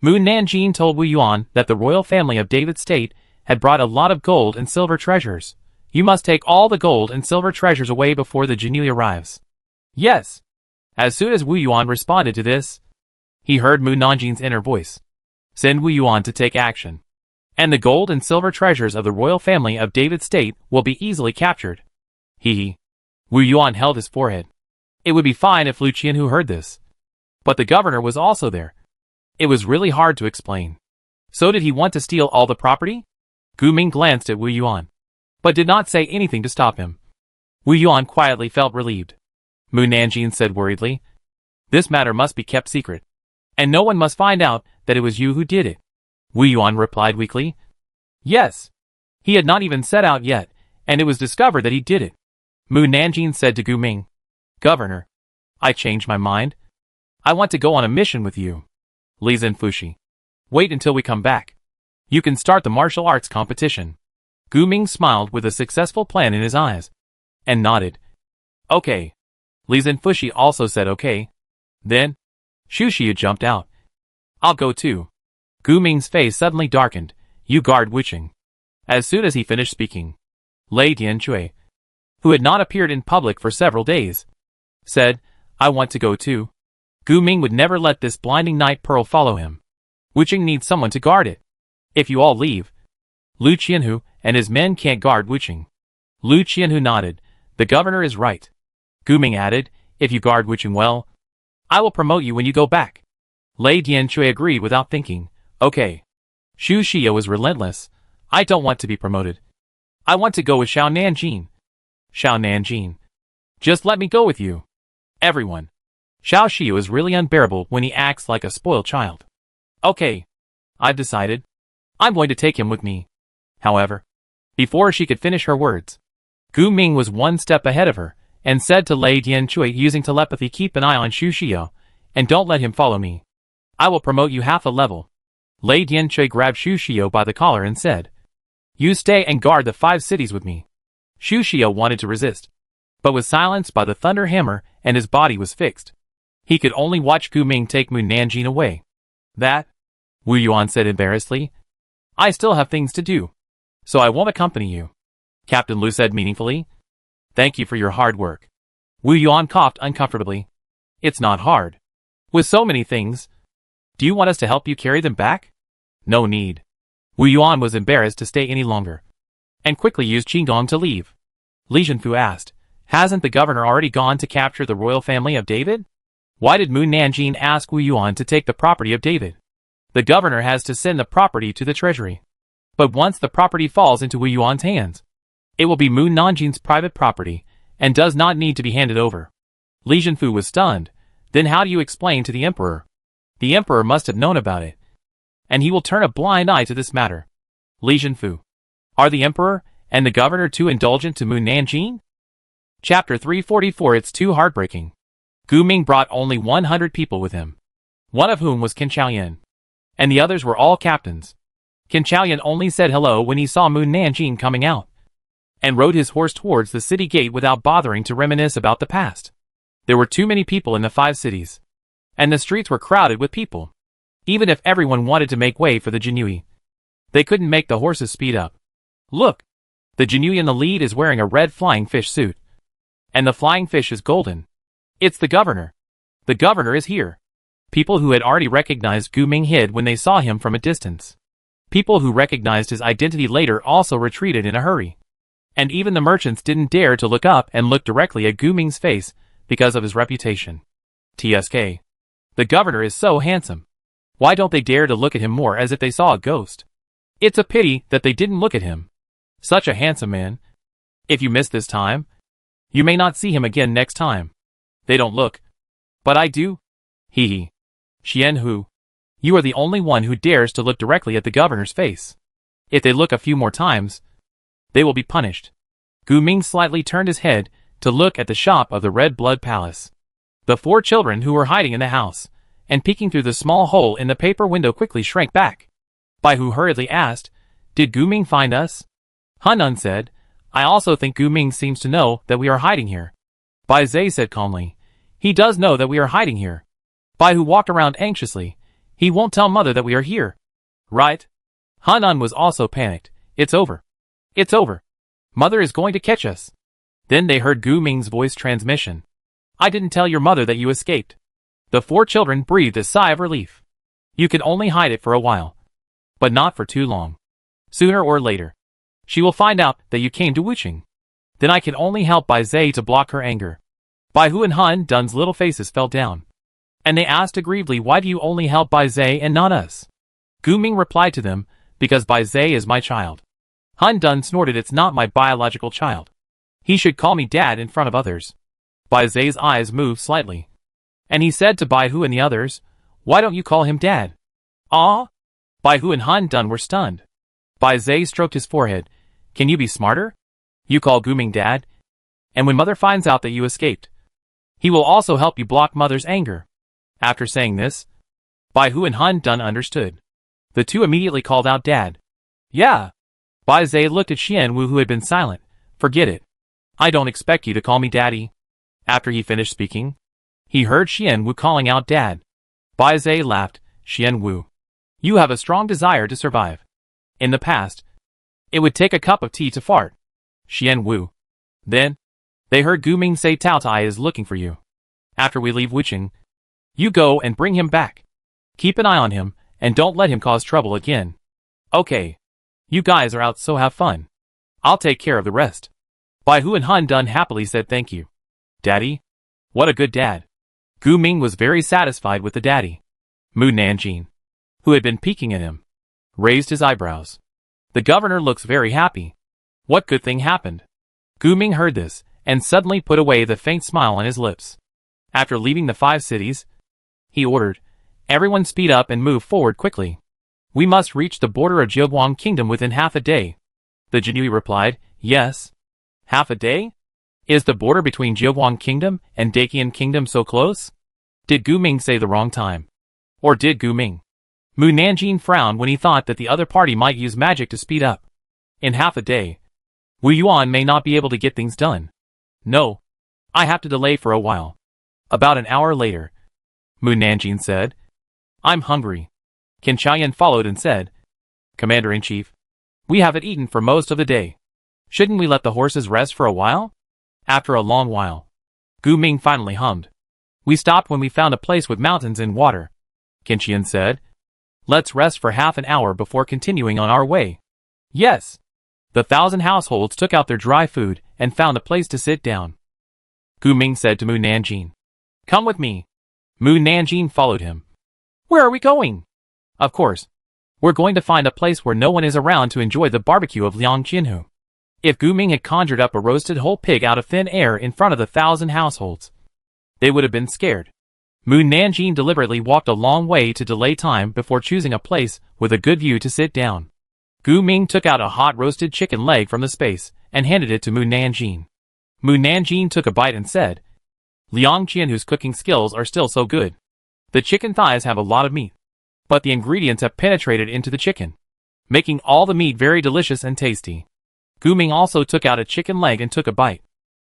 Mu Nanjing told Wu Yuan that the royal family of David State had brought a lot of gold and silver treasures. You must take all the gold and silver treasures away before the Jinui arrives. Yes. As soon as Wu Yuan responded to this, he heard Mu Nanjing's inner voice. Send Wu Yuan to take action. And the gold and silver treasures of the royal family of David State will be easily captured. Hee. Wu Yuan held his forehead. It would be fine if Lu Qianhu heard this. But the governor was also there. It was really hard to explain. So did he want to steal all the property? Gu Ming glanced at Wu Yuan, but did not say anything to stop him. Wu Yuan quietly felt relieved. Mu Nanjing said worriedly, this matter must be kept secret, and no one must find out that it was you who did it. Wu Yuan replied weakly, yes. He had not even set out yet, and it was discovered that he did it. Mu Nanjing said to Gu Ming, Governor, I changed my mind. I want to go on a mission with you. Li Zhenfushi. Wait until we come back. You can start the martial arts competition. Gu Ming smiled with a successful plan in his eyes. And nodded. Okay. Li Zhenfushi also said okay. Then, Xu Xia jumped out. I'll go too. Gu Ming's face suddenly darkened. You guard Wuqing. As soon as he finished speaking, Lei Dianchui, who had not appeared in public for several days, said, I want to go too. Gu Ming would never let this blinding night pearl follow him. Wuqing needs someone to guard it. If you all leave, Lu Qianhu and his men can't guard Wuqing. Lu Qianhu nodded. The governor is right. Gu Ming added, if you guard Wuqing well, I will promote you when you go back. Lei Dianchui agreed without thinking. Okay. Xu Xia was relentless. I don't want to be promoted. I want to go with Xiao Nanjing. Xiao Nanjing. Just let me go with you. Everyone. Xiao Xia is really unbearable when he acts like a spoiled child. Okay. I've decided. I'm going to take him with me. However, before she could finish her words, Gu Ming was one step ahead of her, and said to Lei Dianchui using telepathy, keep an eye on Xu Xia, and don't let him follow me. I will promote you half a level. Lei Dianchui grabbed Xu Xia by the collar and said, you stay and guard the 5 cities with me. Xu Xia wanted to resist, but was silenced by the thunder hammer and his body was fixed. He could only watch Gu Ming take Mu Nanjing away. That, Wu Yuan said embarrassedly. I still have things to do, so I won't accompany you. Captain Lu said meaningfully. Thank you for your hard work. Wu Yuan coughed uncomfortably. It's not hard. With so many things. Do you want us to help you carry them back? No need. Wu Yuan was embarrassed to stay any longer, and quickly used Qigong to leave. Li Zhenfu asked, hasn't the governor already gone to capture the royal family of David? Why did Mu Nanjing ask Wu Yuan to take the property of David? The governor has to send the property to the treasury. But once the property falls into Wu Yuan's hands, it will be Mu Nanjing's private property, and does not need to be handed over. Li Zhenfu was stunned. Then how do you explain to the emperor? The emperor must have known about it, and he will turn a blind eye to this matter. Li Zhenfu. Are the emperor and the governor too indulgent to Mu Nanjing? Chapter 344. It's too heartbreaking. Gu Ming brought only 100 people with him, one of whom was Qin Chaoyan, and the others were all captains. Qin Chaoyan only said hello when he saw Mu Nanjing coming out, and rode his horse towards the city gate without bothering to reminisce about the past. There were too many people in the 5 cities, and the streets were crowded with people. Even if everyone wanted to make way for the Jinui, they couldn't make the horses speed up. Look! The Jinui in the lead is wearing a red flying fish suit, and the flying fish is golden. It's the governor. The governor is here. People who had already recognized Gu Ming hid when they saw him from a distance. People who recognized his identity later also retreated in a hurry. And even the merchants didn't dare to look up and look directly at Gu Ming's face because of his reputation. TSK. The governor is so handsome. Why don't they dare to look at him more as if they saw a ghost? It's a pity that they didn't look at him. Such a handsome man. If you miss this time, you may not see him again next time. They don't look. But I do. Hee hee. Xian Hu. You are the only one who dares to look directly at the governor's face. If they look a few more times, they will be punished. Gu Ming slightly turned his head to look at the shop of the Red Blood Palace. The 4 children who were hiding in the house and peeking through the small hole in the paper window quickly shrank back. Bai Hu hurriedly asked, did Gu Ming find us? Hanan said, I also think Gu Ming seems to know that we are hiding here. Bai Zai said calmly, he does know that we are hiding here. Bai Hu walked around anxiously. He won't tell mother that we are here. Right? Hanan was also panicked. It's over. It's over. Mother is going to catch us. Then they heard Gu Ming's voice transmission. I didn't tell your mother that you escaped. The 4 children breathed a sigh of relief. You can only hide it for a while, but not for too long. Sooner or later, she will find out that you came to Wuqing. Then I can only help Bai Zai to block her anger. Bai Hu and Han Dun's little faces fell down, and they asked aggrievedly, why do you only help Bai Zai and not us? Gu Ming replied to them, because Bai Zai is my child. Han Dun snorted, it's not my biological child. He should call me dad in front of others. Bai Zai's eyes moved slightly, and he said to Bai Hu and the others, why don't you call him dad? Ah? Bai Hu and Han Dun were stunned. Bai Zai stroked his forehead. Can you be smarter? You call Gu Ming dad? And when mother finds out that you escaped, He will also help you block mother's anger. After saying this, Bai Hu and Han Dun understood. The two immediately called out Dad. Yeah. Bai Zhe looked at Xian Wu, who had been silent. Forget it. I don't expect you to call me Daddy. After he finished speaking, he heard Xian Wu calling out Dad. Bai Zhe laughed. Xian Wu, you have a strong desire to survive. In the past, it would take a cup of tea to fart. Xian Wu. Then, they heard Gu Ming say Tao Tai is looking for you. After we leave Wucheng, you go and bring him back. Keep an eye on him, and don't let him cause trouble again. Okay. You guys are out, so have fun. I'll take care of the rest. Bai Hu and Han Dun happily said thank you. Daddy? What a good dad. Gu Ming was very satisfied with the daddy. Mu Nanjing, who had been peeking at him, raised his eyebrows. The governor looks very happy. What good thing happened? Gu Ming heard this, and suddenly put away the faint smile on his lips. After leaving the 5 cities, he ordered, everyone speed up and move forward quickly. We must reach the border of Jiaguang Kingdom within half a day. The Jinui replied, yes. Half a day? Is the border between Jiaguang Kingdom and Daqian Kingdom so close? Did Gu Ming say the wrong time? Or did Gu Ming? Mu Nanjing frowned when he thought that the other party might use magic to speed up. In half a day, Wu Yuan may not be able to get things done. No. I have to delay for a while. About an hour later, Mu Nanjing said, I'm hungry. Qin Qiaoyan followed and said, Commander-in-Chief, we haven't eaten for most of the day. Shouldn't we let the horses rest for a while? After a long while, Gu Ming finally hummed. We stopped when we found a place with mountains and water. Qin Qiaoyan said, let's rest for half an hour before continuing on our way. Yes. The 1,000 households took out their dry food and found a place to sit down. Gu Ming said to Mu Nanjing, come with me. Mu Nanjing followed him. Where are we going? Of course. We're going to find a place where no one is around to enjoy the barbecue of Liang Jinhu. If Gu Ming had conjured up a roasted whole pig out of thin air in front of the 1,000 households, they would have been scared. Mu Nanjing deliberately walked a long way to delay time before choosing a place with a good view to sit down. Gu Ming took out a hot roasted chicken leg from the space and handed it to Mu Nanjing. Mu Nanjing took a bite and said, Liang Jinhu's cooking skills are still so good. The chicken thighs have a lot of meat, but the ingredients have penetrated into the chicken, making all the meat very delicious and tasty. Gu Ming also took out a chicken leg and took a bite,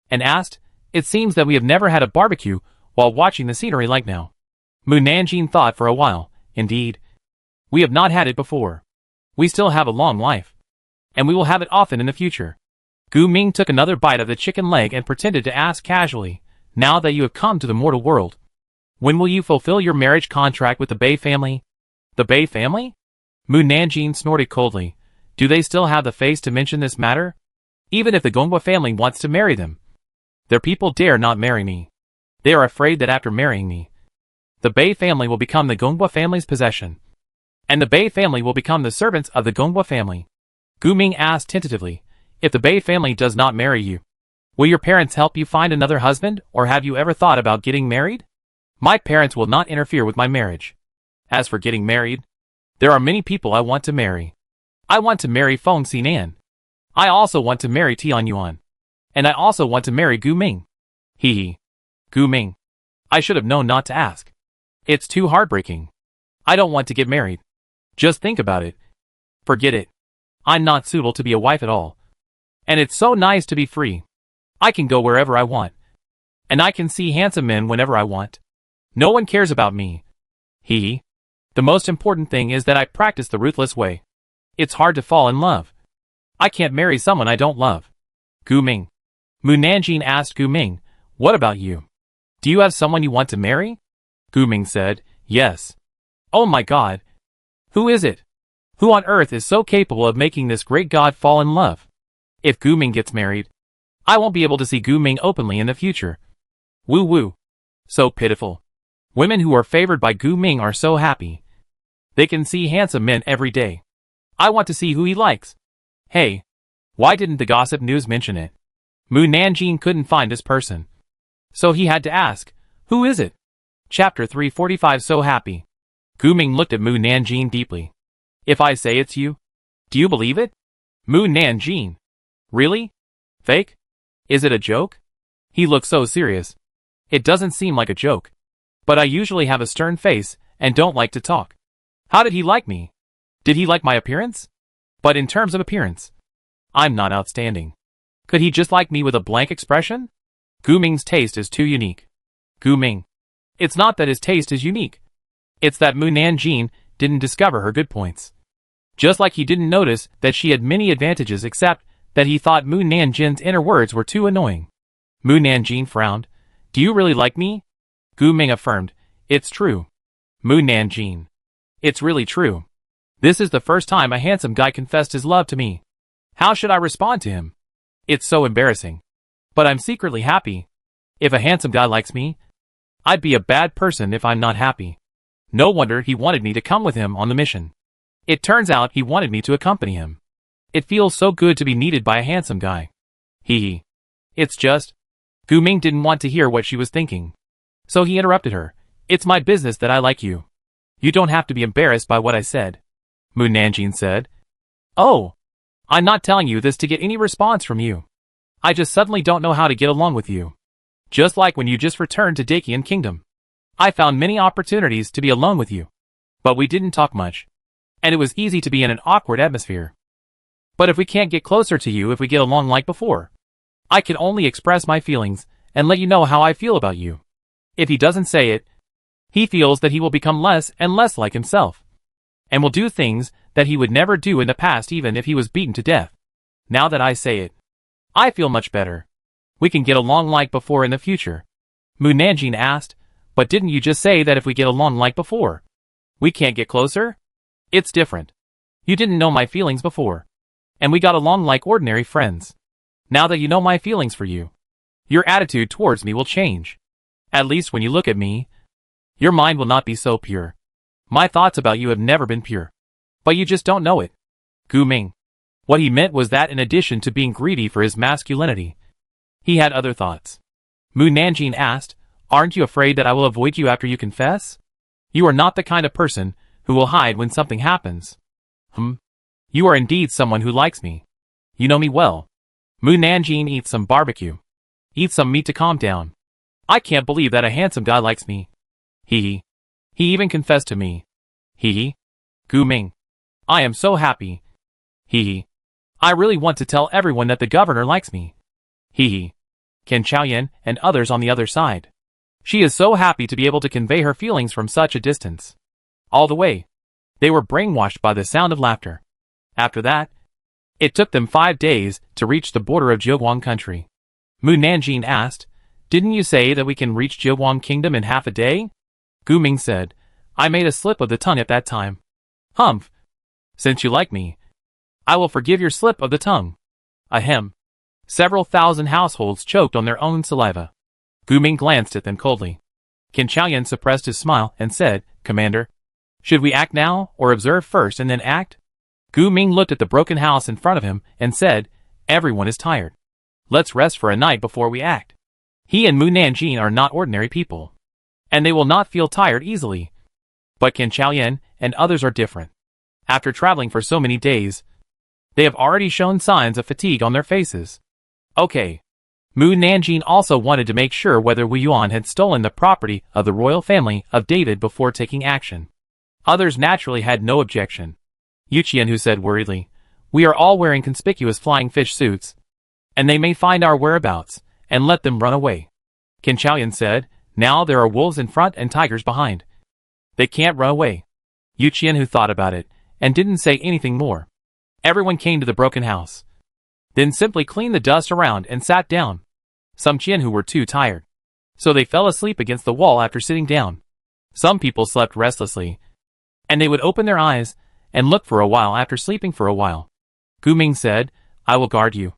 and asked, it seems that we have never had a barbecue while watching the scenery like now. Mu Nanjing thought for a while. Indeed, we have not had it before. We still have a long life, and we will have it often in the future. Gu Ming took another bite of the chicken leg and pretended to ask casually, now that you have come to the mortal world, when will you fulfill your marriage contract with the Bei family? The Bei family? Mu Nanjing snorted coldly. Do they still have the face to mention this matter? Even if the Gonghua family wants to marry them, their people dare not marry me. They are afraid that after marrying me, the Bei family will become the Gonghua family's possession, and the Bei family will become the servants of the Gonghua family. Gu Ming asked tentatively, if the Bei family does not marry you, will your parents help you find another husband, or have you ever thought about getting married? My parents will not interfere with my marriage. As for getting married, there are many people I want to marry. I want to marry Feng Xinan. I also want to marry Tian Yuan. And I also want to marry Gu Ming. Hee hee. Gu Ming. I should have known not to ask. It's too heartbreaking. I don't want to get married. Just think about it. Forget it. I'm not suitable to be a wife at all. And it's so nice to be free. I can go wherever I want. And I can see handsome men whenever I want. No one cares about me. Hee hee. The most important thing is that I practice the ruthless way. It's hard to fall in love. I can't marry someone I don't love. Gu Ming. Mu Nanjing asked Gu Ming, what about you? Do you have someone you want to marry? Gu Ming said, yes. Oh my god. Who is it? Who on earth is so capable of making this great god fall in love? If Gu Ming gets married, I won't be able to see Gu Ming openly in the future. Woo woo. So pitiful. Women who are favored by Gu Ming are so happy. They can see handsome men every day. I want to see who he likes. Hey, why didn't the gossip news mention it? Mu Nanjing couldn't find this person, so he had to ask, who is it? Chapter 345. So happy. Gu Ming looked at Mu Nanjing deeply. If I say it's you, do you believe it? Mu Nanjing. Really? Fake? Is it a joke? He looked so serious. It doesn't seem like a joke. But I usually have a stern face and don't like to talk. How did he like me? Did he like my appearance? But in terms of appearance, I'm not outstanding. Could he just like me with a blank expression? Gu Ming's taste is too unique. Gu Ming. It's not that his taste is unique. It's that Mu Nanjing didn't discover her good points. Just like he didn't notice that she had many advantages except that he thought Mu Nanjing's inner words were too annoying. Mu Nanjing frowned. Do you really like me? Gu Ming affirmed. It's true. Mu Nanjing. It's really true. This is the first time a handsome guy confessed his love to me. How should I respond to him? It's so embarrassing. But I'm secretly happy. If a handsome guy likes me, I'd be a bad person if I'm not happy. No wonder he wanted me to come with him on the mission. It turns out he wanted me to accompany him. It feels so good to be needed by a handsome guy. Hee. It's just... Gu Ming didn't want to hear what she was thinking. So he interrupted her. It's my business that I like you. You don't have to be embarrassed by what I said. Mu Nanjing said. Oh. I'm not telling you this to get any response from you. I just suddenly don't know how to get along with you. Just like when you just returned to Dakian Kingdom. I found many opportunities to be alone with you. But we didn't talk much. And it was easy to be in an awkward atmosphere. But if we can't get closer to you if we get along like before, I can only express my feelings and let you know how I feel about you. If he doesn't say it, he feels that he will become less and less like himself. And will do things that he would never do in the past even if he was beaten to death. Now that I say it, I feel much better. We can get along like before in the future. Mu Nanjing asked, but didn't you just say that if we get along like before, we can't get closer? It's different. You didn't know my feelings before. And we got along like ordinary friends. Now that you know my feelings for you, your attitude towards me will change. At least when you look at me, your mind will not be so pure. My thoughts about you have never been pure. But you just don't know it. Gu Ming. What he meant was that in addition to being greedy for his masculinity, he had other thoughts. Mu Nanjing asked, aren't you afraid that I will avoid you after you confess? You are not the kind of person who will hide when something happens. You are indeed someone who likes me. You know me well. Mu Nanjing eats some barbecue. Eat some meat to calm down. I can't believe that a handsome guy likes me. He even confessed to me. Gu Ming. I am so happy. I really want to tell everyone that the governor likes me. Ken Chaoyan and others on the other side. She is so happy to be able to convey her feelings from such a distance. All the way, they were brainwashed by the sound of laughter. After that, it took them 5 days to reach the border of Jiuguang country. Mu Nanjing asked, didn't you say that we can reach Jiuguang Kingdom in half a day? Gu Ming said, I made a slip of the tongue at that time. Humph. Since you like me, I will forgive your slip of the tongue. Ahem. Several thousand households choked on their own saliva. Gu Ming glanced at them coldly. Ken Chaoyan suppressed his smile and said, Commander, should we act now or observe first and then act? Gu Ming looked at the broken house in front of him and said, everyone is tired. Let's rest for a night before we act. He and Mu Nanjing are not ordinary people. And they will not feel tired easily. But Ken Chaoyan and others are different. After traveling for so many days, they have already shown signs of fatigue on their faces. Okay. Mu Nanjing also wanted to make sure whether Wu Yuan had stolen the property of the royal family of David before taking action. Others naturally had no objection. Yuqian who said worriedly, we are all wearing conspicuous flying fish suits, and they may find our whereabouts, and let them run away. Ken Chaoyan said, now there are wolves in front and tigers behind. They can't run away. Yuqian who thought about it, and didn't say anything more. Everyone came to the broken house. Then simply cleaned the dust around and sat down. Some Qian who were too tired. So they fell asleep against the wall after sitting down. Some people slept restlessly, and they would open their eyes and look for a while after sleeping for a while. Gu Ming said, I will guard you.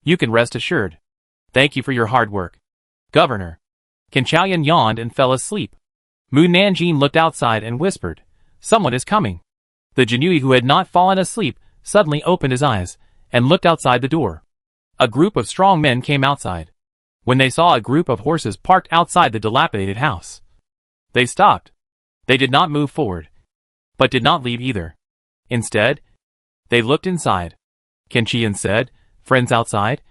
You can rest assured. Thank you for your hard work. Governor. Ken Chaoyan yawned and fell asleep. Mu Nanjing looked outside and whispered, someone is coming. The Jinui who had not fallen asleep suddenly opened his eyes and looked outside the door. A group of strong men came outside. When they saw a group of horses parked outside the dilapidated house, they stopped. They did not move forward, but did not leave either. Instead, they looked inside. Ken Chaoyan said, friends outside,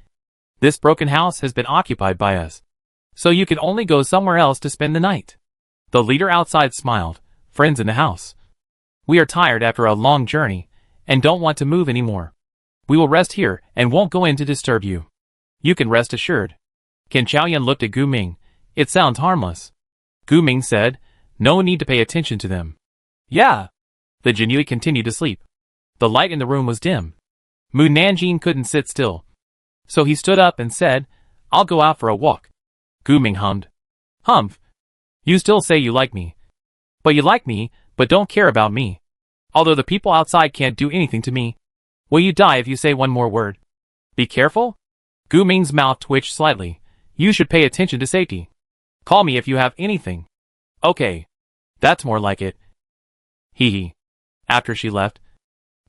this broken house has been occupied by us. So you could only go somewhere else to spend the night. The leader outside smiled. Friends in the house. We are tired after a long journey, and don't want to move anymore. We will rest here and won't go in to disturb you. You can rest assured. Qin Chaoyan looked at Gu Ming. It sounds harmless. Gu Ming said, no need to pay attention to them. Yeah. The Jinui continued to sleep. The light in the room was dim. Mu Nanjing couldn't sit still. So he stood up and said, I'll go out for a walk. Gu Ming hummed. Humph. You still say you like me. But you like me, but don't care about me. Although the people outside can't do anything to me. Will you die if you say one more word? Be careful? Gu Ming's mouth twitched slightly. You should pay attention to safety. Call me if you have anything. Okay. That's more like it. Hee hee. After she left,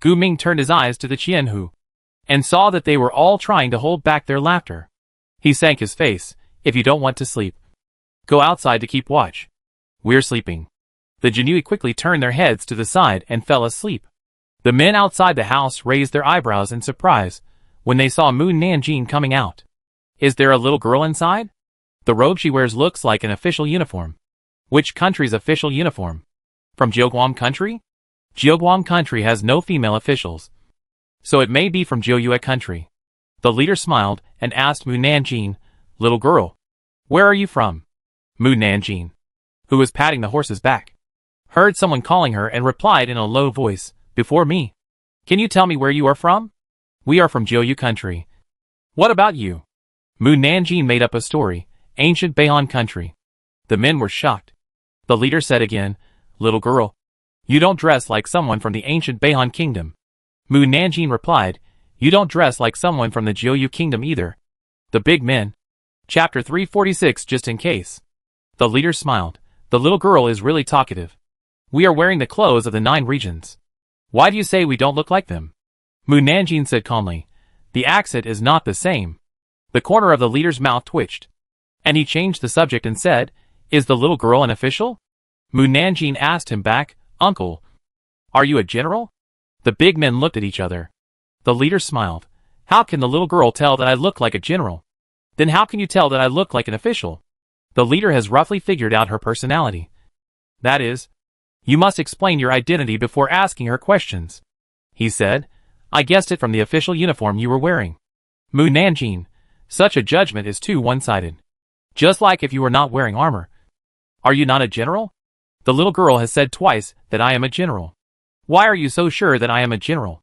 Gu Ming turned his eyes to the Qianhu, and saw that they were all trying to hold back their laughter. He sank his face. If you don't want to sleep, go outside to keep watch. We're sleeping. The Jinui quickly turned their heads to the side and fell asleep. The men outside the house raised their eyebrows in surprise when they saw Mu Nanjing coming out. Is there a little girl inside? The robe she wears looks like an official uniform. Which country's official uniform? From Jiuguang country? Jiuguang country has no female officials. So it may be from Jiuyue country. The leader smiled and asked Mu Nanjing, little girl, where are you from? Mu Nanjing, who was patting the horse's back, heard someone calling her and replied in a low voice, before me. Can you tell me where you are from? We are from Jiuyue country. What about you? Mu Nanjing made up a story, ancient Beihan country. The men were shocked. The leader said again, little girl, you don't dress like someone from the ancient Beihan kingdom. Mu Nanjing replied, you don't dress like someone from the Jiuyue kingdom either. The big men. Chapter 346 just in case. The leader smiled. The little girl is really talkative. We are wearing the clothes of the 9 regions. Why do you say we don't look like them? Mu Nanjing said calmly. The accent is not the same. The corner of the leader's mouth twitched. And he changed the subject and said, is the little girl an official? Mu Nanjing asked him back, Uncle, are you a general? The big men looked at each other. The leader smiled. How can the little girl tell that I look like a general? Then how can you tell that I look like an official? The leader has roughly figured out her personality. That is, you must explain your identity before asking her questions. He said, I guessed it from the official uniform you were wearing. Mu Nanjing, such a judgment is too one-sided. Just like if you were not wearing armor. Are you not a general? The little girl has said twice that I am a general. Why are you so sure that I am a general?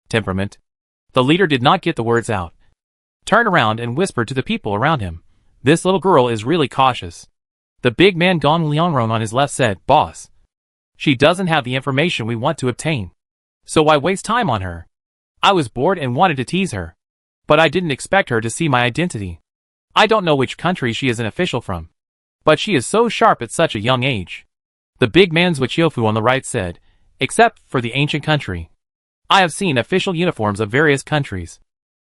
Temperament. The leader did not get the words out. Turned around and whispered to the people around him. This little girl is really cautious. The big man Gong Liangrong on his left said, Boss. She doesn't have the information we want to obtain. So why waste time on her? I was bored and wanted to tease her. But I didn't expect her to see my identity. I don't know which country she is an official from. But she is so sharp at such a young age. The big man's Wachiofu on the right said, except for the ancient country. I have seen official uniforms of various countries.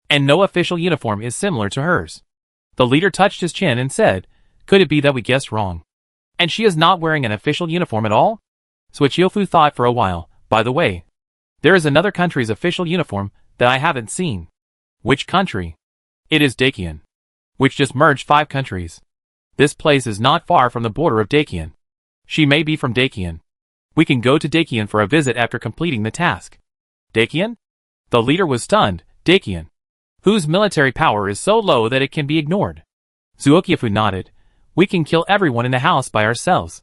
And no official uniform is similar to hers. The leader touched his chin and said, could it be that we guessed wrong? And she is not wearing an official uniform at all? Wachiofu thought for a while. By the way, there is another country's official uniform that I haven't seen. Which country? It is Dakian, which just merged 5 countries. This place is not far from the border of Dakian. She may be from Dakian. We can go to Dakian for a visit after completing the task. Dakian? The leader was stunned. Dakian, whose military power is so low that it can be ignored. Zuokyafu nodded. We can kill everyone in the house by ourselves.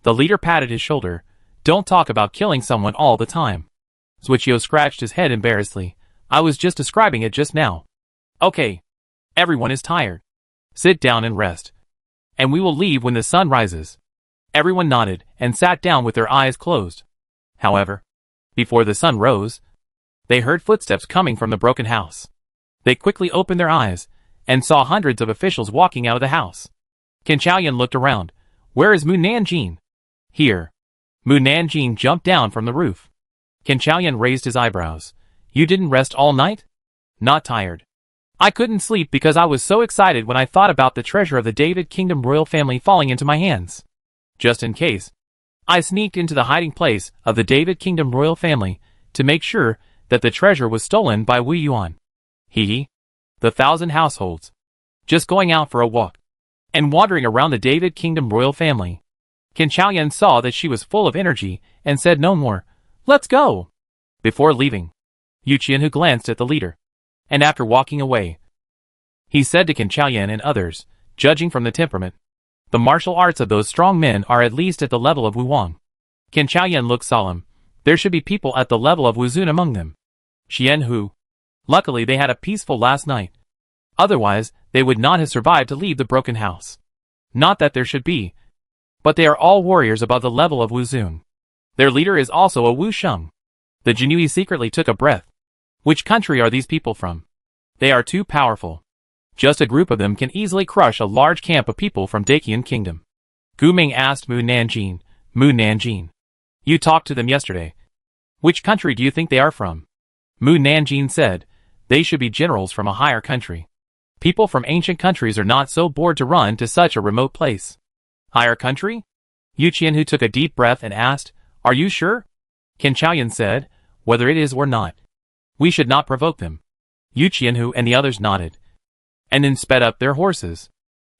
The leader patted his shoulder. Don't talk about killing someone all the time. Zuichio scratched his head embarrassedly. I was just describing it just now. Okay. Everyone is tired. Sit down and rest. And we will leave when the sun rises. Everyone nodded and sat down with their eyes closed. However, before the sun rose, they heard footsteps coming from the broken house. They quickly opened their eyes and saw hundreds of officials walking out of the house. Qin Chaoyan looked around. Where is Mu Nanjing? Here. Mu Nanjing jumped down from the roof. Qin Chaoyan raised his eyebrows. You didn't rest all night? Not tired. I couldn't sleep because I was so excited when I thought about the treasure of the David Kingdom royal family falling into my hands. Just in case, I sneaked into the hiding place of the David Kingdom royal family to make sure that the treasure was stolen by Wu Yuan. Hee hee. The 1,000 households. Just going out for a walk. and wandering around the David Kingdom royal family. Qin Chaoyan saw that she was full of energy and said no more. Let's go. Before leaving, Yu Qianhu glanced at the leader, and after walking away, he said to Qin Chaoyan and others, judging from the temperament, the martial arts of those strong men are at least at the level of Wu Wang. Qin Chaoyan looked solemn. There should be people at the level of Wu Zun among them. Xian Hu. Luckily they had a peaceful last night. Otherwise, they would not have survived to leave the broken house. Not that there should be, but they are all warriors above the level of Wu Zun. Their leader is also a Wu Sheng. The Jinui secretly took a breath. Which country are these people from? They are too powerful. Just a group of them can easily crush a large camp of people from Dacian Kingdom. Gu Ming asked Mu Nanjing. Mu Nanjing. You talked to them yesterday. Which country do you think they are from? Mu Nanjing said, they should be generals from a higher country. People from ancient countries are not so bored to run to such a remote place. Higher country? Yu Qianhu took a deep breath and asked, are you sure? Qin Chaoyan said, whether it is or not, we should not provoke them. Yu Qianhu and the others nodded, and then sped up their horses.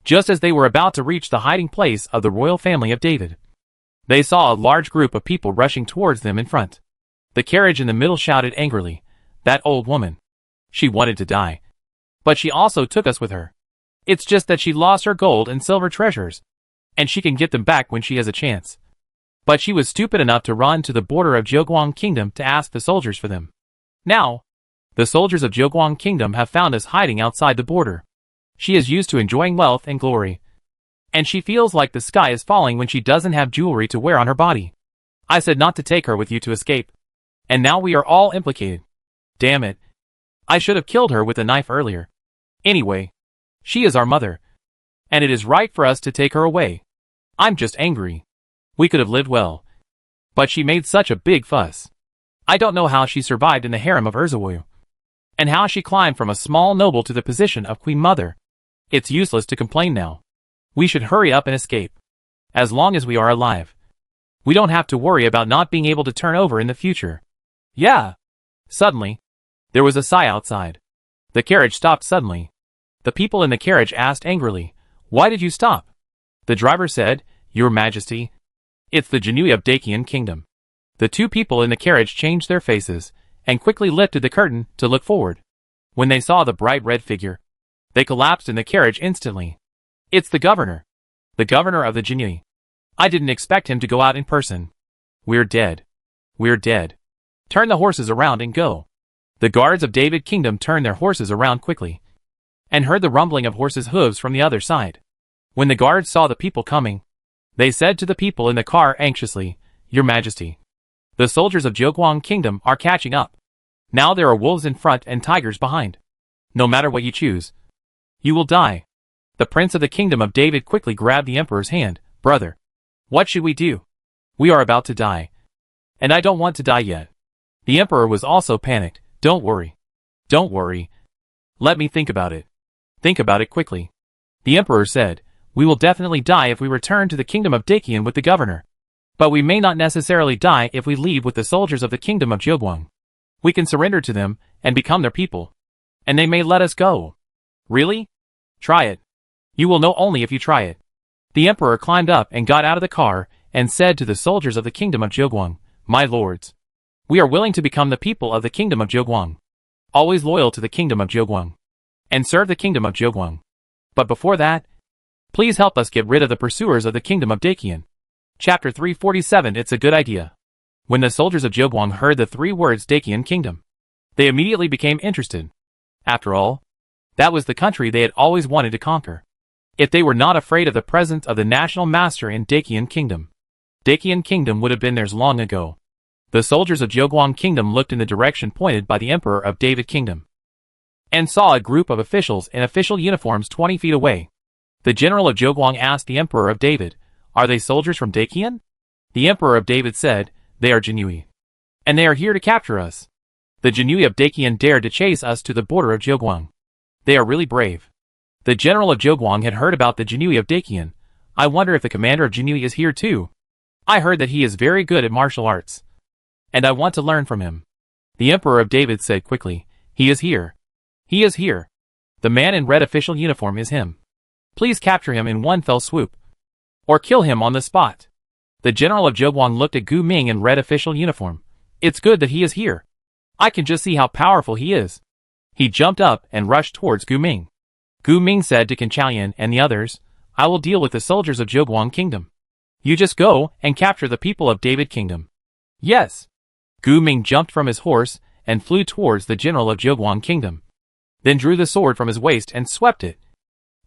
Just as they were about to reach the hiding place of the royal family of David, they saw a large group of people rushing towards them in front. The carriage in the middle shouted angrily, that old woman. She wanted to die. But she also took us with her. It's just that she lost her gold and silver treasures, and she can get them back when she has a chance. But she was stupid enough to run to the border of Zheguang Kingdom to ask the soldiers for them. Now, the soldiers of Zheguang Kingdom have found us hiding outside the border. She is used to enjoying wealth and glory, and she feels like the sky is falling when she doesn't have jewelry to wear on her body. I said not to take her with you to escape, and now we are all implicated. Damn it. I should have killed her with a knife earlier. Anyway, she is our mother, and it is right for us to take her away. I'm just angry. We could have lived well, but she made such a big fuss. I don't know how she survived in the harem of Erzawu, and how she climbed from a small noble to the position of queen mother. It's useless to complain now. We should hurry up and escape. As long as we are alive, we don't have to worry about not being able to turn over in the future. Yeah. Suddenly, there was a sigh outside. The carriage stopped suddenly. The people in the carriage asked angrily, why did you stop? The driver said, Your Majesty, it's the Jinui of Dacian Kingdom. The two people in the carriage changed their faces, and quickly lifted the curtain to look forward. When they saw the bright red figure, they collapsed in the carriage instantly. It's the governor. The governor of the Jinui. I didn't expect him to go out in person. We're dead. We're dead. Turn the horses around and go. The guards of David Kingdom turned their horses around quickly, and heard the rumbling of horses' hooves from the other side. When the guards saw the people coming, they said to the people in the car anxiously, Your Majesty, the soldiers of Zheguang Kingdom are catching up. Now there are wolves in front and tigers behind. No matter what you choose, you will die. The prince of the kingdom of David quickly grabbed the emperor's hand. Brother, what should we do? We are about to die, and I don't want to die yet. The emperor was also panicked. Don't worry. Don't worry. Let me think about it. Think about it quickly. The emperor said, We will definitely die if we return to the kingdom of Dacian with the governor. But we may not necessarily die if we leave with the soldiers of the kingdom of Zheguang. We can surrender to them and become their people, and they may let us go. Really? Try it. You will know only if you try it. The emperor climbed up and got out of the car and said to the soldiers of the kingdom of Zheguang, My lords, we are willing to become the people of the kingdom of Zheguang, always loyal to the kingdom of Zheguang, and serve the kingdom of Zheguang. But before that, please help us get rid of the pursuers of the kingdom of Dacian. Chapter 347 It's a good idea. When the soldiers of Zheguang heard the three words Dacian Kingdom, they immediately became interested. After all, that was the country they had always wanted to conquer. If they were not afraid of the presence of the national master in Dacian Kingdom, Dacian Kingdom would have been theirs long ago. The soldiers of Zheguang Kingdom looked in the direction pointed by the emperor of David Kingdom, and saw a group of officials in official uniforms 20 feet away. The general of Zheguang asked the emperor of David, Are they soldiers from Dacian? The emperor of David said, They are Jinui, and they are here to capture us. The Jinui of Dacian dared to chase us to the border of Zheguang. They are really brave. The general of Zheguang had heard about the Jinui of Dacian. I wonder if the commander of Jinui is here too. I heard that he is very good at martial arts, and I want to learn from him. The emperor of David said quickly, He is here. He is here. The man in red official uniform is him. Please capture him in one fell swoop. Or kill him on the spot. The general of Zhoguang looked at Gu Ming in red official uniform. It's good that he is here. I can just see how powerful he is. He jumped up and rushed towards Gu Ming. Gu Ming said to Qin Chaoyan and the others, I will deal with the soldiers of Zhoguang Kingdom. You just go and capture the people of David Kingdom. Yes. Gu Ming jumped from his horse and flew towards the general of Zhoguang Kingdom. Then drew the sword from his waist and swept it.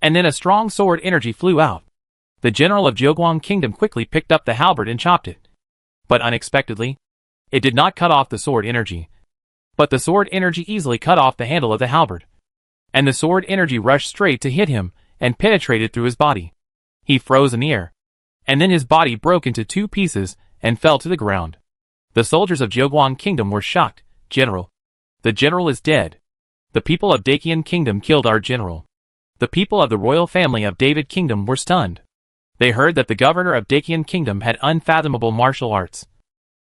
And then a strong sword energy flew out. The general of Zhoguang Kingdom quickly picked up the halberd and chopped it. But unexpectedly, it did not cut off the sword energy. But the sword energy easily cut off the handle of the halberd. And the sword energy rushed straight to hit him and penetrated through his body. He froze in the air. And then his body broke into 2 pieces and fell to the ground. The soldiers of Zhoguang Kingdom were shocked. General. The general is dead. The people of Dacian Kingdom killed our general. The people of the royal family of David Kingdom were stunned. They heard that the governor of Dacian Kingdom had unfathomable martial arts.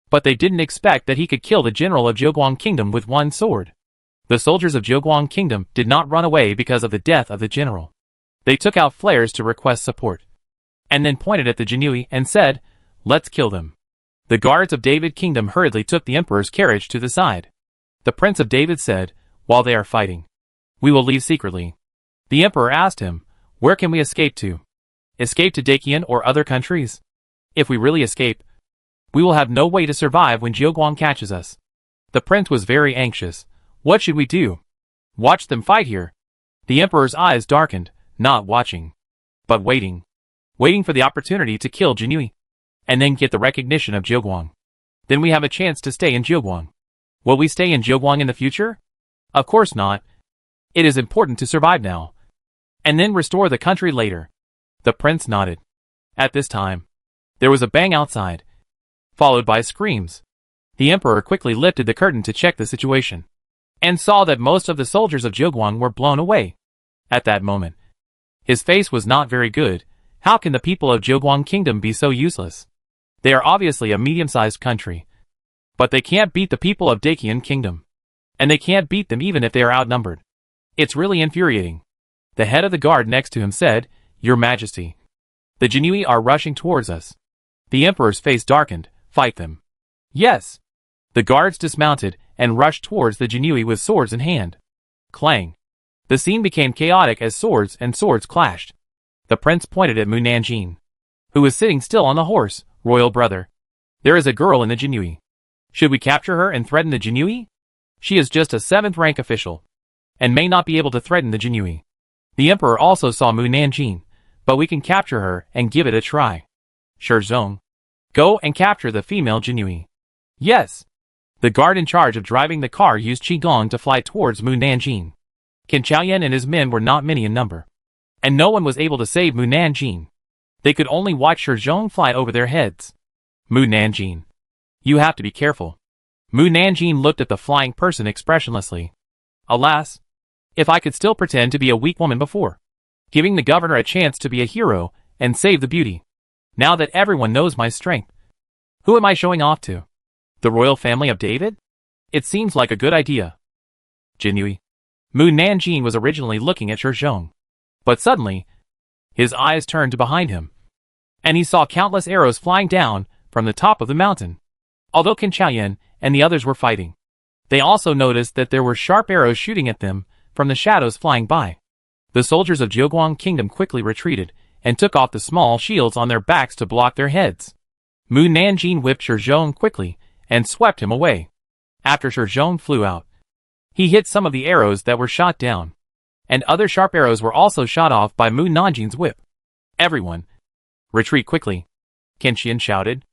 But they didn't expect that he could kill the general of Zhoguang Kingdom with one sword. The soldiers of Zhoguang Kingdom did not run away because of the death of the general. They took out flares to request support. And then pointed at the Jinui and said, let's kill them. The guards of David Kingdom hurriedly took the emperor's carriage to the side. The prince of David said, while they are fighting, we will leave secretly. The emperor asked him, where can we escape to? Escape to Dacian or other countries? If we really escape, we will have no way to survive when Zhoguang catches us. The prince was very anxious. What should we do? Watch them fight here. The emperor's eyes darkened, not watching, but waiting. Waiting for the opportunity to kill Jinui. And then get the recognition of Zhoguang. Then we have a chance to stay in Zhoguang. Will we stay in Zhoguang in the future? Of course not. It is important to survive now. And then restore the country later. The prince nodded. At this time, there was a bang outside, followed by screams. The emperor quickly lifted the curtain to check the situation, and saw that most of the soldiers of Zhoguang were blown away. At that moment, his face was not very good. How can the people of Zhoguang Kingdom be so useless? They are obviously a medium-sized country. But they can't beat the people of Dacian Kingdom. And they can't beat them even if they are outnumbered. It's really infuriating. The head of the guard next to him said, Your Majesty, the Jinui are rushing towards us. The emperor's face darkened. Fight them. Yes. The guards dismounted and rushed towards the Jinui with swords in hand. Clang. The scene became chaotic as swords clashed. The prince pointed at Mu Nanjing, who was sitting still on the horse. Royal brother, there is a girl in the Jinui. Should we capture her and threaten the Jinui? She is just a 7th rank official, and may not be able to threaten the Jinui. The emperor also saw Mu Nanjing, but we can capture her and give it a try. Shizong, go and capture the female Jinui. Yes. The guard in charge of driving the car used Qigong to fly towards Mu Nanjing. Qin Chaoyan and his men were not many in number, and no one was able to save Mu Nanjing. They could only watch Shizong fly over their heads. Mu Nanjing, you have to be careful. Mu Nanjing looked at the flying person expressionlessly. Alas, if I could still pretend to be a weak woman before, giving the governor a chance to be a hero and save the beauty. Now that everyone knows my strength, who am I showing off to? The royal family of David? It seems like a good idea. Jinui. Mu Nanjing was originally looking at Shizong, but suddenly, his eyes turned to behind him, and he saw countless arrows flying down from the top of the mountain. Although Qin Chaoyan and the others were fighting, they also noticed that there were sharp arrows shooting at them from the shadows flying by. The soldiers of Zhoguang Kingdom quickly retreated and took off the small shields on their backs to block their heads. Mu Nanjing whipped Shizong quickly and swept him away. After Shizong flew out, he hit some of the arrows that were shot down, and other sharp arrows were also shot off by Mu Nanjing's whip. Everyone, retreat quickly, Qin Qian shouted.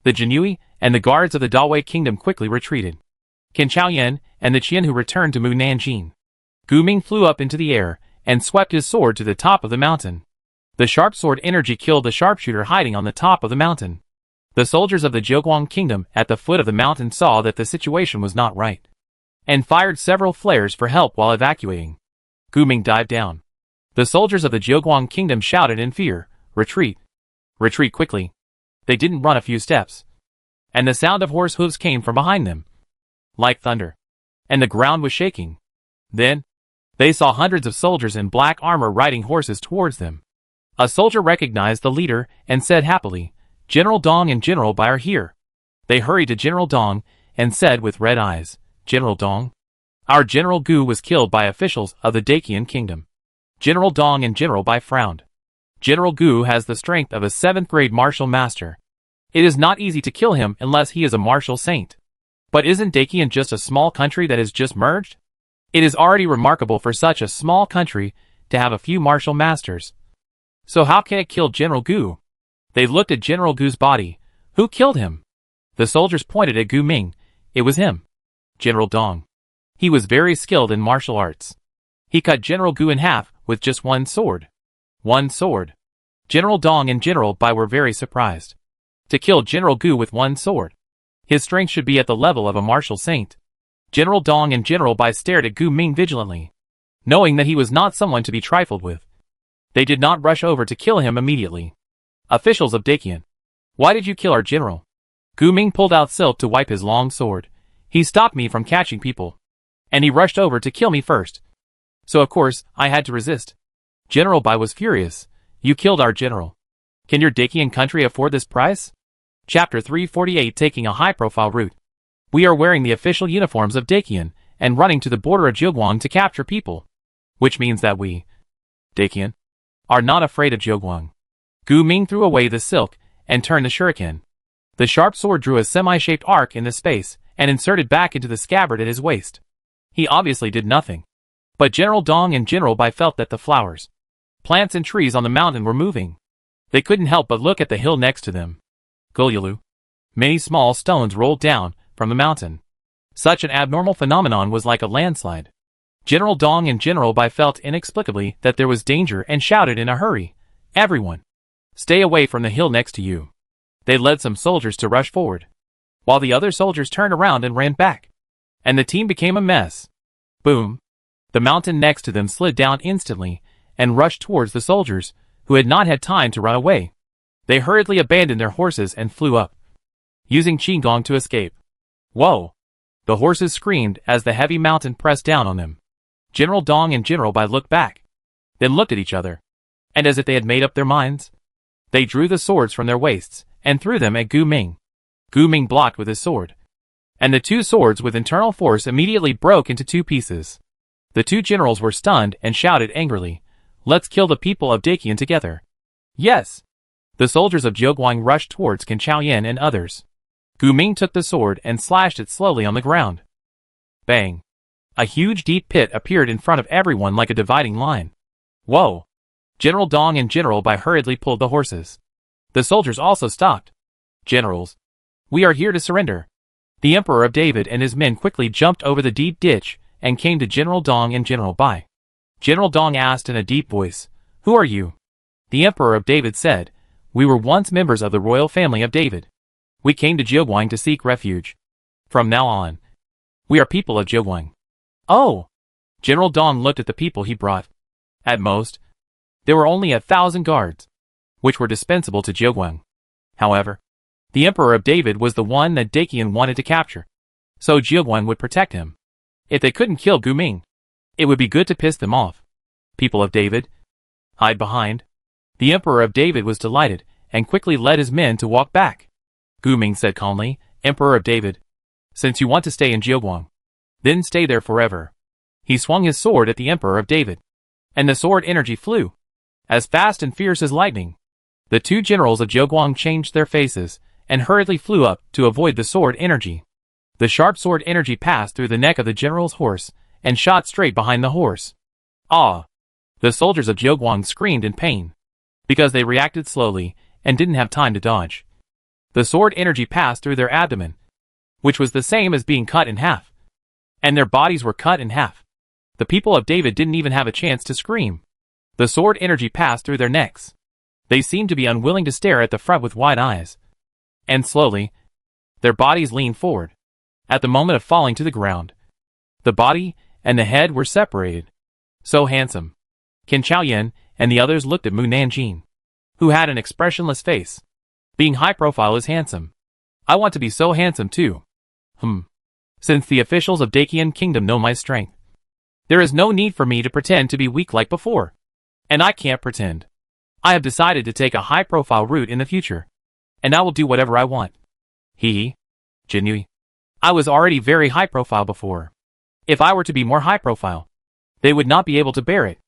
The Jinui and the guards of the Dawei Kingdom quickly retreated. Qin Chaoyan and the Qian who returned to Mu Nanjing. Gu Ming flew up into the air and swept his sword to the top of the mountain. The sharp sword energy killed the sharpshooter hiding on the top of the mountain. The soldiers of the Zhoguang Kingdom at the foot of the mountain saw that the situation was not right, and fired several flares for help while evacuating. Gu Ming dived down. The soldiers of the Zhoguang Kingdom shouted in fear, Retreat! Retreat quickly! They didn't run a few steps, and the sound of horse hooves came from behind them, like thunder, and the ground was shaking. Then, they saw hundreds of soldiers in black armor riding horses towards them. A soldier recognized the leader and said happily, "General Dong and General Bai are here." They hurried to General Dong and said with red eyes, "General Dong? Our General Gu was killed by officials of the Dacian kingdom." General Dong and General Bai frowned. General Gu has the strength of a 7th grade martial master. It is not easy to kill him unless he is a martial saint. But isn't Dacian just a small country that has just merged? It is already remarkable for such a small country to have a few martial masters. So how can it kill General Gu? They looked at General Gu's body. Who killed him? The soldiers pointed at Gu Ming. It was him. General Dong. He was very skilled in martial arts. He cut General Gu in half with just one sword. One sword. General Dong and General Bai were very surprised. To kill General Gu with one sword. His strength should be at the level of a martial saint. General Dong and General Bai stared at Gu Ming vigilantly, knowing that he was not someone to be trifled with. They did not rush over to kill him immediately. Officials of Dacian. Why did you kill our general? Gu Ming pulled out silk to wipe his long sword. He stopped me from catching people. And he rushed over to kill me first. So of course, I had to resist. General Bai was furious. You killed our general. Can your Dacian country afford this price? Chapter 348 Taking a high-profile route. We are wearing the official uniforms of Dacian and running to the border of Jiuguang to capture people. Which means that we, Dacian, are not afraid of Jiuguang. Gu Ming threw away the silk and turned the shuriken. The sharp sword drew a semi-shaped arc in the space and inserted back into the scabbard at his waist. He obviously did nothing. But General Dong and General Bai felt that the flowers, plants and trees on the mountain were moving. They couldn't help but look at the hill next to them. Gulyalu. Many small stones rolled down from the mountain. Such an abnormal phenomenon was like a landslide. General Dong and General Bai felt inexplicably that there was danger and shouted in a hurry, "Everyone! Stay away from the hill next to you." They led some soldiers to rush forward, while the other soldiers turned around and ran back. And the team became a mess. Boom! The mountain next to them slid down instantly and rushed towards the soldiers, who had not had time to run away. They hurriedly abandoned their horses and flew up, using Qigong to escape. Whoa! The horses screamed as the heavy mountain pressed down on them. General Dong and General Bai looked back, then looked at each other, and as if they had made up their minds, they drew the swords from their waists and threw them at Gu Ming. Gu Ming blocked with his sword, and the two swords with internal force immediately broke into two pieces. The two generals were stunned and shouted angrily, "Let's kill the people of Dacian together." Yes! The soldiers of Jiuguang rushed towards Qin Chaoyan and others. Gu Ming took the sword and slashed it slowly on the ground. Bang! A huge deep pit appeared in front of everyone like a dividing line. Whoa! General Dong and General Bai hurriedly pulled the horses. The soldiers also stopped. Generals, we are here to surrender. The Emperor of David and his men quickly jumped over the deep ditch and came to General Dong and General Bai. General Dong asked in a deep voice, "Who are you?" The Emperor of David said, "We were once members of the royal family of David. We came to Jiuguang to seek refuge. From now on, we are people of Jiuguang." Oh! General Dong looked at the people he brought. At most, there were only 1,000 guards, which were dispensable to Jiuguang. However, the Emperor of David was the one that Dacian wanted to capture, so Jiuguang would protect him. If they couldn't kill Gu Ming, it would be good to piss them off. People of David, hide behind. The Emperor of David was delighted and quickly led his men to walk back. Gu Ming said calmly, "Emperor of David, since you want to stay in Jiuguang, then stay there forever." He swung his sword at the Emperor of David, and the sword energy flew, as fast and fierce as lightning. The two generals of Jiuguang changed their faces and hurriedly flew up to avoid the sword energy. The sharp sword energy passed through the neck of the general's horse and shot straight behind the horse. Ah! The soldiers of Jiuguang screamed in pain, because they reacted slowly and didn't have time to dodge. The sword energy passed through their abdomen, which was the same as being cut in half, and their bodies were cut in half. The people of David didn't even have a chance to scream. The sword energy passed through their necks. They seemed to be unwilling to stare at the front with wide eyes. And slowly, their bodies leaned forward. At the moment of falling to the ground, the body and the head were separated. So handsome. Qin Chaoyan and the others looked at Mu Nanjing, who had an expressionless face. Being high profile is handsome. I want to be so handsome too. Since the officials of Dacian Kingdom know my strength, there is no need for me to pretend to be weak like before. And I can't pretend. I have decided to take a high-profile route in the future, and I will do whatever I want. Hee. Jinui. I was already very high-profile before. If I were to be more high-profile, they would not be able to bear it.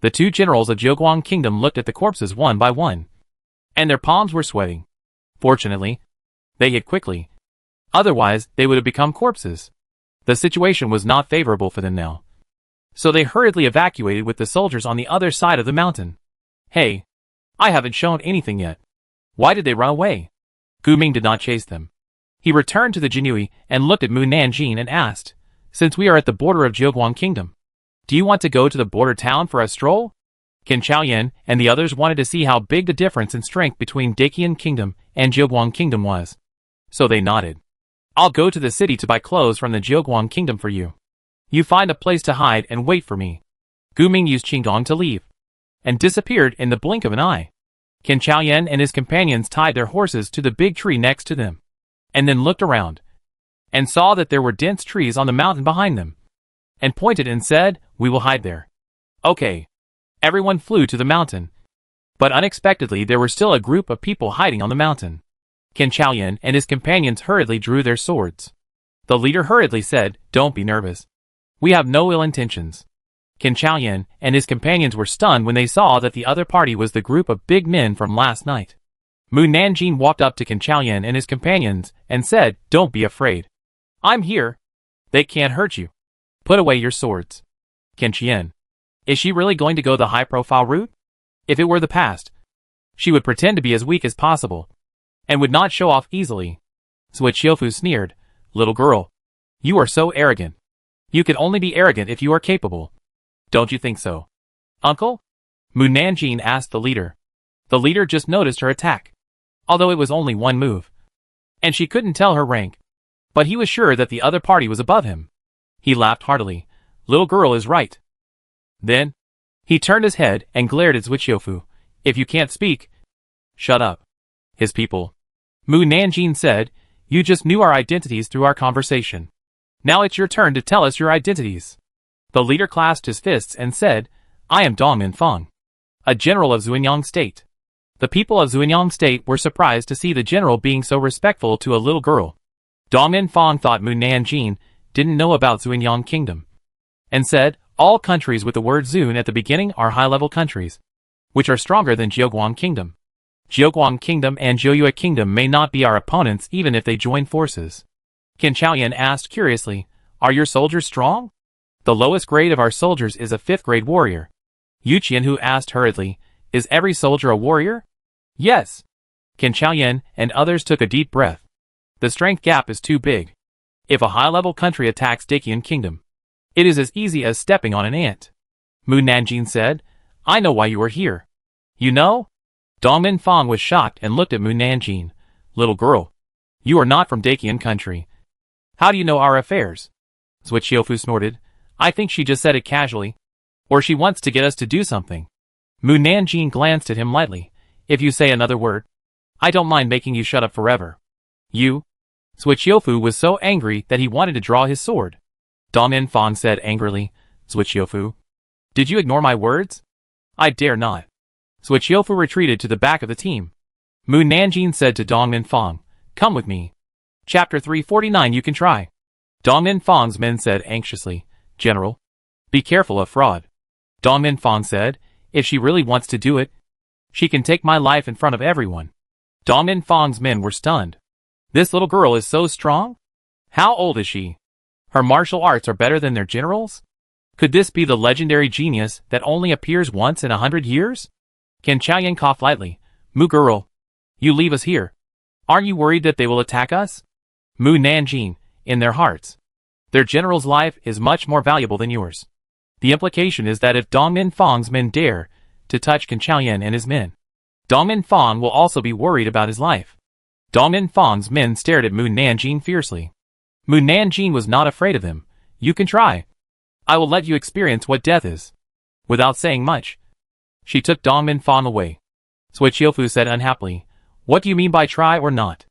The two generals of Jiuguang Kingdom looked at the corpses one by one, and their palms were sweating. Fortunately, they hid quickly. Otherwise, they would have become corpses. The situation was not favorable for them now. So they hurriedly evacuated with the soldiers on the other side of the mountain. Hey, I haven't shown anything yet. Why did they run away? Gu Ming did not chase them. He returned to the Jinui and looked at Mu Nanjing and asked, since we are at the border of Jiuguang Kingdom, do you want to go to the border town for a stroll? Qin Chaoyan and the others wanted to see how big the difference in strength between Daqian Kingdom and Jiuguang Kingdom was. So they nodded. I'll go to the city to buy clothes from the Jiuguang Kingdom for you. You find a place to hide and wait for me. Gu Ming used Qinggong to leave, and disappeared in the blink of an eye. Qin Chaoyan and his companions tied their horses to the big tree next to them, and then looked around, and saw that there were dense trees on the mountain behind them, and pointed and said, we will hide there. Okay. Everyone flew to the mountain. But unexpectedly there were still a group of people hiding on the mountain. Qin Chaoyan and his companions hurriedly drew their swords. The leader hurriedly said, don't be nervous. We have no ill intentions. Qin Chaoyan and his companions were stunned when they saw that the other party was the group of big men from last night. Mu Nanjing walked up to Qin Chaoyan and his companions and said, don't be afraid. I'm here. They can't hurt you. Put away your swords. Qin Qian. Is she really going to go the high-profile route? If it were the past, she would pretend to be as weak as possible, and would not show off easily. Zui Qiufu sneered, little girl. You are so arrogant. You can only be arrogant if you are capable. Don't you think so? Uncle? Mu Nanjing asked the leader. The leader just noticed her attack, although it was only one move, and she couldn't tell her rank. But he was sure that the other party was above him. He laughed heartily. Little girl is right. Then, he turned his head and glared at Zui Qiufu. If you can't speak, shut up. His people. Mu Nanjing said, you just knew our identities through our conversation. Now it's your turn to tell us your identities. The leader clasped his fists and said, I am Dong Minfang, a general of Xuanyang State. The people of Xuanyang State were surprised to see the general being so respectful to a little girl. Dong Minfang thought Mu Nanjing didn't know about Xuanyang Kingdom, and said, all countries with the word Zun at the beginning are high-level countries, which are stronger than Jiuguang Kingdom. Jiuguang Kingdom and Jiuyue Kingdom may not be our opponents even if they join forces. Qin Chaoyan asked curiously, are your soldiers strong? The lowest grade of our soldiers is a 5th grade warrior. Yu Qianhu asked hurriedly, is every soldier a warrior? Yes. Qin Chaoyan and others took a deep breath. The strength gap is too big. If a high-level country attacks Daqian Kingdom, it is as easy as stepping on an ant. Mu Nanjing said, I know why you are here. You know? Dong Minfang was shocked and looked at Mu Nanjing. Little girl, you are not from Daqian country. How do you know our affairs? Zui Qiufu snorted. I think she just said it casually. Or she wants to get us to do something. Mu Nanjing glanced at him lightly. If you say another word, I don't mind making you shut up forever. You? Zui Qiufu was so angry that he wanted to draw his sword. Dong Minfang said angrily, Zui Qiufu, did you ignore my words? I dare not. Zui Qiufu retreated to the back of the team. Mu Nanjing said to Dong Minfang, come with me. Chapter 349 You can try. Dong Minfang's men said anxiously, General, be careful of fraud. Dong Minfang said, if she really wants to do it, she can take my life in front of everyone. Dong Minfang's men were stunned. This little girl is so strong? How old is she? Her martial arts are better than their generals? Could this be the legendary genius that only appears once in 100 years? Qin Chaoyan coughed lightly. Mu girl, you leave us here. Aren't you worried that they will attack us? Mu Nanjing, in their hearts, their general's life is much more valuable than yours. The implication is that if Dong Minfang's men dare to touch Qin Chaoyan and his men, Dong Minfang will also be worried about his life. Dong Minfang's men stared at Mu Nanjing fiercely. Mu Nanjing was not afraid of them. You can try. I will let you experience what death is. Without saying much, she took Dong Minfang away. Zui Qiufu said unhappily, what do you mean by try or not?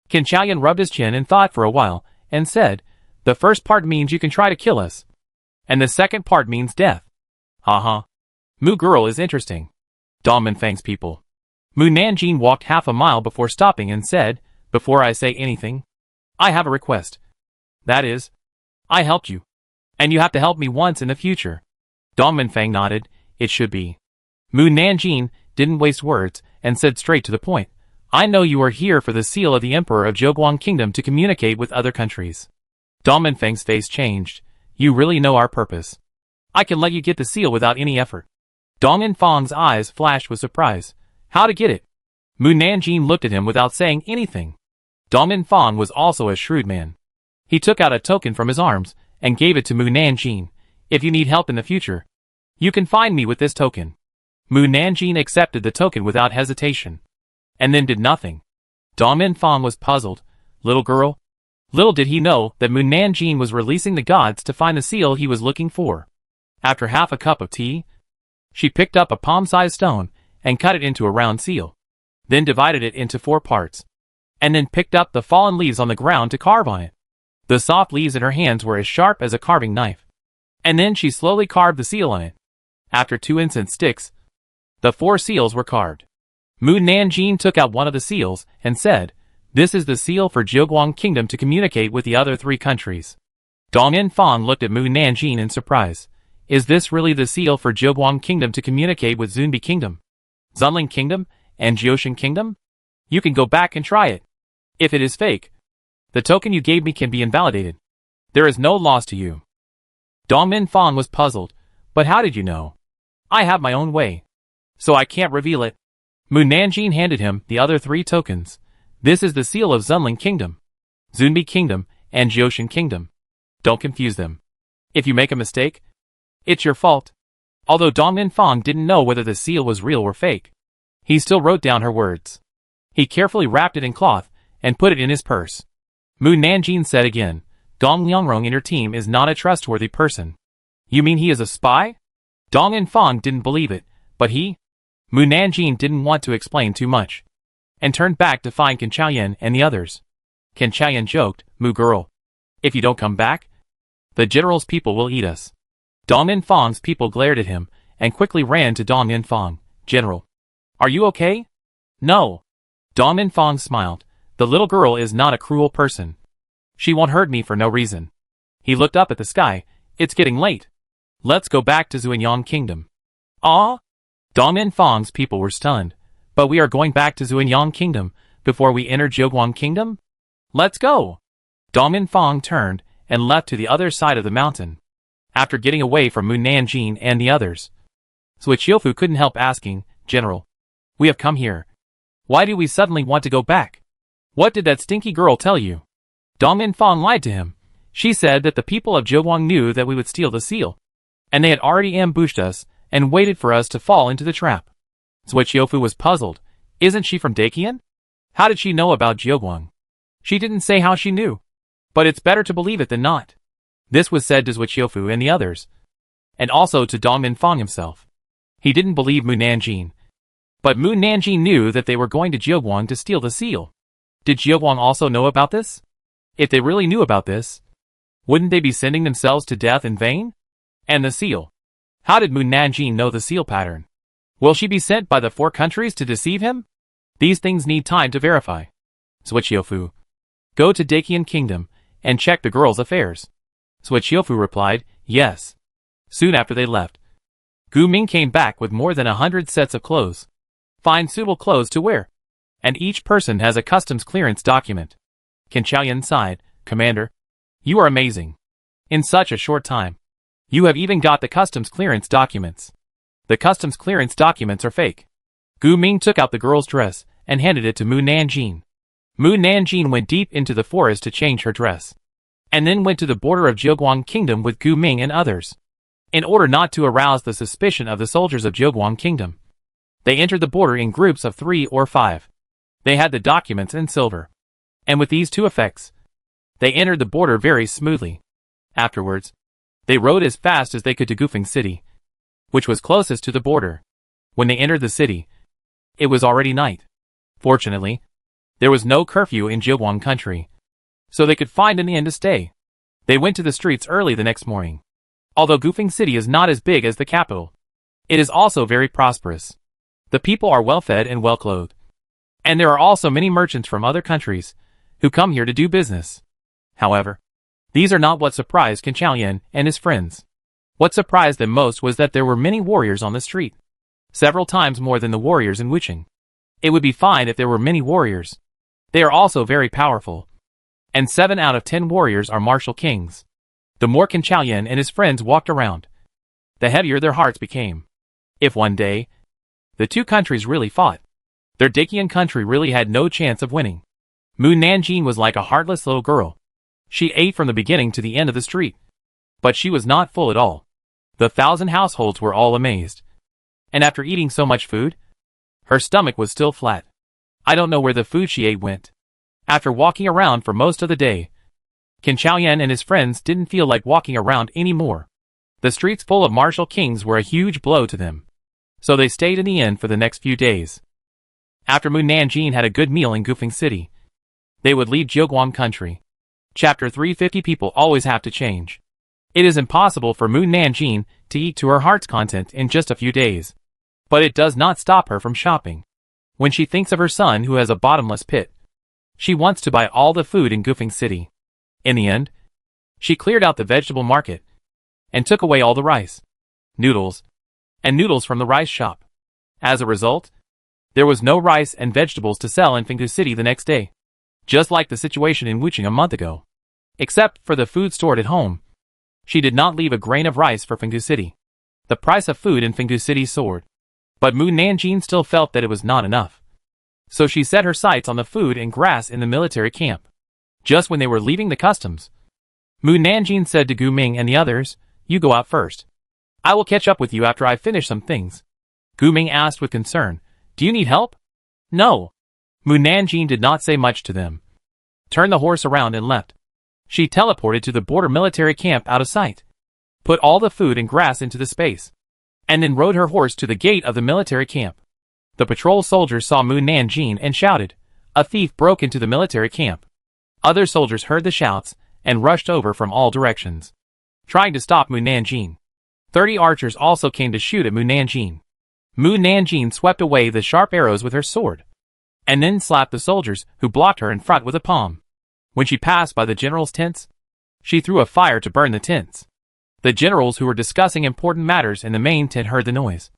Qin Chaoyan rubbed his chin and thought for a while, and said, the first part means you can try to kill us, and the second part means death. Haha. Mu girl is interesting. Dong Minfang's people. Mu Nanjing walked half a mile before stopping and said, "Before I say anything, I have a request. That is, I helped you, and you have to help me once in the future." Dong Minfang nodded. "It should be." Mu Nanjing didn't waste words and said straight to the point, "I know you are here for the seal of the Emperor of Zheguang Kingdom to communicate with other countries." Dong Minfang's face changed. "You really know our purpose. I can let you get the seal without any effort." Dong Minfang's eyes flashed with surprise. "How to get it?" Mu Nanjing looked at him without saying anything. Dong Minfang was also a shrewd man. He took out a token from his arms and gave it to Mu Nanjing. "If you need help in the future, you can find me with this token." Mu Nanjing accepted the token without hesitation, and then did nothing. Dong Minfang was puzzled. Little girl? Little did he know that Mu Nanjing was releasing the gods to find the seal he was looking for. After half a cup of tea, she picked up a palm-sized stone and cut it into a round seal, then divided it into 4 parts, and then picked up the fallen leaves on the ground to carve on it. The soft leaves in her hands were as sharp as a carving knife, and then she slowly carved the seal on it. After 2 incense sticks, the 4 seals were carved. Mu Nanjing took out one of the seals and said, "This is the seal for Zheguang Kingdom to communicate with the other 3 countries." Dong Minfang looked at Mu Nanjing in surprise. "Is this really the seal for Zheguang Kingdom to communicate with Zunbi Kingdom, Zunling Kingdom, and Jioshan Kingdom? You can go back and try it. If it is fake, the token you gave me can be invalidated. There is no loss to you." Dong Minfang was puzzled. "But how did you know?" "I have my own way, so I can't reveal it." Mu Nanjing handed him the other 3 tokens. "This is the seal of Zunling Kingdom, Zunbi Kingdom, and Jioshan Kingdom. Don't confuse them. If you make a mistake, it's your fault." Although Dong Minfang didn't know whether the seal was real or fake, he still wrote down her words. He carefully wrapped it in cloth and put it in his purse. Mu Nanjing said again, "Dong Liangrong in your team is not a trustworthy person." "You mean he is a spy?" Dong Minfang didn't believe it, but Mu Nanjing didn't want to explain too much, and turned back to find Can Chaoyan and the others. Can Chaoyan joked, "Mu girl, if you don't come back, the general's people will eat us." Dong Minfang's people glared at him, and quickly ran to Dong Minfang. "General, are you okay?" "No." Dong Minfang smiled. "The little girl is not a cruel person. She won't hurt me for no reason." He looked up at the sky. "It's getting late. Let's go back to Zhuanyang Kingdom." "Ah?" Dong Minfang's people were stunned. "But we are going back to Zhuanyang Kingdom before we enter Zheguang Kingdom? Let's go." Dong Minfang turned and left to the other side of the mountain. After getting away from Mu Nanjing and the others, Sui Qiufu couldn't help asking, "General, we have come here. Why do we suddenly want to go back? What did that stinky girl tell you?" Dong Minfang lied to him. "She said that the people of Zheguang knew that we would steal the seal, and they had already ambushed us and waited for us to fall into the trap." Sui Qiufu was puzzled. "Isn't she from Dakian? How did she know about Zheguang?" "She didn't say how she knew, but it's better to believe it than not." This was said to Sui Qiufu and the others, and also to Dong Minfang himself. He didn't believe Mu Nanjing, but Mu Nanjing knew that they were going to Zheguang to steal the seal. Did Zheguang also know about this? If they really knew about this, wouldn't they be sending themselves to death in vain? And the seal? How did Mu Nanjing know the seal pattern? Will she be sent by the 4 countries to deceive him? These things need time to verify. Sui Qiufu, go to Dakian Kingdom and check the girl's affairs. Sui Qiufu replied, "Yes." Soon after they left, Gu Ming came back with more than 100 sets of clothes. Find suitable clothes to wear, and each person has a customs clearance document. Can Chaoyan sighed, "Commander, you are amazing. In such a short time, you have even got the customs clearance documents." "The customs clearance documents are fake." Gu Ming took out the girl's dress and handed it to Mu Nanjing. Mu Nanjing went deep into the forest to change her dress, and then went to the border of Zheguang Kingdom with Gu Ming and others. In order not to arouse the suspicion of the soldiers of Zheguang Kingdom, they entered the border in groups of 3 or 5. They had the documents in silver, and with these 2 effects, they entered the border very smoothly. Afterwards, they rode as fast as they could to Gufeng City, which was closest to the border. When they entered the city, it was already night. Fortunately, there was no curfew in Zheguang country, so they could find an inn to stay. They went to the streets early the next morning. Although Gufeng City is not as big as the capital, it is also very prosperous. The people are well fed and well clothed. And there are also many merchants from other countries who come here to do business. However, these are not what surprised Qin Chaoyan and his friends. What surprised them most was that there were many warriors on the street. Several times more than the warriors in Wucheng. It would be fine if there were many warriors. They are also very powerful. And 7 out of 10 warriors are martial kings. The more Qin Chaoyan and his friends walked around, the heavier their hearts became. If one day, the two countries really fought, their Dacian country really had no chance of winning. Mu Nanjing was like a heartless little girl. She ate from the beginning to the end of the street. But she was not full at all. The 1,000 households were all amazed. And after eating so much food, her stomach was still flat. I don't know where the food she ate went. After walking around for most of the day, Qin Chaoyan and his friends didn't feel like walking around anymore. The streets full of martial kings were a huge blow to them. So they stayed in the inn for the next few days. After Mu Nanjing had a good meal in Gufeng City, they would leave Jiuguang country. Chapter 350. People always have to change. It is impossible for Mu Nanjing to eat to her heart's content in just a few days. But it does not stop her from shopping. When she thinks of her son who has a bottomless pit, she wants to buy all the food in Gufeng City. In the end, she cleared out the vegetable market and took away all the rice, noodles, and noodles from the rice shop. As a result, there was no rice and vegetables to sell in Fengdu City the next day. Just like the situation in Wucheng a month ago. Except for the food stored at home. She did not leave a grain of rice for Fengdu City. The price of food in Fengdu City soared. But Mu Nanjing still felt that it was not enough. So she set her sights on the food and grass in the military camp. Just when they were leaving the customs, Mu Nanjing said to Gu Ming and the others, "You go out first. I will catch up with you after I finish some things." Gu Ming asked with concern, "Do you need help?" "No." Mu Nanjing did not say much to them. Turned the horse around and left. She teleported to the border military camp out of sight. Put all the food and grass into the space. And then rode her horse to the gate of the military camp. The patrol soldiers saw Mu Nanjing and shouted. A thief broke into the military camp. Other soldiers heard the shouts and rushed over from all directions, trying to stop Mu Nanjing. 30 archers also came to shoot at Mu Nanjing. Mu Nanjing swept away the sharp arrows with her sword, and then slapped the soldiers who blocked her in front with a palm. When she passed by the generals' tents, she threw a fire to burn the tents. The generals who were discussing important matters in the main tent heard the noise,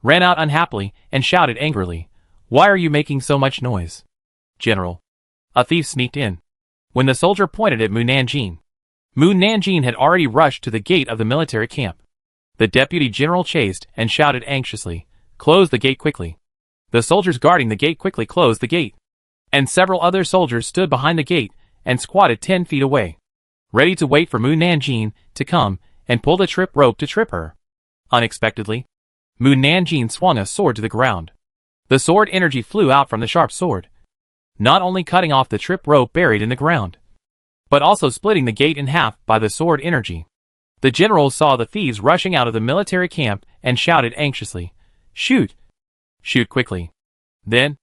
ran out unhappily, and shouted angrily, "Why are you making so much noise?" "General, a thief sneaked in." When the soldier pointed at Mu Nanjing had already rushed to the gate of the military camp. The deputy general chased and shouted anxiously, "Close the gate quickly." The soldiers guarding the gate quickly closed the gate, and several other soldiers stood behind the gate and squatted 10 feet away, ready to wait for Mu Nanjing to come and pull the trip rope to trip her. Unexpectedly, Mu Nanjing swung a sword to the ground. The sword energy flew out from the sharp sword, not only cutting off the trip rope buried in the ground, but also splitting the gate in half by the sword energy. The generals saw the thieves rushing out of the military camp and shouted anxiously, "Shoot! Shoot quickly." Then,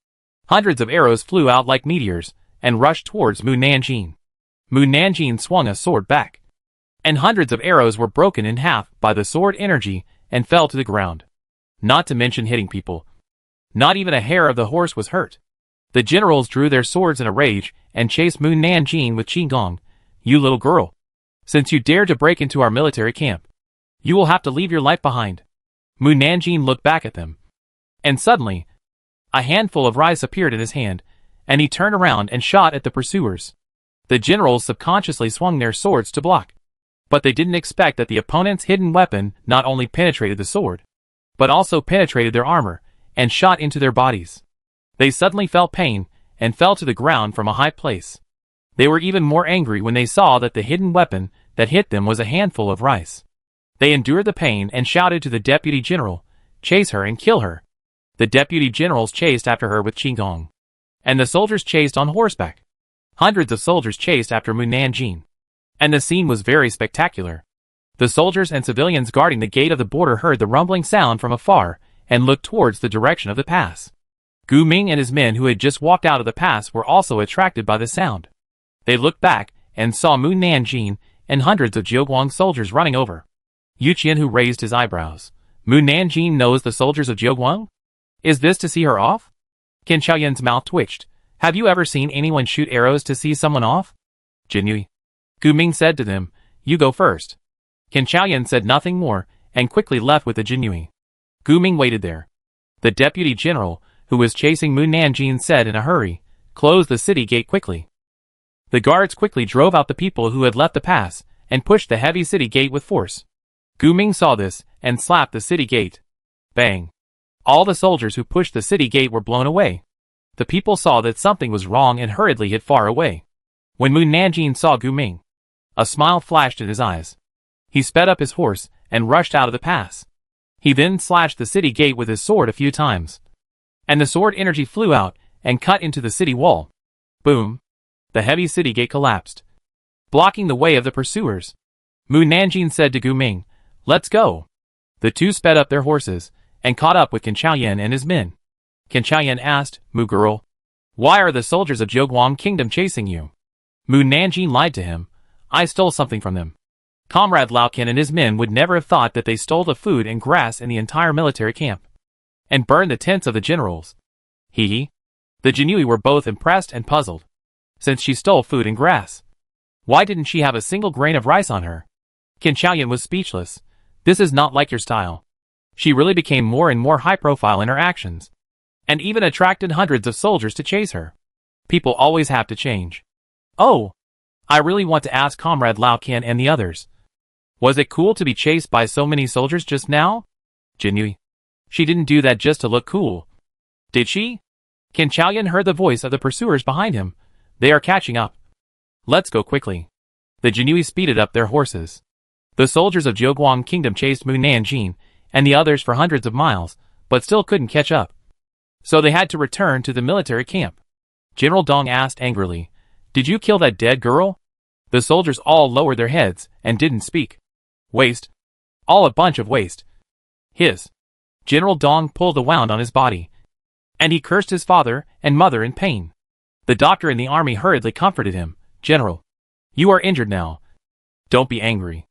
hundreds of arrows flew out like meteors and rushed towards Mu Nanjing. Mu Nanjing swung a sword back, and hundreds of arrows were broken in half by the sword energy and fell to the ground. Not to mention hitting people. Not even a hair of the horse was hurt. The generals drew their swords in a rage and chased Mu Nanjing with Qigong. "You little girl. Since you dared to break into our military camp, you will have to leave your life behind." Mu Nanjing looked back at them. And suddenly, a handful of rice appeared in his hand, and he turned around and shot at the pursuers. The generals subconsciously swung their swords to block. But they didn't expect that the opponent's hidden weapon not only penetrated the sword, but also penetrated their armor and shot into their bodies. They suddenly felt pain and fell to the ground from a high place. They were even more angry when they saw that the hidden weapon that hit them was a handful of rice. They endured the pain and shouted to the deputy general, "Chase her and kill her." The deputy generals chased after her with Qigong, and the soldiers chased on horseback. Hundreds of soldiers chased after Mu Nanjing, and the scene was very spectacular. The soldiers and civilians guarding the gate of the border heard the rumbling sound from afar and looked towards the direction of the pass. Gu Ming and his men who had just walked out of the pass were also attracted by the sound. They looked back and saw Mu Nanjing and hundreds of Jiuguang soldiers running over. Yu Qian who raised his eyebrows. "Mu Nanjing knows the soldiers of Jiuguang?" Is this to see her off? Qin Xiaoyan's mouth twitched. Have you ever seen anyone shoot arrows to see someone off? Jinui. Gu Ming said to them, you go first. Qin Xiaoyan said nothing more, and quickly left with the Jinui. Gu Ming waited there. The deputy general, who was chasing Mu Nanjing, said in a hurry, close the city gate quickly. The guards quickly drove out the people who had left the pass, and pushed the heavy city gate with force. Gu Ming saw this, and slapped the city gate. Bang. All the soldiers who pushed the city gate were blown away. The people saw that something was wrong and hurriedly hid far away. When Mu Nanjing saw Gu Ming, a smile flashed in his eyes. He sped up his horse, and rushed out of the pass. He then slashed the city gate with his sword a few times. And the sword energy flew out, and cut into the city wall. Boom. The heavy city gate collapsed, blocking the way of the pursuers. Mu Nanjing said to Gu Ming, let's go. The two sped up their horses, and caught up with Qin Xiaoyan and his men. Qin Xiaoyan asked, Mu girl, why are the soldiers of Jiuguang Kingdom chasing you? Mu Nanjing lied to him, I stole something from them. Comrade Lao Qin and his men would never have thought that they stole the food and grass in the entire military camp, and burned the tents of the generals. Hee. The Jinui were both impressed and puzzled. Since she stole food and grass, why didn't she have a single grain of rice on her? Qin Xiaoyan was speechless. This is not like your style. She really became more and more high profile in her actions, and even attracted hundreds of soldiers to chase her. People always have to change. Oh, I really want to ask Comrade Lao Qin and the others. Was it cool to be chased by so many soldiers just now? Jinui. She didn't do that just to look cool. Did she? Qin Xiaoyan heard the voice of the pursuers behind him. They are catching up. Let's go quickly. The Jinui speeded up their horses. The soldiers of Jiuguang Kingdom chased Mu Nanjing and the others for hundreds of miles, but still couldn't catch up. So they had to return to the military camp. General Dong asked angrily, did you kill that dead girl? The soldiers all lowered their heads and didn't speak. Waste. All a bunch of waste. Hiss. General Dong pulled the wound on his body, and he cursed his father and mother in pain. The doctor in the army hurriedly comforted him. General, you are injured now. Don't be angry.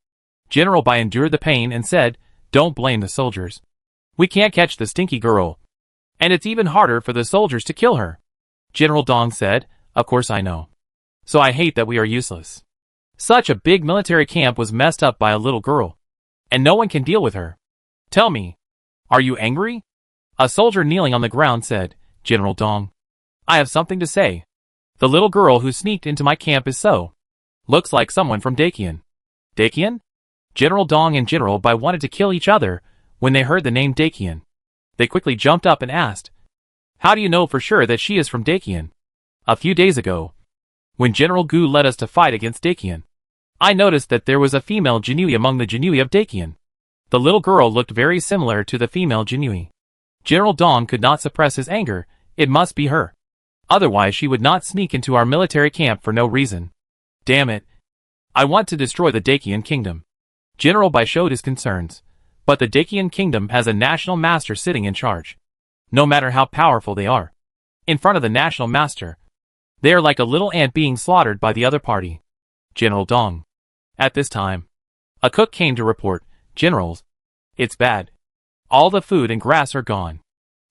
General Bai endured the pain and said, don't blame the soldiers. We can't catch the stinky girl, and it's even harder for the soldiers to kill her. General Dong said, of course I know. So I hate that we are useless. Such a big military camp was messed up by a little girl, and no one can deal with her. Tell me, are you angry? A soldier kneeling on the ground said, General Dong, I have something to say. The little girl who sneaked into my camp is looks like someone from Dakian. Dakian? General Dong and General Bai wanted to kill each other when they heard the name Dakian. They quickly jumped up and asked, how do you know for sure that she is from Dakian? A few days ago, when General Gu led us to fight against Dakian, I noticed that there was a female Jinui among the Jinui of Dakian. The little girl looked very similar to the female Jinui. General Dong could not suppress his anger. It must be her. Otherwise she would not sneak into our military camp for no reason. Damn it. I want to destroy the Dakian kingdom. General Bai showed his concerns, but the Dakian kingdom has a national master sitting in charge. No matter how powerful they are, in front of the national master, they are like a little ant being slaughtered by the other party. General Dong. At this time, a cook came to report, Generals, it's bad. All the food and grass are gone.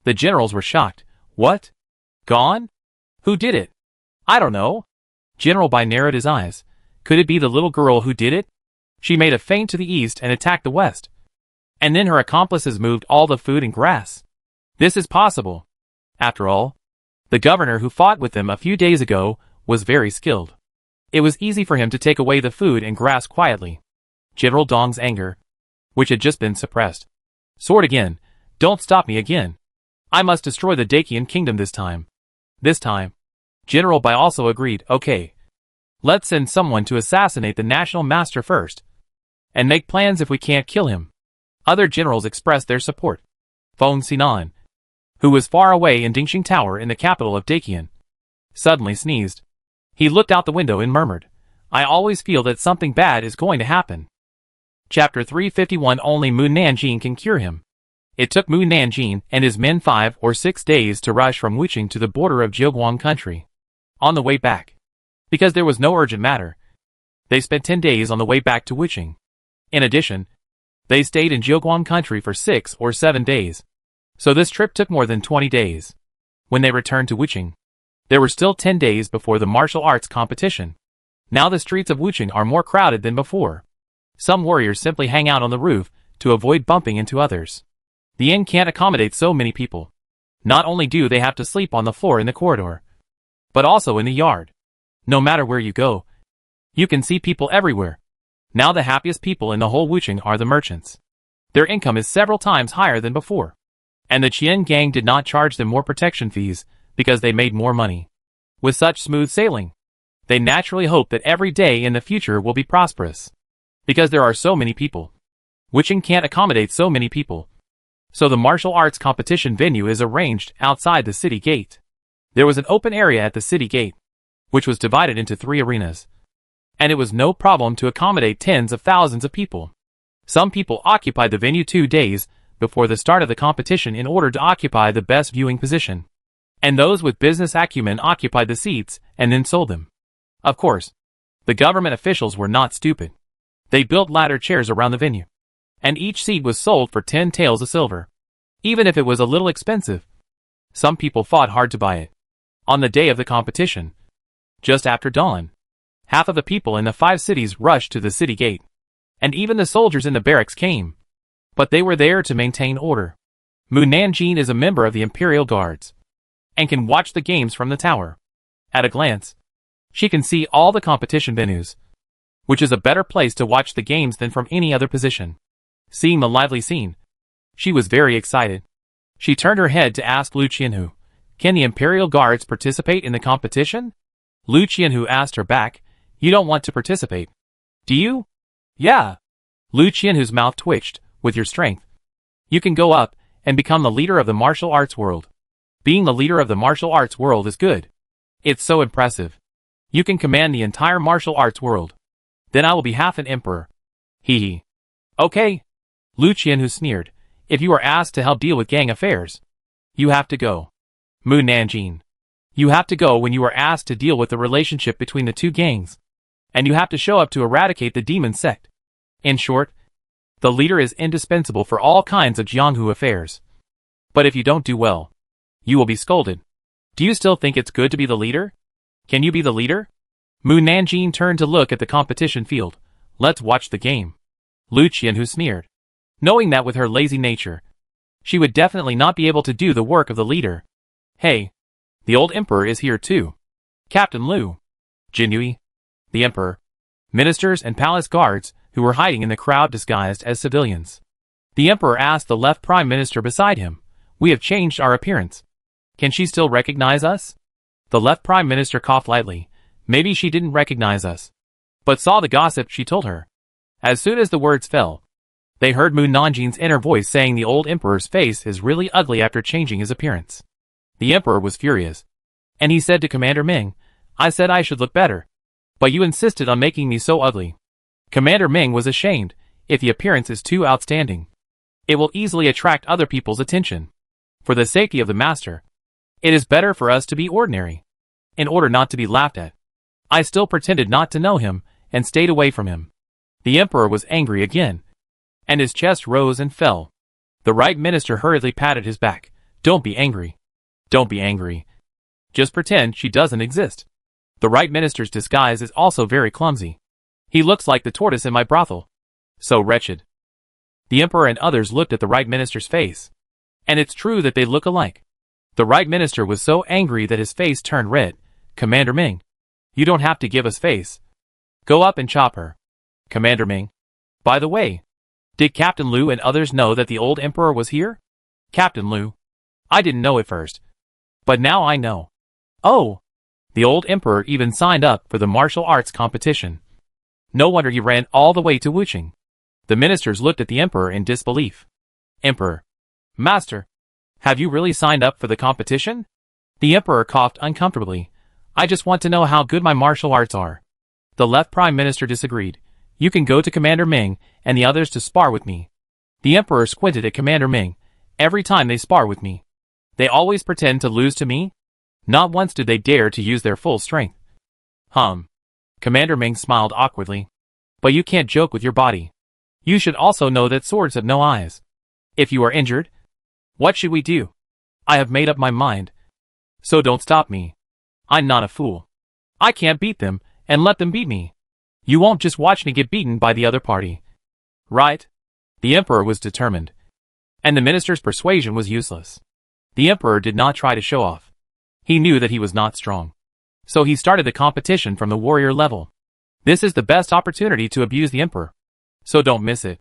The generals were shocked. What? Gone? Who did it? I don't know. General Bai narrowed his eyes. Could it be the little girl who did it? She made a feint to the east and attacked the west. And then her accomplices moved all the food and grass. This is possible. After all, the governor who fought with them a few days ago was very skilled. It was easy for him to take away the food and grass quietly. General Dong's anger, which had just been suppressed, soared again. Don't stop me again. I must destroy the Dakian kingdom this time. This time. General Bai also agreed, okay. Let's send someone to assassinate the national master first, and make plans if we can't kill him. Other generals expressed their support. Feng Xinan, who was far away in Dingxing Tower in the capital of Dakian, suddenly sneezed. He looked out the window and murmured, I always feel that something bad is going to happen. Chapter 351. Only Mu Nanjing can cure him. It took Mu Nanjing and his men 5 or 6 days to rush from Wuqing to the border of Jiuguang country. On the way back, because there was no urgent matter, they spent 10 days on the way back to Wuqing. In addition, they stayed in Jiuguang country for 6 or 7 days, So this trip took more than 20 days. When they returned to Wuchang, there were still 10 days before the martial arts competition. Now the streets of Wuchang are more crowded than before. Some warriors simply hang out on the roof to avoid bumping into others. The inn can't accommodate so many people. Not only do they have to sleep on the floor in the corridor, but also in the yard. No matter where you go, you can see people everywhere. Now the happiest people in the whole Wuchang are the merchants. Their income is several times higher than before. And the Qian gang did not charge them more protection fees because they made more money. With such smooth sailing, they naturally hope that every day in the future will be prosperous. Because there are so many people. Wuchang can't accommodate so many people. So the martial arts competition venue is arranged outside the city gate. There was an open area at the city gate, which was divided into 3 arenas. And it was no problem to accommodate tens of thousands of people. Some people occupied the venue 2 days before the start of the competition in order to occupy the best viewing position. And those with business acumen occupied the seats and then sold them. Of course, the government officials were not stupid. They built ladder chairs around the venue. And each seat was sold for 10 taels of silver. Even if it was a little expensive. Some people fought hard to buy it. On the day of the competition, just after dawn, half of the people in the 5 cities rushed to the city gate. And even the soldiers in the barracks came. But they were there to maintain order. Mu Nanjing is a member of the Imperial Guards and can watch the games from the tower. At a glance, she can see all the competition venues, which is a better place to watch the games than from any other position. Seeing the lively scene, she was very excited. She turned her head to ask Lu Qianhu, "Can the Imperial Guards participate in the competition?" Lu Qianhu asked her back, "You don't want to participate, do you?" "Yeah." Lu Qianhu's mouth twitched. "With your strength, you can go up and become the leader of the martial arts world. Being the leader of the martial arts world is good. It's so impressive. You can command the entire martial arts world. Then I will be half an emperor." Hee hee. "Okay." Lu Qianhu sneered. "If you are asked to help deal with gang affairs, you have to go." Mu Nanjing. You have to go when you are asked to deal with the relationship between the 2 gangs. And you have to show up to eradicate the demon sect. In short, the leader is indispensable for all kinds of Jianghu affairs. But if you don't do well, you will be scolded. Do you still think it's good to be the leader? Can you be the leader? Mu Nanjing turned to look at the competition field. "Let's watch the game." Lu Qianhu sneered, knowing that with her lazy nature, she would definitely not be able to do the work of the leader. "Hey, the old emperor is here too. Captain Lu, Jinyui, the emperor, ministers and palace guards who were hiding in the crowd disguised as civilians." The emperor asked the left prime minister beside him, "We have changed our appearance. Can she still recognize us?" The left prime minister coughed lightly. Maybe she didn't recognize us, but saw the gossip she told her. As soon as the words fell, they heard Mu Nanjing's inner voice saying the old emperor's face is really ugly after changing his appearance. The emperor was furious, and he said to Commander Ming, "I said I should look better, but you insisted on making me so ugly." Commander Ming was ashamed. If the appearance is too outstanding, it will easily attract other people's attention. For the safety of the master, it is better for us to be ordinary. In order not to be laughed at, I still pretended not to know him and stayed away from him. The emperor was angry again, and his chest rose and fell. The right minister hurriedly patted his back. "Don't be angry. Don't be angry. Just pretend she doesn't exist." The right minister's disguise is also very clumsy. He looks like the tortoise in my brothel. So wretched. The emperor and others looked at the right minister's face. And it's true that they look alike. The right minister was so angry that his face turned red. "Commander Ming, you don't have to give us face. Go up and chop her." "Commander Ming, by the way, did Captain Lu and others know that the old emperor was here?" "Captain Lu, I didn't know at first, but now I know." "Oh, the old emperor even signed up for the martial arts competition. No wonder he ran all the way to Wuchang." The ministers looked at the emperor in disbelief. "Emperor, Master, have you really signed up for the competition?" The emperor coughed uncomfortably. "I just want to know how good my martial arts are." The left prime minister disagreed. "You can go to Commander Ming and the others to spar with me." The emperor squinted at Commander Ming. "Every time they spar with me, they always pretend to lose to me? Not once did they dare to use their full strength." Commander Ming smiled awkwardly. "But you can't joke with your body. You should also know that swords have no eyes. If you are injured, What should we do? I have made up my mind. So don't stop me. I'm not a fool. I can't beat them, and let them beat me. You won't just watch me get beaten by the other party. Right? The emperor was determined. And the minister's persuasion was useless. The emperor did not try to show off. He knew that he was not strong. So he started the competition from the warrior level. This is the best opportunity to abuse the emperor. So don't miss it.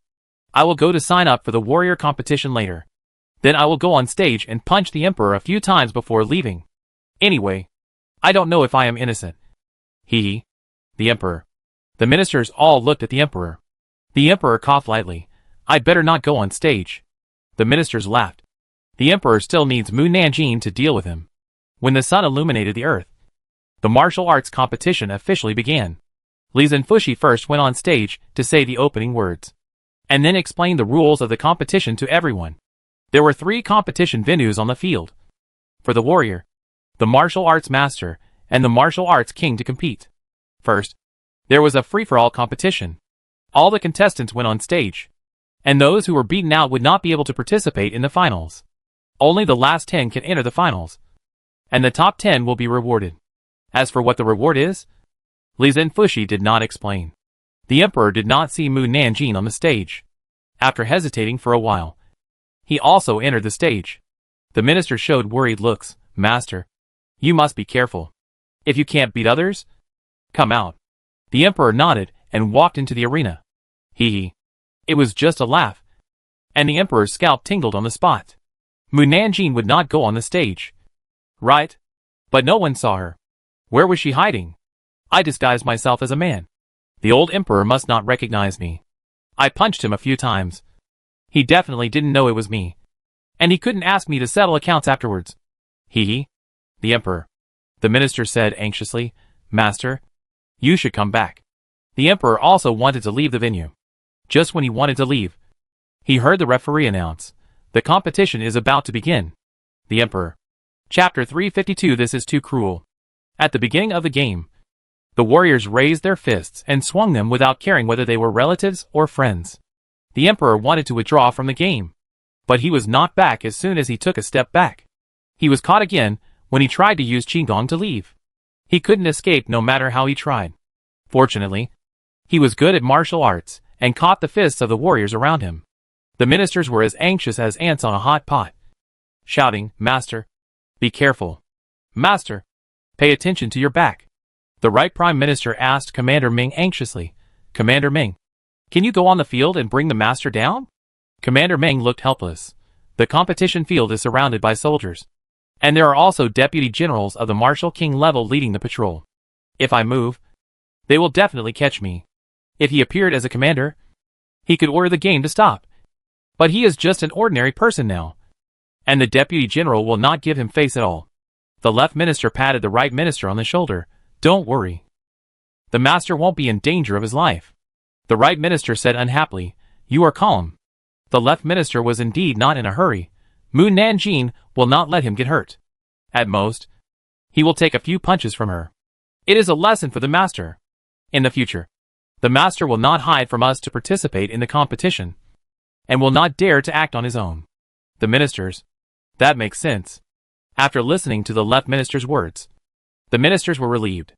I will go to sign up for the warrior competition later. Then I will go on stage and punch the emperor a few times before leaving. Anyway, I don't know if I am innocent. He. The emperor. The ministers all looked at the emperor. The emperor coughed lightly. I'd better not go on stage. The ministers laughed. The emperor still needs Mu Nanjing to deal with him. When the sun illuminated the earth, the martial arts competition officially began. Li Zhenfushi first went on stage to say the opening words, and then explained the rules of the competition to everyone. There were 3 competition venues on the field. For the warrior, the martial arts master, and the martial arts king to compete. First, there was a free-for-all competition. All the contestants went on stage, and those who were beaten out would not be able to participate in the finals. Only the last 10 can enter the finals, and the top 10 will be rewarded. As for what the reward is, Li Zhenfushi did not explain. The emperor did not see Mu Nanjing on the stage. After hesitating for a while, he also entered the stage. The minister showed worried looks. Master, you must be careful. If you can't beat others, come out. The emperor nodded and walked into the arena. Hee. It was just a laugh, and the emperor's scalp tingled on the spot. Mu Nanjing would not go on the stage. Right? But no one saw her. Where was she hiding? I disguised myself as a man. The old emperor must not recognize me. I punched him a few times. He definitely didn't know it was me. And he couldn't ask me to settle accounts afterwards. Hee. The emperor. The minister said anxiously, Master, you should come back. The emperor also wanted to leave the venue. Just when he wanted to leave, he heard the referee announce, the competition is about to begin. The emperor. Chapter 352. This is too cruel. At the beginning of the game, the warriors raised their fists and swung them without caring whether they were relatives or friends. The emperor wanted to withdraw from the game, but he was knocked back as soon as he took a step back. He was caught again when he tried to use Qigong to leave. He couldn't escape no matter how he tried. Fortunately, he was good at martial arts and caught the fists of the warriors around him. The ministers were as anxious as ants on a hot pot, shouting, Master, be careful. Master, pay attention to your back. The right prime minister asked Commander Ming anxiously, Commander Ming, can you go on the field and bring the master down? Commander Ming looked helpless. The competition field is surrounded by soldiers, and there are also deputy generals of the martial king level leading the patrol. If I move, they will definitely catch me. If he appeared as a commander, he could order the game to stop. But he is just an ordinary person now, and the deputy general will not give him face at all. The left minister patted the right minister on the shoulder. Don't worry. The master won't be in danger of his life. The right minister said unhappily, You are calm. The left minister was indeed not in a hurry. Mu Nanjing will not let him get hurt. At most, he will take a few punches from her. It is a lesson for the master. In the future, the master will not hide from us to participate in the competition, and will not dare to act on his own. The ministers. That makes sense. After listening to the left minister's words, the ministers were relieved.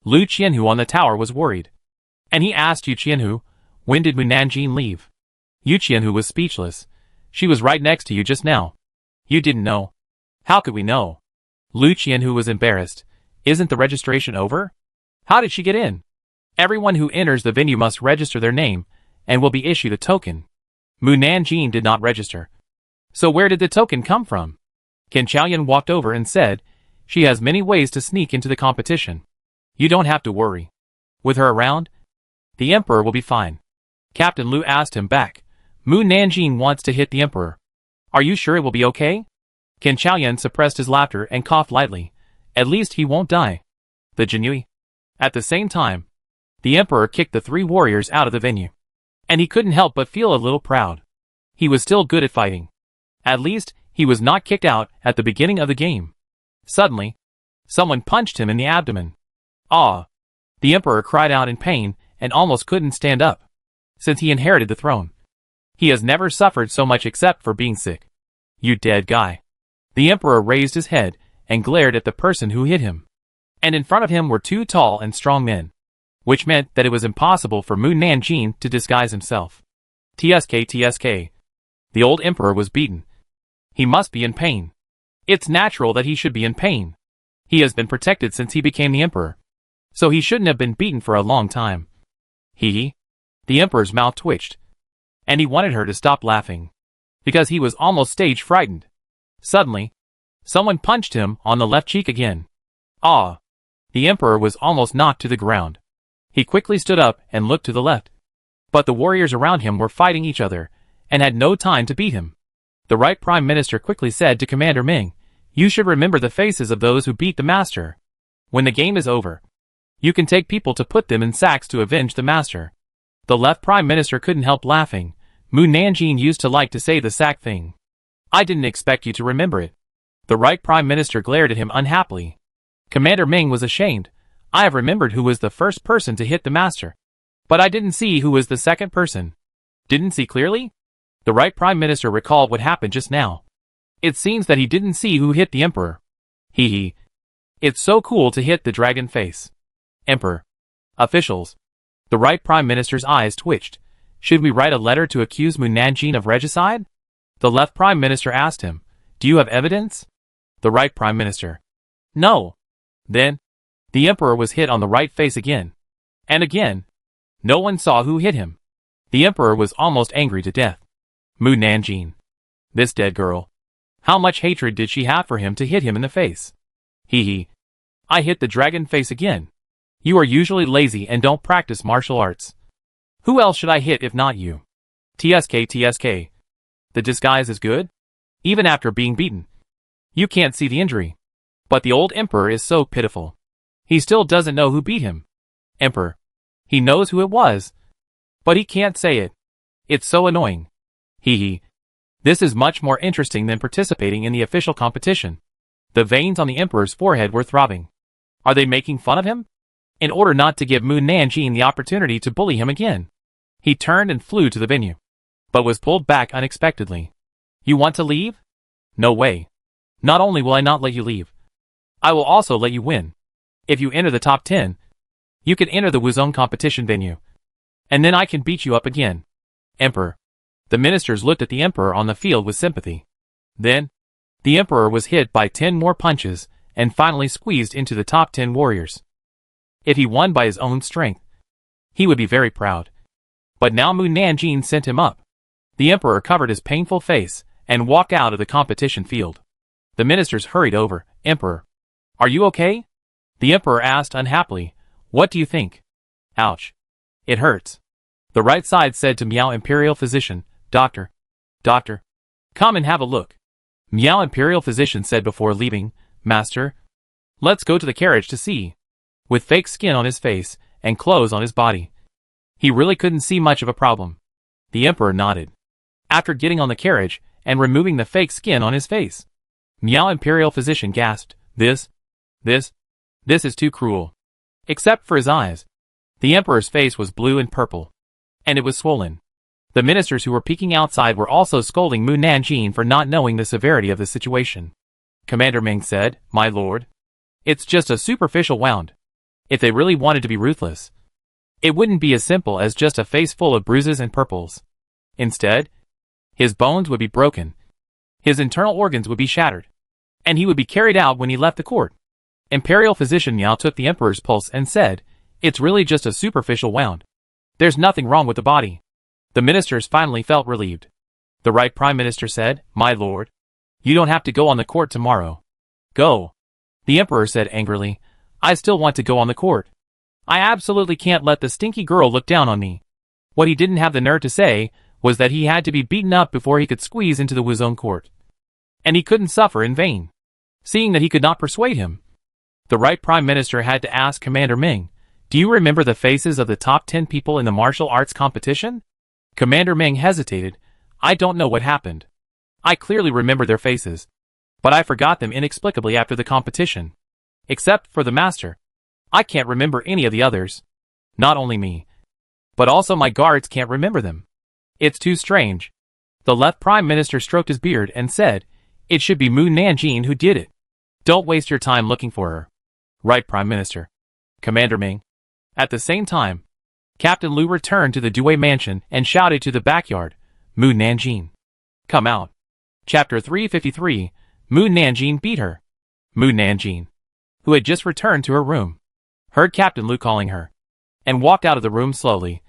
Lu Qianhu on the tower was worried, and he asked Yu Qianhu, when did Mu Nanjing leave? Yu Qianhu was speechless. She was right next to you just now. You didn't know. How could we know? Lu Qianhu was embarrassed. Isn't the registration over? How did she get in? Everyone who enters the venue must register their name, and will be issued a token. Mu Nanjing did not register. So where did the token come from? Qin Chaoyan walked over and said, She has many ways to sneak into the competition. You don't have to worry. With her around, the emperor will be fine. Captain Lu asked him back. Mu Nanjing wants to hit the emperor. Are you sure it will be okay? Qin Chaoyan suppressed his laughter and coughed lightly. At least he won't die. The Jinui. At the same time, the emperor kicked the 3 warriors out of the venue, and he couldn't help but feel a little proud. He was still good at fighting. At least, he was not kicked out at the beginning of the game. Suddenly, someone punched him in the abdomen. Ah! The emperor cried out in pain and almost couldn't stand up. Since he inherited the throne, he has never suffered so much except for being sick. You dead guy. The emperor raised his head and glared at the person who hit him. And in front of him were two tall and strong men, which meant that it was impossible for Mu Nanjing to disguise himself. TSK. The old emperor was beaten. He must be in pain. It's natural that he should be in pain. He has been protected since he became the emperor, so he shouldn't have been beaten for a long time. The emperor's mouth twitched, and he wanted her to stop laughing, because he was almost stage frightened. Suddenly, someone punched him on the left cheek again. Ah! The emperor was almost knocked to the ground. He quickly stood up and looked to the left. But the warriors around him were fighting each other, and had no time to beat him. The right prime minister quickly said to Commander Ming, "You should remember the faces of those who beat the master. When the game is over, you can take people to put them in sacks to avenge the master." The left prime minister couldn't help laughing. Mu Nanjing used to like to say the sack thing. "I didn't expect you to remember it." The right prime minister glared at him unhappily. Commander Ming was ashamed. "I have remembered who was the first person to hit the master, but I didn't see who was the second person." Didn't see clearly? The right prime minister recalled what happened just now. It seems that he didn't see who hit the emperor. It's so cool to hit the dragon face. Emperor. Officials. The right prime minister's eyes twitched. Should we write a letter to accuse Mu Nanjing of regicide? The left prime minister asked him, "Do you have evidence?" The right prime minister. "No." Then, the emperor was hit on the right face again. And again. No one saw who hit him. The emperor was almost angry to death. Mu Nanjing. This dead girl. How much hatred did she have for him to hit him in the face? I hit the dragon face again. You are usually lazy and don't practice martial arts. Who else should I hit if not you? TSK. The disguise is good? Even after being beaten. You can't see the injury. But the old emperor is so pitiful. He still doesn't know who beat him. Emperor. He knows who it was, but he can't say it. It's so annoying. This is much more interesting than participating in the official competition. The veins on the emperor's forehead were throbbing. Are they making fun of him? In order not to give Mu Nanjing the opportunity to bully him again, he turned and flew to the venue, but was pulled back unexpectedly. You want to leave? No way. Not only will I not let you leave, I will also let you win. If you enter the top 10, you can enter the Wuzong competition venue, and then I can beat you up again. Emperor. The ministers looked at the emperor on the field with sympathy. Then, the emperor was hit by 10 more punches, and finally squeezed into the top 10 warriors. If he won by his own strength, he would be very proud. But now Mu Nanjing sent him up. The emperor covered his painful face, and walked out of the competition field. The ministers hurried over. Emperor. Are you okay? The emperor asked unhappily. What do you think? Ouch. It hurts. The right side said to Miao Imperial Physician, Doctor, come and have a look. Miao Imperial Physician said before leaving, Master, let's go to the carriage to see. With fake skin on his face, and clothes on his body, he really couldn't see much of a problem. The emperor nodded. After getting on the carriage, and removing the fake skin on his face, Miao Imperial Physician gasped, This is too cruel. Except for his eyes. The emperor's face was blue and purple, and it was swollen. The ministers who were peeking outside were also scolding Mu Nanjing for not knowing the severity of the situation. Commander Ming said, My lord, it's just a superficial wound. If they really wanted to be ruthless, it wouldn't be as simple as just a face full of bruises and purples. Instead, his bones would be broken, his internal organs would be shattered, and he would be carried out when he left the court. Imperial Physician Miao took the emperor's pulse and said, It's really just a superficial wound. There's nothing wrong with the body. The ministers finally felt relieved. The right prime minister said, My lord, you don't have to go on the court tomorrow. Go. The emperor said angrily, I still want to go on the court. I absolutely can't let the stinky girl look down on me. What he didn't have the nerve to say was that he had to be beaten up before he could squeeze into the Wuzong court. And he couldn't suffer in vain, seeing that he could not persuade him. The right prime minister had to ask Commander Ming, Do you remember the faces of the top 10 people in the martial arts competition? Commander Ming hesitated. I don't know what happened. I clearly remember their faces, but I forgot them inexplicably after the competition. Except for the master. I can't remember any of the others. Not only me, but also my guards can't remember them. It's too strange. The left prime minister stroked his beard and said, "It should be Mu Nanjing who did it. Don't waste your time looking for her." "Right, Prime Minister." Commander Ming. At the same time, Captain Lu returned to the Due mansion and shouted to the backyard, "Mu Nanjing, come out." Chapter 353, Mu Nanjing beat her. Mu Nanjing, who had just returned to her room, heard Captain Lu calling her, and walked out of the room slowly,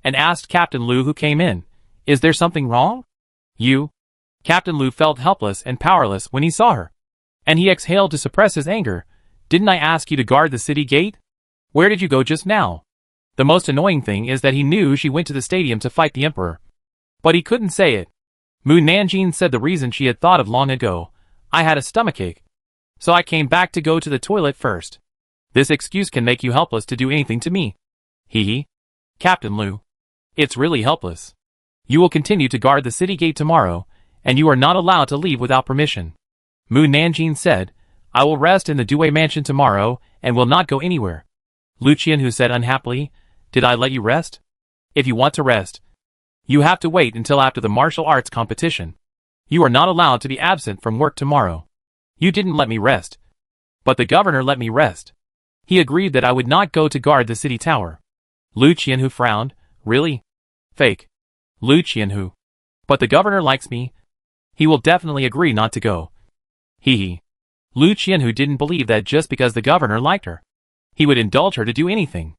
and asked Captain Lu who came in, "Is there something wrong?" "You?" Captain Lu felt helpless and powerless when he saw her, and he exhaled to suppress his anger. "Didn't I ask you to guard the city gate? Where did you go just now?" The most annoying thing is that he knew she went to the stadium to fight the emperor, but he couldn't say it. Mu Nanjing said the reason she had thought of long ago. "I had a stomachache, so I came back to go to the toilet first." This excuse can make you helpless to do anything to me. Hee. Captain Lu. It's really helpless. You will continue to guard the city gate tomorrow, and you are not allowed to leave without permission. Mu Nanjing said, "I will rest in the Due mansion tomorrow and will not go anywhere." Lu Qianhu said unhappily, "Did I let you rest? If you want to rest, you have to wait until after the martial arts competition. You are not allowed to be absent from work tomorrow. You didn't let me rest. But the governor let me rest. He agreed that I would not go to guard the city tower." Lu Qianhu frowned. "Really? Fake." Lu Qianhu. "But the governor likes me. He will definitely agree not to go." Hee. Lu Qianhu didn't believe that just because the governor liked her, he would indulge her to do anything.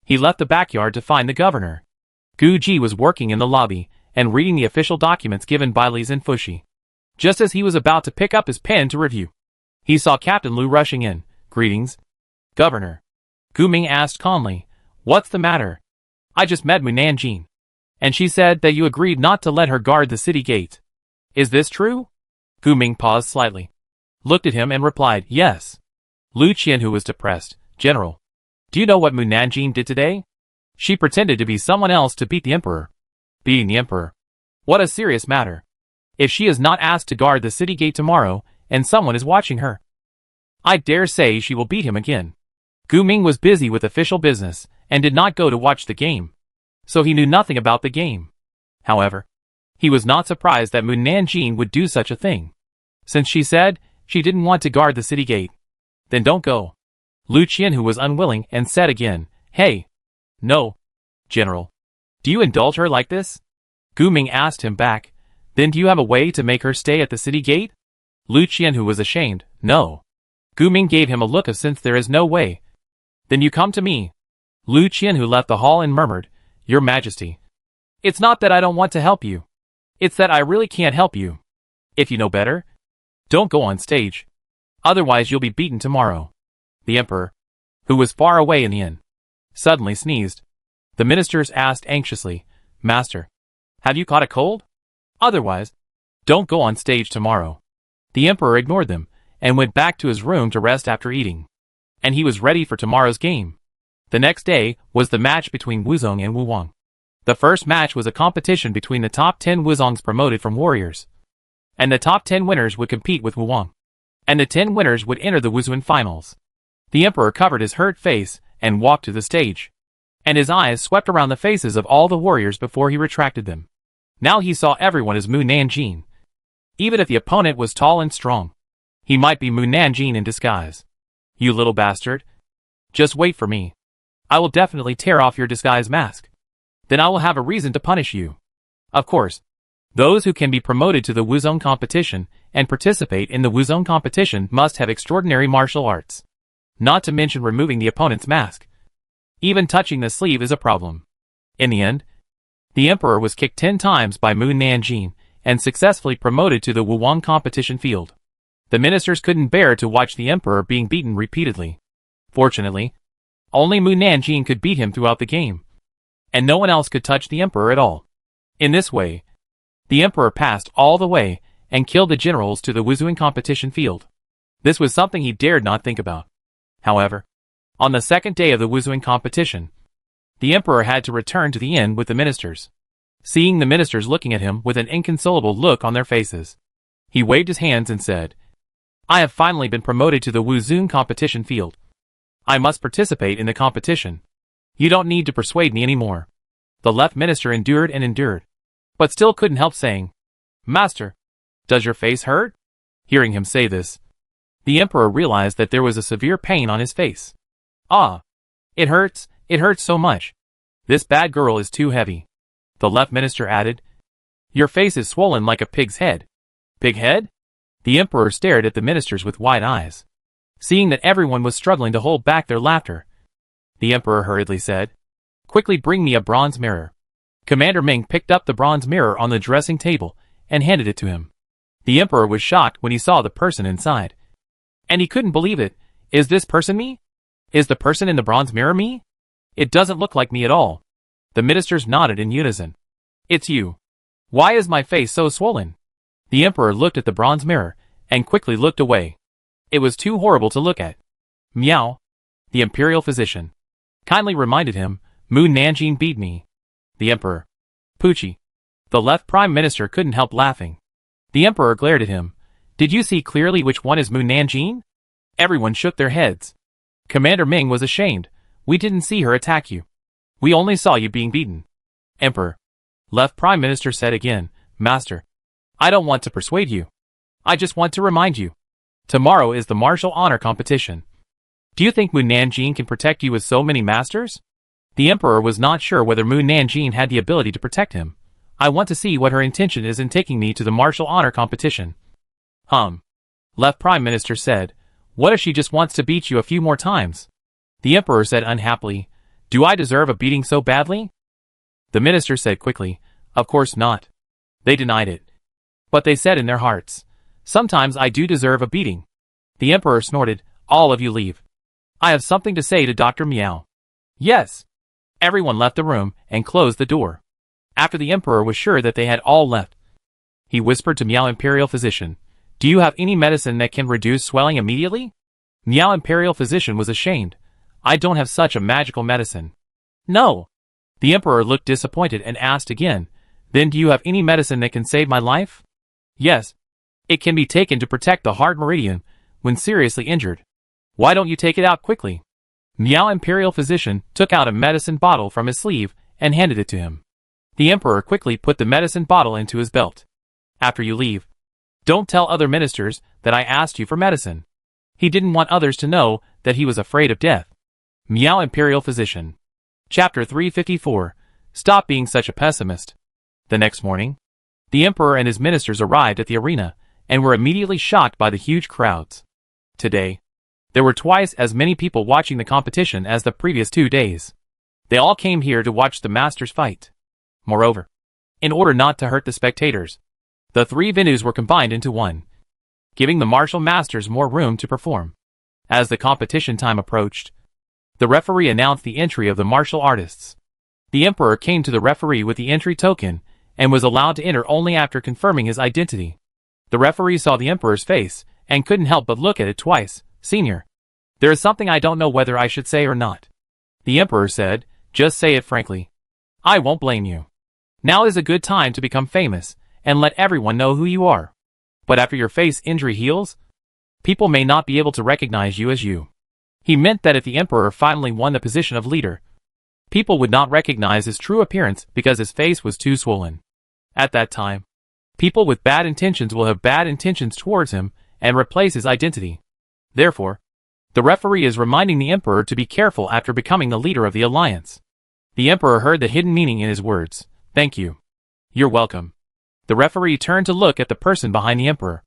He left the backyard to find the governor. Gu Ji was working in the lobby and reading the official documents given by Li Zhenfushi. Just as he was about to pick up his pen to review, he saw Captain Lu rushing in. "Greetings, Governor." Gu Ming asked calmly, "What's the matter?" "I just met Mu Nanjing, and she said that you agreed not to let her guard the city gate. Is this true?" Gu Ming paused slightly, looked at him and replied, "Yes." Lu Qianhu was depressed. "General, do you know what Mu Nanjing did today? She pretended to be someone else to beat the emperor." "Beating the emperor? What a serious matter. If she is not asked to guard the city gate tomorrow, and someone is watching her, I dare say she will beat him again." Gu Ming was busy with official business, and did not go to watch the game, so he knew nothing about the game. However, he was not surprised that Mu Nanjing would do such a thing, since she said she didn't want to guard the city gate. "Then don't go." Lu Qianhu was unwilling and said again, "Hey." "No, General. Do you indulge her like this?" Gu Ming asked him back. "Then do you have a way to make her stay at the city gate?" Lu Qianhu was ashamed. "No." Gu Ming gave him a look of "Since there is no way, then you come to me." Lu Qianhu left the hall and murmured, "Your Majesty, it's not that I don't want to help you. It's that I really can't help you. If you know better, don't go on stage. Otherwise you'll be beaten tomorrow." The emperor, who was far away in the inn, suddenly sneezed. The ministers asked anxiously, "Master, have you caught a cold? Otherwise, don't go on stage tomorrow." The emperor ignored them, and went back to his room to rest after eating. And he was ready for tomorrow's game. The next day was the match between Wuzong and Wu Wang. The first match was a competition between the top 10 Wuzongs promoted from warriors, and the top 10 winners would compete with Wu Wang, and the 10 winners would enter the Wuzuan finals. The emperor covered his hurt face and walked to the stage, and his eyes swept around the faces of all the warriors before he retracted them. Now he saw everyone as Mu Nanjing. Even if the opponent was tall and strong, he might be Mu Nanjing in disguise. "You little bastard. Just wait for me. I will definitely tear off your disguise mask. Then I will have a reason to punish you." Of course, those who can be promoted to the Wuzong competition and participate in the Wuzong competition must have extraordinary martial arts. Not to mention removing the opponent's mask. Even touching the sleeve is a problem. In the end, the emperor was kicked 10 times by Mu Nanjing and successfully promoted to the Wu Wang competition field. The ministers couldn't bear to watch the emperor being beaten repeatedly. Fortunately, only Mu Nanjing could beat him throughout the game, and no one else could touch the emperor at all. In this way, the emperor passed all the way and killed the generals to the Wuzuan competition field. This was something he dared not think about. However, on the second day of the Wuzuan competition, the emperor had to return to the inn with the ministers. Seeing the ministers looking at him with an inconsolable look on their faces, he waved his hands and said, "I have finally been promoted to the Wuzuan competition field. I must participate in the competition. You don't need to persuade me anymore." The left minister endured and endured, but still couldn't help saying, Master, does your face hurt? Hearing him say this, the emperor realized that there was a severe pain on his face. Ah, it hurts so much. This bad girl is too heavy. The left minister added, your face is swollen like a pig's head. Pig head? The emperor stared at the ministers with wide eyes. Seeing that everyone was struggling to hold back their laughter, the emperor hurriedly said, quickly bring me a bronze mirror. Commander Ming picked up the bronze mirror on the dressing table and handed it to him. The emperor was shocked when he saw the person inside. And he couldn't believe it. Is this person me? Is the person in the bronze mirror me? It doesn't look like me at all. The ministers nodded in unison. It's you. Why is my face so swollen? The emperor looked at the bronze mirror and quickly looked away. It was too horrible to look at. Meow. The imperial physician kindly reminded him, Mu Nanjing beat me. The emperor. Poochie. The left prime minister couldn't help laughing. The emperor glared at him. Did you see clearly which one is Mu Nanjing? Everyone shook their heads. Commander Ming was ashamed. We didn't see her attack you. We only saw you being beaten. Emperor. Left prime minister said again, Master. I don't want to persuade you. I just want to remind you. Tomorrow is the martial honor competition. Do you think Mu Nanjing can protect you with so many masters? The emperor was not sure whether Mu Nanjing had the ability to protect him. I want to see what her intention is in taking me to the martial honor competition. Left prime minister said, what if she just wants to beat you a few more times? The emperor said unhappily, do I deserve a beating so badly? The minister said quickly, of course not. They denied it. But they said in their hearts, sometimes I do deserve a beating. The emperor snorted, all of you leave. I have something to say to Dr. Meow. Yes. Everyone left the room and closed the door. After the emperor was sure that they had all left, he whispered to Meow Imperial Physician, do you have any medicine that can reduce swelling immediately? Meow Imperial Physician was ashamed. I don't have such a magical medicine. No. The emperor looked disappointed and asked again, then do you have any medicine that can save my life? Yes. It can be taken to protect the heart meridian when seriously injured. Why don't you take it out quickly? Meow Imperial Physician took out a medicine bottle from his sleeve and handed it to him. The emperor quickly put the medicine bottle into his belt. After you leave, don't tell other ministers that I asked you for medicine. He didn't want others to know that he was afraid of death. Meow Imperial Physician. Chapter 354. Stop being such a pessimist. The next morning, the emperor and his ministers arrived at the arena and were immediately shocked by the huge crowds. Today, there were twice as many people watching the competition as the previous 2 days. They all came here to watch the masters fight. Moreover, in order not to hurt the spectators, the 3 venues were combined into one, giving the martial masters more room to perform. As the competition time approached, the referee announced the entry of the martial artists. The emperor came to the referee with the entry token and was allowed to enter only after confirming his identity. The referee saw the emperor's face and couldn't help but look at it twice. Senior, there is something I don't know whether I should say or not. The emperor said, just say it frankly. I won't blame you. Now is a good time to become famous and let everyone know who you are. But after your face injury heals, people may not be able to recognize you as you. He meant that if the emperor finally won the position of leader, people would not recognize his true appearance because his face was too swollen. At that time, people with bad intentions will have bad intentions towards him and replace his identity. Therefore, the referee is reminding the emperor to be careful after becoming the leader of the alliance. The emperor heard the hidden meaning in his words. Thank you. You're welcome. The referee turned to look at the person behind the emperor,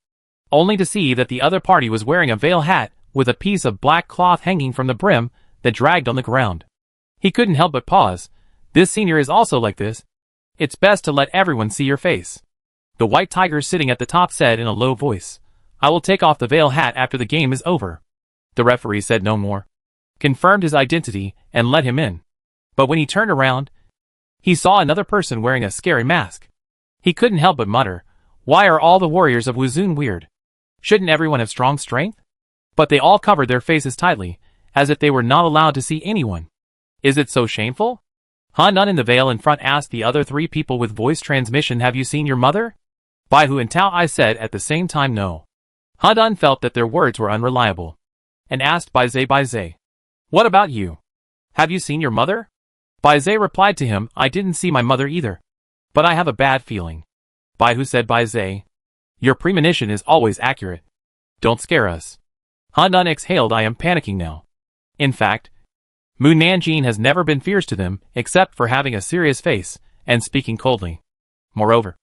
only to see that the other party was wearing a veil hat with a piece of black cloth hanging from the brim that dragged on the ground. He couldn't help but pause. This senior is also like this. It's best to let everyone see your face. The white tiger sitting at the top said in a low voice, I will take off the veil hat after the game is over. The referee said no more, confirmed his identity, and let him in. But when he turned around, he saw another person wearing a scary mask. He couldn't help but mutter, why are all the warriors of Wuzun weird? Shouldn't everyone have strong strength? But they all covered their faces tightly, as if they were not allowed to see anyone. Is it so shameful? None in the veil in front asked the other 3 people with voice transmission, have you seen your mother? Bai Hu and Tao I said at the same time no. Dun felt that their words were unreliable, and asked Bai Zhe, what about you? Have you seen your mother? Bai Zhe replied to him, I didn't see my mother either. But I have a bad feeling. Bai Hu said by Zay. Your premonition is always accurate. Don't scare us. Han Dun exhaled. I am panicking now. In fact, Mu Nanjing has never been fierce to them except for having a serious face and speaking coldly. Moreover,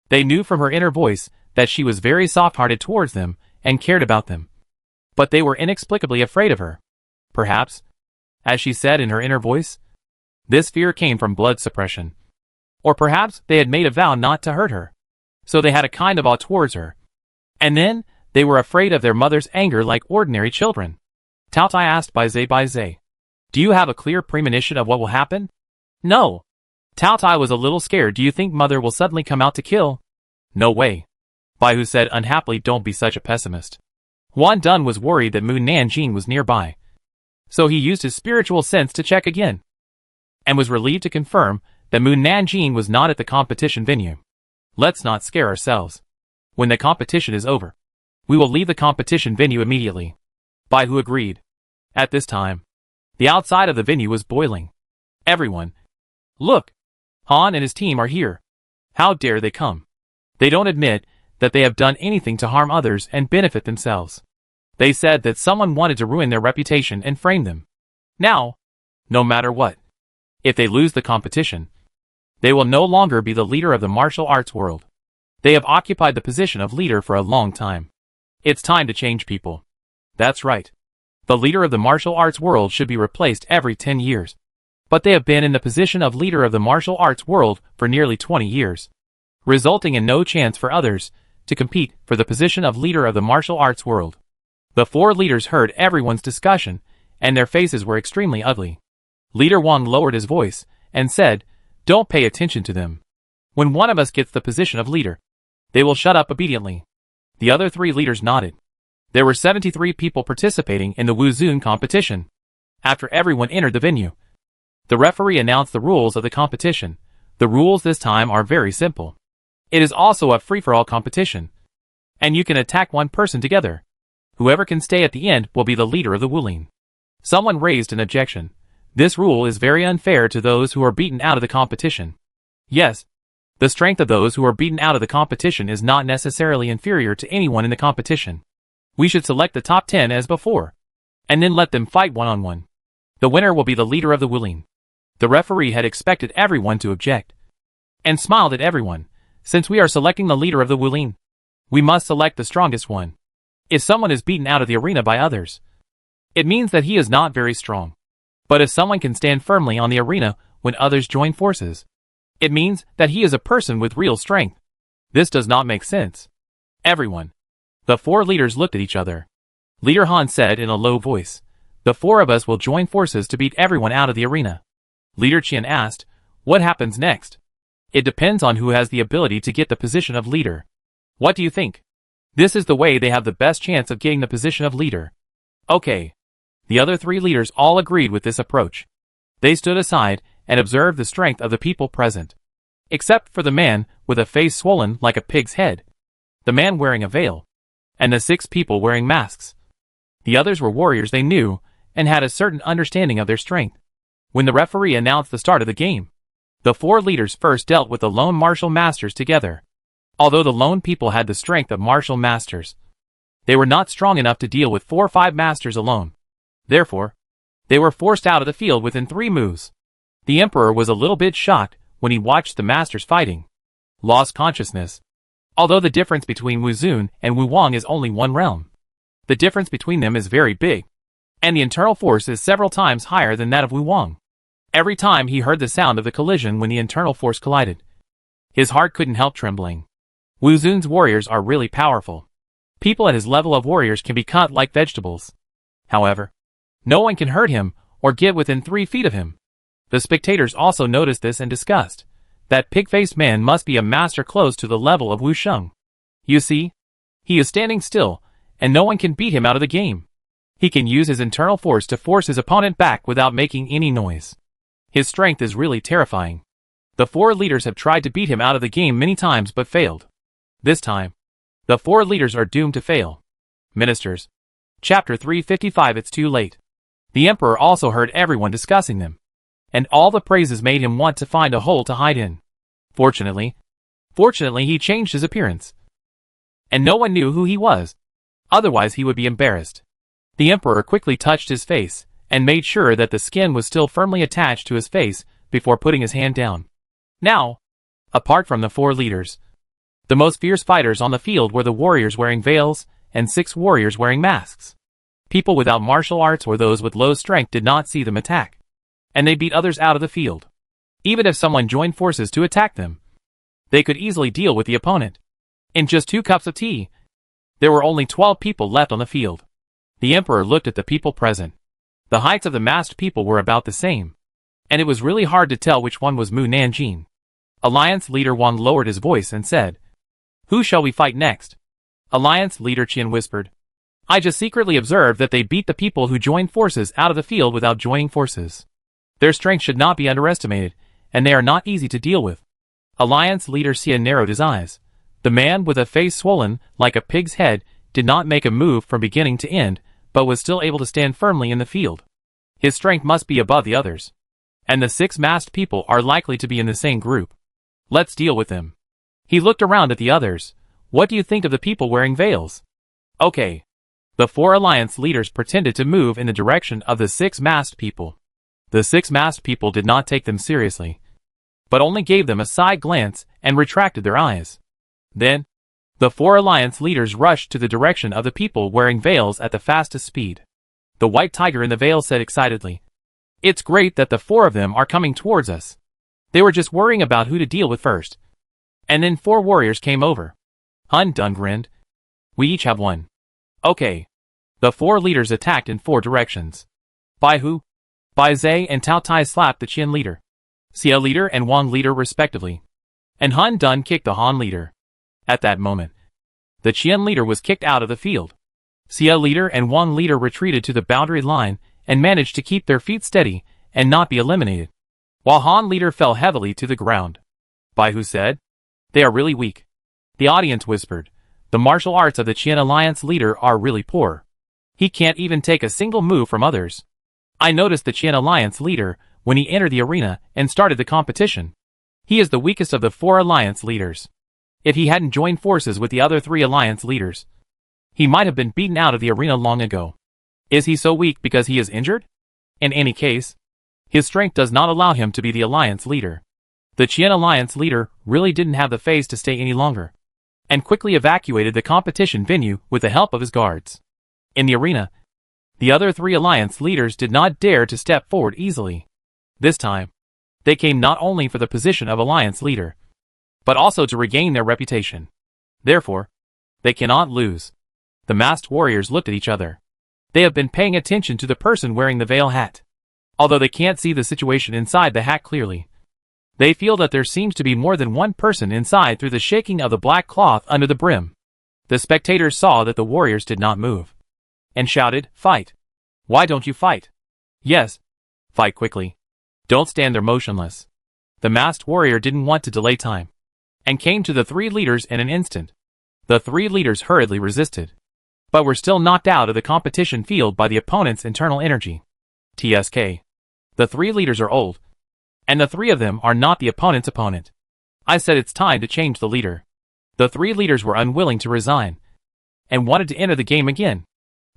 they knew from her inner voice that she was very soft-hearted towards them and cared about them. But they were inexplicably afraid of her. Perhaps, as she said in her inner voice, this fear came from blood suppression. Or perhaps they had made a vow not to hurt her, so they had a kind of awe towards her. And then, they were afraid of their mother's anger like ordinary children. Tao Tai asked by Zay. Do you have a clear premonition of what will happen? No. Tao Tai was a little scared. Do you think mother will suddenly come out to kill? No way. Bai Hu said unhappily. Don't be such a pessimist. Han Dun was worried that Mu Nanjing was nearby. So he used his spiritual sense to check again. And was relieved to confirm that Mu Nanjing was not at the competition venue. Let's not scare ourselves. When the competition is over, we will leave the competition venue immediately. Bai Hu agreed. At this time, the outside of the venue was boiling. Everyone. Look! Han and his team are here. How dare they come? They don't admit that they have done anything to harm others and benefit themselves. They said that someone wanted to ruin their reputation and frame them. Now, no matter what, if they lose the competition, they will no longer be the leader of the martial arts world. They have occupied the position of leader for a long time. It's time to change people. That's right. The leader of the martial arts world should be replaced every 10 years. But they have been in the position of leader of the martial arts world for nearly 20 years, resulting in no chance for others to compete for the position of leader of the martial arts world. The four leaders heard everyone's discussion, and their faces were extremely ugly. Leader Wang lowered his voice and said, Don't pay attention to them. When one of us gets the position of leader, they will shut up obediently. The other three leaders nodded. There were 73 people participating in the Wuzun competition. After everyone entered the venue, the referee announced the rules of the competition. The rules this time are very simple. It is also a free-for-all competition, and you can attack one person together. Whoever can stay at the end will be the leader of the Wulin. Someone raised an objection. This rule is very unfair to those who are beaten out of the competition. Yes, the strength of those who are beaten out of the competition is not necessarily inferior to anyone in the competition. We should select the top 10 as before, and then let them fight one-on-one. The winner will be the leader of the Wulin. The referee had expected everyone to object, and smiled at everyone. Since we are selecting the leader of the Wulin, we must select the strongest one. If someone is beaten out of the arena by others, it means that he is not very strong. But if someone can stand firmly on the arena when others join forces, it means that he is a person with real strength. This does not make sense. Everyone. The four leaders looked at each other. Leader Han said in a low voice, The four of us will join forces to beat everyone out of the arena. Leader Qian asked, What happens next? It depends on who has the ability to get the position of leader. What do you think? This is the way they have the best chance of getting the position of leader. Okay. The other three leaders all agreed with this approach. They stood aside and observed the strength of the people present. Except for the man with a face swollen like a pig's head, the man wearing a veil, and the 6 people wearing masks. The others were warriors they knew and had a certain understanding of their strength. When the referee announced the start of the game, the 4 leaders first dealt with the lone martial masters together. Although the lone people had the strength of martial masters, they were not strong enough to deal with 4 or 5 masters alone. Therefore, they were forced out of the field within 3 moves. The emperor was a little bit shocked when he watched the masters fighting. Lost consciousness. Although the difference between Wuzun and Wu Wang is only 1 realm, the difference between them is very big, and the internal force is several times higher than that of Wu Wang. Every time he heard the sound of the collision when the internal force collided, his heart couldn't help trembling. Wuzun's warriors are really powerful. People at his level of warriors can be cut like vegetables. However, no one can hurt him or get within 3 feet of him. The spectators also noticed this and discussed that pig-faced man must be a master close to the level of Wu Sheng. You see, he is standing still, and no one can beat him out of the game. He can use his internal force to force his opponent back without making any noise. His strength is really terrifying. The 4 leaders have tried to beat him out of the game many times but failed. This time, the 4 leaders are doomed to fail. Ministers. Chapter 355. It's too late. The emperor also heard everyone discussing them, and all the praises made him want to find a hole to hide in. Fortunately, Fortunately, he changed his appearance, and no one knew who he was. Otherwise, he would be embarrassed. The emperor quickly touched his face and made sure that the skin was still firmly attached to his face before putting his hand down. Now, apart from the 4 leaders, the most fierce fighters on the field were the warriors wearing veils and 6 warriors wearing masks. People without martial arts or those with low strength did not see them attack, and they beat others out of the field. Even if someone joined forces to attack them, they could easily deal with the opponent. In just 2 cups of tea, there were only 12 people left on the field. The emperor looked at the people present. The heights of the masked people were about the same, and it was really hard to tell which one was Mu Nanjing. Alliance leader Wang lowered his voice and said, "Who shall we fight next?" Alliance leader Qian whispered, "I just secretly observed that they beat the people who joined forces out of the field without joining forces. Their strength should not be underestimated, and they are not easy to deal with." Alliance leader Xian narrowed his eyes. The man with a face swollen like a pig's head did not make a move from beginning to end, but was still able to stand firmly in the field. His strength must be above the others, and the 6 masked people are likely to be in the same group. Let's deal with them. He looked around at the others. What do you think of the people wearing veils? Okay. The 4 alliance leaders pretended to move in the direction of the 6 masked people. The 6 masked people did not take them seriously, but only gave them a side glance and retracted their eyes. Then, the 4 alliance leaders rushed to the direction of the people wearing veils at the fastest speed. The white tiger in the veil said excitedly, "It's great that the 4 of them are coming towards us. They were just worrying about who to deal with first." And then 4 warriors came over. Han Dun grinned. "We each have one." Okay. The 4 leaders attacked in 4 directions. Bai Hu, Bai Zhe and Tao Tai slapped the Qian leader, Xia leader and Wang leader respectively, and Han Dun kicked the Han leader. At that moment, the Qian leader was kicked out of the field. Xia leader and Wang leader retreated to the boundary line and managed to keep their feet steady and not be eliminated, while Han leader fell heavily to the ground. Bai Hu said, "They are really weak." The audience whispered, "The martial arts of the Qian alliance leader are really poor. He can't even take a single move from others." I noticed the Qian alliance leader when he entered the arena and started the competition. He is the weakest of the 4 alliance leaders. If he hadn't joined forces with the other 3 alliance leaders, he might have been beaten out of the arena long ago. Is he so weak because he is injured? In any case, his strength does not allow him to be the alliance leader. The Qian alliance leader really didn't have the face to stay any longer, and quickly evacuated the competition venue with the help of his guards. In the arena, the other 3 alliance leaders did not dare to step forward easily. This time, they came not only for the position of alliance leader, but also to regain their reputation. Therefore, they cannot lose. The masked warriors looked at each other. They have been paying attention to the person wearing the veil hat. Although they can't see the situation inside the hat clearly, they feel that there seems to be more than one person inside through the shaking of the black cloth under the brim. The spectators saw that the warriors did not move, and shouted, "Fight! Why don't you fight? Yes, fight quickly. Don't stand there motionless." The masked warrior didn't want to delay time, and came to the 3 leaders in an instant. The 3 leaders hurriedly resisted, but were still knocked out of the competition field by the opponent's internal energy. TSK. The 3 leaders are old, and the 3 of them are not the opponent's opponent. I said it's time to change the leader. The 3 leaders were unwilling to resign, and wanted to enter the game again,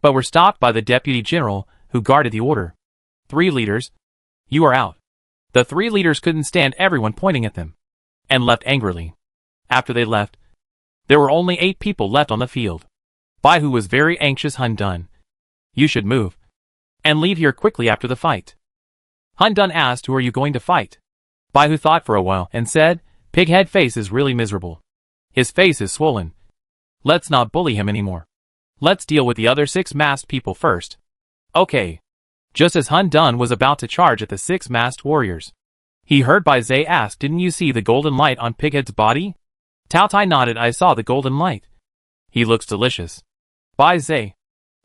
but were stopped by the deputy general who guarded the order. 3 leaders, you are out. The 3 leaders couldn't stand everyone pointing at them, and left angrily. After they left, there were only 8 people left on the field. Bai Hu was very anxious. Han Dun, you should move, and leave here quickly after the fight. Han Dun asked, "Who are you going to fight?" Bai Hu thought for a while and said, "Pighead face is really miserable. His face is swollen. Let's not bully him anymore. Let's deal with the other 6 masked people first." Okay. Just as Han Dun was about to charge at the 6 masked warriors, he heard Bai Zhe ask, "Didn't you see the golden light on Pighead's body?" Tao Tai nodded. "I saw the golden light. He looks delicious." Bai Zhe,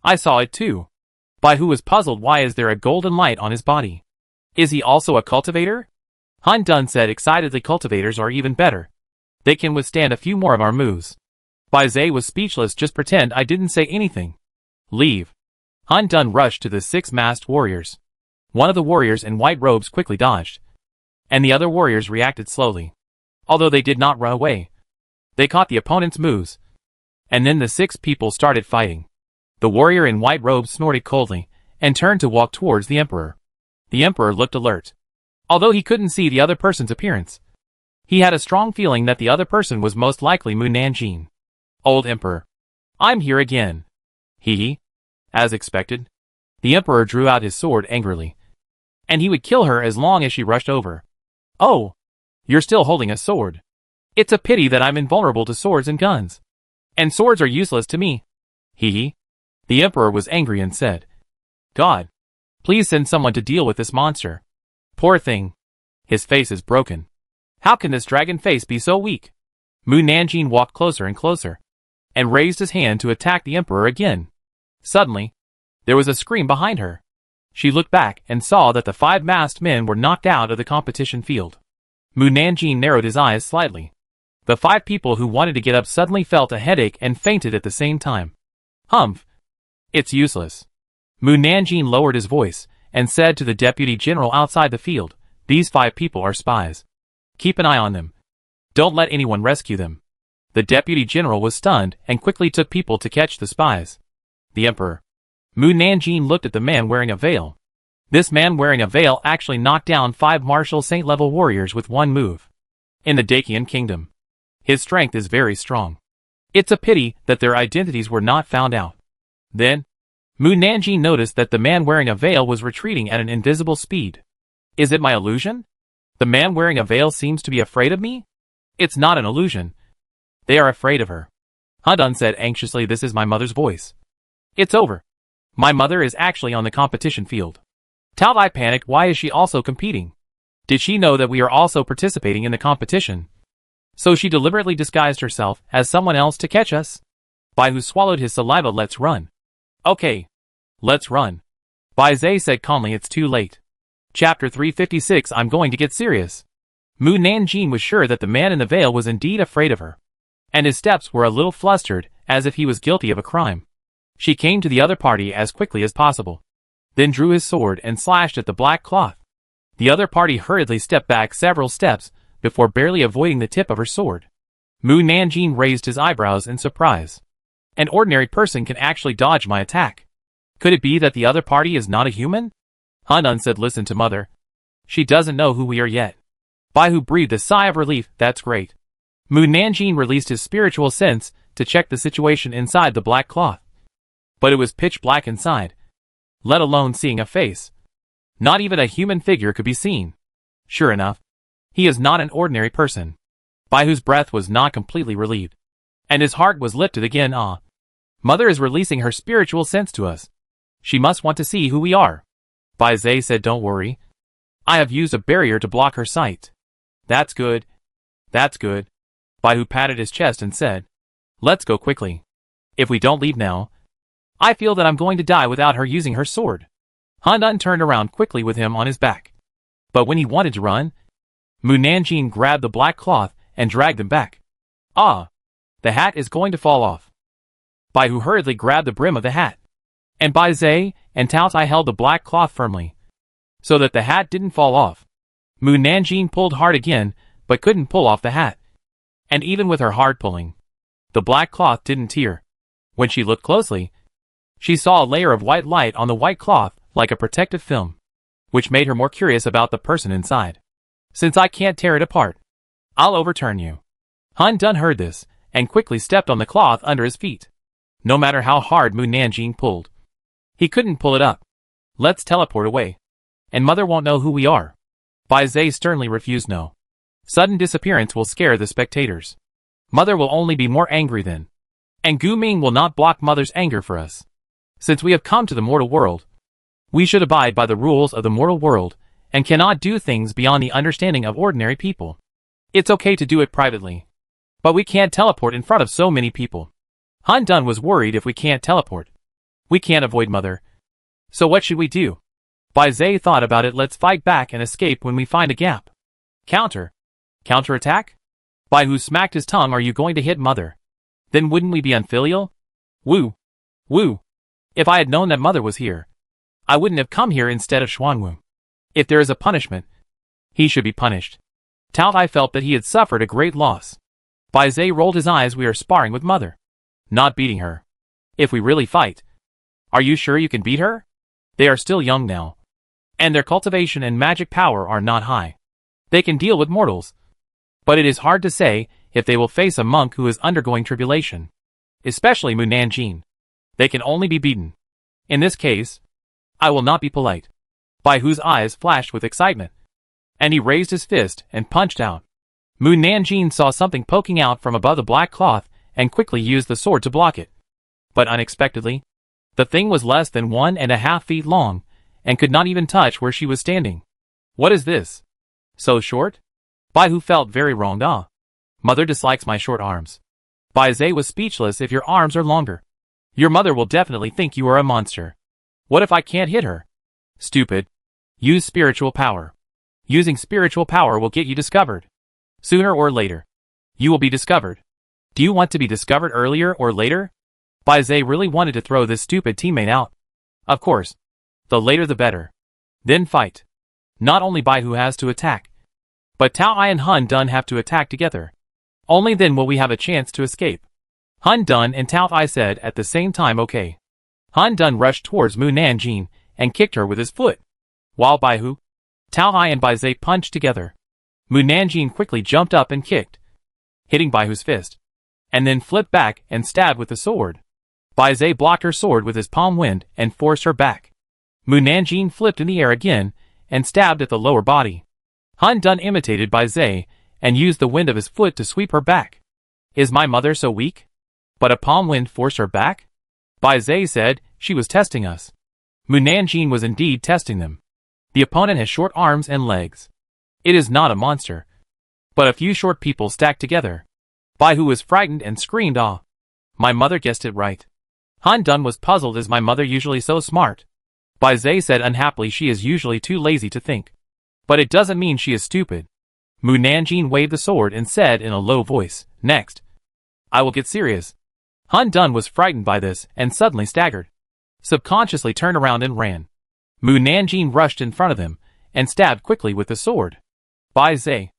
"I saw it too." Bai Hu was puzzled. Why is there a golden light on his body? Is he also a cultivator? Han Dun said excitedly, "Cultivators are even better. They can withstand a few more of our moves." Bai Zhe was speechless. "Just pretend I didn't say anything. Leave." Han Dun rushed to the 6 masked warriors. One of the warriors in white robes quickly dodged, and the other warriors reacted slowly. Although they did not run away, They caught the opponent's moves. And then the 6 people started fighting. The warrior in white robes snorted coldly, and turned to walk towards the emperor. The emperor looked alert. Although he couldn't see the other person's appearance, he had a strong feeling that the other person was most likely Mu Nanjing. Old emperor. I'm here again. Hee. As expected. The emperor drew out his sword angrily. And he would kill her as long as she rushed over. Oh. You're still holding a sword. It's a pity that I'm invulnerable to swords and guns. And swords are useless to me. Hee. The emperor was angry and said, God. Please send someone to deal with this monster. Poor thing. His face is broken. How can this dragon face be so weak? Mu Nanjing walked closer and closer, and raised his hand to attack the emperor again. Suddenly, there was a scream behind her. She looked back and saw that the 5 masked men were knocked out of the competition field. Mu Nanjing narrowed his eyes slightly. The 5 people who wanted to get up suddenly felt a headache and fainted at the same time. Humph. It's useless. Mu Nanjing lowered his voice and said to the deputy general outside the field, these 5 people are spies. Keep an eye on them. Don't let anyone rescue them. The deputy general was stunned and quickly took people to catch the spies. The emperor. Mu Nanjing looked at the man wearing a veil. This man wearing a veil actually knocked down 5 martial saint level warriors with one move. In the Dacian kingdom. His strength is very strong. It's a pity that their identities were not found out. Then, Mu Nanjing noticed that the man wearing a veil was retreating at an invisible speed. Is it my illusion? The man wearing a veil seems to be afraid of me? It's not an illusion. They are afraid of her. Hundun said anxiously, this is my mother's voice. It's over. My mother is actually on the competition field. Tao Dai panicked. Why is she also competing? Did she know that we are also participating in the competition? So she deliberately disguised herself as someone else to catch us? Bai Hu swallowed his saliva. Let's run. Okay. Let's run. Bai Zhe said calmly. It's too late. Chapter 356. I'm going to get serious. Mu Nanjing was sure that the man in the veil was indeed afraid of her. And his steps were a little flustered, as if he was guilty of a crime. She came to the other party as quickly as possible. Then drew his sword and slashed at the black cloth. The other party hurriedly stepped back several steps, before barely avoiding the tip of her sword. Mu Nanjing raised his eyebrows in surprise. An ordinary person can actually dodge my attack. Could it be that the other party is not a human? Hundun said, listen to mother. She doesn't know who we are yet. Bai Hu breathed a sigh of relief. That's great. Mu Nanjing released his spiritual sense to check the situation inside the black cloth. But it was pitch black inside. Let alone seeing a face. Not even a human figure could be seen. Sure enough, he is not an ordinary person. Bai Hu's breath was not completely relieved. And his heart was lifted again. Ah. Mother is releasing her spiritual sense to us. She must want to see who we are. Bai Zhe said, don't worry. I have used a barrier to block her sight. That's good. That's good. Bai Hu patted his chest and said, let's go quickly. If we don't leave now, I feel that I'm going to die without her using her sword. Hundun turned around quickly with him on his back. But when he wanted to run, Mu Nanjing grabbed the black cloth and dragged them back. Ah! The hat is going to fall off. Bai Hu hurriedly grabbed the brim of the hat. And Bai Zhe and Tao Tai held the black cloth firmly, so that the hat didn't fall off. Mu Nanjing pulled hard again, but couldn't pull off the hat. And even with her hard pulling, the black cloth didn't tear. When she looked closely, she saw a layer of white light on the white cloth, like a protective film, which made her more curious about the person inside. Since I can't tear it apart, I'll overturn you. Hundun heard this, and quickly stepped on the cloth under his feet. No matter how hard Mu Nanjing pulled, he couldn't pull it up. Let's teleport away. And mother won't know who we are. Bai Zhe sternly refused. No. Sudden disappearance will scare the spectators. Mother will only be more angry then. And Gu Ming will not block mother's anger for us. Since we have come to the mortal world, we should abide by the rules of the mortal world, and cannot do things beyond the understanding of ordinary people. It's okay to do it privately. But we can't teleport in front of so many people. Hundun was worried if we can't teleport. We can't avoid mother. So what should we do? Bai Zhe thought about it. Let's fight back and escape when we find a gap. Counter. Counterattack? Bai Hu smacked his tongue. Are you going to hit mother? Then wouldn't we be unfilial? Woo. Woo. If I had known that mother was here, I wouldn't have come here instead of Xuanwu. If there is a punishment, he should be punished. Tao Tai felt that he had suffered a great loss. Bai Zai rolled his eyes. We are sparring with mother. Not beating her. If we really fight. Are you sure you can beat her? They are still young now. And their cultivation and magic power are not high. They can deal with mortals. But it is hard to say if they will face a monk who is undergoing tribulation. Especially Mu Nanjing. They can only be beaten. In this case, I will not be polite. Bai Hu's eyes flashed with excitement. And he raised his fist and punched out. Mu Nanjing saw something poking out from above the black cloth and quickly used the sword to block it. But unexpectedly, the thing was less than 1.5 feet long and could not even touch where she was standing. What is this? So short? Bai Hu felt very wronged. Mother dislikes my short arms. Bai Zai was speechless. If your arms are longer, your mother will definitely think you are a monster. What if I can't hit her? Stupid. Use spiritual power. Using spiritual power will get you discovered. Sooner or later, you will be discovered. Do you want to be discovered earlier or later? Bai Zai really wanted to throw this stupid teammate out. Of course. The later the better. Then fight. Not only Bai Hu has to attack, but Tao Ai and Hun Dun have to attack together. Only then will we have a chance to escape. Hun Dun and Tao Ai said at the same time okay. Hun Dun rushed towards Mu Nanjing and kicked her with his foot. While Bai Hu, Tao Ai and Bai Zai punched together. Mu Nanjing quickly jumped up and kicked, hitting Bai Hu's fist, and then flipped back and stabbed with the sword. Bai Zai blocked her sword with his palm wind and forced her back. Mu Nanjing flipped in the air again and stabbed at the lower body. Hun Dun imitated Bai Zai and used the wind of his foot to sweep her back. Is my mother so weak? But a palm wind forced her back? Bai Zai said she was testing us. Mu Nanjing was indeed testing them. The opponent has short arms and legs. It is not a monster, but a few short people stacked together. Bai Hu was frightened and screamed, "Ah! My mother guessed it right." Han Dun was puzzled. Is my mother usually so smart? Bai Zai said unhappily she is usually too lazy to think. But it doesn't mean she is stupid. Mu Nanjing waved the sword and said in a low voice, "Next. I will get serious." Han Dun was frightened by this and suddenly staggered. Subconsciously turned around and ran. Mu Nanjing rushed in front of him and stabbed quickly with the sword. Bai Zai,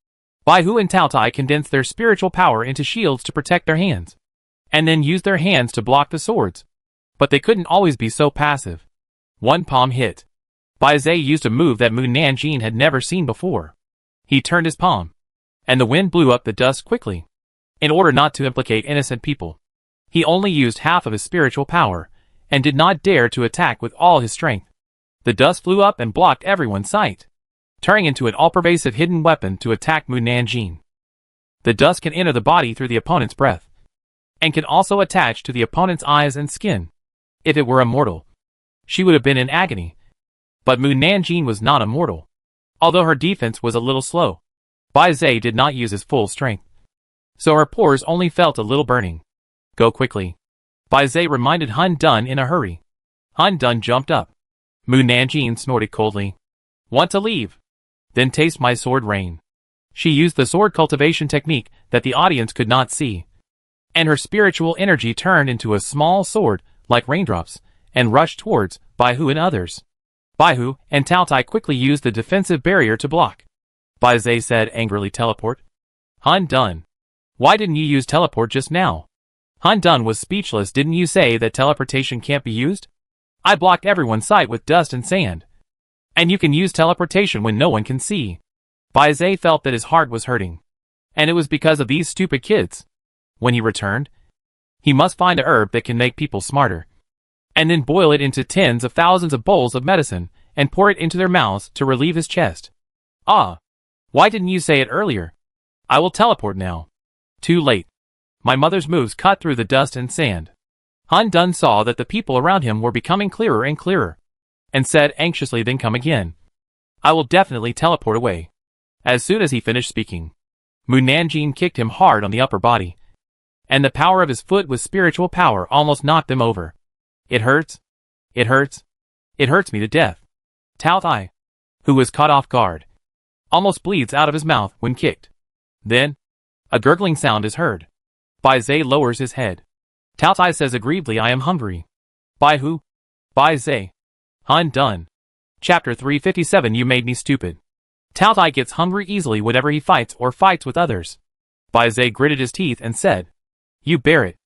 Bai Hu and Tao Tai condensed their spiritual power into shields to protect their hands, and then used their hands to block the swords. But they couldn't always be so passive. One palm hit. Bai Zai used a move that Mu Nanjing had never seen before. He turned his palm, and the wind blew up the dust quickly. In order not to implicate innocent people, he only used half of his spiritual power, and did not dare to attack with all his strength. The dust flew up and blocked everyone's sight, turning into an all-pervasive hidden weapon to attack Mu Nanjing. The dust can enter the body through the opponent's breath, and can also attach to the opponent's eyes and skin. If it were a mortal, she would have been in agony. But Mu Nanjing was not a mortal. Although her defense was a little slow, Bai Zai did not use his full strength, so her pores only felt a little burning. Go quickly. Bai Zai reminded Hun Dun in a hurry. Hun Dun jumped up. Mu Nanjing snorted coldly. Want to leave? Then taste my sword rain. She used the sword cultivation technique that the audience could not see, and her spiritual energy turned into a small sword like raindrops and rushed towards Bai Hu and others. Bai Hu and Tao Tai quickly used the defensive barrier to block. Bai Zai said angrily, "Teleport." Han Dun, why didn't you use teleport just now? Han Dun was speechless. Didn't you say that teleportation can't be used? I blocked everyone's sight with dust and sand. And you can use teleportation when no one can see. Bai Zai felt that his heart was hurting. And it was because of these stupid kids. When he returned, he must find a herb that can make people smarter, and then boil it into tens of thousands of bowls of medicine and pour it into their mouths to relieve his chest. Ah! Why didn't you say it earlier? I will teleport now. Too late. My mother's moves cut through the dust and sand. Han Dun saw that the people around him were becoming clearer and clearer, and said anxiously, "Then come again. I will definitely teleport away." As soon as he finished speaking, Mu Nanjing kicked him hard on the upper body, and the power of his foot with spiritual power almost knocked him over. It hurts. It hurts. It hurts me to death. Tao Tai, who was caught off guard, almost bleeds out of his mouth when kicked. Then, a gurgling sound is heard. Bai Zai lowers his head. Tao Tai says aggrievedly, "I am hungry." Bai Hu? Bai Zai. Han Dun. Chapter 357. You made me stupid. Tao Tai gets hungry easily whenever he fights or fights with others. Bai Zai gritted his teeth and said, "You bear it.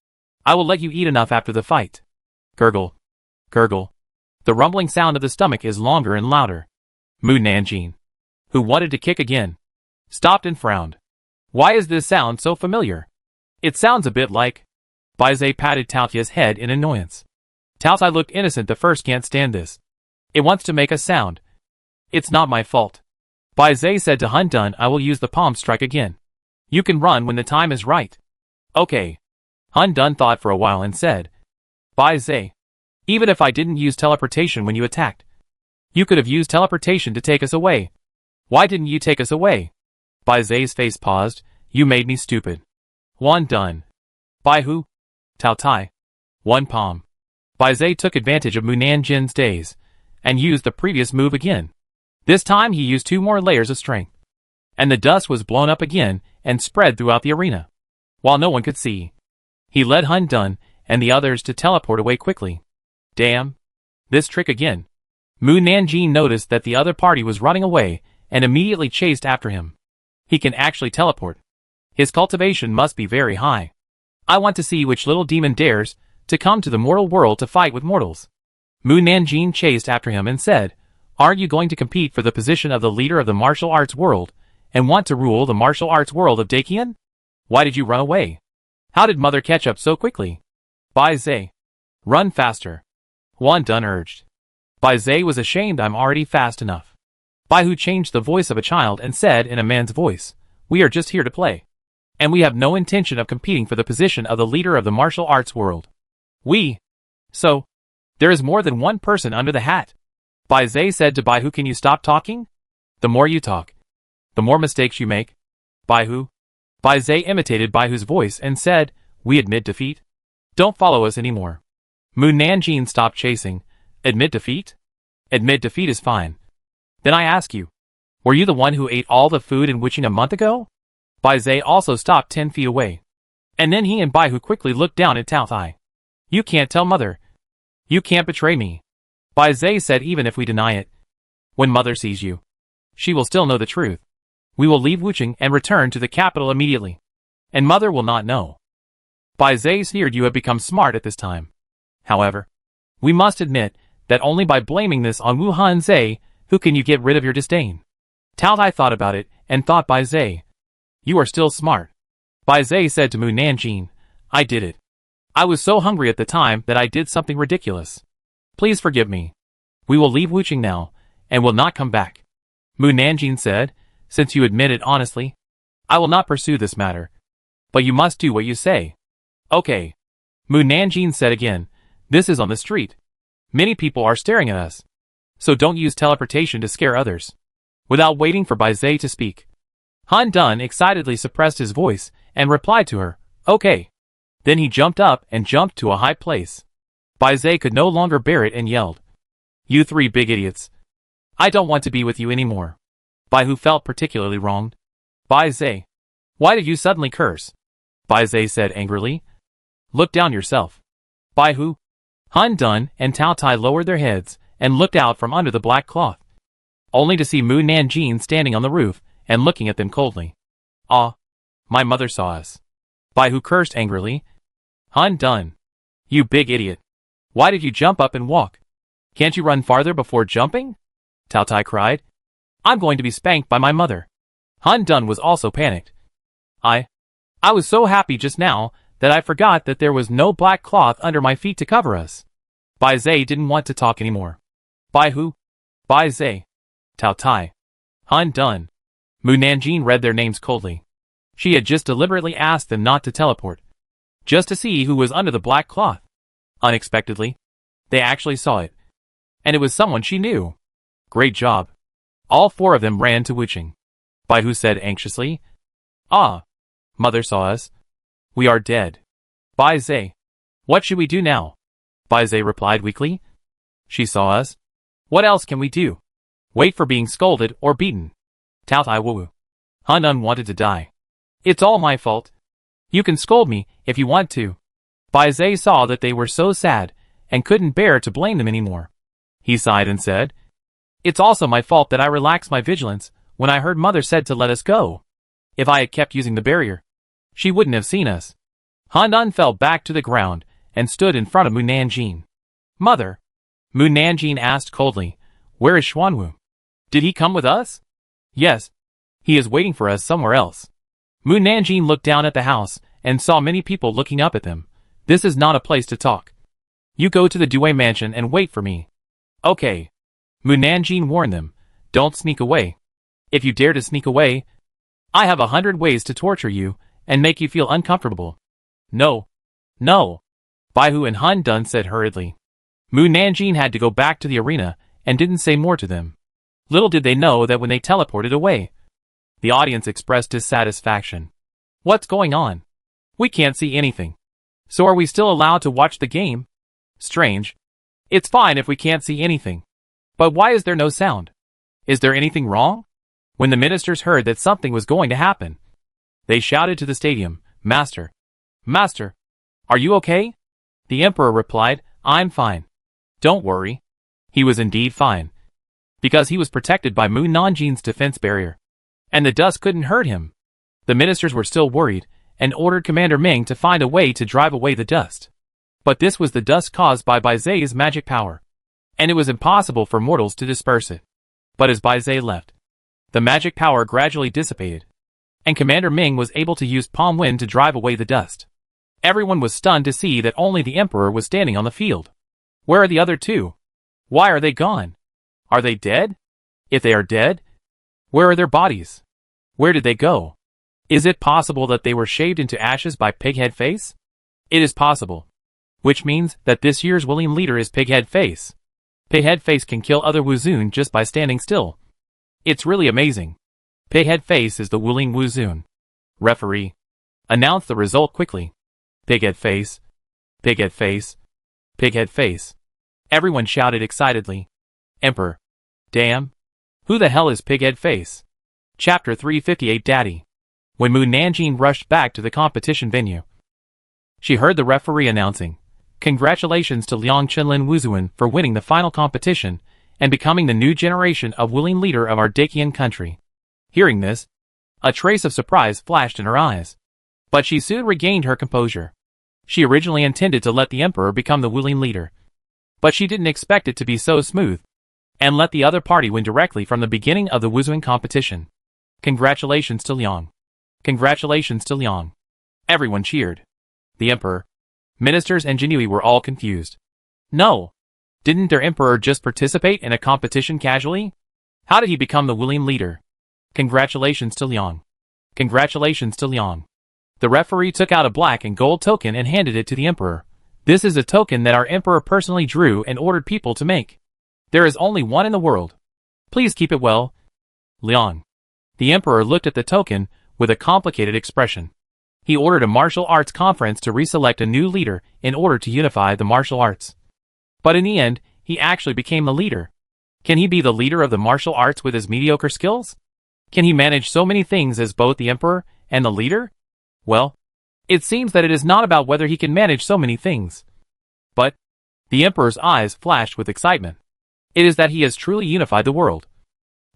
I will let you eat enough after the fight." Gurgle. Gurgle. The rumbling sound of the stomach is longer and louder. Mu Nanjing, who wanted to kick again, stopped and frowned. Why is this sound so familiar? It sounds a bit like... Bai Zai patted Tao Tai's head in annoyance. Tao Tai looked innocent. The first can't stand this. It wants to make a sound. It's not my fault. Bai Zai said to Han Dun, "I will use the palm strike again. You can run when the time is right." Okay. Han Dun thought for a while and said, "Bai Zai, even if I didn't use teleportation when you attacked, you could have used teleportation to take us away. Why didn't you take us away?" Bai Zai's face paused. "You made me stupid." Han Dun. "Bai who?" Tao Tai. "One palm." Bai Zai took advantage of Mu Nanjin's daze and used the previous move again. This time he used 2 more layers of strength, and the dust was blown up again and spread throughout the arena, while no one could see. He led Han Dun and the others to teleport away quickly. Damn. This trick again. Mu Nanjing noticed that the other party was running away and immediately chased after him. He can actually teleport. His cultivation must be very high. I want to see which little demon dares to come to the mortal world to fight with mortals. Mu Nanjing chased after him and said, "Aren't you going to compete for the position of the leader of the martial arts world and want to rule the martial arts world of Dakian? Why did you run away? How did mother catch up so quickly?" Bai Zai. "Run faster," Han Dun urged. Bai Zai was ashamed. "I'm already fast enough." Bai Hu changed the voice of a child and said in a man's voice, "We are just here to play. And we have no intention of competing for the position of the leader of the martial arts world." "We? So, there is more than one person under the hat." Bai Zai said to Bai Hu, "Can you stop talking? The more you talk, the more mistakes you make." Bai Hu. Bai Zai imitated Bai Hu's voice and said, "We admit defeat. Don't follow us anymore." Mu Nanjing stopped chasing. "Admit defeat? Admit defeat is fine. Then I ask you, were you the one who ate all the food in Wuching a month ago?" Bai Zai also stopped 10 feet away. And then he and Bai Hu quickly looked down at Tao Tai. "You can't tell mother. You can't betray me." Bai Zai said, "Even if we deny it, when mother sees you, she will still know the truth. We will leave Wuching and return to the capital immediately. And mother will not know." Bai Zai feared you have become smart at this time. However, we must admit that only by blaming this on Wu Han Zai, who can you get rid of your disdain. Tao Tai thought about it and thought, Bai Zai, you are still smart. Bai Zai said to Mu Nanjing, "I did it. I was so hungry at the time that I did something ridiculous. Please forgive me. We will leave Wuching now, and will not come back." Mu Nanjing said, "Since you admit it honestly, I will not pursue this matter. But you must do what you say." "Okay." Mu Nanjing said again, "This is on the street. Many people are staring at us. So don't use teleportation to scare others." Without waiting for Bai Zai to speak, Han Dun excitedly suppressed his voice and replied to her, "Okay." Then he jumped up and jumped to a high place. Bai Zai could no longer bear it and yelled, "You 3 big idiots. I don't want to be with you anymore." Bai Hu felt particularly wronged. "Bai Zai, why did you suddenly curse?" Bai Zai said angrily. "Look down yourself." Bai Hu. Han Dun and Tao Tai lowered their heads and looked out from under the black cloth, only to see Mu Nanjing standing on the roof and looking at them coldly. "Ah, my mother saw us." Bai Hu cursed angrily. Han Dun, you big idiot. Why did you jump up and walk? Can't you run farther before jumping? Tao Tai cried. "I'm going to be spanked by my mother." Han Dun was also panicked. I was so happy just now that I forgot that there was no black cloth under my feet to cover us." Bai Zai didn't want to talk anymore. "Bai Hu, Bai Zai, Tao Tai, Han Dun." Mu Nanjing read their names coldly. She had just deliberately asked them not to teleport, just to see who was under the black cloth. Unexpectedly, they actually saw it. And it was someone she knew. Great job. All 4 of them ran to Wuching. Bai Hu said anxiously, "Ah, mother saw us. We are dead." Bai Zai, what should we do now? Bai Zai replied weakly. "She saw us. What else can we do? Wait for being scolded or beaten." Tao Tai woo. Han Dun wanted to die. "It's all my fault. You can scold me if you want to." Bai Zai saw that they were so sad and couldn't bear to blame them anymore. He sighed and said, "It's also my fault that I relaxed my vigilance when I heard mother said to let us go. If I had kept using the barrier, she wouldn't have seen us. Han Dun fell back to the ground and stood in front of Mu Nanjing. Mother, Mu Nanjing asked coldly, where is Xuanwu? Did he come with us? Yes. He is waiting for us somewhere else. Mu Nanjing looked down at the house and saw many people looking up at them. This is not a place to talk. You go to the Due mansion and wait for me. Okay. Mu Nanjing warned them, don't sneak away. If you dare to sneak away, I have 100 ways to torture you and make you feel uncomfortable. No. No. Baihu and Han Dun said hurriedly. Mu Nanjing had to go back to the arena and didn't say more to them. Little did they know that when they teleported away, the audience expressed dissatisfaction. What's going on? We can't see anything. So are we still allowed to watch the game? Strange. It's fine if we can't see anything. But why is there no sound? Is there anything wrong? When the ministers heard that something was going to happen, they shouted to the stadium, Master! Master! Are you okay? The emperor replied, I'm fine. Don't worry. He was indeed fine. Because he was protected by Mu Nanjing's defense barrier. And the dust couldn't hurt him. The ministers were still worried, and ordered Commander Ming to find a way to drive away the dust. But this was the dust caused by Baizei's magic power, and it was impossible for mortals to disperse it. But as Baizei left, the magic power gradually dissipated, and Commander Ming was able to use palm wind to drive away the dust. Everyone was stunned to see that only the emperor was standing on the field. Where are the other two? Why are they gone? Are they dead? If they are dead, where are their bodies? Where did they go? Is it possible that they were shaved into ashes by Pighead Face? It is possible. Which means that this year's willing leader is Pighead Face. Pighead Face can kill other Wuzun just by standing still. It's really amazing. Pighead Face is the Wuling Wuzun. Referee, announce the result quickly. Pighead Face. Pighead Face. Pighead Face. Everyone shouted excitedly. Emperor. Damn. Who the hell is Pighead Face? Chapter 358 Daddy. When Mu Nanjing rushed back to the competition venue, she heard the referee announcing, congratulations to Liang Chenlin Wuzhuan for winning the final competition and becoming the new generation of willing leader of our Dacian country. Hearing this, a trace of surprise flashed in her eyes. But she soon regained her composure. She originally intended to let the emperor become the willing leader, but she didn't expect it to be so smooth, and let the other party win directly from the beginning of the Wuzhuan competition. Congratulations to Liang. Congratulations to Liang. Everyone cheered. The emperor, ministers and Jinui were all confused. No. Didn't their emperor just participate in a competition casually? How did he become the willing leader? Congratulations to Liang. Congratulations to Liang. The referee took out a black and gold token and handed it to the emperor. This is a token that our emperor personally drew and ordered people to make. There is only one in the world. Please keep it well. Liang. The emperor looked at the token with a complicated expression. He ordered a martial arts conference to reselect a new leader in order to unify the martial arts. But in the end, he actually became the leader. Can he be the leader of the martial arts with his mediocre skills? Can he manage so many things as both the emperor and the leader? Well, it seems that it is not about whether he can manage so many things. But the emperor's eyes flashed with excitement. It is that he has truly unified the world.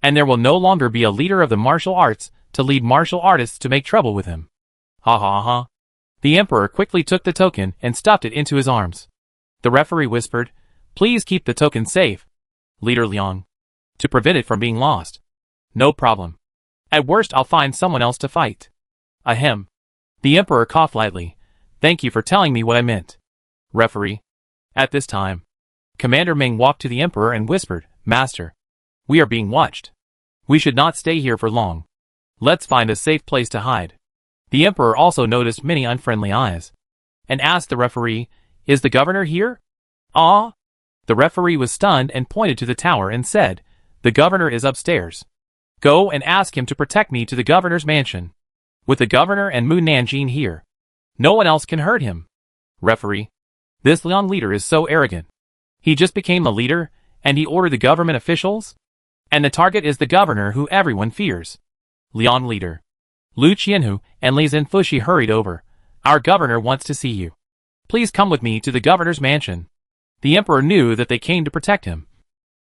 And there will no longer be a leader of the martial arts to lead martial artists to make trouble with him. Ha ha ha. The emperor quickly took the token and stuffed it into his arms. The referee whispered, please keep the token safe, Leader Liang, to prevent it from being lost. No problem. At worst I'll find someone else to fight. Ahem. The emperor coughed lightly. Thank you for telling me what I meant. Referee. At this time, Commander Ming walked to the emperor and whispered, Master, we are being watched. We should not stay here for long. Let's find a safe place to hide. The emperor also noticed many unfriendly eyes, and asked the referee, is the governor here? Ah? The referee was stunned and pointed to the tower and said, the governor is upstairs. Go and ask him to protect me to the governor's mansion. With the governor and Mu Nanjing here, no one else can hurt him. Referee. This Liang leader is so arrogant. He just became the leader, and he ordered the government officials? And the target is the governor who everyone fears. Liang leader. Lu Qianhu and Li Zhenfushi hurried over. Our governor wants to see you. Please come with me to the governor's mansion. The emperor knew that they came to protect him,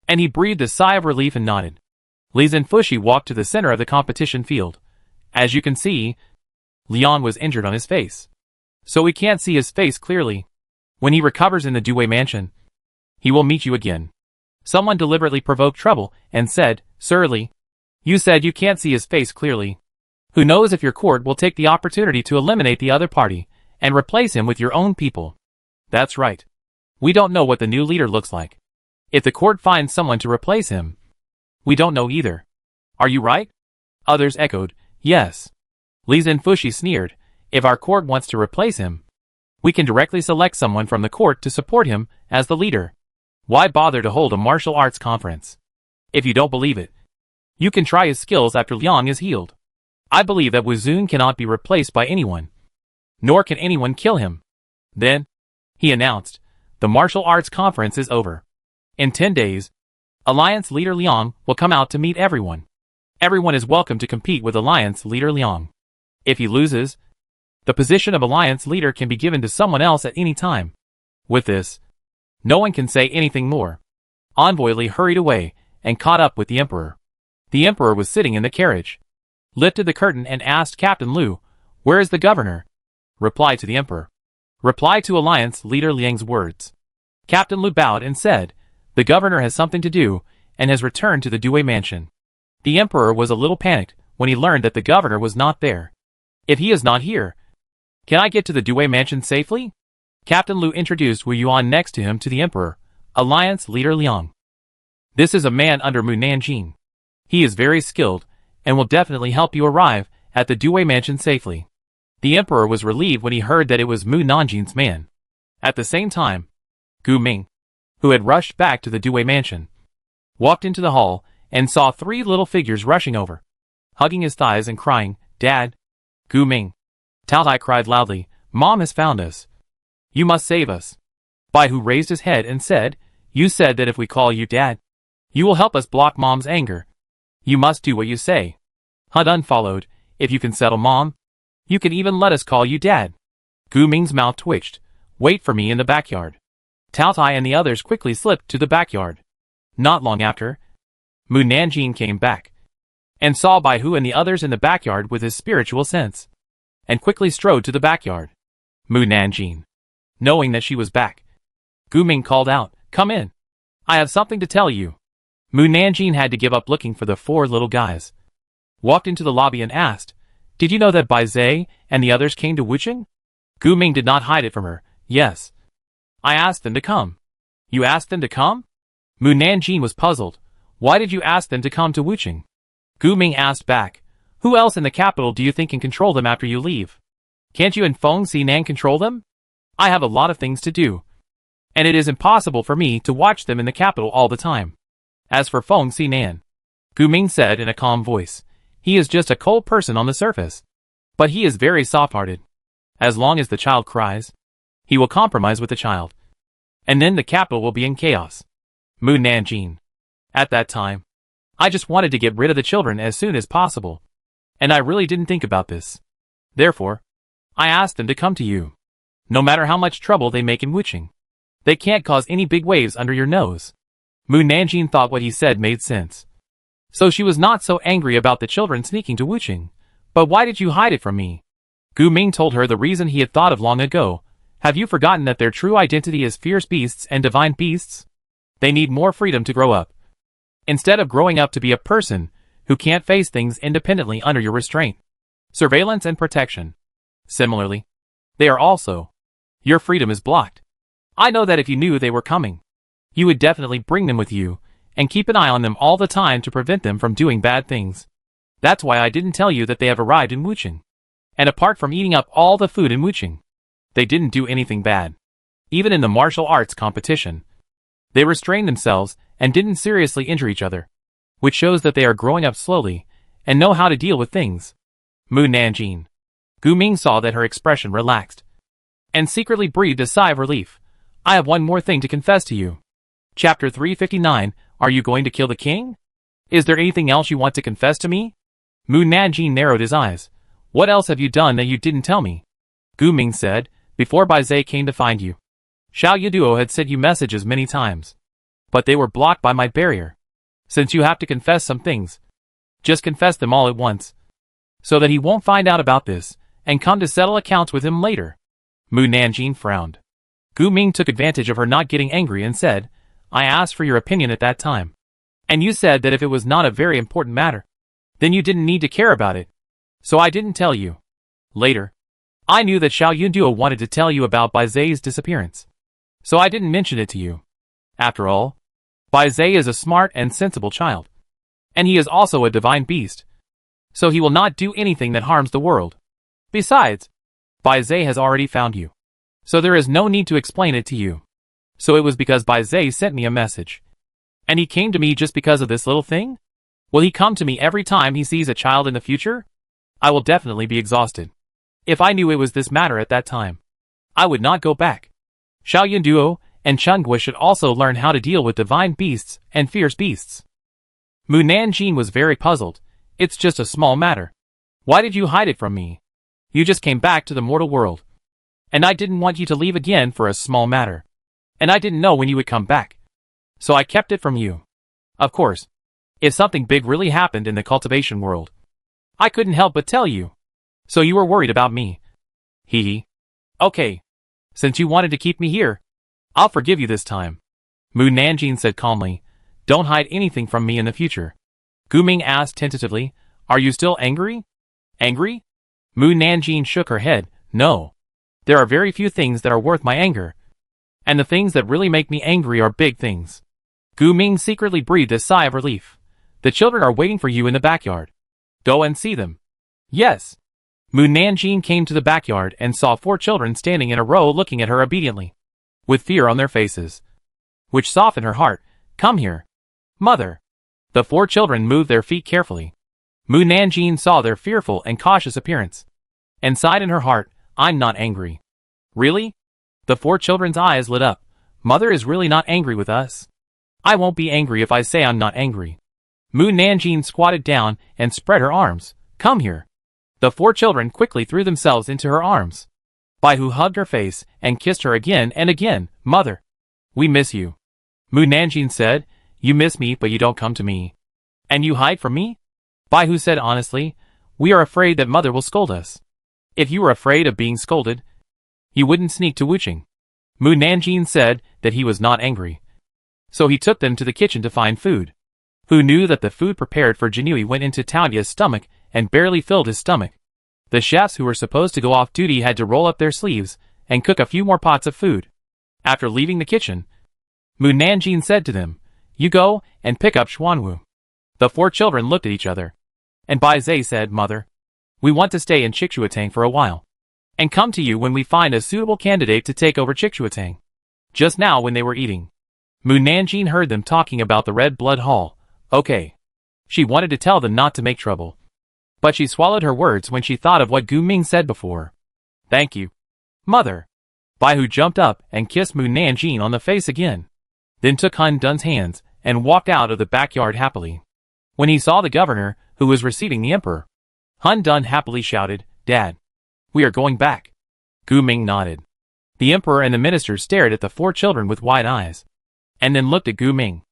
and he breathed a sigh of relief and nodded. Li Zhenfushi walked to the center of the competition field. As you can see, Liang was injured on his face, so we can't see his face clearly. When he recovers in the Dewey mansion, he will meet you again. Someone deliberately provoked trouble and said, Surly, you said you can't see his face clearly. Who knows if your court will take the opportunity to eliminate the other party and replace him with your own people. That's right. We don't know what the new leader looks like. If the court finds someone to replace him, we don't know either. Are you right? Others echoed, yes. Li Zhenfushi sneered, if our court wants to replace him, we can directly select someone from the court to support him as the leader. Why bother to hold a martial arts conference? If you don't believe it, you can try his skills after Liang is healed. I believe that Wu Zun cannot be replaced by anyone, nor can anyone kill him. Then, he announced, the martial arts conference is over. In 10 days, Alliance leader Liang will come out to meet everyone. Everyone is welcome to compete with Alliance leader Liang. If he loses, the position of Alliance leader can be given to someone else at any time. With this, no one can say anything more. Envoy Li hurried away and caught up with the Emperor. The Emperor was sitting in the carriage, lifted the curtain and asked Captain Lu, where is the governor? Reply to the Emperor. Reply to Alliance leader Liang's words. Captain Lu bowed and said, the governor has something to do and has returned to the Dewey mansion. The Emperor was a little panicked when he learned that the governor was not there. If he is not here, can I get to the Dewey mansion safely? Captain Lu introduced Wu Yuan next to him to the Emperor, Alliance leader Liang. This is a man under Mu Nanjing. He is very skilled and will definitely help you arrive at the Dewey mansion safely. The Emperor was relieved when he heard that it was Mu Nanjing's man. At the same time, Gu Ming, who had rushed back to the Dewey mansion, walked into the hall and saw 3 little figures rushing over, hugging his thighs and crying, Dad! Gu Ming. Tao Tai cried loudly, Mom has found us. You must save us. Bai Hu raised his head and said, you said that if we call you Dad, you will help us block Mom's anger. You must do what you say. Dun followed, if you can settle Mom, you can even let us call you Dad. Gu Ming's mouth twitched. Wait for me in the backyard. Tao Tai and the others quickly slipped to the backyard. Not long after, Mu Nanjing came back and saw Bai Hu and the others in the backyard with his spiritual sense, and quickly strode to the backyard. Mu Nanjing. Knowing that she was back, Gu Ming called out, come in. I have something to tell you. Mu Nanjing had to give up looking for the 4 little guys, walked into the lobby and asked, did you know that Bai Zhe and the others came to Wucheng? Gu Ming did not hide it from her. Yes. I asked them to come. You asked them to come? Mu Nanjing was puzzled. Why did you ask them to come to Wucheng? Gu Ming asked back, who else in the capital do you think can control them after you leave? Can't you and Feng Xinan control them? I have a lot of things to do, and it is impossible for me to watch them in the capital all the time. As for Feng Xinan, Gu Ming said in a calm voice, he is just a cold person on the surface, but he is very soft-hearted. As long as the child cries, he will compromise with the child, and then the capital will be in chaos. Mu Nanjing. At that time, I just wanted to get rid of the children as soon as possible, and I really didn't think about this. Therefore, I asked them to come to you. No matter how much trouble they make in Wucheng, they can't cause any big waves under your nose. Mu Nanjing thought what he said made sense. So she was not so angry about the children sneaking to Wucheng. But why did you hide it from me? Gu Ming told her the reason he had thought of long ago. Have you forgotten that their true identity is fierce beasts and divine beasts? They need more freedom to grow up, instead of growing up to be a person who can't face things independently under your restraint, surveillance and protection. Similarly, they are also. Your freedom is blocked. I know that if you knew they were coming, you would definitely bring them with you, and keep an eye on them all the time to prevent them from doing bad things. That's why I didn't tell you that they have arrived in Wucheng. And apart from eating up all the food in Wucheng, they didn't do anything bad. Even in the martial arts competition, they restrained themselves and didn't seriously injure each other, which shows that they are growing up slowly and know how to deal with things. Mu Nanjing. Gu Ming saw that her expression relaxed, and secretly breathed a sigh of relief. I have one more thing to confess to you. Chapter 359, Are you going to kill the king? Is there anything else you want to confess to me? Mu Nanjing narrowed his eyes. What else have you done that you didn't tell me? Gu Ming said, before Bai Zhe came to find you, Xiao Yaduo had sent you messages many times, but they were blocked by my barrier. Since you have to confess some things, just confess them all at once, so that he won't find out about this, and come to settle accounts with him later. Mu Nanjing frowned. Gu Ming took advantage of her not getting angry and said, I asked for your opinion at that time. And you said that if it was not a very important matter, then you didn't need to care about it. So I didn't tell you. Later, I knew that Xiao Yunduo wanted to tell you about Bai Zai's disappearance. So I didn't mention it to you. After all, Bai Zai is a smart and sensible child. And he is also a divine beast. So he will not do anything that harms the world. Besides, Bai Zai has already found you. So there is no need to explain it to you. So it was because Bai Zai sent me a message. And he came to me just because of this little thing? Will he come to me every time he sees a child in the future? I will definitely be exhausted. If I knew it was this matter at that time, I would not go back. Xiao Yunduo and Chengguo should also learn how to deal with divine beasts and fierce beasts. Mu Nanjing was very puzzled. It's just a small matter. Why did you hide it from me? You just came back to the mortal world. And I didn't want you to leave again for a small matter. And I didn't know when you would come back. So I kept it from you. Of course, if something big really happened in the cultivation world, I couldn't help but tell you. So you were worried about me. Hee hee. Okay. Since you wanted to keep me here, I'll forgive you this time. Mu Nanjing said calmly, don't hide anything from me in the future. Gu Ming asked tentatively, are you still angry? Angry? Mu Nanjing shook her head, no. There are very few things that are worth my anger. And the things that really make me angry are big things. Gu Ming secretly breathed a sigh of relief. The children are waiting for you in the backyard. Go and see them. Yes. Mu Nanjing came to the backyard and saw 4 children standing in a row looking at her obediently, with fear on their faces, which softened her heart. Come here. Mother. The 4 children moved their feet carefully. Mu Nanjing saw their fearful and cautious appearance, and sighed in her heart, I'm not angry. Really? The 4 children's eyes lit up. Mother is really not angry with us. I won't be angry if I say I'm not angry. Mu Nanjing squatted down and spread her arms. Come here. The 4 children quickly threw themselves into her arms. Baihu hugged her face and kissed her again and again. Mother. We miss you. Mu Nanjing said, you miss me but you don't come to me. And you hide from me? Baihu said honestly, we are afraid that mother will scold us. If you were afraid of being scolded, you wouldn't sneak to Wuching. Mu Nanjing said that he was not angry. So he took them to the kitchen to find food. Who knew that the food prepared for Jinui went into Taoya's stomach and barely filled his stomach. The chefs who were supposed to go off duty had to roll up their sleeves and cook a few more pots of food. After leaving the kitchen, Mu Nanjing said to them, you go and pick up Xuanwu. The 4 children looked at each other. And Bai Zai said, Mother, we want to stay in Chikshuatang for a while, and come to you when we find a suitable candidate to take over Chikshuatang. Just now when they were eating, Mu Nanjing heard them talking about the Red Blood Hall. Okay. She wanted to tell them not to make trouble, but she swallowed her words when she thought of what Gu Ming said before. Thank you, Mother. Baihu jumped up and kissed Mu Nanjing on the face again, then took Han Dun's hands and walked out of the backyard happily. When he saw the governor, who was receiving the emperor, Han Dun happily shouted, Dad, we are going back. Gu Ming nodded. The emperor and the minister stared at the 4 children with wide eyes, and then looked at Gu Ming.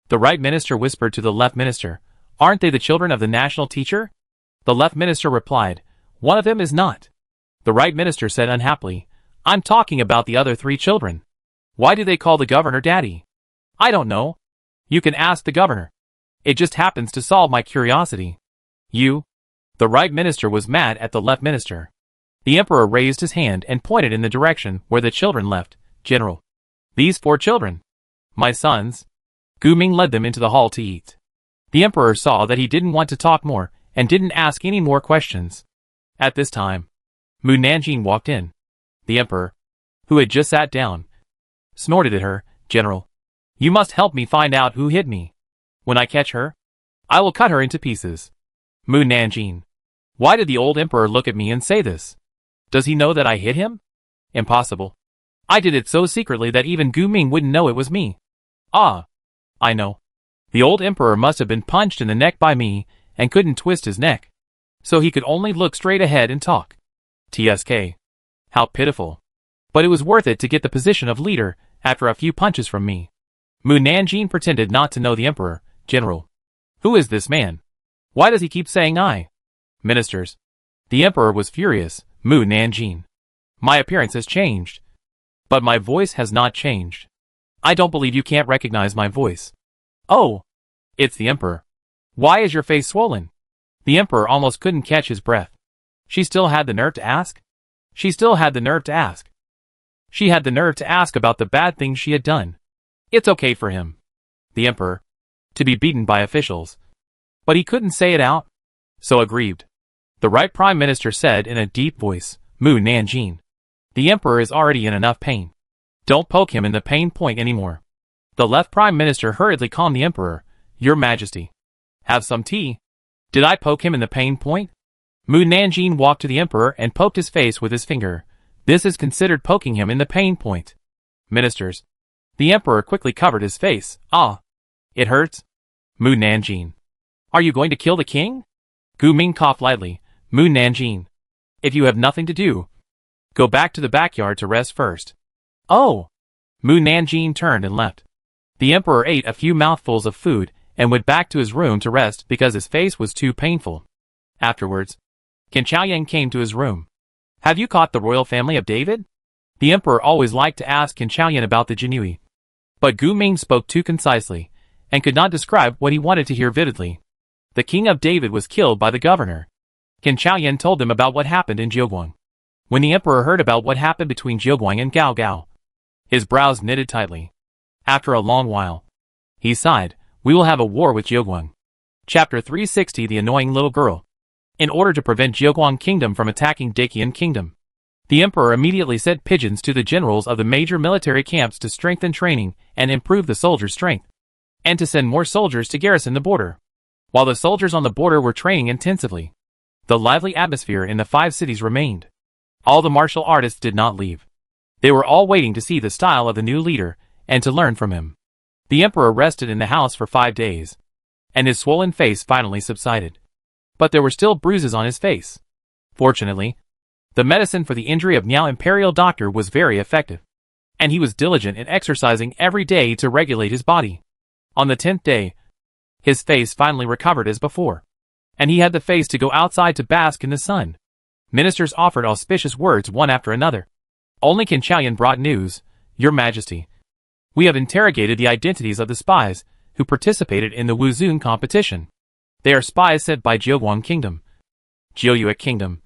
The right minister whispered to the left minister, aren't they the children of the national teacher? The left minister replied, one of them is not. The right minister said unhappily, I'm talking about the other 3 children. Why do they call the governor Daddy? I don't know. You can ask the governor. It just happens to solve my curiosity. You? The right minister was mad at the left minister. The emperor raised his hand and pointed in the direction where the children left. General. These 4 children. My sons. Gu Ming led them into the hall to eat. The emperor saw that he didn't want to talk more and didn't ask any more questions. At this time, Mu Nanjing walked in. The emperor, who had just sat down, snorted at her, General, you must help me find out who hit me. When I catch her, I will cut her into pieces. Mu Nanjing. Why did the old emperor look at me and say this? Does he know that I hit him? Impossible. I did it so secretly that even Gu Ming wouldn't know it was me. Ah. I know. The old emperor must have been punched in the neck by me and couldn't twist his neck, so he could only look straight ahead and talk. TSK. How pitiful. But it was worth it to get the position of leader after a few punches from me. Mu Nanjing pretended not to know the emperor. General. Who is this man? Why does he keep saying I? Ministers. The emperor was furious. Mu Nanjing. My appearance has changed. But my voice has not changed. I don't believe you can't recognize my voice. Oh! It's the Emperor. Why is your face swollen? The Emperor almost couldn't catch his breath. She still had the nerve to ask? She still had the nerve to ask. She had the nerve to ask about the bad things she had done. It's okay for him, the Emperor, to be beaten by officials. But he couldn't say it out. So aggrieved. The right Prime Minister said in a deep voice, Mu Nanjing. The Emperor is already in enough pain. Don't poke him in the pain point anymore. The left Prime Minister hurriedly calmed the Emperor. Your Majesty. Have some tea. Did I poke him in the pain point? Mu Nanjing walked to the Emperor and poked his face with his finger. This is considered poking him in the pain point. Ministers. The Emperor quickly covered his face. Ah. It hurts? Mu Nanjing. Are you going to kill the king? Gu Ming coughed lightly. Mu Nanjing. If you have nothing to do, go back to the backyard to rest first. Oh! Mu Nanjing turned and left. The Emperor ate a few mouthfuls of food and went back to his room to rest because his face was too painful. Afterwards, Qin Chaoyan came to his room. Have you caught the royal family of David? The Emperor always liked to ask Qin Chaoyan about the Jinui. But Gu Ming spoke too concisely, and could not describe what he wanted to hear vividly. The king of David was killed by the governor. Qin Chaoyan told them about what happened in Jiuguang. When the Emperor heard about what happened between Jiuguang and Gao Gao, his brows knitted tightly. After a long while, he sighed, we will have a war with Jiuguang. Chapter 360 The Annoying Little Girl. In order to prevent Jiuguang Kingdom from attacking Daqian Kingdom, the Emperor immediately sent pigeons to the generals of the major military camps to strengthen training and improve the soldiers' strength, and to send more soldiers to garrison the border. While the soldiers on the border were training intensively, the lively atmosphere in the 5 cities remained. All the martial artists did not leave. They were all waiting to see the style of the new leader and to learn from him. The Emperor rested in the house for 5 days, and his swollen face finally subsided. But there were still bruises on his face. Fortunately, the medicine for the injury of Miao Imperial Doctor was very effective, and he was diligent in exercising every day to regulate his body. On the 10th day, his face finally recovered as before, and he had the face to go outside to bask in the sun. Ministers offered auspicious words one after another. Only Qin Chaoyan brought news. Your Majesty, we have interrogated the identities of the spies who participated in the Wuzun competition. They are spies sent by Jiuguang Kingdom, Jiuyue Kingdom,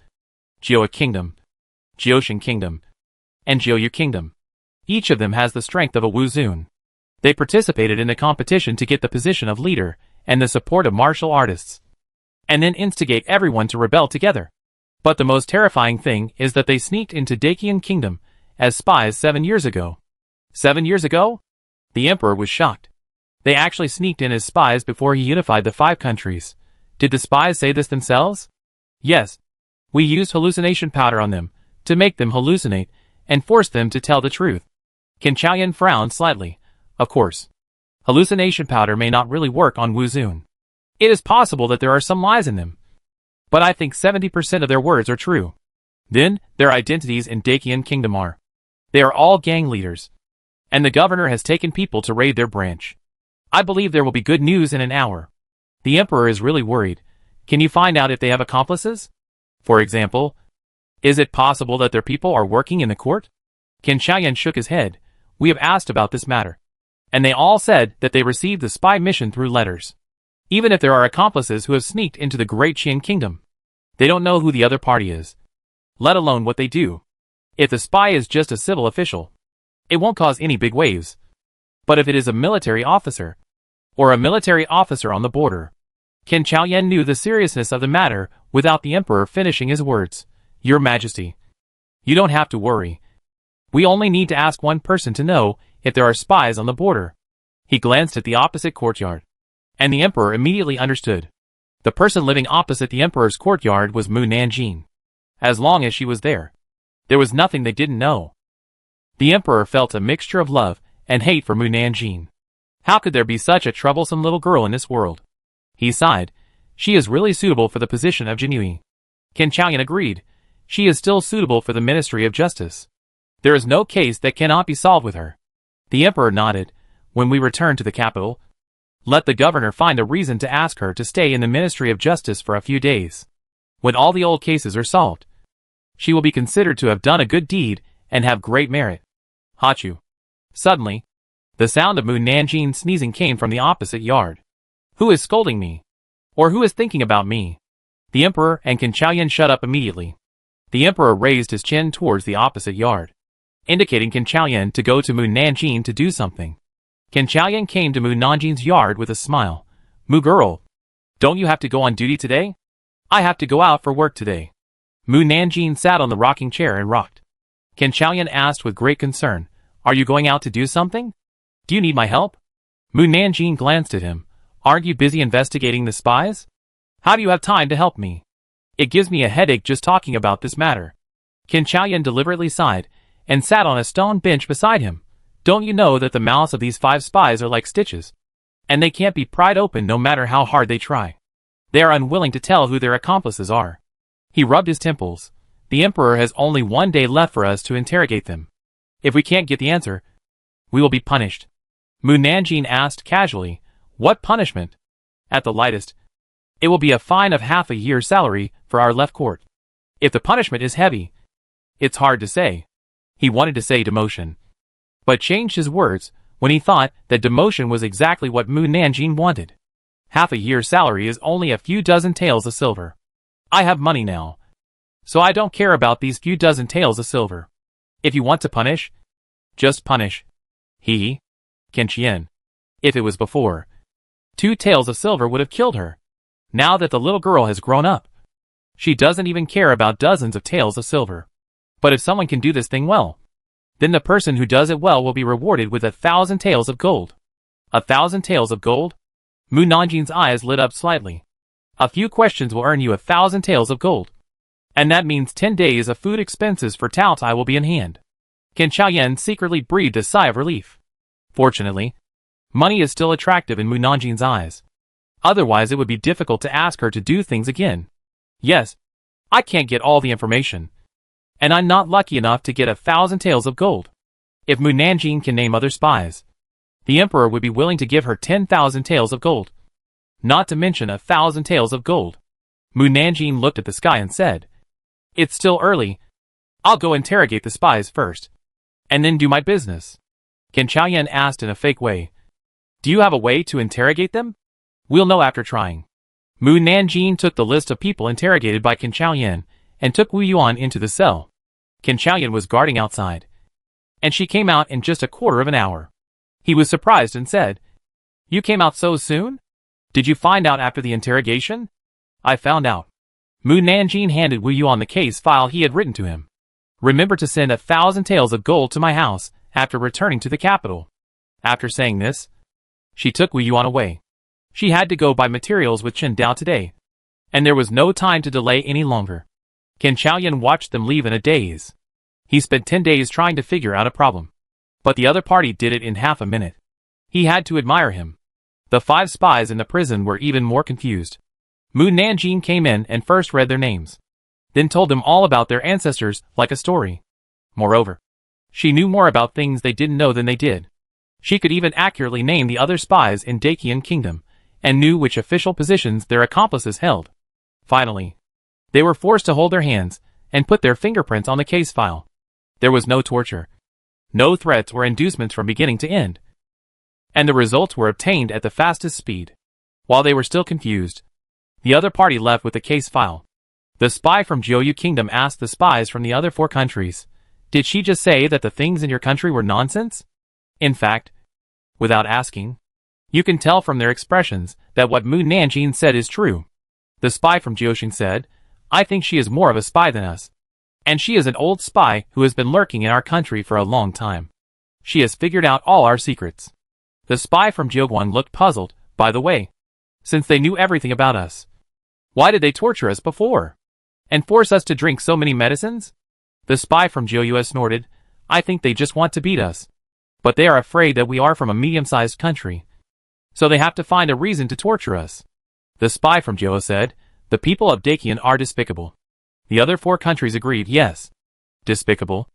Jiuhe Kingdom, Jioshan Kingdom, and Jiuyu Kingdom. Each of them has the strength of a Wuzun. They participated in the competition to get the position of leader and the support of martial artists, and then instigate everyone to rebel together. But the most terrifying thing is that they sneaked into Daqian Kingdom as spies 7 years ago. 7 years ago? The Emperor was shocked. They actually sneaked in as spies before he unified the 5 countries. Did the spies say this themselves? Yes. We used hallucination powder on them, to make them hallucinate, and force them to tell the truth. Qin Chaoyan frowned slightly. Of course, hallucination powder may not really work on Wuzun. It is possible that there are some lies in them, but I think 70% of their words are true. Then, their identities in Daqian Kingdom are. They are all gang leaders, and the governor has taken people to raid their branch. I believe there will be good news in an hour. The Emperor is really worried. Can you find out if they have accomplices? For example, is it possible that their people are working in the court? Qin Chaoyan shook his head. We have asked about this matter, and they all said that they received the spy mission through letters. Even if there are accomplices who have sneaked into the Great Qian Kingdom, they don't know who the other party is, let alone what they do. If the spy is just a civil official, it won't cause any big waves. But if it is a military officer, or a military officer on the border, Qin Chaoyan knew the seriousness of the matter without the Emperor finishing his words. Your Majesty, you don't have to worry. We only need to ask one person to know if there are spies on the border. He glanced at the opposite courtyard, and the Emperor immediately understood. The person living opposite the Emperor's courtyard was Mu Nanjing. As long as she was there was nothing they didn't know. The Emperor felt a mixture of love and hate for Mu Nanjing. How could there be such a troublesome little girl in this world? He sighed. She is really suitable for the position of Jinui. Qin Chaoyan agreed. She is still suitable for the Ministry of Justice. There is no case that cannot be solved with her. The Emperor nodded. When we return to the capital, let the governor find a reason to ask her to stay in the Ministry of Justice for a few days. When all the old cases are solved, she will be considered to have done a good deed and have great merit. Hachu. Suddenly, the sound of Mu Nanjing sneezing came from the opposite yard. Who is scolding me? Or who is thinking about me? The emperor and Qin Chaoyan shut up immediately. The emperor raised his chin towards the opposite yard, indicating Qin Chaoyan to go to Mu Nanjing to do something. Qin Chaoyan came to Mu Nanjing's yard with a smile. Mu girl, don't you have to go on duty today? I have to go out for work today. Mu Nanjing sat on the rocking chair and rocked. Qin Chaoyan asked with great concern, are you going out to do something? Do you need my help? Mu Nanjing glanced at him. Aren't you busy investigating the spies? How do you have time to help me? It gives me a headache just talking about this matter. Qin Chaoyan deliberately sighed and sat on a stone bench beside him. Don't you know that the mouths of these 5 spies are like stitches? And they can't be pried open no matter how hard they try. They are unwilling to tell who their accomplices are. He rubbed his temples. The emperor has only 1 day left for us to interrogate them. If we can't get the answer, we will be punished. Mu Nanjing asked casually, what punishment? At the lightest, it will be a fine of half a year's salary for our left court. If the punishment is heavy, it's hard to say. He wanted to say demotion, but changed his words when he thought that demotion was exactly what Mu Nanjing wanted. Half a year's salary is only a few dozen taels of silver. I have money now, so I don't care about these few dozen taels of silver. If you want to punish, just punish. Qin Qian. If it was before, 2 taels of silver would have killed her. Now that the little girl has grown up, she doesn't even care about dozens of taels of silver. But if someone can do this thing well, then the person who does it well will be rewarded with 1,000 taels of gold. 1,000 taels of gold? Mu Nanjing's eyes lit up slightly. A few questions will earn you 1,000 taels of gold. And that means 10 days of food expenses for Tao Tai will be in hand. Qin Chaoyan secretly breathed a sigh of relief. Fortunately, money is still attractive in Mu Nanjing's eyes. Otherwise it would be difficult to ask her to do things again. Yes, I can't get all the information. And I'm not lucky enough to get 1,000 taels of gold. If Mu Nanjing can name other spies, the emperor would be willing to give her 10,000 taels of gold. Not to mention 1,000 taels of gold. Mu Nanjing looked at the sky and said, it's still early. I'll go interrogate the spies first, and then do my business. Qin Chaoyan asked in a fake way, do you have a way to interrogate them? We'll know after trying. Mu Nanjing took the list of people interrogated by Qin Chaoyan and took Wu Yuan into the cell. Qin Chaoyan was guarding outside, and she came out in just a quarter of an hour. He was surprised and said, you came out so soon? Did you find out after the interrogation? I found out. Mu Nanjing handed Wu Yuan the case file he had written to him. Remember to send 1,000 taels of gold to my house after returning to the capital. After saying this, she took Wu Yuan away. She had to go buy materials with Chen Dao today, and there was no time to delay any longer. Qin Chaoyan watched them leave in a daze. He spent 10 days trying to figure out a problem, but the other party did it in half a minute. He had to admire him. The 5 spies in the prison were even more confused. Mu Nanjing came in and first read their names, then told them all about their ancestors like a story. Moreover, she knew more about things they didn't know than they did. She could even accurately name the other spies in Dacian Kingdom, and knew which official positions their accomplices held. Finally, they were forced to hold their hands and put their fingerprints on the case file. There was no torture, no threats or inducements from beginning to end, and the results were obtained at the fastest speed. While they were still confused, the other party left with the case file. The spy from Jiuyu Kingdom asked the spies from the other 4 countries, did she just say that the things in your country were nonsense? In fact, without asking, you can tell from their expressions that what Mu Nanjing said is true. The spy from Jiuxing said, I think she is more of a spy than us. And she is an old spy who has been lurking in our country for a long time. She has figured out all our secrets. The spy from Jiuguan looked puzzled. By the way, since they knew everything about us, why did they torture us before? And force us to drink so many medicines? The spy from Jiuyu snorted, I think they just want to beat us. But they are afraid that we are from a medium-sized country, so they have to find a reason to torture us. The spy from Jiuyu said, the people of Dacian are despicable. The other 4 countries agreed, yes. Despicable?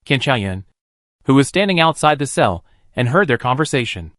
Qin Chaoyan, who was standing outside the cell and heard their conversation,